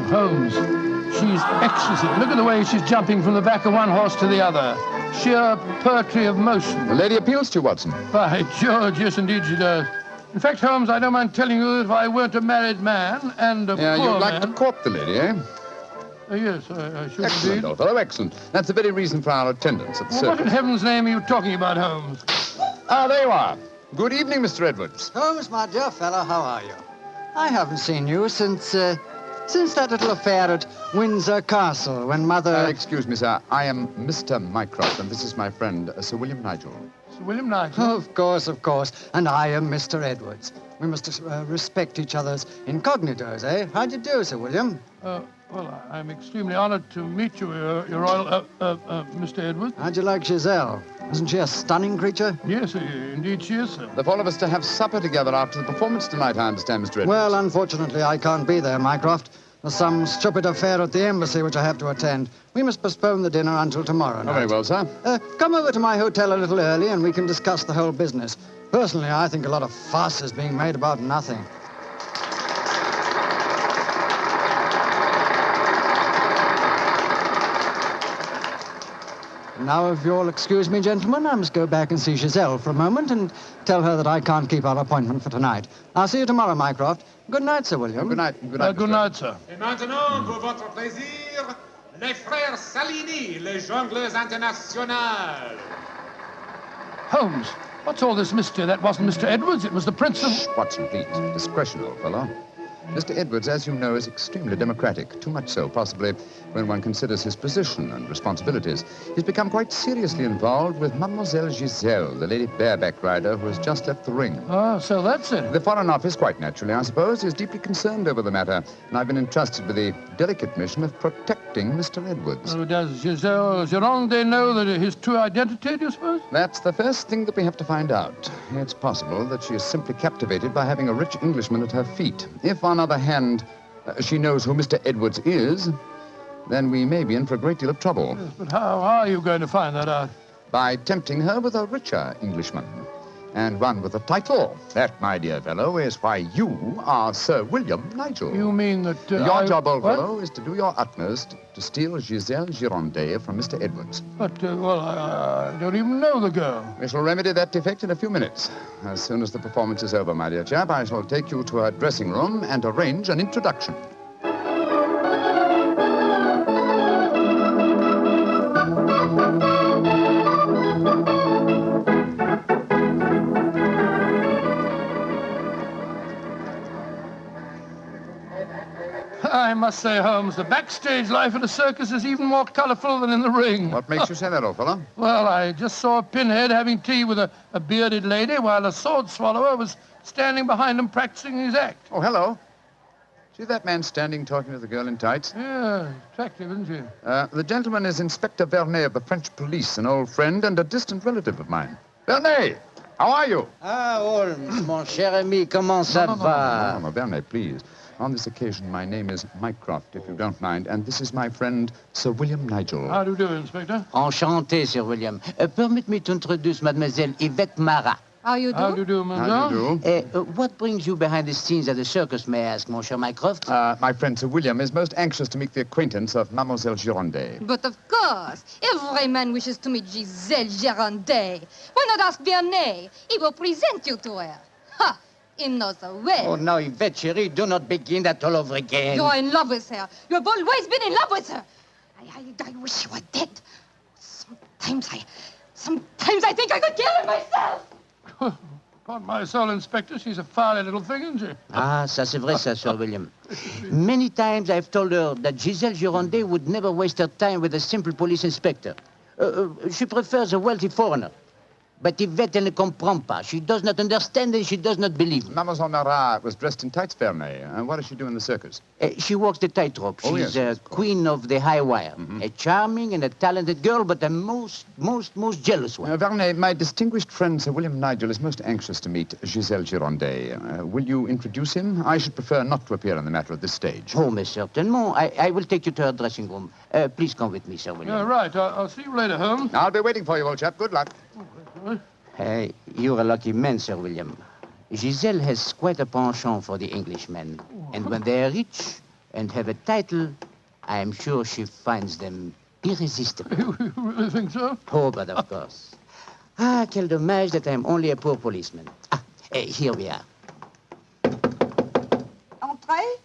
Holmes, she's exquisite. Look at the way she's jumping from the back of one horse to the other. Sheer poetry of motion. The lady appeals to you, Watson. By George, yes, indeed she does. In fact, Holmes, I don't mind telling you that if I weren't a married man and a poor man... you'd like to court the lady, eh? Yes, I should excellent, indeed. Old fellow, excellent. That's the very reason for our attendance at the circus. What in heaven's name are you talking about, Holmes? Ah, there you are. Good evening, Mr. Edwards. Holmes, my dear fellow, how are you? I haven't seen you since that little affair at Windsor Castle when Mother... Excuse me, sir. I am Mr. Mycroft, and this is my friend, Sir William Nigel. Sir William Nigel? Of course. And I am Mr. Edwards. We must respect each other's incognitors, eh? How do you do, Sir William? Well, I'm extremely honored to meet you, Your Royal... Mr. Edwards. How'd you like Giselle? Isn't she a stunning creature? Yes, indeed she is, sir. The four of us to have supper together after the performance tonight, I understand, Mr. Edwards. Well, unfortunately, I can't be there, Mycroft. There's some stupid affair at the embassy which I have to attend. We must postpone the dinner until tomorrow night. Oh, very well, sir. Come over to my hotel a little early and we can discuss the whole business. Personally, I think a lot of fuss is being made about nothing. Now, if you'll excuse me, gentlemen, I must go back and see Giselle for a moment and tell her that I can't keep our appointment for tonight. I'll see you tomorrow, Mycroft. Good night, Sir William. Good night. Good night, sir. Et maintenant, pour votre plaisir, les frères Salini, les jongleurs internationaux. Holmes, what's all this mystery? That wasn't Mr. Edwards, it was the Prince of... Shh, Watson, please. Discretion, old fellow. Mr. Edwards, as you know, is extremely democratic. Too much so, possibly, when one considers his position and responsibilities. He's become quite seriously involved with Mademoiselle Giselle, the lady bareback rider who has just left the ring. Oh, so that's it. The Foreign Office, quite naturally, I suppose, is deeply concerned over the matter, and I've been entrusted with the delicate mission of protecting Mr. Edwards. Does Giselle Girondet know that his true identity, do you suppose? That's the first thing that we have to find out. It's possible that she is simply captivated by having a rich Englishman at her feet. If, on the other hand, she knows who Mr. Edwards is, then we may be in for a great deal of trouble. Yes, but how are you going to find that out? By tempting her with a richer Englishman. And one with a title. That, my dear fellow, is why you are Sir William Nigel. You mean that... your job, old fellow, is to do your utmost to steal Giselle Girondet from Mr. Edwards. But, I don't even know the girl. We shall remedy that defect in a few minutes. As soon as the performance is over, my dear chap, I shall take you to her dressing room and arrange an introduction. I must say, Holmes, the backstage life at a circus is even more colourful than in the ring. What makes you say that, old fellow? Well, I just saw a pinhead having tea with a bearded lady while a sword swallower was standing behind him practicing his act. Oh, hello. See that man standing talking to the girl in tights? Yeah, attractive, isn't she? The gentleman is Inspector Vernet of the French police, an old friend and a distant relative of mine. Vernet, how are you? Ah, Holmes, mon cher ami, comment ça va? No, Vernet, please. On this occasion, my name is Mycroft, if you don't mind, and this is my friend, Sir William Nigel. How do you do, Inspector? Enchanté, Sir William. Permit me to introduce Mademoiselle Yvette Marat. How you do? How do you do, madame? How do you do? What brings you behind the scenes at the circus, may I ask, Monsieur Mycroft? My friend Sir William is most anxious to make the acquaintance of Mademoiselle Girondet. But of course, every man wishes to meet Giselle Girondet. Why not ask Vernet? He will present you to her. Ha! He knows her well. Oh, now, Yvette, chérie, do not begin that all over again. You're in love with her. You have always been in love with her. I wish you were dead. Sometimes I think I could kill her myself. Upon my soul, Inspector, she's a fiery little thing, isn't she? Ah, ça c'est vrai, ça, Sir William. Many times I've told her that Giselle Girondet would never waste her time with a simple police inspector. She prefers a wealthy foreigner. But Yvette ne comprend pas. She does not understand and she does not believe. Mademoiselle Marat was dressed in tights, Vernet. And what does she do in the circus? She walks the tightrope. Oh, She's yes, queen of the high wire. A charming and a talented girl, but a most jealous one. Vernet, my distinguished friend Sir William Nigel is most anxious to meet Giselle Girondet. Will you introduce him? I should prefer not to appear on the matter at this stage. Oh, mais certainement. I will take you to her dressing room. Please come with me, Sir William. Yeah, right. I'll see you later, Holmes. I'll be waiting for you, old chap. Good luck. You're a lucky man, Sir William. Giselle has quite a penchant for the Englishmen. And when they are rich and have a title, I am sure she finds them irresistible. You really think so? Oh, but of course. Ah, quel dommage that I'm only a poor policeman. Here we are. Entrez?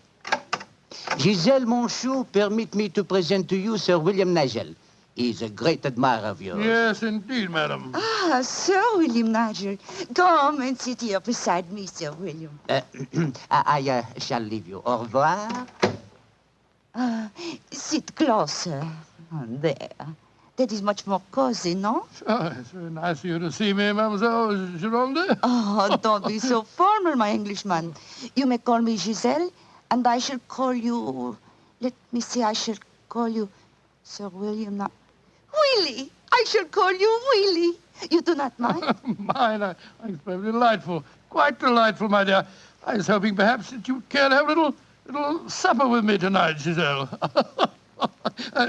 Giselle, mon chou, permit me to present to you Sir William Nigel. He's a great admirer of yours. Yes, indeed, madam. Ah, Sir William Nigel. Come and sit here beside me, Sir William. I shall leave you. Au revoir. Sit closer. There. That is much more cozy, no? Oh, it's very nice of you to see me, Mademoiselle Gironde. Oh, don't be so formal, my Englishman. You may call me Giselle, and I shall call you... Let me see, I shall call you Sir William... Willie! I shall call you Willie. You do not mind? Mine, I think it's very delightful. Quite delightful, my dear. I was hoping perhaps that you'd care to have a little supper with me tonight, Giselle.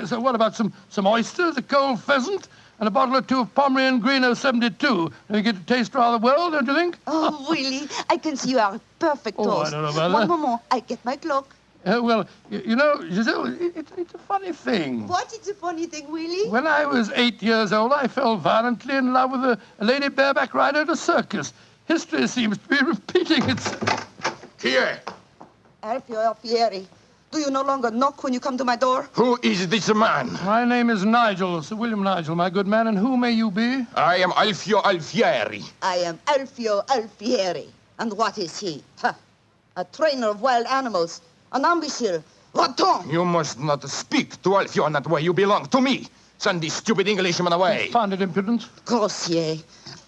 So what about some oysters, a cold pheasant, and a bottle or two of Pomeranian Green 072? You get to taste rather well, don't you think? Oh, Willie, I can see you are a perfect host. I don't know about One that. moment, I get my cloak. Well, you know, Giselle, it's a funny thing. What is a funny thing, Willie? When I was 8 years old, I fell violently in love with a lady bareback rider at a circus. History seems to be repeating itself. Here. Alfieri, do you no longer knock when you come to my door? Who is this man? My name is Nigel, Sir William Nigel, my good man, and who may you be? I am Alfio Alfieri. I am Alfio Alfieri. And what is he? Ha! A trainer of wild animals. An imbecile. Va-t'en! You must not speak to Alfio in that way. You belong to me. Send these stupid Englishmen away. Confounded impudence. Grossier.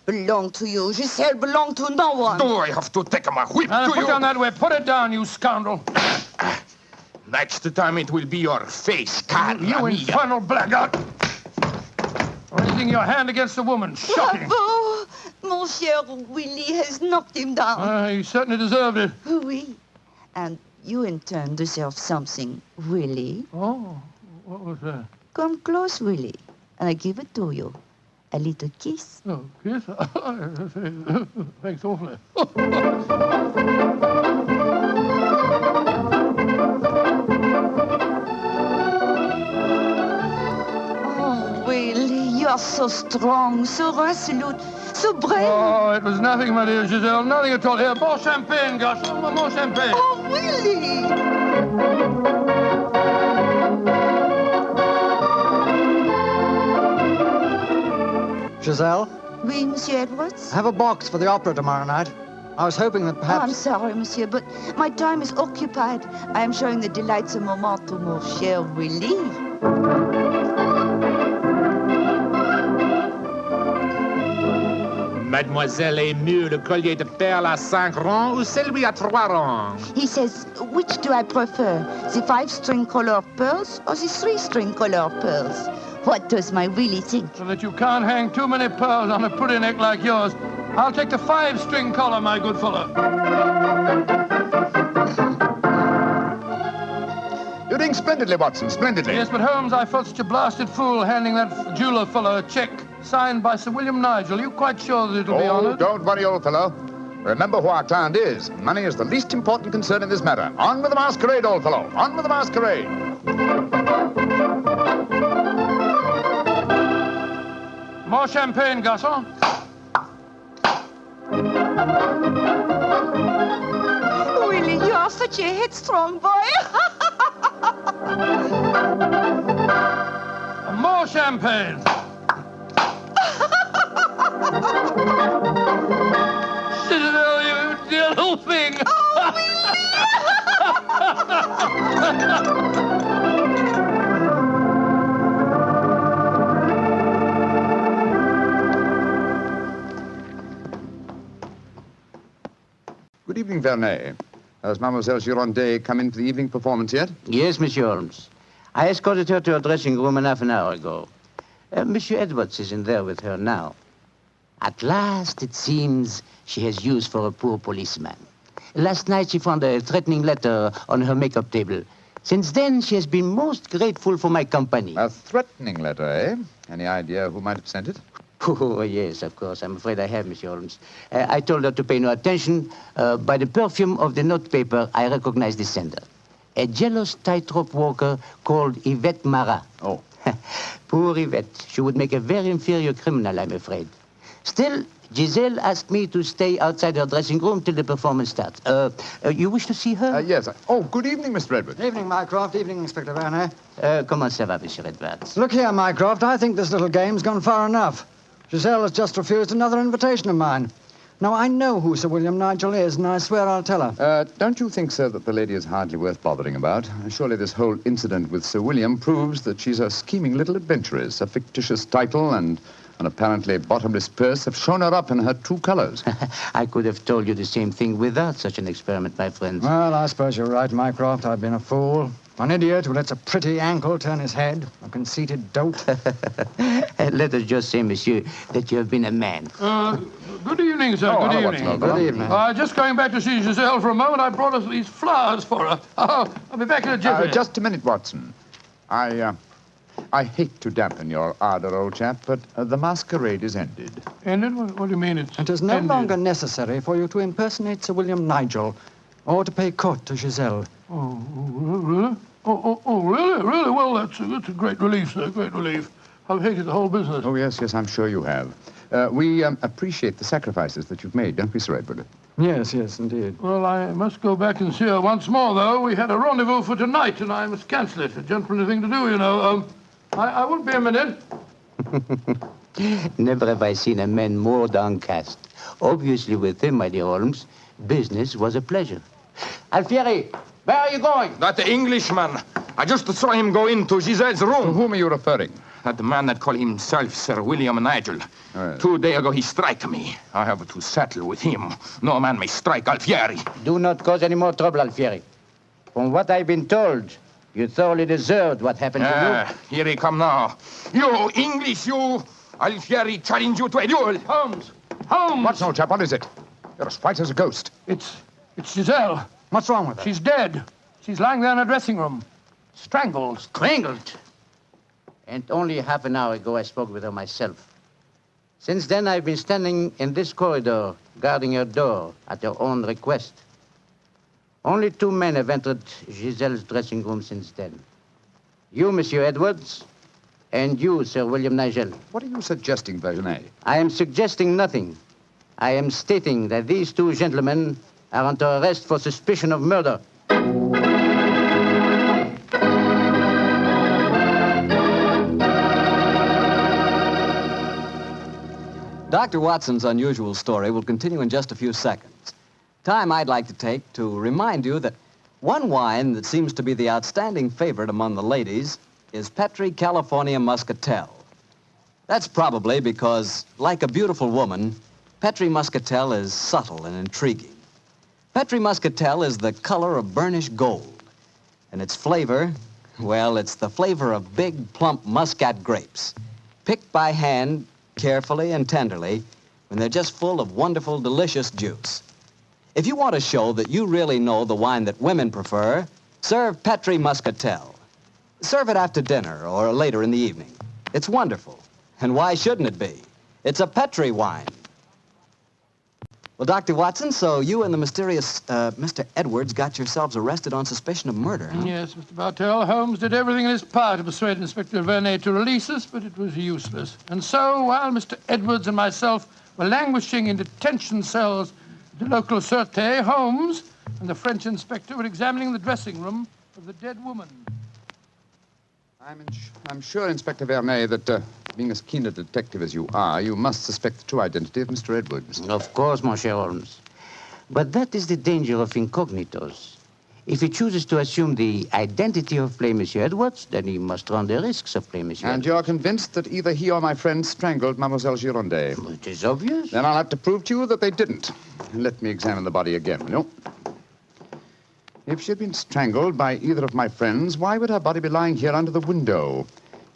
Belong to you. Giselle belong to no one. Do I have to take my whip to Put you? down that way. Put it down, you scoundrel. Next time it will be your face, Carla. You infernal blackguard. Raising your hand against a woman. Shocking. Bravo! Monsieur Willie has knocked him down. He certainly deserved it. Oui. And you in turn deserve something, Willie. Oh, what was that? Come close, Willie, and I give it to you. A little kiss. Oh, kiss? Thanks awfully. Oh, Willie, you are so strong, so resolute, so brave. Oh, it was nothing, my dear Giselle. Nothing at all. Here, more champagne, gosh. More champagne. Oh, Willie! Giselle? Oui, Monsieur Edwards? I have a box for the opera tomorrow night. I was hoping that perhaps... Oh, I'm sorry, Monsieur, but my time is occupied. I am showing the delights of moment to mon cher Willie. Mademoiselle aime mieux le collier de perles à 5 rangs ou celui à 3 rangs? He says, which do I prefer, the 5-string color pearls or the 3-string color pearls? What does my Willie think? So that you can't hang too many pearls on a pretty neck like yours. I'll take the 5-string collar, my good fellow. You're doing splendidly, Watson, splendidly. Yes, but Holmes, I felt such a blasted fool handing that jeweler fellow a check signed by Sir William Nigel. You quite sure that it'll be honored? Don't worry, old fellow. Remember who our client is. Money is the least important concern in this matter. On with the masquerade, old fellow. On with the masquerade. More champagne, garçon. Willie, you are such a headstrong boy. More champagne. Citadel, you dear little thing. Good evening, Vernet. Has Mademoiselle Girondet come in for the evening performance yet? Yes, Monsieur Holmes. I escorted her to her dressing room half an hour ago. Monsieur Edwards is in there with her now. At last, it seems, she has use for a poor policeman. Last night, she found a threatening letter on her makeup table. Since then, she has been most grateful for my company. A threatening letter, eh? Any idea who might have sent it? Oh, yes, of course. I'm afraid I have, Monsieur Holmes. I told her to pay no attention. By the perfume of the notepaper, I recognized the sender. A jealous tightrope walker called Yvette Marat. Oh. Poor Yvette. She would make a very inferior criminal, I'm afraid. Still, Giselle asked me to stay outside her dressing room till the performance starts. You wish to see her? Yes. Oh, good evening, Mr. Edwards. Evening, Mycroft. Evening, Inspector Vernet. Comment ça va, Monsieur Edwards? Look here, Mycroft. I think this little game's gone far enough. Giselle has just refused another invitation of mine. Now, I know who Sir William Nigel is, and I swear I'll tell her. Don't you think, sir, that the lady is hardly worth bothering about? Surely this whole incident with Sir William proves that she's a scheming little adventuress. A fictitious title and an apparently bottomless purse have shown her up in her true colors. I could have told you the same thing without such an experiment, my friend. Well, I suppose you're right, Mycroft. I've been a fool. An idiot who lets a pretty ankle turn his head. A conceited dolt. Let us just say, monsieur, that you have been a man. Good evening, sir. Good evening. Good evening. Just going back to see Giselle for a moment, I brought us these flowers for her. I'll be back in a jiffy. Just a minute, Watson. I hate to dampen your ardor, old chap, but the masquerade is ended. Ended? What do you mean it's It is no ended? longer necessary for you to impersonate Sir William Nigel or to pay court to Giselle. Oh, really? Really? Really? Well, that's a great relief, sir. Great relief. I've hated the whole business. Oh, yes, I'm sure you have. We appreciate the sacrifices that you've made, don't we, Sir Edward? Yes, indeed. Well, I must go back and see her once more, though. We had a rendezvous for tonight, and I must cancel it. A gentlemanly thing to do, you know. I won't be a minute. Never have I seen a man more downcast. Obviously, with him, my dear Holmes, business was a pleasure. Alfieri, where are you going? That Englishman. I just saw him go into Giselle's room. To whom are you referring? That man that called himself Sir William Nigel. Oh, yes. 2 days ago, he struck me. I have to settle with him. No man may strike Alfieri. Do not cause any more trouble, Alfieri. From what I've been told, you thoroughly deserved what happened to you. Here he come now. You, English, you. Alfieri challenge you to a duel. Holmes! What's old chap? What is it? You're as white as a ghost. It's Giselle. What's wrong with her? She's dead. She's lying there in her dressing room. Strangled. Strangled? And only half an hour ago I spoke with her myself. Since then, I've been standing in this corridor, guarding her door at her own request. Only 2 men have entered Giselle's dressing room since then. You, Monsieur Edwards, and you, Sir William Nigel. What are you suggesting, Vernet? I am suggesting nothing. I am stating that these 2 gentlemen are under arrest for suspicion of murder. Dr. Watson's unusual story will continue in just a few seconds. Time I'd like to take to remind you that one wine that seems to be the outstanding favorite among the ladies is Petri California Muscatel. That's probably because, like a beautiful woman, Petri Muscatel is subtle and intriguing. Petri Muscatel is the color of burnished gold. And its flavor, well, it's the flavor of big, plump Muscat grapes, picked by hand, carefully and tenderly, when they're just full of wonderful, delicious juice. If you want to show that you really know the wine that women prefer, serve Petri Muscatel. Serve it after dinner or later in the evening. It's wonderful. And why shouldn't it be? It's a Petri wine. Well, Dr. Watson, so you and the mysterious Mr. Edwards got yourselves arrested on suspicion of murder, huh? Yes, Mr. Bartell. Holmes did everything in his power to persuade Inspector Vernet to release us, but it was useless. And so, while Mr. Edwards and myself were languishing in detention cells at the local Sûreté, Holmes and the French inspector were examining the dressing room of the dead woman. I'm sure, Inspector Vernet, that being as keen a detective as you are, you must suspect the true identity of Mr. Edwards. Of course, Monsieur Holmes. But that is the danger of incognitos. If he chooses to assume the identity of plain Monsieur Edwards, then he must run the risks of plain Monsieur And you're convinced that either he or my friend strangled Mademoiselle Girondet? It is obvious. Then I'll have to prove to you that they didn't. Let me examine the body again, will you? If she had been strangled by either of my friends, why would her body be lying here under the window?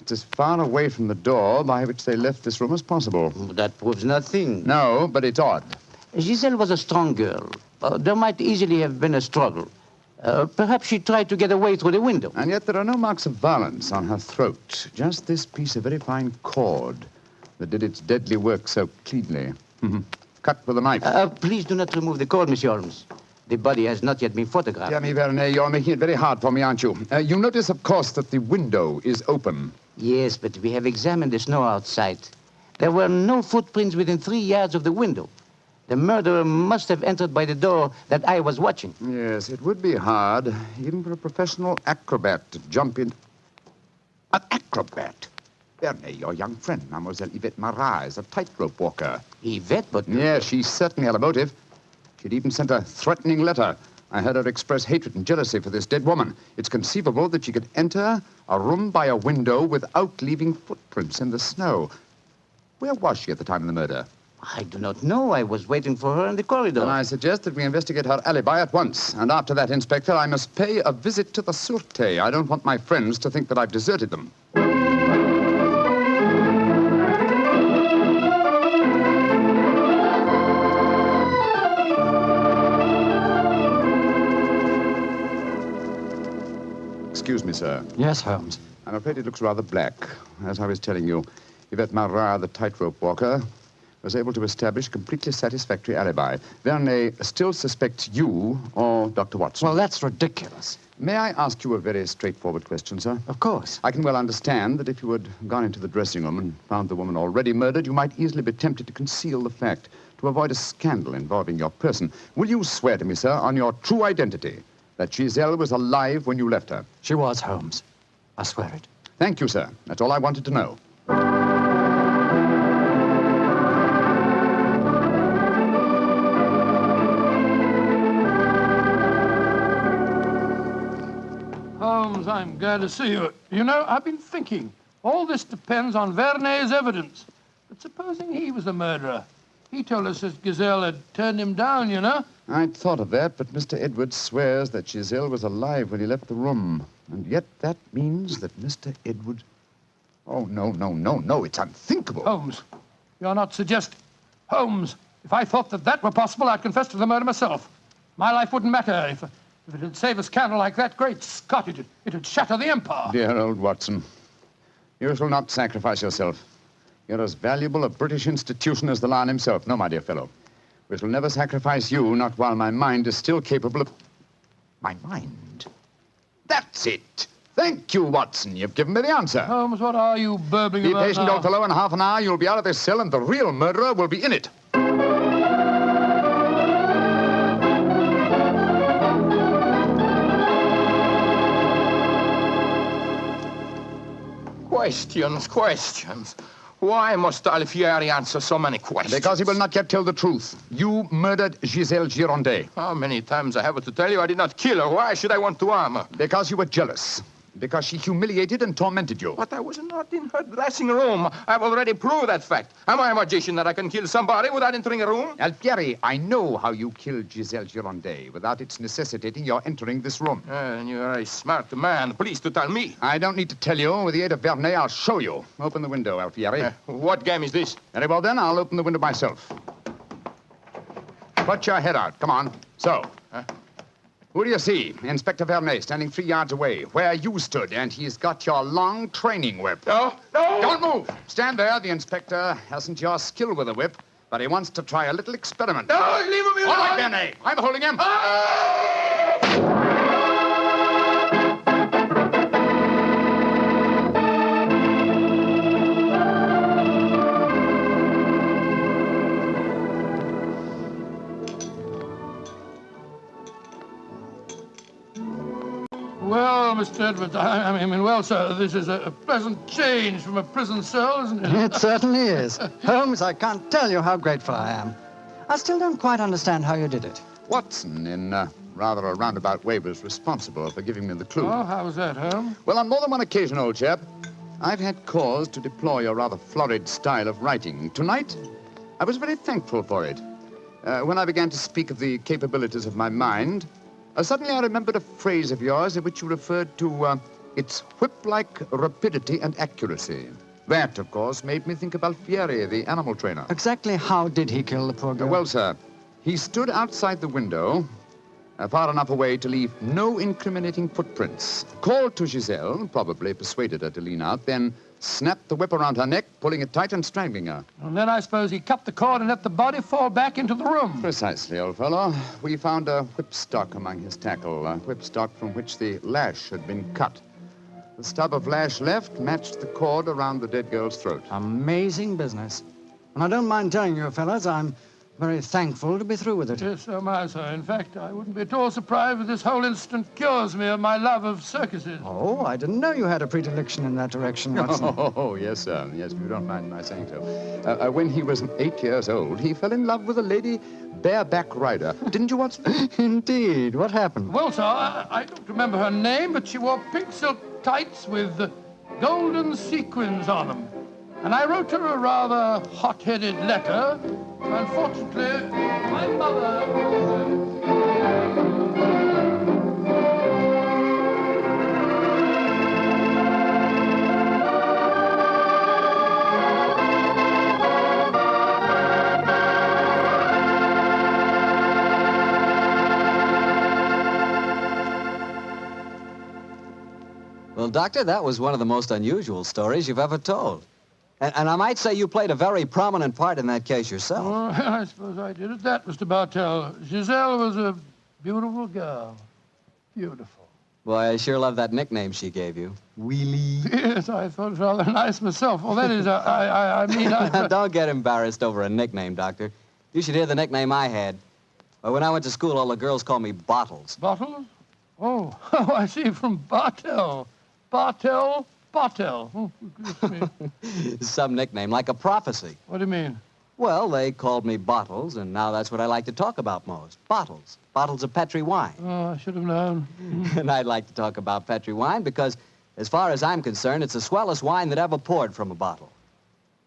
It's as far away from the door by which they left this room as possible. That proves nothing. No, but it's odd. Giselle was a strong girl. There might easily have been a struggle. Perhaps she tried to get away through the window. And yet there are no marks of violence on her throat. Just this piece of very fine cord that did its deadly work so cleanly. Cut with a knife. Please do not remove the cord, Monsieur Holmes. The body has not yet been photographed. Dear me, Vernet, you're making it very hard for me, aren't you? You notice, of course, that the window is open. Yes, but we have examined the snow outside. There were no footprints within 3 yards of the window. The murderer must have entered by the door that I was watching. Yes, it would be hard, even for a professional acrobat, to jump in. An acrobat? Vernet, your young friend, Mademoiselle Yvette Marat, is a tightrope walker. Yvette, but... Yes, she certainly had a motive. She'd even sent a threatening letter. I heard her express hatred and jealousy for this dead woman. It's conceivable that she could enter a room by a window without leaving footprints in the snow. Where was she at the time of the murder? I do not know. I was waiting for her in the corridor. Then I suggest that we investigate her alibi at once. And after that, Inspector, I must pay a visit to the Sûreté. I don't want my friends to think that I've deserted them. Excuse me, sir. Yes, Holmes. I'm afraid it looks rather black. As I was telling you, Yvette Marat, the tightrope walker, was able to establish a completely satisfactory alibi. Vernet still suspects you or Dr. Watson. Well, that's ridiculous. May I ask you a very straightforward question, sir? Of course. I can well understand that if you had gone into the dressing room and found the woman already murdered, you might easily be tempted to conceal the fact, to avoid a scandal involving your person. Will you swear to me, sir, on your true identity, that Giselle was alive when you left her? She was, Holmes. I swear it. Thank you, sir. That's all I wanted to know. Holmes, I'm glad to see you. You know, I've been thinking. All this depends on Vernet's evidence. But supposing he was the murderer? He told us that Giselle had turned him down, you know. I'd thought of that, but Mr. Edwards swears that Giselle was alive when he left the room. And yet that means that Mr. Edwards... Oh, no, it's unthinkable. Holmes, you're not suggesting... Holmes, if I thought that that were possible, I'd confess to the murder myself. My life wouldn't matter if it had saved a scandal like that. Great Scott, it'd shatter the empire. Dear old Watson, you shall not sacrifice yourself. You're as valuable a British institution as the Lion himself. No, my dear fellow. We shall never sacrifice you, not while my mind is still capable of... My mind? That's it. Thank you, Watson. You've given me the answer. Holmes, what are you burbling about now? Be patient, old fellow. In half an hour, you'll be out of this cell, and the real murderer will be in it. Questions. Why must Alfieri answer so many questions? Because he will not yet tell the truth. You murdered Giselle Girondet. How many times I have to tell you I did not kill her? Why should I want to harm her? Because you were jealous. because she humiliated and tormented you. But I was not in her dressing room. I've already proved that fact. Am I a magician that I can kill somebody without entering a room? Alfieri, I know how you killed Giselle Girondet without its necessitating your entering this room. And you're a smart man. Please to tell me. I don't need to tell you. With the aid of Vernet, I'll show you. Open the window, Alfieri. What game is this? Very well, then. I'll open the window myself. Put your head out. Come on. So. Who do you see? Inspector Vernet, standing 3 yards away, where you stood, and he's got your long training whip. No! Don't move! Stand there. The inspector hasn't your skill with a whip, but he wants to try a little experiment. No, leave me alone! All right, Vernet. I'm holding him. Well, Mr. Edwards, I mean, well, sir, this is a pleasant change from a prison cell, isn't it? It certainly is. Holmes, I can't tell you how grateful I am. I still don't quite understand how you did it. Watson, in rather a roundabout way, was responsible for giving me the clue. Oh, how was that, Holmes? Well, on more than one occasion, old chap, I've had cause to deplore your rather florid style of writing. Tonight, I was very thankful for it. When I began to speak of the capabilities of my mind, suddenly I remembered a phrase of yours in which you referred to its whip-like rapidity and accuracy. That, of course, made me think of Alfieri, the animal trainer. Exactly how did he kill the poor girl? Well, sir, he stood outside the window, far enough away to leave no incriminating footprints. Called to Giselle, probably persuaded her to lean out, then snapped the whip around her neck, pulling it tight and strangling her. And then I suppose he cut the cord and let the body fall back into the room. Precisely, old fellow. We found a whipstock among his tackle, a whipstock from which the lash had been cut. The stub of lash left matched the cord around the dead girl's throat. Amazing business. And I don't mind telling you, fellas, I'm very thankful to be through with it. Yes, so am I, sir. In fact, I wouldn't be at all surprised if this whole incident cures me of my love of circuses. Oh, I didn't know you had a predilection in that direction, Watson. Oh, yes, sir. Yes, if you don't mind my saying so. When he was 8 years old, he fell in love with a lady bareback rider. Didn't you, Watson? Indeed. What happened? Well, sir, I don't remember her name, but she wore pink silk tights with golden sequins on them. And I wrote her a rather hot-headed letter. Unfortunately, my mother... Well, Doctor, that was one of the most unusual stories you've ever told. And I might say you played a very prominent part in that case yourself. Oh, I suppose I did it. That, Mr. Bartell. Giselle was a beautiful girl. Beautiful. Boy, I sure love that nickname she gave you. Wheelie. Yes, I thought it was rather nice myself. Well, that is, I mean... Don't get embarrassed over a nickname, Doctor. You should hear the nickname I had. Well, when I went to school, all the girls called me Bottles. Bottles? Oh, I see, from Bartell. Bartell? Oh, some nickname, like a prophecy. What do you mean? Well, they called me Bottles, and now that's what I like to talk about most. Bottles. Bottles of Petri wine. Oh, I should have known. And I'd like to talk about Petri wine because, as far as I'm concerned, it's the swellest wine that ever poured from a bottle.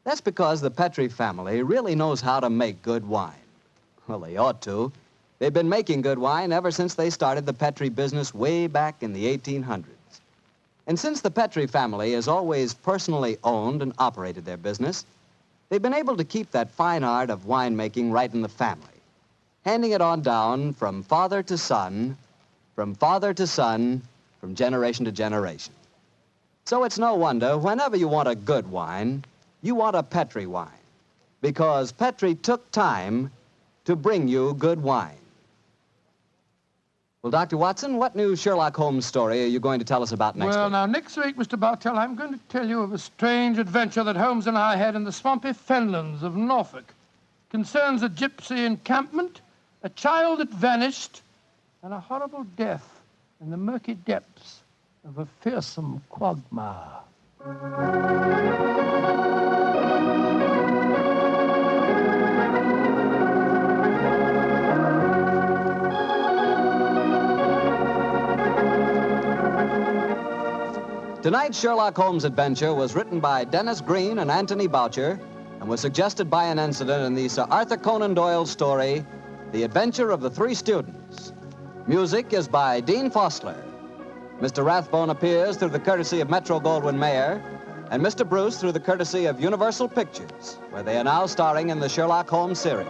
That's because the Petri family really knows how to make good wine. Well, they ought to. They've been making good wine ever since they started the Petri business way back in the 1800s. And since the Petri family has always personally owned and operated their business, they've been able to keep that fine art of winemaking right in the family, handing it on down from father to son, from generation to generation. So it's no wonder, whenever you want a good wine, you want a Petri wine, because Petri took time to bring you good wine. Well, Dr. Watson, what new Sherlock Holmes story are you going to tell us about next week? Well, now, next week, Mr. Bartell, I'm going to tell you of a strange adventure that Holmes and I had in the swampy fenlands of Norfolk. Concerns a gypsy encampment, a child that vanished, and a horrible death in the murky depths of a fearsome quagmire. Tonight's Sherlock Holmes adventure was written by Dennis Green and Anthony Boucher and was suggested by an incident in the Sir Arthur Conan Doyle story, The Adventure of the Three Students. Music is by Dean Fostler. Mr. Rathbone appears through the courtesy of Metro-Goldwyn-Mayer, and Mr. Bruce through the courtesy of Universal Pictures, where they are now starring in the Sherlock Holmes series.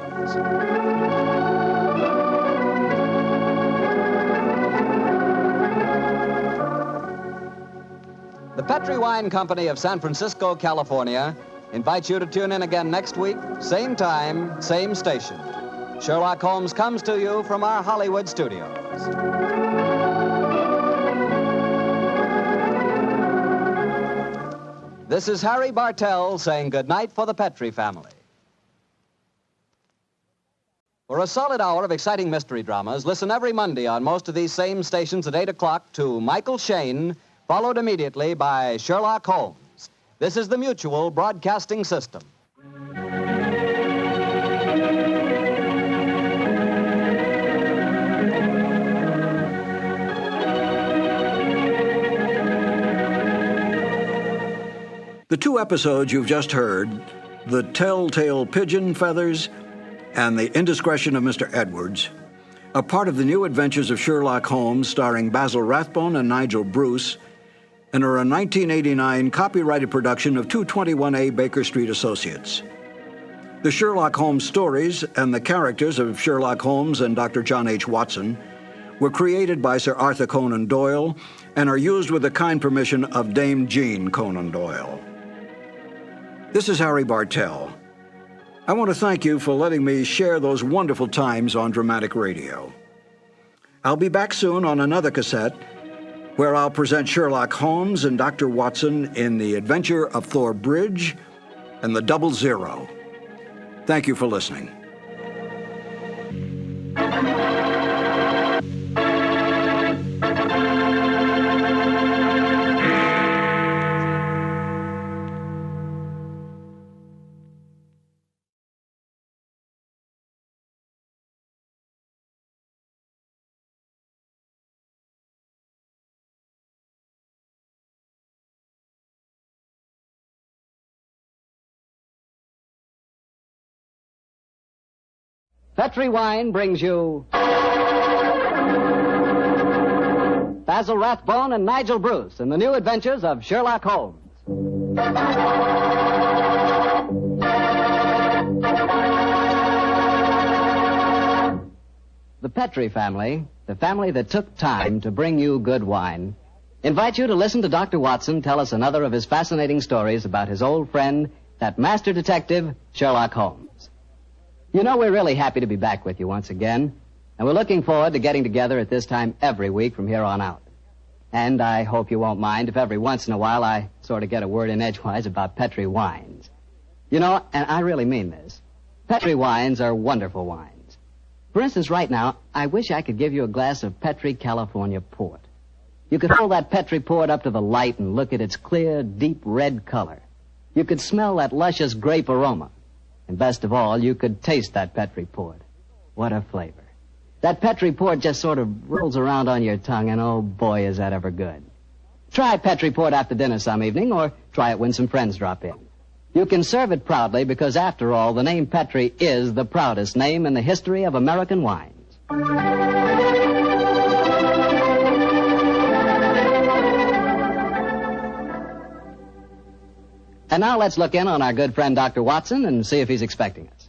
The Petri Wine Company of San Francisco, California, invites you to tune in again next week, same time, same station. Sherlock Holmes comes to you from our Hollywood studios. This is Harry Bartell saying goodnight for the Petri family. For a solid hour of exciting mystery dramas, listen every Monday on most of these same stations at 8 o'clock to Michael Shayne, followed immediately by Sherlock Holmes. This is the Mutual Broadcasting System. The two episodes you've just heard, The Telltale Pigeon Feathers and The Indiscretion of Mr. Edwards, are part of the new Adventures of Sherlock Holmes starring Basil Rathbone and Nigel Bruce, and are a 1989 copyrighted production of 221A Baker Street Associates. The Sherlock Holmes stories and the characters of Sherlock Holmes and Dr. John H. Watson were created by Sir Arthur Conan Doyle and are used with the kind permission of Dame Jean Conan Doyle. This is Harry Bartell. I want to thank you for letting me share those wonderful times on dramatic radio. I'll be back soon on another cassette where I'll present Sherlock Holmes and Dr. Watson in The Adventure of Thor Bridge and The Double Zero. Thank you for listening. Petri Wine brings you Basil Rathbone and Nigel Bruce in the new adventures of Sherlock Holmes. The Petri family, the family that took time to bring you good wine, invite you to listen to Dr. Watson tell us another of his fascinating stories about his old friend, that master detective, Sherlock Holmes. You know, we're really happy to be back with you once again, and we're looking forward to getting together at this time every week from here on out. And I hope you won't mind if every once in a while I sort of get a word in edgewise about Petri wines. You know, and I really mean this, Petri wines are wonderful wines. For instance, right now, I wish I could give you a glass of Petri California port. You could hold that Petri port up to the light and look at its clear, deep red color. You could smell that luscious grape aroma. And best of all, you could taste that Petri port. What a flavor. That Petri port just sort of rolls around on your tongue, and oh boy, is that ever good. Try Petri port after dinner some evening, or try it when some friends drop in. You can serve it proudly because, after all, the name Petri is the proudest name in the history of American wines. And now let's look in on our good friend Dr. Watson and see if he's expecting us.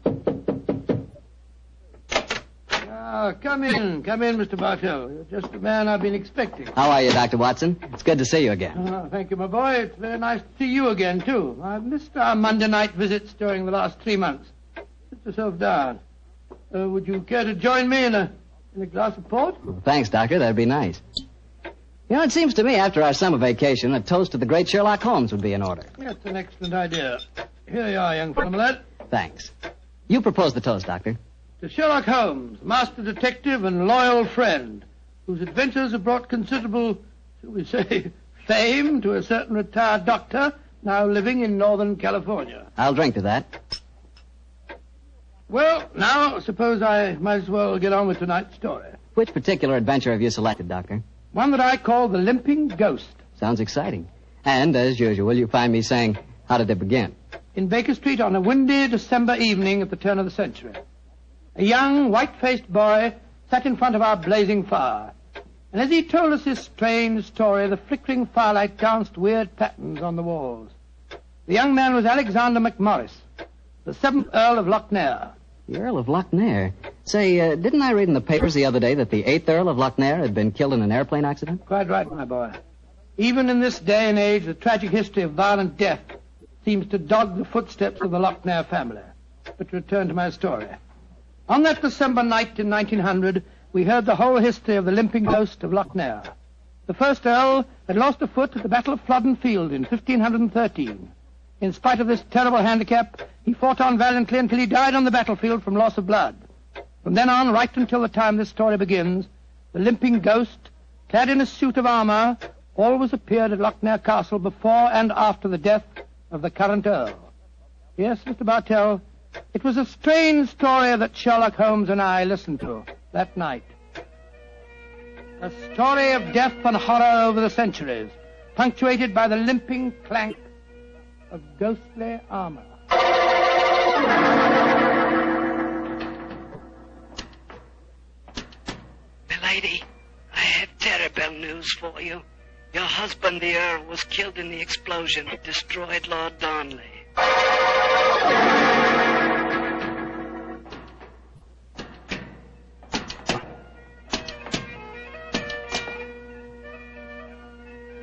Come in, Mr. Bartell. You're just the man I've been expecting. How are you, Dr. Watson? It's good to see you again. Thank you, my boy. It's very nice to see you again, too. I've missed our Monday night visits during the last 3 months. Sit yourself down. Would you care to join me in a glass of port? Well, thanks, Doctor. That'd be nice. You know, it seems to me after our summer vacation, a toast to the great Sherlock Holmes would be in order. That's an excellent idea. Here you are, young fellow, my lad. Thanks. You propose the toast, Doctor. To Sherlock Holmes, master detective and loyal friend, whose adventures have brought considerable, shall we say, fame to a certain retired doctor now living in Northern California. I'll drink to that. Well, now, suppose I might as well get on with tonight's story. Which particular adventure have you selected, Doctor? One that I call The Limping Ghost. Sounds exciting. And, as usual, you find me saying, how did it begin? In Baker Street on a windy December evening at the turn of the century. A young, white-faced boy sat in front of our blazing fire. And as he told us his strange story, the flickering firelight danced weird patterns on the walls. The young man was Alexander McMorris, the 7th Earl of Lochnair. The Earl of Lochnair? Say, didn't I read in the papers the other day that the 8th Earl of Lochnair had been killed in an airplane accident? Quite right, my boy. Even in this day and age, the tragic history of violent death seems to dog the footsteps of the Lochnair family. But to return to my story. On that December night in 1900, we heard the whole history of the limping ghost of Lochnair. The first Earl had lost a foot at the Battle of Flodden Field in 1513. In spite of this terrible handicap, he fought on valiantly until he died on the battlefield from loss of blood. From then on, right until the time this story begins, the limping ghost, clad in a suit of armor, always appeared at Lochnair Castle before and after the death of the current Earl. Yes, Mr. Bartell, it was a strange story that Sherlock Holmes and I listened to that night. A story of death and horror over the centuries, punctuated by the limping clank of ghostly armor. Milady, I have terrible news for you. Your husband, the Earl, was killed in the explosion that destroyed Lord Darnley.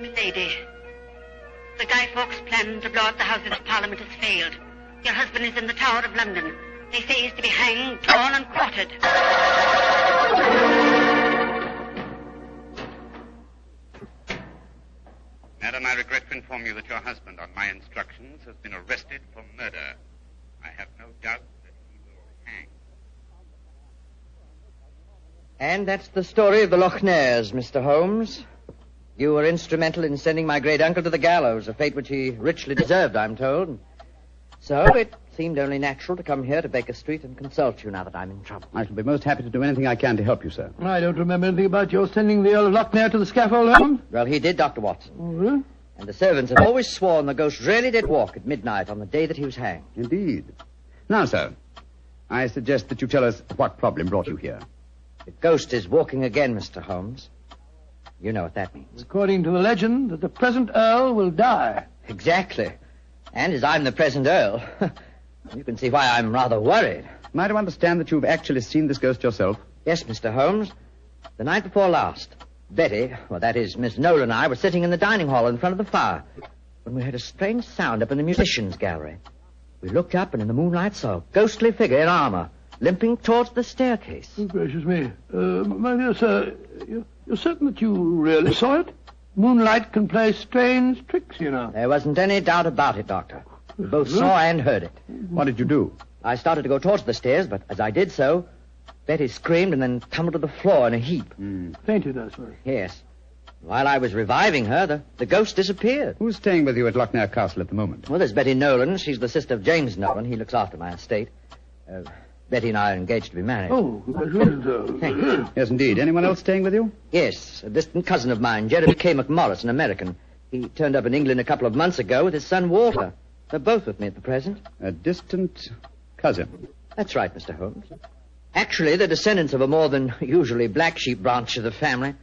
Milady, the Guy Fawkes plan to blow up the Houses of Parliament has failed. Your husband is in the Tower of London. They say he's to be hanged, torn and quartered. Madam, I regret to inform you that your husband, on my instructions, has been arrested for murder. I have no doubt that he will hang. And that's the story of the Lochnairs, Mr. Holmes. You were instrumental in sending my great uncle to the gallows, a fate which he richly deserved, I'm told. So it seemed only natural to come here to Baker Street and consult you now that I'm in trouble. I shall be most happy to do anything I can to help you, sir. I don't remember anything about your sending the Earl of Lochnair to the scaffold, Holmes. Well, he did, Dr. Watson. Oh, and the servants have always sworn the ghost really did walk at midnight on the day that he was hanged. Indeed. Now, sir, I suggest that you tell us what problem brought you here. The ghost is walking again, Mr. Holmes. You know what that means. According to the legend, that the present Earl will die. Exactly. And as I'm the present Earl, you can see why I'm rather worried. Am I to understand that you've actually seen this ghost yourself? Yes, Mr. Holmes. The night before last, Betty, well, that is, Miss Nolan and I were sitting in the dining hall in front of the fire when we heard a strange sound up in the musicians' gallery. We looked up and in the moonlight saw a ghostly figure in armor limping towards the staircase. Oh, gracious me. My dear sir, you're certain that you really saw it? Moonlight can play strange tricks, you know. There wasn't any doubt about it, Doctor. We both saw and heard it. What did you do? I started to go towards the stairs, but as I did so, Betty screamed and then tumbled to the floor in a heap. Fainted, I suppose. Yes. While I was reviving her, the ghost disappeared. Who's staying with you at Lochnair Castle at the moment? Well, there's Betty Nolan. She's the sister of James Nolan. He looks after my estate. Betty and I are engaged to be married. Oh, thank you. Yes, indeed. Anyone else staying with you? Yes, a distant cousin of mine, Jeremy K. McMorris, an American. He turned up in England a couple of months ago with his son Walter. They're both with me at the present. A distant cousin? That's right, Mr. Holmes. Actually, they're descendants of a more than usually black sheep branch of the family.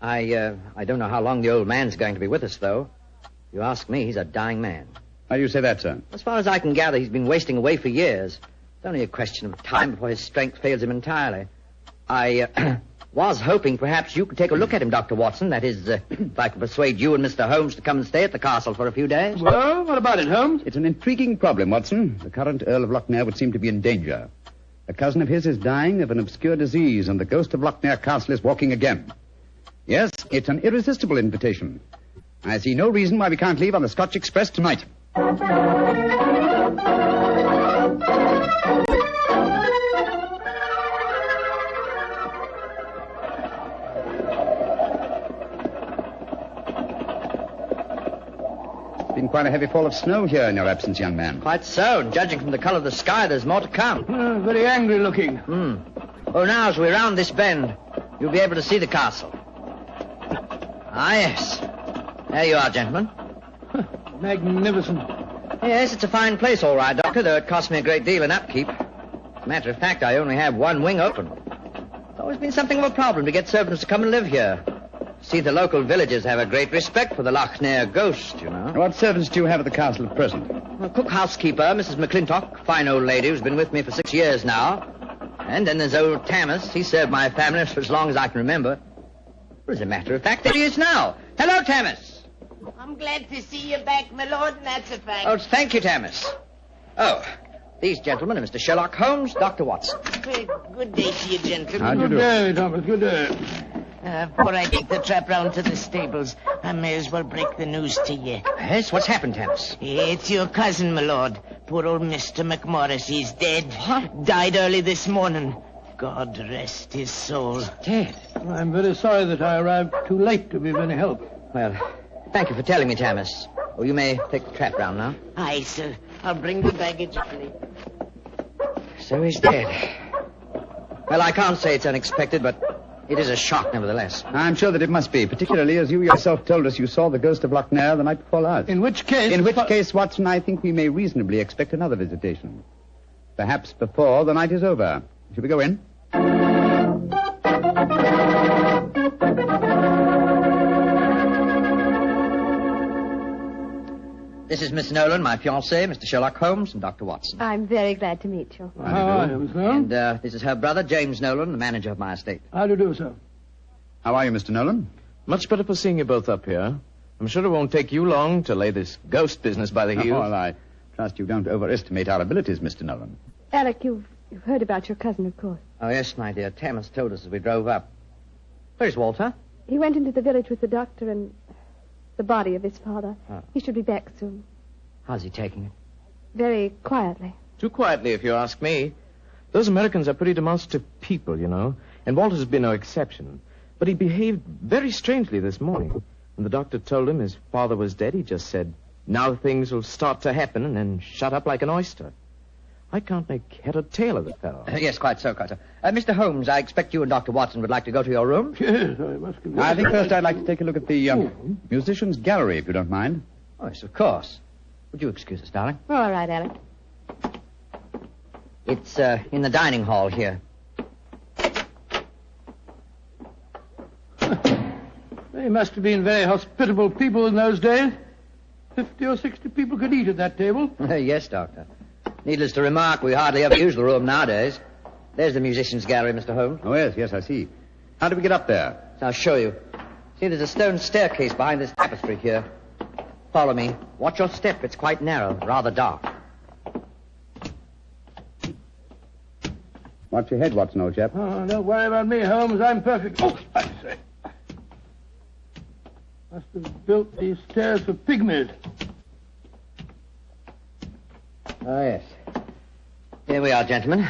I don't know how long the old man's going to be with us, though. If you ask me, he's a dying man. How do you say that, sir? As far as I can gather, he's been wasting away for years. It's only a question of time before his strength fails him entirely. I was hoping perhaps you could take a look at him, Dr. Watson. That is, if I could persuade you and Mr. Holmes to come and stay at the castle for a few days. Well, what about it, Holmes? It's an intriguing problem, Watson. The current Earl of Lochnair would seem to be in danger. A cousin of his is dying of an obscure disease, and the ghost of Lochnair Castle is walking again. Yes, it's an irresistible invitation. I see no reason why we can't leave on the Scotch Express tonight. Been quite a heavy fall of snow here in your absence, young man. Quite so, and judging from the colour of the sky, there's more to come. Very angry looking. Oh, now, as we round this bend, you'll be able to see the castle. Ah, yes. There you are, gentlemen. magnificent. Yes, it's a fine place, all right, Doctor, though it cost me a great deal in upkeep. As a matter of fact, I only have one wing open. It's always been something of a problem to get servants to come and live here. See, the local villagers have a great respect for the Loch Ness ghost, you know. What servants do you have at the castle at present? A cook housekeeper, Mrs. McClintock, fine old lady who's been with me for 6 years now. And then there's old Tammas. He served my family for as long as I can remember. Well, as a matter of fact, there he is now. Hello, Tammas. I'm glad to see you back, my lord, and that's a fact. Oh, thank you, Tammas. Oh, these gentlemen are Mr. Sherlock Holmes, Dr. Watson. Good day to you, gentlemen. How do you do? Good day, Thomas. Good day. Before I take the trap round to the stables, I may as well break the news to you. Yes? What's happened, Tammas? It's your cousin, my lord. Poor old Mr. McMorris. He's dead. What? Died early this morning. God rest his soul. Dead? I'm very sorry that I arrived too late to be of any help. Well, thank you for telling me, Tammas. Oh, you may take the trap round now. Aye, sir. I'll bring the baggage, please. So he's dead. Well, I can't say it's unexpected, but it is a shock, nevertheless. I'm sure that it must be, particularly as you yourself told us you saw the ghost of Loch Ness the night before last. In which case, Watson, I think we may reasonably expect another visitation. Perhaps before the night is over. Shall we go in? This is Miss Nolan, my fiancée, Mr. Sherlock Holmes, and Dr. Watson. I'm very glad to meet you. How are you, Miss Nolan? And this is her brother, James Nolan, the manager of my estate. How do you do, sir? How are you, Mr. Nolan? Much better for seeing you both up here. I'm sure it won't take you long to lay this ghost business by the heels. Oh, well, I trust you don't overestimate our abilities, Mr. Nolan. Alec, you've heard about your cousin, of course. Oh, yes, my dear. Tammas told us as we drove up. Where's Walter? He went into the village with the doctor and the body of his father. Oh. He should be back soon. How's he taking it? Very quietly. Too quietly, if you ask me. Those Americans are pretty demonstrative people, you know, and Walter's been no exception. But he behaved very strangely this morning. When the doctor told him his father was dead, he just said, now things will start to happen, and then shut up like an oyster. I can't make head or tail of the fellow. Yes, quite so, quite so. Mr. Holmes, I expect you and Dr. Watson would like to go to your room. Yes, I must confess. I think first I'd like to take a look at the musicians' gallery, if you don't mind. Oh, yes, of course. Would you excuse us, darling? All right, Alec. It's in the dining hall here. They must have been very hospitable people in those days. 50 or 60 people could eat at that table. Yes, Doctor. Needless to remark, we hardly ever use the room nowadays. There's the musicians' gallery, Mr. Holmes. Oh, yes, I see. How do we get up there? I'll show you. See, there's a stone staircase behind this tapestry here. Follow me. Watch your step. It's quite narrow, rather dark. Watch your head, Watson, old chap. Oh, don't worry about me, Holmes. I'm perfect. Oh, I say. Must have built these stairs for pygmies. Oh, yes. Here we are, gentlemen.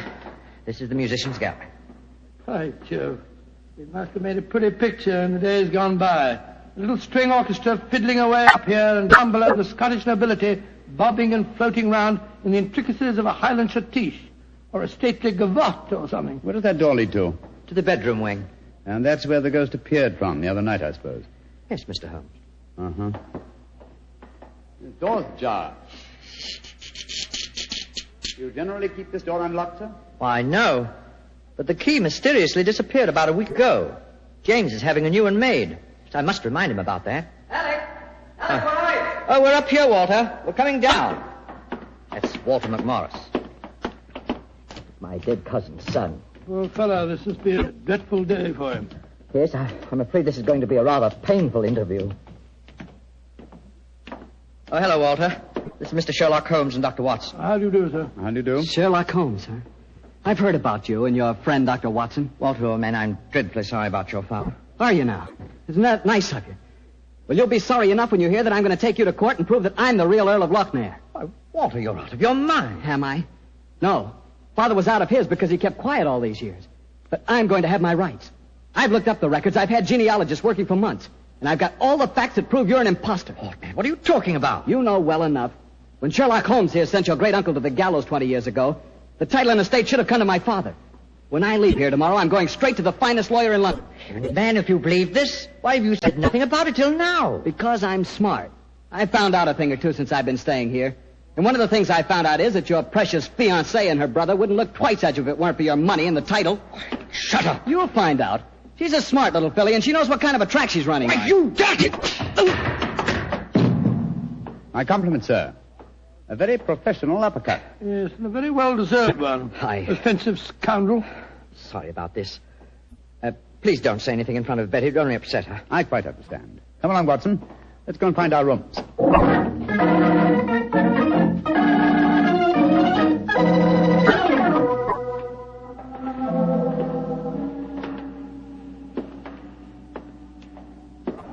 This is the musicians' gallery. By Jove. It must have made a pretty picture in the days gone by. A little string orchestra fiddling away up here, and down below the Scottish nobility bobbing and floating round in the intricacies of a Highland schottische or a stately gavotte or something. Where does that door lead to? To the bedroom wing. And that's where the ghost appeared from the other night, I suppose. Yes, Mr. Holmes. Uh-huh. The door's ajar. Do you generally keep this door unlocked, sir? Why, no. But the key mysteriously disappeared about a week ago. James is having a new one made. I must remind him about that. Alec! Alec, where are you? Oh, we're up here, Walter. We're coming down. That's Walter McMorris. My dead cousin's son. Poor fellow, this must be a dreadful day for him. Yes, I'm afraid this is going to be a rather painful interview. Oh, hello, Walter. This is Mr. Sherlock Holmes and Dr. Watson. How do you do, sir? How do you do? Sherlock Holmes, sir. I've heard about you and your friend, Dr. Watson. Walter, old man, I'm dreadfully sorry about your father. Are you now? Isn't that nice of you? Well, you'll be sorry enough when you hear that I'm going to take you to court and prove that I'm the real Earl of Loch Ness. Walter, you're out of your mind. Am I? No. Father was out of his because he kept quiet all these years. But I'm going to have my rights. I've looked up the records. I've had genealogists working for months. And I've got all the facts that prove you're an imposter. Oh, man, what are you talking about? You know well enough. When Sherlock Holmes here sent your great-uncle to the gallows 20 years ago, the title and estate should have come to my father. When I leave here tomorrow, I'm going straight to the finest lawyer in London. Man, if you believe this, why have you said nothing about it till now? Because I'm smart. I found out a thing or two since I've been staying here. And one of the things I found out is that your precious fiancée and her brother wouldn't look twice at you if it weren't for your money and the title. Shut up. You'll find out. She's a smart little filly, and she knows what kind of a track she's running on. You got it! My compliments, sir. A very professional uppercut. Yes, and a very well-deserved one. Offensive scoundrel. Sorry about this. Please don't say anything in front of Betty. It'd only upset her. I quite understand. Come along, Watson. Let's go and find our rooms.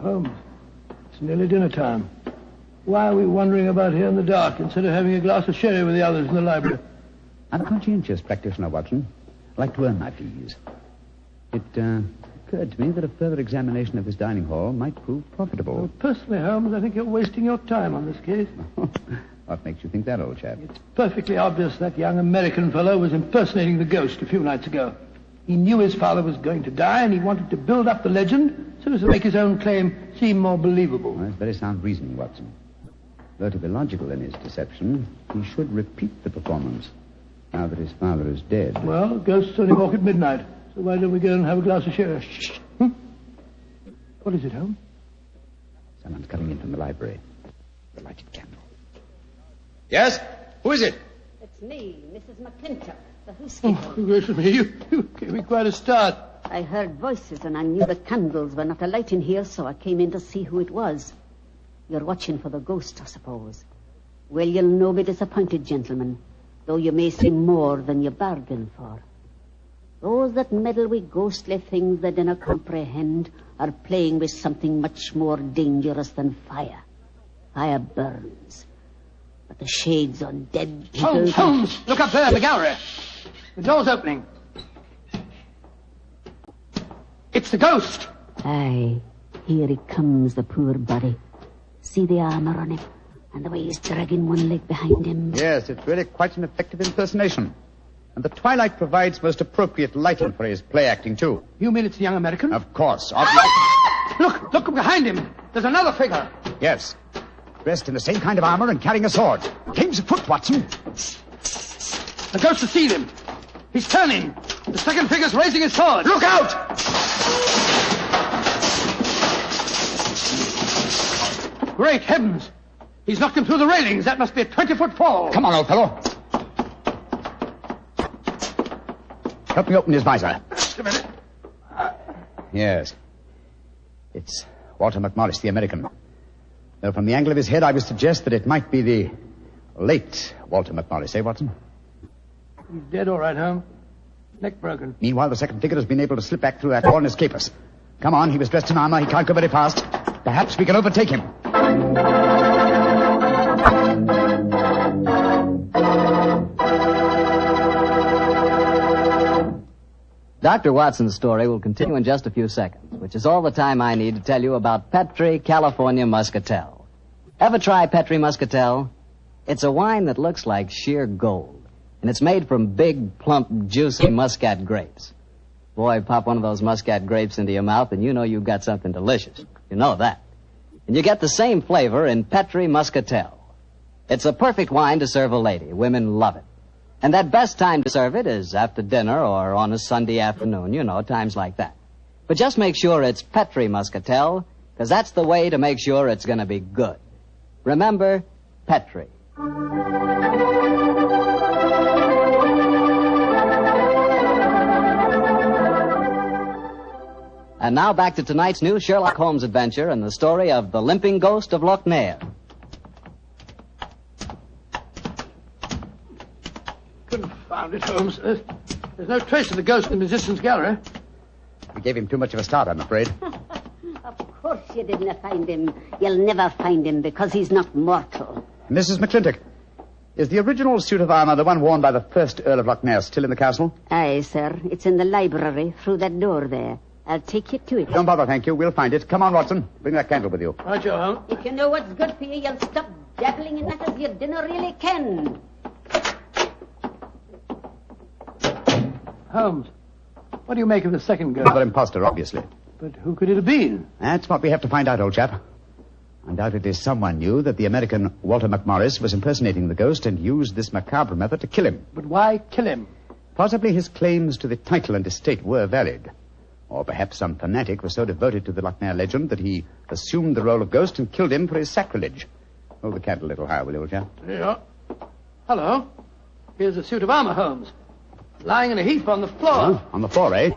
Holmes, it's nearly dinner time. Why are we wandering about here in the dark instead of having a glass of sherry with the others in the library? I'm a conscientious practitioner, Watson. I like to earn my fees. It occurred to me that a further examination of this dining hall might prove profitable. Well, personally, Holmes, I think you're wasting your time on this case. What makes you think that, old chap? It's perfectly obvious that young American fellow was impersonating the ghost a few nights ago. He knew his father was going to die, and he wanted to build up the legend so as to make his own claim seem more believable. Well, that's very sound reasoning, Watson. Though to be logical in his deception, he should repeat the performance now that his father is dead. Well, ghosts only walk at midnight, so why don't we go and have a glass of sherry? Shh. What is it, Holmes? Someone's coming in from the library. The lighted candle. Yes? Who is it? It's me, Mrs. McClintock, the housekeeper. Oh, gracious me, you gave me quite a start. I heard voices and I knew the candles were not alight in here, so I came in to see who it was. You're watching for the ghost, I suppose. Well, you'll no be disappointed, gentlemen, though you may see more than you bargained for. Those that meddle with ghostly things they dinna comprehend are playing with something much more dangerous than fire. Fire burns. But the shades on dead people... Holmes! Look up there in the gallery. The door's opening. It's the ghost. Aye, here he comes, the poor body. See the armor on him, and the way he's dragging one leg behind him. Yes, it's really quite an effective impersonation. And the twilight provides most appropriate lighting for his play acting, too. You mean it's the young American? Of course. Look behind him. There's another figure. Yes. Dressed in the same kind of armor and carrying a sword. Game's afoot, Watson. The ghost has seen him. He's turning. The second figure's raising his sword. Look out! Great heavens. He's knocked him through the railings. That must be a 20-foot fall. Come on, old fellow. Help me open his visor. Just a minute. Yes. It's Walter McMorris, the American. Though from the angle of his head, I would suggest that it might be the late Walter McMorris, eh, Watson? He's dead, all right, Holmes. Neck broken. Meanwhile, the second figure has been able to slip back through that wall and escape us. Come on, he was dressed in armor. He can't go very fast. Perhaps we can overtake him. Dr. Watson's story will continue in just a few seconds, which is all the time I need to tell you about Petri California Muscatel. Ever try Petri Muscatel? It's a wine that looks like sheer gold, and it's made from big, plump, juicy Muscat grapes. Boy, pop one of those Muscat grapes into your mouth, and you know you've got something delicious. You know that. And you get the same flavor in Petri Muscatel. It's a perfect wine to serve a lady. Women love it. And that best time to serve it is after dinner or on a Sunday afternoon, you know, times like that. But just make sure it's Petri Muscatel, because that's the way to make sure it's going to be good. Remember, Petri. And now back to tonight's new Sherlock Holmes adventure and the story of the limping ghost of Loch Ness. Confound it, Holmes. There's no trace of the ghost in the musician's gallery. We gave him too much of a start, I'm afraid. Of course you didn't find him. You'll never find him because he's not mortal. Mrs. McClintock, is the original suit of armor the one worn by the first Earl of Loch Ness still in the castle? Aye, sir. It's in the library through that door there. I'll take you to it. Don't bother, thank you. We'll find it. Come on, Watson. Bring that candle with you. Right, you, Holmes. If you know what's good for you, you'll stop dabbling in that as you dinner really can. Holmes, what do you make of the second girl? Another imposter, obviously. But who could it have been? That's what we have to find out, old chap. Undoubtedly someone knew that the American Walter McMorris was impersonating the ghost and used this macabre method to kill him. But why kill him? Possibly his claims to the title and estate were valid. Or perhaps some fanatic was so devoted to the Lochner legend that he assumed the role of ghost and killed him for his sacrilege. Hold the candle a little higher, will you, old chap? Yeah. Hello. Here's a suit of armor, Holmes. Lying in a heap on the floor. Oh, on the floor, eh?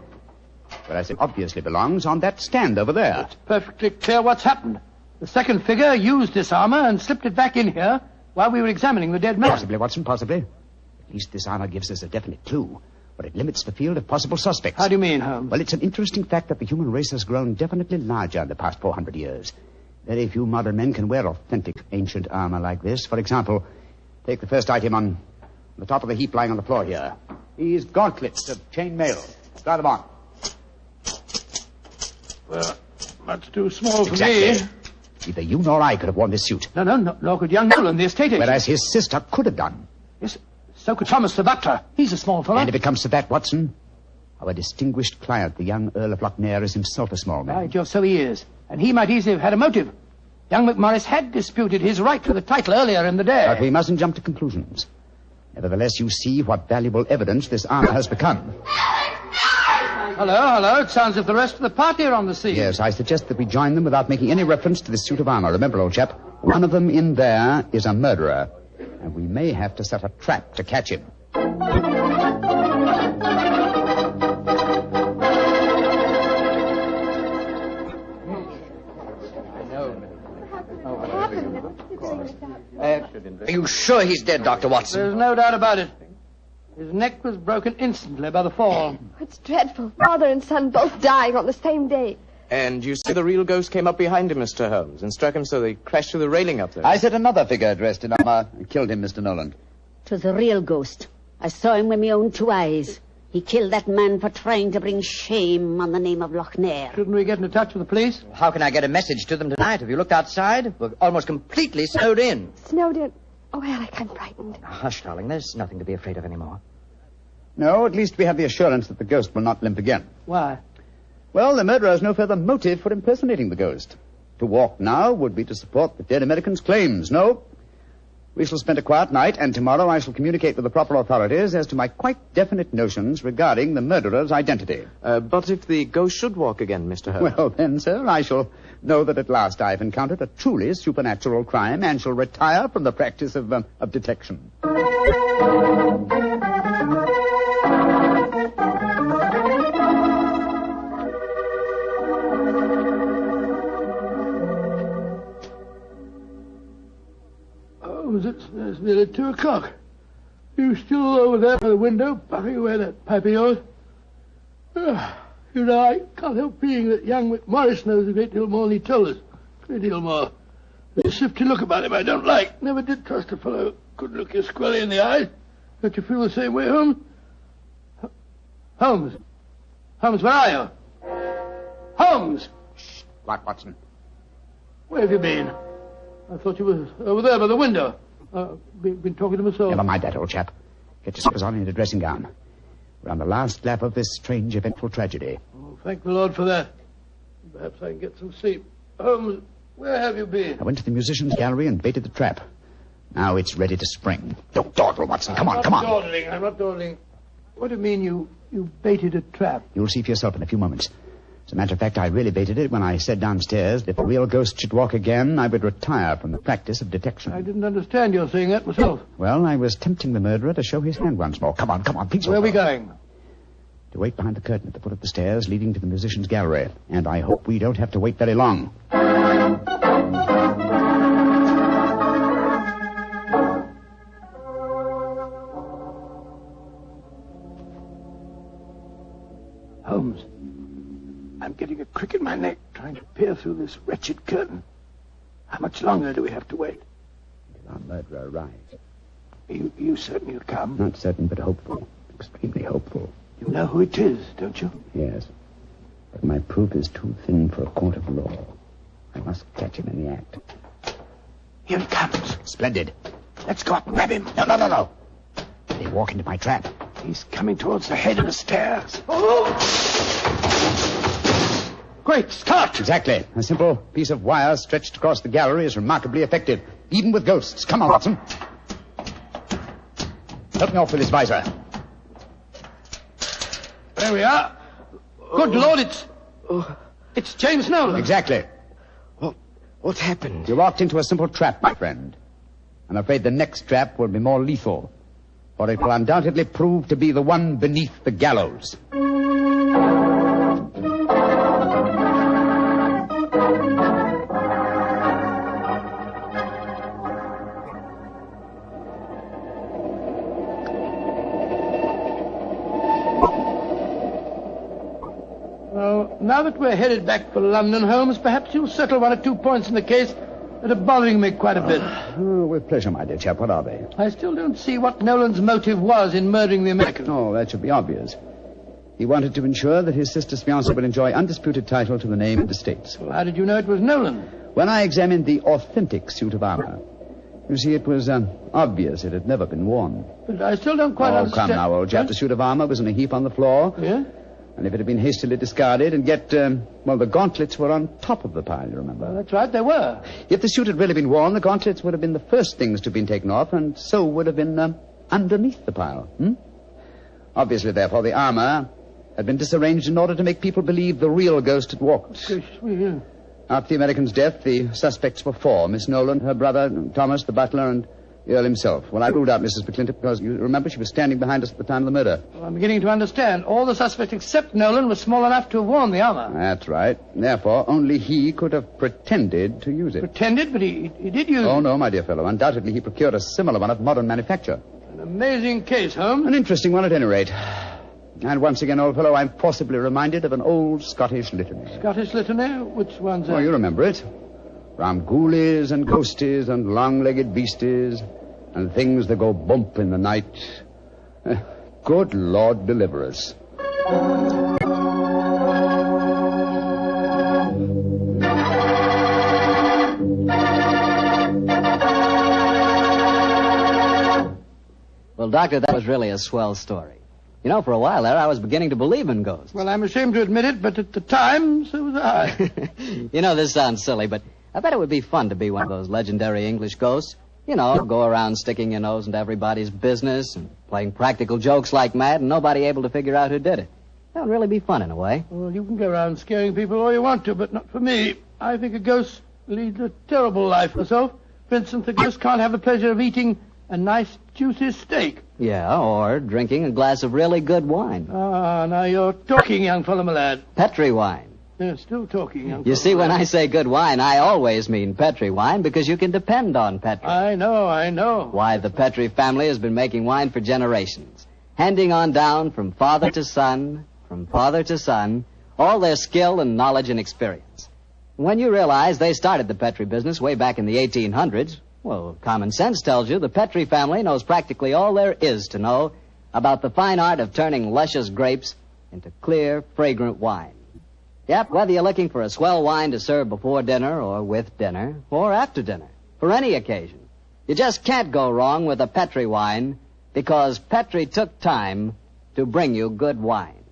Whereas it obviously belongs on that stand over there. It's perfectly clear what's happened. The second figure used this armor and slipped it back in here while we were examining the dead man. Possibly, Watson, possibly. At least this armor gives us a definite clue. But it limits the field of possible suspects. How do you mean, Holmes? Well, it's an interesting fact that the human race has grown definitely larger in the past 400 years. Very few modern men can wear authentic ancient armor like this. For example, take the first item on the top of the heap lying on the floor here. These gauntlets of chain mail. Try them on. Well, much too small for Exactly. me. Neither you nor I could have worn this suit. No, nor could young Nolan, the estate agent. Whereas his sister could have done. Yes, so could Thomas the butler. He's a small fellow. And if it comes to that, Watson, our distinguished client, the young Earl of Lochner, is himself a small man. By Jove, so he is. And he might easily have had a motive. Young McMorris had disputed his right to the title earlier in the day. But we mustn't jump to conclusions. Nevertheless, you see what valuable evidence this armor has become. Hello. It sounds as if the rest of the party are on the scene. Yes, I suggest that we join them without making any reference to this suit of armor. Remember, old chap, one of them in there is a murderer. And we may have to set a trap to catch him. Are you sure he's dead, Dr. Watson? There's no doubt about it. His neck was broken instantly by the fall. It's dreadful. Father and son both dying on the same day. And you say the real ghost came up behind him, Mr. Holmes, and struck him so they crashed through the railing up there. I said another figure dressed in armor killed him, Mr. Nolan. 'Twas a real ghost. I saw him with my own two eyes. He killed that man for trying to bring shame on the name of Lochner. Shouldn't we get into touch with the police? How can I get a message to them tonight? Have you looked outside? We're almost completely snowed in. Snowed in. Oh, Alec, I'm frightened. Hush, darling. There's nothing to be afraid of anymore. No, at least we have the assurance that the ghost will not limp again. Why? Well, the murderer has no further motive for impersonating the ghost. To walk now would be to support the dead American's claims. No. We shall spend a quiet night, and tomorrow I shall communicate with the proper authorities as to my quite definite notions regarding the murderer's identity. But if the ghost should walk again, Mr. Holmes? Well, then, sir, I shall know that at last I've encountered a truly supernatural crime and shall retire from the practice of detection. It's nearly 2 o'clock. You still over there by the window, puffing away that pipe of yours? You know, I can't help being that young McMorris knows a great deal more than he told us. A great deal more. There's a shifty look about him I don't like. Never did trust a fellow who couldn't look you squarely in the eye. Don't you feel the same way, Holmes? Holmes, where are you? Holmes! Shh. What, Watson? Where have you been? I thought you were over there by the window. Been talking to myself. Never mind that, old chap. Get your slippers on in a dressing gown. We're on the last lap of this strange, eventful tragedy. Oh, thank the Lord for that. Perhaps I can get some sleep. Holmes, where have you been? I went to the musician's gallery and baited the trap. Now it's ready to spring. Don't dawdle, Watson. Come on. I'm not dawdling. What do you mean you baited a trap? You'll see for yourself in a few moments. As a matter of fact, I really baited it when I said downstairs that if a real ghost should walk again, I would retire from the practice of detection. I didn't understand your saying that myself. Well, I was tempting the murderer to show his hand once more. Come on, please. Where are we going? To wait behind the curtain at the foot of the stairs leading to the musician's gallery. And I hope we don't have to wait very long. Holmes, I'm getting a crick in my neck trying to peer through this wretched curtain. How much longer do we have to wait? Until our murderer arrives. Are you certain he'll come? Not certain, but hopeful. Extremely hopeful. You know who it is, don't you? Yes. But my proof is too thin for a court of law. I must catch him in the act. Here he comes. Splendid. Let's go up and grab him. No. They walk into my trap. He's coming towards the head of the stairs. Oh! Great Scott! Exactly. A simple piece of wire stretched across the gallery is remarkably effective, even with ghosts. Come on, Watson. Help me off with this visor. There we are. Good Lord, it's James Nolan. Exactly. What happened? You walked into a simple trap, my friend. I'm afraid the next trap will be more lethal, for it will undoubtedly prove to be the one beneath the gallows. Well, now that we're headed back for London, Holmes, perhaps you'll settle one or two points in the case that are bothering me quite a bit. With pleasure, my dear chap. What are they? I still don't see what Nolan's motive was in murdering the American. Oh, that should be obvious. He wanted to ensure that his sister's fiancé would enjoy undisputed title to the name and estates. Well, how did you know it was Nolan? When I examined the authentic suit of armor, you see, it was obvious it had never been worn. But I still don't quite understand. Oh, come now, old chap. The suit of armor was in a heap on the floor. Yeah? And if it had been hastily discarded, and yet, the gauntlets were on top of the pile, you remember? Well, that's right, they were. If the suit had really been worn, the gauntlets would have been the first things to have been taken off, and so would have been underneath the pile. Obviously, therefore, the armor had been disarranged in order to make people believe the real ghost had walked. Yeah. After the American's death, the suspects were four: Miss Nolan, her brother, Thomas, the butler, and the Earl himself. Well, I ruled out Mrs. McClintock because, you remember, she was standing behind us at the time of the murder. Well, I'm beginning to understand. All the suspects except Nolan were small enough to have worn the armor. That's right. Therefore, only he could have pretended to use it. Pretended? But he did use it. Oh, no, my dear fellow. Undoubtedly, he procured a similar one of modern manufacture. An amazing case, Holmes. An interesting one, at any rate. And once again, old fellow, I'm forcibly reminded of an old Scottish litany. Scottish litany? Which one's that? Oh, you remember it. From ghoulies and ghosties and long-legged beasties and things that go bump in the night. Good Lord, deliver us. Well, Doctor, that was really a swell story. You know, for a while there, I was beginning to believe in ghosts. Well, I'm ashamed to admit it, but at the time, so was I. You know, this sounds silly, but I bet it would be fun to be one of those legendary English ghosts. You know, go around sticking your nose into everybody's business and playing practical jokes like mad and nobody able to figure out who did it. That would really be fun in a way. Well, you can go around scaring people all you want to, but not for me. I think a ghost leads a terrible life myself. For instance, a ghost can't have the pleasure of eating a nice, juicy steak. Yeah, or drinking a glass of really good wine. Ah, now you're talking, young fellow, my lad. Petri wine. Yeah, still talking, young fellow. You see, when I say good wine, I always mean Petri wine because you can depend on Petri. I know. Why, the Petri family has been making wine for generations, handing on down from father to son, all their skill and knowledge and experience. When you realize they started the Petri business way back in the 1800s, well, common sense tells you the Petri family knows practically all there is to know about the fine art of turning luscious grapes into clear, fragrant wine. Yep, whether you're looking for a swell wine to serve before dinner or with dinner or after dinner, for any occasion, you just can't go wrong with a Petri wine because Petri took time to bring you good wine.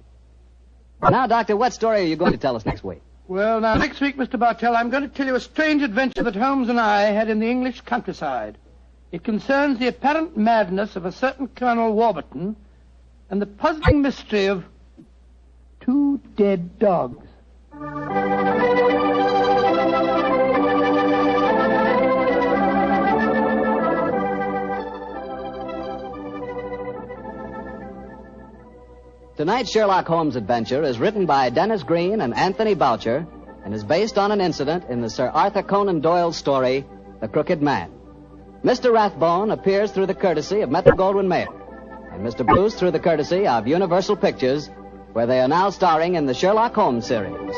Now, Doctor, what story are you going to tell us next week? Well, now, next week, Mr. Bartell, I'm going to tell you a strange adventure that Holmes and I had in the English countryside. It concerns the apparent madness of a certain Colonel Warburton and the puzzling mystery of two dead dogs. Tonight's Sherlock Holmes adventure is written by Dennis Green and Anthony Boucher and is based on an incident in the Sir Arthur Conan Doyle story, The Crooked Man. Mr. Rathbone appears through the courtesy of Metro-Goldwyn-Mayer, and Mr. Bruce through the courtesy of Universal Pictures, where they are now starring in the Sherlock Holmes series.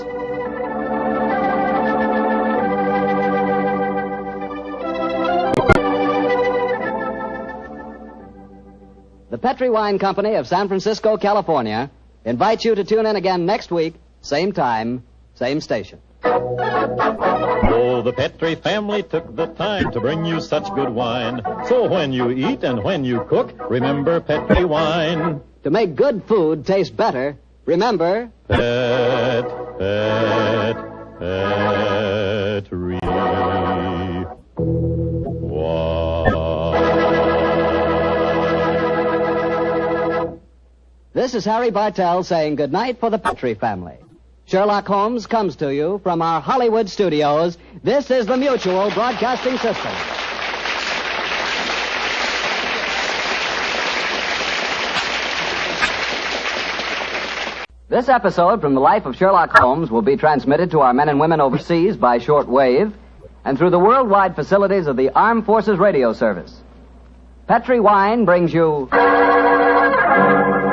The Petri Wine Company of San Francisco, California, invites you to tune in again next week, same time, same station. Oh, the Petri family took the time to bring you such good wine. So when you eat and when you cook, remember Petri wine. To make good food taste better, remember... Petri Petri wine. This is Harry Bartell saying goodnight for the Petri family. Sherlock Holmes comes to you from our Hollywood studios. This is the Mutual Broadcasting System. This episode from the life of Sherlock Holmes will be transmitted to our men and women overseas by short wave and through the worldwide facilities of the Armed Forces Radio Service. Petri Wine brings you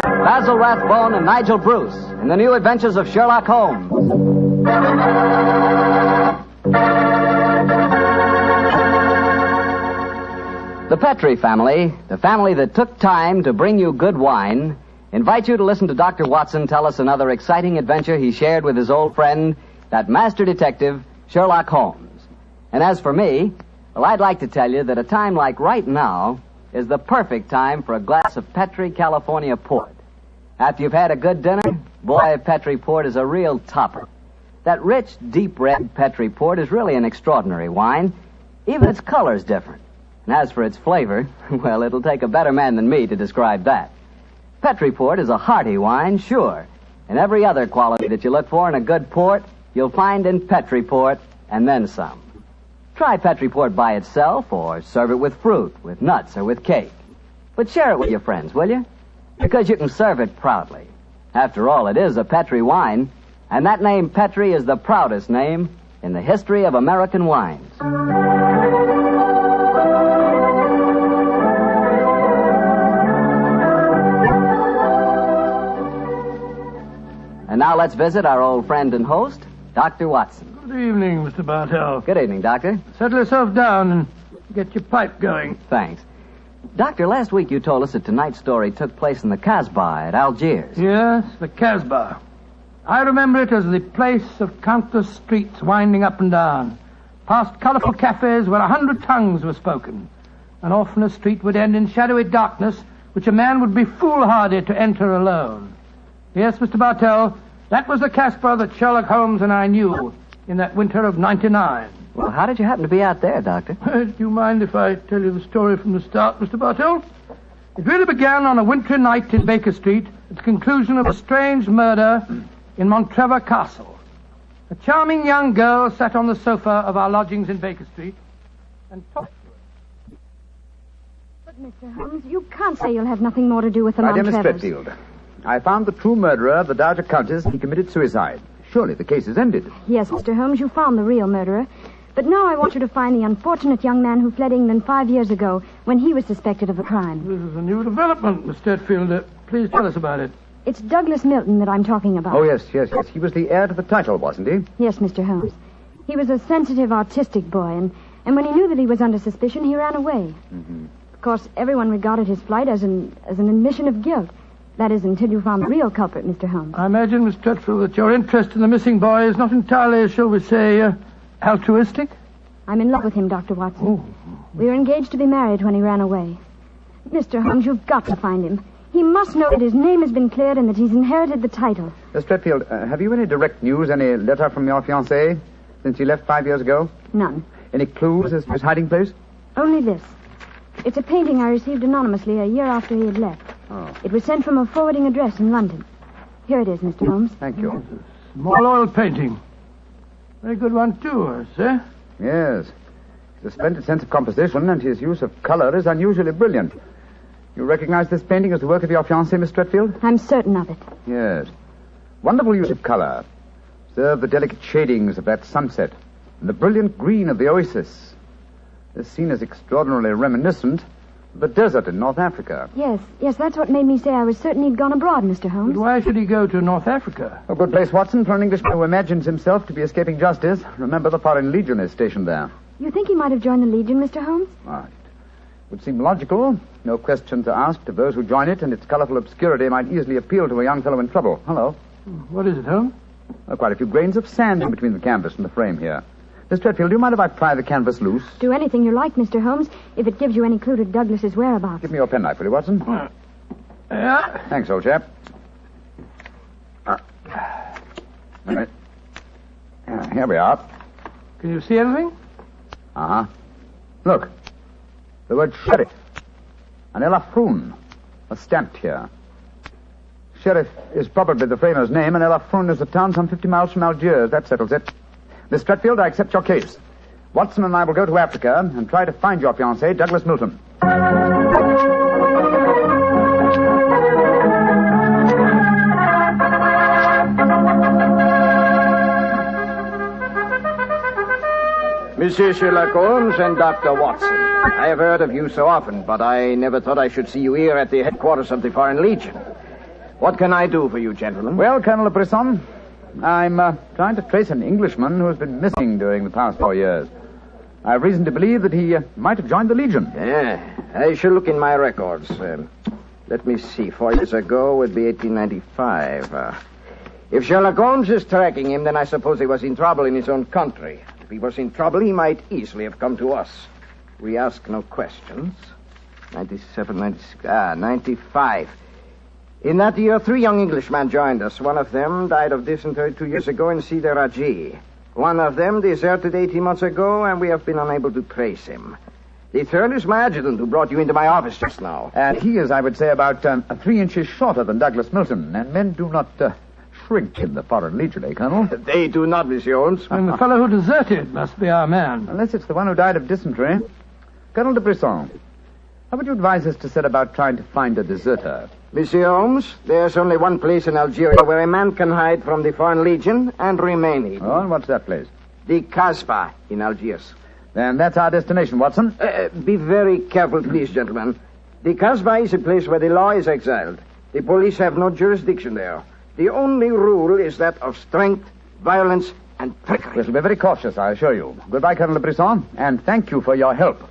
Basil Rathbone and Nigel Bruce in the new Adventures of Sherlock Holmes. The Petri family, the family that took time to bring you good wine, invite you to listen to Dr. Watson tell us another exciting adventure he shared with his old friend, that master detective, Sherlock Holmes. And as for me, well, I'd like to tell you that a time like right now is the perfect time for a glass of Petri California port. After you've had a good dinner, boy, Petri port is a real topper. That rich, deep red Petri port is really an extraordinary wine. Even its color's different. And as for its flavor, well, it'll take a better man than me to describe that. Petri port is a hearty wine, sure. And every other quality that you look for in a good port, you'll find in Petri port, and then some. Try Petri port by itself, or serve it with fruit, with nuts, or with cake. But share it with your friends, will you? Because you can serve it proudly. After all, it is a Petri wine, and that name Petri is the proudest name in the history of American wines. And now let's visit our old friend and host, Dr. Watson. Good evening, Mr. Bartell. Good evening, Doctor. Settle yourself down and get your pipe going. Thanks. Doctor, last week you told us that tonight's story took place in the Casbah at Algiers. Yes, the Casbah. I remember it as the place of countless streets winding up and down, past colorful cafes where 100 tongues were spoken. And often a street would end in shadowy darkness, which a man would be foolhardy to enter alone. Yes, Mr. Bartell, that was the Casbah that Sherlock Holmes and I knew in that winter of '99. Well, how did you happen to be out there, Doctor? Do you mind if I tell you the story from the start, Mr. Bartell? It really began on a wintry night in Baker Street at the conclusion of a strange murder in Montrevor Castle. A charming young girl sat on the sofa of our lodgings in Baker Street and talked to us. But, Mr. Holmes, you can't say you'll have nothing more to do with the My dear Miss Montrevors. Threadfield, I found the true murderer of the Dowager Countess. He committed suicide. Surely the case is ended. Yes, Mr. Holmes, you found the real murderer. But now I want you to find the unfortunate young man who fled England 5 years ago when he was suspected of a crime. This is a new development, Miss Threadfield. Please tell us about it. It's Douglas Milton that I'm talking about. Oh, yes. He was the heir to the title, wasn't he? Yes, Mr. Holmes. He was a sensitive, artistic boy, and when he knew that he was under suspicion, he ran away. Mm-hmm. Of course, everyone regarded his flight as an admission of guilt. That is, until you found the real culprit, Mr. Holmes. I imagine, Miss Threadfield, that your interest in the missing boy is not entirely, shall we say, altruistic? I'm in love with him, Dr. Watson. We were engaged to be married when he ran away. Mr. Holmes, you've got to find him. He must know that his name has been cleared and that he's inherited the title. Miss Threadfield, have you any direct news, any letter from your fiancé since he left 5 years ago? None. Any clues as to his hiding place? Only this. It's a painting I received anonymously a year after he had left. Oh. It was sent from a forwarding address in London. Here it is, Mr. Holmes. Thank you. Small oil painting. Very good one, too, I say. Yes. His splendid sense of composition and his use of color is unusually brilliant. You recognize this painting as the work of your fiancé, Miss Threadfield? I'm certain of it. Yes. Wonderful use of color. Observe the delicate shadings of that sunset and the brilliant green of the oasis. This scene is extraordinarily reminiscent of the desert in North Africa. Yes, that's what made me say I was certain he'd gone abroad, Mr. Holmes. But why should he go to North Africa? A good place, Watson, for an Englishman who imagines himself to be escaping justice. Remember, the Foreign Legion is stationed there. You think he might have joined the Legion, Mr. Holmes? Right. Would seem logical. No questions are asked of those who join it, and its colorful obscurity might easily appeal to a young fellow in trouble. Hello. What is it, Holmes? Quite a few grains of sand in between the canvas and the frame here. Miss Threadfield, do you mind if I pry the canvas loose? Do anything you like, Mr. Holmes, if it gives you any clue to Douglas's whereabouts. Give me your penknife, will you, Watson? Yeah. Thanks, old chap. All right. Here we are. Can you see anything? Uh-huh. Look. The word sheriff. And Elafroon. Stamped here. Sheriff is probably the framer's name, and Elafroon is a town some 50 miles from Algiers. That settles it. Miss Stretfield, I accept your case. Watson and I will go to Africa and try to find your fiancé, Douglas Milton. Monsieur Sherlock Holmes and Dr. Watson. I have heard of you so often, but I never thought I should see you here at the headquarters of the Foreign Legion. What can I do for you, gentlemen? Well, Colonel Brisson, I'm trying to trace an Englishman who has been missing during the past 4 years. I have reason to believe that he might have joined the Legion. Yeah, I shall look in my records. Let me see. 4 years ago would be 1895. If Sherlock Holmes is tracking him, then I suppose he was in trouble in his own country. If he was in trouble, he might easily have come to us. We ask no questions. 97, 96, 95. In that year, 3 young Englishmen joined us. One of them died of dysentery 2 years ago in Sidi Raji. One of them deserted 18 months ago, and we have been unable to trace him. The third is my adjutant, who brought you into my office just now. And he is, I would say, about 3 inches shorter than Douglas Milton, and men do not shrink in the Foreign Legion, eh, Colonel? They do not, Monsieur Holmes. And the fellow who deserted must be our man. Unless it's the one who died of dysentery. Colonel de Brisson, how would you advise us to set about trying to find a deserter? Monsieur Holmes, there's only one place in Algeria where a man can hide from the Foreign Legion and remain hidden. Oh, and what's that place? The Casbah in Algiers. Then that's our destination, Watson. Be very careful, please, gentlemen. The Casbah is a place where the law is exiled. The police have no jurisdiction there. The only rule is that of strength, violence, and trickery. We shall be very cautious, I assure you. Goodbye, Colonel de Brisson, and thank you for your help.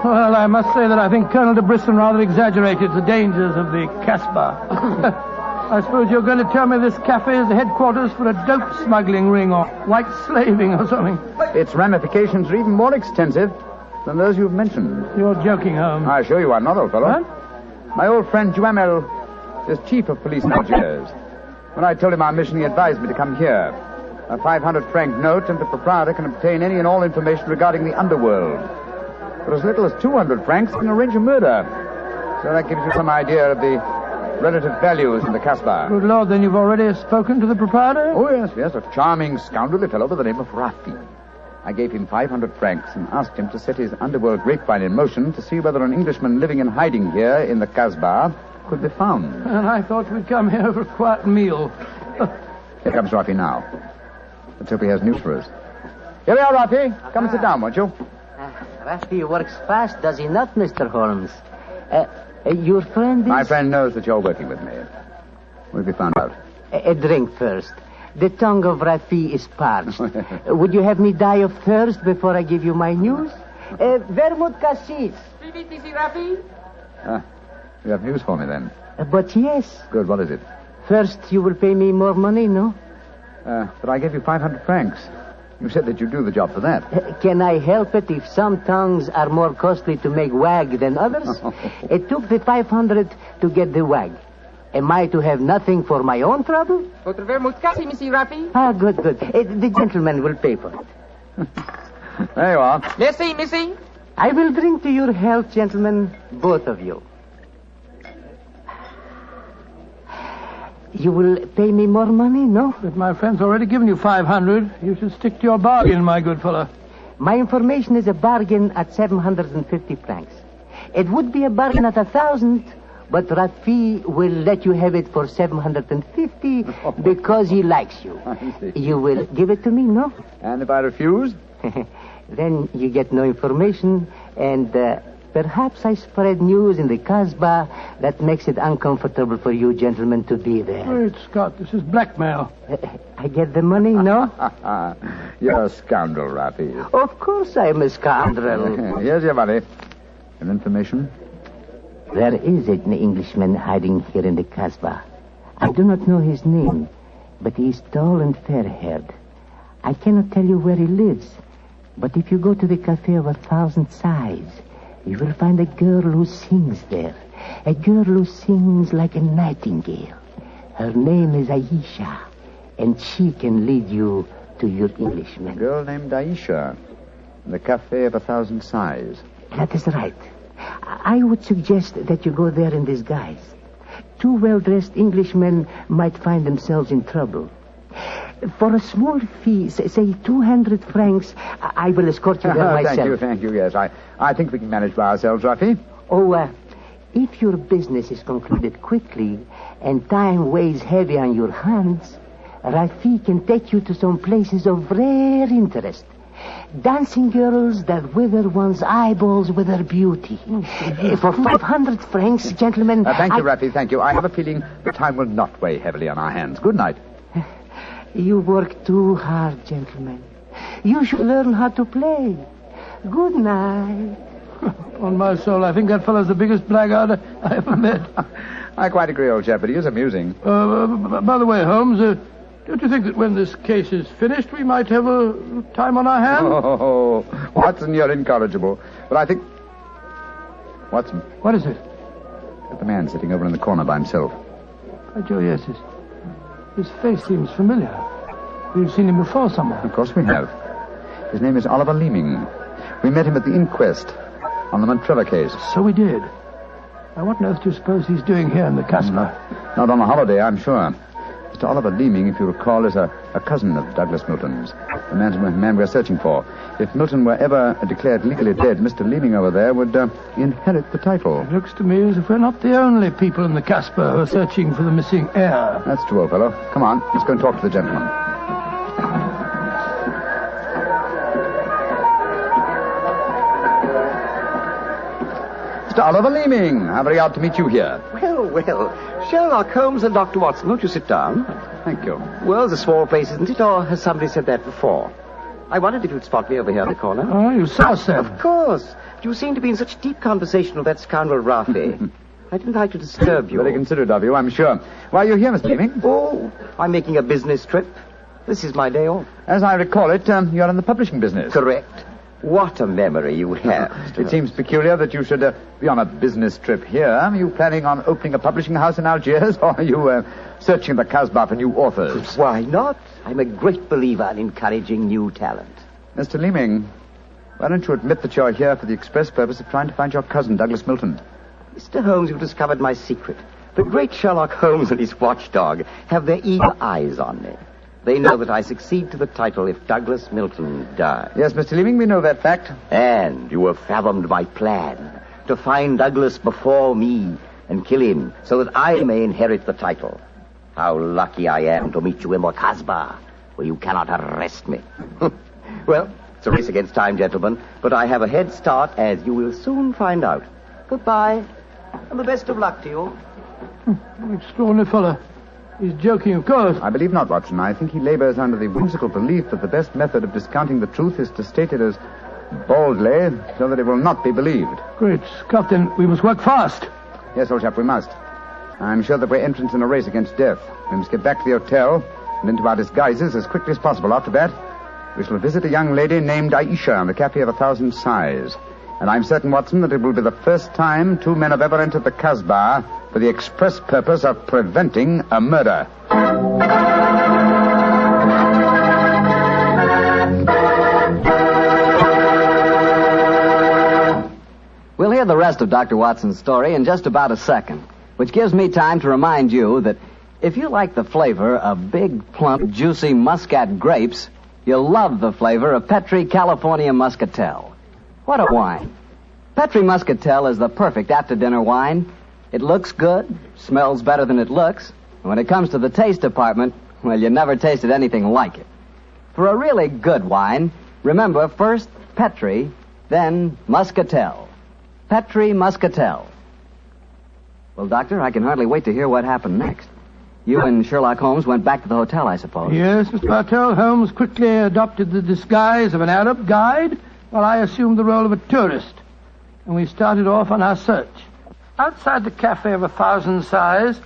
Well, I must say that I think Colonel de Brisson rather exaggerated the dangers of the Casbah. I suppose you're going to tell me this cafe is the headquarters for a dope smuggling ring or white slaving or something. Its ramifications are even more extensive than those you've mentioned. You're joking, Holmes. I assure you I'm not, old fellow. What? My old friend Duhamel is chief of police in Algiers. When I told him our mission, he advised me to come here. A 500-franc note, and the proprietor can obtain any and all information regarding the underworld. For as little as 200 francs, you can arrange a murder. So that gives you some idea of the relative values in the Casbah. Good Lord, then you've already spoken to the proprietor? Oh, yes, a charming scoundrelly fellow by the name of Rafi. I gave him 500 francs and asked him to set his underworld grapevine in motion to see whether an Englishman living in hiding here in the Casbah could be found. And I thought we'd come here for a quiet meal. Here comes Rafi now. Let's hope he has news for us. Here we are, Rafi. Come and sit down, won't you? Rafi works fast, does he not, Mr. Holmes? Your friend is... My friend knows that you're working with me. We'll be found out. A drink first. The tongue of Rafi is parched. Would you have me die of thirst before I give you my news? Vermouth cassis. You have news for me, then? But yes. Good, what is it? First, you will pay me more money, no? But I gave you 500 francs. You said that you'd do the job for that. Can I help it if some tongues are more costly to make wag than others? It took the 500 to get the wag. Am I to have nothing for my own trouble? Votre vermouth cassis, Monsieur Rafi. Ah, good. The gentleman will pay for it. There you are. Merci, Missy. I will drink to your health, gentlemen, both of you. You will pay me more money, no? But my friend's already given you 500. You should stick to your bargain, my good fellow. My information is a bargain at 750 francs. It would be a bargain at 1,000, but Rafi will let you have it for 750 because he likes you. You will give it to me, no? And if I refuse? Then you get no information, and perhaps I spread news in the Casbah that makes it uncomfortable for you gentlemen to be there. Great Scott, this is blackmail. I get the money, no? You're a scoundrel, Rafi. Of course I'm a scoundrel. Here's your money. And information? There is an Englishman hiding here in the Casbah. I do not know his name, but he is tall and fair-haired. I cannot tell you where he lives, but if you go to the Cafe of 1,000 Sighs, you will find a girl who sings there. A girl who sings like a nightingale. Her name is Aisha, and she can lead you to your Englishman. A girl named Aisha. The Cafe of 1,000 Sighs. That is right. I would suggest that you go there in disguise. 2 well-dressed Englishmen might find themselves in trouble. For a small fee, say 200 francs, I will escort you there myself. Thank you, yes. I think we can manage by ourselves, Rafi. Oh, if your business is concluded quickly and time weighs heavy on your hands, Rafi can take you to some places of rare interest. Dancing girls that wither one's eyeballs with their beauty. For 500 francs, gentlemen... Thank you, Rafi, thank you. I have a feeling the time will not weigh heavily on our hands. Good night. You work too hard, gentlemen. You should learn how to play. Good night. On my soul, I think that fellow's the biggest blackguard I ever met. I quite agree, old chap, but he is amusing. By the way, Holmes, don't you think that when this case is finished, we might have a time on our hands? Oh, Watson, you're incorrigible. But I think... Watson. What is it? The man sitting over in the corner by himself. By Joe, yes, his face seems familiar. We've seen him before somewhere. Of course we have. His name is Oliver Leeming. We met him at the inquest on the Montrevor case. So we did. Now, what on earth do you suppose he's doing here in the Casbah? Not on a holiday, I'm sure. Mr. Oliver Leeming, if you recall, is a cousin of Douglas Milton's, the man we're searching for. If Milton were ever declared legally dead, Mr. Leeming over there would inherit the title. It looks to me as if we're not the only people in the Casbah who are searching for the missing heir. That's true, old fellow. Come on, let's go and talk to the gentleman. Mr. Oliver Leeming, how very odd to meet you here. Well, Sherlock Holmes and Dr. Watson, won't you sit down? Thank you. Well, it's a small place, isn't it? Or has somebody said that before? I wondered if you'd spot me over here in the corner. Oh, you saw, sir. Of course. You seem to be in such deep conversation with that scoundrel Rafi. I didn't like to disturb you. Very considerate of you, I'm sure. Why are you here, Mr. Leeming? Oh, I'm making a business trip. This is my day off. As I recall it, you're in the publishing business. Correct. What a memory you have. It seems peculiar that you should be on a business trip here. Are you planning on opening a publishing house in Algiers, or are you searching the Casbah for new authors? Why not? I'm a great believer in encouraging new talent. Mr. Leeming, why don't you admit that you're here for the express purpose of trying to find your cousin, Douglas Milton? Mr. Holmes, you've discovered my secret. The great Sherlock Holmes and his watchdog have their eager eyes on me. They know that I succeed to the title if Douglas Milton dies. Yes, Mr. Leeming, we know that fact. And you have fathomed my plan to find Douglas before me and kill him so that I may inherit the title. How lucky I am to meet you in the Casbah, where you cannot arrest me. Well, it's a race against time, gentlemen, but I have a head start, as you will soon find out. Goodbye, and the best of luck to you. Extraordinary fellow. He's joking, of course. I believe not, Watson. I think he labors under the whimsical belief that the best method of discounting the truth is to state it as baldly, so that it will not be believed. Great Scott, then we must work fast. Yes, old chap, we must. I'm sure that we're entrants in a race against death. We must get back to the hotel and into our disguises as quickly as possible. After that, we shall visit a young lady named Aisha in the Cafe of 1,000 Sighs. And I'm certain, Watson, that it will be the first time 2 men have ever entered the Casbah for the express purpose of preventing a murder. We'll hear the rest of Dr. Watson's story in just about a second, which gives me time to remind you that if you like the flavor of big, plump, juicy Muscat grapes, you'll love the flavor of Petri California Muscatel. What a wine. Petri Muscatel is the perfect after-dinner wine. It looks good, smells better than it looks, and when it comes to the taste department, well, you never tasted anything like it. For a really good wine, remember first Petri, then Muscatel. Petri Muscatel. Well, Doctor, I can hardly wait to hear what happened next. You and Sherlock Holmes went back to the hotel, I suppose. Yes, Mr. Bartell. Holmes quickly adopted the disguise of an Arab guide, while I assumed the role of a tourist. And we started off on our search. Outside the Cafe of 1,000 Sighs,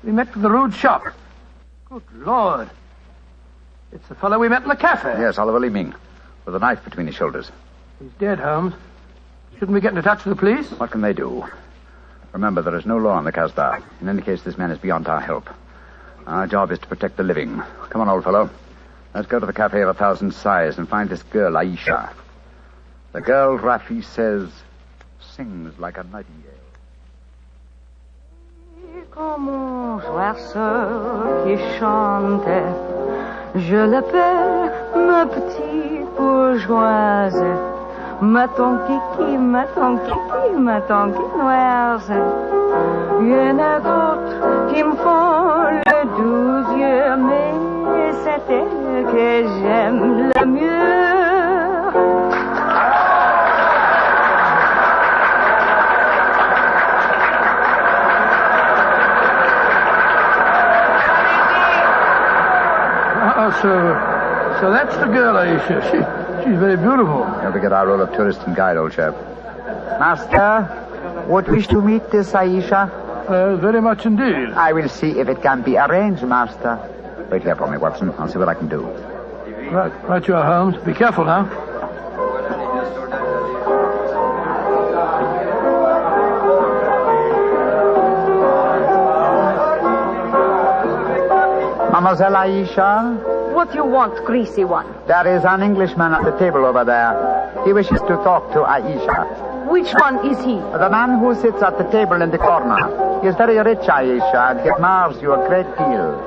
we met with a rude shock. Of Good Lord. It's the fellow we met in the cafe. Yes, Oliver Leeming, with a knife between his shoulders. He's dead, Holmes. Shouldn't we get into touch with the police? What can they do? Remember, there is no law in the Casbah. In any case, this man is beyond our help. Our job is to protect the living. Come on, old fellow. Let's go to the Cafe of 1,000 Sighs and find this girl, Aisha. The girl, Rafi says, sings like a nightingale. Comme un oiseau qui chante, je l'appelle ma petite bourgeoise, ma ton kiki, ma ton kiki, ma ton quinoise. Il y en a d'autres qui me font le doux yeux, mais c'est elle que j'aime le mieux. So that's the girl, Aisha. She's very beautiful. You'll be get our role of tourist and guide, old chap. Master, would wish to meet this Aisha? Very much indeed. I will see if it can be arranged, Master. Wait here for me, Watson. I'll see what I can do. Right you are, Holmes. Be careful now. Mademoiselle Aisha? What do you want, greasy one? There is an Englishman at the table over there. He wishes to talk to Aisha. Which one is he? The man who sits at the table in the corner. He is very rich, Aisha, and he admires you a great deal.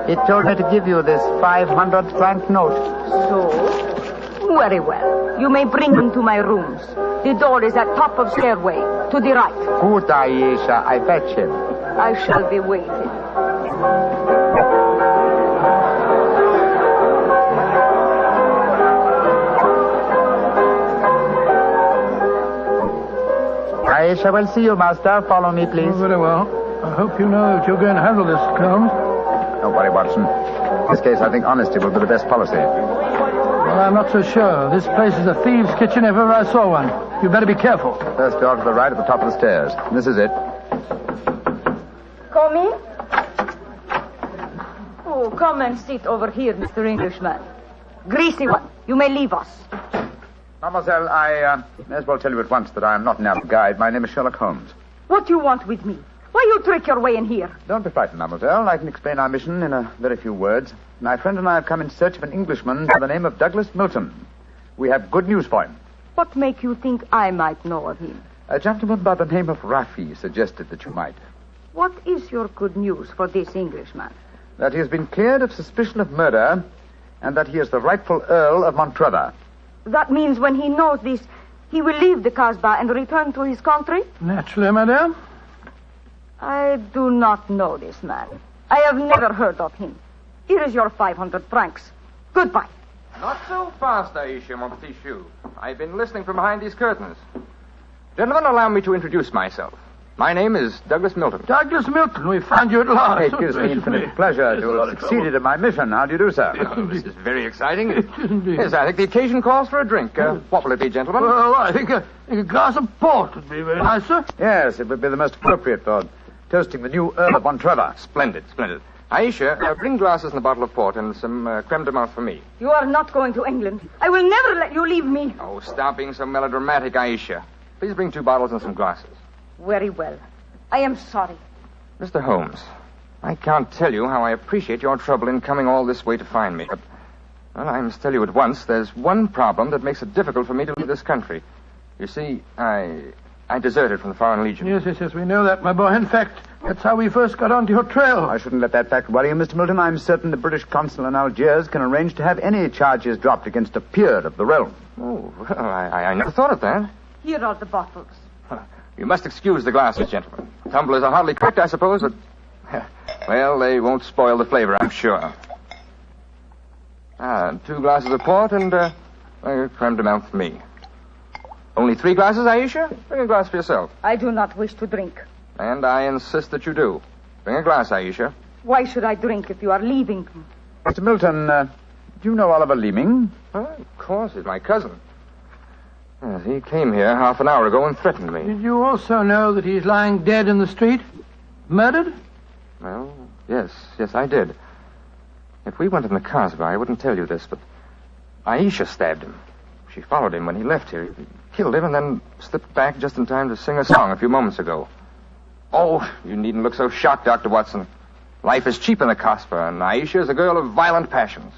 He told me to give you this 500-franc note. So? Very well. You may bring him to my rooms. The door is at top of stairway, to the right. Good, Aisha. I fetch him. I shall be waiting. Aisha will see you, Master. Follow me, please. Oh, very well. I hope you know that you're going to handle this, Holmes. Don't worry, Watson. In this case, I think honesty will be the best policy. Well, I'm not so sure. This place is a thieves' kitchen if ever I saw one. You better be careful. First door to the right at the top of the stairs. This is it. Come in. Oh, come and sit over here, Mr. Englishman. Greasy one, you may leave us. Mademoiselle, I may as well tell you at once that I am not an apt guide. My name is Sherlock Holmes. What do you want with me? Why you trick your way in here? Don't be frightened, mademoiselle. I can explain our mission in a very few words. My friend and I have come in search of an Englishman by the name of Douglas Milton. We have good news for him. What make you think I might know of him? A gentleman by the name of Rafi suggested that you might. What is your good news for this Englishman? That he has been cleared of suspicion of murder and that he is the rightful Earl of Montrevor. That means when he knows this, he will leave the Casbah and return to his country? Naturally, madame. I do not know this man. I have never heard of him. Here is your 500 francs. Goodbye. Not so fast, Aisha, mon petit chou. I've been listening from behind these curtains. Gentlemen, allow me to introduce myself. My name is Douglas Milton. Douglas Milton, we found you at last. It gives me infinite pleasure to have succeeded in my mission. How do you do, sir? Oh, this is very exciting. Yes, I think the occasion calls for a drink. What will it be, gentlemen? Well, I think a glass of port would be very nice, sir. Yes, it would be the most appropriate for toasting the new Earl of Montrevor. Splendid, splendid. Aisha, bring glasses and a bottle of port and some creme de menthe for me. You are not going to England. I will never let you leave me. Oh, stop being so melodramatic, Aisha. Please bring 2 bottles and some glasses. Very well. I am sorry. Mr. Holmes, I can't tell you how I appreciate your trouble in coming all this way to find me. But, well, I must tell you at once, there's one problem that makes it difficult for me to leave this country. You see, I deserted from the Foreign Legion. Yes, we know that, my boy. In fact, that's how we first got onto your trail. I shouldn't let that fact worry you, Mr. Milton. I'm certain the British consul in Algiers can arrange to have any charges dropped against a peer of the realm. Oh, well, I never thought of that. Here are the bottles. You must excuse the glasses, gentlemen. Tumblers are hardly correct, I suppose, but... Well, they won't spoil the flavor, I'm sure. 2 glasses of port and creme de menthe for me. Only 3 glasses, Aisha? Bring a glass for yourself. I do not wish to drink. And I insist that you do. Bring a glass, Aisha. Why should I drink if you are leaving? Mr. Milton, do you know Oliver Leeming? Of course, he's my cousin. Yes, he came here half an hour ago and threatened me. Did you also know that he's lying dead in the street? Murdered? Well, yes, I did. If we went in the Kasbah, I wouldn't tell you this, but Aisha stabbed him. She followed him when he left here. He killed him and then slipped back just in time to sing a song a few moments ago. Oh, you needn't look so shocked, Dr. Watson. Life is cheap in the Kasbah, and Aisha is a girl of violent passions.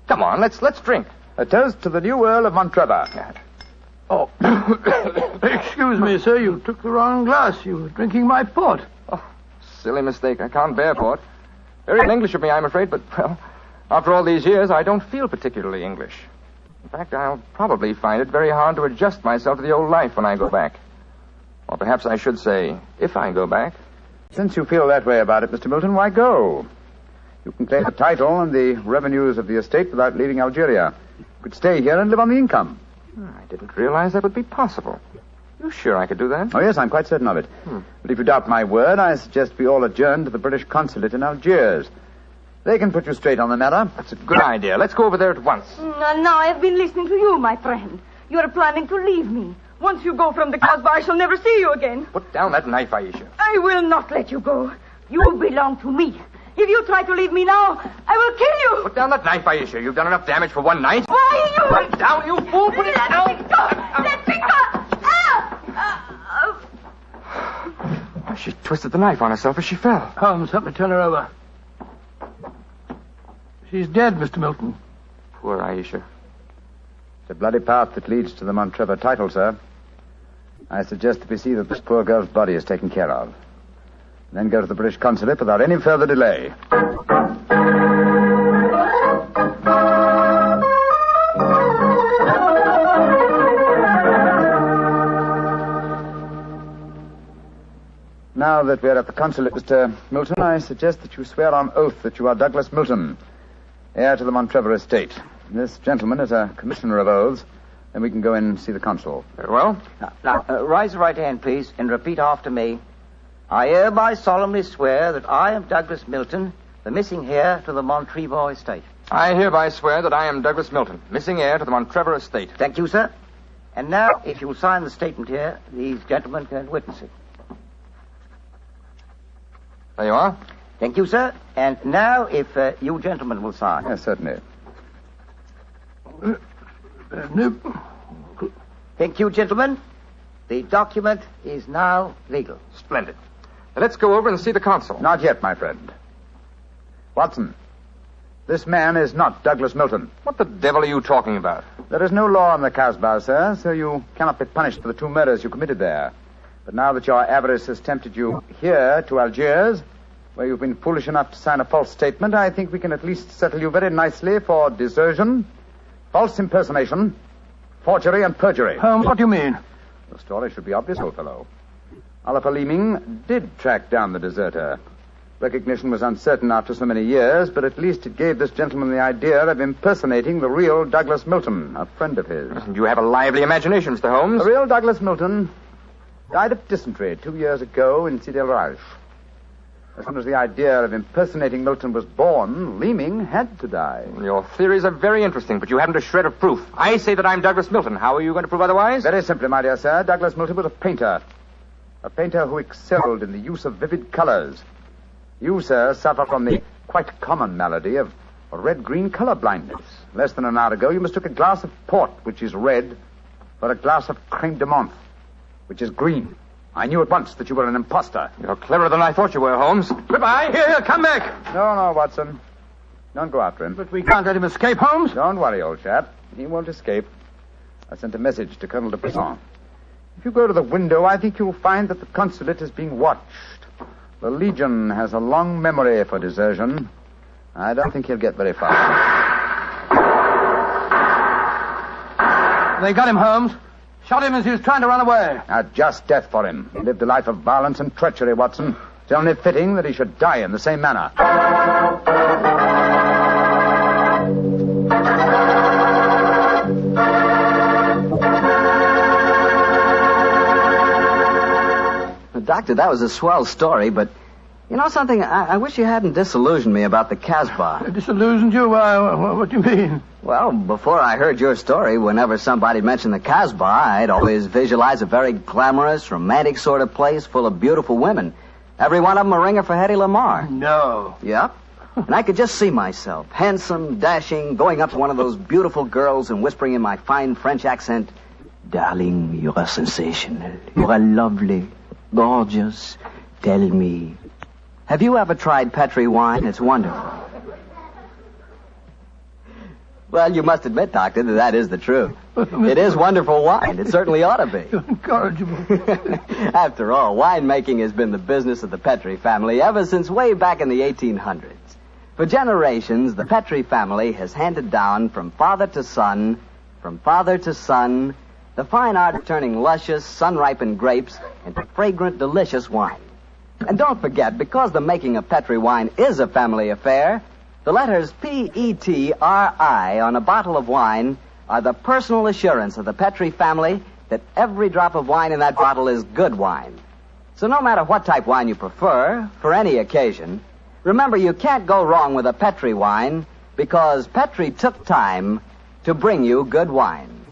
Come on, let's drink. A toast to the new Earl of Montrevor. Oh, excuse me, sir. You took the wrong glass. You were drinking my port. Oh, silly mistake. I can't bear port. Very English of me, I'm afraid, but, well, after all these years, I don't feel particularly English. In fact, I'll probably find it very hard to adjust myself to the old life when I go back. Or perhaps I should say, if I go back. Since you feel that way about it, Mr. Milton, why go? You can claim the title and the revenues of the estate without leaving Algeria. You could stay here and live on the income. I didn't realize that would be possible. You sure I could do that? Oh, yes, I'm quite certain of it. But if you doubt my word, I suggest we all adjourn to the British consulate in Algiers. They can put you straight on the matter. That's a good idea. Let's go over there at once. Now I've been listening to you, my friend. You're planning to leave me. Once you go from the Kasbah, I shall never see you again. Put down that knife, Aisha. I will not let you go. You belong to me. If you try to leave me now, I will kill you. Put down that knife, Aisha. You've done enough damage for one night. Why, you... Put it down, you fool. Put it down. Let me go. Let me go. She twisted the knife on herself as she fell. Holmes, help me turn her over. She's dead, Mr. Milton. Poor Aisha. It's a bloody path that leads to the Montrevor title, sir. I suggest that we see that this poor girl's body is taken care of. Then go to the British consulate without any further delay. Now that we're at the consulate, Mr. Milton, I suggest that you swear on oath that you are Douglas Milton, heir to the Montrevor estate. This gentleman is a commissioner of oaths. Then we can go in and see the consul. Very well. Now, raise your right hand, please, and repeat after me. I hereby solemnly swear that I am Douglas Milton, the missing heir to the Montrevor estate. I hereby swear that I am Douglas Milton, missing heir to the Montrevor estate. Thank you, sir. And now, if you'll sign the statement here, these gentlemen can witness it. There you are. Thank you, sir. And now, if you gentlemen will sign. Yes, certainly. Thank you, gentlemen. The document is now legal. Splendid. Now, let's go over and see the consul. Not yet, my friend. Watson, this man is not Douglas Milton. What the devil are you talking about? There is no law in the Kasbah, sir, so you cannot be punished for the 2 murders you committed there. But now that your avarice has tempted you here to Algiers, where you've been foolish enough to sign a false statement, I think we can at least settle you very nicely for desertion, false impersonation, forgery, and perjury. What do you mean? The story should be obvious, old fellow. Oliver Leeming did track down the deserter. Recognition was uncertain after so many years, but at least it gave this gentleman the idea of impersonating the real Douglas Milton, a friend of his. You have a lively imagination, Mr. Holmes. The real Douglas Milton died of dysentery 2 years ago in Sidi El Raj. As soon as the idea of impersonating Milton was born, Leeming had to die. Your theories are very interesting, but you haven't a shred of proof. I say that I'm Douglas Milton. How are you going to prove otherwise? Very simply, my dear sir. Douglas Milton was a painter. A painter who excelled in the use of vivid colors. You, sir, suffer from the quite common malady of red-green color blindness. Less than an hour ago, you mistook a glass of port, which is red, for a glass of creme de menthe, which is green. I knew at once that you were an imposter. You're cleverer than I thought you were, Holmes. Goodbye. Here, come back. No, Watson. Don't go after him. But we can't let him escape, Holmes. Don't worry, old chap. He won't escape. I sent a message to Colonel de Brisson. If you go to the window, I think you'll find that the consulate is being watched. The Legion has a long memory for desertion. I don't think he'll get very far. They got him, Holmes. Shot him as he was trying to run away. A just death for him. He lived a life of violence and treachery, Watson. It's only fitting that he should die in the same manner. Doctor, that was a swell story, but you know something? I wish you hadn't disillusioned me about the Kasbah. Disillusioned you? What do you mean? Well, before I heard your story, whenever somebody mentioned the Kasbah, I'd always visualize a very glamorous, romantic sort of place full of beautiful women. Every one of them a ringer for Hedy Lamarr. No. Yep. And I could just see myself, handsome, dashing, going up to one of those beautiful girls and whispering in my fine French accent, "Darling, you are sensational. You are lovely, gorgeous. Tell me, have you ever tried Petri wine? It's wonderful." Well, you must admit, Doctor, that is the truth. It is wonderful wine. It certainly ought to be. You're incorrigible. After all, winemaking has been the business of the Petri family ever since way back in the 1800s. For generations, the Petri family has handed down from father to son, the fine art of turning luscious, sun-ripened grapes into fragrant, delicious wine. And don't forget, because the making of Petri wine is a family affair, the letters P-E-T-R-I on a bottle of wine are the personal assurance of the Petri family that every drop of wine in that bottle is good wine. So no matter what type wine you prefer, for any occasion, remember you can't go wrong with a Petri wine because Petri took time to bring you good wine.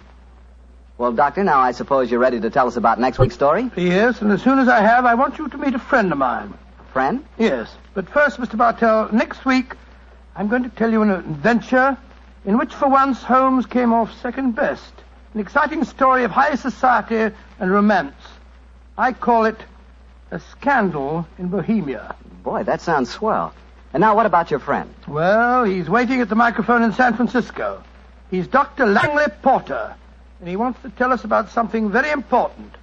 Well, Doctor, now I suppose you're ready to tell us about next week's story? Yes, and as soon as I have, I want you to meet a friend of mine. Friend? Yes, but first, Mr. Bartell, next week I'm going to tell you an adventure in which for once Holmes came off second best. An exciting story of high society and romance. I call it A Scandal in Bohemia. Boy, that sounds swell. And now what about your friend? Well, he's waiting at the microphone in San Francisco. He's Dr. Langley Porter, and he wants to tell us about something very important.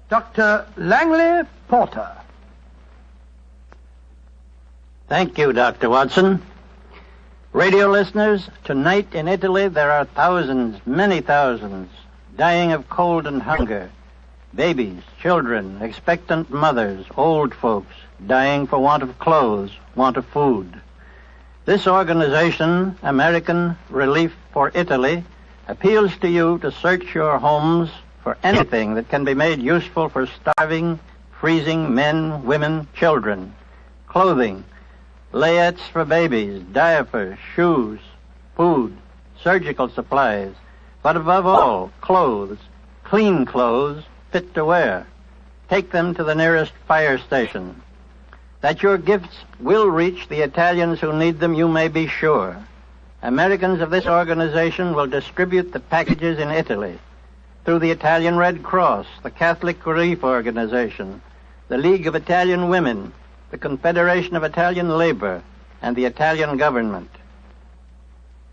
Dr. Langley Porter. Thank you, Dr. Watson. Radio listeners, tonight in Italy there are thousands, many thousands, dying of cold and hunger. Babies, children, expectant mothers, old folks, dying for want of clothes, want of food. This organization, American Relief for Italy, appeals to you to search your homes for anything that can be made useful for starving, freezing men, women, children. Clothing, layettes for babies, diapers, shoes, food, surgical supplies, but above all, clothes, clean clothes, fit to wear. Take them to the nearest fire station. That your gifts will reach the Italians who need them, you may be sure. Americans of this organization will distribute the packages in Italy through the Italian Red Cross, the Catholic Relief Organization, the League of Italian Women, the Confederation of Italian Labor, and the Italian government.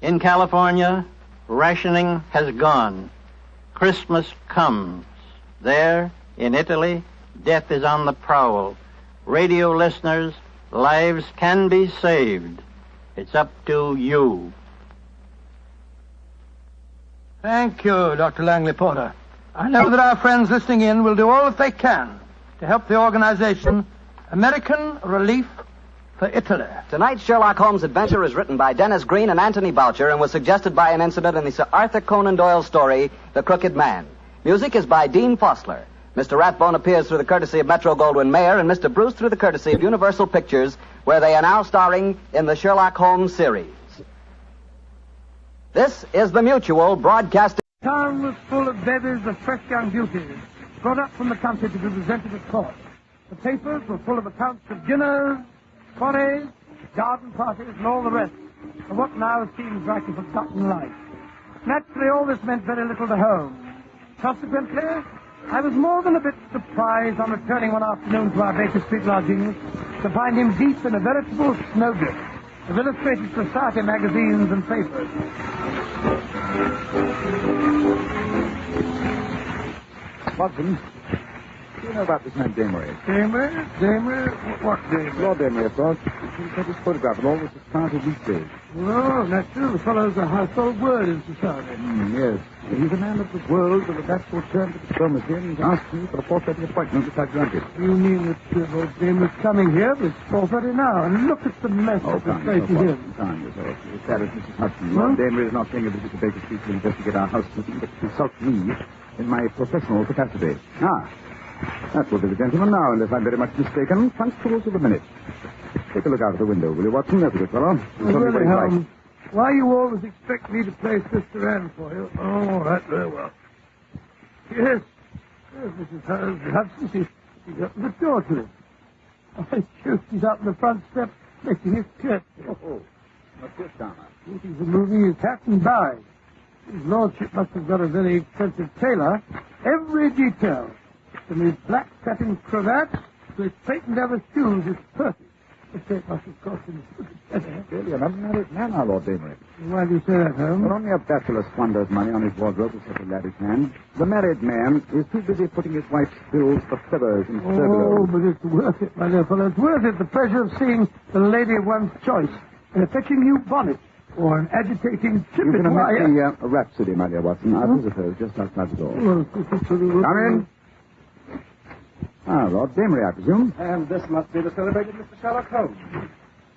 In California, rationing has gone. Christmas comes. There, in Italy, death is on the prowl. Radio listeners, lives can be saved. It's up to you. Thank you, Dr. Langley Porter. I know that our friends listening in will do all that they can to help the organization American Relief for Italy. Tonight's Sherlock Holmes adventure is written by Dennis Green and Anthony Boucher and was suggested by an incident in the Sir Arthur Conan Doyle story, The Crooked Man. Music is by Dean Fossler. Mr. Rathbone appears through the courtesy of Metro-Goldwyn-Mayer and Mr. Bruce through the courtesy of Universal Pictures, where they are now starring in the Sherlock Holmes series. This is the Mutual Broadcasting. The town was full of bevies of fresh young beauties, brought up from the country to be presented at court. The papers were full of accounts of dinners, soirees, garden parties, and all the rest of what now seems like a forgotten life. Naturally, all this meant very little to Holmes. Consequently, I was more than a bit surprised on returning one afternoon to our Baker Street lodgings to find him deep in a veritable snowdrift of illustrated society magazines and papers. Watson, do you know about this man Damery? Damery? What Damery? Lord Damery, of course. He got his photograph in all the society weekdays. Oh, that's true. The fellow's a household word in society. Yes. He's a man of the world with a backward turn to diplomacy, and he's asked me for a 4:30 appointment which I granted. You mean that Lord Damery's coming here? It's 4:30 now, and look at the mess of the place he's in. Calm yourself. That is Mrs. Hudson. Lord Damery is not paying a visit to Baker Street to investigate our housekeeping, but to consult me in my professional capacity. That will be the gentleman now, unless I'm very much mistaken. Punctuals of a minute. Take a look out of the window, will you, Watson? That's a good fellow. Really, Holmes, why you always expect me to play Sister Anne for you? Oh, all right, very well. Yes, Mrs. Hudson, she's up the door to it. Oh, shoot, she's out on the front step making his curtsy. Oh, what's this, Donna? He's removing his hat and bag. His lordship must have got a very expensive tailor. Every detail, from his black satin cravat to his patent leather shoes, is perfect. The shape must have cost him Really an unmarried man, our Lord Damery. Why do you say that, Holmes? Well, only a bachelor squanders money on his wardrobe with such a lavish hand. The married man is too busy putting his wife's bills for feathers and Oh, but it's worth it, my dear fellow. It's worth it, the pleasure of seeing the lady of one's choice in a fetching new bonnet or an agitating You tippet can omit wire. the Rhapsody, my dear Watson. Our visitor is just outside the door. Well, Come in. Ah, Lord Damery, I presume. And this must be the celebrated Mr. Sherlock Holmes.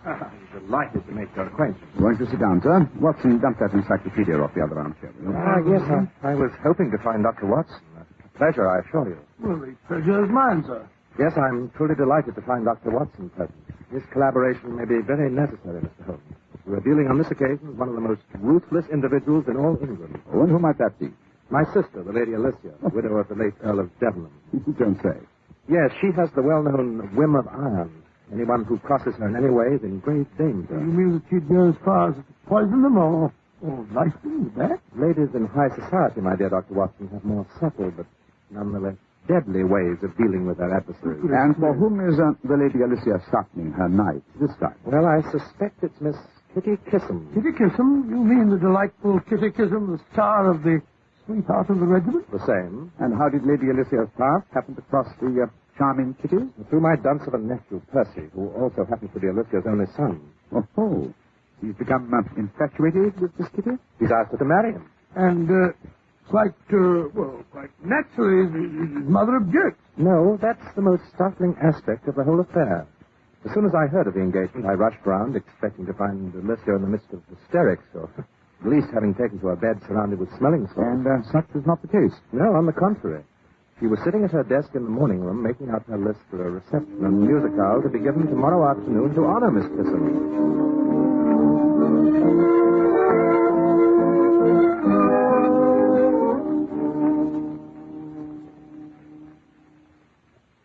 I'm delighted to make your acquaintance. Won't you sit down, sir? Watson, dump that encyclopedia off the other armchair. will you? Yes, I was hoping to find Dr. Watson. A pleasure, I assure you. Well, the pleasure is mine, sir. Yes, I'm truly delighted to find Dr. Watson present. His collaboration may be very necessary, Mr. Holmes. We are dealing on this occasion with one of the most ruthless individuals in all England. Oh, and who might that be? My sister, the Lady Alicia, widow of the late Earl of Devonham. You don't say. Yes, she has the well-known whim of iron. Anyone who crosses her in any way is in grave danger. You mean that she'd go as far as to poison them or life them with that? Ladies in high society, my dear Dr. Watson, have more subtle but nonetheless deadly ways of dealing with their adversaries. And for whom is the Lady Alicia sharpening her knife this time? Well, I suspect it's Miss Kitty Kissam. Kitty Kissam? You mean the delightful Kitty Kissam, the star of the Sweetheart of the Regiment? The same. And how did Lady Alicia's path happen to cross the charming Kitty? Through my dunce of a nephew, Percy, who also happens to be Alicia's only son. Oh. He's become infatuated with this Kitty? He's asked her to marry him. And, quite naturally, his mother objects. No, that's the most startling aspect of the whole affair. As soon as I heard of the engagement, I rushed round, expecting to find Alicia in the midst of hysterics, or at least having taken to her bed surrounded with smelling salts. And such was not the case. No, on the contrary. She was sitting at her desk in the morning room, making out her list for a reception and musicale to be given tomorrow afternoon to honor Miss Kissam.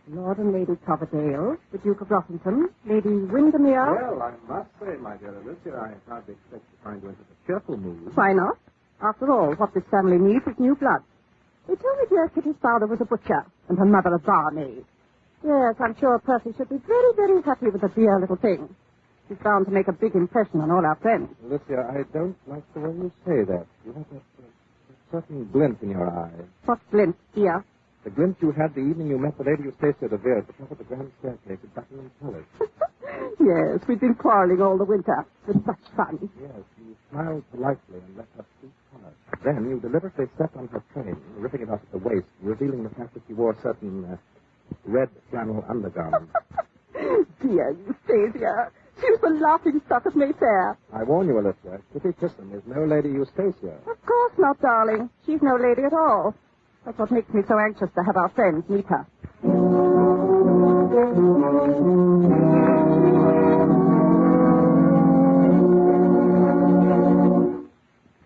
Lord and Lady Coverdale, the Duke of Rossington, Lady Windermere. Well, I must say, my dear Alicia, I hardly expect to find you in such a cheerful mood. Why not? After all, what this family needs is new blood. They told me dear Kitty's father was a butcher and her mother a barmaid. Yes, I'm sure Percy should be very, very happy with the dear little thing. She's bound to make a big impression on all our friends. Alicia, I don't like the way you say that. You have a certain glint in your eye. What glint, dear? The glint you had the evening you met the Lady Eustacia de Vere at the top of the grand staircase at Buckingham Palace. Yes, we've been quarreling all the winter. With such fun. Yes, you smiled politely and let her speak first. Then you deliberately stepped on her train, ripping it off at the waist, revealing the fact that she wore certain red flannel undergarments. Dear Eustacia, she was the laughing stock of Mayfair. I warn you, Alicia, Kitty Kissam is no Lady Eustacia. Of course not, darling. She's no lady at all. That's what makes me so anxious to have our friends meet her.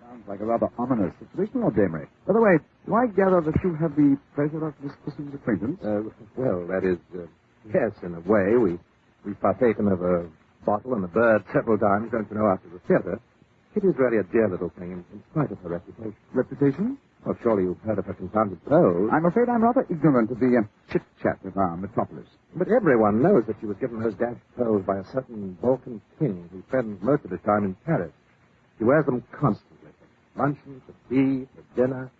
Sounds like a rather ominous situation, Lord Damery. By the way, do I gather that you have the pleasure of Miss Kissam's acquaintance? Well, that is, yes, in a way. We've partaken of a bottle and a bird several times, don't you know, after the theater. Kitty's really a dear little thing, in spite of her reputation. Reputation? Well, surely you've heard of her confounded pearls. I'm afraid I'm rather ignorant of the chit-chat of our metropolis. But everyone knows that she was given those dashed pearls by a certain Balkan king who spends most of his time in Paris. He wears them constantly. For luncheon, for tea, for dinner,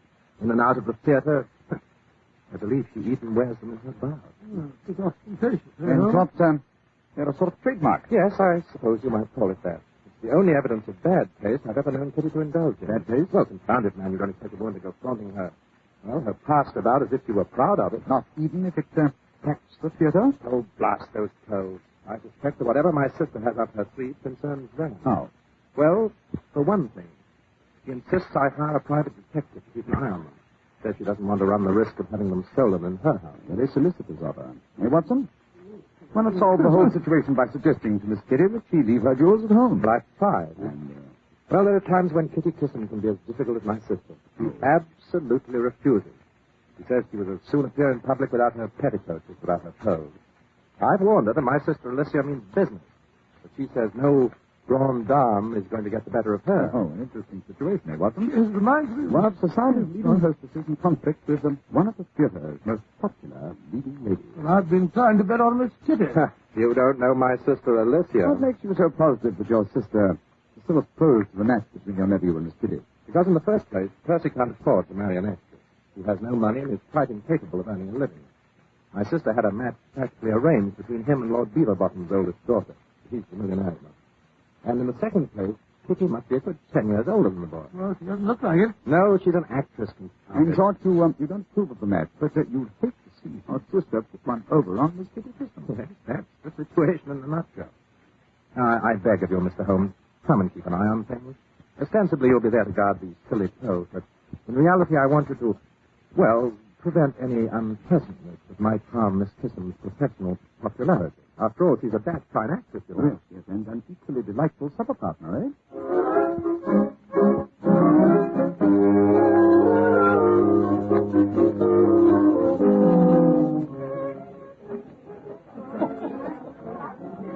in and out of the theater. I believe she even wears them in her bath. It's ostentatious. And they're a sort of trademark. Yes, I suppose you might call it that. It's the only evidence of bad taste I've ever known Kitty to indulge in. Bad taste? Well, confound it, man. You don't expect a woman to go flaunting her past about as if she were proud of it. Not even if it packs the theater? Oh, blast those clothes. I suspect that whatever my sister has up her sleeve concerns them. How? Well, for one thing, she insists I hire a private detective to keep an eye on them. Says she doesn't want to run the risk of having them stolen in her house. Very solicitous of her. Hey, Watson? Why not solve the whole situation by suggesting to Miss Kitty that she leave her jewels at home? Like five. Well, there are times when Kitty Kissam can be as difficult as my sister. She absolutely refuses. She says she would as soon appear in public without her petticoats as without her clothes. I've warned her that my sister Alicia means business. But She says no grande dame is going to get the better of her. Oh, an interesting situation, eh, Watson? It reminds me. One of society's leading hostesses in conflict with one of the theater's most popular leading ladies. Well, I've been trying to bet on Miss Kitty. You don't know my sister Alicia. What makes you so positive that your sister is still opposed to the match between your nephew and Miss Kitty? Because in the first place, Percy can't afford to marry an actress. He has no money and is quite incapable of earning a living. My sister had a match practically arranged between him and Lord Beaverbottom's oldest daughter. He's the millionaire now. And in the second place, Kitty must be a good 10 years older than the boy. Well, she doesn't look like it. No, she's an actress. In short, you don't approve of the match, but you'd hate to see your sister put one over on Miss Kitty Chisholm. Yes, that's the situation in a nutshell. Now, I beg of you, Mr. Holmes, come and keep an eye on things. Ostensibly, you'll be there to guard these silly pearls, but in reality, I want you to, well, prevent any unpleasantness that might harm Miss Chisholm's professional popularity. After all, she's a that fine actress, you know. Yes, and an equally delightful supper partner, eh?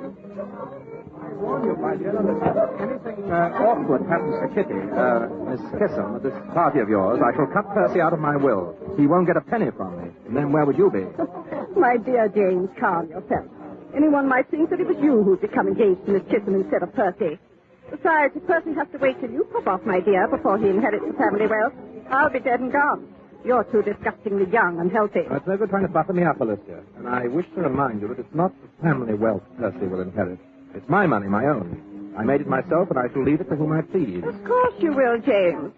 I warn you, my dear, if anything awkward happens to Kitty, Miss Chisholm, at this party of yours, I shall cut Percy out of my will. He won't get a penny from me. And then where would you be? My dear James, calm yourself. Anyone might think that it was you who'd become engaged to Miss Chisholm instead of Percy. Besides, if Percy has to wait till you pop off, my dear, before he inherits the family wealth, I'll be dead and gone. You're too disgustingly young and healthy. It's no good trying to butter me up, Alicia. And I wish to remind you that it's not the family wealth Percy will inherit. It's my money, my own. I made it myself, and I shall leave it to whom I please. Of course you will, James.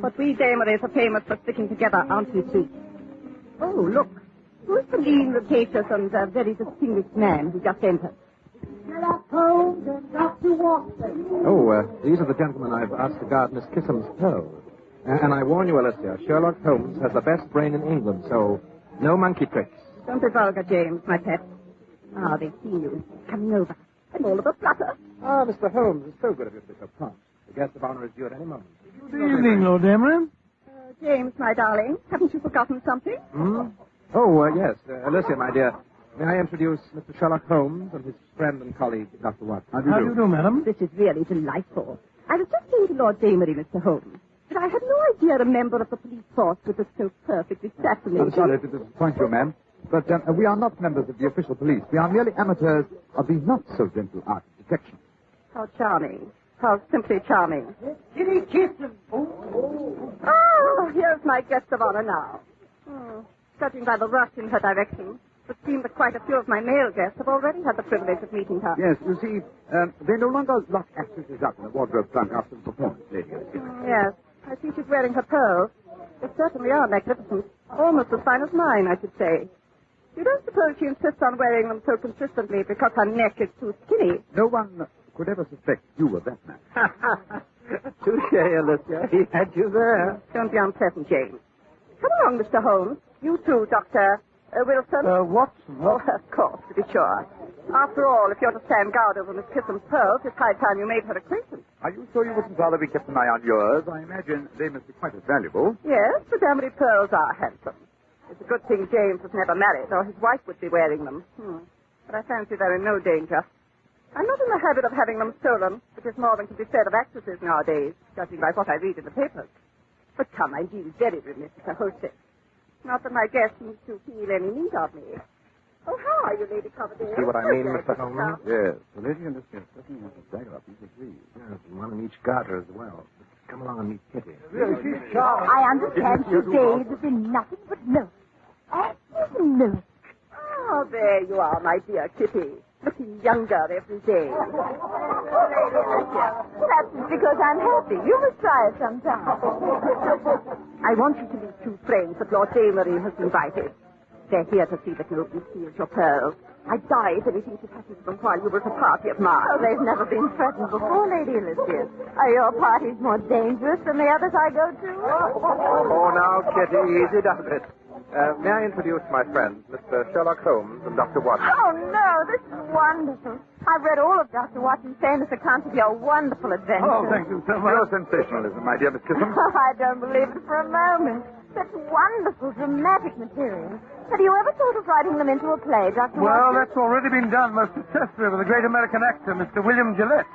But we Damerys are famous for sticking together, aren't we, sweet? Oh, look. Who's the lean, rapacious, and very distinguished man who just entered? Oh, these are the gentlemen I've asked to guard Miss Chisholm's pearls. And I warn you, Alicia, Sherlock Holmes has the best brain in England, so no monkey tricks. Don't be vulgar, James, my pet. Ah, they see you. Coming over. I'm all of a flutter. Ah, Mr. Holmes, it's so good of you to be so prompt. The guest of honor is due at any moment. Good evening, Lord Emery. James, my darling, haven't you forgotten something? Oh, yes. Alicia, my dear, may I introduce Mr. Sherlock Holmes and his friend and colleague, Dr. Watson? How do you do, madam? This is really delightful. I was just saying to Lord Damery, Mr. Holmes, that I had no idea a member of the police force was so perfectly fascinating. I'm sorry to disappoint you, ma'am, but we are not members of the official police. We are merely amateurs of the not-so-gentle art of detection. How charming. How simply charming. Kitty Chisholm. Oh, here's my guest of honor now. Judging by the rush in her direction, it would seem that quite a few of my male guests have already had the privilege of meeting her. Yes, you see, they no longer lock actresses up in a wardrobe trunk after the performance, lady. Yes, I see she's wearing her pearls. They certainly are magnificent. Almost as fine as mine, I should say. You don't suppose she insists on wearing them so consistently because her neck is too skinny? No one could ever suspect you were that man. Touche, Alicia. He had you there. Don't be unpleasant, James. Come along, Mr. Holmes. You too, Dr. Wilson. Watson. Oh, of course, to be sure. After all, if you're to stand guard over Miss Chisholm's pearls, it's high time you made her acquaintance. Are you sure you wouldn't rather be kept an eye on yours? I imagine they must be quite as valuable. Yes, the Damery pearls are handsome. It's a good thing James was never married, or his wife would be wearing them. But I fancy they're in no danger. I'm not in the habit of having them stolen, which is more than can be said of actresses nowadays, judging by what I read in the papers. But come, I'm being very remiss as a hostess. Not that my guest seems to feel any need of me. Oh, how are you, Lady Coverdale? See what I mean, Mr. Holmes? Yes, the lady and this guest certainly have to dagger up each of these. Yes, and one in each garter as well. Come along and meet Kitty. I understand she bathes in nothing but milk. Ashes and milk. Oh, there you are, my dear Kitty. Looking younger every day. Perhaps it's because I'm happy. You must try it sometime. I want you to meet two friends that Lord Damery has invited. They're here to see that nobody steals your pearls. I'd die if anything should happen to them while you were at a party of mine. Oh, they've never been threatened before, Lady Elizabeth. Are your parties more dangerous than the others I go to? Oh, now, Kitty, easy does it. May I introduce my friends, Mr. Sherlock Holmes and Dr. Watson? Oh, no, this is wonderful. I've read all of Dr. Watson's famous accounts of your wonderful adventures. Oh, thank you so much. Your sensationalism, my dear Miss Chisholm. I don't believe it for a moment. Such wonderful dramatic material. Have you ever thought of writing them into a play, Dr. Well, Watson? that's already been done most successfully with a great American actor, Mr. William Gillette,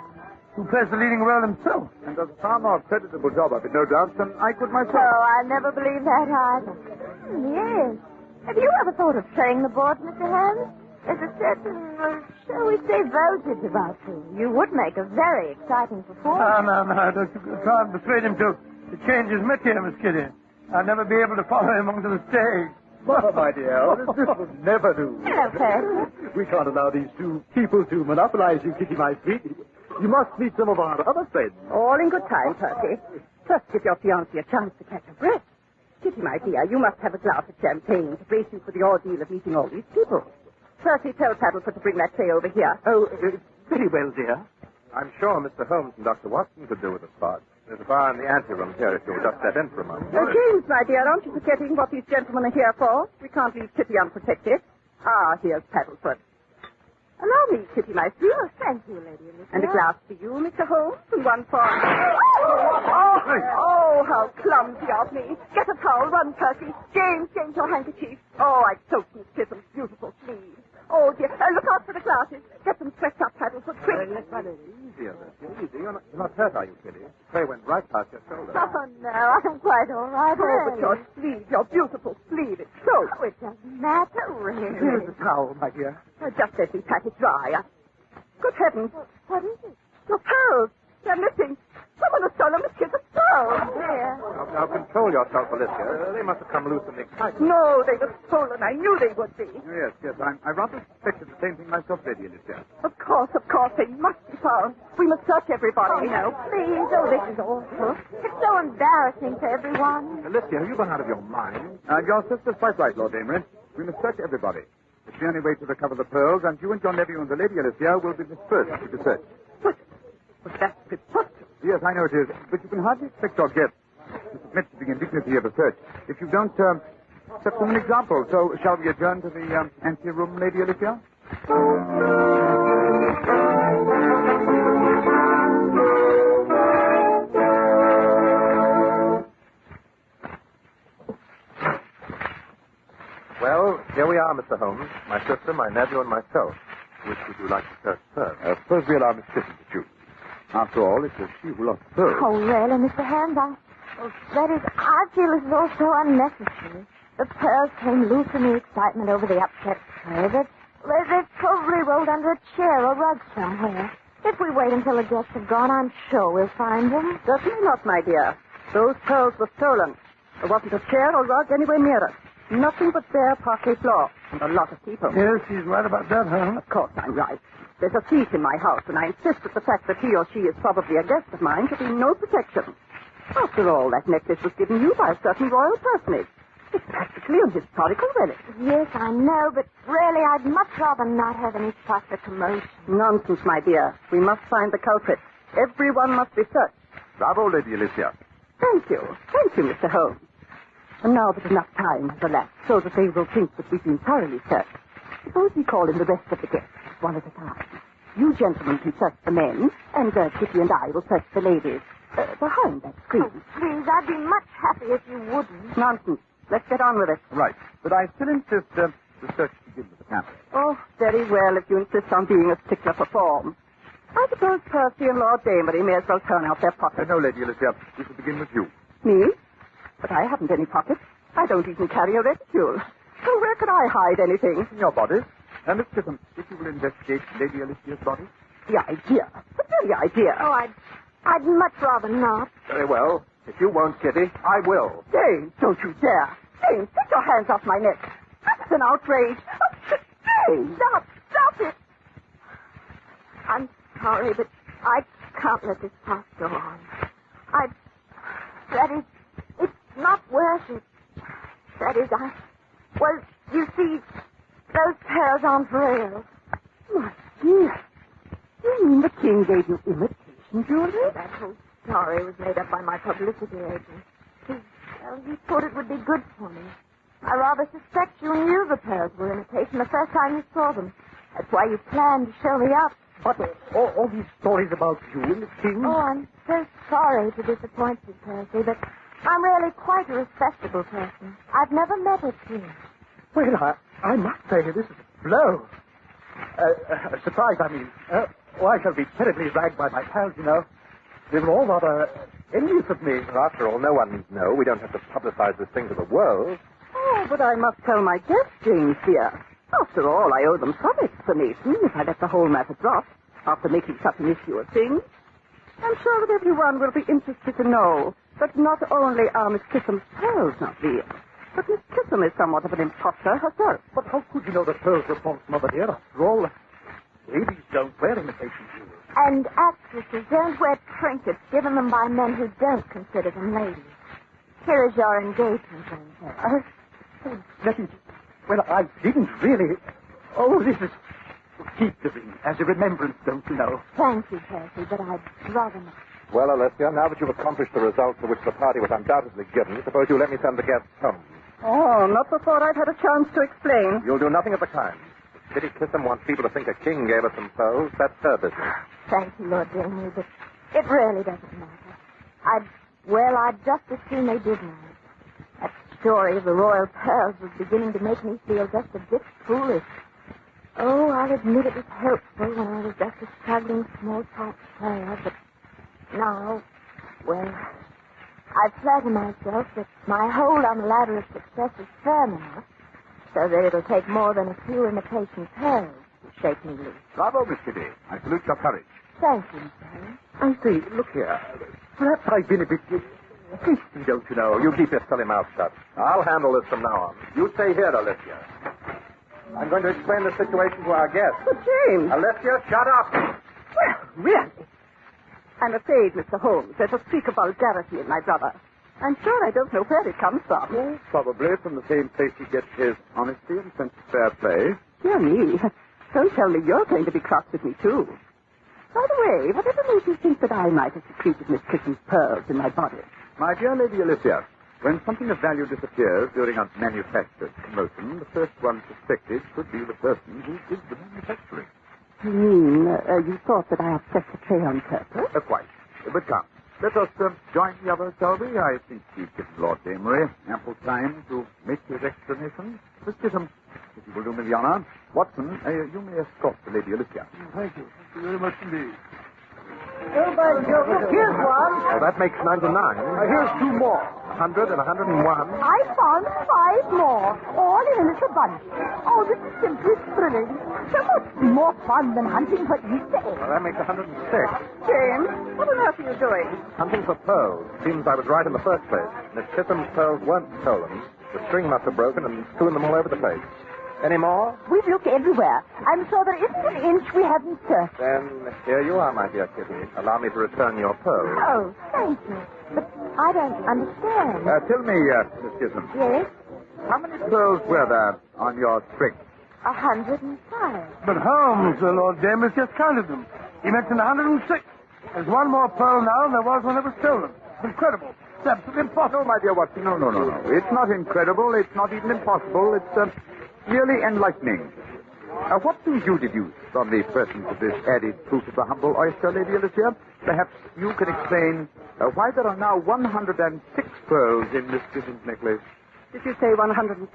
who plays the leading role himself. And does a far more creditable job of it, no doubt, than I could myself. Oh, I never believe that either. Yes. Have you ever thought of playing the board, Mr. Holmes? There's a certain, shall we say, voltage about you. You would make a very exciting performer. No, don't you try and persuade him to change his mitt here, Miss Kitty. I'll never be able to follow him onto the stage. Mother, my dear, this would never do. Hello, Percy. We can't allow these two people to monopolize you, Kitty, my sweet. You must meet some of our other friends. All in good time, Percy. First, give your fiancée a chance to catch her breath. Kitty, my dear, you must have a glass of champagne to brace you for the ordeal of meeting all these people. Percy, tell Paddlefoot to bring that tray over here. Oh, very well, dear. I'm sure Mr. Holmes and Dr. Watson could do with a spot. There's a bar in the anteroom here if you'll just step in for a moment. James, my dear, aren't you forgetting what these gentlemen are here for? We can't leave Kitty unprotected. Ah, here's Paddlefoot. Allow me, Kitty, my sweet. Oh, thank you, Lady Elizabeth. And a glass for you, Mr. Holmes, and one for... Oh, how clumsy of me. Get a towel, run, Percy. James, change your handkerchief. Oh, I soaked Miss Chisholm's beautiful sleeve. Oh, dear. Look out for the glasses. Get them swept up, Paddlefoot, quick. Easier, easy. You're not hurt, are you, Kitty? The tray went right past your shoulder. Oh, no, I'm quite all right. Oh, but your sleeve, your beautiful sleeve, it's soaked. Oh, it doesn't matter, really. Here's the towel, my dear. Just let me pat it dry. Good heavens. What is it? Your pearls. They're missing. Someone has stolen Miss Kitty's pearls. There. Now, control yourself, Alicia. They must have come loose in the excitement. No, they were stolen. I knew they would be. Yes. I rather suspected the same thing myself, Lady Alicia. Of course, they must be found. We must search everybody. Oh, no, please. Oh, this is awful. It's so embarrassing for everyone. Alicia, have you gone out of your mind? Your sister's quite right, Lord Amory. We must search everybody. It's the only way to recover the pearls, and you and your nephew and the Lady Alicia will be the first to be searched. But that's preposterous. Yes, I know it is. But you can hardly expect your guests to submit to the indignity of a search if you don't set them an example. So shall we adjourn to the anteroom, Lady Alicia? Well, here we are, Mr. Holmes. My sister, my nephew, and myself. Which would you like to search first? Suppose we allow Miss Kitty to choose. After all, it was she who lost the pearls. Oh, really, Mr. Holmes, I feel as though so unnecessary. The pearls came loose in the excitement over the upset tray. They've probably rolled under a chair or rug somewhere. If we wait until the guests have gone, I'm sure we'll find them. Certainly not, my dear. Those pearls were stolen. There wasn't a chair or rug anywhere near us. Nothing but bare parquet floor and a lot of people. Yes, she's right about that, Holmes. Of course I'm right. There's a thief in my house, and I insist that the fact that he or she is probably a guest of mine should be no protection. After all, that necklace was given you by a certain royal personage. It's practically a historical relic. Yes, I know, but really, I'd much rather not have any fuss or commotion. Nonsense, my dear. We must find the culprit. Everyone must be searched. Bravo, Lady Alicia. Thank you, Mr. Holmes. And now that enough time has elapsed so that they will think that we've been thoroughly searched, suppose we call in the rest of the guests, one at a time. You gentlemen can search the men, and Kitty and I will search the ladies. Behind that screen. Oh, please, I'd be much happier if you wouldn't. Nonsense. Let's get on with it. Right. But I still insist the search begins with the camera. Oh, very well, if you insist on being a stickler for form. I suppose Percy and Lord Damery may as well turn out their pockets. No, Lady Alicia. We should begin with you. Me? But I haven't any pockets. I don't even carry a reticule. So where could I hide anything? In your bodies. And Miss Chisholm, if you will investigate Lady Alicia's body. The idea. The very idea. Oh, I'd much rather not. Very well. If you won't, Kitty, I will. James, don't you dare. James, take your hands off my neck. This is an outrage. Oh, James, stop it. I'm sorry, but I can't let this past go on. It's not worth it. Well, you see, those pearls aren't real. My dear, you mean the king gave you imitation jewelry? That whole story was made up by my publicity agent. He thought it would be good for me. I rather suspect you knew the pearls were imitation the first time you saw them. That's why you planned to show me up. But all these stories about you and the king... Oh, I'm so sorry to disappoint you, Percy, but I'm really quite a respectable person. I've never met a king. Well, I must say this is a blow. A surprise, I mean. I shall be terribly ragged by my pals, you know. They were all rather envious of me. After all, no one needs know. We don't have to publicize this thing to the world. Oh, but I must tell my guests, James, dear. After all, I owe them some explanation if I let the whole matter drop after making such an issue of things. I'm sure that everyone will be interested to know that not only are Miss Kissam's pearls not real, but Miss Kissam is somewhat of an impostor herself. But how could you know the pearls were false, Mother dear? After all, ladies don't wear imitation jewels. And actresses don't wear trinkets given them by men who don't consider them ladies. Here is your engagement ring. Letty, well, I didn't really. Oh, this is... Keep the ring as a remembrance, don't you know? Thank you, Percy, but I'd rather not. Well, Alessia, now that you've accomplished the result for which the party was undoubtedly given, suppose you let me send the guests home. Oh, not before I've had a chance to explain. You'll do nothing of the kind. Biddy Kissam wants people to think a king gave us some pearls. That's her business. Thank you, Lord Damley, but it really doesn't matter. I'd just as soon they did know. That story of the royal pearls was beginning to make me feel just a bit foolish. Oh, I'll admit it was helpful when I was just a struggling small-type player, but now, well, I flatter myself that my hold on the ladder of success is firm enough so that it'll take more than a few imitation pearls to shake me loose. Bravo, Miss Kitty. I salute your courage. Thank you, Mr. I say, look here. Perhaps I've been a bit hasty, don't you know? You keep your silly mouth shut. I'll handle this from now on. You stay here, Alessia. I'm going to explain the situation to our guests. But, James... Alessia, shut up! Well, really? I'm afraid, Mr. Holmes, there's a streak of vulgarity in my brother. I'm sure I don't know where it comes from. Yes, probably from the same place he gets his honesty and sense of fair play. Dear me. Don't tell me you're going to be cross with me, too. By the way, whatever made you think that I might have secreted Miss Kissam's pearls in my body? My dear Lady Alicia, when something of value disappears during a manufactured commotion, the first one suspected should be the person who did the manufacturing. You mean, you thought that I upset the tray on purpose? Quite. But come, let us join the others, shall we? I think we've given Lord Damery ample time to make his explanation. Miss Kissam, if you will do me the honor. Watson, you may escort the Lady Alicia. Thank you. Thank you very much indeed. Oh, by Jove, here's one. Well, that makes 99. Here's two more. 100 and 101. I found 5 more, all in a little bunch. Oh, this is simply thrilling. So much more fun than hunting for Easter eggs. Well, that makes 106. James, what on earth are you doing? Hunting for pearls. Seems I was right in the first place. Miss Kissam's pearls weren't stolen. The string must have broken and strewn them all over the place. Any more? We've looked everywhere. I'm sure there isn't an inch we haven't searched. Then here you are, my dear Kitty. Allow me to return your pearls. Oh, thank you. But I don't understand. Tell me, Miss Kissam. Yes? How many pearls were there on your string? 105. But Holmes, Lord Damery, just counted them. He mentioned 106. There's one more pearl now than there was when it was stolen. It's incredible. It's absolutely impossible. Oh, my dear Watson, no. It's not incredible. It's not even impossible. It's merely enlightening. What do you deduce from the presence of this added proof of the humble oyster, Lady Alicia? Perhaps you can explain why there are now 106 pearls in Miss Kissam's necklace. Did you say 106?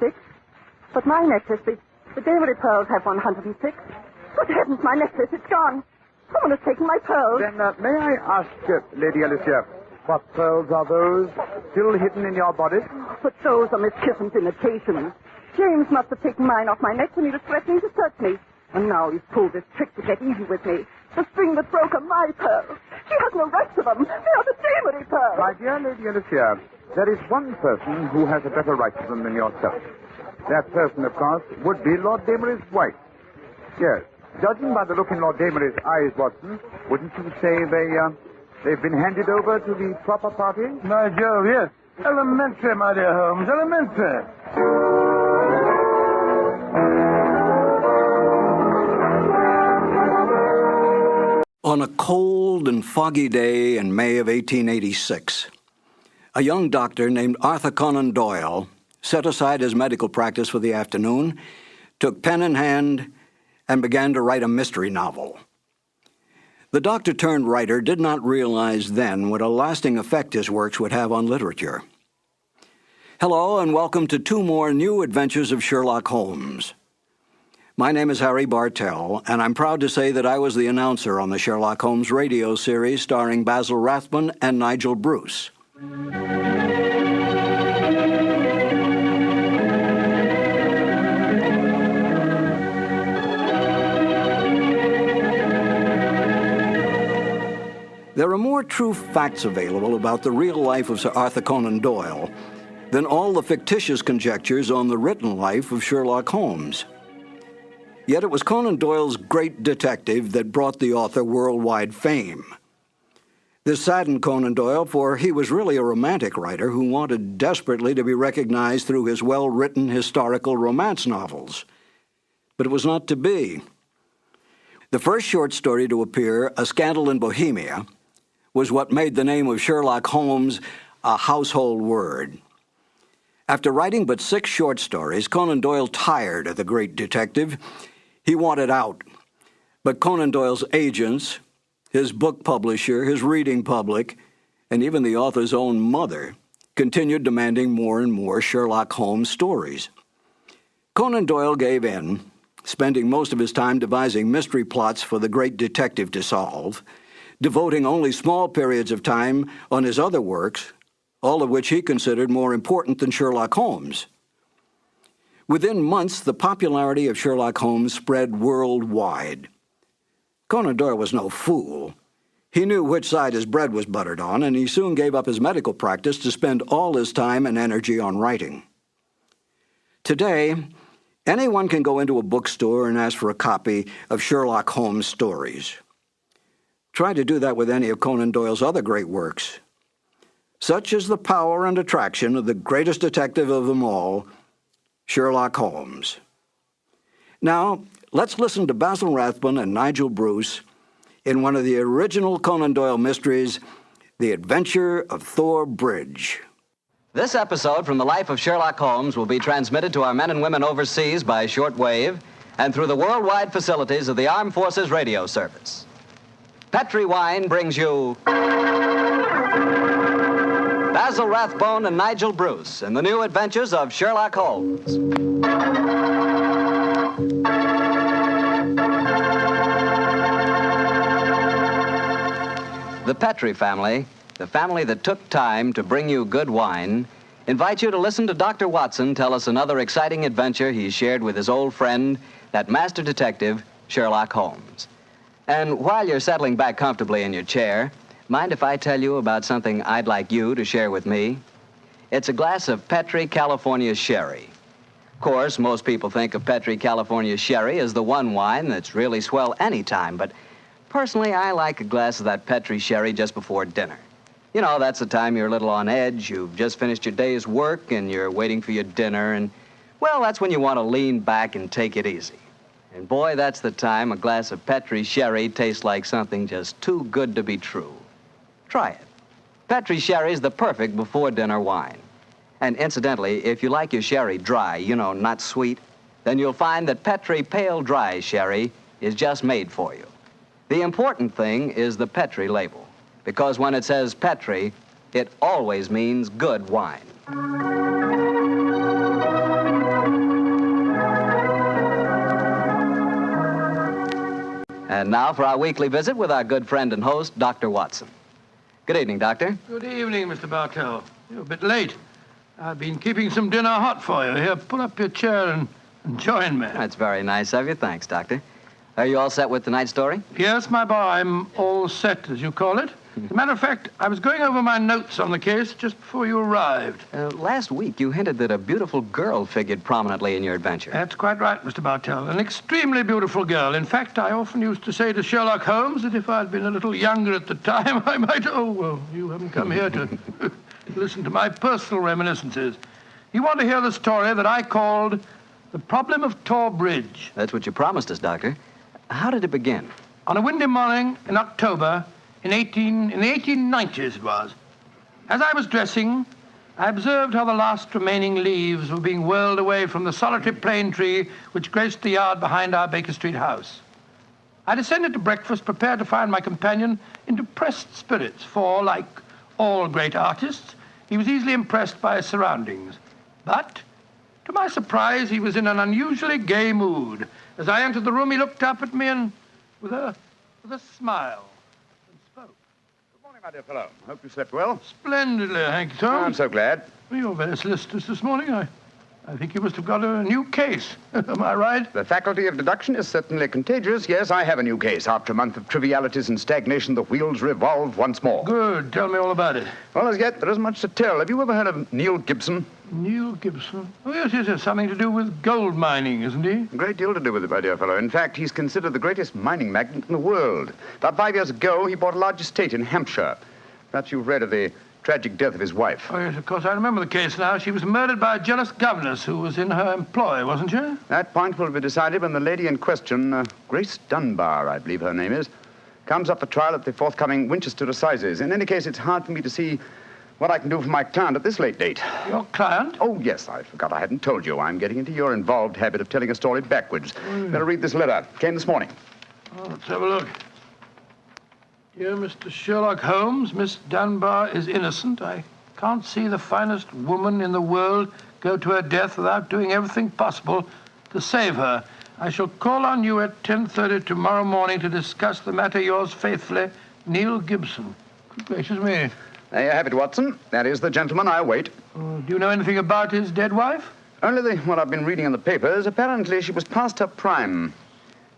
But my necklace, the Damery pearls have 106. Good heavens, my necklace, it's gone. Someone has taken my pearls. Then may I ask, Lady Alicia, what pearls are those still hidden in your body? But those are Miss Kissam's imitations. James must have taken mine off my neck when he was threatening to search me. And now he's pulled this trick to get even with me. The string that broke are my pearls. She has no right to them. They are the Damery pearls. My dear Lady Alicia, there is one person who has a better right to them than yourself. That person, of course, would be Lord Damery's wife. Yes. Judging by the look in Lord Damery's eyes, Watson, wouldn't you say they've been handed over to the proper party? My Jove, yes. Elementary, my dear Holmes, elementary. On a cold and foggy day in May of 1886, a young doctor named Arthur Conan Doyle set aside his medical practice for the afternoon, took pen in hand, and began to write a mystery novel. The doctor-turned-writer did not realize then what a lasting effect his works would have on literature. Hello, and welcome to 2 more new adventures of Sherlock Holmes. My name is Harry Bartell, and I'm proud to say that I was the announcer on the Sherlock Holmes radio series starring Basil Rathbone and Nigel Bruce. There are more true facts available about the real life of Sir Arthur Conan Doyle than all the fictitious conjectures on the written life of Sherlock Holmes. Yet it was Conan Doyle's great detective that brought the author worldwide fame. This saddened Conan Doyle, for he was really a romantic writer who wanted desperately to be recognized through his well-written historical romance novels. But it was not to be. The first short story to appear, A Scandal in Bohemia, was what made the name of Sherlock Holmes a household word. After writing but 6 short stories, Conan Doyle tired of the great detective. He wanted out. But Conan Doyle's agents, his book publisher, his reading public, and even the author's own mother continued demanding more and more Sherlock Holmes stories. Conan Doyle gave in, spending most of his time devising mystery plots for the great detective to solve, devoting only small periods of time on his other works, all of which he considered more important than Sherlock Holmes. Within months, the popularity of Sherlock Holmes spread worldwide. Conan Doyle was no fool. He knew which side his bread was buttered on, and he soon gave up his medical practice to spend all his time and energy on writing. Today, anyone can go into a bookstore and ask for a copy of Sherlock Holmes stories. Try to do that with any of Conan Doyle's other great works. Such is the power and attraction of the greatest detective of them all, Sherlock Holmes. Now, let's listen to Basil Rathbone and Nigel Bruce in one of the original Conan Doyle mysteries, The Adventure of Thor Bridge. This episode from the life of Sherlock Holmes will be transmitted to our men and women overseas by shortwave and through the worldwide facilities of the Armed Forces Radio Service. Petri Wine brings you Basil Rathbone and Nigel Bruce in the new adventures of Sherlock Holmes. The Petri family, the family that took time to bring you good wine, invites you to listen to Dr. Watson tell us another exciting adventure he shared with his old friend, that master detective, Sherlock Holmes. And while you're settling back comfortably in your chair, mind if I tell you about something I'd like you to share with me? It's a glass of Petri California Sherry. Of course, most people think of Petri California Sherry as the one wine that's really swell any time, but personally, I like a glass of that Petri Sherry just before dinner. You know, that's the time you're a little on edge, you've just finished your day's work, and you're waiting for your dinner, and, well, that's when you want to lean back and take it easy. And boy, that's the time a glass of Petri Sherry tastes like something just too good to be true. Try it. Petri Sherry's the perfect before-dinner wine. And incidentally, if you like your sherry dry, you know, not sweet, then you'll find that Petri Pale Dry Sherry is just made for you. The important thing is the Petri label, because when it says Petri, it always means good wine. And now for our weekly visit with our good friend and host, Dr. Watson. Good evening, Doctor. Good evening, Mr. Bartell. You're a bit late. I've been keeping some dinner hot for you. Here, pull up your chair and join me. That's very nice of you. Thanks, Doctor. Are you all set with tonight's story? Yes, my boy, I'm all set, as you call it. As a matter of fact, I was going over my notes on the case just before you arrived. Last week, you hinted that a beautiful girl figured prominently in your adventure. That's quite right, Mr. Bartell. An extremely beautiful girl. In fact, I often used to say to Sherlock Holmes that if I'd been a little younger at the time, I might... Oh, well, you haven't come here to listen to my personal reminiscences. You want to hear the story that I called The Problem of Tor Bridge. That's what you promised us, Doctor. How did it begin? On a windy morning in October... In the 1890s it was. As I was dressing, I observed how the last remaining leaves were being whirled away from the solitary plane tree which graced the yard behind our Baker Street house. I descended to breakfast, prepared to find my companion in depressed spirits, for, like all great artists, he was easily impressed by his surroundings. But, to my surprise, he was in an unusually gay mood. As I entered the room, he looked up at me and, with a smile, Good morning, my dear fellow. Hope you slept well. Splendidly, thank you, sir. I'm so glad. Well, you're very solicitous this morning. I think you must have got a new case. Am I right? The faculty of deduction is certainly contagious. Yes, I have a new case. After a month of trivialities and stagnation, the wheels revolve once more. Good. Tell me all about it. Well, as yet, there isn't much to tell. Have you ever heard of Neil Gibson? Neil Gibson? Oh, yes, he has something to do with gold mining, isn't he? A great deal to do with it, my dear fellow. In fact, he's considered the greatest mining magnate in the world. About 5 years ago, he bought a large estate in Hampshire. Perhaps you've read of the tragic death of his wife. Oh, yes, of course, I remember the case now. She was murdered by a jealous governess who was in her employ, wasn't she? That point will be decided when the lady in question, Grace Dunbar, I believe her name is, comes up for trial at the forthcoming Winchester Assizes. In any case, it's hard for me to see what I can do for my client at this late date. Your client? Oh, yes, I forgot I hadn't told you. I'm getting into your involved habit of telling a story backwards. Better read this letter. Came this morning. Oh, let's have a look. Dear Mr. Sherlock Holmes, Miss Dunbar is innocent. I can't see the finest woman in the world go to her death without doing everything possible to save her. I shall call on you at 10:30 tomorrow morning to discuss the matter. Yours faithfully, Neil Gibson. Good gracious me. There you have it, Watson. That is the gentleman. I'll wait. Do you know anything about his dead wife? Only what I've been reading in the papers. Apparently, she was past her prime,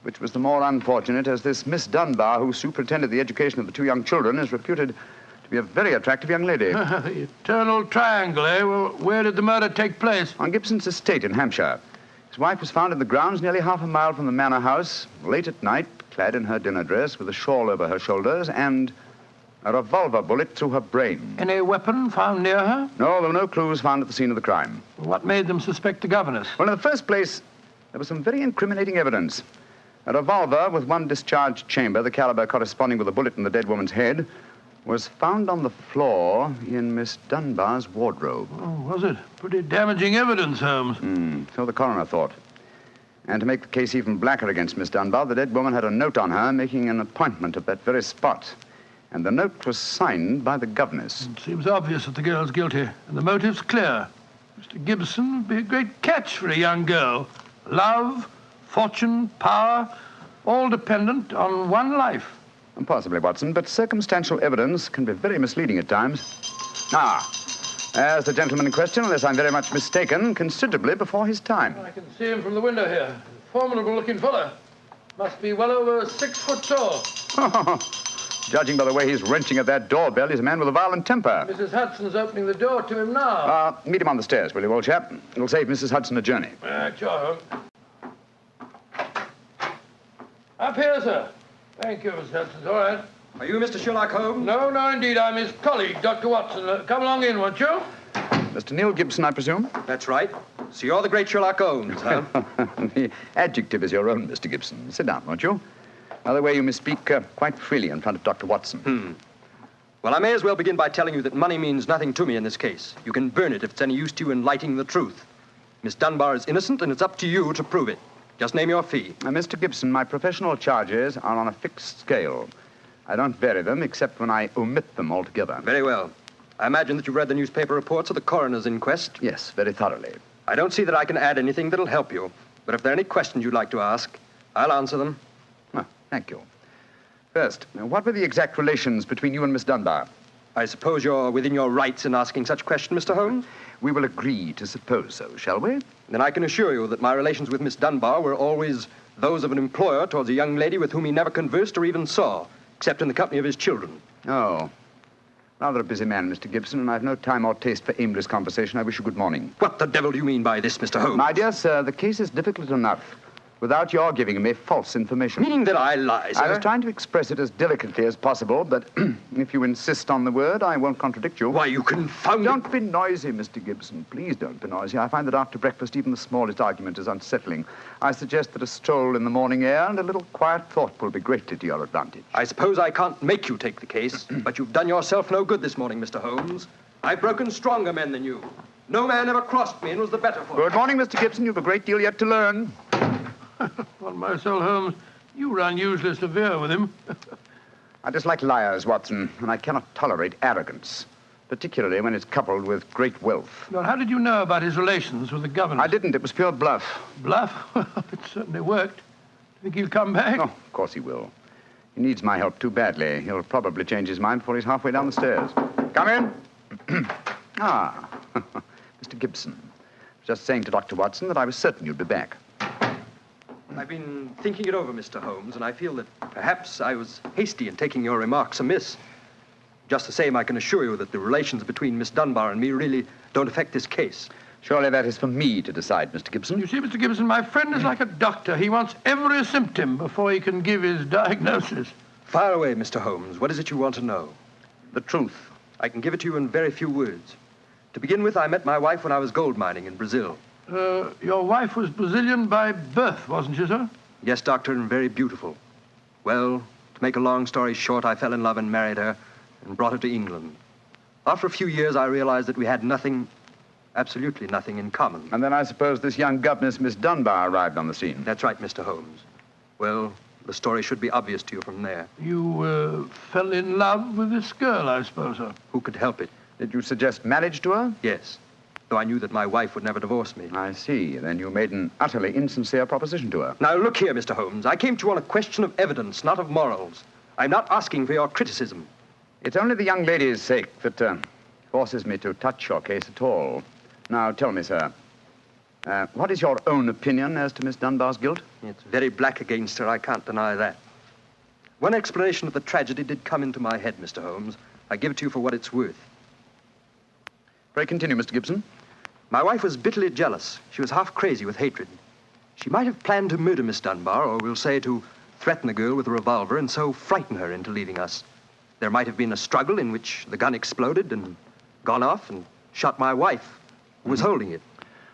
which was the more unfortunate, as this Miss Dunbar, who superintended the education of the two young children, is reputed to be a very attractive young lady. The eternal triangle, eh? Well, where did the murder take place? On Gibson's estate in Hampshire. His wife was found in the grounds nearly half a mile from the manor house, late at night, clad in her dinner dress, with a shawl over her shoulders, and a revolver bullet through her brain. Any weapon found near her? No, there were no clues found at the scene of the crime. What made them suspect the governess? Well, in the first place, there was some very incriminating evidence. A revolver with one discharged chamber, the caliber corresponding with a bullet in the dead woman's head, was found on the floor in Miss Dunbar's wardrobe. Oh, was it? Pretty damaging evidence, Holmes. So the coroner thought. And to make the case even blacker against Miss Dunbar, the dead woman had a note on her making an appointment at that very spot. And the note was signed by the governess. It seems obvious that the girl's guilty, and the motive's clear. Mr. Gibson would be a great catch for a young girl. Love, fortune, power, all dependent on one life. Possibly, Watson, but circumstantial evidence can be very misleading at times. There's the gentleman in question, unless I'm very much mistaken, considerably before his time. I can see him from the window here. Formidable-looking fellow. Must be well over 6 foot tall. Judging by the way he's wrenching at that doorbell, he's a man with a violent temper. Mrs. Hudson's opening the door to him now. Meet him on the stairs, will you, old chap? It'll save Mrs. Hudson a journey. Sure. Up here, sir. Thank you, Mrs. Hudson. All right. Are you Mr. Sherlock Holmes? No, indeed. I'm his colleague, Dr. Watson. Come along in, won't you? Mr. Neil Gibson, I presume? That's right. So you're the great Sherlock Holmes, huh? The adjective is your own, Mr. Gibson. Sit down, won't you? By the way, you may speak quite freely in front of Dr. Watson. Well, I may as well begin by telling you that money means nothing to me in this case. You can burn it if it's any use to you in lighting the truth. Miss Dunbar is innocent, and it's up to you to prove it. Just name your fee. Mr. Gibson, my professional charges are on a fixed scale. I don't vary them except when I omit them altogether. Very well. I imagine that you've read the newspaper reports of the coroner's inquest? Yes, very thoroughly. I don't see that I can add anything that'll help you. But if there are any questions you'd like to ask, I'll answer them. Thank you. First, what were the exact relations between you and Miss Dunbar? I suppose you're within your rights in asking such a question, Mr. Holmes? We will agree to suppose so, shall we? Then I can assure you that my relations with Miss Dunbar were always those of an employer towards a young lady with whom he never conversed or even saw, except in the company of his children. Oh. Rather a busy man, Mr. Gibson, and I've no time or taste for aimless conversation. I wish you good morning. What the devil do you mean by this, Mr. Holmes? My dear sir, the case is difficult enough without your giving me false information. Meaning that I lie, sir? I was trying to express it as delicately as possible, but if you insist on the word, I won't contradict you. Why, you confounded... Don't be noisy, Mr. Gibson. Please don't be noisy. I find that after breakfast, even the smallest argument is unsettling. I suggest that a stroll in the morning air and a little quiet thought will be greatly to your advantage. I suppose I can't make you take the case, but you've done yourself no good this morning, Mr. Holmes. I've broken stronger men than you. No man ever crossed me and was the better for it. Good morning, Mr. Gibson. You've a great deal yet to learn. Well, my soul, Holmes, you were unusually severe with him. I dislike liars, Watson, and I cannot tolerate arrogance. particularly when it's coupled with great wealth. Well, how did you know about his relations with the governor? I didn't. It was pure bluff. Bluff? It certainly worked. Think he'll come back? Oh, of course he will. He needs my help too badly. He'll probably change his mind before he's halfway down the stairs. Come in. Ah, Mr. Gibson. Just saying to Dr. Watson that I was certain you'd be back. I've been thinking it over, Mr. Holmes, and I feel that perhaps I was hasty in taking your remarks amiss. Just the same, I can assure you that the relations between Miss Dunbar and me really don't affect this case. Surely that is for me to decide, Mr. Gibson. You see, Mr. Gibson, my friend is like a doctor. He wants every symptom before he can give his diagnosis. Fire away, Mr. Holmes. What is it you want to know? The truth. I can give it to you in very few words. To begin with, I met my wife when I was gold mining in Brazil. Your wife was Brazilian by birth, wasn't she, sir? Yes, Doctor, and very beautiful. Well, to make a long story short, I fell in love and married her and brought her to England. After a few years, I realized that we had nothing, absolutely nothing in common. And then I suppose this young governess, Miss Dunbar, arrived on the scene. That's right, Mr. Holmes. Well, the story should be obvious to you from there. You fell in love with this girl, I suppose, sir? Who could help it? Did you suggest marriage to her? Yes, though I knew that my wife would never divorce me. I see. Then you made an utterly insincere proposition to her. Now, look here, Mr. Holmes. I came to you on a question of evidence, not of morals. I'm not asking for your criticism. It's only the young lady's sake that forces me to touch your case at all. Now, tell me, sir, what is your own opinion as to Miss Dunbar's guilt? It's very black against her, I can't deny that. One explanation of the tragedy did come into my head, Mr. Holmes. I give it to you for what it's worth. Pray continue, Mr. Gibson. My wife was bitterly jealous. She was half crazy with hatred. She might have planned to murder Miss Dunbar, or we'll say to threaten the girl with a revolver and so frighten her into leaving us. There might have been a struggle in which the gun exploded and gone off and shot my wife, who was holding it.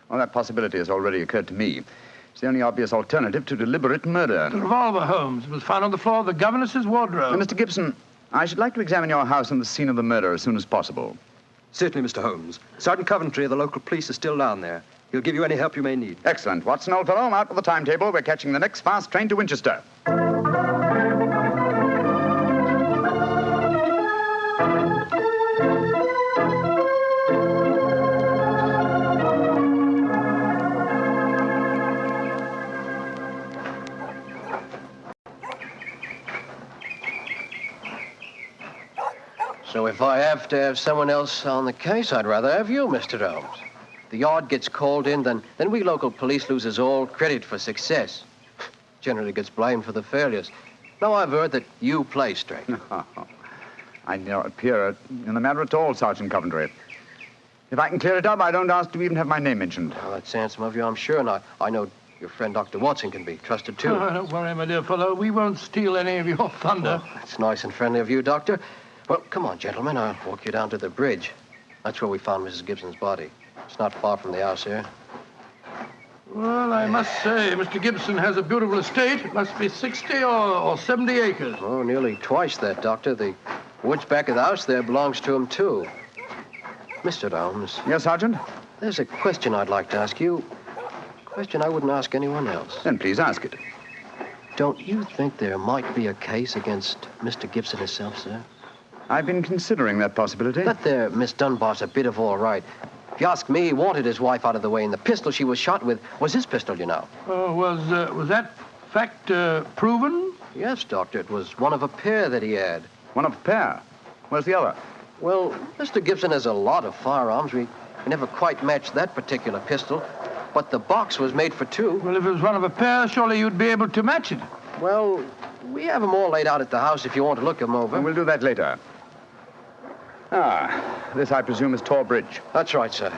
Well, that possibility has already occurred to me. It's the only obvious alternative to deliberate murder. The revolver, Holmes, was found on the floor of the governess's wardrobe. Now, Mr. Gibson, I should like to examine your house and the scene of the murder as soon as possible. Certainly, Mr. Holmes. Sergeant Coventry of the local police is still down there. He'll give you any help you may need. Excellent. Watson, old fellow, out with the timetable. We're catching the next fast train to Winchester. So if I have to have someone else on the case, I'd rather have you, Mr. Holmes. The yard gets called in, then we local police loses all credit for success. Generally gets blamed for the failures. Now I've heard that you play straight. I do not appear in the matter at all, Sergeant Coventry. If I can clear it up, I don't ask to even have my name mentioned. Well, that's handsome of you, I'm sure, and I know your friend Dr. Watson can be trusted, too. Oh, don't worry, my dear fellow. We won't steal any of your thunder. Well, that's nice and friendly of you, Doctor. Well, come on, gentlemen. I'll walk you down to the bridge. That's where we found Mrs. Gibson's body. It's not far from the house here. Well, I must say, Mr. Gibson has a beautiful estate. It must be 60 or 70 acres. Oh, nearly twice that, Doctor. The woods back of the house there belongs to him, too. Mr. Holmes. Yes, Sergeant? There's a question I'd like to ask you. A question I wouldn't ask anyone else. Then please ask it. Don't you think there might be a case against Mr. Gibson himself, sir? I've been considering that possibility. That there Miss Dunbar's a bit of all right. If you ask me, he wanted his wife out of the way, and the pistol she was shot with was his pistol, you know. Was that fact proven? Yes, Doctor. It was one of a pair that he had. One of a pair? Where's the other? Well, Mr. Gibson has a lot of firearms. We never quite matched that particular pistol, but the box was made for two. Well, if it was one of a pair, surely you'd be able to match it. Well, we have them all laid out at the house if you want to look them over. And we'll do that later. This, I presume, is Tor Bridge. That's right, sir.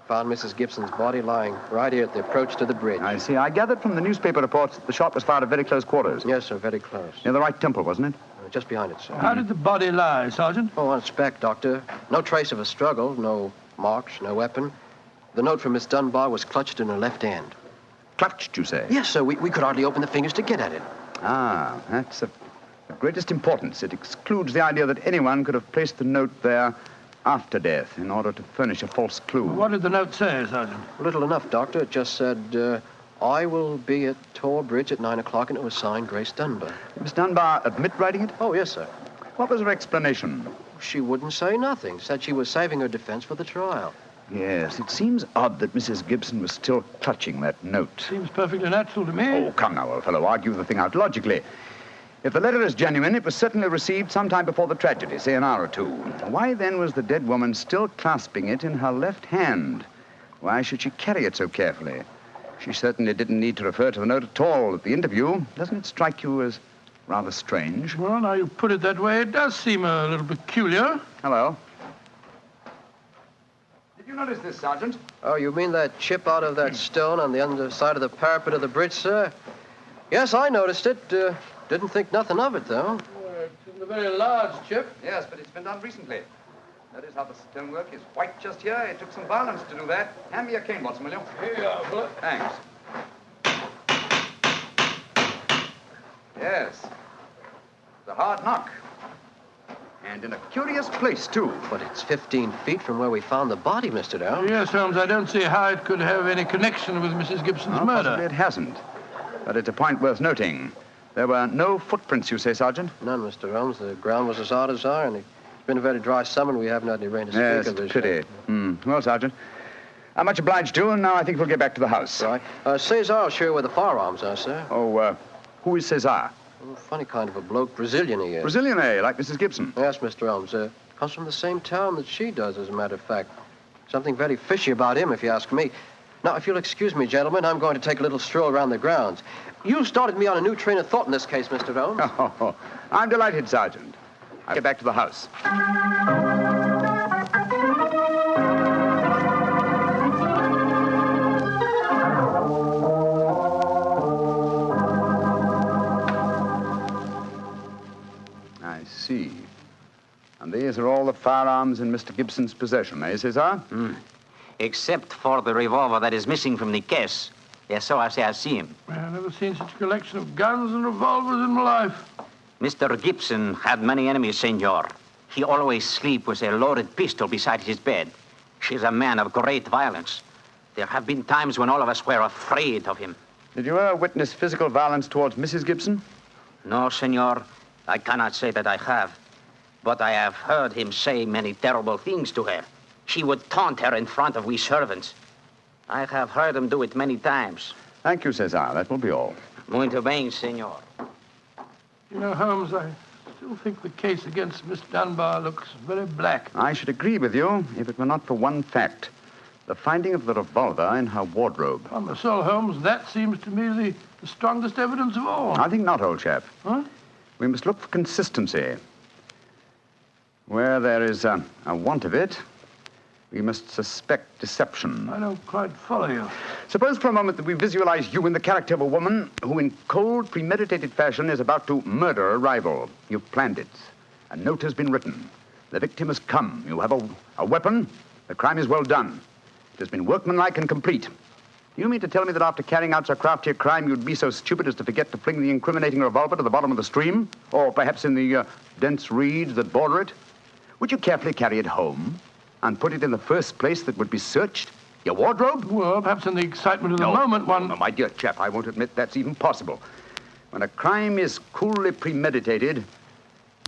Found Mrs. Gibson's body lying right here at the approach to the bridge. I see. I gathered from the newspaper reports that the shot was fired at very close quarters. Yes, sir, very close. Near the right temple, wasn't it? Just behind it, sir. How did the body lie, Sergeant? Oh, on its back, Doctor. No trace of a struggle, no marks, no weapon. The note from Miss Dunbar was clutched in her left hand. Clutched, you say? Yes, sir. We could hardly open the fingers to get at it. That's of greatest importance. It excludes the idea that anyone could have placed the note there after death in order to furnish a false clue. What did the note say, Sergeant? Little enough, Doctor. It just said, I will be at Tor Bridge at 9 o'clock, and it was signed Grace Dunbar. Miss Dunbar admit writing it? Oh, yes, sir. What was her explanation? She wouldn't say nothing. Said she was saving her defense for the trial. Yes, it seems odd that Mrs. Gibson was still clutching that note. Seems perfectly natural to me. Oh, come now, old fellow. Argue the thing out logically. If the letter is genuine, it was certainly received sometime before the tragedy, say an hour or two. Why then was the dead woman still clasping it in her left hand? Why should she carry it so carefully? She certainly didn't need to refer to the note at all at the interview. Doesn't it strike you as rather strange? Well, now you put it that way, it does seem a little peculiar. Hello. Did you notice this, Sergeant? Oh, you mean that chip out of that stone on the underside of the parapet of the bridge, sir? Yes, I noticed it. Didn't think nothing of it, though. It's a very large chip. Yes, but it's been done recently. Notice how the stonework is white just here. It took some violence to do that. Hand me your cane, Watson, will you? Here you are, Fuller. Thanks. Yes. It's a hard knock. And in a curious place, too. But it's 15 feet from where we found the body, Mr. Dow. Yes, Holmes, I don't see how it could have any connection with Mrs. Gibson's murder. Possibly it hasn't. But it's a point worth noting. There were no footprints, you say, Sergeant? None, Mr. Holmes. The ground was as hard as iron. It's been a very dry summer, and we haven't had any rain to speak Yes, of. it's pity. Well, Sergeant, I'm much obliged to you, and now I think we'll get back to the house. Right. Cesar will show you where the firearms are, sir. Oh, who is Cesar? Oh, funny kind of a bloke. Brazilian he is. Brazilian, eh? Like Mrs. Gibson? Yes, Mr. Holmes. Comes from the same town that she does, as a matter of fact. Something very fishy about him, if you ask me. Now, if you'll excuse me, gentlemen, I'm going to take a little stroll around the grounds. You started me on a new train of thought in this case, Mr. Holmes. Oh, I'm delighted, Sergeant. I'll get back to the house. I see. And these are all the firearms in Mr. Gibson's possession, eh, Cesar? Except for the revolver that is missing from the case. Yes, so I say I see him. I've never seen such a collection of guns and revolvers in my life. Mr. Gibson had many enemies, senor. He always sleep with a loaded pistol beside his bed. He's a man of great violence. There have been times when all of us were afraid of him. Did you ever witness physical violence towards Mrs. Gibson? No, senor. I cannot say that I have. But I have heard him say many terrible things to her. He would taunt her in front of we servants. I have heard him do it many times. Thank you, Cesar. That will be all. Muito bem, senor. You know, Holmes, I still think the case against Miss Dunbar looks very black. I should agree with you if it were not for one fact. The finding of the revolver in her wardrobe. On the soul, Holmes, that seems to me the strongest evidence of all. I think not, old chap. Huh? We must look for consistency. Where there is a want of it, we must suspect deception. I don't quite follow you. Suppose for a moment that we visualize you in the character of a woman who in cold, premeditated fashion is about to murder a rival. You've planned it. A note has been written. The victim has come. You have a weapon. The crime is well done. It has been workmanlike and complete. Do you mean to tell me that after carrying out so crafty a crime, you'd be so stupid as to forget to fling the incriminating revolver to the bottom of the stream? Or perhaps in the dense reeds that border it? Would you carefully carry it home and put it in the first place that would be searched? Your wardrobe? Well, perhaps in the excitement of the moment, one... No, my dear chap, I won't admit that's even possible. When a crime is coolly premeditated,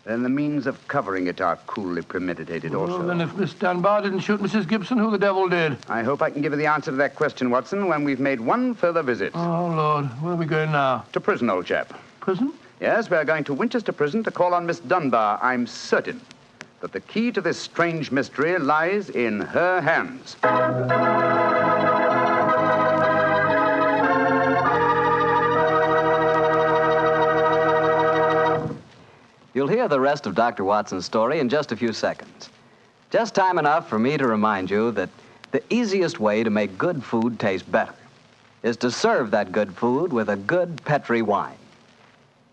then the means of covering it are coolly premeditated also. Well, then if Miss Dunbar didn't shoot Mrs. Gibson, who the devil did? I hope I can give you the answer to that question, Watson, when we've made one further visit. Oh, Lord. Where are we going now? To prison, old chap. Prison? Yes, we're going to Winchester Prison to call on Miss Dunbar. I'm certain that the key to this strange mystery lies in her hands. You'll hear the rest of Dr. Watson's story in just a few seconds. Just time enough for me to remind you that the easiest way to make good food taste better is to serve that good food with a good Petri wine.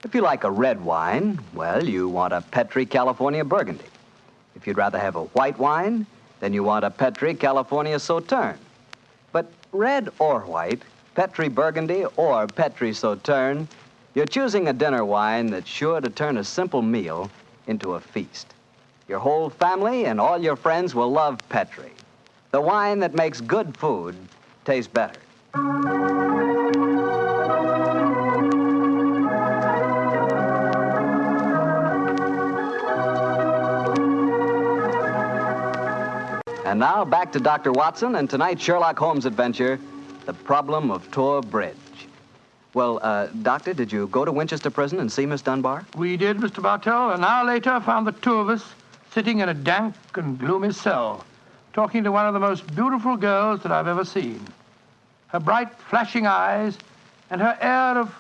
If you like a red wine, well, you want a Petri California Burgundy. If you'd rather have a white wine, then you want a Petri California Sauterne. But red or white, Petri Burgundy or Petri Sauterne, you're choosing a dinner wine that's sure to turn a simple meal into a feast. Your whole family and all your friends will love Petri, the wine that makes good food taste better. And now back to Dr. Watson and tonight's Sherlock Holmes adventure, The Problem of Tor Bridge. Well, Doctor, did you go to Winchester Prison and see Miss Dunbar? We did, Mr. Bartell. An hour later, I found the two of us sitting in a dank and gloomy cell, talking to one of the most beautiful girls that I've ever seen. Her bright, flashing eyes and her air of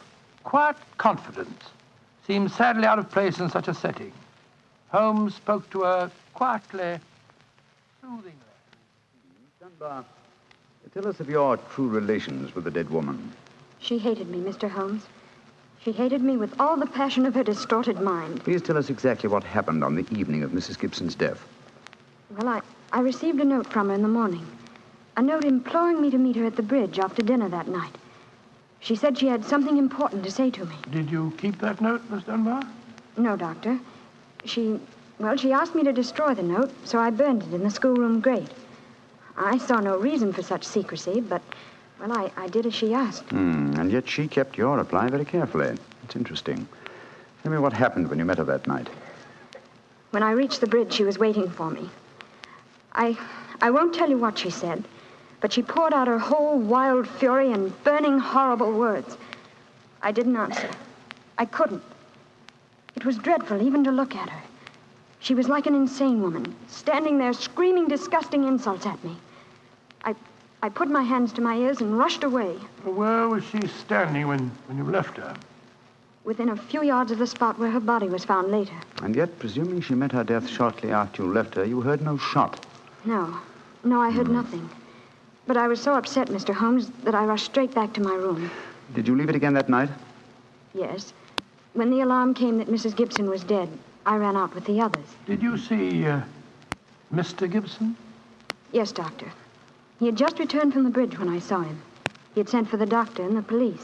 quiet confidence seemed sadly out of place in such a setting. Holmes spoke to her quietly, soothingly. Dunbar, tell us of your true relations with the dead woman. She hated me, Mr. Holmes. She hated me with all the passion of her distorted mind. Please tell us exactly what happened on the evening of Mrs. Gibson's death. Well, I received a note from her in the morning. A note imploring me to meet her at the bridge after dinner that night. She said she had something important to say to me. Did you keep that note, Miss Dunbar? No, Doctor. She asked me to destroy the note, so I burned it in the schoolroom grate. I saw no reason for such secrecy, but, well, I did as she asked. And yet she kept your reply very carefully. It's interesting. Tell me what happened when you met her that night. When I reached the bridge, she was waiting for me. I won't tell you what she said, but she poured out her whole wild fury in burning, horrible words. I didn't answer. I couldn't. It was dreadful even to look at her. She was like an insane woman, standing there screaming disgusting insults at me. I put my hands to my ears and rushed away. Where was she standing when you left her? Within a few yards of the spot where her body was found later. And yet, presuming she met her death shortly after you left her, you heard no shot. No, I heard nothing. But I was so upset, Mr. Holmes, that I rushed straight back to my room. Did you leave it again that night? Yes. When the alarm came that Mrs. Gibson was dead, I ran out with the others. Did you see Mr. Gibson? Yes, Doctor. He had just returned from the bridge when I saw him. He had sent for the doctor and the police.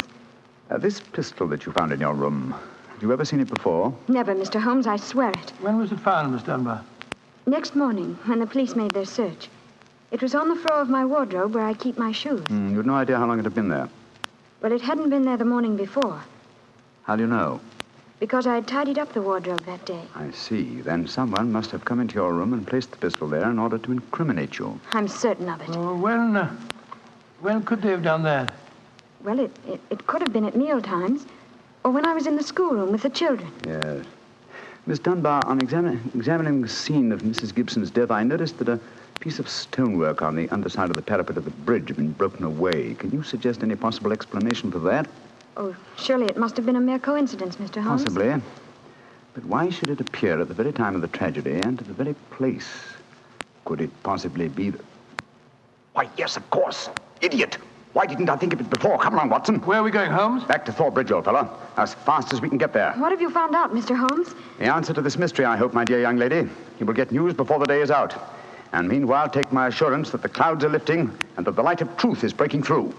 This pistol that you found in your room, had you ever seen it before? Never, Mr. Holmes, I swear it. When was it found, Miss Dunbar? Next morning, when the police made their search. It was on the floor of my wardrobe where I keep my shoes. You had no idea how long it had been there? Well, it hadn't been there the morning before. How do you know? Because I had tidied up the wardrobe that day. I see. Then someone must have come into your room and placed the pistol there in order to incriminate you. I'm certain of it. When could they have done that? Well, it could have been at meal times, or when I was in the schoolroom with the children. Yes. Miss Dunbar, on examining the scene of Mrs. Gibson's death, I noticed that a piece of stonework on the underside of the parapet of the bridge had been broken away. Can you suggest any possible explanation for that? Oh, surely it must have been a mere coincidence, Mr. Holmes. Possibly. But why should it appear at the very time of the tragedy and at the very place? Could it possibly be that... Why, yes, of course. Idiot. Why didn't I think of it before? Come on, Watson. Where are we going, Holmes? Back to Thor Bridge, old fellow. As fast as we can get there. What have you found out, Mr. Holmes? The answer to this mystery, I hope, my dear young lady. You will get news before the day is out. And meanwhile, take my assurance that the clouds are lifting and that the light of truth is breaking through.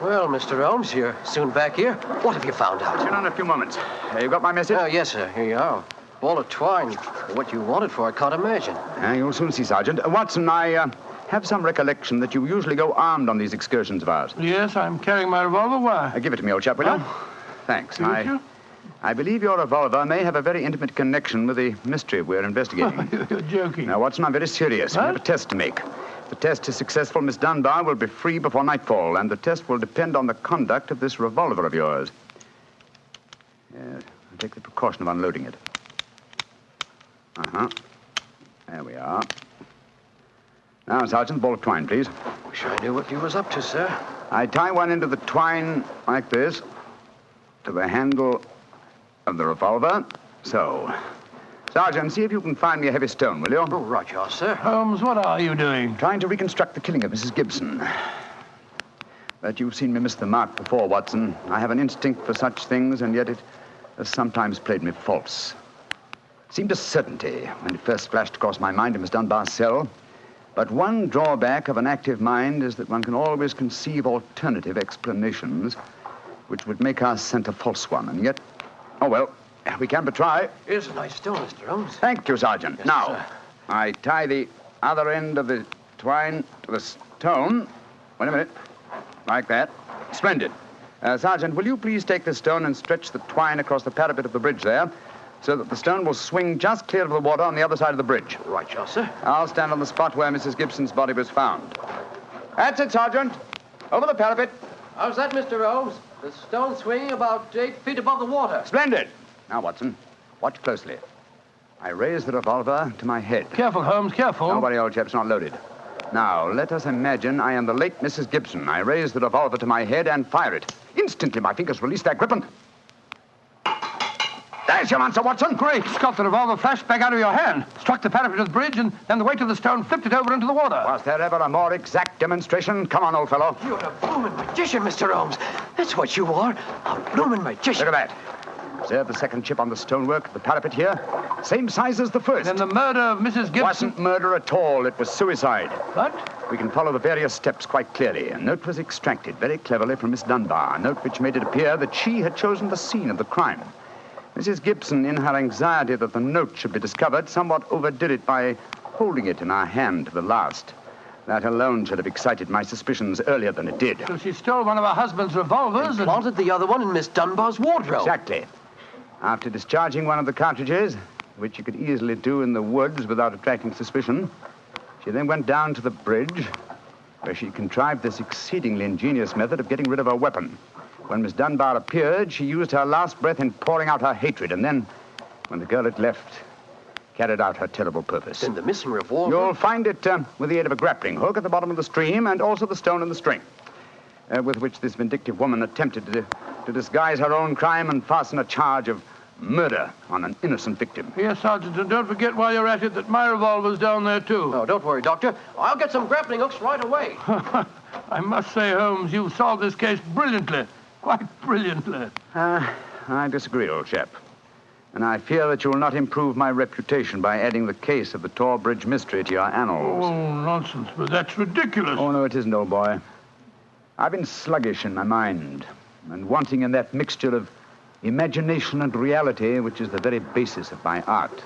Well, Mr. Holmes, you're soon back here. What have you found out? Sit down a few moments. You got my message? Oh, yes, sir. Here you are. Ball of twine. What you wanted for, I can't imagine. You'll soon see, Sergeant. Watson, I have some recollection that you usually go armed on these excursions of ours. Yes, I'm carrying my revolver. Why? Give it to me, old chap, will you? Thanks. I believe your revolver may have a very intimate connection with the mystery we're investigating. You're joking. Now, Watson, I'm very serious. We have a test to make. If the test is successful, Miss Dunbar will be free before nightfall, and the test will depend on the conduct of this revolver of yours. Yes, I'll take the precaution of unloading it. There we are. Now, Sergeant, ball of twine, please. Wish I knew what you was up to, sir. I tie one end of the twine like this to the handle of the revolver. So. Sergeant, see if you can find me a heavy stone, will you? Oh, right, you are, sir. Holmes, what are you doing? Trying to reconstruct the killing of Mrs. Gibson. But you've seen me miss the mark before, Watson. I have an instinct for such things, and yet it has sometimes played me false. It seemed a certainty when it first flashed across my mind in Miss Dunbar's cell. But one drawback of an active mind is that one can always conceive alternative explanations which would make our scent a false one. And yet, oh, well, we can but try. Here's a nice stone, Mr. Holmes. Thank you, Sergeant. Yes, now, sir. I tie the other end of the twine to the stone. Wait a minute. Like that. Splendid. Sergeant, will you please take this stone and stretch the twine across the parapet of the bridge there, so that the stone will swing just clear of the water on the other side of the bridge? Right, sir. I'll stand on the spot where Mrs. Gibson's body was found. That's it, Sergeant. Over the parapet. How's that, Mr. Holmes? The stone swinging about 8 feet above the water. Splendid. Now, Watson, watch closely. I raise the revolver to my head. Careful, Holmes, careful. Don't worry, old chap, it's not loaded. Now, let us imagine I am the late Mrs. Gibson. I raise the revolver to my head and fire it. Instantly, my fingers release their grip and... There's your answer, Watson. Great Scott, the revolver flashed back out of your hand, struck the parapet of the bridge, and then the weight of the stone flipped it over into the water. Was there ever a more exact demonstration? Come on, old fellow. You're a bloomin' magician, Mr. Holmes. That's what you are. A bloomin' magician. Look at that. Observe the second chip on the stonework, the parapet here. Same size as the first. Then the murder of Mrs. Gibson... Wasn't murder at all. It was suicide. What? We can follow the various steps quite clearly. A note was extracted very cleverly from Miss Dunbar, a note which made it appear that she had chosen the scene of the crime. Mrs. Gibson, in her anxiety that the note should be discovered, somewhat overdid it by holding it in her hand to the last. That alone should have excited my suspicions earlier than it did. So she stole one of her husband's revolvers and planted the other one in Miss Dunbar's wardrobe. Exactly. After discharging one of the cartridges, which you could easily do in the woods without attracting suspicion, she then went down to the bridge, where she contrived this exceedingly ingenious method of getting rid of her weapon. When Miss Dunbar appeared, she used her last breath in pouring out her hatred, and then, when the girl had left, carried out her terrible purpose. Then the missing revolver... You'll find it with the aid of a grappling hook at the bottom of the stream, and also the stone and the string, with which this vindictive woman attempted to disguise her own crime and fasten a charge of murder on an innocent victim. Yes, Sergeant, and don't forget while you're at it that my revolver's down there, too. Oh, don't worry, Doctor. I'll get some grappling hooks right away. I must say, Holmes, you've solved this case brilliantly. Quite brilliantly. I disagree, old chap. And I fear that you will not improve my reputation by adding the case of the Tor Bridge mystery to your annals. Oh, nonsense, but that's ridiculous. Oh, no, it isn't, old boy. I've been sluggish in my mind and wanting in that mixture of imagination and reality, which is the very basis of my art.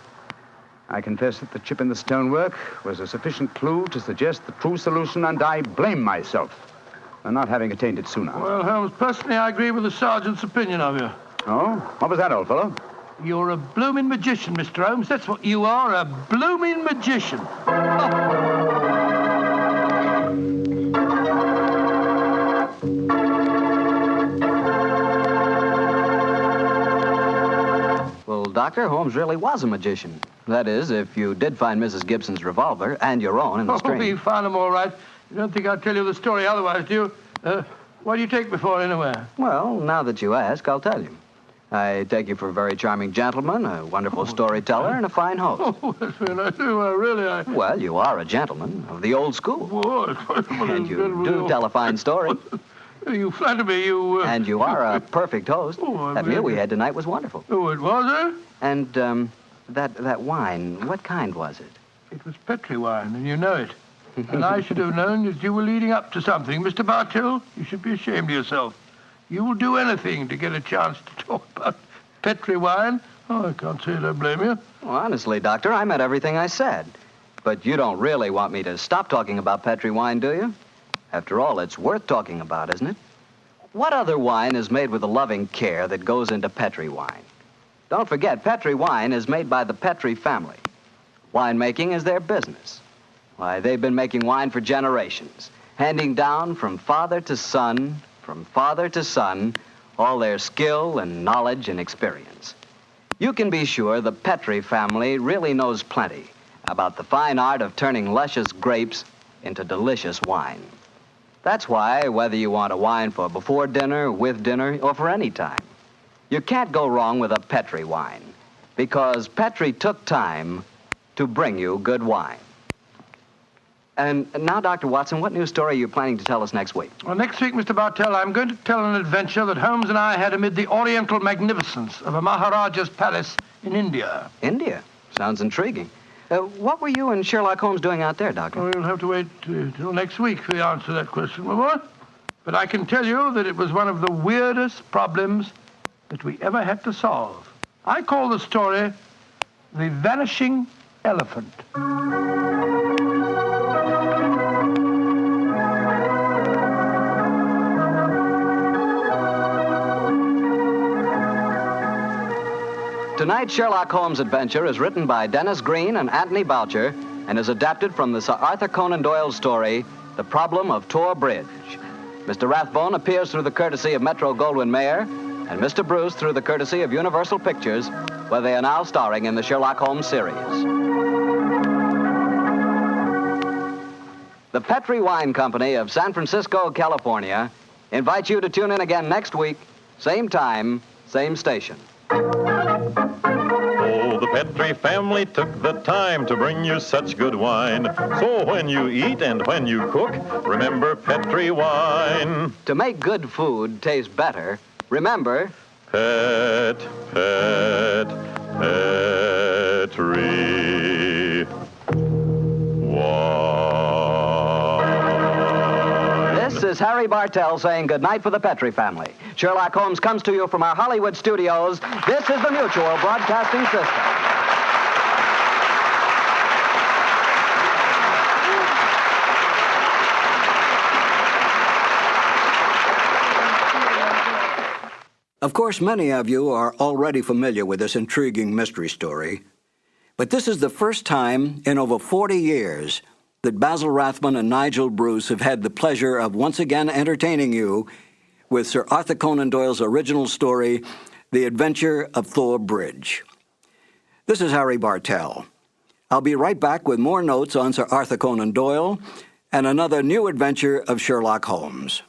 I confess that the chip in the stonework was a sufficient clue to suggest the true solution, and I blame myself for not having attained it sooner. Well, Holmes, personally, I agree with the sergeant's opinion of you. Oh? What was that, old fellow? You're a blooming magician, Mr. Holmes. That's what you are, a blooming magician. Well, Doctor, Holmes really was a magician. That is, if you did find Mrs. Gibson's revolver and your own in the stream. Oh, you found them all right. You don't think I'll tell you the story otherwise, do you? What do you take me for, anyway? Well, now that you ask, I'll tell you. I take you for a very charming gentleman, a wonderful storyteller, and a fine host. Oh, that's very nice. Really, Well, you are a gentleman of the old school. And you do tell a fine story. You flatter me, you... And you are a perfect host. Oh, that meal we had tonight was wonderful. Oh, it was, eh? And, that wine, what kind was it? It was Petri wine, and you know it. And I should have known that you were leading up to something. Mr. Bartell, you should be ashamed of yourself. You will do anything to get a chance to talk about Petri wine. Oh, I can't say that I blame you. Well, honestly, Doctor, I meant everything I said. But you don't really want me to stop talking about Petri wine, do you? After all, it's worth talking about, isn't it? What other wine is made with the loving care that goes into Petri wine? Don't forget, Petri wine is made by the Petri family. Winemaking is their business. Why, they've been making wine for generations, handing down from father to son, all their skill and knowledge and experience. You can be sure the Petri family really knows plenty about the fine art of turning luscious grapes into delicious wine. That's why, whether you want a wine for before dinner, with dinner, or for any time, you can't go wrong with a Petri wine, because Petri took time to bring you good wine. And now, Dr. Watson, what new story are you planning to tell us next week? Well, next week, Mr. Bartell, I'm going to tell an adventure that Holmes and I had amid the oriental magnificence of a Maharaja's palace in India. India? Sounds intriguing. What were you and Sherlock Holmes doing out there, Doctor? Well, we'll have to wait till next week for the answer to that question, my boy. But I can tell you that it was one of the weirdest problems that we ever had to solve. I call the story The Vanishing Elephant. Tonight's Sherlock Holmes adventure is written by Dennis Green and Anthony Boucher and is adapted from the Sir Arthur Conan Doyle story, The Problem of Tor Bridge. Mr. Rathbone appears through the courtesy of Metro-Goldwyn-Mayer, and Mr. Bruce through the courtesy of Universal Pictures, where they are now starring in the Sherlock Holmes series. The Petri Wine Company of San Francisco, California, invites you to tune in again next week, same time, same station. Oh, the Petri family took the time to bring you such good wine. So when you eat and when you cook, remember Petri wine. To make good food taste better, remember... Petri wine. This is Harry Bartell saying goodnight for the Petri family. Sherlock Holmes comes to you from our Hollywood studios. This is the Mutual Broadcasting System. Of course, many of you are already familiar with this intriguing mystery story, but this is the first time in over 40 years that Basil Rathbone and Nigel Bruce have had the pleasure of once again entertaining you with Sir Arthur Conan Doyle's original story, The Adventure of Tor Bridge. This is Harry Bartell. I'll be right back with more notes on Sir Arthur Conan Doyle and another new adventure of Sherlock Holmes.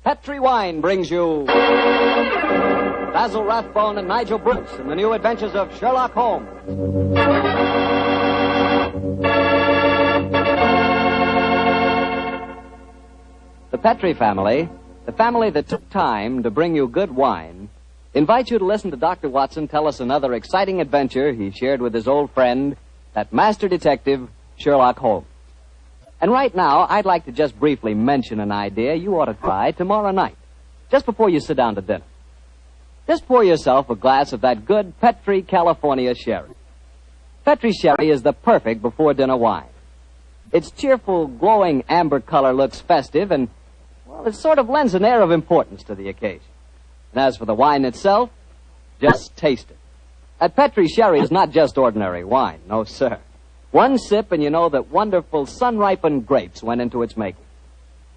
Petri Wine brings you Basil Rathbone and Nigel Bruce in the new adventures of Sherlock Holmes. The Petri family, the family that took time to bring you good wine, invites you to listen to Dr. Watson tell us another exciting adventure he shared with his old friend, that master detective, Sherlock Holmes. And right now, I'd like to just briefly mention an idea you ought to try tomorrow night, just before you sit down to dinner. Just pour yourself a glass of that good Petri California sherry. Petri sherry is the perfect before-dinner wine. Its cheerful, glowing amber color looks festive and, well, it sort of lends an air of importance to the occasion. And as for the wine itself, just taste it. That Petri sherry is not just ordinary wine, no, sir. One sip and you know that wonderful sun-ripened grapes went into its making.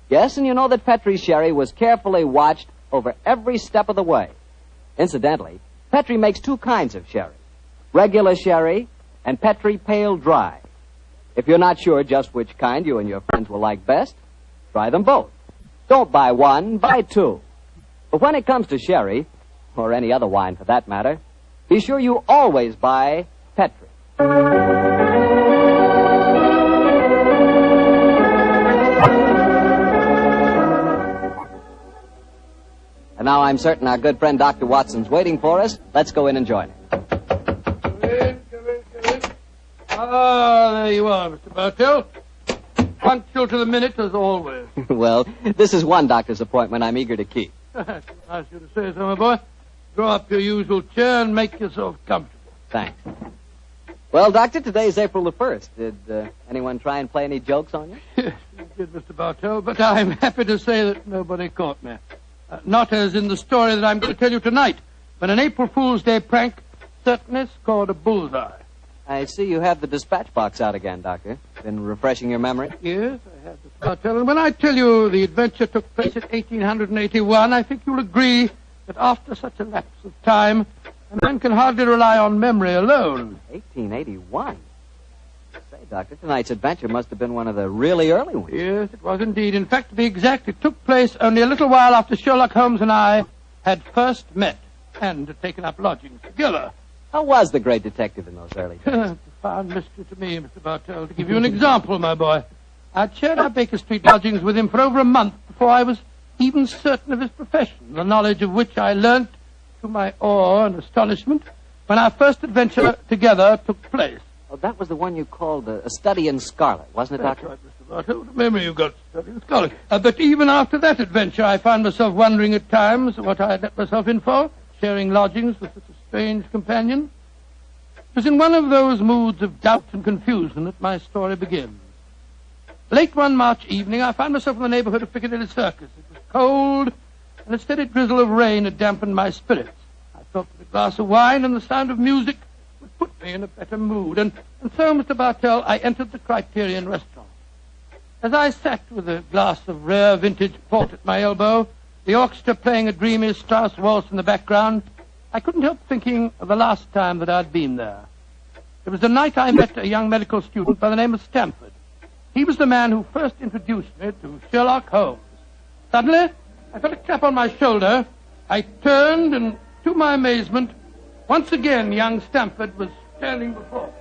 Yes, and you know that Petri sherry was carefully watched over every step of the way. Incidentally, Petri makes two kinds of sherry, regular sherry and Petri Pale Dry. If you're not sure just which kind you and your friends will like best, try them both. Don't buy one, buy two. But when it comes to sherry, or any other wine for that matter, be sure you always buy Petri. And now I'm certain our good friend Dr. Watson's waiting for us. Let's go in and join him. Come in. Ah, there you are, Mr. Bartell. Punctual to the minute, as always. Well, this is one doctor's appointment I'm eager to keep. I should have said so, my boy. Draw up your usual chair and make yourself comfortable. Thanks. Well, Doctor, today's April the 1st. Did anyone try and play any jokes on you? Yes, you did, Mr. Bartell, but I'm happy to say that nobody caught me. Not as in the story that I'm going to tell you tonight, but an April Fool's Day prank certainly scored a bullseye. I see you have the dispatch box out again, Doctor. Been refreshing your memory? Yes, I have, Mr. Bartell. And when I tell you the adventure took place in 1881, I think you'll agree that after such a lapse of time, a man can hardly rely on memory alone. 1881? Say, Doctor, tonight's adventure must have been one of the really early ones. Yes, it was indeed. In fact, to be exact, it took place only a little while after Sherlock Holmes and I had first met and had taken up lodgings together. How was the great detective in those early days? A profound mystery to me, Mr. Bartell. To give you an example, my boy, I'd shared our Baker Street lodgings with him for over a month before I was even certain of his profession, the knowledge of which I learnt to my awe and astonishment when our first adventure together took place. Oh, that was the one you called a study in scarlet, wasn't it, Doctor? That's right, Mr. Bartell. What a memory you've got, study in scarlet. But even after that adventure, I found myself wondering at times what I had let myself in for, sharing lodgings with such a strange companion. It was in one of those moods of doubt and confusion that my story begins. Late one March evening, I found myself in the neighborhood of Piccadilly Circus. It was cold and a steady drizzle of rain had dampened my spirits. I felt that a glass of wine and the sound of music would put me in a better mood, and so, Mr. Bartell, I entered the Criterion restaurant. As I sat with a glass of rare vintage port at my elbow, the orchestra playing a dreamy Strauss waltz in the background, I couldn't help thinking of the last time that I'd been there. It was the night I met a young medical student by the name of Stamford. He was the man who first introduced me to Sherlock Holmes. Suddenly, I felt a clap on my shoulder. I turned, and to my amazement, once again young Stamford was standing before me.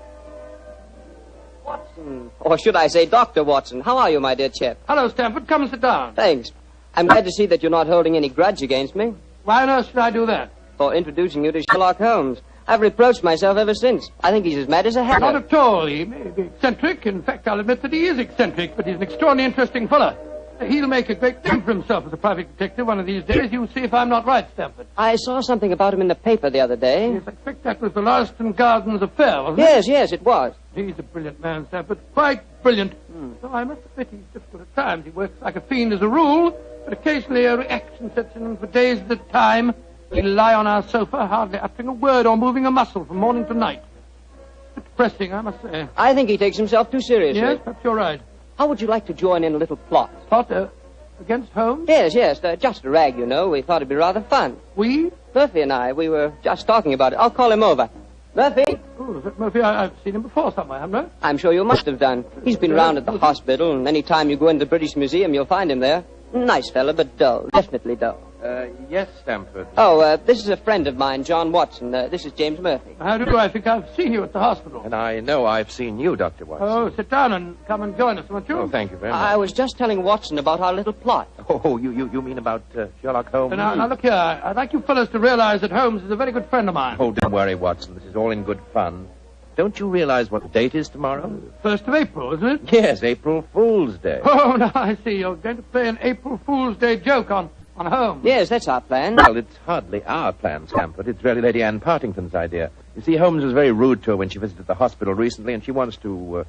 Watson, or should I say Dr. Watson. How are you, my dear chap? Hello, Stamford. Come and sit down. Thanks. I'm glad to see that you're not holding any grudge against me. Why on earth should I do that? For introducing you to Sherlock Holmes. I've reproached myself ever since. I think he's as mad as a hatter. Not at all. He may be eccentric. In fact, I'll admit that he is eccentric, but he's an extraordinarily interesting fellow. He'll make a great name for himself as a private detective one of these days. You'll see if I'm not right, Stamford. I saw something about him in the paper the other day. Yes, I expect that was the Lauriston Gardens affair, wasn't it? Yes, it was. He's a brilliant man, Stamford. Quite brilliant. Though I must admit he's difficult at times. He works like a fiend as a rule, but occasionally a reaction sets in, and for days at a time he'll lie on our sofa, hardly uttering a word or moving a muscle from morning to night. It's depressing, I must say. I think he takes himself too seriously. Yes, perhaps you're right. How would you like to join in a little plot? Plot? Against Holmes? Yes, just a rag, you know. We thought it'd be rather fun. We? Murphy and I, we were just talking about it. I'll call him over. Murphy? Oh, is it Murphy? I've seen him before somewhere, haven't I? I'm sure you must have done. He's been round at the hospital, and any time you go into the British Museum, you'll find him there. Nice fella, but dull. Definitely dull. Yes, Stamford. Oh, this is a friend of mine, John Watson. This is James Murphy. How do I think I've seen you at the hospital? And I know I've seen you, Dr. Watson. Oh, sit down and come and join us, won't you? Oh, thank you very much. I was just telling Watson about our little plot. Oh, you mean about Sherlock Holmes? Now, look here. I'd like you fellows to realize that Holmes is a very good friend of mine. Oh, don't worry, Watson. This is all in good fun. Don't you realize what the date is tomorrow? 1st of April, isn't it? Yes, April Fool's Day. Oh, now I see. You're going to play an April Fool's Day joke on Holmes. Yes, that's our plan. Well, it's hardly our plan, Stamford. It's really Lady Anne Partington's idea. You see, Holmes was very rude to her when she visited the hospital recently, and she wants to,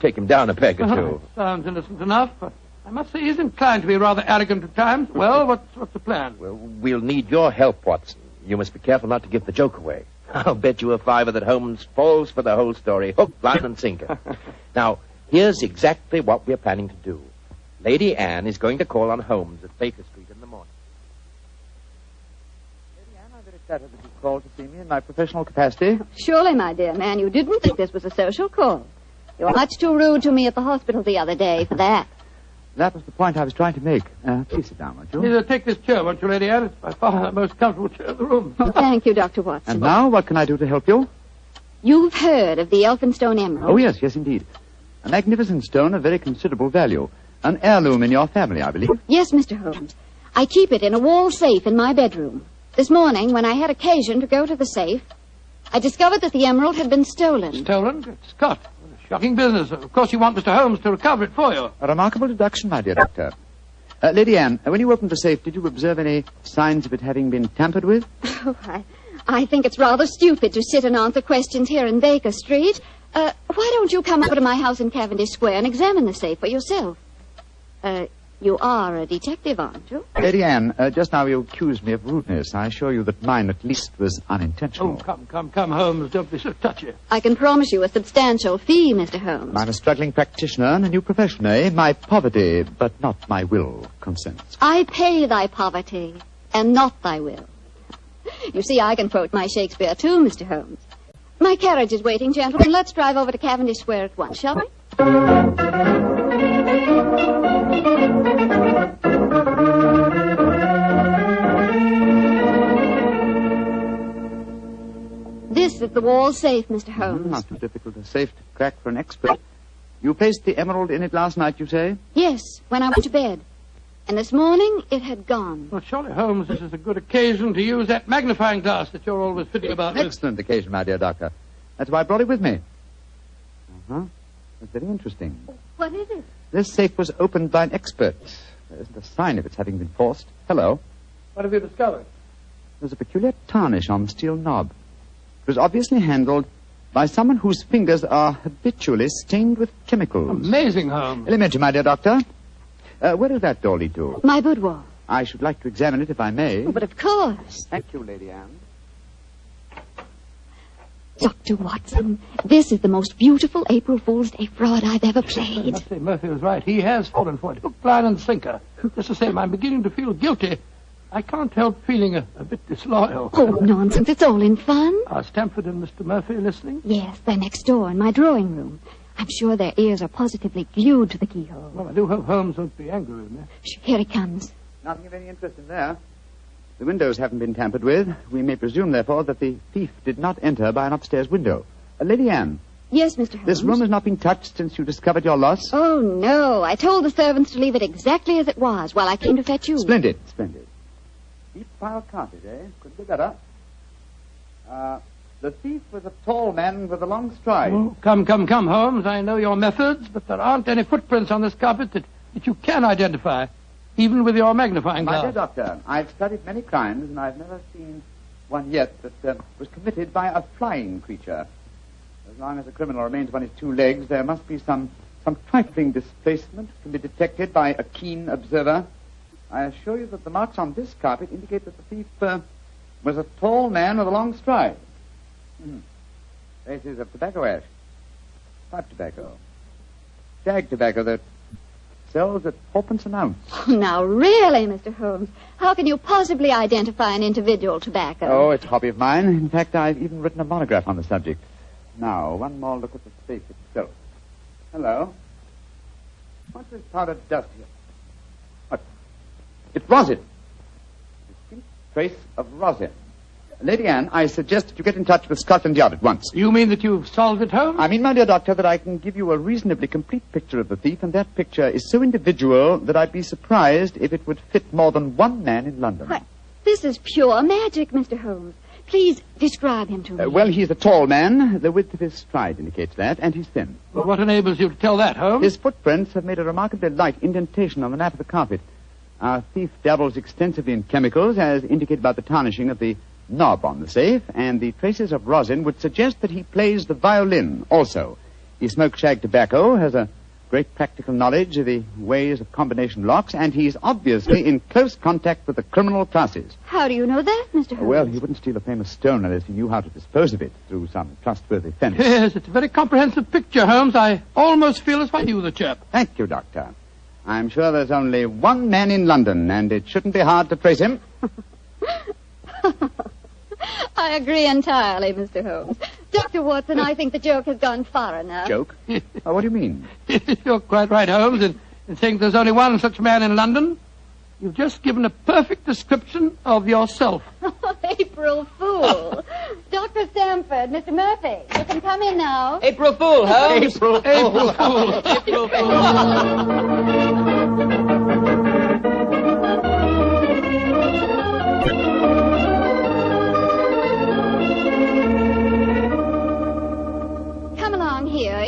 take him down a peg or two. Sounds innocent enough, but I must say he's inclined to be rather arrogant at times. Well, what's the plan? Well, we'll need your help, Watson. You must be careful not to give the joke away. I'll bet you a $5 that Holmes falls for the whole story, hook, line, and sinker. Now, here's exactly what we're planning to do. Lady Anne is going to call on Holmes at Baker Street in the morning. Lady Anne, I'm very flattered that you called to see me in my professional capacity. Surely, my dear man, you didn't think this was a social call. You were much too rude to me at the hospital the other day for that. That was the point I was trying to make. Please sit down, won't you? Please take this chair, won't you, Lady Anne? It's by far the most comfortable chair in the room. Thank you, Dr. Watson. And now, what can I do to help you? You've heard of the Elphinstone Emerald? Oh, yes, indeed. A magnificent stone of very considerable value. An heirloom in your family, I believe. Yes, Mr. Holmes. I keep it in a wall safe in my bedroom. This morning, when I had occasion to go to the safe, I discovered that the emerald had been stolen. Stolen? Good Scott. Shocking business. Of course, you want Mr. Holmes to recover it for you. A remarkable deduction, my dear doctor. Lady Anne, when you opened the safe, did you observe any signs of it having been tampered with? Oh, I think it's rather stupid to sit and answer questions here in Baker Street. Why don't you come over to my house in Cavendish Square and examine the safe for yourself? You are a detective, aren't you? Lady Anne, just now you accused me of rudeness. I assure you that mine, at least, was unintentional. Oh, come, Holmes. Don't be so touchy. I can promise you a substantial fee, Mr. Holmes. I'm a struggling practitioner and a new profession, eh? My poverty, but not my will, consents. I pay thy poverty, and not thy will. You see, I can quote my Shakespeare, too, Mr. Holmes. My carriage is waiting, gentlemen. Let's drive over to Cavendish Square at once, shall we? This is the wall safe, Mr. Holmes. Not too difficult a safe to crack for an expert. You placed the emerald in it last night, you say? Yes, when I went to bed. And this morning, it had gone. Well, surely, Holmes, this is a good occasion to use that magnifying glass that you're always fitting about. Excellent occasion, my dear doctor. That's why I brought it with me. Uh-huh. That's very interesting. What is it? This safe was opened by an expert. There isn't a sign of its having been forced. Hello. What have you discovered? There's a peculiar tarnish on the steel knob. It was obviously handled by someone whose fingers are habitually stained with chemicals. Amazing, Holmes. Elementary, my dear doctor. Where does that door lead to? My boudoir. I should like to examine it if I may. Oh, but of course. Thank you, Lady Anne. Dr. Watson, this is the most beautiful April Fool's Day fraud I've ever I played. must say Murphy was right. He has fallen for it. Hook, line, and sinker. Just the same, I'm beginning to feel guilty. I can't help feeling a bit disloyal. Oh, nonsense. It's all in fun. Are Stamford and Mr. Murphy listening? Yes, they're next door in my drawing room. I'm sure their ears are positively glued to the keyhole. Well, I do hope Holmes won't be angry with me. Here he comes. Nothing of any interest in there. The windows haven't been tampered with. We may presume, therefore, that the thief did not enter by an upstairs window. Lady Anne. Yes, Mr. Holmes. This room has not been touched since you discovered your loss? Oh, no. I told the servants to leave it exactly as it was while I came to fetch you. Splendid, splendid. Deep pile carpet, eh? Couldn't be better. The thief was a tall man with a long stride. Oh, come, Holmes. I know your methods, but there aren't any footprints on this carpet that you can identify, even with your magnifying glass. My dear doctor, I've studied many crimes, and I've never seen one yet that was committed by a flying creature. As long as a criminal remains upon his two legs, there must be some trifling displacement can be detected by a keen observer. I assure you that the marks on this carpet indicate that the thief was a tall man with a long stride. Traces of tobacco ash, pipe tobacco, shag tobacco that sells at 4p an ounce. Oh, now, really, Mr. Holmes, how can you possibly identify an individual tobacco? Oh, it's a hobby of mine. In fact, I've even written a monograph on the subject. Now, one more look at the safe itself. Hello. What's this powdered dust here? What? It's rosin. Distinct trace of rosin. Lady Anne, I suggest that you get in touch with Scotland Yard at once. You mean that you've solved it, Holmes? I mean, my dear doctor, that I can give you a reasonably complete picture of the thief, and that picture is so individual that I'd be surprised if it would fit more than one man in London. Why, this is pure magic, Mr. Holmes. Please describe him to me. Well, he's a tall man. The width of his stride indicates that, and he's thin. Well, what enables you to tell that, Holmes? His footprints have made a remarkably light indentation on the nap of the carpet. Our thief dabbles extensively in chemicals, as indicated by the tarnishing of the knob on the safe, and the traces of rosin would suggest that he plays the violin also. He smokes shag tobacco, has a great practical knowledge of the ways of combination locks, and he's obviously in close contact with the criminal classes. How do you know that, Mr. Holmes? Well, he wouldn't steal a famous stone unless he knew how to dispose of it through some trustworthy fence. Yes, it's a very comprehensive picture, Holmes. I almost feel as if I knew the chap. Thank you, Doctor. I'm sure there's only one man in London, and it shouldn't be hard to trace him. I agree entirely, Mr. Holmes. Dr. Watson, I think the joke has gone far enough. Joke? What do you mean? You're quite right, Holmes, in saying there's only one such man in London. You've just given a perfect description of yourself. April Fool. Dr. Stamford, Mr. Murphy, you can come in now. April Fool, Holmes. April Fool. April Fool.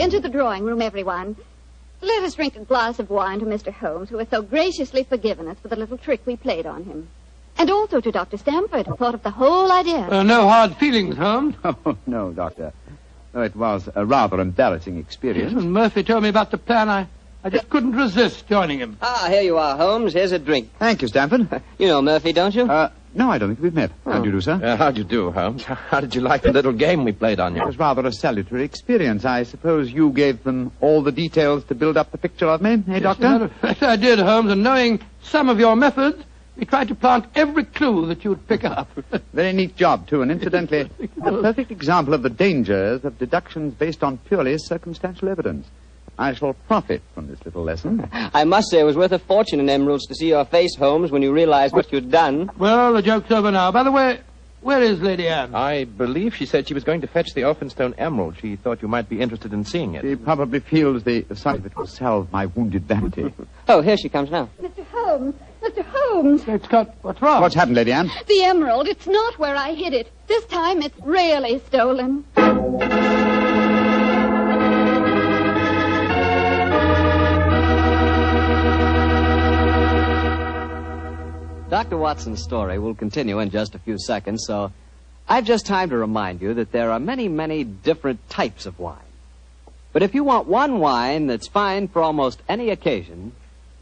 Into the drawing room, everyone. Let us drink a glass of wine to Mr. Holmes, who has so graciously forgiven us for the little trick we played on him. And also to Dr. Stamford, who thought of the whole idea. No hard feelings, Holmes. Oh, no, Doctor. Though it was a rather embarrassing experience. Yes, when Murphy told me about the plan, I just couldn't resist joining him. Ah, here you are, Holmes. Here's a drink. Thank you, Stamford. You know Murphy, don't you? No, I don't think we've met. How do you do, sir? How do you do, Holmes? How did you like the little game we played on you? It was rather a salutary experience. I suppose you gave them all the details to build up the picture of me, eh, Doctor? As a matter of fact, I did, Holmes, and knowing some of your methods, we tried to plant every clue that you'd pick up. Very neat job, too, and incidentally, a perfect example of the dangers of deductions based on purely circumstantial evidence. I shall profit from this little lesson. I must say it was worth a fortune in emeralds to see your face, Holmes, when you realized what you'd done. Well, the joke's over now. By the way, where is Lady Anne? I believe she said she was going to fetch the Elphinstone emerald. She thought you might be interested in seeing it. She probably feels the sight of it will salve my wounded vanity. Oh, here she comes now. Mr. Holmes! Mr. Holmes! What's wrong? What's happened, Lady Anne? The emerald. It's not where I hid it. This time it's really stolen. Dr. Watson's story will continue in just a few seconds, so I've just time to remind you that there are many, many different types of wine. But if you want one wine that's fine for almost any occasion,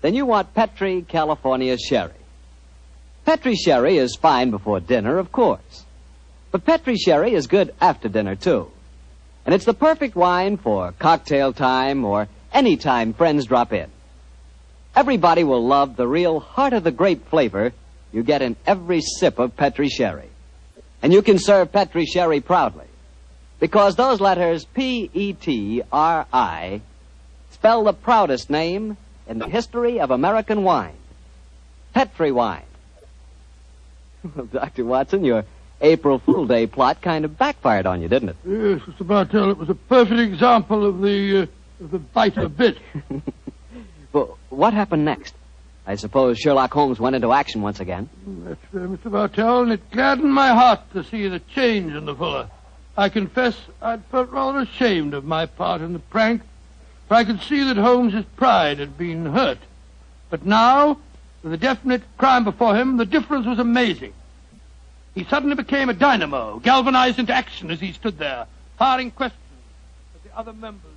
then you want Petri California Sherry. Petri sherry is fine before dinner, of course. But Petri sherry is good after dinner, too. And it's the perfect wine for cocktail time or any time friends drop in. Everybody will love the real heart-of-the-grape flavor you get in every sip of Petri sherry. And you can serve Petri sherry proudly, because those letters P-E-T-R-I spell the proudest name in the history of American wine. Petri wine. Well, Dr. Watson, your April Fool Day plot kind of backfired on you, didn't it? Yes, Mr. Bartell, it was a perfect example of the bite of a bit. Well, what happened next? I suppose Sherlock Holmes went into action once again. That's fair, Mr. Bartell, and it gladdened my heart to see the change in the fella. I confess I'd felt rather ashamed of my part in the prank, for I could see that Holmes's pride had been hurt. But now, with a definite crime before him, the difference was amazing. He suddenly became a dynamo, galvanized into action as he stood there, firing questions at the other members.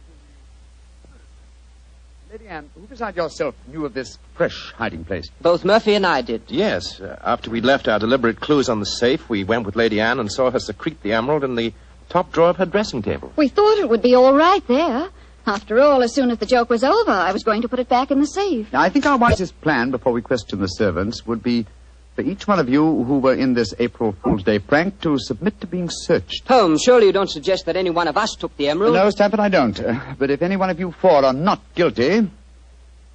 Lady Anne, who beside yourself knew of this fresh hiding place? Both Murphy and I did. Yes. After we'd left our deliberate clues on the safe, we went with Lady Anne and saw her secrete the emerald in the top drawer of her dressing table. We thought it would be all right there. After all, as soon as the joke was over, I was going to put it back in the safe. Now, I think our wisest plan before we question the servants would be for each one of you who were in this April Fool's Day prank to submit to being searched. Holmes, surely you don't suggest that any one of us took the emerald? No, Stanford, I don't. But if any one of you four are not guilty,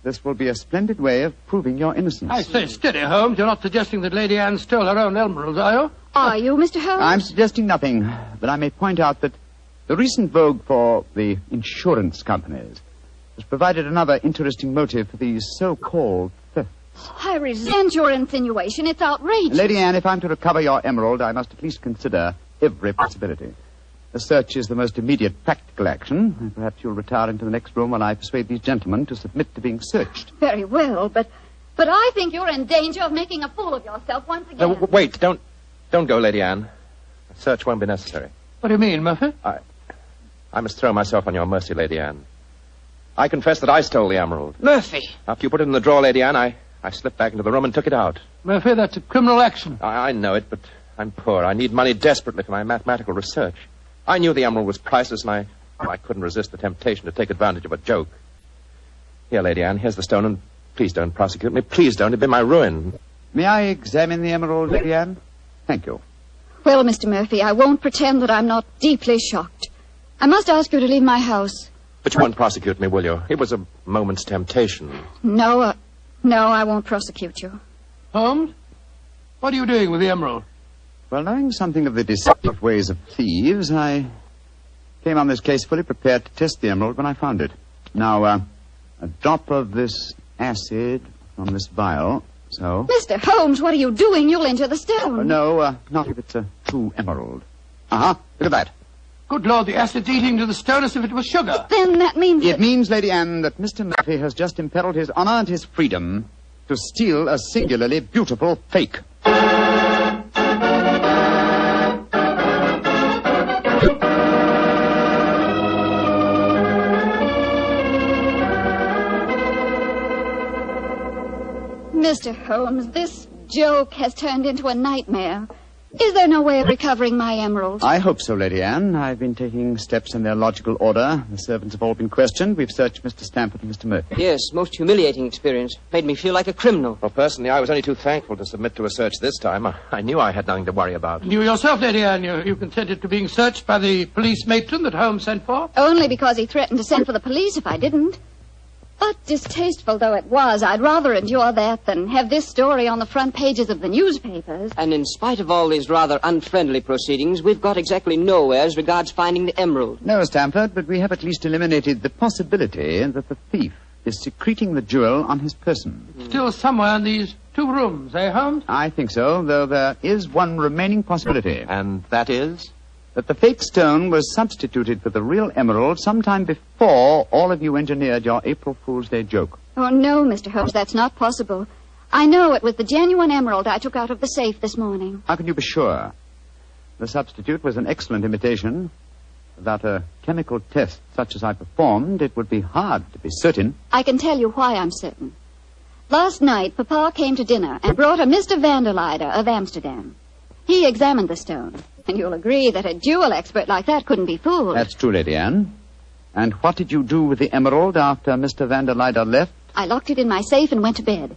this will be a splendid way of proving your innocence. I say, steady, Holmes. You're not suggesting that Lady Anne stole her own emeralds, are you? Are you, Mr. Holmes? I'm suggesting nothing, but I may point out that the recent vogue for the insurance companies has provided another interesting motive for these so-called thefts. I resent your insinuation. It's outrageous. Lady Anne, if I'm to recover your emerald, I must at least consider every possibility. A search is the most immediate practical action. Perhaps you'll retire into the next room while I persuade these gentlemen to submit to being searched. Very well, but I think you're in danger of making a fool of yourself once again. No, wait, don't go, Lady Anne. A search won't be necessary. What do you mean, Murphy? I must throw myself on your mercy, Lady Anne. I confess that I stole the emerald. Murphy! After you put it in the drawer, Lady Anne, I slipped back into the room and took it out. Murphy, that's a criminal action. I know it, but I'm poor. I need money desperately for my mathematical research. I knew the emerald was priceless, and I couldn't resist the temptation to take advantage of a joke. Here, Lady Anne, here's the stone, and please don't prosecute me. Please don't. It'd be my ruin. May I examine the emerald, Lady Anne? Thank you. Well, Mr. Murphy, I won't pretend that I'm not deeply shocked. I must ask you to leave my house. But you won't prosecute me, will you? It was a moment's temptation. No, I won't prosecute you. Holmes, what are you doing with the emerald? Well, knowing something of the deceptive ways of thieves, I came on this case fully prepared to test the emerald when I found it. Now, a drop of this acid from this vial, so... Mr. Holmes, what are you doing? You'll injure the stone. No, not if it's a true emerald. Uh-huh, look at that. Good Lord, the acid's eating to the stone as if it was sugar. But then that means... It means, Lady Anne, that Mr. Murphy has just imperiled his honor and his freedom to steal a singularly beautiful fake. Mr. Holmes, this joke has turned into a nightmare. Is there no way of recovering my emerald? I hope so, Lady Anne. I've been taking steps in their logical order. The servants have all been questioned. We've searched Mr. Stamford and Mr. Murphy. Yes, most humiliating experience. Made me feel like a criminal. Well, personally, I was only too thankful to submit to a search this time. I knew I had nothing to worry about. You yourself, Lady Anne, you consented to being searched by the police matron that Holmes sent for? Only because he threatened to send for the police if I didn't. But distasteful though it was, I'd rather endure that than have this story on the front pages of the newspapers. And in spite of all these rather unfriendly proceedings, we've got exactly nowhere as regards finding the emerald. No, Stamford, but we have at least eliminated the possibility that the thief is secreting the jewel on his person. Still somewhere in these two rooms, eh, Holmes? I think so, though there is one remaining possibility. And that is? That the fake stone was substituted for the real emerald sometime before all of you engineered your April Fool's Day joke. Oh, no, Mr. Holmes, that's not possible. I know it was the genuine emerald I took out of the safe this morning. How can you be sure? The substitute was an excellent imitation. Without a chemical test such as I performed, it would be hard to be certain. I can tell you why I'm certain. Last night, Papa came to dinner and brought a Mr. Vanderleider of Amsterdam. He examined the stone, and you'll agree that a jewel expert like that couldn't be fooled. That's true, Lady Anne. And what did you do with the emerald after Mr. Vanderleider left? I locked it in my safe and went to bed.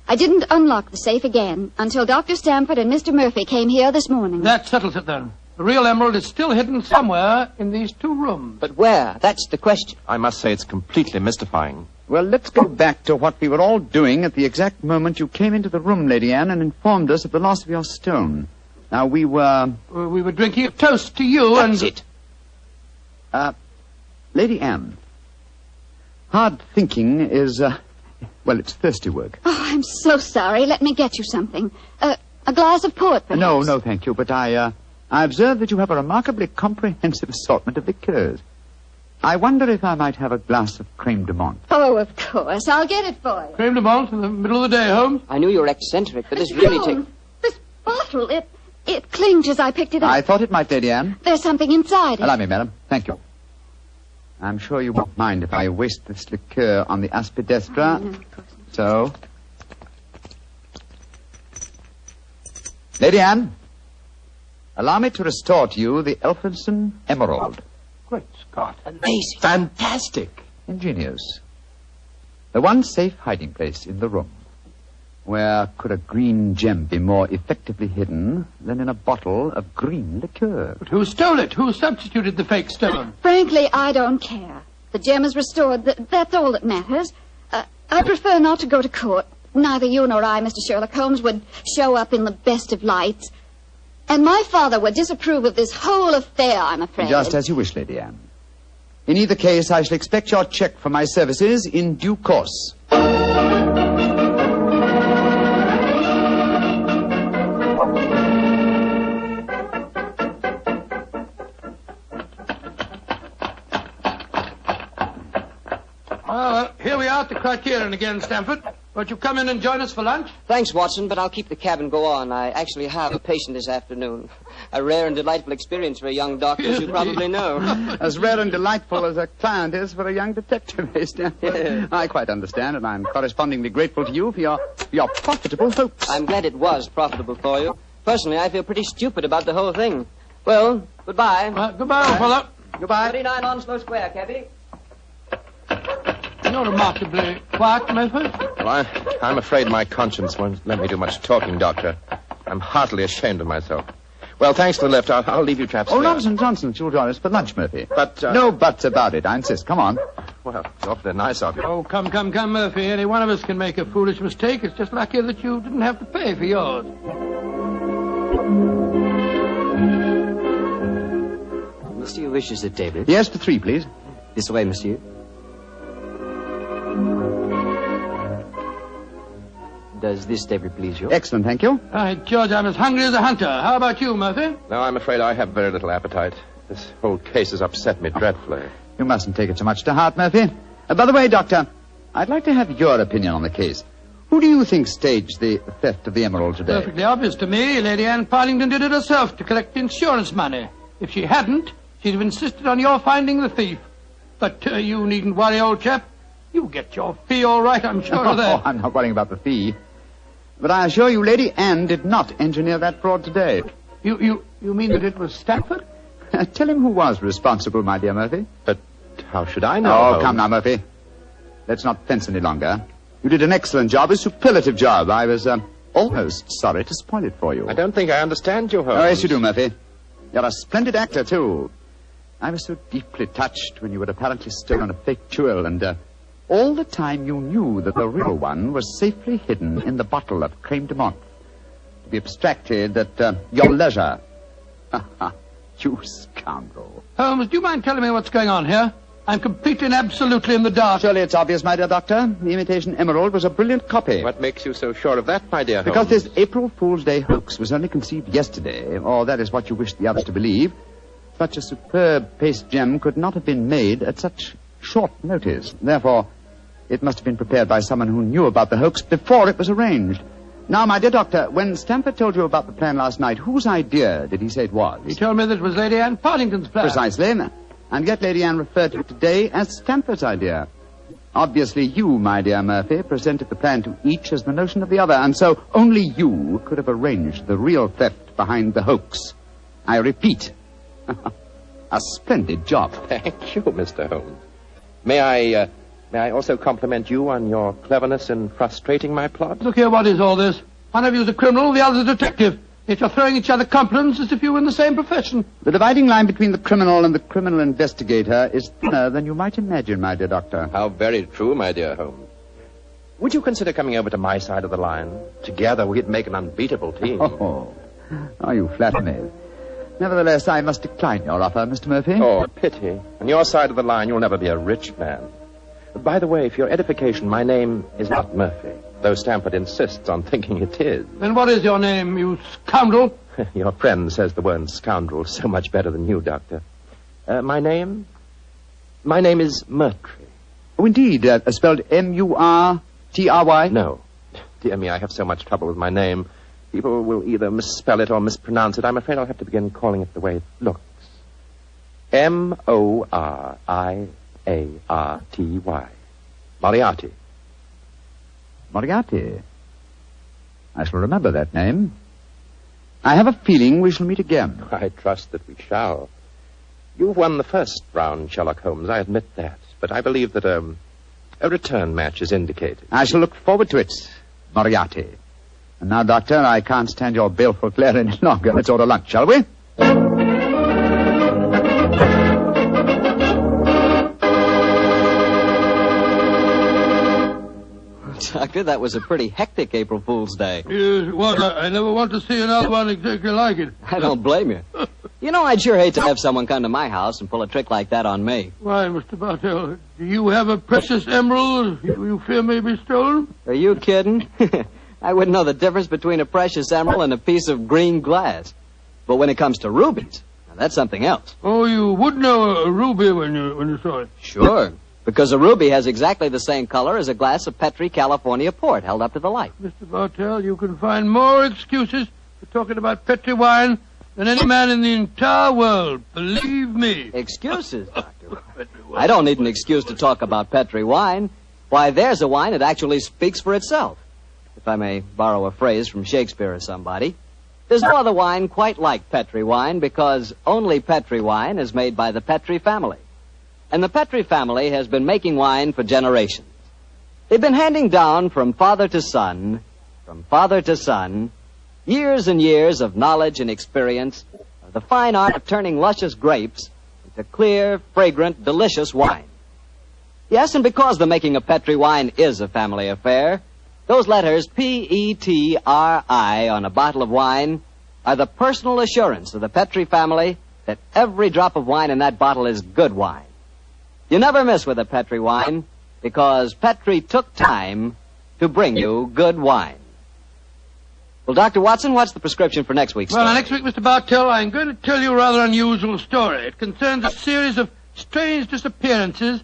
I didn't unlock the safe again until Dr. Stamford and Mr. Murphy came here this morning. That settles it, then. The real emerald is still hidden somewhere in these 2 rooms. But where? That's the question. I must say it's completely mystifying. Well, let's go back to what we were all doing at the exact moment you came into the room, Lady Anne, and informed us of the loss of your stone. Now, we were... We were drinking a toast to you That's and... it. Lady Anne, hard thinking is, well, it's thirsty work. Oh, I'm so sorry. Let me get you something. A glass of port, perhaps. No, thank you, but I observe that you have a remarkably comprehensive assortment of liqueurs. I wonder if I might have a glass of creme de menthe. Oh, of course. I'll get it for you. Creme de menthe in the middle of the day, Holmes? I knew you were eccentric, but this really takes... This bottle, it clinked as I picked it up. I thought it might, Lady Anne. There's something inside it. Allow me, madam. Thank you. I'm sure you won't mind if I waste this liqueur on the aspidestra. No, of course not. So... Lady Anne, allow me to restore to you the Elphinstone Emerald. Great Scott. Amazing. Fantastic. Ingenious. The one safe hiding place in the room. Where could a green gem be more effectively hidden than in a bottle of green liqueur? But who stole it? Who substituted the fake stone? Frankly, I don't care. The gem is restored. That's all that matters. I prefer not to go to court. Neither you nor I, Mr. Sherlock Holmes, would show up in the best of lights. And my father would disapprove of this whole affair, I'm afraid. Just as you wish, Lady Anne. In either case, I shall expect your check for my services in due course. Here we are at the Criterion again, Stamford. Won't you come in and join us for lunch? Thanks, Watson, but I'll keep the cab and go on. I actually have a patient this afternoon. A rare and delightful experience for a young doctor, as you probably know. As rare and delightful as a client is for a young detective, eh, Stanford? I quite understand, and I'm correspondingly grateful to you for your profitable hopes. I'm glad it was profitable for you. Personally, I feel pretty stupid about the whole thing. Well, goodbye. Goodbye, old fellow. Goodbye. 39 Onslow Square, cabby. You're remarkably quiet, Murphy. Well, I'm afraid my conscience won't let me do much talking, Doctor. I'm heartily ashamed of myself. Well, thanks for the lift. I'll leave you chaps. Oh, nonsense. You'll join us for lunch, Murphy. But, No buts about it. I insist. Come on. Well, it's awfully nice of you. Oh, come, Murphy. Any one of us can make a foolish mistake. It's just lucky that you didn't have to pay for yours. Monsieur wishes a table. Yes, for 3, please. This way, monsieur. Does this table please you? Excellent, thank you. George, I'm as hungry as a hunter. How about you, Murphy? No, I'm afraid I have very little appetite. This whole case has upset me dreadfully. You mustn't take it so much to heart, Murphy. By the way, Doctor, I'd like to have your opinion on the case. Who do you think staged the theft of the emerald today? Perfectly obvious to me. Lady Anne Partington did it herself to collect insurance money. If she hadn't, she'd have insisted on your finding the thief. But you needn't worry, old chap. You'll get your fee all right, I'm sure of that. Oh, I'm not worrying about the fee. But I assure you, Lady Anne did not engineer that fraud today. You mean that it was Stamford? Tell him who was responsible, my dear Murphy. But how should I know? Oh, come now, Murphy. Let's not fence any longer. You did an excellent job, a superlative job. I was almost sorry to spoil it for you. I don't think I understand you, Holmes. Oh, yes, you do, Murphy. You're a splendid actor, too. I was so deeply touched when you had apparently stolen a fake jewel, and all the time you knew that the real one was safely hidden in the bottle of creme de menthe. To be abstracted at your leisure. You scoundrel. Holmes, do you mind telling me what's going on here? I'm completely and absolutely in the dark. Surely it's obvious, my dear Doctor. The imitation emerald was a brilliant copy. What makes you so sure of that, my dear Holmes? Because this April Fool's Day hoax was only conceived yesterday, or that is what you wish the others to believe. Such a superb paste gem could not have been made at such short notice. Therefore, it must have been prepared by someone who knew about the hoax before it was arranged. Now, my dear Doctor, when Stamford told you about the plan last night, whose idea did he say it was? He told me that it was Lady Anne Partington's plan. Precisely. And yet Lady Anne referred to it today as Stamford's idea. Obviously, you, my dear Murphy, presented the plan to each as the notion of the other, and so only you could have arranged the real theft behind the hoax. I repeat, a splendid job. Thank you, Mr. Holmes. May I also compliment you on your cleverness in frustrating my plot? Look here, what is all this? One of you is a criminal, the other is a detective. Yet you're throwing each other compliments as if you were in the same profession. The dividing line between the criminal and the criminal investigator is thinner than you might imagine, my dear doctor. How very true, my dear Holmes. Would you consider coming over to my side of the line? Together we'd make an unbeatable team. Oh, you flatter me. Nevertheless, I must decline your offer, Mr. Murphy. Oh, pity. On your side of the line, you'll never be a rich man. By the way, for your edification, my name is not Murphy, though Stamford insists on thinking it is. Then what is your name, you scoundrel? Your friend says the word scoundrel so much better than you, Doctor. My name is Murtry. Oh, indeed. Spelled M-U-R-T-R-Y? No. Dear me, I have so much trouble with my name. People will either misspell it or mispronounce it. I'm afraid I'll have to begin calling it the way it looks. M-O-R-I-A-R-T-Y. Moriarty. Moriarty. I shall remember that name. I have a feeling we shall meet again. I trust that we shall. You've won the first round, Sherlock Holmes, I admit that. But I believe that a return match is indicated. I shall look forward to it, Moriarty. And now, Doctor, I can't stand your baleful glare any longer. Let's order lunch, shall we? Doctor, that was a pretty hectic April Fool's Day. Yes, it was. I never want to see another one exactly like it. I don't blame you. You know, I'd sure hate to have someone come to my house and pull a trick like that on me. Why, Mr. Bartell, do you have a precious emerald you fear may be stolen? Are you kidding? I wouldn't know the difference between a precious emerald and a piece of green glass. But when it comes to rubies, now that's something else. Oh, you would know a ruby when you saw it? Sure. Because a ruby has exactly the same color as a glass of Petri California port held up to the light. Mr. Bartell, you can find more excuses for talking about Petri wine than any man in the entire world. Believe me. Excuses, Doctor? I don't need an excuse to talk about Petri wine. Why, there's a wine that actually speaks for itself. If I may borrow a phrase from Shakespeare or somebody. There's no other wine quite like Petri wine because only Petri wine is made by the Petri family. And the Petri family has been making wine for generations. They've been handing down from father to son, years and years of knowledge and experience of the fine art of turning luscious grapes into clear, fragrant, delicious wine. Yes, and because the making of Petri wine is a family affair, those letters P-E-T-R-I on a bottle of wine are the personal assurance of the Petri family that every drop of wine in that bottle is good wine. You never miss with a Petri wine because Petri took time to bring you good wine. Well, Dr. Watson, what's the prescription for next week's story? Well, next week, Mr. Bartell, I'm going to tell you a rather unusual story. It concerns a series of strange disappearances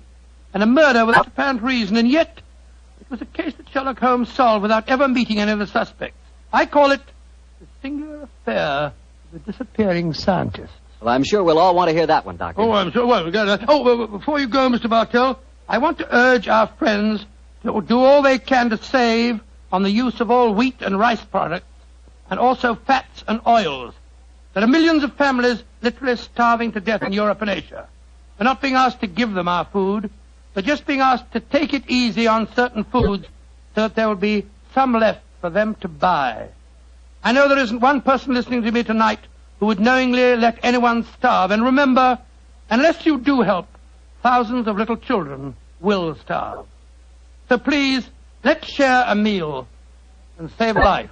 and a murder without apparent reason, and yet it was a case that Sherlock Holmes solved without ever meeting any of the suspects. I call it the singular affair of the disappearing scientist. Well, I'm sure we'll all want to hear that one, Doctor. Oh, I'm sure. Well, before you go, Mr. Bartell, I want to urge our friends to do all they can to save on the use of all wheat and rice products, and also fats and oils. There are millions of families literally starving to death in Europe and Asia. We're not being asked to give them our food. They're just being asked to take it easy on certain foods so that there will be some left for them to buy. I know there isn't one person listening to me tonight who would knowingly let anyone starve. And remember, unless you do help, thousands of little children will starve. So please, let's share a meal and save life.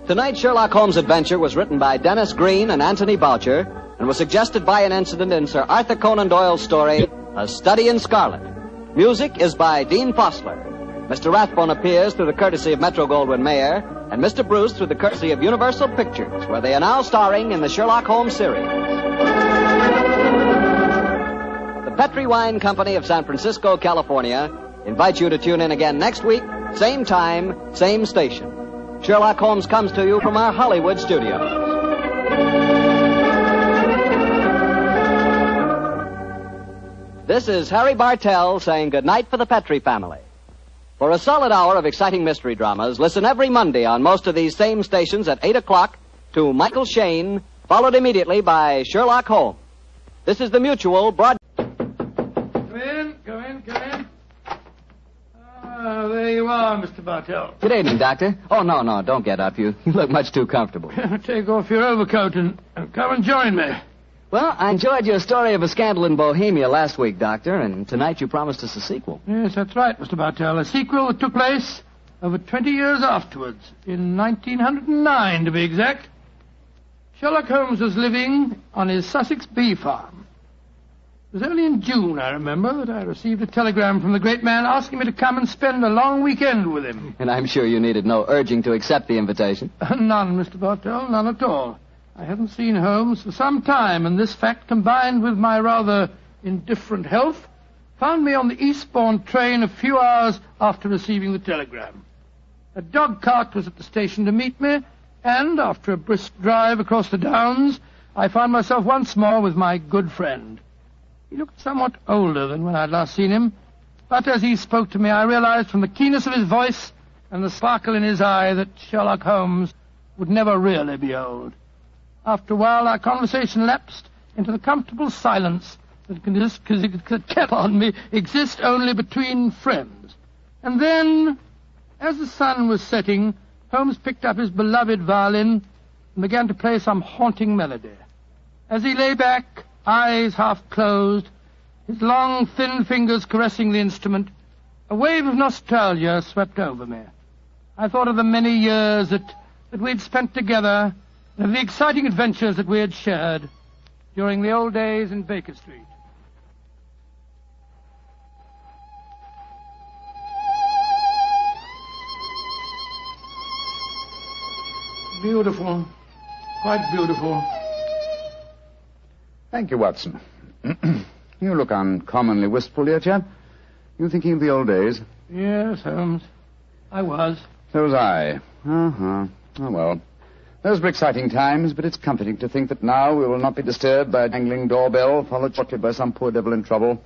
Tonight's Sherlock Holmes adventure was written by Dennis Green and Anthony Boucher and was suggested by an incident in Sir Arthur Conan Doyle's story, A Study in Scarlet. Music is by Dean Fossler. Mr. Rathbone appears through the courtesy of Metro-Goldwyn-Mayer, and Mr. Bruce through the courtesy of Universal Pictures, where they are now starring in the Sherlock Holmes series. The Petri Wine Company of San Francisco, California, invites you to tune in again next week, same time, same station. Sherlock Holmes comes to you from our Hollywood studios. This is Harry Bartell saying goodnight for the Petrie family. For a solid hour of exciting mystery dramas, listen every Monday on most of these same stations at 8 o'clock to Michael Shayne, followed immediately by Sherlock Holmes. This is the Mutual broad... Come in. There you are, Mr. Bartell. Good evening, Doctor. Oh, no, don't get up. You look much too comfortable. Take off your overcoat and come and join me. Well, I enjoyed your story of a scandal in Bohemia last week, Doctor, and tonight you promised us a sequel. Yes, that's right, Mr. Bartell. A sequel that took place over 20 years afterwards, in 1909 to be exact. Sherlock Holmes was living on his Sussex bee farm. It was only in June, I remember, that I received a telegram from the great man asking me to come and spend a long weekend with him. And I'm sure you needed no urging to accept the invitation. None, Mr. Bartell, none at all. I hadn't seen Holmes for some time, and this fact, combined with my rather indifferent health, found me on the eastbourne train a few hours after receiving the telegram. A dog cart was at the station to meet me, and after a brisk drive across the downs, I found myself once more with my good friend. He looked somewhat older than when I'd last seen him, but as he spoke to me, I realized from the keenness of his voice and the sparkle in his eye that Sherlock Holmes would never really be old. After a while, our conversation lapsed into the comfortable silence that can exist only between friends. And then, as the sun was setting, Holmes picked up his beloved violin and began to play some haunting melody. As he lay back, eyes half closed, his long, thin fingers caressing the instrument, a wave of nostalgia swept over me. I thought of the many years that we'd spent together, and of the exciting adventures that we had shared during the old days in Baker Street. Beautiful. Quite beautiful. Thank you, Watson. You look uncommonly wistful, dear chap. You thinking of the old days? Yes, Holmes. I was. So was I. Oh, well. Those were exciting times, but it's comforting to think that now we will not be disturbed by a jangling doorbell, followed shortly by some poor devil in trouble.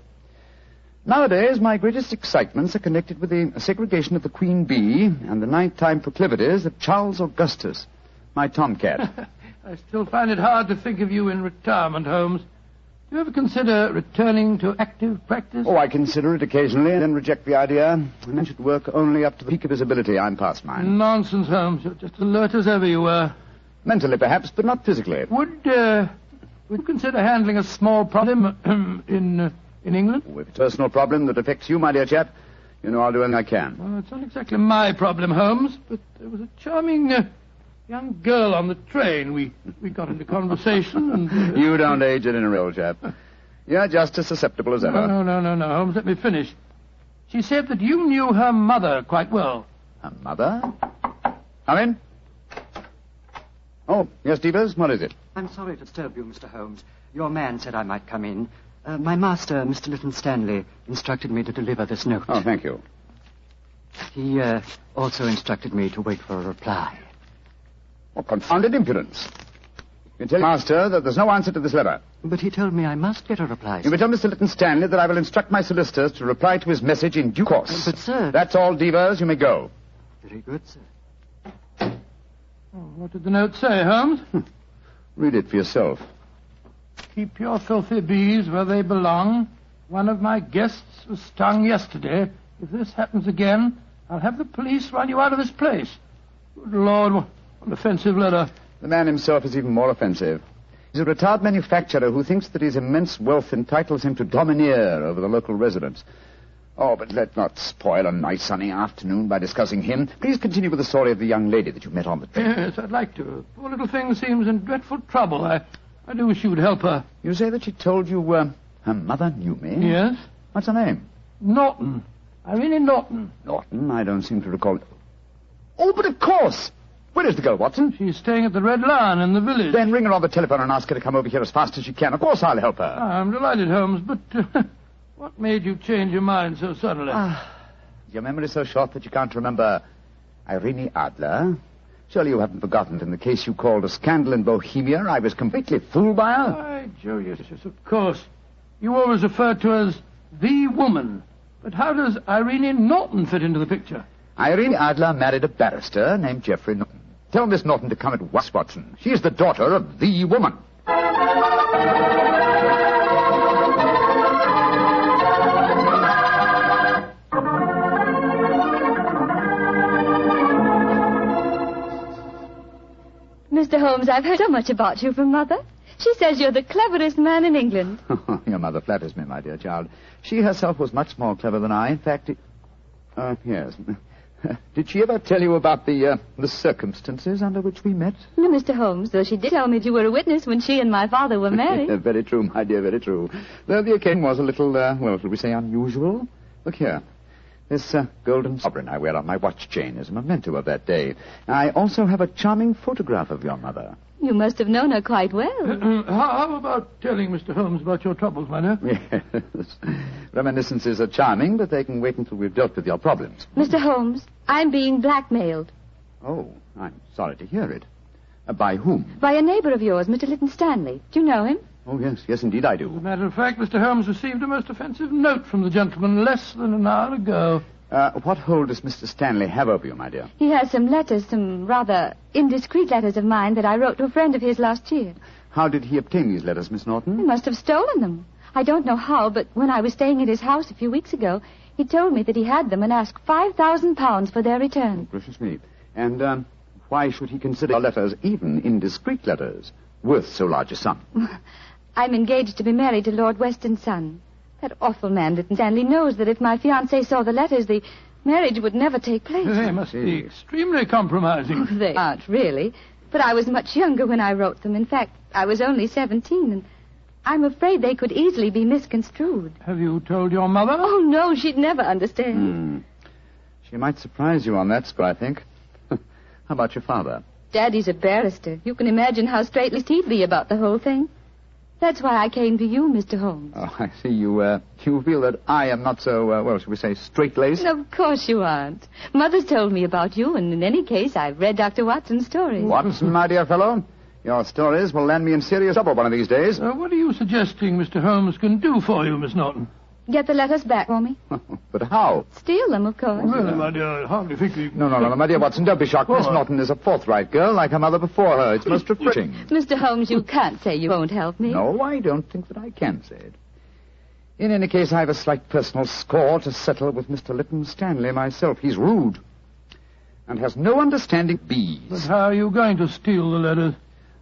Nowadays, my greatest excitements are connected with the segregation of the queen bee and the nighttime proclivities of Charles Augustus, my tomcat. I still find it hard to think of you in retirement, Holmes. Do you ever consider returning to active practice? Oh, I consider it occasionally and then reject the idea. A man should work only up to the peak of his ability. I'm past mine. Nonsense, Holmes. You're just alert as ever you were. Mentally, perhaps, but not physically. Would you consider handling a small problem in England? Oh, if it's a personal problem that affects you, my dear chap, you know I'll do anything I can. Well, it's not exactly my problem, Holmes, but there was a charming young girl on the train. We got into conversation and... You don't age it in a real chap. You're just as susceptible as ever. No, Holmes, let me finish. She said that you knew her mother quite well. Her mother? Come in. Oh, yes, Devers, what is it? I'm sorry to disturb you, Mr. Holmes. Your man said I might come in. My master, Mr. Lytton Stanley, instructed me to deliver this note. Oh, thank you. He also instructed me to wait for a reply. What confounded impudence. You can tell your master that there's no answer to this letter. But he told me I must get a reply, sir. You may tell Mr. Lytton Stanley that I will instruct my solicitors to reply to his message in due course. But, sir... That's all, Devers. You may go. Very good, sir. Oh, what did the note say, Holmes? Read it for yourself. Keep your filthy bees where they belong. One of my guests was stung yesterday. If this happens again, I'll have the police run you out of this place. Good Lord, what an offensive letter. The man himself is even more offensive. He's a retired manufacturer who thinks that his immense wealth entitles him to domineer over the local residents. Oh, but let's not spoil a nice sunny afternoon by discussing him. Please continue with the story of the young lady that you met on the train. Yes, I'd like to. Poor little thing seems in dreadful trouble. I do wish you would help her. You say that she told you her mother knew me? Yes. What's her name? Norton. Irene Norton. Norton? I don't seem to recall. Oh, but of course! Where is the girl, Watson? She's staying at the Red Lion in the village. Then ring her on the telephone and ask her to come over here as fast as she can. Of course I'll help her. I'm delighted, Holmes, but what made you change your mind so suddenly? Your memory so short that you can't remember Irene Adler? Surely you haven't forgotten that in the case you called a scandal in Bohemia, I was completely fooled by her? Why, Joe, yes, of course. you always refer to as the woman. But how does Irene Norton fit into the picture? Irene Adler married a barrister named Geoffrey Norton. Tell Miss Norton to come at once, Watson. She is the daughter of the woman. Mr. Holmes, I've heard so much about you from Mother. She says you're the cleverest man in England. Your mother flatters me, my dear child. She herself was much more clever than I. In fact, yes. Did she ever tell you about the circumstances under which we met? No, Mr. Holmes, though she did tell me you were a witness when she and my father were married. Very true, my dear, very true. Though the occasion was a little, well, shall we say unusual? Look here. This golden sovereign I wear on my watch chain is a memento of that day. I also have a charming photograph of your mother. You must have known her quite well. How about telling Mr. Holmes about your troubles, my dear? Yes. Reminiscences are charming, but they can wait until we've dealt with your problems. Mr. Holmes, I'm being blackmailed. Oh, I'm sorry to hear it. By whom? By a neighbor of yours, Mr. Lytton Stanley. Do you know him? Oh, yes, indeed I do. As a matter of fact, Mr. Holmes received a most offensive note from the gentleman less than an hour ago. What hold does Mr. Stanley have over you, my dear? He has some letters, some rather indiscreet letters of mine that I wrote to a friend of his last year. How did he obtain these letters, Miss Norton? He must have stolen them. I don't know how, but when I was staying at his house a few weeks ago, he told me that he had them and asked £5,000 for their return. Oh, gracious me. And why should he consider your letters, even indiscreet letters, worth so large a sum? I'm engaged to be married to Lord Weston's son. That awful man, Lytton Stanley, knows that if my fiancé saw the letters, the marriage would never take place. They must be extremely compromising. Oh, they aren't, really. But I was much younger when I wrote them. In fact, I was only 17, and I'm afraid they could easily be misconstrued. Have you told your mother? Oh, no, she'd never understand. She might surprise you on that score, I think. How about your father? Daddy's a barrister. You can imagine how straight-laced he'd be about the whole thing. That's why I came to you, Mr. Holmes. Oh, I see. You feel that I am not so, well, shall we say, straight-laced? Of course you aren't. Mother's told me about you, and in any case, I've read Dr. Watson's stories. Watson, my dear fellow, your stories will land me in serious trouble one of these days. What are you suggesting Mr. Holmes can do for you, Miss Norton? Get the letters back for me. But how? Steal them, of course. Really, my dear, I hardly think you... No, my dear Watson, don't be shocked. Miss Norton is a forthright girl, like her mother before her. It's most refreshing. Mr. Holmes, you can't say you won't help me. No, I don't think that I can say it. In any case, I have a slight personal score to settle with Mr. Lytton Stanley myself. He's rude and has no understanding of bees. But how are you going to steal the letters?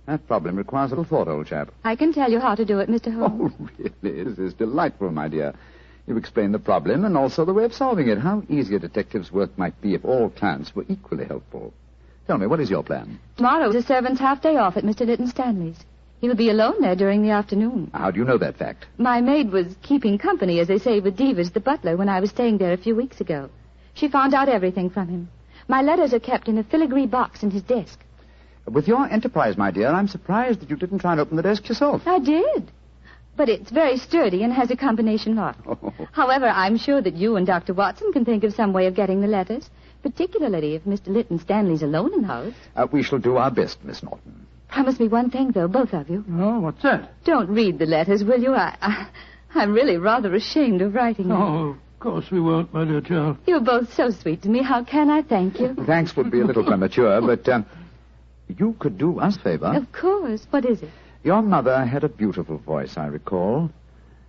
That problem requires a little thought, old chap. I can tell you how to do it, Mr. Holmes. Oh, really? This is delightful, my dear. You explain the problem and also the way of solving it. How easy a detective's work might be if all clients were equally helpful. Tell me, what is your plan? Tomorrow is a servant's half-day off at Mr. Lytton Stanley's. He'll be alone there during the afternoon. How do you know that fact? My maid was keeping company, as they say, with Divers, the butler, when I was staying there a few weeks ago. She found out everything from him. My letters are kept in a filigree box in his desk. With your enterprise, my dear, I'm surprised that you didn't try and open the desk yourself. I did. But it's very sturdy and has a combination lock. Oh. However, I'm sure that you and Dr. Watson can think of some way of getting the letters, particularly if Mr. Lytton Stanley's alone in the house. We shall do our best, Miss Norton. Promise me one thing, though, both of you. Oh, what's that? Don't read the letters, will you? I'm really rather ashamed of writing them. Oh, of course we won't, my dear child. You're both so sweet to me. How can I thank you? Thanks would be a little premature, but you could do us a favor. Of course. What is it? Your mother had a beautiful voice, I recall.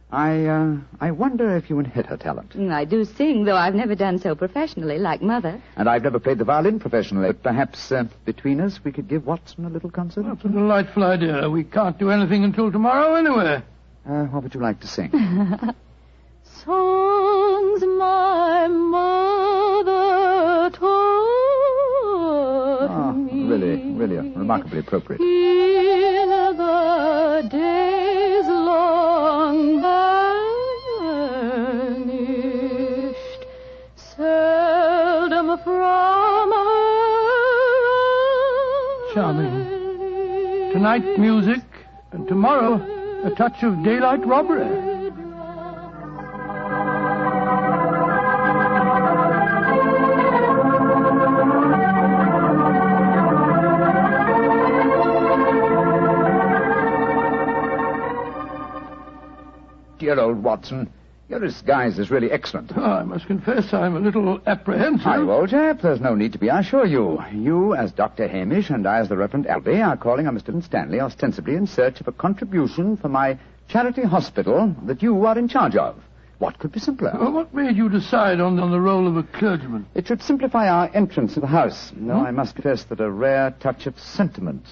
I wonder if you inherit her talent. I do sing, though I've never done so professionally, like Mother. And I've never played the violin professionally. But perhaps between us we could give Watson a little concert? That's a delightful idea. We can't do anything until tomorrow anyway. What would you like to sing? Songs my mother taught me. Really remarkably appropriate. In the days long vanished, seldom from her. Charming. Tonight, music, and tomorrow, a touch of daylight robbery. Dear dear old Watson. Your disguise is really excellent. Oh, I must confess I'm a little apprehensive. Hi, old chap. There's no need to be, I assure you. You, as Dr. Hamish, and I, as the Reverend Albee, are calling on Mr. Stanley ostensibly in search of a contribution for my charity hospital that you are in charge of. What could be simpler? Well, what made you decide on the role of a clergyman? It should simplify our entrance to the house. Though I must confess that a rare touch of sentiment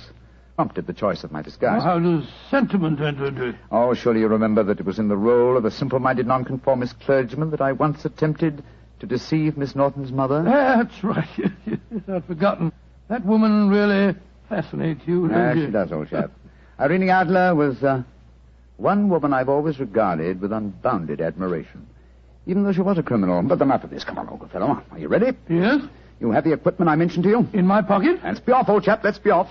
prompted the choice of my disguise. How does sentiment enter into it? Oh, surely you remember that it was in the role of a simple-minded nonconformist clergyman that I once attempted to deceive Miss Norton's mother. That's right. I'd forgotten. That woman really fascinates you, doesn't She does, old chap. Irene Adler was one woman I've always regarded with unbounded admiration, even though she was a criminal. But enough of this. Come on, old fellow. Are you ready? Yes. You have the equipment I mentioned to you? In my pocket. Let's be off, old chap. Let's be off.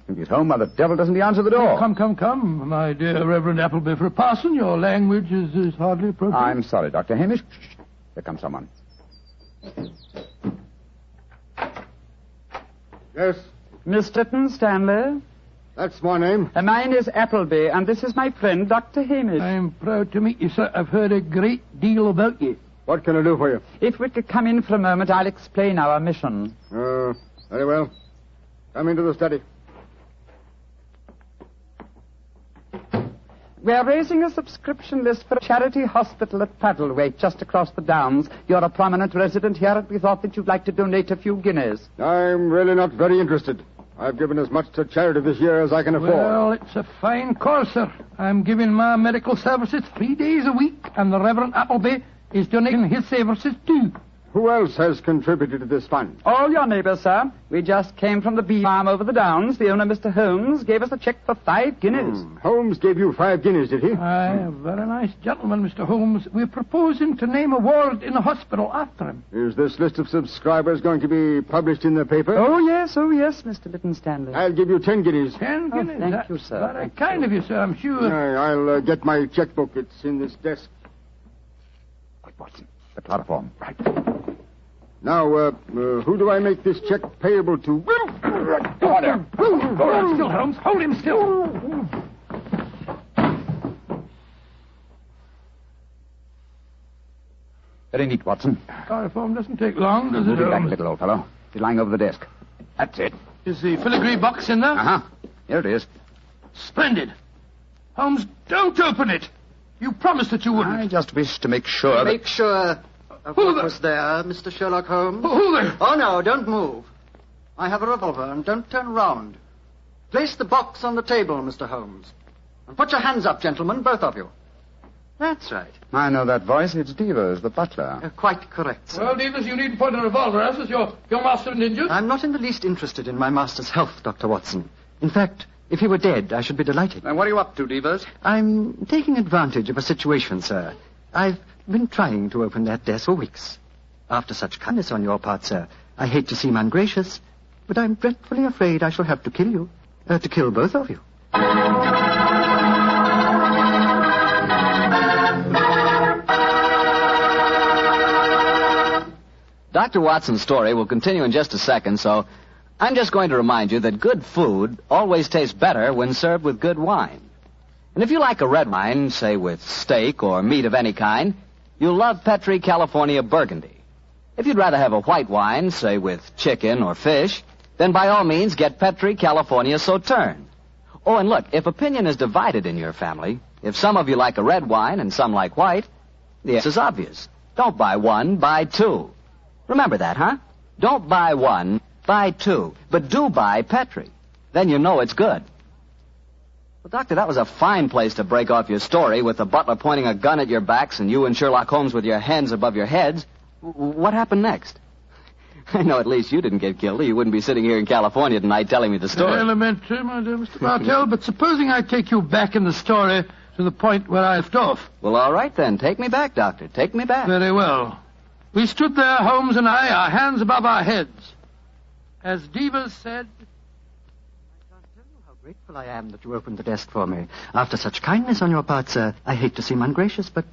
If he's home, why the devil doesn't he answer the door? Come, my dear Reverend Appleby. For a parson, your language is hardly appropriate. I'm sorry, Dr. Hamish. Here comes someone. Yes? Miss Lytton Stanley? That's my name. Mine is Appleby, and this is my friend, Dr. Hamish. I'm proud to meet you, sir. I've heard a great deal about you. What can I do for you? If we could come in for a moment, I'll explain our mission. Very well. Come into the study. We're raising a subscription list for a charity hospital at Paddlewaite, just across the Downs. You're a prominent resident here, and we thought that you'd like to donate a few guineas. I'm really not very interested. I've given as much to charity this year as I can afford. Well, it's a fine cause, sir. I'm giving my medical services 3 days a week, and the Reverend Appleby is donating his services too. Who else has contributed to this fund? All your neighbours, sir. We just came from the bee farm over the Downs. The owner, Mr. Holmes, gave us a cheque for 5 guineas. Holmes gave you 5 guineas, did he? Aye, a very nice gentleman, Mr. Holmes. We're proposing to name a ward in the hospital after him. Is this list of subscribers going to be published in the paper? Oh, yes, Mr. Lytton Stanley. I'll give you 10 guineas. 10 guineas? Thank you, sir. Very kind of you, sir, I'm sure. I'll get my checkbook. It's in this desk. Watson, the chloroform. Right. Now, who do I make this check payable to? Order. Hold him still, Holmes. Hold him still. Very neat, Watson. Chloroform doesn't take long, does it, Move it back a Holmes? little, old fellow. It's lying over the desk. That's it. Is the filigree box in there? Uh-huh. Here it is. Splendid. Holmes, don't open it. You promised that you wouldn't. I just wish to make sure Make sure of what was there, Mr. Sherlock Holmes. Who there? Oh, no, don't move. I have a revolver, and don't turn round. Place the box on the table, Mr. Holmes. And put your hands up, gentlemen, both of you. That's right. I know that voice. It's Devers, the butler. Quite correct, sir. Well, Davis, you needn't point a revolver at us. Is your master injured? I'm not in the least interested in my master's health, Dr. Watson. In fact, if he were dead, I should be delighted. And what are you up to, Devers? I'm taking advantage of a situation, sir. I've been trying to open that desk for weeks. After such kindness on your part, sir, I hate to seem ungracious, but I'm dreadfully afraid I shall have to kill you. To kill both of you. Dr. Watson's story will continue in just a second, so I'm just going to remind you that good food always tastes better when served with good wine. And if you like a red wine, say with steak or meat of any kind, you'll love Petri California Burgundy. If you'd rather have a white wine, say with chicken or fish, then by all means get Petri California Sauterne. Oh, and look, if opinion is divided in your family, if some of you like a red wine and some like white, the answer is obvious. Don't buy one, buy two. Remember that, huh? Don't buy one, buy two. But do buy Petri. Then you know it's good. Well, Doctor, that was a fine place to break off your story with the butler pointing a gun at your backs and you and Sherlock Holmes with your hands above your heads. What happened next? I know at least you didn't get killed, or you wouldn't be sitting here in California tonight telling me the story. Elementary, my dear Mr. Martell, but supposing I take you back in the story to the point where I left off. Well, all right then. Take me back, Doctor. Take me back. Very well. We stood there, Holmes and I, our hands above our heads. As Devers said... Grateful I am that you opened the desk for me. After such kindness on your part, sir, I hate to seem ungracious, but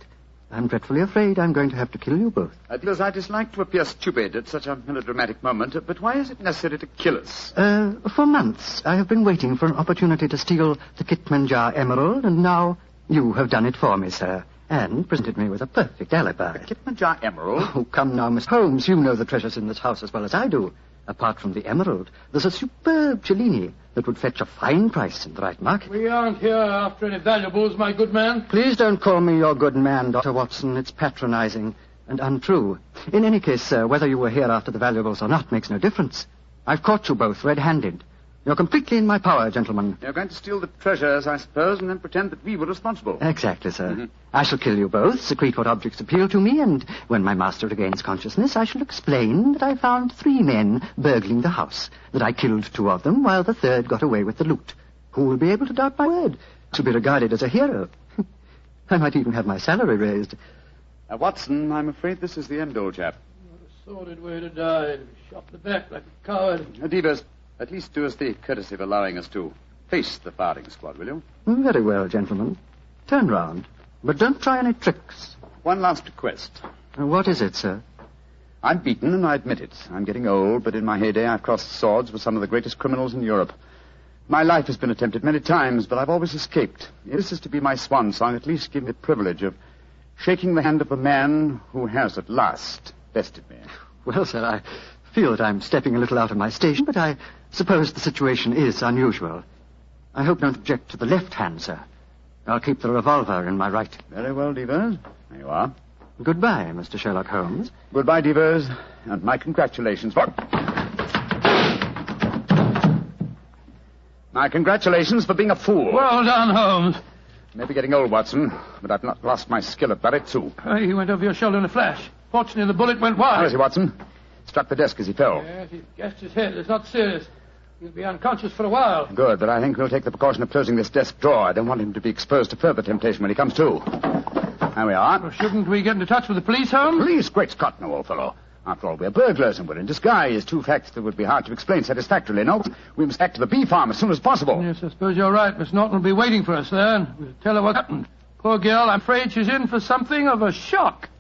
I'm dreadfully afraid I'm going to have to kill you both. Because I dislike to appear stupid at such a melodramatic moment, but why is it necessary to kill us? For months, I have been waiting for an opportunity to steal the Kitmanjar emerald, and now you have done it for me, sir, and presented me with a perfect alibi. The Kitmanjar emerald? Oh, come now, Miss Holmes. You know the treasures in this house as well as I do. Apart from the emerald, there's a superb Cellini that would fetch a fine price in the right market. We aren't here after any valuables, my good man. Please don't call me your good man, Dr. Watson. It's patronizing and untrue. In any case, sir, whether you were here after the valuables or not makes no difference. I've caught you both red-handed. You're completely in my power, gentlemen. You're going to steal the treasures, I suppose, and then pretend that we were responsible. Exactly, sir. I shall kill you both, secrete what objects appeal to me, and when my master regains consciousness, I shall explain that I found 3 men burgling the house, that I killed 2 of them, while the third got away with the loot. Who will be able to doubt my word? To be regarded as a hero. I might even have my salary raised. Watson, I'm afraid this is the end, old chap. What a sordid way to die. Shot in the back like a coward. Divers, at least do us the courtesy of allowing us to face the firing squad, will you? Very well, gentlemen. Turn round. But don't try any tricks. One last request. What is it, sir? I'm beaten, and I admit it. I'm getting old, but in my heyday I've crossed swords with some of the greatest criminals in Europe. My life has been attempted many times, but I've always escaped. If this is to be my swan song, at least give me the privilege of shaking the hand of a man who has at last bested me. Well, sir, I feel that I'm stepping a little out of my station, but I suppose the situation is unusual. I hope you don't object to the left hand, sir. I'll keep the revolver in my right. Very well, Devers. There you are. Goodbye, Mr. Sherlock Holmes. Goodbye, Devers, and my congratulations for... My congratulations for being a fool. Well done, Holmes. Maybe getting old, Watson, but I've not lost my skill at that, too. He went over your shoulder in a flash. Fortunately, the bullet went wide. How is he, Watson? Struck the desk as he fell. Yes, he gassed his head. It's not serious. He'll be unconscious for a while. Good, but I think we'll take the precaution of closing this desk drawer. I don't want him to be exposed to further temptation when he comes to. There we are. Well, shouldn't we get into touch with the police, Holmes? Police? Great Scott, no, old fellow. After all, we're burglars and we're in disguise. 2 facts that would be hard to explain satisfactorily. No, we must back to the bee farm as soon as possible. Yes, I suppose you're right. Miss Norton will be waiting for us there, and we'll tell her what happened. Poor girl, I'm afraid she's in for something of a shock.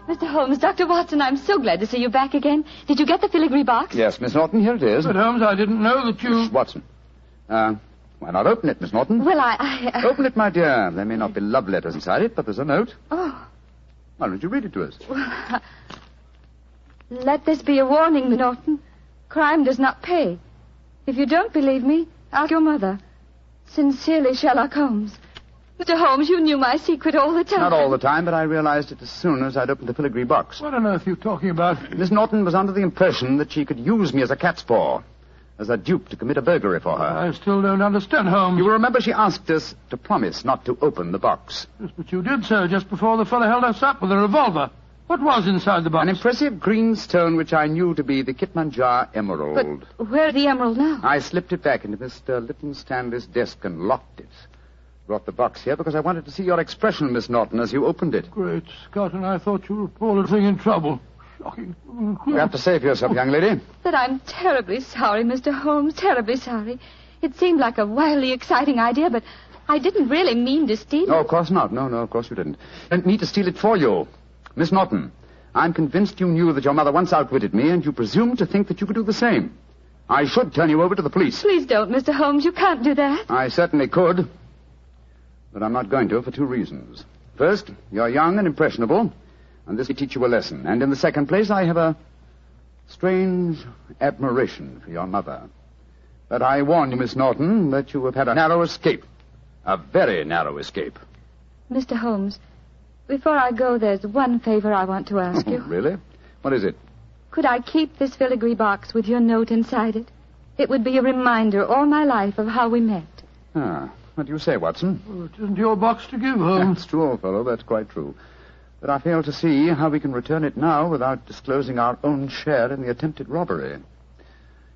Mr. Holmes, Dr. Watson, I'm so glad to see you back again. Did you get the filigree box? Yes, Miss Norton, here it is. But, Holmes, I didn't know that you... Miss Watson. Why not open it, Miss Norton? Well, I... Open it, my dear. There may not be love letters inside it, but there's a note. Oh. Why don't you read it to us? Well, let this be a warning, Norton. Crime does not pay. If you don't believe me, ask your mother. Sincerely, Sherlock Holmes. Mr. Holmes, you knew my secret all the time. Not all the time, but I realized it as soon as I'd opened the filigree box. What on earth are you talking about? Miss Norton was under the impression that she could use me as a cat's paw, as a dupe to commit a burglary for her. I still don't understand, Holmes. You will remember she asked us to promise not to open the box. Yes, but you did, sir, just before the fellow held us up with a revolver. What was inside the box? An impressive green stone which I knew to be the Kitmanjar emerald. But where's the emerald now? I slipped it back into Mr. Lytton Stanley's desk and locked it. Brought the box here because I wanted to see your expression, Miss Norton, as you opened it. Great Scott, and I thought you were a poor little thing in trouble. Shocking. You have to save yourself, young lady. That I'm terribly sorry, Mr. Holmes, terribly sorry. It seemed like a wildly exciting idea, but I didn't really mean to steal it. No, of course not. No, of course you didn't. I didn't mean to steal it for you. Miss Norton, I'm convinced you knew that your mother once outwitted me, and you presumed to think that you could do the same. I should turn you over to the police. Please don't, Mr. Holmes. You can't do that. I certainly could. But I'm not going to for 2 reasons. First, you're young and impressionable, and this will teach you a lesson. And in the second place, I have a strange admiration for your mother. But I warn you, Miss Norton, that you have had a narrow escape. A very narrow escape. Mr. Holmes, before I go, there's one favor I want to ask you. Really? What is it? Could I keep this filigree box with your note inside it? It would be a reminder all my life of how we met. What do you say, Watson? Well, it isn't your box to give, Holmes. That's true, old fellow. That's quite true. But I fail to see how we can return it now without disclosing our own share in the attempted robbery.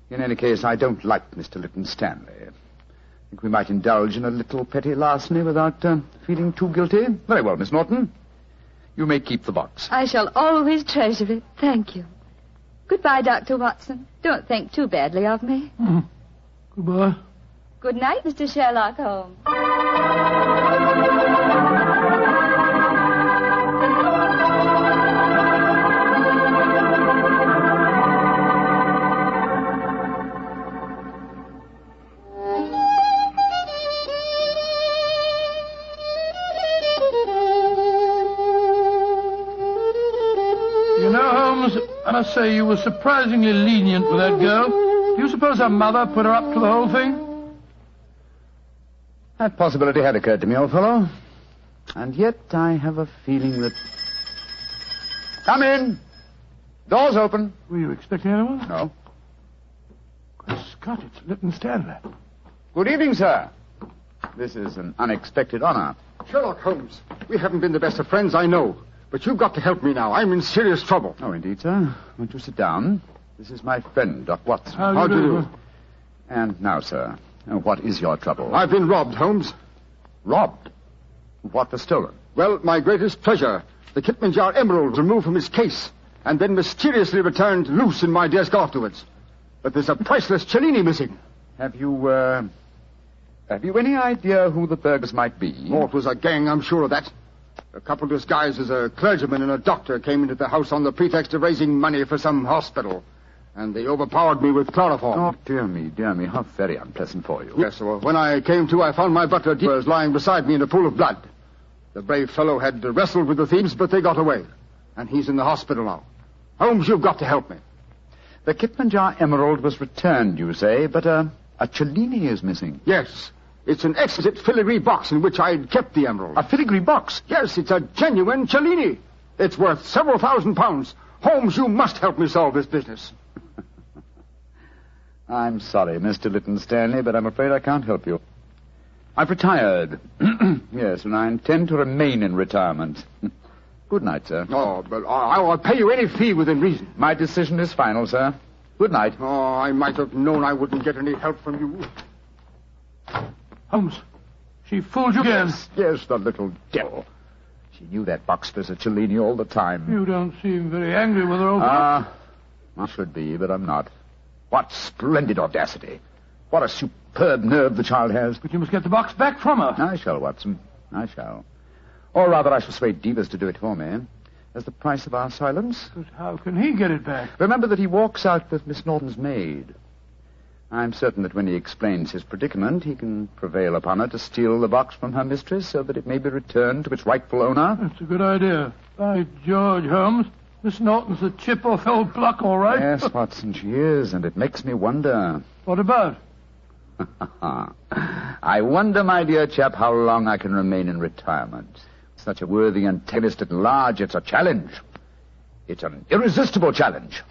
In any case, I don't like Mr. Lytton Stanley. I think we might indulge in a little petty larceny without feeling too guilty. Very well, Miss Norton. You may keep the box. I shall always treasure it. Thank you. Goodbye, Dr. Watson. Don't think too badly of me. Goodbye. Good night, Mr. Sherlock Holmes. You know, Holmes, I must say you were surprisingly lenient with that girl. Do you suppose her mother put her up to the whole thing? That possibility had occurred to me, old fellow. And yet I have a feeling that... Come in. Door's open. Were you expecting anyone? No. Good Scott, it's Lytton Stanley. Good evening, sir. This is an unexpected honor. Sherlock Holmes, we haven't been the best of friends, I know. But you've got to help me now. I'm in serious trouble. Oh, indeed, sir. Won't you sit down? This is my friend, Doc Watson. How do you do? And now, sir, what is your trouble? I've been robbed, Holmes. Robbed? What was stolen? Well, my greatest treasure, the Kipmanjar emerald, was removed from its case and then mysteriously returned loose in my desk afterwards. But there's a priceless Cellini missing. Have you any idea who the burglars might be? Oh, it was a gang, I'm sure of that. A couple disguised as a clergyman and a doctor came into the house on the pretext of raising money for some hospital. And they overpowered me with chloroform. Oh, dear me, how very unpleasant for you. Yes, well, when I came to, I found my butler was lying beside me in a pool of blood. The brave fellow had wrestled with the thieves, but they got away. And he's in the hospital now. Holmes, you've got to help me. The Kipmanjar emerald was returned, you say, but a Cellini is missing. Yes. It's an exquisite filigree box in which I'd kept the emerald. A filigree box? Yes, it's a genuine Cellini. It's worth several £1,000s. Holmes, you must help me solve this business. I'm sorry, Mr. Lytton Stanley, but I'm afraid I can't help you. I've retired. Yes, and I intend to remain in retirement. Good night, sir. Oh, but I'll pay you any fee within reason. My decision is final, sir. Good night. Oh, I might have known I wouldn't get any help from you. Holmes, she fooled you again. Yes, the little devil. She knew that box was a Cellini all the time. You don't seem very angry with her, old fellow. I should be, but I'm not. What splendid audacity. What a superb nerve the child has. But you must get the box back from her. I shall, Watson. I shall. Or rather, I shall persuade Devers to do it for me. As the price of our silence. But how can he get it back? Remember that he walks out with Miss Norton's maid. I'm certain that when he explains his predicament, he can prevail upon her to steal the box from her mistress so that it may be returned to its rightful owner. That's a good idea. By George, Holmes, Miss Norton's a chip off old block, all right. Yes, Watson, she is, and it makes me wonder. What about? I wonder, my dear chap, how long I can remain in retirement. Such a worthy antagonist at large, it's a challenge. It's an irresistible challenge.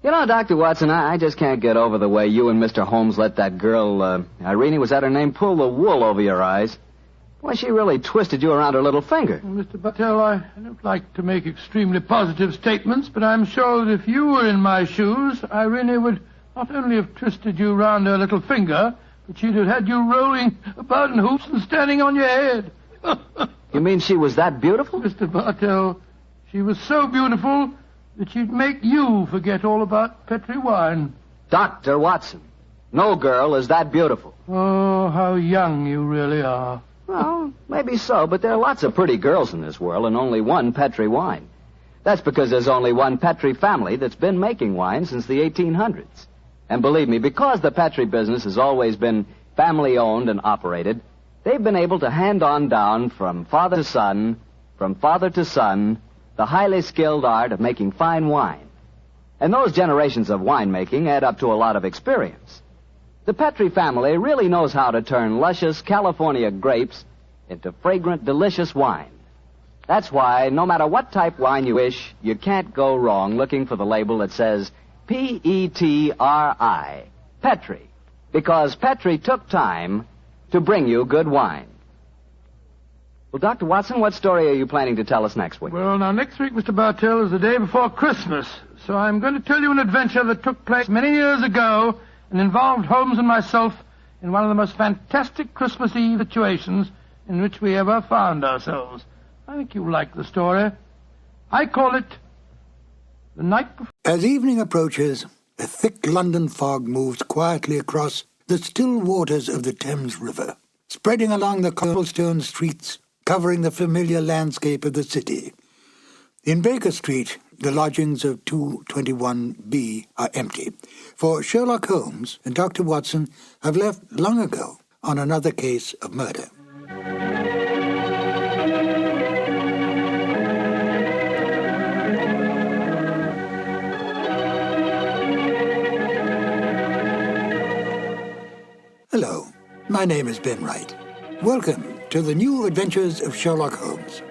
You know, Dr. Watson, I just can't get over the way you and Mr. Holmes let that girl, Irene, was that her name, pull the wool over your eyes. Why, she really twisted you around her little finger. Well, Mr. Battelle, I don't like to make extremely positive statements, but I'm sure that if you were in my shoes, Irene would not only have twisted you round her little finger, but she'd have had you rolling about in hoops and standing on your head. You mean she was that beautiful? Mr. Bartell, she was so beautiful that she'd make you forget all about Petri wine. Dr. Watson, no girl is that beautiful. Oh, how young you really are. Well, maybe so, but there are lots of pretty girls in this world and only one Petri wine. That's because there's only one Petri family that's been making wine since the 1800s. And believe me, because the Petri business has always been family-owned and operated, they've been able to hand on down from father to son, the highly skilled art of making fine wine. And those generations of winemaking add up to a lot of experience. The Petri family really knows how to turn luscious California grapes into fragrant, delicious wine. That's why, no matter what type wine you wish, you can't go wrong looking for the label that says P-E-T-R-I, Petri, because Petri took time to bring you good wine. Well, Dr. Watson, what story are you planning to tell us next week? Well, now, next week, Mr. Bartell, is the day before Christmas, so So I'm going to tell you an adventure that took place many years ago and involved Holmes and myself in one of the most fantastic Christmas Eve situations in which we ever found ourselves. I think you'll like the story. I call it The Night Before. As evening approaches, a thick London fog moves quietly across the still waters of the Thames River, spreading along the cobblestone streets, covering the familiar landscape of the city. In Baker Street, the lodgings of 221B are empty, for Sherlock Holmes and Dr. Watson have left long ago on another case of murder. Hello, my name is Ben Wright. Welcome to the new Adventures of Sherlock Holmes.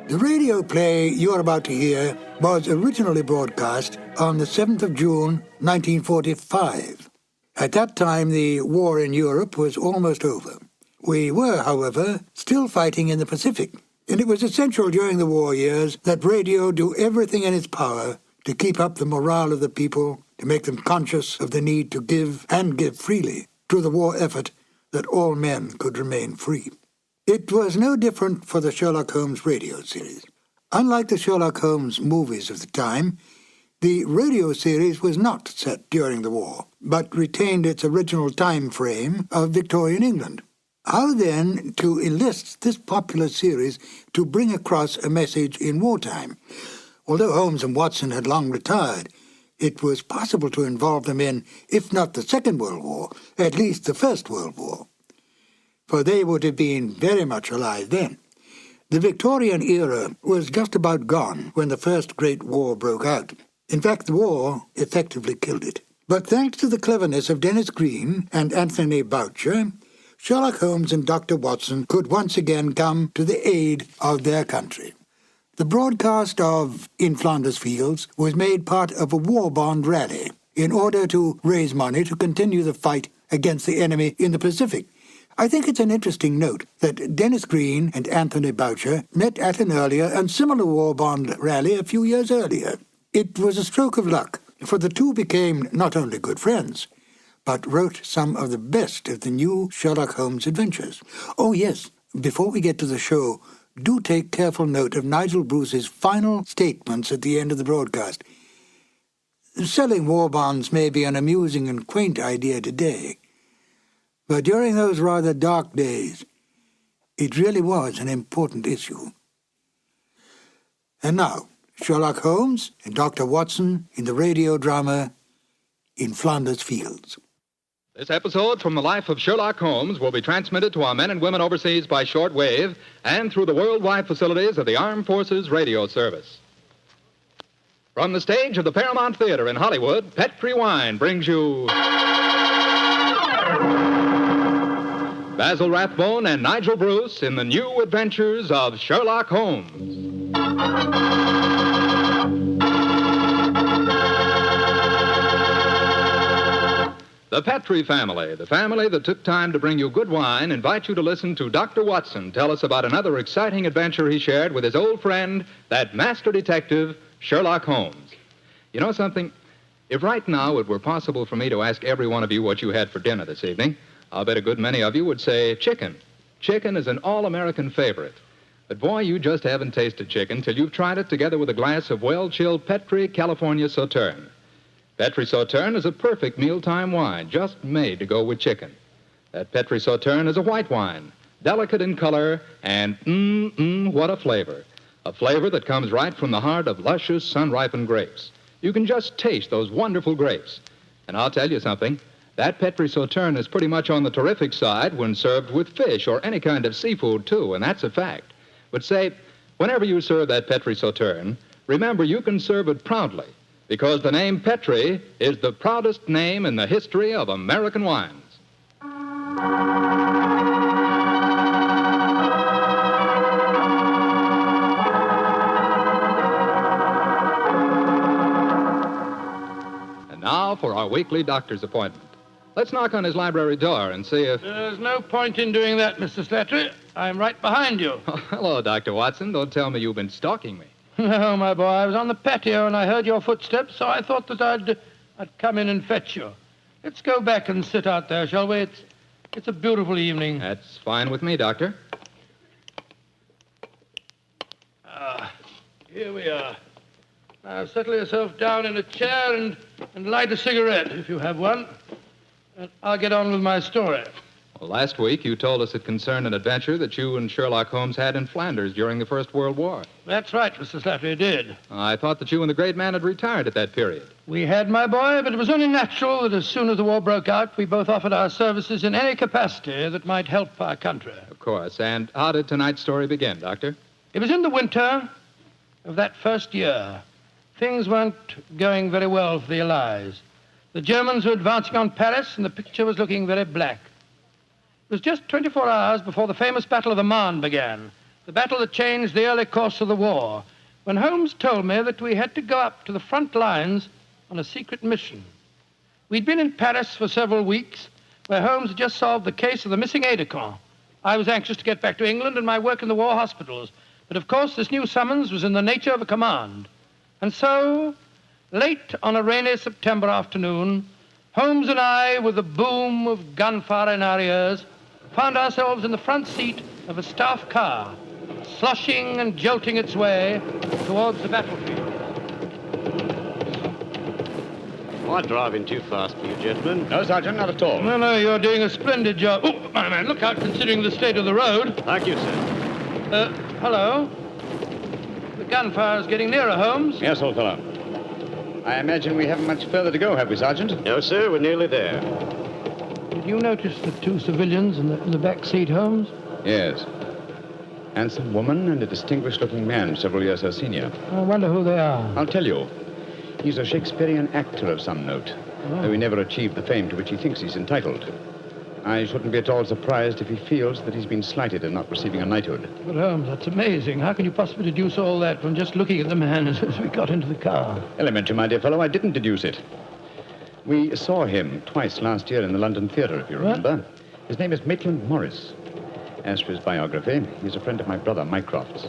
The radio play you're about to hear was originally broadcast on the 7th of June, 1945. At that time, the war in Europe was almost over. We were, however, still fighting in the Pacific, and it was essential during the war years that radio do everything in its power to keep up the morale of the people, to make them conscious of the need to give, and give freely, to the war effort that all men could remain free. It was no different for the Sherlock Holmes radio series. Unlike the Sherlock Holmes movies of the time, the radio series was not set during the war, but retained its original time frame of Victorian England. How then to enlist this popular series to bring across a message in wartime? Although Holmes and Watson had long retired, it was possible to involve them in, if not the Second World War, at least the First World War. For they would have been very much alive then. The Victorian era was just about gone when the First Great War broke out. In fact, the war effectively killed it. But thanks to the cleverness of Dennis Green and Anthony Boucher, Sherlock Holmes and Dr. Watson could once again come to the aid of their country. The broadcast of In Flanders Fields was made part of a war bond rally in order to raise money to continue the fight against the enemy in the Pacific. I think it's an interesting note that Dennis Green and Anthony Boucher met at an earlier and similar war bond rally a few years earlier. It was a stroke of luck, for the two became not only good friends, but wrote some of the best of the new Sherlock Holmes adventures. Oh yes, before we get to the show, do take careful note of Nigel Bruce's final statements at the end of the broadcast. Selling war bonds may be an amusing and quaint idea today, but during those rather dark days, it really was an important issue. And now, Sherlock Holmes and Dr. Watson in the radio drama In Flanders Fields. This episode from the life of Sherlock Holmes will be transmitted to our men and women overseas by short wave and through the worldwide facilities of the Armed Forces Radio Service. From the stage of the Paramount Theater in Hollywood, Petri Wine brings you Basil Rathbone and Nigel Bruce in the new adventures of Sherlock Holmes. The Petri family, the family that took time to bring you good wine, invite you to listen to Dr. Watson tell us about another exciting adventure he shared with his old friend, that master detective, Sherlock Holmes. You know something? If right now it were possible for me to ask every one of you what you had for dinner this evening, I'll bet a good many of you would say chicken. Chicken is an all-American favorite. But boy, you just haven't tasted chicken till you've tried it together with a glass of well-chilled Petri California Sauterne. Petri Sauterne is a perfect mealtime wine, just made to go with chicken. That Petri Sauterne is a white wine, delicate in color, and what a flavor. A flavor that comes right from the heart of luscious, sun-ripened grapes. You can just taste those wonderful grapes. And I'll tell you something, that Petri Sauterne is pretty much on the terrific side when served with fish or any kind of seafood, too, and that's a fact. But say, whenever you serve that Petri Sauterne, remember you can serve it proudly, because the name Petri is the proudest name in the history of American wines. And now for our weekly doctor's appointment. Let's knock on his library door and see if... There's no point in doing that, Mr. Slattery. I'm right behind you. Oh, hello, Dr. Watson. Don't tell me you've been stalking me. No, my boy, I was on the patio and I heard your footsteps, so I thought that I'd come in and fetch you. Let's go back and sit out there, shall we? It's a beautiful evening. That's fine with me, Doctor. Here we are. Now, settle yourself down in a chair and light a cigarette, if you have one. And I'll get on with my story. Well, last week you told us it concerned an adventure that you and Sherlock Holmes had in Flanders during the First World War. That's right, Mr. Slattery, did. I thought that you and the great man had retired at that period. We had, my boy, but it was only natural that as soon as the war broke out, we both offered our services in any capacity that might help our country. Of course. And how did tonight's story begin, Doctor? It was in the winter of that first year. Things weren't going very well for the Allies. The Germans were advancing on Paris, and the picture was looking very black. It was just 24 hours before the famous Battle of the Marne began, the battle that changed the early course of the war, when Holmes told me that we had to go up to the front lines on a secret mission. We'd been in Paris for several weeks, where Holmes had just solved the case of the missing aide-de-camp. I was anxious to get back to England and my work in the war hospitals, but of course this new summons was in the nature of a command. And so, late on a rainy September afternoon, Holmes and I, with the boom of gunfire in our ears, found ourselves in the front seat of a staff car, sloshing and jolting its way towards the battlefield. Am I driving too fast for you, gentlemen? No, Sergeant, not at all. No, you're doing a splendid job. Oh, my man, look out considering the state of the road. Thank you, sir. Hello? The gunfire's getting nearer, Holmes. Yes, old fellow. I imagine we haven't much further to go, have we, Sergeant? No, sir, we're nearly there. Did you notice the two civilians in the back seat, Holmes? Yes. Handsome woman and a distinguished-looking man, several years her senior. I wonder who they are. I'll tell you. He's a Shakespearean actor of some note, though he never achieved the fame to which he thinks he's entitled. I shouldn't be at all surprised if he feels that he's been slighted in not receiving a knighthood. But, Holmes, that's amazing. How can you possibly deduce all that from just looking at the man as we got into the car? Elementary, my dear fellow, I didn't deduce it. We saw him twice last year in the London Theatre, if you remember. What? His name is Maitland Morris. As for his biography, he's a friend of my brother, Mycroft's.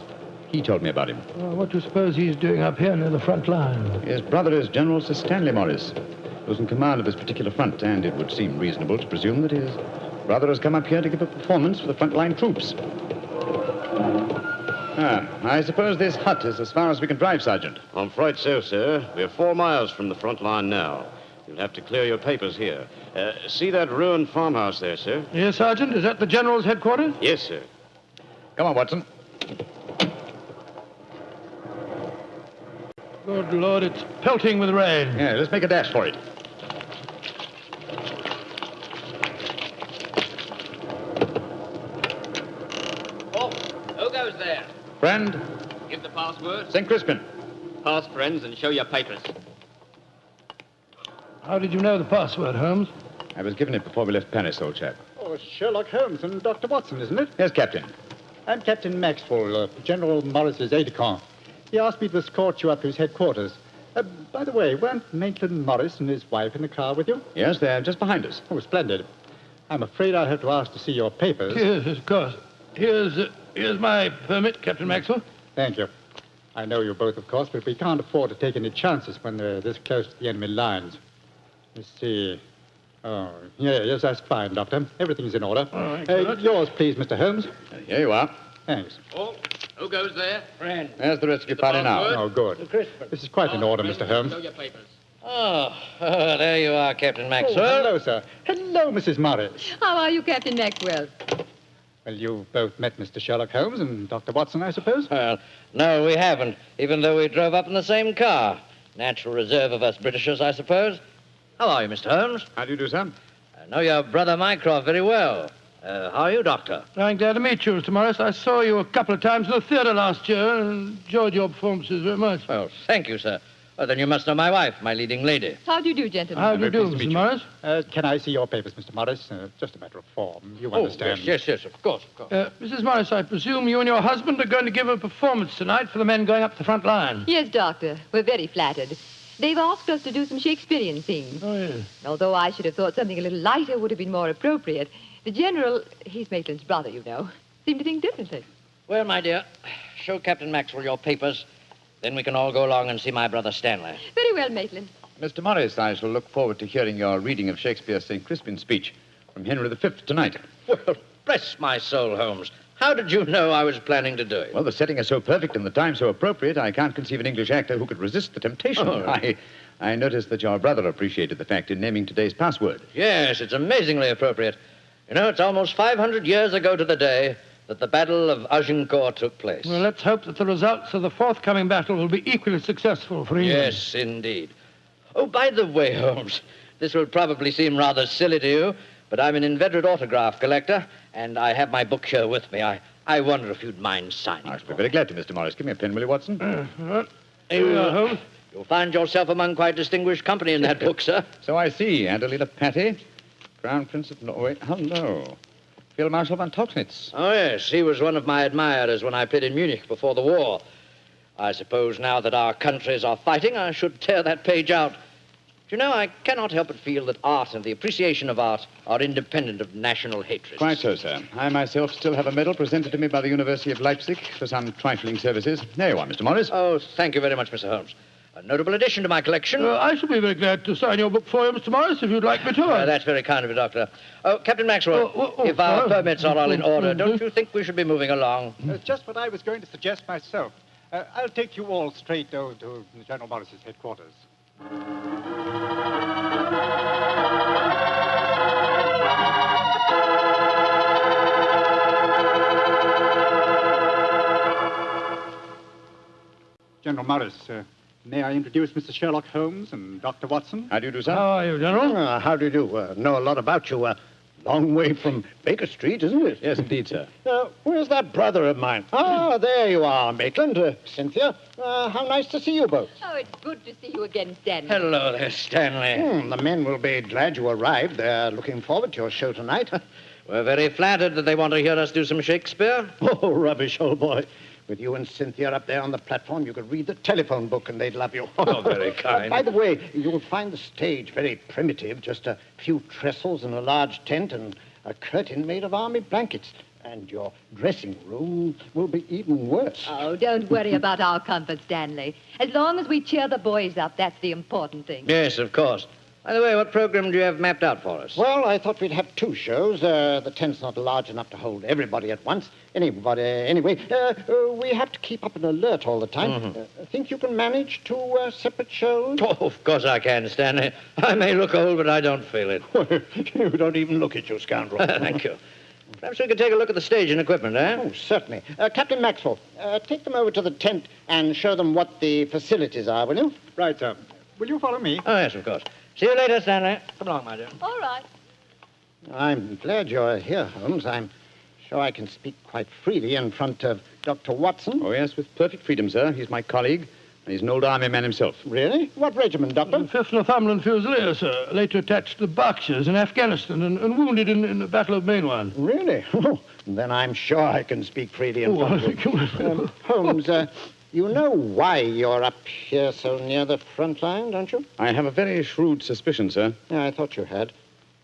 He told me about him. Well, what do you suppose he's doing up here near the front line? His brother is General Sir Stanley Morris, who's in command of this particular front, and it would seem reasonable to presume that his brother has come up here to give a performance for the front-line troops. I suppose this hut is as far as we can drive, Sergeant. I'm afraid so, sir. We're 4 miles from the front line now. You'll have to clear your papers here. See that ruined farmhouse there, sir? Yes, Sergeant. Is that the General's headquarters? Yes, sir. Come on, Watson. Good Lord, it's pelting with rain. Yeah, let's make a dash for it. Oh, who goes there? Friend. Give the password. St. Crispin. Pass, friends, and show your papers. How did you know the password, Holmes? I was given it before we left Paris, old chap. Oh, Sherlock Holmes and Dr. Watson, isn't it? Yes, Captain. I'm Captain Maxwell, General Morris's aide-de-camp. He asked me to escort you up to his headquarters. By the way, weren't Maitland Morris and his wife in the car with you? Yes, they're just behind us. Oh, splendid. I'm afraid I'll have to ask to see your papers. Yes, of course. Here's my permit, Captain Maxwell. Thank you. I know you both, of course, but we can't afford to take any chances when they're this close to the enemy lines. Let's see. Oh, yes, that's fine, Doctor. Everything's in order. All right, yours, please, Mr. Holmes. Here you are. Thanks. Oh, who goes there? Friend. There's the rest of your party now. Oh, good. This is quite in order, Mr. Holmes. Show your papers. Oh, there you are, Captain Maxwell. Oh, hello, sir. Hello, Mrs. Morris. How are you, Captain Maxwell? Well, you've both met Mr. Sherlock Holmes and Dr. Watson, I suppose? Well, no, we haven't, even though we drove up in the same car. Natural reserve of us Britishers, I suppose. How are you, Mr. Holmes? How do you do, sir? I know your brother Mycroft very well. How are you, Doctor? I'm glad to meet you, Mr. Morris. I saw you a couple of times in the theatre last year and enjoyed your performances very much. Oh, thank you, sir. Well, then you must know my wife, my leading lady. How do you do, gentlemen? How do you do, Mr. Morris? Can I see your papers, Mr. Morris? Just a matter of form. You understand. Yes, of course. Mrs. Morris, I presume you and your husband are going to give a performance tonight for the men going up the front line. Yes, Doctor. We're very flattered. They've asked us to do some Shakespearean scenes. Oh, yes. Although I should have thought something a little lighter would have been more appropriate. The General, he's Maitland's brother, you know, seemed to think differently. Well, my dear, show Captain Maxwell your papers. Then we can all go along and see my brother Stanley. Very well, Maitland. Mr. Morris, I shall look forward to hearing your reading of Shakespeare's St. Crispin's speech from Henry V tonight. Well, bless my soul, Holmes. How did you know I was planning to do it? Well, the setting is so perfect and the time so appropriate, I can't conceive an English actor who could resist the temptation. Oh. I noticed that your brother appreciated the fact in naming today's password. Yes, it's amazingly appropriate. You know, it's almost 500 years ago to the day that the Battle of Agincourt took place. Well, let's hope that the results of the forthcoming battle will be equally successful for England. Yes, indeed. Oh, by the way, Holmes, this will probably seem rather silly to you, but I'm an inveterate autograph collector, and I have my book here with me. I wonder if you'd mind signing. I should be very glad to, Mr. Morris. Give me a pen, will you, Watson? Here we are, Holmes. You'll find yourself among quite distinguished company in that book, sir. So I see. Adelina Patti, Crown Prince of Norway. Hello. Field Marshal von Tauchnitz. Oh, yes. He was one of my admirers when I played in Munich before the war. I suppose now that our countries are fighting, I should tear that page out. You know, I cannot help but feel that art and the appreciation of art are independent of national hatred. Quite so, sir. I myself still have a medal presented to me by the University of Leipzig for some trifling services. There you are, Mr. Morris. Oh, thank you very much, Mr. Holmes. A notable addition to my collection. I shall be very glad to sign your book for you, Mr. Morris, if you'd like me to. That's very kind of you, Doctor. Oh, Captain Maxwell, if our permits are all in order, don't you think we should be moving along? Just what I was going to suggest myself. I'll take you all straight over to General Morris's headquarters. General Morris, may I introduce Mr. Sherlock Holmes and Dr. Watson? How do you do, sir? How are you, General? How do you do? Know a lot about you. Long way from Baker Street, isn't it? Yes, indeed, sir. Where's that brother of mine? Ah, there you are, Maitland. Cynthia, how nice to see you both. Oh, it's good to see you again, Stanley. Hello there, Stanley. The men will be glad you arrived. They're looking forward to your show tonight. We're very flattered that they want to hear us do some Shakespeare. Oh, rubbish, old boy. With you and Cynthia up there on the platform, you could read the telephone book and they'd love you. Oh, very kind. By the way, you'll find the stage very primitive, just a few trestles and a large tent and a curtain made of army blankets. And your dressing room will be even worse. Oh, don't worry about our comfort, Stanley. As long as we cheer the boys up, that's the important thing. Yes, of course. By the way, what program do you have mapped out for us? Well, I thought we'd have two shows. The tent's not large enough to hold everybody at once. Anyway, we have to keep up an alert all the time. Mm-hmm. Think you can manage two separate shows? Oh, of course I can, Stanley. I may look old, but I don't feel it. You don't even look it, you scoundrel. Thank you. Perhaps we could take a look at the stage and equipment, eh? Oh, certainly. Captain Maxwell, take them over to the tent and show them what the facilities are, will you? Right, sir. Will you follow me? Oh, yes, of course. See you later, Stanley. Come along, my dear. All right. I'm glad you're here, Holmes. I'm sure I can speak quite freely in front of Dr. Watson. Oh, yes, with perfect freedom, sir. He's my colleague, and he's an old army man himself. Really? What regiment, Doctor? 5th Northumberland Fusiliers, sir. Later attached to the Berkshires in Afghanistan and wounded in the Battle of Mainwan. Really? Then I'm sure I can speak freely in front of you. Holmes, you know why you're up here so near the front line, don't you? I have a very shrewd suspicion, sir. Yeah, I thought you had.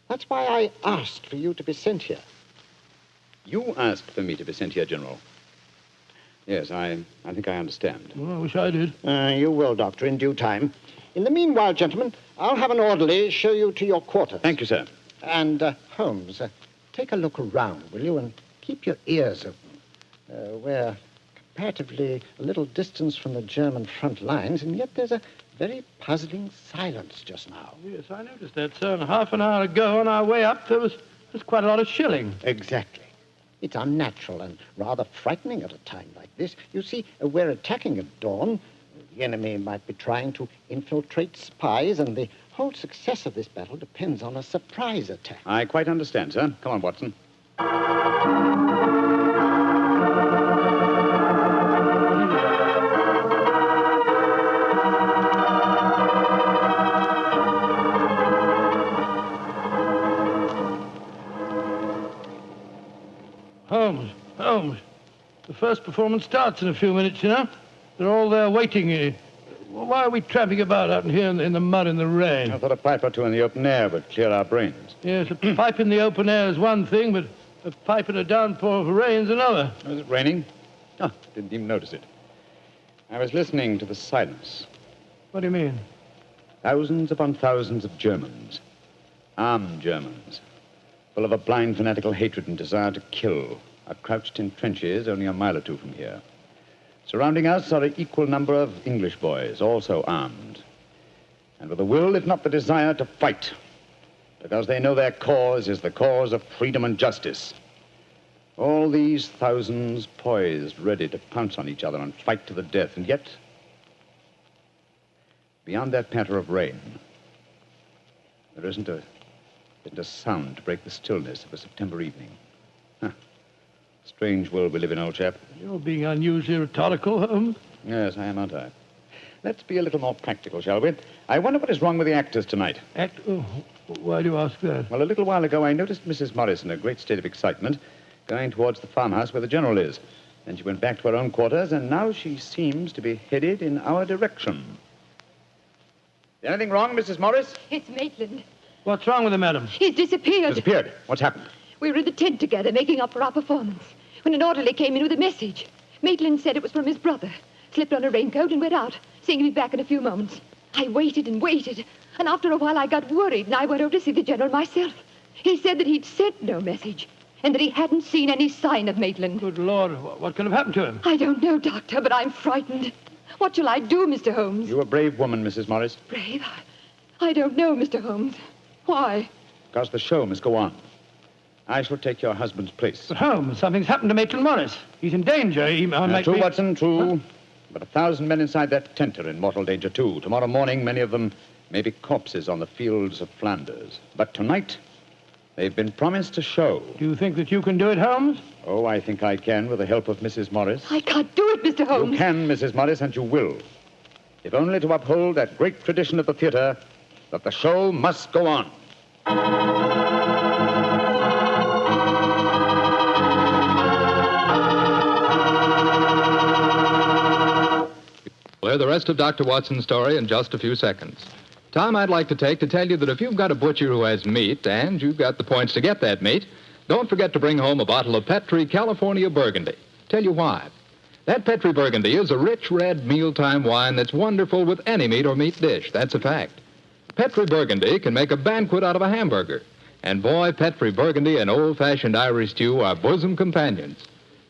That's why I asked for you to be sent here. You asked for me to be sent here, General. Yes, I think I understand. Well, I wish I did. You will, Doctor, in due time. In the meanwhile, gentlemen, I'll have an orderly show you to your quarters. Thank you, sir. And, Holmes, take a look around, will you, and keep your ears open. We're comparatively a little distance from the German front lines, and yet there's a very puzzling silence just now. Yes, I noticed that, sir. And half an hour ago, on our way up, there was quite a lot of shelling. Exactly. It's unnatural and rather frightening at a time like this. You see, we're attacking at dawn. The enemy might be trying to infiltrate spies, and the whole success of this battle depends on a surprise attack. I quite understand, sir. Come on, Watson. Holmes, the first performance starts in a few minutes, you know. They're all there waiting. Why are we tramping about out here in the mud and the rain? I thought a pipe or two in the open air would clear our brains. Yes, a pipe in the open air is one thing, but a pipe in a downpour of rain is another. Was it raining? Oh, didn't even notice it. I was listening to the silence. What do you mean? Thousands upon thousands of Germans. Armed Germans. Full of a blind fanatical hatred and desire to kill. Are crouched in trenches only a mile or two from here. Surrounding us are an equal number of English boys, also armed. And with a will, if not the desire, to fight. Because they know their cause is the cause of freedom and justice. All these thousands poised, ready to pounce on each other and fight to the death. And yet, beyond that patter of rain, there isn't a sound to break the stillness of a September evening. Huh. Strange world we live in, old chap. You're being unusually rhetorical, Holmes. Yes, I am, aren't I? Let's be a little more practical, shall we? I wonder what is wrong with the actors tonight. Oh, why do you ask that? Well, a little while ago, I noticed Mrs. Morris in a great state of excitement, going towards the farmhouse where the General is. Then she went back to her own quarters, and now she seems to be headed in our direction. Is anything wrong, Mrs. Morris? It's Maitland. What's wrong with him, madam? He's disappeared. Disappeared? What's happened? We were in the tent together, making up for our performance, when an orderly came in with a message. Maitland said it was from his brother. Slipped on a raincoat and went out, saying he'd be back in a few moments. I waited and waited, and after a while I got worried, and I went over to see the General myself. He said that he'd sent no message, and that he hadn't seen any sign of Maitland. Good Lord, what could have happened to him? I don't know, Doctor, but I'm frightened. What shall I do, Mr. Holmes? You're a brave woman, Mrs. Morris. Brave? I don't know, Mr. Holmes. Why? Because the show must go on. I shall take your husband's place. But Holmes, something's happened to Maitland Morris. He's in danger. He might true, be... Watson, true. Huh? But 1,000 men inside that tent are in mortal danger, too. Tomorrow morning, many of them may be corpses on the fields of Flanders. But tonight, they've been promised a show. Do you think that you can do it, Holmes? Oh, I think I can, with the help of Mrs. Morris. I can't do it, Mr. Holmes. You can, Mrs. Morris, and you will. If only to uphold that great tradition of the theater, that the show must go on. We'll hear the rest of Dr. Watson's story in just a few seconds. Time I'd like to take to tell you that if you've got a butcher who has meat and you've got the points to get that meat, don't forget to bring home a bottle of Petri California Burgundy. Tell you why. That Petri Burgundy is a rich red mealtime wine that's wonderful with any meat or meat dish. That's a fact. Petri Burgundy can make a banquet out of a hamburger. And boy, Petri Burgundy and old-fashioned Irish stew are bosom companions.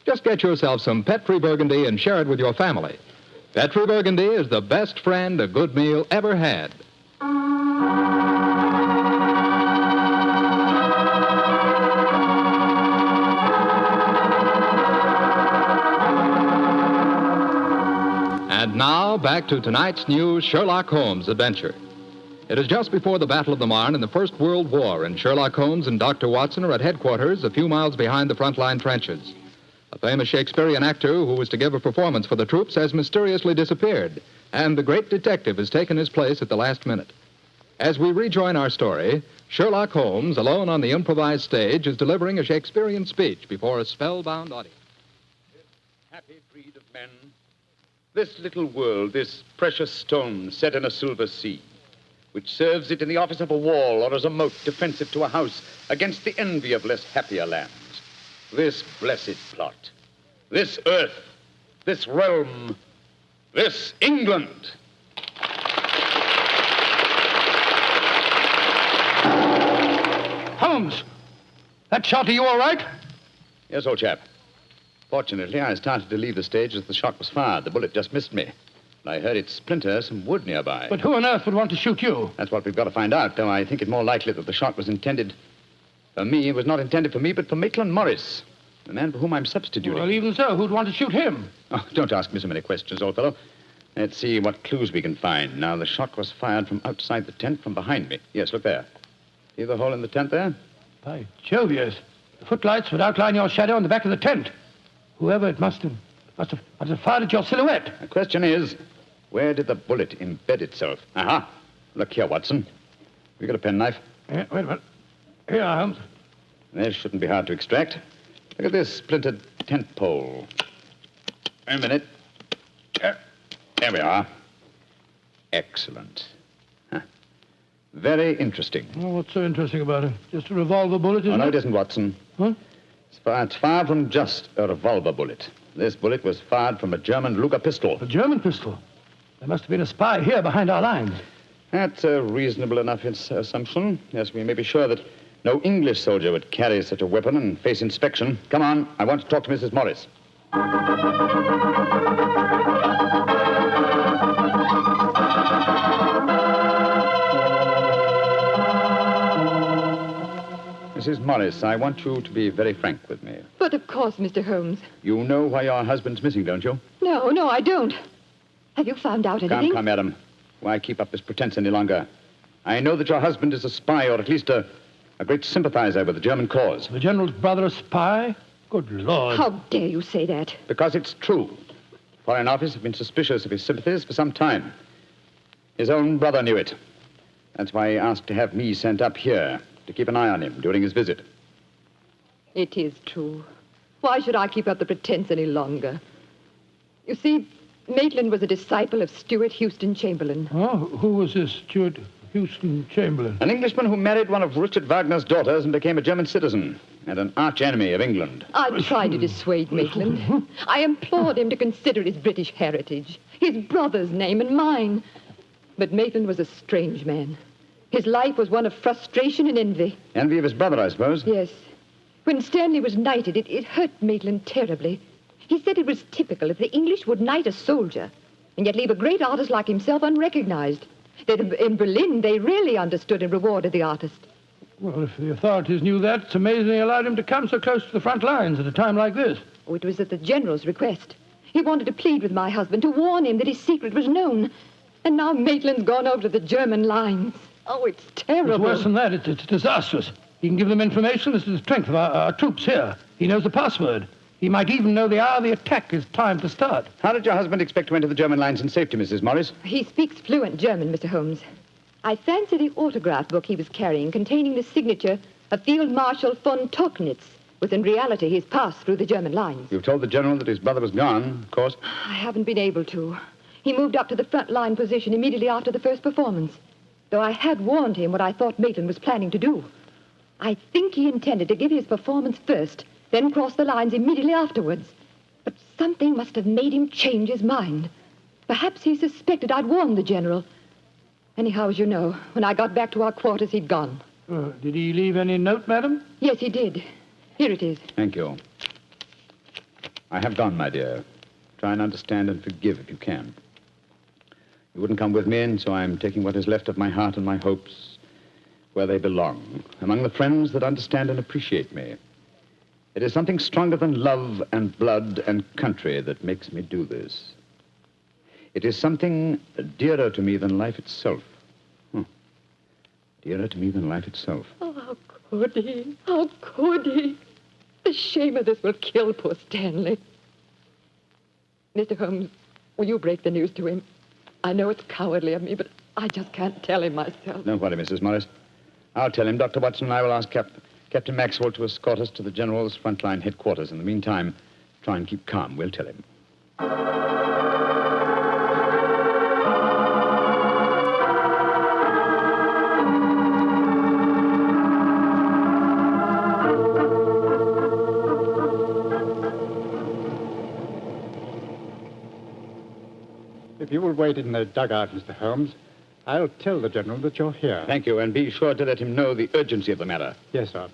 Just get yourself some Petri Burgundy and share it with your family. Petri Burgundy is the best friend a good meal ever had. And now, back to tonight's new Sherlock Holmes adventure. It is just before the Battle of the Marne in the First World War, and Sherlock Holmes and Dr. Watson are at headquarters a few miles behind the front-line trenches. A famous Shakespearean actor who was to give a performance for the troops has mysteriously disappeared, and the great detective has taken his place at the last minute. As we rejoin our story, Sherlock Holmes, alone on the improvised stage, is delivering a Shakespearean speech before a spellbound audience. This happy breed of men, this little world, this precious stone set in a silver sea, which serves it in the office of a wall or as a moat defensive to a house against the envy of less happier lands. This blessed plot, this earth, this realm, this England. Holmes! That shot, are you all right? Yes, old chap. Fortunately, I started to leave the stage as the shot was fired. The bullet just missed me. I heard it splinter some wood nearby. But who on earth would want to shoot you? That's what we've got to find out, though I think it more likely that the shot was intended for me. It was not intended for me, but for Maitland Morris, the man for whom I'm substituting. Well, even so, who'd want to shoot him? Oh, don't ask me so many questions, old fellow. Let's see what clues we can find. Now, the shot was fired from outside the tent from behind me. Yes, look there. See the hole in the tent there? By Jove, yes. The footlights would outline your shadow on the back of the tent. Whoever it must have fired at your silhouette. The question is, where did the bullet embed itself? Aha. Look here, Watson. We got a penknife? Yeah, wait a minute. Here, Holmes. This shouldn't be hard to extract. Look at this splintered tent pole. Wait a minute. There we are. Excellent. Huh. Very interesting. Well, what's so interesting about it? Just a revolver bullet, isn't it? No, it isn't, Watson. Huh? It's far from just a revolver bullet. This bullet was fired from a German Luger pistol. A German pistol? There must have been a spy here behind our lines. That's a reasonable enough assumption. Yes, we may be sure that no English soldier would carry such a weapon and face inspection. Come on, I want to talk to Mrs. Morris. Mrs. Morris, I want you to be very frank with me. But of course, Mr. Holmes. You know why your husband's missing, don't you? No, I don't. Have you found out anything? Come, madam. Why keep up this pretense any longer? I know that your husband is a spy, or at least a great sympathizer with the German cause. The General's brother a spy? Good Lord. How dare you say that? Because it's true. The Foreign Office have been suspicious of his sympathies for some time. His own brother knew it. That's why he asked to have me sent up here to keep an eye on him during his visit. It is true. Why should I keep up the pretense any longer? You see, Maitland was a disciple of Stuart Houston Chamberlain. Oh, who was this Stuart Houston Chamberlain? An Englishman who married one of Richard Wagner's daughters and became a German citizen, and an arch-enemy of England. I tried to dissuade Maitland. I implored him to consider his British heritage, his brother's name and mine. But Maitland was a strange man. His life was one of frustration and envy. Envy of his brother, I suppose? Yes. When Stanley was knighted, it hurt Maitland terribly. He said it was typical if the English would knight a soldier and yet leave a great artist like himself unrecognized. That in Berlin, they really understood and rewarded the artist. Well, if the authorities knew that, it's amazing they allowed him to come so close to the front lines at a time like this. Oh, it was at the General's request. He wanted to plead with my husband, to warn him that his secret was known. And now Maitland's gone over to the German lines. Oh, it's terrible. It's worse than that. It's disastrous. He can give them information as to the strength of our troops here. He knows the password. He might even know the hour the attack is timed to start. How did your husband expect to enter the German lines in safety, Mrs. Morris? He speaks fluent German, Mr. Holmes. I fancy the autograph book he was carrying, containing the signature of Field Marshal von Tauchnitz, was in reality his pass through the German lines. You've told the General that his brother was gone, of course. I haven't been able to. He moved up to the front line position immediately after the first performance, though I had warned him what I thought Maitland was planning to do. I think he intended to give his performance first, then cross the lines immediately afterwards. But something must have made him change his mind. Perhaps he suspected I'd warned the General. Anyhow, as you know, when I got back to our quarters, he'd gone. Did he leave any note, madam? Yes, he did. Here it is. Thank you. I have gone, my dear. Try and understand and forgive if you can. You wouldn't come with me, and so I'm taking what is left of my heart and my hopes where they belong, among the friends that understand and appreciate me. It is something stronger than love and blood and country that makes me do this. It is something dearer to me than life itself. Dearer to me than life itself. Oh, how could he? How could he? The shame of this will kill poor Stanley. Mr. Holmes, will you break the news to him? I know it's cowardly of me, but I just can't tell him myself. Don't worry, Mrs. Morris. I'll tell him. Dr. Watson and I will ask Captain Maxwell to escort us to the General's frontline headquarters. In the meantime, try and keep calm. We'll tell him. If you will wait in the dugout, Mr. Holmes, I'll tell the General that you're here. Thank you, and be sure to let him know the urgency of the matter. Yes, sir.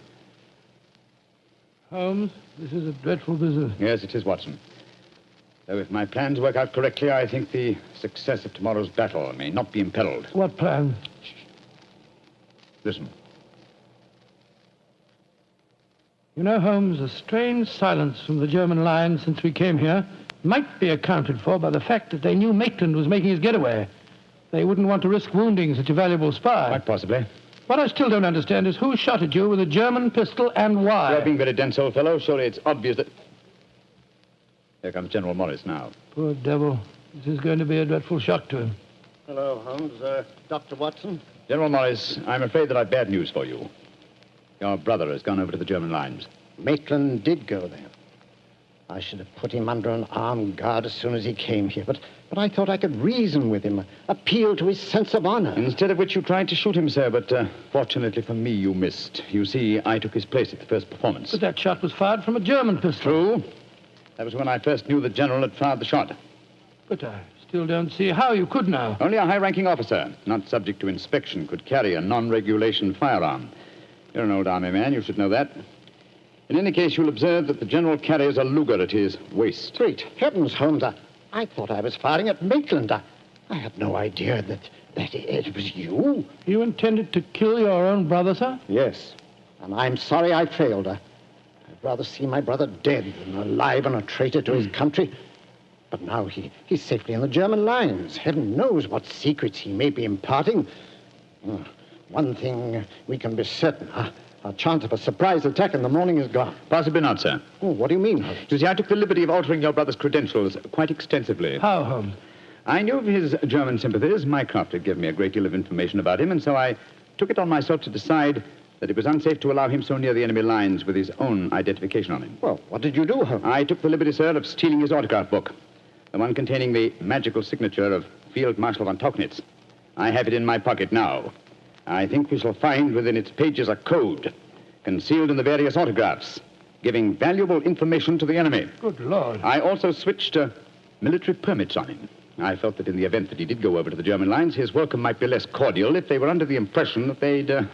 Holmes, this is a dreadful business. Yes, it is, Watson. Though if my plans work out correctly, I think the success of tomorrow's battle may not be imperiled. What plan? Listen. You know, Holmes, a strange silence from the German line since we came here might be accounted for by the fact that they knew Maitland was making his getaway. They wouldn't want to risk wounding such a valuable spy. Quite possibly. What I still don't understand is who shot at you with a German pistol and why. You're being very dense, old fellow. Surely it's obvious that... Here comes General Morris now. Poor devil. This is going to be a dreadful shock to him. Hello, Holmes. Dr. Watson? General Morris, I'm afraid that I've bad news for you. Your brother has gone over to the German lines. Maitland did go there. I should have put him under an armed guard as soon as he came here, but I thought I could reason with him, appeal to his sense of honor. Instead of which you tried to shoot him, sir, but fortunately for me, you missed. You see, I took his place at the first performance. But that shot was fired from a German pistol. True. That was when I first knew the general had fired the shot. But I still don't see how you could know. Only a high-ranking officer, not subject to inspection, could carry a non-regulation firearm. You're an old army man, you should know that. In any case, you'll observe that the general carries a Luger at his waist. Great heavens, Holmes, I thought I was firing at Maitland. I had no idea that it was you. You intended to kill your own brother, sir? Yes, and I'm sorry I failed. I'd rather see my brother dead than alive and a traitor to his country. But now he's safely in the German lines. Heaven knows what secrets he may be imparting. One thing we can be certain, our chance of a surprise attack in the morning is gone. Possibly not, sir. Oh, what do you mean, Holmes? You see, I took the liberty of altering your brother's credentials quite extensively. How, Holmes? I knew of his German sympathies. Mycroft had given me a great deal of information about him, and so I took it on myself to decide that it was unsafe to allow him so near the enemy lines with his own identification on him. Well, what did you do, Holmes? I took the liberty, sir, of stealing his autograph book, the one containing the magical signature of Field Marshal von Tauchnitz. I have it in my pocket now. I think we shall find within its pages a code concealed in the various autographs, giving valuable information to the enemy. Good Lord. I also switched military permits on him. I felt that in the event that he did go over to the German lines, his welcome might be less cordial if they were under the impression that they'd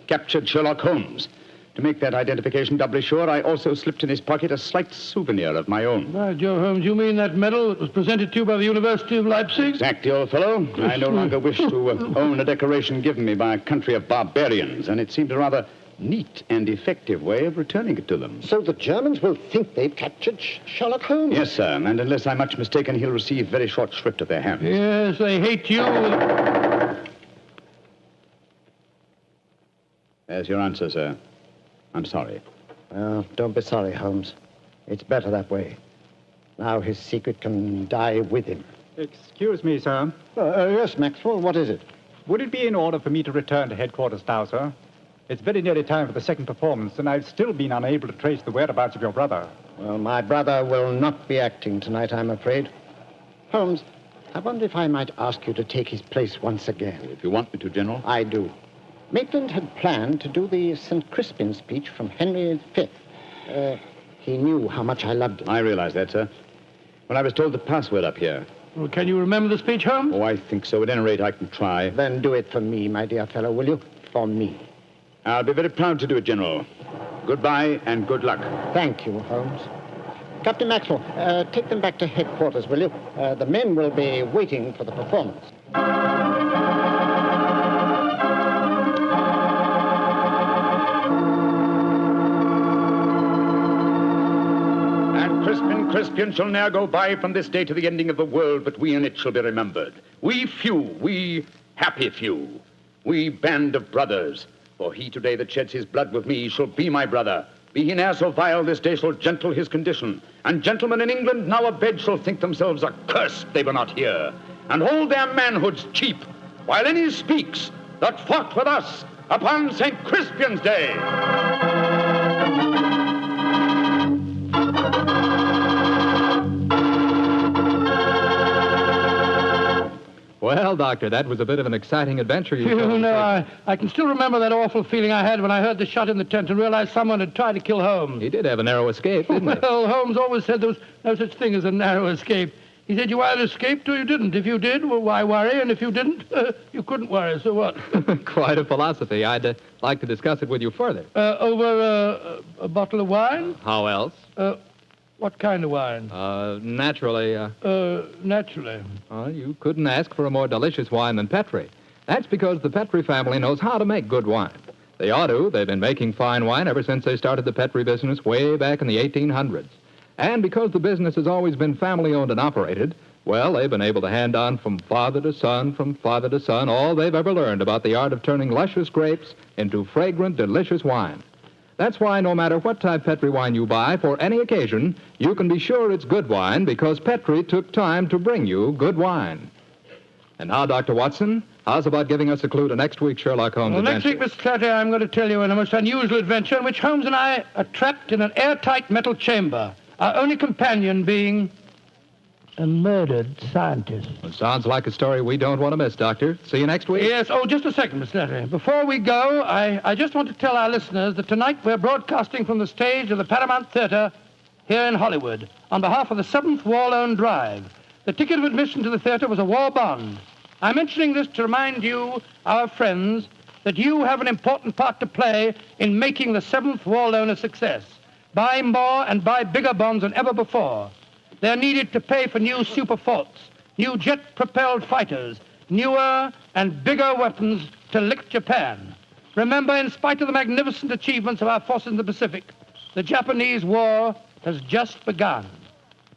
captured Sherlock Holmes. To make that identification doubly sure, I also slipped in his pocket a slight souvenir of my own. By Jove, Holmes, you mean that medal that was presented to you by the University of Leipzig? Exactly, old fellow. I no longer wish to own a decoration given me by a country of barbarians, and it seemed a rather neat and effective way of returning it to them. So the Germans will think they've captured Sherlock Holmes? Yes, sir, and unless I'm much mistaken, he'll receive very short shrift at their hands. Yes, they hate you. There's your answer, sir. I'm sorry. Well, don't be sorry, Holmes. It's better that way. Now his secret can die with him. Excuse me, sir. Yes, Maxwell, what is it? Would it be in order for me to return to headquarters now, sir? It's very nearly time for the second performance, and I've still been unable to trace the whereabouts of your brother. Well, my brother will not be acting tonight, I'm afraid. Holmes, I wonder if I might ask you to take his place once again. If you want me to, General. I do. Maitland had planned to do the St. Crispin speech from Henry V. He knew how much I loved him. I realize that, sir. When I was told the password up here. Well, can you remember the speech, Holmes? Oh, I think so. At any rate, I can try. Then do it for me, my dear fellow, will you? For me. I'll be very proud to do it, General. Goodbye and good luck. Thank you, Holmes. Captain Maxwell, take them back to headquarters, will you? The men will be waiting for the performance. Crispian shall ne'er go by from this day to the ending of the world, but we in it shall be remembered. We few, we happy few, we band of brothers. For he today that sheds his blood with me shall be my brother. Be he ne'er so vile, this day shall gentle his condition. And gentlemen in England now abed shall think themselves accursed they were not here, and hold their manhoods cheap, while any speaks that fought with us upon St. Crispian's Day. Well, Doctor, that was a bit of an exciting adventure you told. No, I can still remember that awful feeling I had when I heard the shot in the tent and realized someone had tried to kill Holmes. He did have a narrow escape, didn't he? Well, Holmes always said there was no such thing as a narrow escape. He said you either escaped or you didn't. If you did, well, why worry? And if you didn't, you couldn't worry, so what? Quite a philosophy. I'd like to discuss it with you further. Over a bottle of wine? How else? What kind of wine? Naturally. Naturally. You couldn't ask for a more delicious wine than Petri. That's because the Petri family knows how to make good wine. They ought to. They've been making fine wine ever since they started the Petri business way back in the 1800s. And because the business has always been family-owned and operated, well, they've been able to hand on from father to son, all they've ever learned about the art of turning luscious grapes into fragrant, delicious wine. That's why no matter what type Petri wine you buy for any occasion, you can be sure it's good wine because Petri took time to bring you good wine. And now, Dr. Watson, how's about giving us a clue to next week's Sherlock Holmes adventure? Next week, Mr. Clatter, I'm going to tell you a most unusual adventure in which Holmes and I are trapped in an airtight metal chamber, our only companion being a murdered scientist. Well, sounds like a story we don't want to miss, Doctor. See you next week. Yes. Oh, just a second, Mr. Clatter. Before we go, I just want to tell our listeners that tonight we're broadcasting from the stage of the Paramount Theater here in Hollywood, on behalf of the 7th War Loan Drive. The ticket of admission to the theater was a war bond. I'm mentioning this to remind you, our friends, that you have an important part to play in making the 7th War Loan a success. Buy more and buy bigger bonds than ever before. They're needed to pay for new super forts, new jet-propelled fighters, newer and bigger weapons to lick Japan. Remember, in spite of the magnificent achievements of our forces in the Pacific, the Japanese war has just begun.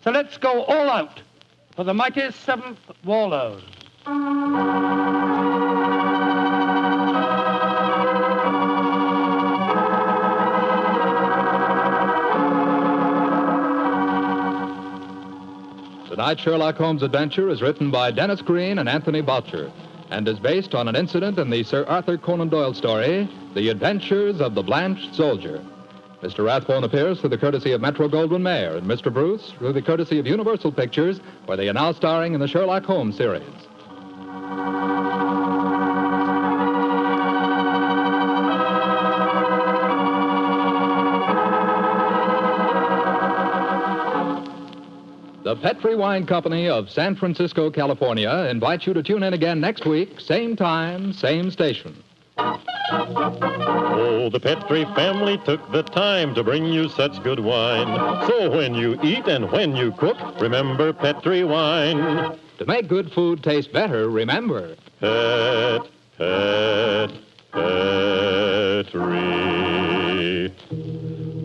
So let's go all out for the mighty 7th War Loan. Tonight's Sherlock Holmes adventure is written by Dennis Green and Anthony Boucher and is based on an incident in the Sir Arthur Conan Doyle story, The Adventures of the Blanched Soldier. Mr. Rathbone appears through the courtesy of Metro-Goldwyn-Mayer and Mr. Bruce through the courtesy of Universal Pictures, where they are now starring in the Sherlock Holmes series. The Petri Wine Company of San Francisco, California, invites you to tune in again next week, same time, same station. Oh, the Petri family took the time to bring you such good wine. So when you eat and when you cook, remember Petri wine. To make good food taste better, remember Petri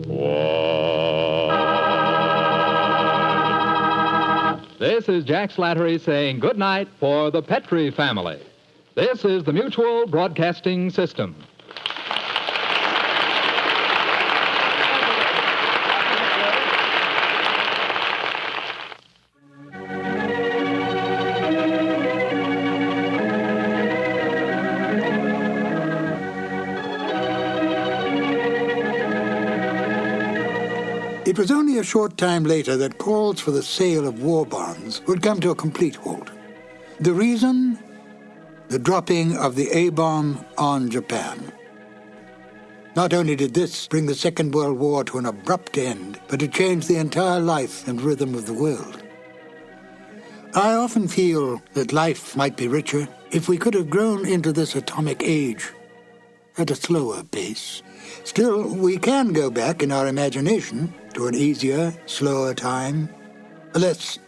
wine. This is Jack Slattery saying good night for the Petri family. This is the Mutual Broadcasting System. It was only a short time later that calls for the sale of war bonds would come to a complete halt. The reason? The dropping of the A-bomb on Japan. Not only did this bring the Second World War to an abrupt end, but it changed the entire life and rhythm of the world. I often feel that life might be richer if we could have grown into this atomic age at a slower pace. Still, we can go back in our imagination to an easier, slower time, a less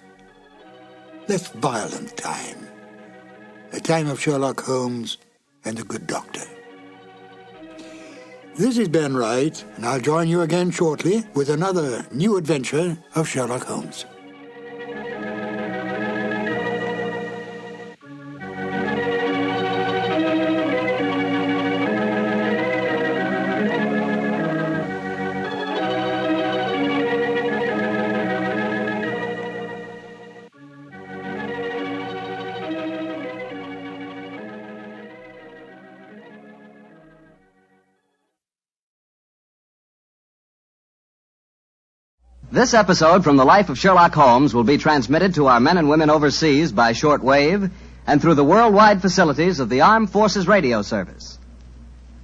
violent time, a time of Sherlock Holmes and the good doctor. This is Ben Wright, and I'll join you again shortly with another new adventure of Sherlock Holmes. This episode from the life of Sherlock Holmes will be transmitted to our men and women overseas by shortwave and through the worldwide facilities of the Armed Forces Radio Service.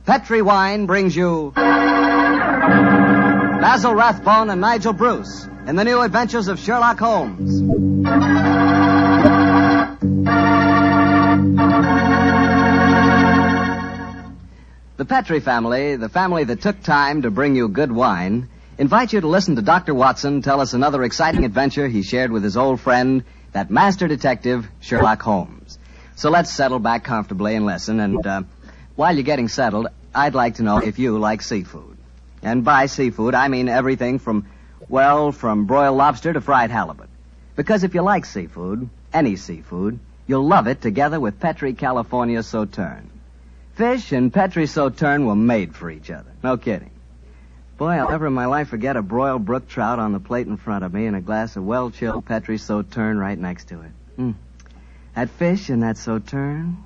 Petri Wine brings you Basil Rathbone and Nigel Bruce in the new adventures of Sherlock Holmes. The Petri family, the family that took time to bring you good wine, invite you to listen to Dr. Watson tell us another exciting adventure he shared with his old friend, that master detective, Sherlock Holmes. So let's settle back comfortably and listen, and while you're getting settled, I'd like to know if you like seafood. And by seafood, I mean everything from broiled lobster to fried halibut. Because if you like seafood, any seafood, you'll love it together with Petri California Sauterne. Fish and Petri Sauterne were made for each other. No kidding. Boy, I'll never in my life forget a broiled brook trout on the plate in front of me and a glass of well-chilled Petri Sauterne right next to it. That fish and that Sauterne.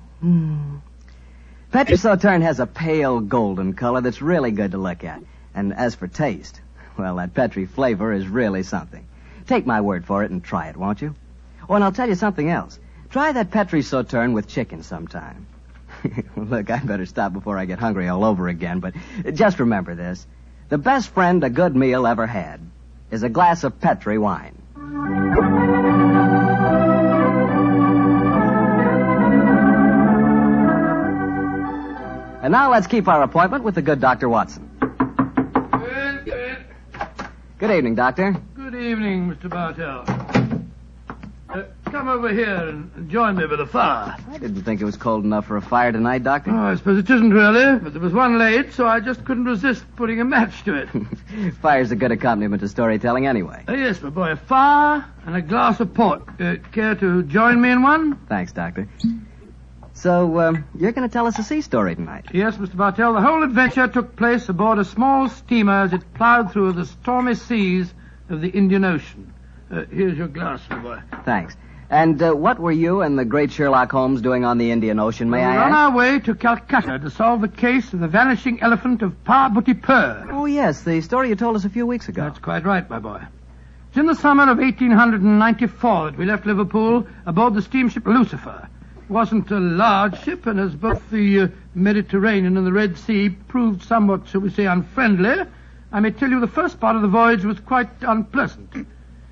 Petri Sauterne has a pale golden color that's really good to look at. And as for taste, well, that Petri flavor is really something. Take my word for it and try it, won't you? Oh, and I'll tell you something else. Try that Petri Sauterne with chicken sometime. Look, I better stop before I get hungry all over again, but just remember this. The best friend a good meal ever had is a glass of Petri wine. And now let's keep our appointment with the good Dr. Watson. Good evening, Doctor. Good evening, Mr. Bartell. Come over here and join me by the fire. I didn't think it was cold enough for a fire tonight, Doctor. Oh, I suppose it isn't really, but there was one late, so I just couldn't resist putting a match to it. Fire's a good accompaniment to storytelling anyway. Yes, my boy, a fire and a glass of port. Care to join me in one? Thanks, Doctor. So, you're going to tell us a sea story tonight? Yes, Mr. Bartell. The whole adventure took place aboard a small steamer as it plowed through the stormy seas of the Indian Ocean. Here's your glass, my boy. Thanks. And what were you and the great Sherlock Holmes doing on the Indian Ocean, may I We're on ask? our way to Calcutta to solve the case of the vanishing elephant of Parbutipur. Oh, yes, the story you told us a few weeks ago. That's quite right, my boy. It's in the summer of 1894 that we left Liverpool aboard the steamship Lucifer. It wasn't a large ship, and as both the Mediterranean and the Red Sea proved somewhat, shall we say, unfriendly, I may tell you the first part of the voyage was quite unpleasant.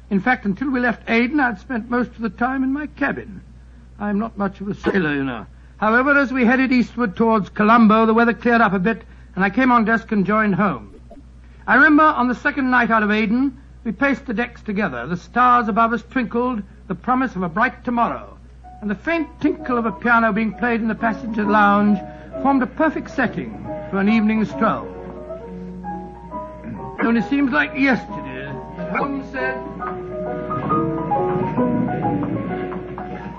In fact, until we left Aden, I'd spent most of the time in my cabin. I'm not much of a sailor, you know. However, as we headed eastward towards Colombo, the weather cleared up a bit, and I came on deck and joined home. I remember on the second night out of Aden, we paced the decks together. The stars above us twinkled, the promise of a bright tomorrow, and the faint tinkle of a piano being played in the passenger lounge formed a perfect setting for an evening stroll. It only seems like yesterday that Holmes said...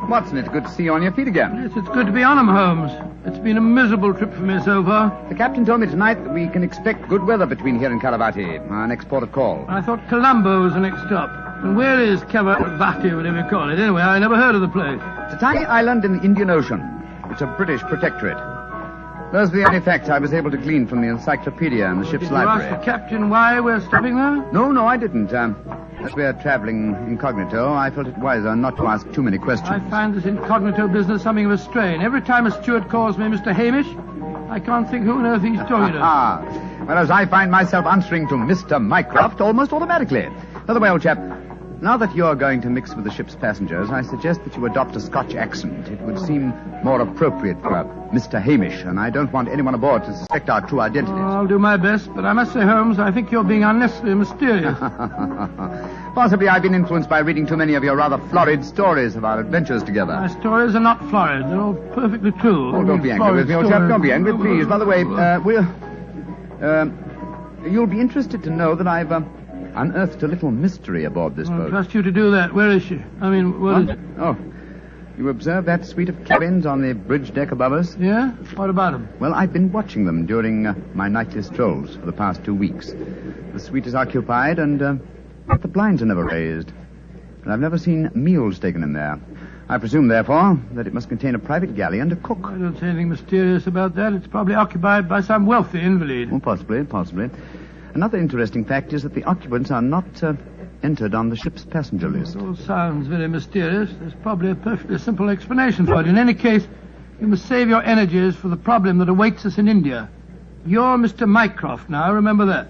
Watson, it's good to see you on your feet again. Yes, it's good to be on 'em, Holmes. It's been a miserable trip for me so far. The captain told me tonight that we can expect good weather between here and Calavati, our next port of call. I thought Colombo was the next stop. And where is Calavati, whatever you call it? Anyway, I never heard of the place. It's a tiny island in the Indian Ocean. It's a British protectorate. Those are the only facts I was able to glean from the encyclopedia and the ship's library. Did you ask the captain why we're stopping there? No, I didn't. As we're traveling incognito, I felt it wiser not to ask too many questions. I find this incognito business something of a strain. Every time a steward calls me Mr. Hamish, I can't think who on earth he's talking to. Whereas I find myself answering to Mr. Mycroft almost automatically. By the way, old chap, now that you're going to mix with the ship's passengers, I suggest that you adopt a Scotch accent. It would seem more appropriate for Mr. Hamish, and I don't want anyone aboard to suspect our true identities. I'll do my best, but I must say, Holmes, I think you're being unnecessarily mysterious. Possibly I've been influenced by reading too many of your rather florid stories of our adventures together. My stories are not florid. They're all perfectly true. Oh, don't be angry with me, old chap. Don't be angry, please. By the way, you'll be interested to know that I've unearthed a little mystery aboard this boat. I trust you to do that. Where is she? I mean, what is it? Oh, you observe that suite of cabins on the bridge deck above us? Yeah? What about them? Well, I've been watching them during my nightly strolls for the past 2 weeks. The suite is occupied, and the blinds are never raised. And I've never seen meals taken in there. I presume, therefore, that it must contain a private galley and a cook. I don't see anything mysterious about that. It's probably occupied by some wealthy invalid. Oh, possibly. Another interesting fact is that the occupants are not entered on the ship's passenger list. It all sounds very mysterious. There's probably a perfectly simple explanation for it. In any case, you must save your energies for the problem that awaits us in India. You're Mr. Mycroft now, remember that.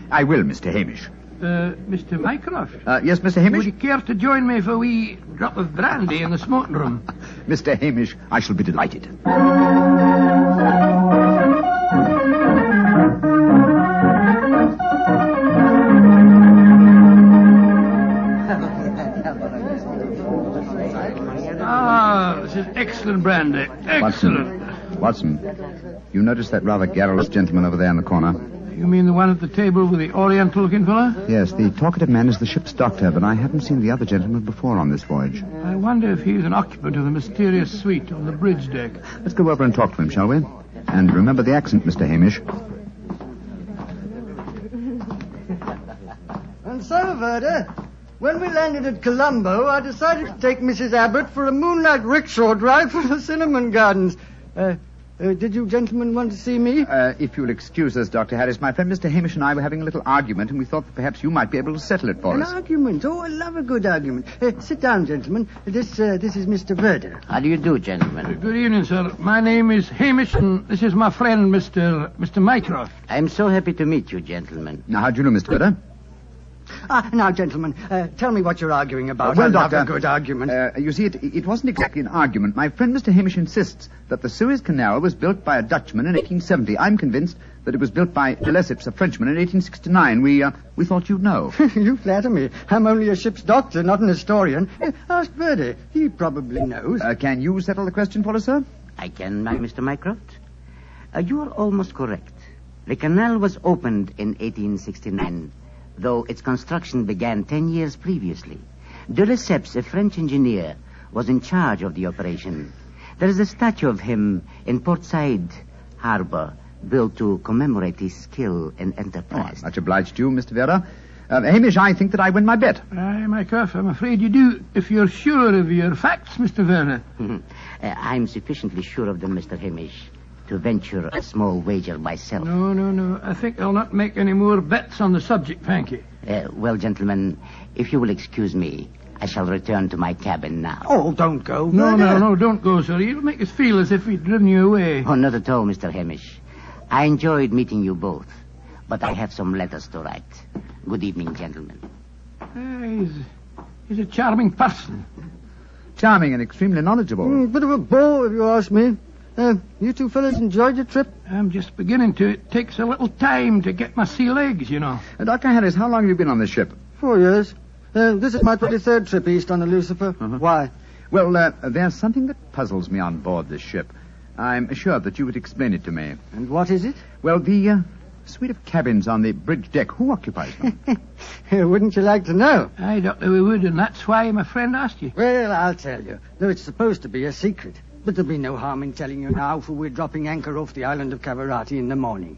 I will, Mr. Hamish. Mr. Mycroft? Yes, Mr. Hamish? Would you care to join me for a wee drop of brandy in the smoking room? Mr. Hamish, I shall be delighted. This is excellent brandy. Excellent. Watson, you notice that rather garrulous gentleman over there in the corner? You mean the one at the table with the oriental-looking fella? Yes, the talkative man is the ship's doctor, but I haven't seen the other gentleman before on this voyage. I wonder if he's an occupant of the mysterious suite on the bridge deck. Let's go over and talk to him, shall we? And remember the accent, Mr. Hamish. And so, Verda, when we landed at Colombo, I decided to take Mrs. Abbott for a moonlight rickshaw drive through the cinnamon gardens. Did you gentlemen want to see me? If you'll excuse us, Dr. Harris, my friend Mr. Hamish and I were having a little argument, and we thought that perhaps you might be able to settle it for us. An argument? Oh, I love a good argument. Sit down, gentlemen. This is Mr. Verda. How do you do, gentlemen? Good evening, sir. My name is Hamish, and this is my friend, Mr. Mycroft. I'm so happy to meet you, gentlemen. Now, how do you know, Mr. Verda? Now, gentlemen, tell me what you're arguing about. Well, I'll Doctor, have a good argument. You see, it wasn't exactly an argument. My friend Mr. Hamish insists that the Suez Canal was built by a Dutchman in 1870. I'm convinced that it was built by de Lesseps, a Frenchman, in 1869. We thought you'd know. You flatter me. I'm only a ship's doctor, not an historian. Ask Verdi. He probably knows. Can you settle the question for us, sir? I can, Mr. Mycroft. You are almost correct. The canal was opened in 1869, though its construction began 10 years previously. De Lesseps, a French engineer, was in charge of the operation. There is a statue of him in Port Said Harbor, built to commemorate his skill and enterprise. Much obliged to you, Mr. Vera. Hamish, I think that I win my bet. Aye, Mycroft, I'm afraid you do, if you're sure of your facts, Mr. Werner. I'm sufficiently sure of them, Mr. Hamish, to venture a small wager myself. No. I think I'll not make any more bets on the subject, thank you. Well, gentlemen, if you will excuse me, I shall return to my cabin now. Oh, don't go. No, don't go, sir. You'll make us feel as if we'd driven you away. Oh, not at all, Mr. Hamish. I enjoyed meeting you both, but I have some letters to write. Good evening, gentlemen. He's a charming person. Charming and extremely knowledgeable. Bit of a bore, if you ask me. You two fellas enjoyed your trip? I'm just beginning to. It takes a little time to get my sea legs, you know. Dr. Harris, how long have you been on this ship? 4 years. This is my 23rd trip east on the Lucifer. Why? Well, there's something that puzzles me on board this ship. I'm assured that you would explain it to me. And what is it? Well, the suite of cabins on the bridge deck. Who occupies them? Wouldn't you like to know? Aye, Doctor, we would, and that's why my friend asked you. Well, I'll tell you. Though it's supposed to be a secret. But there'll be no harm in telling you now, for we're dropping anchor off the island of Cavarati in the morning.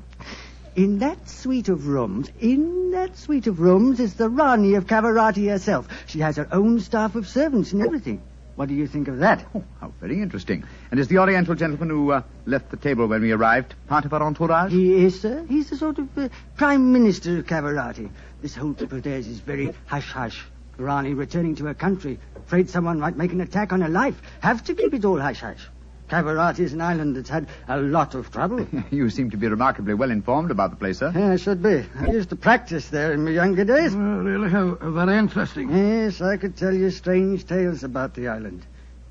In that suite of rooms is the Rani of Cavarati herself. She has her own staff of servants and everything. What do you think of that? Oh, how very interesting. And is the Oriental gentleman who left the table when we arrived part of our entourage? He is, sir. He's the sort of Prime Minister of Cavarati. This whole trip of theirs is very hush-hush. Rani returning to her country, afraid someone might make an attack on her life. Have to keep it all hush-hush. Cavarati is an island that's had a lot of trouble. You seem to be remarkably well informed about the place, sir. Yeah, I should be. I used to practice there in my younger days. Oh, really? How very interesting. Yes, I could tell you strange tales about the island.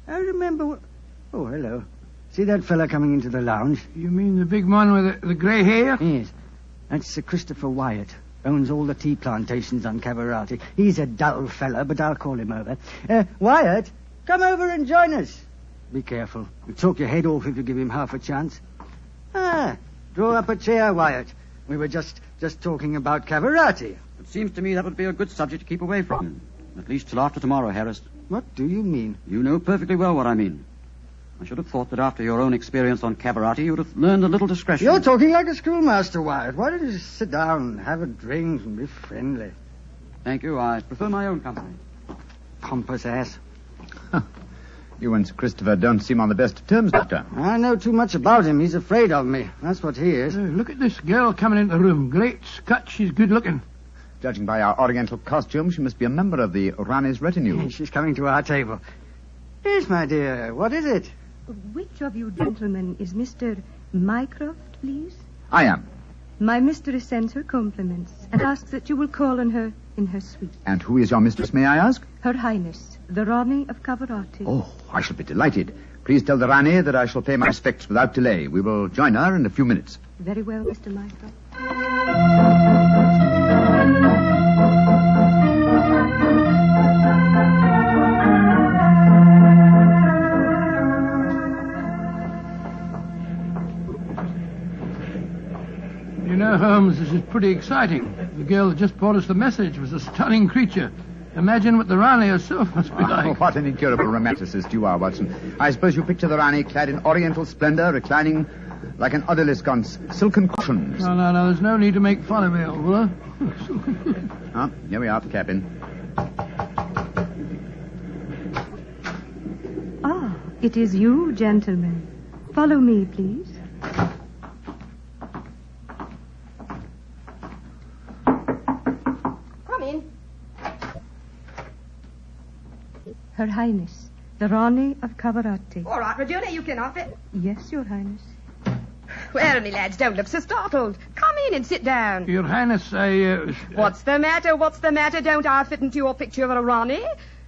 I remember... Oh, hello. See that fella coming into the lounge? You mean the big man with the grey hair? Yes. That's Sir Christopher Wyatt. Owns all the tea plantations on Cavarati. He's a dull fella, but I'll call him over. Wyatt, come over and join us. Be careful. You'll talk your head off if you give him half a chance. Draw up a chair, Wyatt. We were just talking about Cavarati. It seems to me that would be a good subject to keep away from. At least till after tomorrow, Harris. What do you mean? You know perfectly well what I mean. I should have thought that after your own experience on Cavarati, you'd have learned a little discretion. You're talking like a schoolmaster, Wyatt. Why don't you just sit down, have a drink, and be friendly? Thank you. I prefer my own company. Pompous ass. You and Sir Christopher don't seem on the best of terms, Doctor. I know too much about him. He's afraid of me. That's what he is. Look at this girl coming into the room. Great Scott, she's good looking. Judging by our Oriental costume, she must be a member of the Rani's retinue. She's coming to our table. Yes, my dear. What is it? Which of you gentlemen is Mr. Mycroft, please? I am. My mistress sends her compliments and asks that you will call on her in her suite. And who is your mistress, may I ask? Her Highness, the Rani of Cavarati. Oh, I shall be delighted. Please tell the Rani that I shall pay my respects without delay. We will join her in a few minutes. Very well, Mr. Mycroft. You know, Holmes, this is pretty exciting. The girl that just brought us the message was a stunning creature. Imagine what the Rani herself must be like. What an incurable romanticist you are, Watson. I suppose you picture the Rani clad in oriental splendor, reclining like an odalisque on silken cushions. No, there's no need to make fun of me, old fellow. Here we are at the cabin. It is you, gentlemen. Follow me, please. Come in. Her Highness, the Rani of Cavarati. All right, Regina, you can off it. Yes, Your Highness. Well, me lads, don't look so startled. Come in and sit down. Your Highness, I... What's the matter? What's the matter? Don't I fit into your picture of a Ronnie?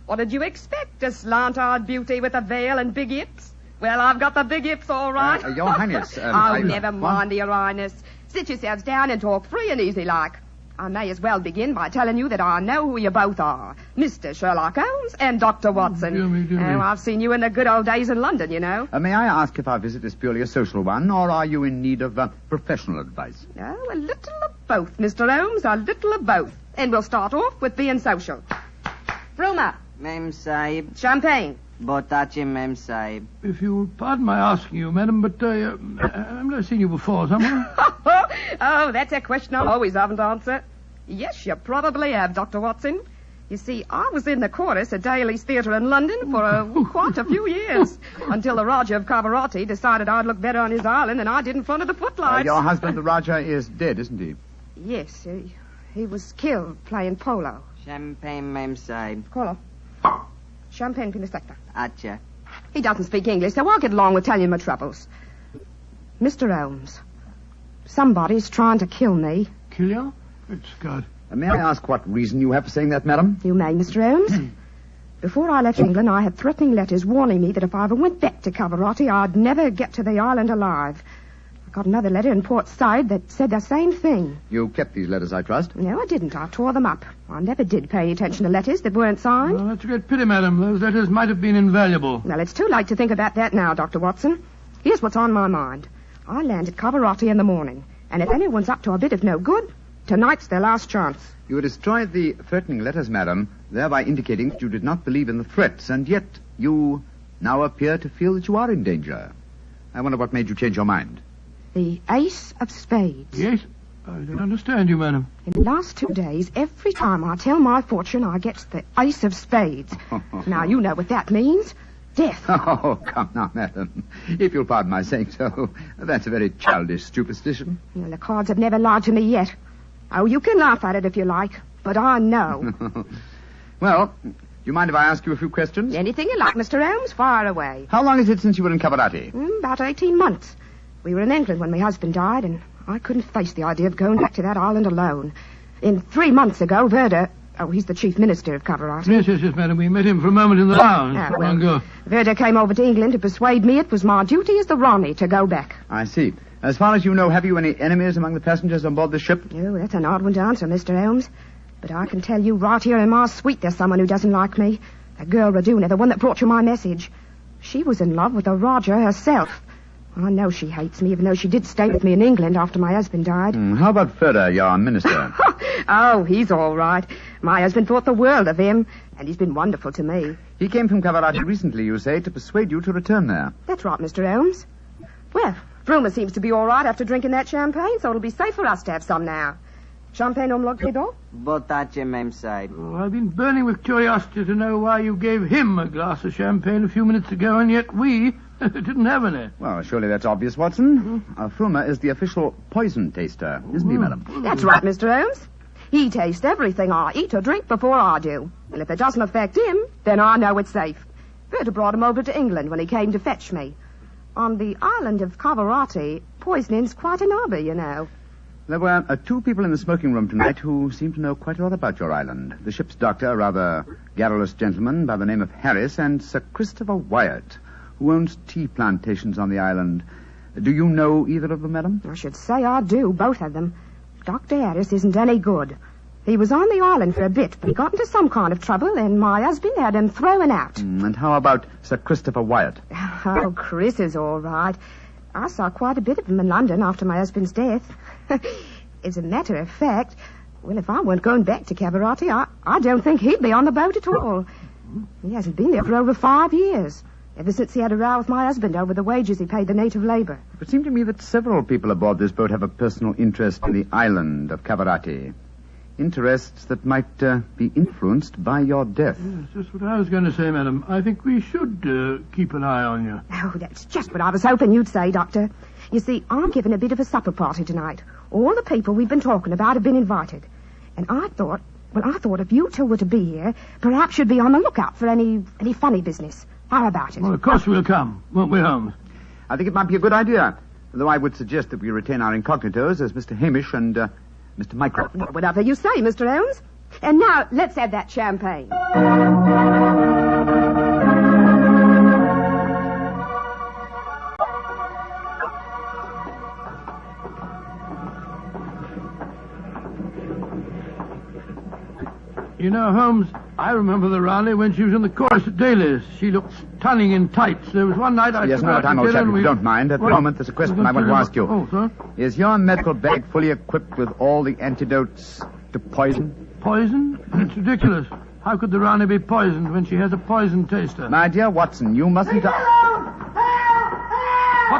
What did you expect? A slant-eyed beauty with a veil and big hips? Well, I've got the big hips, all right. Your Highness... never mind, Your Highness. Sit yourselves down and talk free and easy like. I may as well begin by telling you that I know who you both are. Mr. Sherlock Holmes and Dr. Watson. Dear me. I've seen you in the good old days in London, you know. May I ask if our visit is purely a social one, or are you in need of professional advice? Oh, a little of both, Mr. Holmes, a little of both. And we'll start off with being social. Ruma. Mem Sahib. Champagne. Botachi, Mem Sahib. If you'll pardon my asking you, madam, but I've never seen you before, someone. Oh, that's a question I always haven't answered. Yes, you probably have, Dr. Watson. You see, I was in the chorus at Daly's Theatre in London for quite a few years, until the Raja of Cavarati decided I'd look better on his island than I did in front of the footlights. Your husband, the Raja, is dead, isn't he? Yes, he was killed playing polo. Champagne, Mem Sahib. Colo. Champagne Pinistecta. Acha. He doesn't speak English, so I'll get along with telling my troubles. Mr. Holmes, somebody's trying to kill me. Kill you? Good Scott. May I ask what reason you have for saying that, madam? You may, Mr. Holmes. Before I left England, I had threatening letters warning me that if I ever went back to Cavarati, I'd never get to the island alive. I got another letter in Port Said that said the same thing. You kept these letters, I trust? No, I didn't. I tore them up. I never did pay any attention to letters that weren't signed. Well, that's a great pity, madam. Those letters might have been invaluable. Well, it's too late to think about that now, Dr. Watson. Here's what's on my mind. I land at Cavarati in the morning, and if anyone's up to a bit of no good, tonight's their last chance. You destroyed the threatening letters, madam, thereby indicating that you did not believe in the threats, and yet you now appear to feel that you are in danger. I wonder what made you change your mind. The Ace of Spades. Yes? I don't understand you, madam. In the last 2 days, every time I tell my fortune, I get the Ace of Spades. Now, you know what that means. Death. Oh, come now, madam. If you'll pardon my saying so, that's a very childish superstition. Well, the cards have never lied to me yet. Oh, you can laugh at it if you like, but I know. Well, do you mind if I ask you a few questions? Anything you like, Mr. Holmes. Fire away. How long is it since you were in Cavarati? About 18 months. We were in England when my husband died, and I couldn't face the idea of going back to that island alone. 3 months ago, Verda... Oh, he's the chief minister of Cavarati. Yes, madam. We met him for a moment in the lounge. Long ago. Verda came over to England to persuade me it was my duty as the Ronnie to go back. I see. As far as you know, have you any enemies among the passengers on board the ship? Oh, that's an odd one to answer, Mr. Holmes. But I can tell you right here in my suite there's someone who doesn't like me. The girl Raduna, the one that brought you my message. She was in love with the Roger herself. I know she hates me, even though she did stay with me in England after my husband died. How about Ferda, your minister? Oh, he's all right. My husband thought the world of him, and he's been wonderful to me. He came from Cavarati recently, you say, to persuade you to return there. That's right, Mr. Holmes. Well, Rumour seems to be all right after drinking that champagne, so it'll be safe for us to have some now. Champagne omlog, Botache, Mem Sahib. Oh, I've been burning with curiosity to know why you gave him a glass of champagne a few minutes ago, and yet we didn't have any. Well, surely that's obvious, Watson. Fruma is the official poison taster, isn't he, madam? That's right, Mr. Holmes. He tastes everything I eat or drink before I do. And if it doesn't affect him, then I know it's safe. Berta brought him over to England when he came to fetch me. On the island of Cavarati, poisoning's quite an hobby, you know. There were 2 people in the smoking room tonight who seemed to know quite a lot about your island. The ship's doctor, a rather garrulous gentleman by the name of Harris, and Sir Christopher Wyatt, who owns tea plantations on the island. Do you know either of them, madam? I should say I do, both of them. Dr. Harris isn't any good. He was on the island for a bit, but he got into some kind of trouble, and my husband had him thrown out. And how about Sir Christopher Wyatt? Oh, Chris is all right. I saw quite a bit of him in London after my husband's death. As a matter of fact, well, if I weren't going back to Cavarati, I don't think he'd be on the boat at all. He hasn't been there for over 5 years, ever since he had a row with my husband over the wages he paid the native labor. It seemed to me that several people aboard this boat have a personal interest in the island of Cavarati. Interests that might be influenced by your death. Yes, that's what I was going to say, madam. I think we should keep an eye on you. Oh, that's just what I was hoping you'd say, Doctor. You see, I'm giving a bit of a supper party tonight. All the people we've been talking about have been invited. And I thought if you two were to be here, perhaps you'd be on the lookout for any funny business. How about it? Well, of course we'll come, won't we, Holmes? I think it might be a good idea. Though I would suggest that we retain our incognitos as Mr. Hamish and Mr. Mycroft. Whatever you say, Mr. Holmes. And now, let's have that champagne. You know, Holmes, I remember the Raleigh when she was in the chorus at Daly's. She looked stunning in tights. There was one night I... Yes, no time, old chap, if you don't mind. At the moment, there's a question I want to ask you. Oh, sir? Is your medical bag fully equipped with all the antidotes to poison? Poison? It's ridiculous. How could the Rani be poisoned when she has a poison taster? My dear Watson, you mustn't... What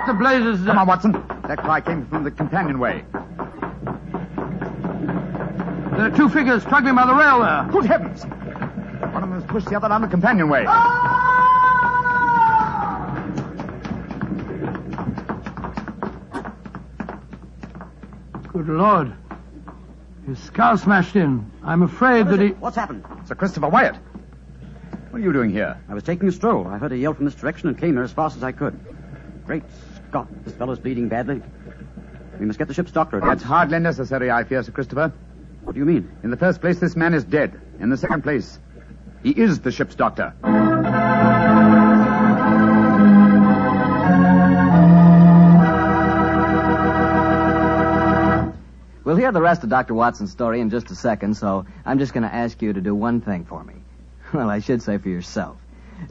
the blazes is that? Come on, Watson. That cry came from the companionway. There are two figures struggling by the rail there. Good heavens! One of them has pushed the other down the companionway. Good Lord. His skull smashed in. I'm afraid that he... What's happened? Sir Christopher Wyatt. What are you doing here? I was taking a stroll. I heard a yell from this direction and came here as fast as I could. Great Scott, this fellow's bleeding badly. We must get the ship's doctor. That's hardly necessary, I fear, Sir Christopher. What do you mean? In the first place, this man is dead. In the second place, he is the ship's doctor. We'll hear the rest of Dr. Watson's story in just a second, so I'm just going to ask you to do one thing for me. Well, I should say for yourself.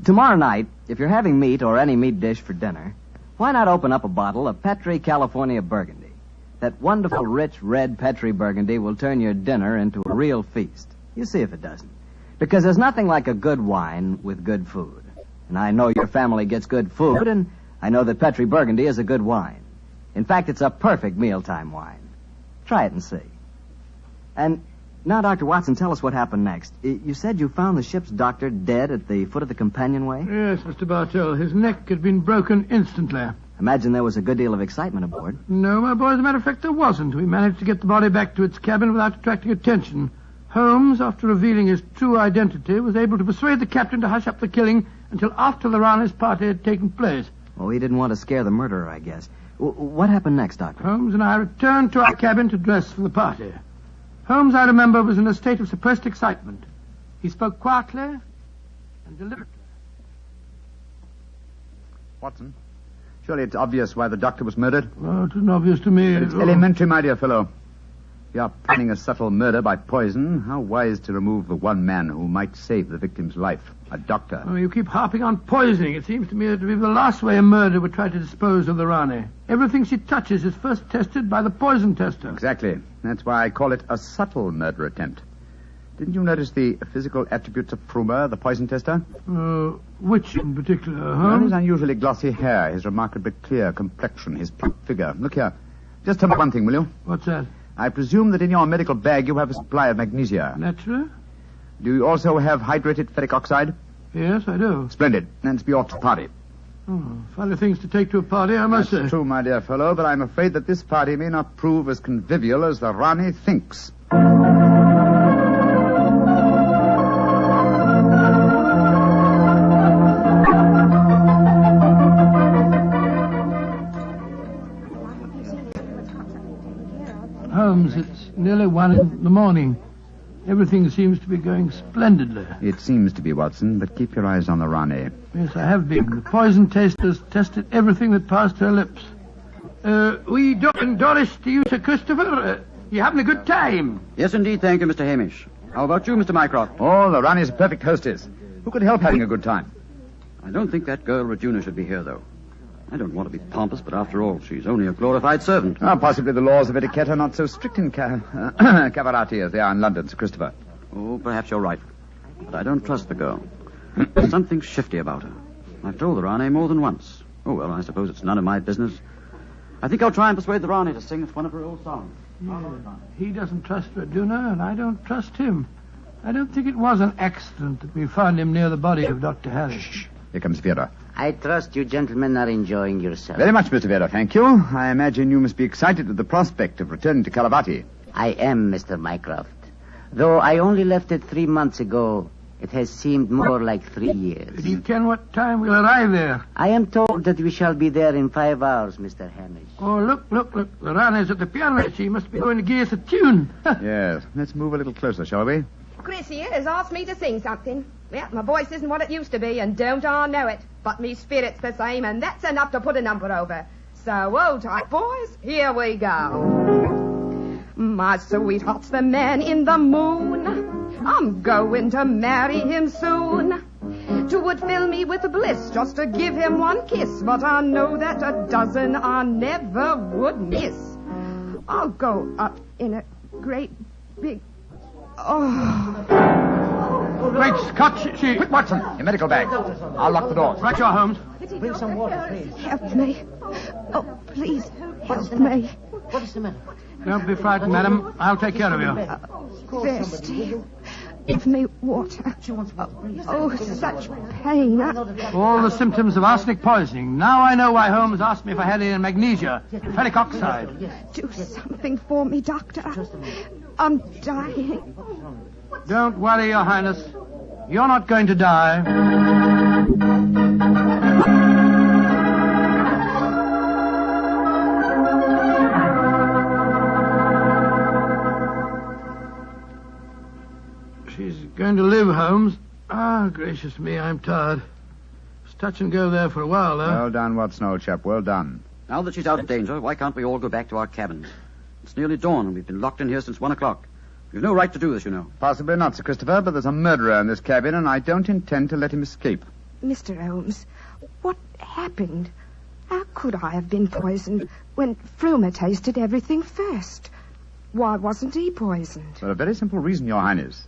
Tomorrow night, if you're having meat or any meat dish for dinner, why not open up a bottle of Petri California Burgundy? That wonderful, rich, red Petri Burgundy will turn your dinner into a real feast. You see if it doesn't. Because there's nothing like a good wine with good food. And I know your family gets good food, and I know that Petri Burgundy is a good wine. In fact, it's a perfect mealtime wine. Try it and see. And now, Dr. Watson, tell us what happened next. You said you found the ship's doctor dead at the foot of the companionway? Yes, Mr. Bartell. His neck had been broken instantly. Imagine there was a good deal of excitement aboard. No, my boy, as a matter of fact, there wasn't. We managed to get the body back to its cabin without attracting attention. Holmes, after revealing his true identity, was able to persuade the captain to hush up the killing until after the Rani's party had taken place. Oh, he didn't want to scare the murderer, I guess. What happened next, Doctor? Holmes and I returned to our cabin to dress for the party. Holmes, I remember, was in a state of suppressed excitement. He spoke quietly and deliberately. Watson? Surely it's obvious why the doctor was murdered. Well, it isn't obvious to me. But it's elementary, my dear fellow. If you are planning a subtle murder by poison, how wise to remove the one man who might save the victim's life, a doctor. Oh, you keep harping on poisoning. It seems to me to be the last way a murderer would try to dispose of the Rani. Everything she touches is first tested by the poison tester. Exactly. That's why I call it a subtle murder attempt. Didn't you notice the physical attributes of Frumer, the poison tester? Which in particular, Well, his unusually glossy hair, his remarkably clear complexion, his plump figure. Look here. Just tell me one thing, will you? What's that? I presume that in your medical bag you have a supply of magnesia. Naturally. Do you also have hydrated ferric oxide? Yes, I do. Splendid. Then be off to the party. Oh, funny things to take to a party, I must say. That's true, my dear fellow, but I'm afraid that this party may not prove as convivial as the Rani thinks. Holmes, it's nearly 1 in the morning. Everything seems to be going splendidly. It seems to be, Watson, but keep your eyes on the Rani. Yes, I have been. The poison testers tested everything that passed her lips. We don't Doris to you, Sir Christopher. You having a good time? Yes, indeed, thank you, Mr. Hamish. How about you, Mr. Mycroft? Oh, the Rani's a perfect hostess. Who could help having a good time? I don't think that girl Regina should be here, though. I don't want to be pompous, but after all, she's only a glorified servant. Possibly the laws of etiquette are not so strict in Cavarati as they are in London, Sir Christopher. Oh, perhaps you're right. But I don't trust the girl. Something shifty about her. I've told the Rani more than once. Oh, well, I suppose it's none of my business. I think I'll try and persuade the Rani to sing us one of her old songs. Yeah. He doesn't trust Regina, and I don't trust him. I don't think it was an accident that we found him near the body of Dr. Harris. Shh. Here comes Vera. I trust you gentlemen are enjoying yourselves. Very much, Mr. Vera, thank you. I imagine you must be excited at the prospect of returning to Calavati. I am, Mr. Mycroft. Though I only left it 3 months ago, It has seemed more like 3 years. Do you ken what time we'll arrive there? I am told that we shall be there in 5 hours, Mr. Hamish. Oh, look. The Rani's at the piano. She must be going to give us a tune. Yes. Let's move a little closer, shall we? Chris here has asked me to sing something. Well, my voice isn't what it used to be, and don't I know it. But me spirit's the same, and that's enough to put a number over. So, hold tight, boys. Here we go. My sweetheart's the man in the moon. I'm going to marry him soon. 'Twould fill me with bliss just to give him one kiss, but I know that a dozen I never would miss. I'll go up in a great big... Great Scott, she... Quick, Watson, your medical bag. I'll lock the door. Right, you are, Holmes. Bring some water, please. Help me. Oh, please, help me. What is the matter? Don't be frightened, madam. I'll take care of you. Thirsty. Give me water. Oh, such pain. All the symptoms of arsenic poisoning. Now I know why Holmes asked me if I had any magnesia, ferric oxide. Do something for me, Doctor. I'm dying. Don't worry, Your Highness. You're not going to die. She's going to live, Holmes. Ah, gracious me, I'm tired. It's touch and go there for a while, though. Well done, Watson, old chap. Well done. Now that she's out of danger, why can't we all go back to our cabins? It's nearly dawn, and we've been locked in here since 1 o'clock. We've no right to do this, you know. Possibly not, Sir Christopher, but there's a murderer in this cabin, and I don't intend to let him escape. Mr. Holmes, what happened? How could I have been poisoned when Frumer tasted everything first? Why wasn't he poisoned? For a very simple reason, Your Highness.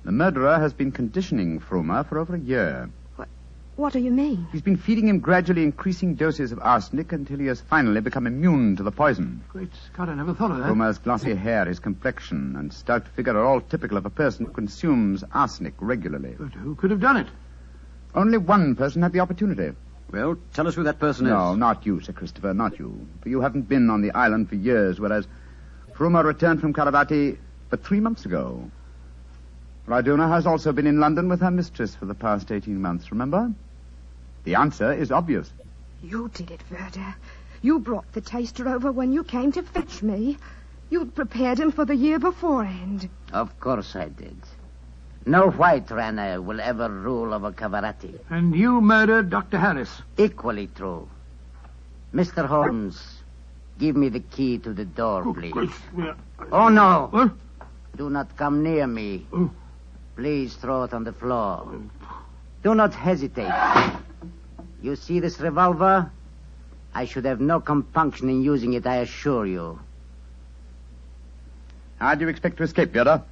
The murderer has been conditioning Frumer for over a year. What do you mean? He's been feeding him gradually increasing doses of arsenic until he has finally become immune to the poison. Great Scott, I never thought of that. Frumer's glossy hair, his complexion, and stout figure are all typical of a person who consumes arsenic regularly. But who could have done it? Only one person had the opportunity. Well, tell us who that person is. No, not you, Sir Christopher, not you. For you haven't been on the island for years, whereas Frumer returned from Caravati but 3 months ago. Raduna has also been in London with her mistress for the past 18 months, remember? The answer is obvious. You did it, Verda. You brought the taster over when you came to fetch me. You'd prepared him for the year beforehand. Of course I did. No white runner will ever rule over Cavarati. And you murdered Dr. Harris. Equally true. Mr. Holmes, give me the key to the door, please. Oh, no. What? Do not come near me. Please throw it on the floor. Do not hesitate. You see this revolver? I should have no compunction in using it, I assure you. How do you expect to escape, Yoda?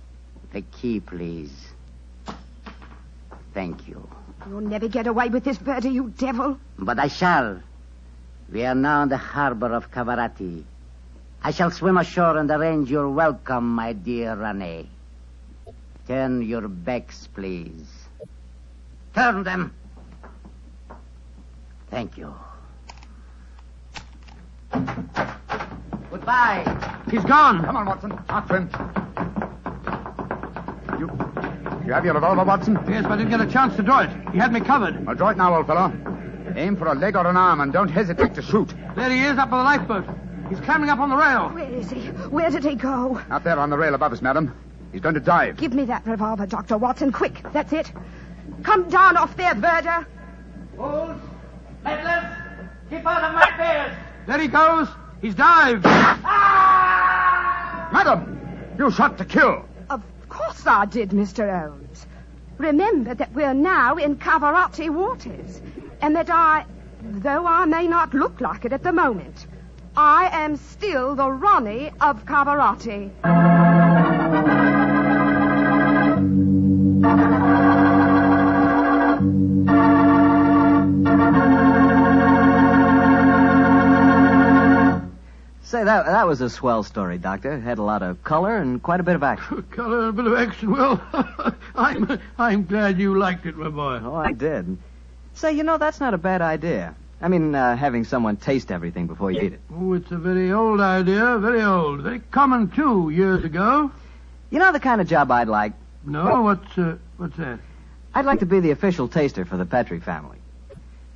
The key, please. Thank you. You'll never get away with this, Verda, you devil. But I shall. We are now in the harbor of Cavarati. I shall swim ashore and arrange your welcome, my dear Rane. Turn your backs, please. Turn them. Thank you. Goodbye. He's gone. Come on, Watson. After him. You have your revolver, Watson? Yes, but I didn't get a chance to draw it. He had me covered. Well, draw it now, old fellow. Aim for a leg or an arm and don't hesitate to shoot. There he is, up on the lifeboat. He's climbing up on the rail. Where is he? Where did he go? Out there on the rail above us, madam. He's going to dive. Give me that revolver, Dr. Watson, quick. That's it. Come down off there, Verda. Fools! Meddlers! Keep out of my affairs! There he goes. He's dived. Madam, you shot to kill. Of course I did, Mr. Holmes. Remember that we're now in Cavarati waters, and that though I may not look like it at the moment, I am still the Ronnie of Cavarati. Say, that was a swell story, Doctor. It had a lot of color and quite a bit of action. Color and a bit of action. Well, I'm glad you liked it, my boy. Oh, I did. Say, that's not a bad idea. I mean, having someone taste everything before you eat it. Oh, it's a very old idea. Very old. Very common, too, years ago. You know the kind of job I'd like? No, what's that? I'd like to be the official taster for the Petrie family.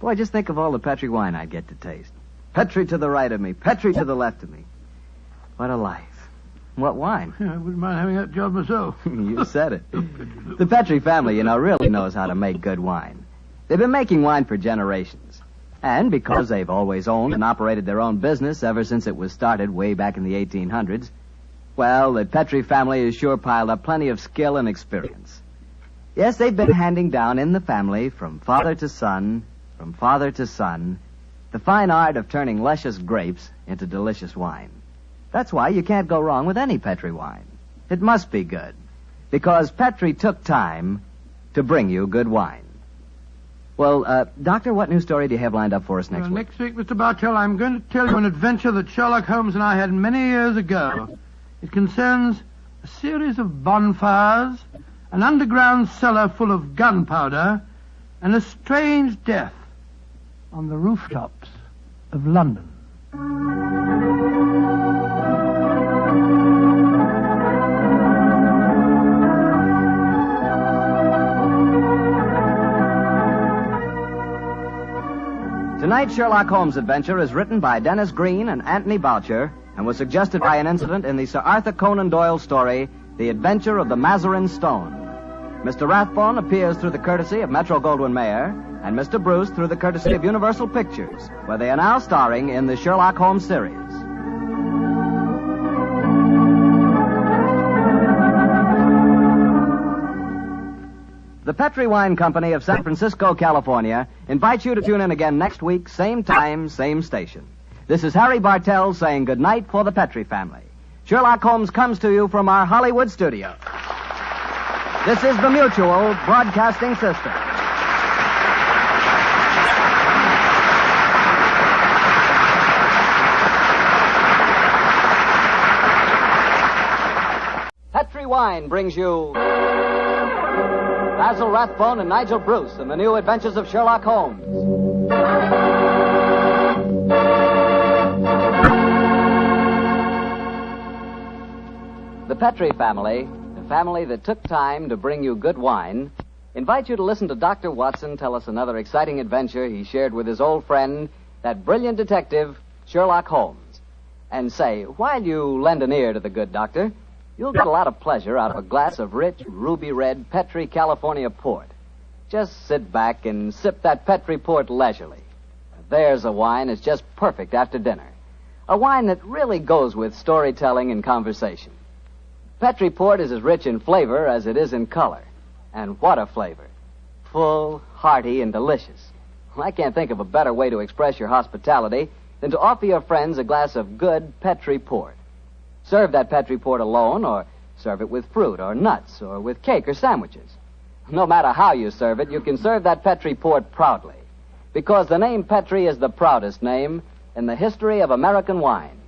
Boy, just think of all the Petrie wine I'd get to taste. Petrie to the right of me, Petrie to the left of me. What a life. What wine? Yeah, I wouldn't mind having that job myself. You said it. The Petrie family, really knows how to make good wine. They've been making wine for generations. And because they've always owned and operated their own business ever since it was started way back in the 1800s, well, the Petrie family has sure piled up plenty of skill and experience. Yes, they've been handing down in the family from father to son, the fine art of turning luscious grapes into delicious wine. That's why you can't go wrong with any Petrie wine. It must be good, because Petrie took time to bring you good wine. Well, Doctor, what new story do you have lined up for us next week? Next week, Mr. Bartell, I'm going to tell you an adventure that Sherlock Holmes and I had many years ago. It concerns a series of bonfires, an underground cellar full of gunpowder, and a strange death on the rooftops of London. Tonight's Sherlock Holmes adventure is written by Dennis Green and Anthony Boucher and was suggested by an incident in the Sir Arthur Conan Doyle story, The Adventure of the Mazarin Stone. Mr. Rathbone appears through the courtesy of Metro-Goldwyn-Mayer, and Mr. Bruce through the courtesy of Universal Pictures, where they are now starring in the Sherlock Holmes series. The Petrie Wine Company of San Francisco, California, invites you to tune in again next week, same time, same station. This is Harry Bartell saying goodnight for the Petrie family. Sherlock Holmes comes to you from our Hollywood studio. This is the Mutual Broadcasting System. Petrie Wine brings you Basil Rathbone and Nigel Bruce in the new Adventures of Sherlock Holmes. The Petrie family, the family that took time to bring you good wine, invite you to listen to Dr. Watson tell us another exciting adventure he shared with his old friend, that brilliant detective, Sherlock Holmes. And say, while you lend an ear to the good doctor, you'll get a lot of pleasure out of a glass of rich, ruby-red Petrie California port. Just sit back and sip that Petrie port leisurely. There's a wine that's just perfect after dinner. A wine that really goes with storytelling and conversation. Petrie port is as rich in flavor as it is in color. And what a flavor. Full, hearty, and delicious. Well, I can't think of a better way to express your hospitality than to offer your friends a glass of good Petrie port. Serve that Petrie port alone, or serve it with fruit or nuts, or with cake or sandwiches. No matter how you serve it, you can serve that Petrie port proudly, because the name Petrie is the proudest name in the history of American wine.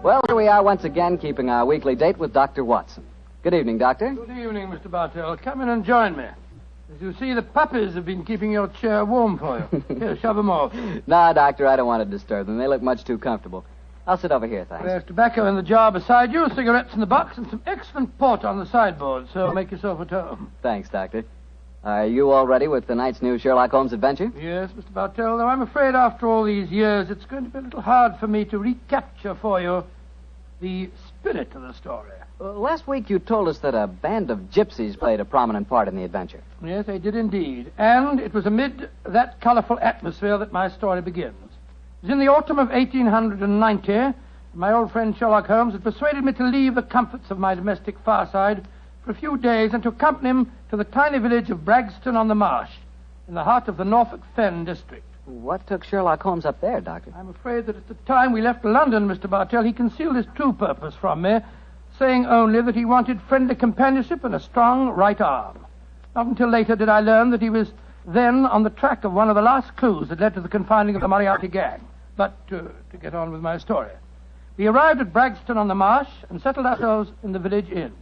Well, here we are once again, keeping our weekly date with Dr. Watson. Good evening, Doctor. Good evening, Mr. Bartell. Come in and join me. As you see, the puppies have been keeping your chair warm for you. Here, shove them off. No, Doctor, I don't want to disturb them. They look much too comfortable. I'll sit over here, thanks. There's tobacco in the jar beside you, cigarettes in the box, and some excellent port on the sideboard, so make yourself at home. Thanks, Doctor. Are you all ready with tonight's new Sherlock Holmes adventure? Yes, Mr. Bartell, though I'm afraid after all these years, it's going to be a little hard for me to recapture for you the spirit of the story. Last week you told us that a band of gypsies played a prominent part in the adventure. Yes, they did indeed. And it was amid that colorful atmosphere that my story begins. It was in the autumn of 1890. My old friend Sherlock Holmes had persuaded me to leave the comforts of my domestic fireside for a few days and to accompany him to the tiny village of Bragston-on-the-Marsh in the heart of the Norfolk Fen district. What took Sherlock Holmes up there, Doctor? I'm afraid that at the time we left London, Mr. Bartell, he concealed his true purpose from me, saying only that he wanted friendly companionship and a strong right arm. Not until later did I learn that he was then on the track of one of the last clues that led to the confining of the Moriarty gang. But to get on with my story. We arrived at Bragston-on-the-Marsh and settled ourselves in the village inn.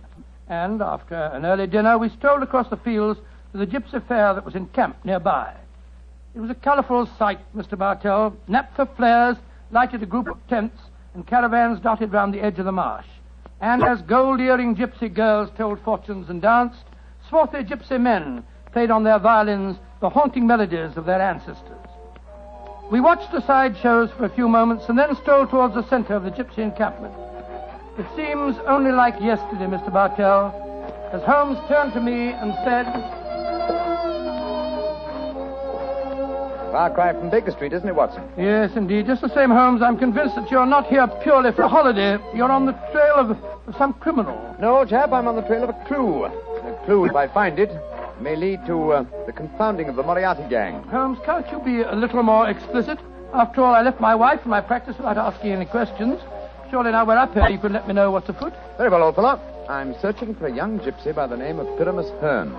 And after an early dinner, we strolled across the fields to the gypsy fair that was encamped nearby. It was a colourful sight, Mr. Bartell. Naphtha flares lighted a group of tents and caravans dotted round the edge of the marsh. And as gold-earring gypsy girls told fortunes and danced, swarthy gypsy men played on their violins the haunting melodies of their ancestors. We watched the side shows for a few moments and then strolled towards the centre of the gypsy encampment. It seems only like yesterday, Mr. Bartell, as Holmes turned to me and said... Far cry from Baker Street, isn't it, Watson? Yes, indeed. Just the same, Holmes, I'm convinced that you're not here purely for a holiday. You're on the trail of some criminal. No, chap, I'm on the trail of a clue. A clue, if I find it, may lead to the confounding of the Moriarty gang. Holmes, can't you be a little more explicit? After all, I left my wife and my practice without asking any questions. Surely now we're up here, you can let me know what's afoot. Very well, old fellow. I'm searching for a young gypsy by the name of Pyramus Hearn.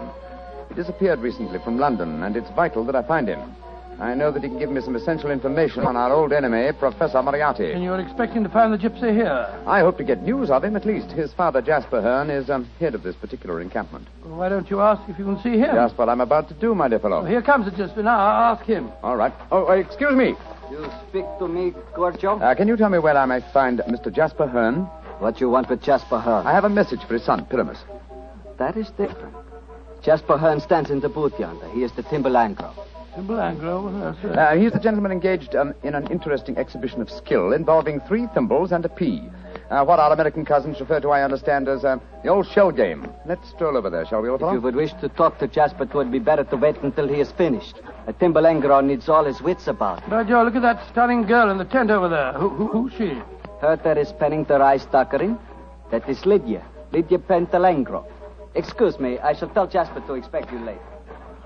He disappeared recently from London, and it's vital that I find him. I know that he can give me some essential information on our old enemy, Professor Moriarty. And you're expecting to find the gypsy here? I hope to get news of him, at least. His father, Jasper Hearn, is head of this particular encampment. Well, why don't you ask if you can see him? Just what I'm about to do, my dear fellow. Well, here comes the gypsy. Now, I'll ask him. All right. Oh, excuse me. You speak to me, Gorgio? Can you tell me where I may find Mr. Jasper Hearn? What you want with Jasper Hearn? I have a message for his son, Pyramus. That is different. Jasper Hearn stands in the booth yonder. He is the Timberlangro. Timberlangro? Yes, sir. He's the gentleman engaged in an interesting exhibition of skill involving 3 thimbles and a pea. What our American cousins refer to, I understand, as the old shell game. Let's stroll over there, shall we, old fellow? If you would wish to talk to Jasper, it would be better to wait until he is finished. A Timberlangro needs all his wits about him. By Joe, look at that stunning girl in the tent over there. Who's she? Her that is penning the rice tuckering. That is Lydia Pentalangro. Excuse me, I shall tell Jasper to expect you later.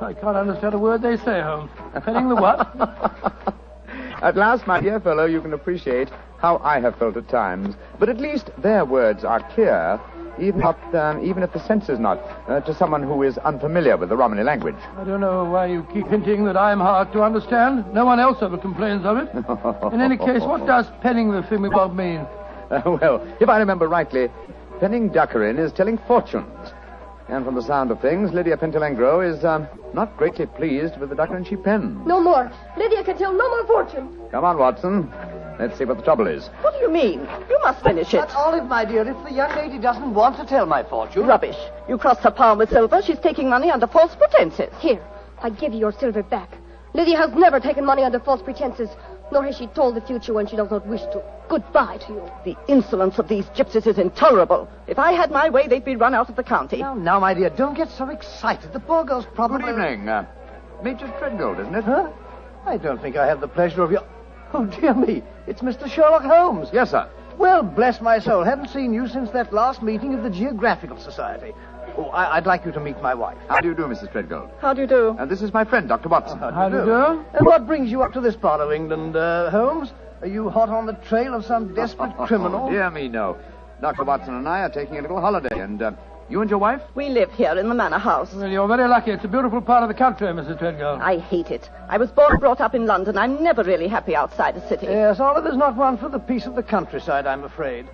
I can't understand a word they say, Holmes. Penning the what? At last, my dear fellow, you can appreciate how I have felt at times. But at least their words are clear, even if the sense is not, to someone who is unfamiliar with the Romany language. I don't know why you keep hinting that I'm hard to understand. No one else ever complains of it. In any case, what does penning the thingamabob mean? Well, if I remember rightly, penning duckerin is telling fortunes. And from the sound of things, Lydia Pentalangro is not greatly pleased with the duckerin she pens. No more. Lydia can tell no more fortune. Come on, Watson. Let's see what the trouble is. What do you mean? You must finish it. But, Olive, my dear, if the young lady doesn't want to tell my fortune... Rubbish. You crossed her palm with silver. She's taking money under false pretenses. Here, I give you your silver back. Lydia has never taken money under false pretenses, nor has she told the future when she does not wish to. Goodbye to you. The insolence of these gypsies is intolerable. If I had my way, they'd be run out of the county. Now, my dear, don't get so excited. The poor girl's probably... Good evening. Major Treadgold, isn't it? Huh? I don't think I have the pleasure of your... Oh, dear me. It's Mr. Sherlock Holmes. Yes, sir. Well, bless my soul. Haven't seen you since that last meeting of the Geographical Society. Oh, I'd like you to meet my wife. How do you do, Mrs. Treadgold? How do you do? This is my friend, Dr. Watson. How do you do? And what brings you up to this part of England, Holmes? Are you hot on the trail of some desperate criminal? Dear me, no. Dr. Watson and I are taking a little holiday, and you and your wife? We live here in the manor house. Well, you're very lucky. It's a beautiful part of the country, Mrs. Treadgold. I hate it. I was born and brought up in London. I'm never really happy outside the city. Yes, Oliver's not one for the peace of the countryside, I'm afraid.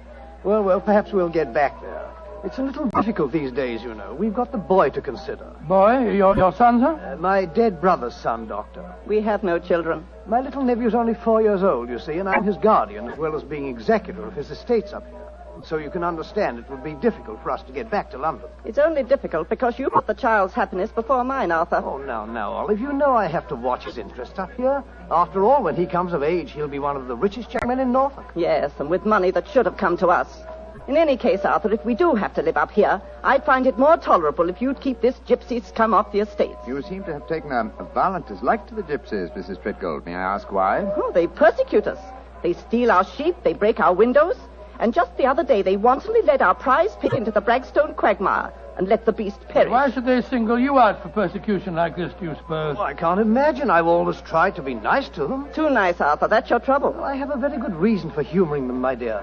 Well, perhaps we'll get back there. It's a little difficult these days, you know. We've got the boy to consider. Boy? Your son, sir? My dead brother's son, Doctor. We have no children. My little nephew's only 4 years old, you see, and I'm his guardian as well as being executor of his estates up here. And so you can understand it would be difficult for us to get back to London. It's only difficult because you put the child's happiness before mine, Arthur. Oh, now, Olive, you know I have to watch his interests up here. After all, when he comes of age, he'll be one of the richest young men in Norfolk. Yes, and with money that should have come to us. In any case, Arthur, if we do have to live up here, I'd find it more tolerable if you'd keep this gypsy scum off the estates. You seem to have taken a violent dislike to the gypsies, Mrs. Treadgold. May I ask why? Oh, they persecute us. They steal our sheep, they break our windows, and just the other day they wantonly led our prize pig into the Bragstone quagmire and let the beast perish. Why should they single you out for persecution like this, do you suppose? Oh, I can't imagine. I've always tried to be nice to them. Too nice, Arthur. That's your trouble. Well, I have a very good reason for humoring them, my dear.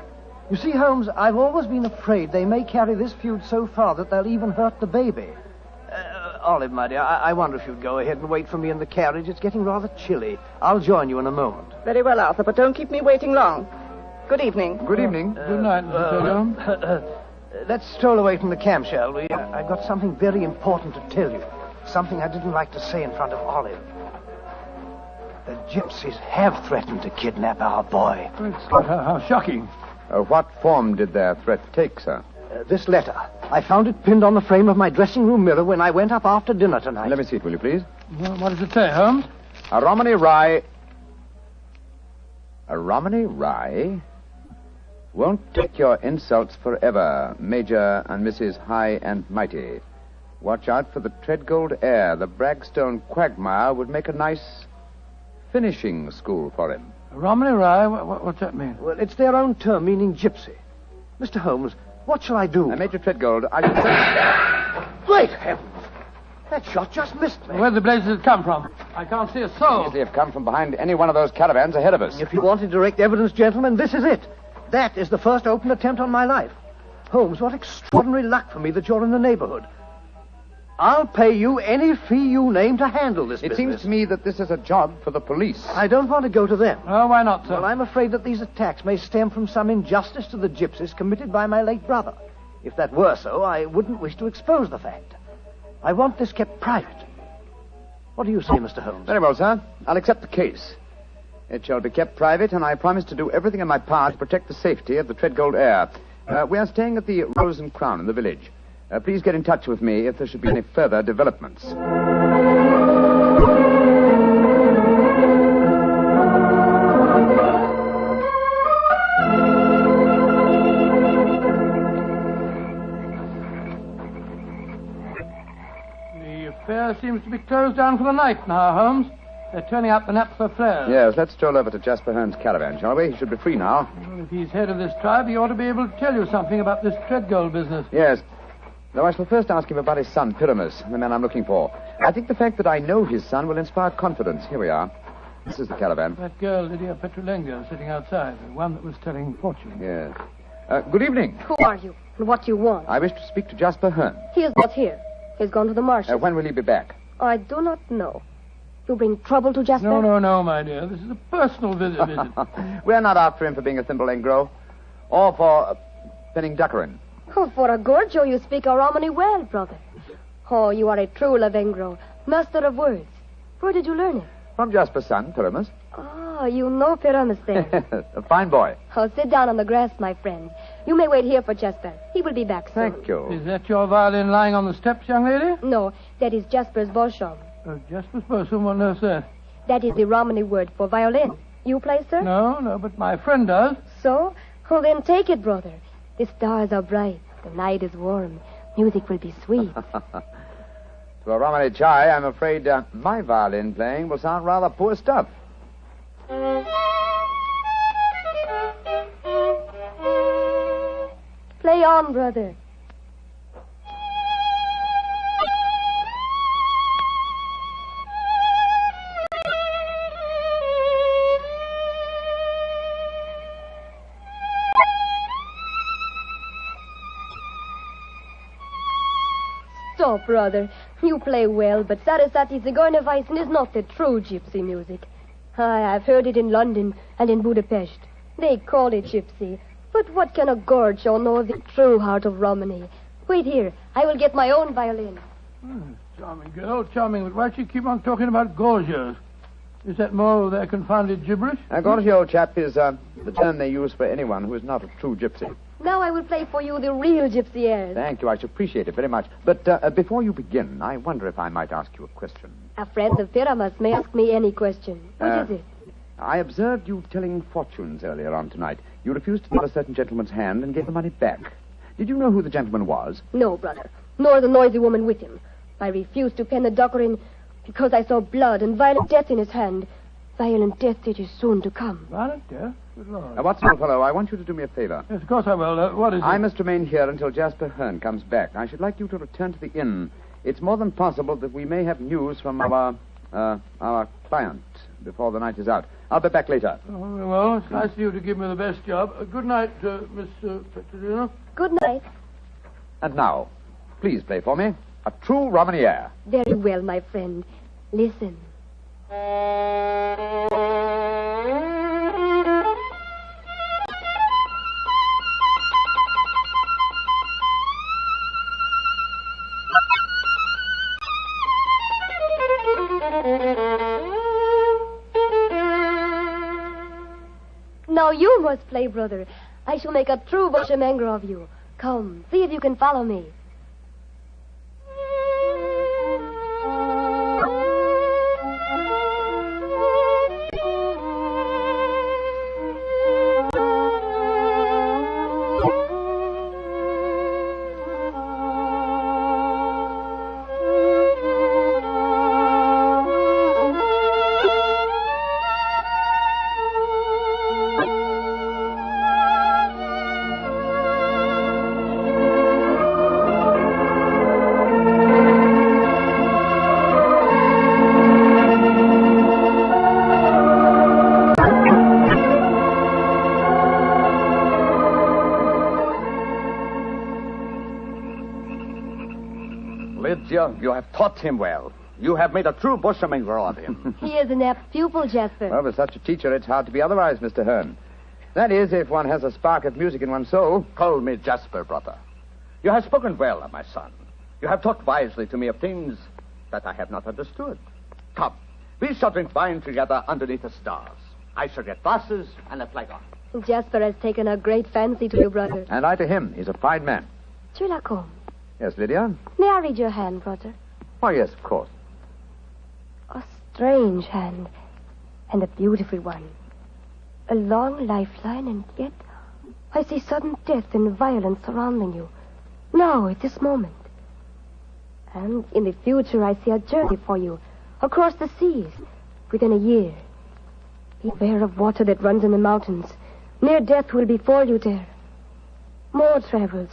You see, Holmes, I've always been afraid they may carry this feud so far that they'll even hurt the baby. Olive, my dear, I wonder if you'd go ahead and wait for me in the carriage. It's getting rather chilly. I'll join you in a moment. Very well, Arthur, but don't keep me waiting long. Good evening. Good evening. Good night, Mr. Treadgold. Let's stroll away from the camp, shall we? I've got something very important to tell you. Something I didn't like to say in front of Olive. The gypsies have threatened to kidnap our boy. How shocking. What form did their threat take, sir? This letter. I found it pinned on the frame of my dressing room mirror when I went up after dinner tonight. Let me see it, will you, please? Well, what does it say, Holmes? A Romany Rye... A Romany Rye? Won't take your insults forever, Major and Mrs. High and Mighty. Watch out for the Treadgold heir. The Bragstone quagmire would make a nice finishing school for him. Romany Rye? What's that mean? Well, it's their own term meaning gypsy. Mr. Holmes, what shall I do? Major Treadgold, I should say... Great heavens! That shot just missed me. Where the blazes it come from? I can't see a soul. Easily have come from behind any one of those caravans ahead of us. If you wanted direct evidence, gentlemen, this is it. That is the first open attempt on my life. Holmes, what extraordinary luck for me that you're in the neighborhood. I'll pay you any fee you name to handle this business. It seems to me that this is a job for the police. I don't want to go to them. Oh, why not, sir? Well, I'm afraid that these attacks may stem from some injustice to the gypsies committed by my late brother. If that were so, I wouldn't wish to expose the fact. I want this kept private. What do you say, Mr. Holmes? Very well, sir. I'll accept the case. It shall be kept private, and I promise to do everything in my power to protect the safety of the Treadgold heir. We are staying at the Rose and Crown in the village. Please get in touch with me if there should be any further developments. The affair seems to be closed down for the night now, Holmes. They're turning out the naphtha flares. Yes, let's stroll over to Jasper Hearn's caravan, shall we? He should be free now. Well, if he's head of this tribe, he ought to be able to tell you something about this Treadgold business. Yes. Though I shall first ask him about his son, Pyramus, the man I'm looking for. I think the fact that I know his son will inspire confidence. Here we are. This is the caravan. That girl, Lydia Petrulenga, sitting outside, the one that was telling fortunes. Yes. Good evening. Who are you, and what do you want? I wish to speak to Jasper Hearn. He is not here. He's gone to the marshes. When will he be back? I do not know. You bring trouble to Jasper? No, my dear. This is a personal visit. We're not after him for being a thimble engro, or for penning duckerin. Oh, for a Gorgio, you speak a Romany well, brother. Oh, you are a true Lavengro, master of words. Where did you learn it? From Jasper's son, Pyramus. Ah, you know Pyramus then. A fine boy. Oh, sit down on the grass, my friend. You may wait here for Jasper. He will be back soon. Thank you. Is that your violin lying on the steps, young lady? No, that is Jasper's bosham. Jasper's bosham? What knows that? That is the Romany word for violin. You play, sir? No, but my friend does. So? Oh, then take it, brother. The stars are bright. The night is warm. Music will be sweet. To a Romany chai, I'm afraid my violin playing will sound rather poor stuff. Play on, brother. Stop, brother. You play well, but Sarasate Zigeunerweisen is not the true gypsy music. I've heard it in London and in Budapest. They call it gypsy. But what can a Gorgio know of the true heart of Romany? Wait here. I will get my own violin. Charming girl, charming. But why do you keep on talking about Gorgios? Is that more of their confounded gibberish? Gorgio, chap, is the term they use for anyone who is not a true gypsy. Now I will play for you the real gypsy airs. Thank you. I should appreciate it very much. But before you begin, I wonder if I might ask you a question. A friend of Pyramus may ask me any question. What is it? I observed you telling fortunes earlier on tonight. You refused to give a certain gentleman's hand and gave the money back. Did you know who the gentleman was? No, brother. Nor the noisy woman with him. I refused to pen the duckerin because I saw blood and violent death in his hand. Violent death it is soon to come. Violent death? Good Lord. Watson, old fellow, I want you to do me a favor. Yes, of course I will. What is it? I must remain here until Jasper Hearn comes back. I should like you to return to the inn. It's more than possible that we may have news from our client before the night is out. I'll be back later. Oh, well, it's nice of you to give me the best job. Good night, Miss Petronino. Good night. And now, please play for me a true Romany air. Very well, my friend. Listen. you must play, brother. I shall make a true bushmanger of you. Come, see if you can follow me. You have taught him well. You have made a true bushmanger of him. He is an apt pupil, Jasper. Well, with such a teacher, it's hard to be otherwise, Mr. Hearn. That is, if one has a spark of music in one's soul. Call me Jasper, brother. You have spoken well of my son. You have talked wisely to me of things that I have not understood. Come, we shall drink wine together underneath the stars. I shall get glasses and a flagon. Jasper has taken a great fancy to you, brother. And I to him. He's a fine man. Sherlock Holmes. Yes, Lydia? May I read your hand, brother? Oh, yes, of course. A strange hand, and a beautiful one. A long lifeline, and yet I see sudden death and violence surrounding you. Now, at this moment. And in the future, I see a journey for you, across the seas, within a year. Beware of water that runs in the mountains. Near death will befall you there. More travels,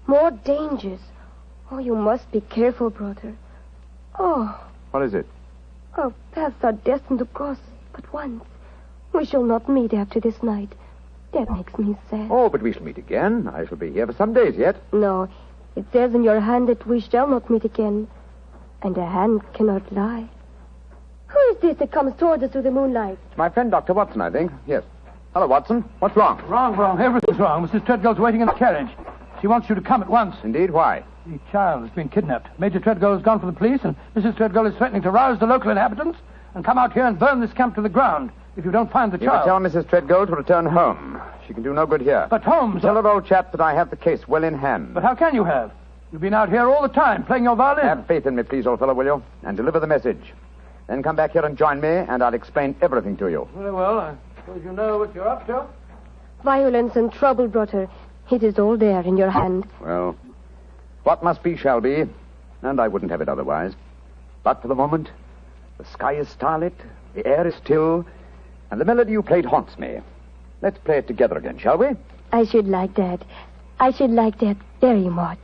more dangers. Oh, you must be careful, brother. Oh. What is it? Our paths are destined to cross but once. We shall not meet after this night. That makes me sad. Oh, but we shall meet again. I shall be here for some days yet. No, it says in your hand that we shall not meet again. And a hand cannot lie. Who is this that comes toward us through the moonlight? It's my friend, Dr. Watson, I think. Yes. Hello, Watson. What's wrong? Wrong. Everything's wrong. Mrs. Treadgold's waiting in the carriage. She wants you to come at once. Indeed? Why? The child has been kidnapped. Major Treadgold has gone for the police, and Mrs. Treadgold is threatening to rouse the local inhabitants and come out here and burn this camp to the ground if you don't find the You child. will tell Mrs. Treadgold to return home. She can do no good here. But Holmes... Tell her, old chap, that I have the case well in hand. But how can you have? You've been out here all the time playing your violin. Have faith in me, please, old fellow, will you? And deliver the message. Then come back here and join me, and I'll explain everything to you. Very well. I suppose you know what you're up to. Violence and trouble, brother. It is all there in your hand. Well, what must be shall be, and I wouldn't have it otherwise. But for the moment, the sky is starlit, the air is still, and the melody you played haunts me. Let's play it together again, shall we? I should like that. I should like that very much.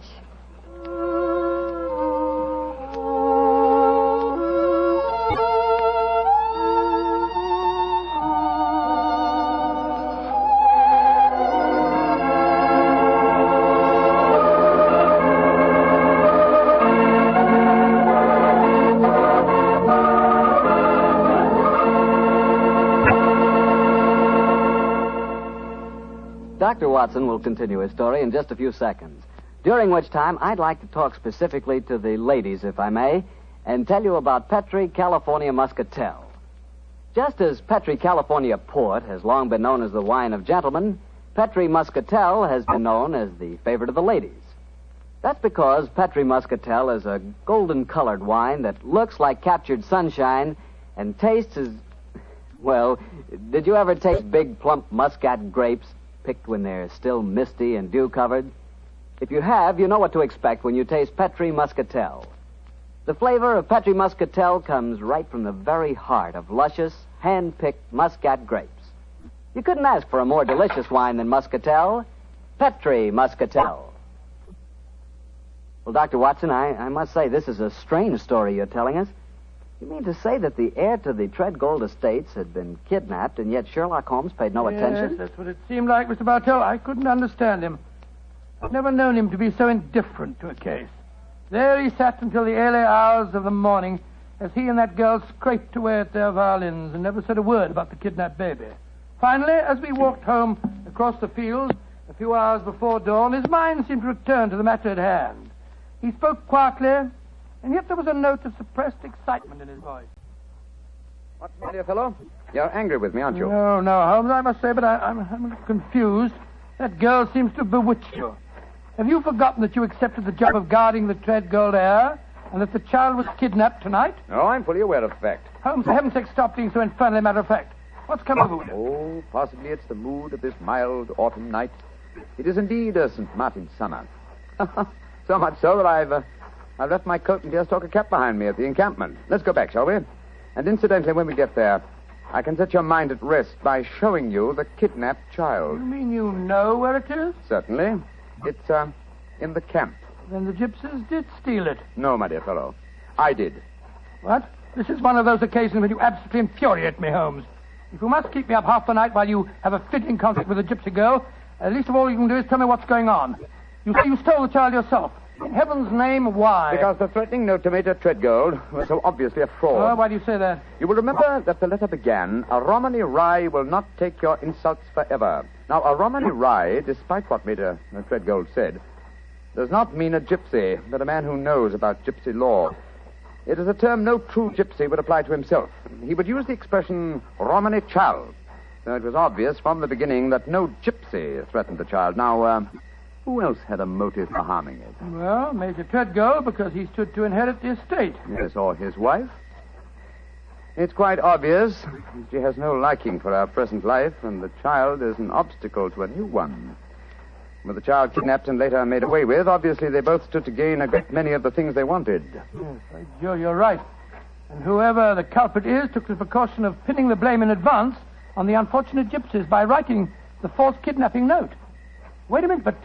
Dr. Watson will continue his story in just a few seconds, during which time I'd like to talk specifically to the ladies, if I may, and tell you about Petri California Muscatel. Just as Petri California Port has long been known as the wine of gentlemen, Petri Muscatel has been known as the favorite of the ladies. That's because Petri Muscatel is a golden-colored wine that looks like captured sunshine and tastes as... Well, did you ever taste big, plump muscat grapes picked when they're still misty and dew-covered? If you have, you know what to expect when you taste Petri Muscatel. The flavor of Petri Muscatel comes right from the very heart of luscious, hand-picked muscat grapes. You couldn't ask for a more delicious wine than Muscatel. Petri Muscatel. Well, Dr. Watson, I must say this is a strange story you're telling us. You mean to say that the heir to the Treadgold estates had been kidnapped, and yet Sherlock Holmes paid no attention? Yes, that's what it seemed like, Mr. Bartell. I couldn't understand him. I've never known him to be so indifferent to a case. There he sat until the early hours of the morning as he and that girl scraped away at their violins and never said a word about the kidnapped baby. Finally, as we walked home across the fields a few hours before dawn, his mind seemed to return to the matter at hand. He spoke quietly, and yet there was a note of suppressed excitement in his voice. What, my dear fellow? You're angry with me, aren't you? No, Holmes, I must say, but I'm confused. That girl seems to bewitch you. Have you forgotten that you accepted the job of guarding the Treadgold heir, and that the child was kidnapped tonight? No, I'm fully aware of the fact. Holmes, for heaven's sake, stop being so infernally matter-of-fact. What's come over with you? Oh, possibly it's the mood of this mild autumn night. It is indeed a St. Martin's summer. So much so that I've left my coat and deerstalker cap behind me at the encampment. Let's go back, shall we? And incidentally, when we get there, I can set your mind at rest by showing you the kidnapped child. You mean you know where it is? Certainly. It's, in the camp. Then the gypsies did steal it. No, my dear fellow. I did. What? This is one of those occasions when you absolutely infuriate me, Holmes. If you must keep me up half the night while you have a fitting conflict with a gypsy girl, at least of all you can do is tell me what's going on. You say you stole the child yourself. In heaven's name, why? Because the threatening note to Major Treadgold was so obviously a fraud. Oh, why do you say that? You will remember that the letter began, "A Romany Rye will not take your insults forever." Now, a Romany Rye, despite what Major Treadgold said, does not mean a gypsy, but a man who knows about gypsy law. It is a term no true gypsy would apply to himself. He would use the expression Romany child. So it was obvious from the beginning that no gypsy threatened the child. Now, who else had a motive for harming it? Well, Major Treadgold, because he stood to inherit the estate. Yes, or his wife. It's quite obvious she has no liking for our present life, and the child is an obstacle to a new one. With the child kidnapped and later made away with, obviously they both stood to gain a great many of the things they wanted. Yes, by Joe, you're right. And whoever the culprit is took the precaution of pinning the blame in advance on the unfortunate gypsies by writing the false kidnapping note. Wait a minute, but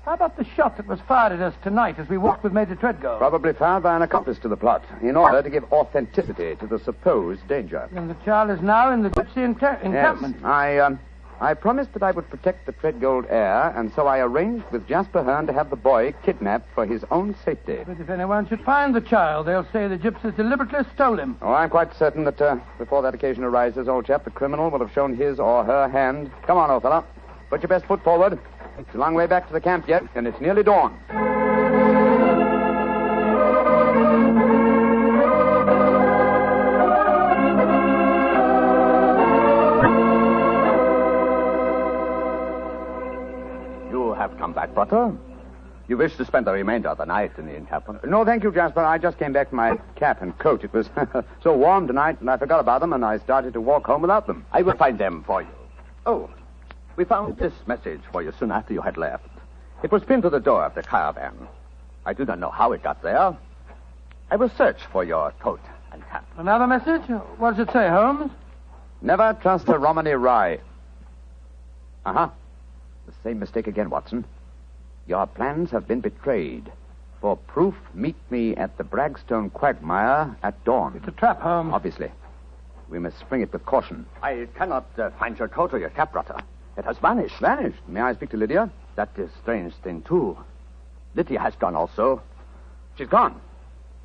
how about the shot that was fired at us tonight as we walked with Major Treadgold? Probably fired by an accomplice to the plot, in order to give authenticity to the supposed danger. And the child is now in the gypsy encampment. Yes, I promised that I would protect the Treadgold heir, and so I arranged with Jasper Hearn to have the boy kidnapped for his own safety. But if anyone should find the child, they'll say the gypsies deliberately stole him. Oh, I'm quite certain that before that occasion arises, old chap, the criminal will have shown his or her hand. Come on, old fellow. Put your best foot forward. It's a long way back to the camp yet, and it's nearly dawn. Come back, brother. You wish to spend the remainder of the night in the encampment? No, thank you, Jasper. I just came back to my cap and coat. It was so warm tonight, and I forgot about them, and I started to walk home without them. I will find them for you. Oh, we found this message for you soon after you had left. It was pinned to the door of the caravan. I do not know how it got there. I will search for your coat and cap. Another message? What does it say, Holmes? Never trust a Romany Rye. Uh-huh. The same mistake again, Watson. Your plans have been betrayed. For proof, meet me at the Bragstone quagmire at dawn. It's a trap, Holmes. Obviously. We must spring it with caution. I cannot find your coat or your cap, brother. It has vanished. Vanished? May I speak to Lydia? That is a strange thing, too. Lydia has gone also. She's gone.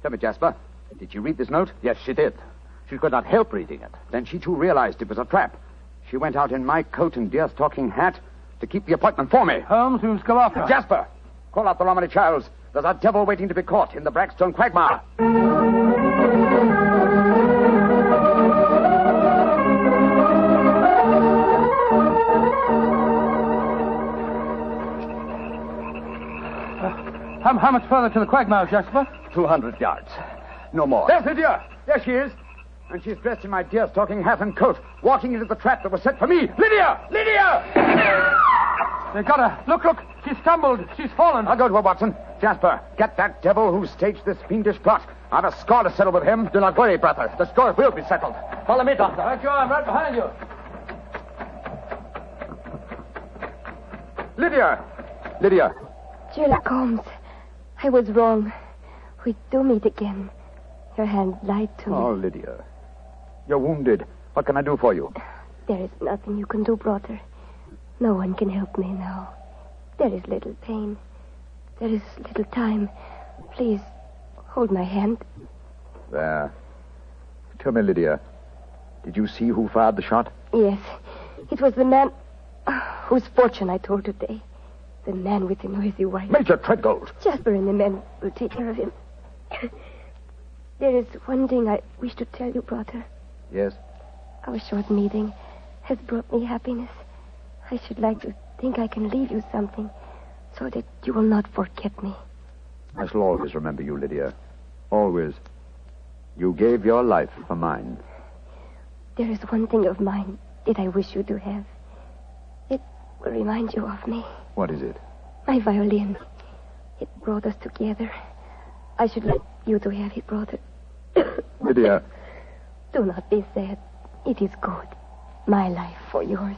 Tell me, Jasper, did she read this note? Yes, she did. She could not help reading it. Then she, too, realized it was a trap. She went out in my coat and deerstalking hat to keep the appointment for me. Holmes, we must go after her. Jasper, call out the Romany Childs. There's a devil waiting to be caught in the Bragstone quagmire. How much further to the quagmire, Jasper? 200 yards. No more. There's Lydia. There she is. And she's dressed in my deerstalking hat and coat, walking into the trap that was set for me. Lydia! Lydia! They got her. Look. She's stumbled. She's fallen. I'll go to her, Watson. Jasper, get that devil who staged this fiendish plot. I've a score to settle with him. Do not worry, brother. The score will be settled. Follow me, doctor. Right you are. I'm right behind you. Lydia. Sherlock Holmes, I was wrong. We do meet again. Your hand lied to me. Oh, Lydia. You're wounded. What can I do for you? There is nothing you can do, brother. No one can help me now. There is little pain. There is little time. Please, hold my hand. There. Tell me, Lydia, did you see who fired the shot? Yes. It was the man whose fortune I told today. The man with the noisy wife. Major Treadgold. Jasper and the men will take care of him. There is one thing I wish to tell you, brother. Yes? Our short meeting has brought me happiness. I should like to think I can leave you something so that you will not forget me. I shall always remember you, Lydia. Always. You gave your life for mine. There is one thing of mine that I wish you to have. It will remind you of me. What is it? My violin. It brought us together. I should like you to have it, brother. Lydia. Do not be sad. It is good. My life for yours.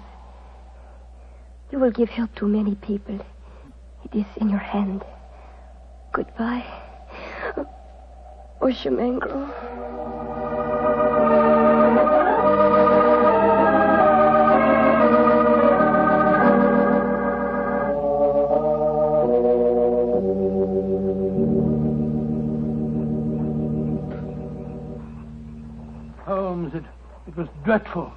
You will give help to many people. It is in your hand. Goodbye. Oshimengro. Holmes, it was dreadful.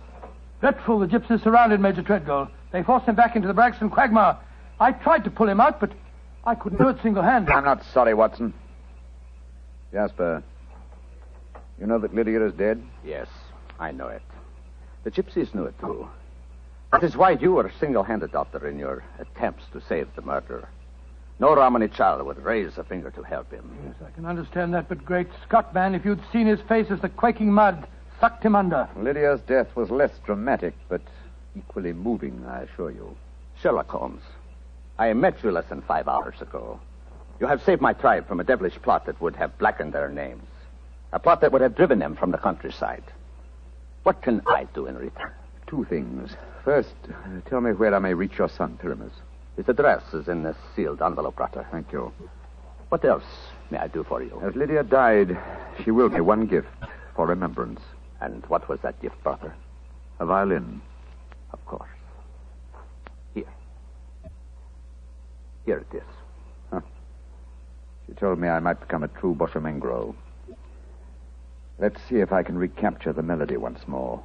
Dreadful. The gypsies surrounded Major Treadgold. They forced him back into the Braxton quagmire. I tried to pull him out, but I couldn't do it single-handed. I'm not sorry, Watson. Jasper, you know that Lydia is dead? Yes, I know it. The gypsies knew it, too. That is why you were single-handed, Doctor, in your attempts to save the murderer. No Romany child would raise a finger to help him. Yes, I can understand that, but great Scott, man, if you'd seen his face as the quaking mud sucked him under. Lydia's death was less dramatic, but equally moving, I assure you. Sherlock Holmes, I met you less than 5 hours ago. You have saved my tribe from a devilish plot that would have blackened their names. A plot that would have driven them from the countryside. What can I do in return? 2 things. First, tell me where I may reach your son, Pyramus. His address is in this sealed envelope, Brother. Thank you. What else may I do for you? As Lydia died, she willed me one gift for remembrance. And what was that gift, Brother? A violin. Of course. Here. Here it is. Huh. She told me I might become a true Boshemengro. Let's see if I can recapture the melody once more.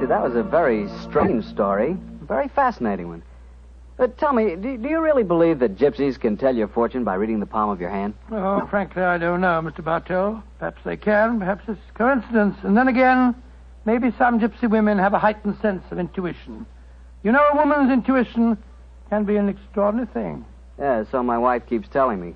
That was a very strange story. A very fascinating one. But tell me, do you really believe that gypsies can tell your fortune by reading the palm of your hand? Oh, frankly, I don't know, Mr. Bartell. Perhaps they can. Perhaps it's coincidence. And then again, maybe some gypsy women have a heightened sense of intuition. You know, a woman's intuition can be an extraordinary thing. Yeah, so my wife keeps telling me.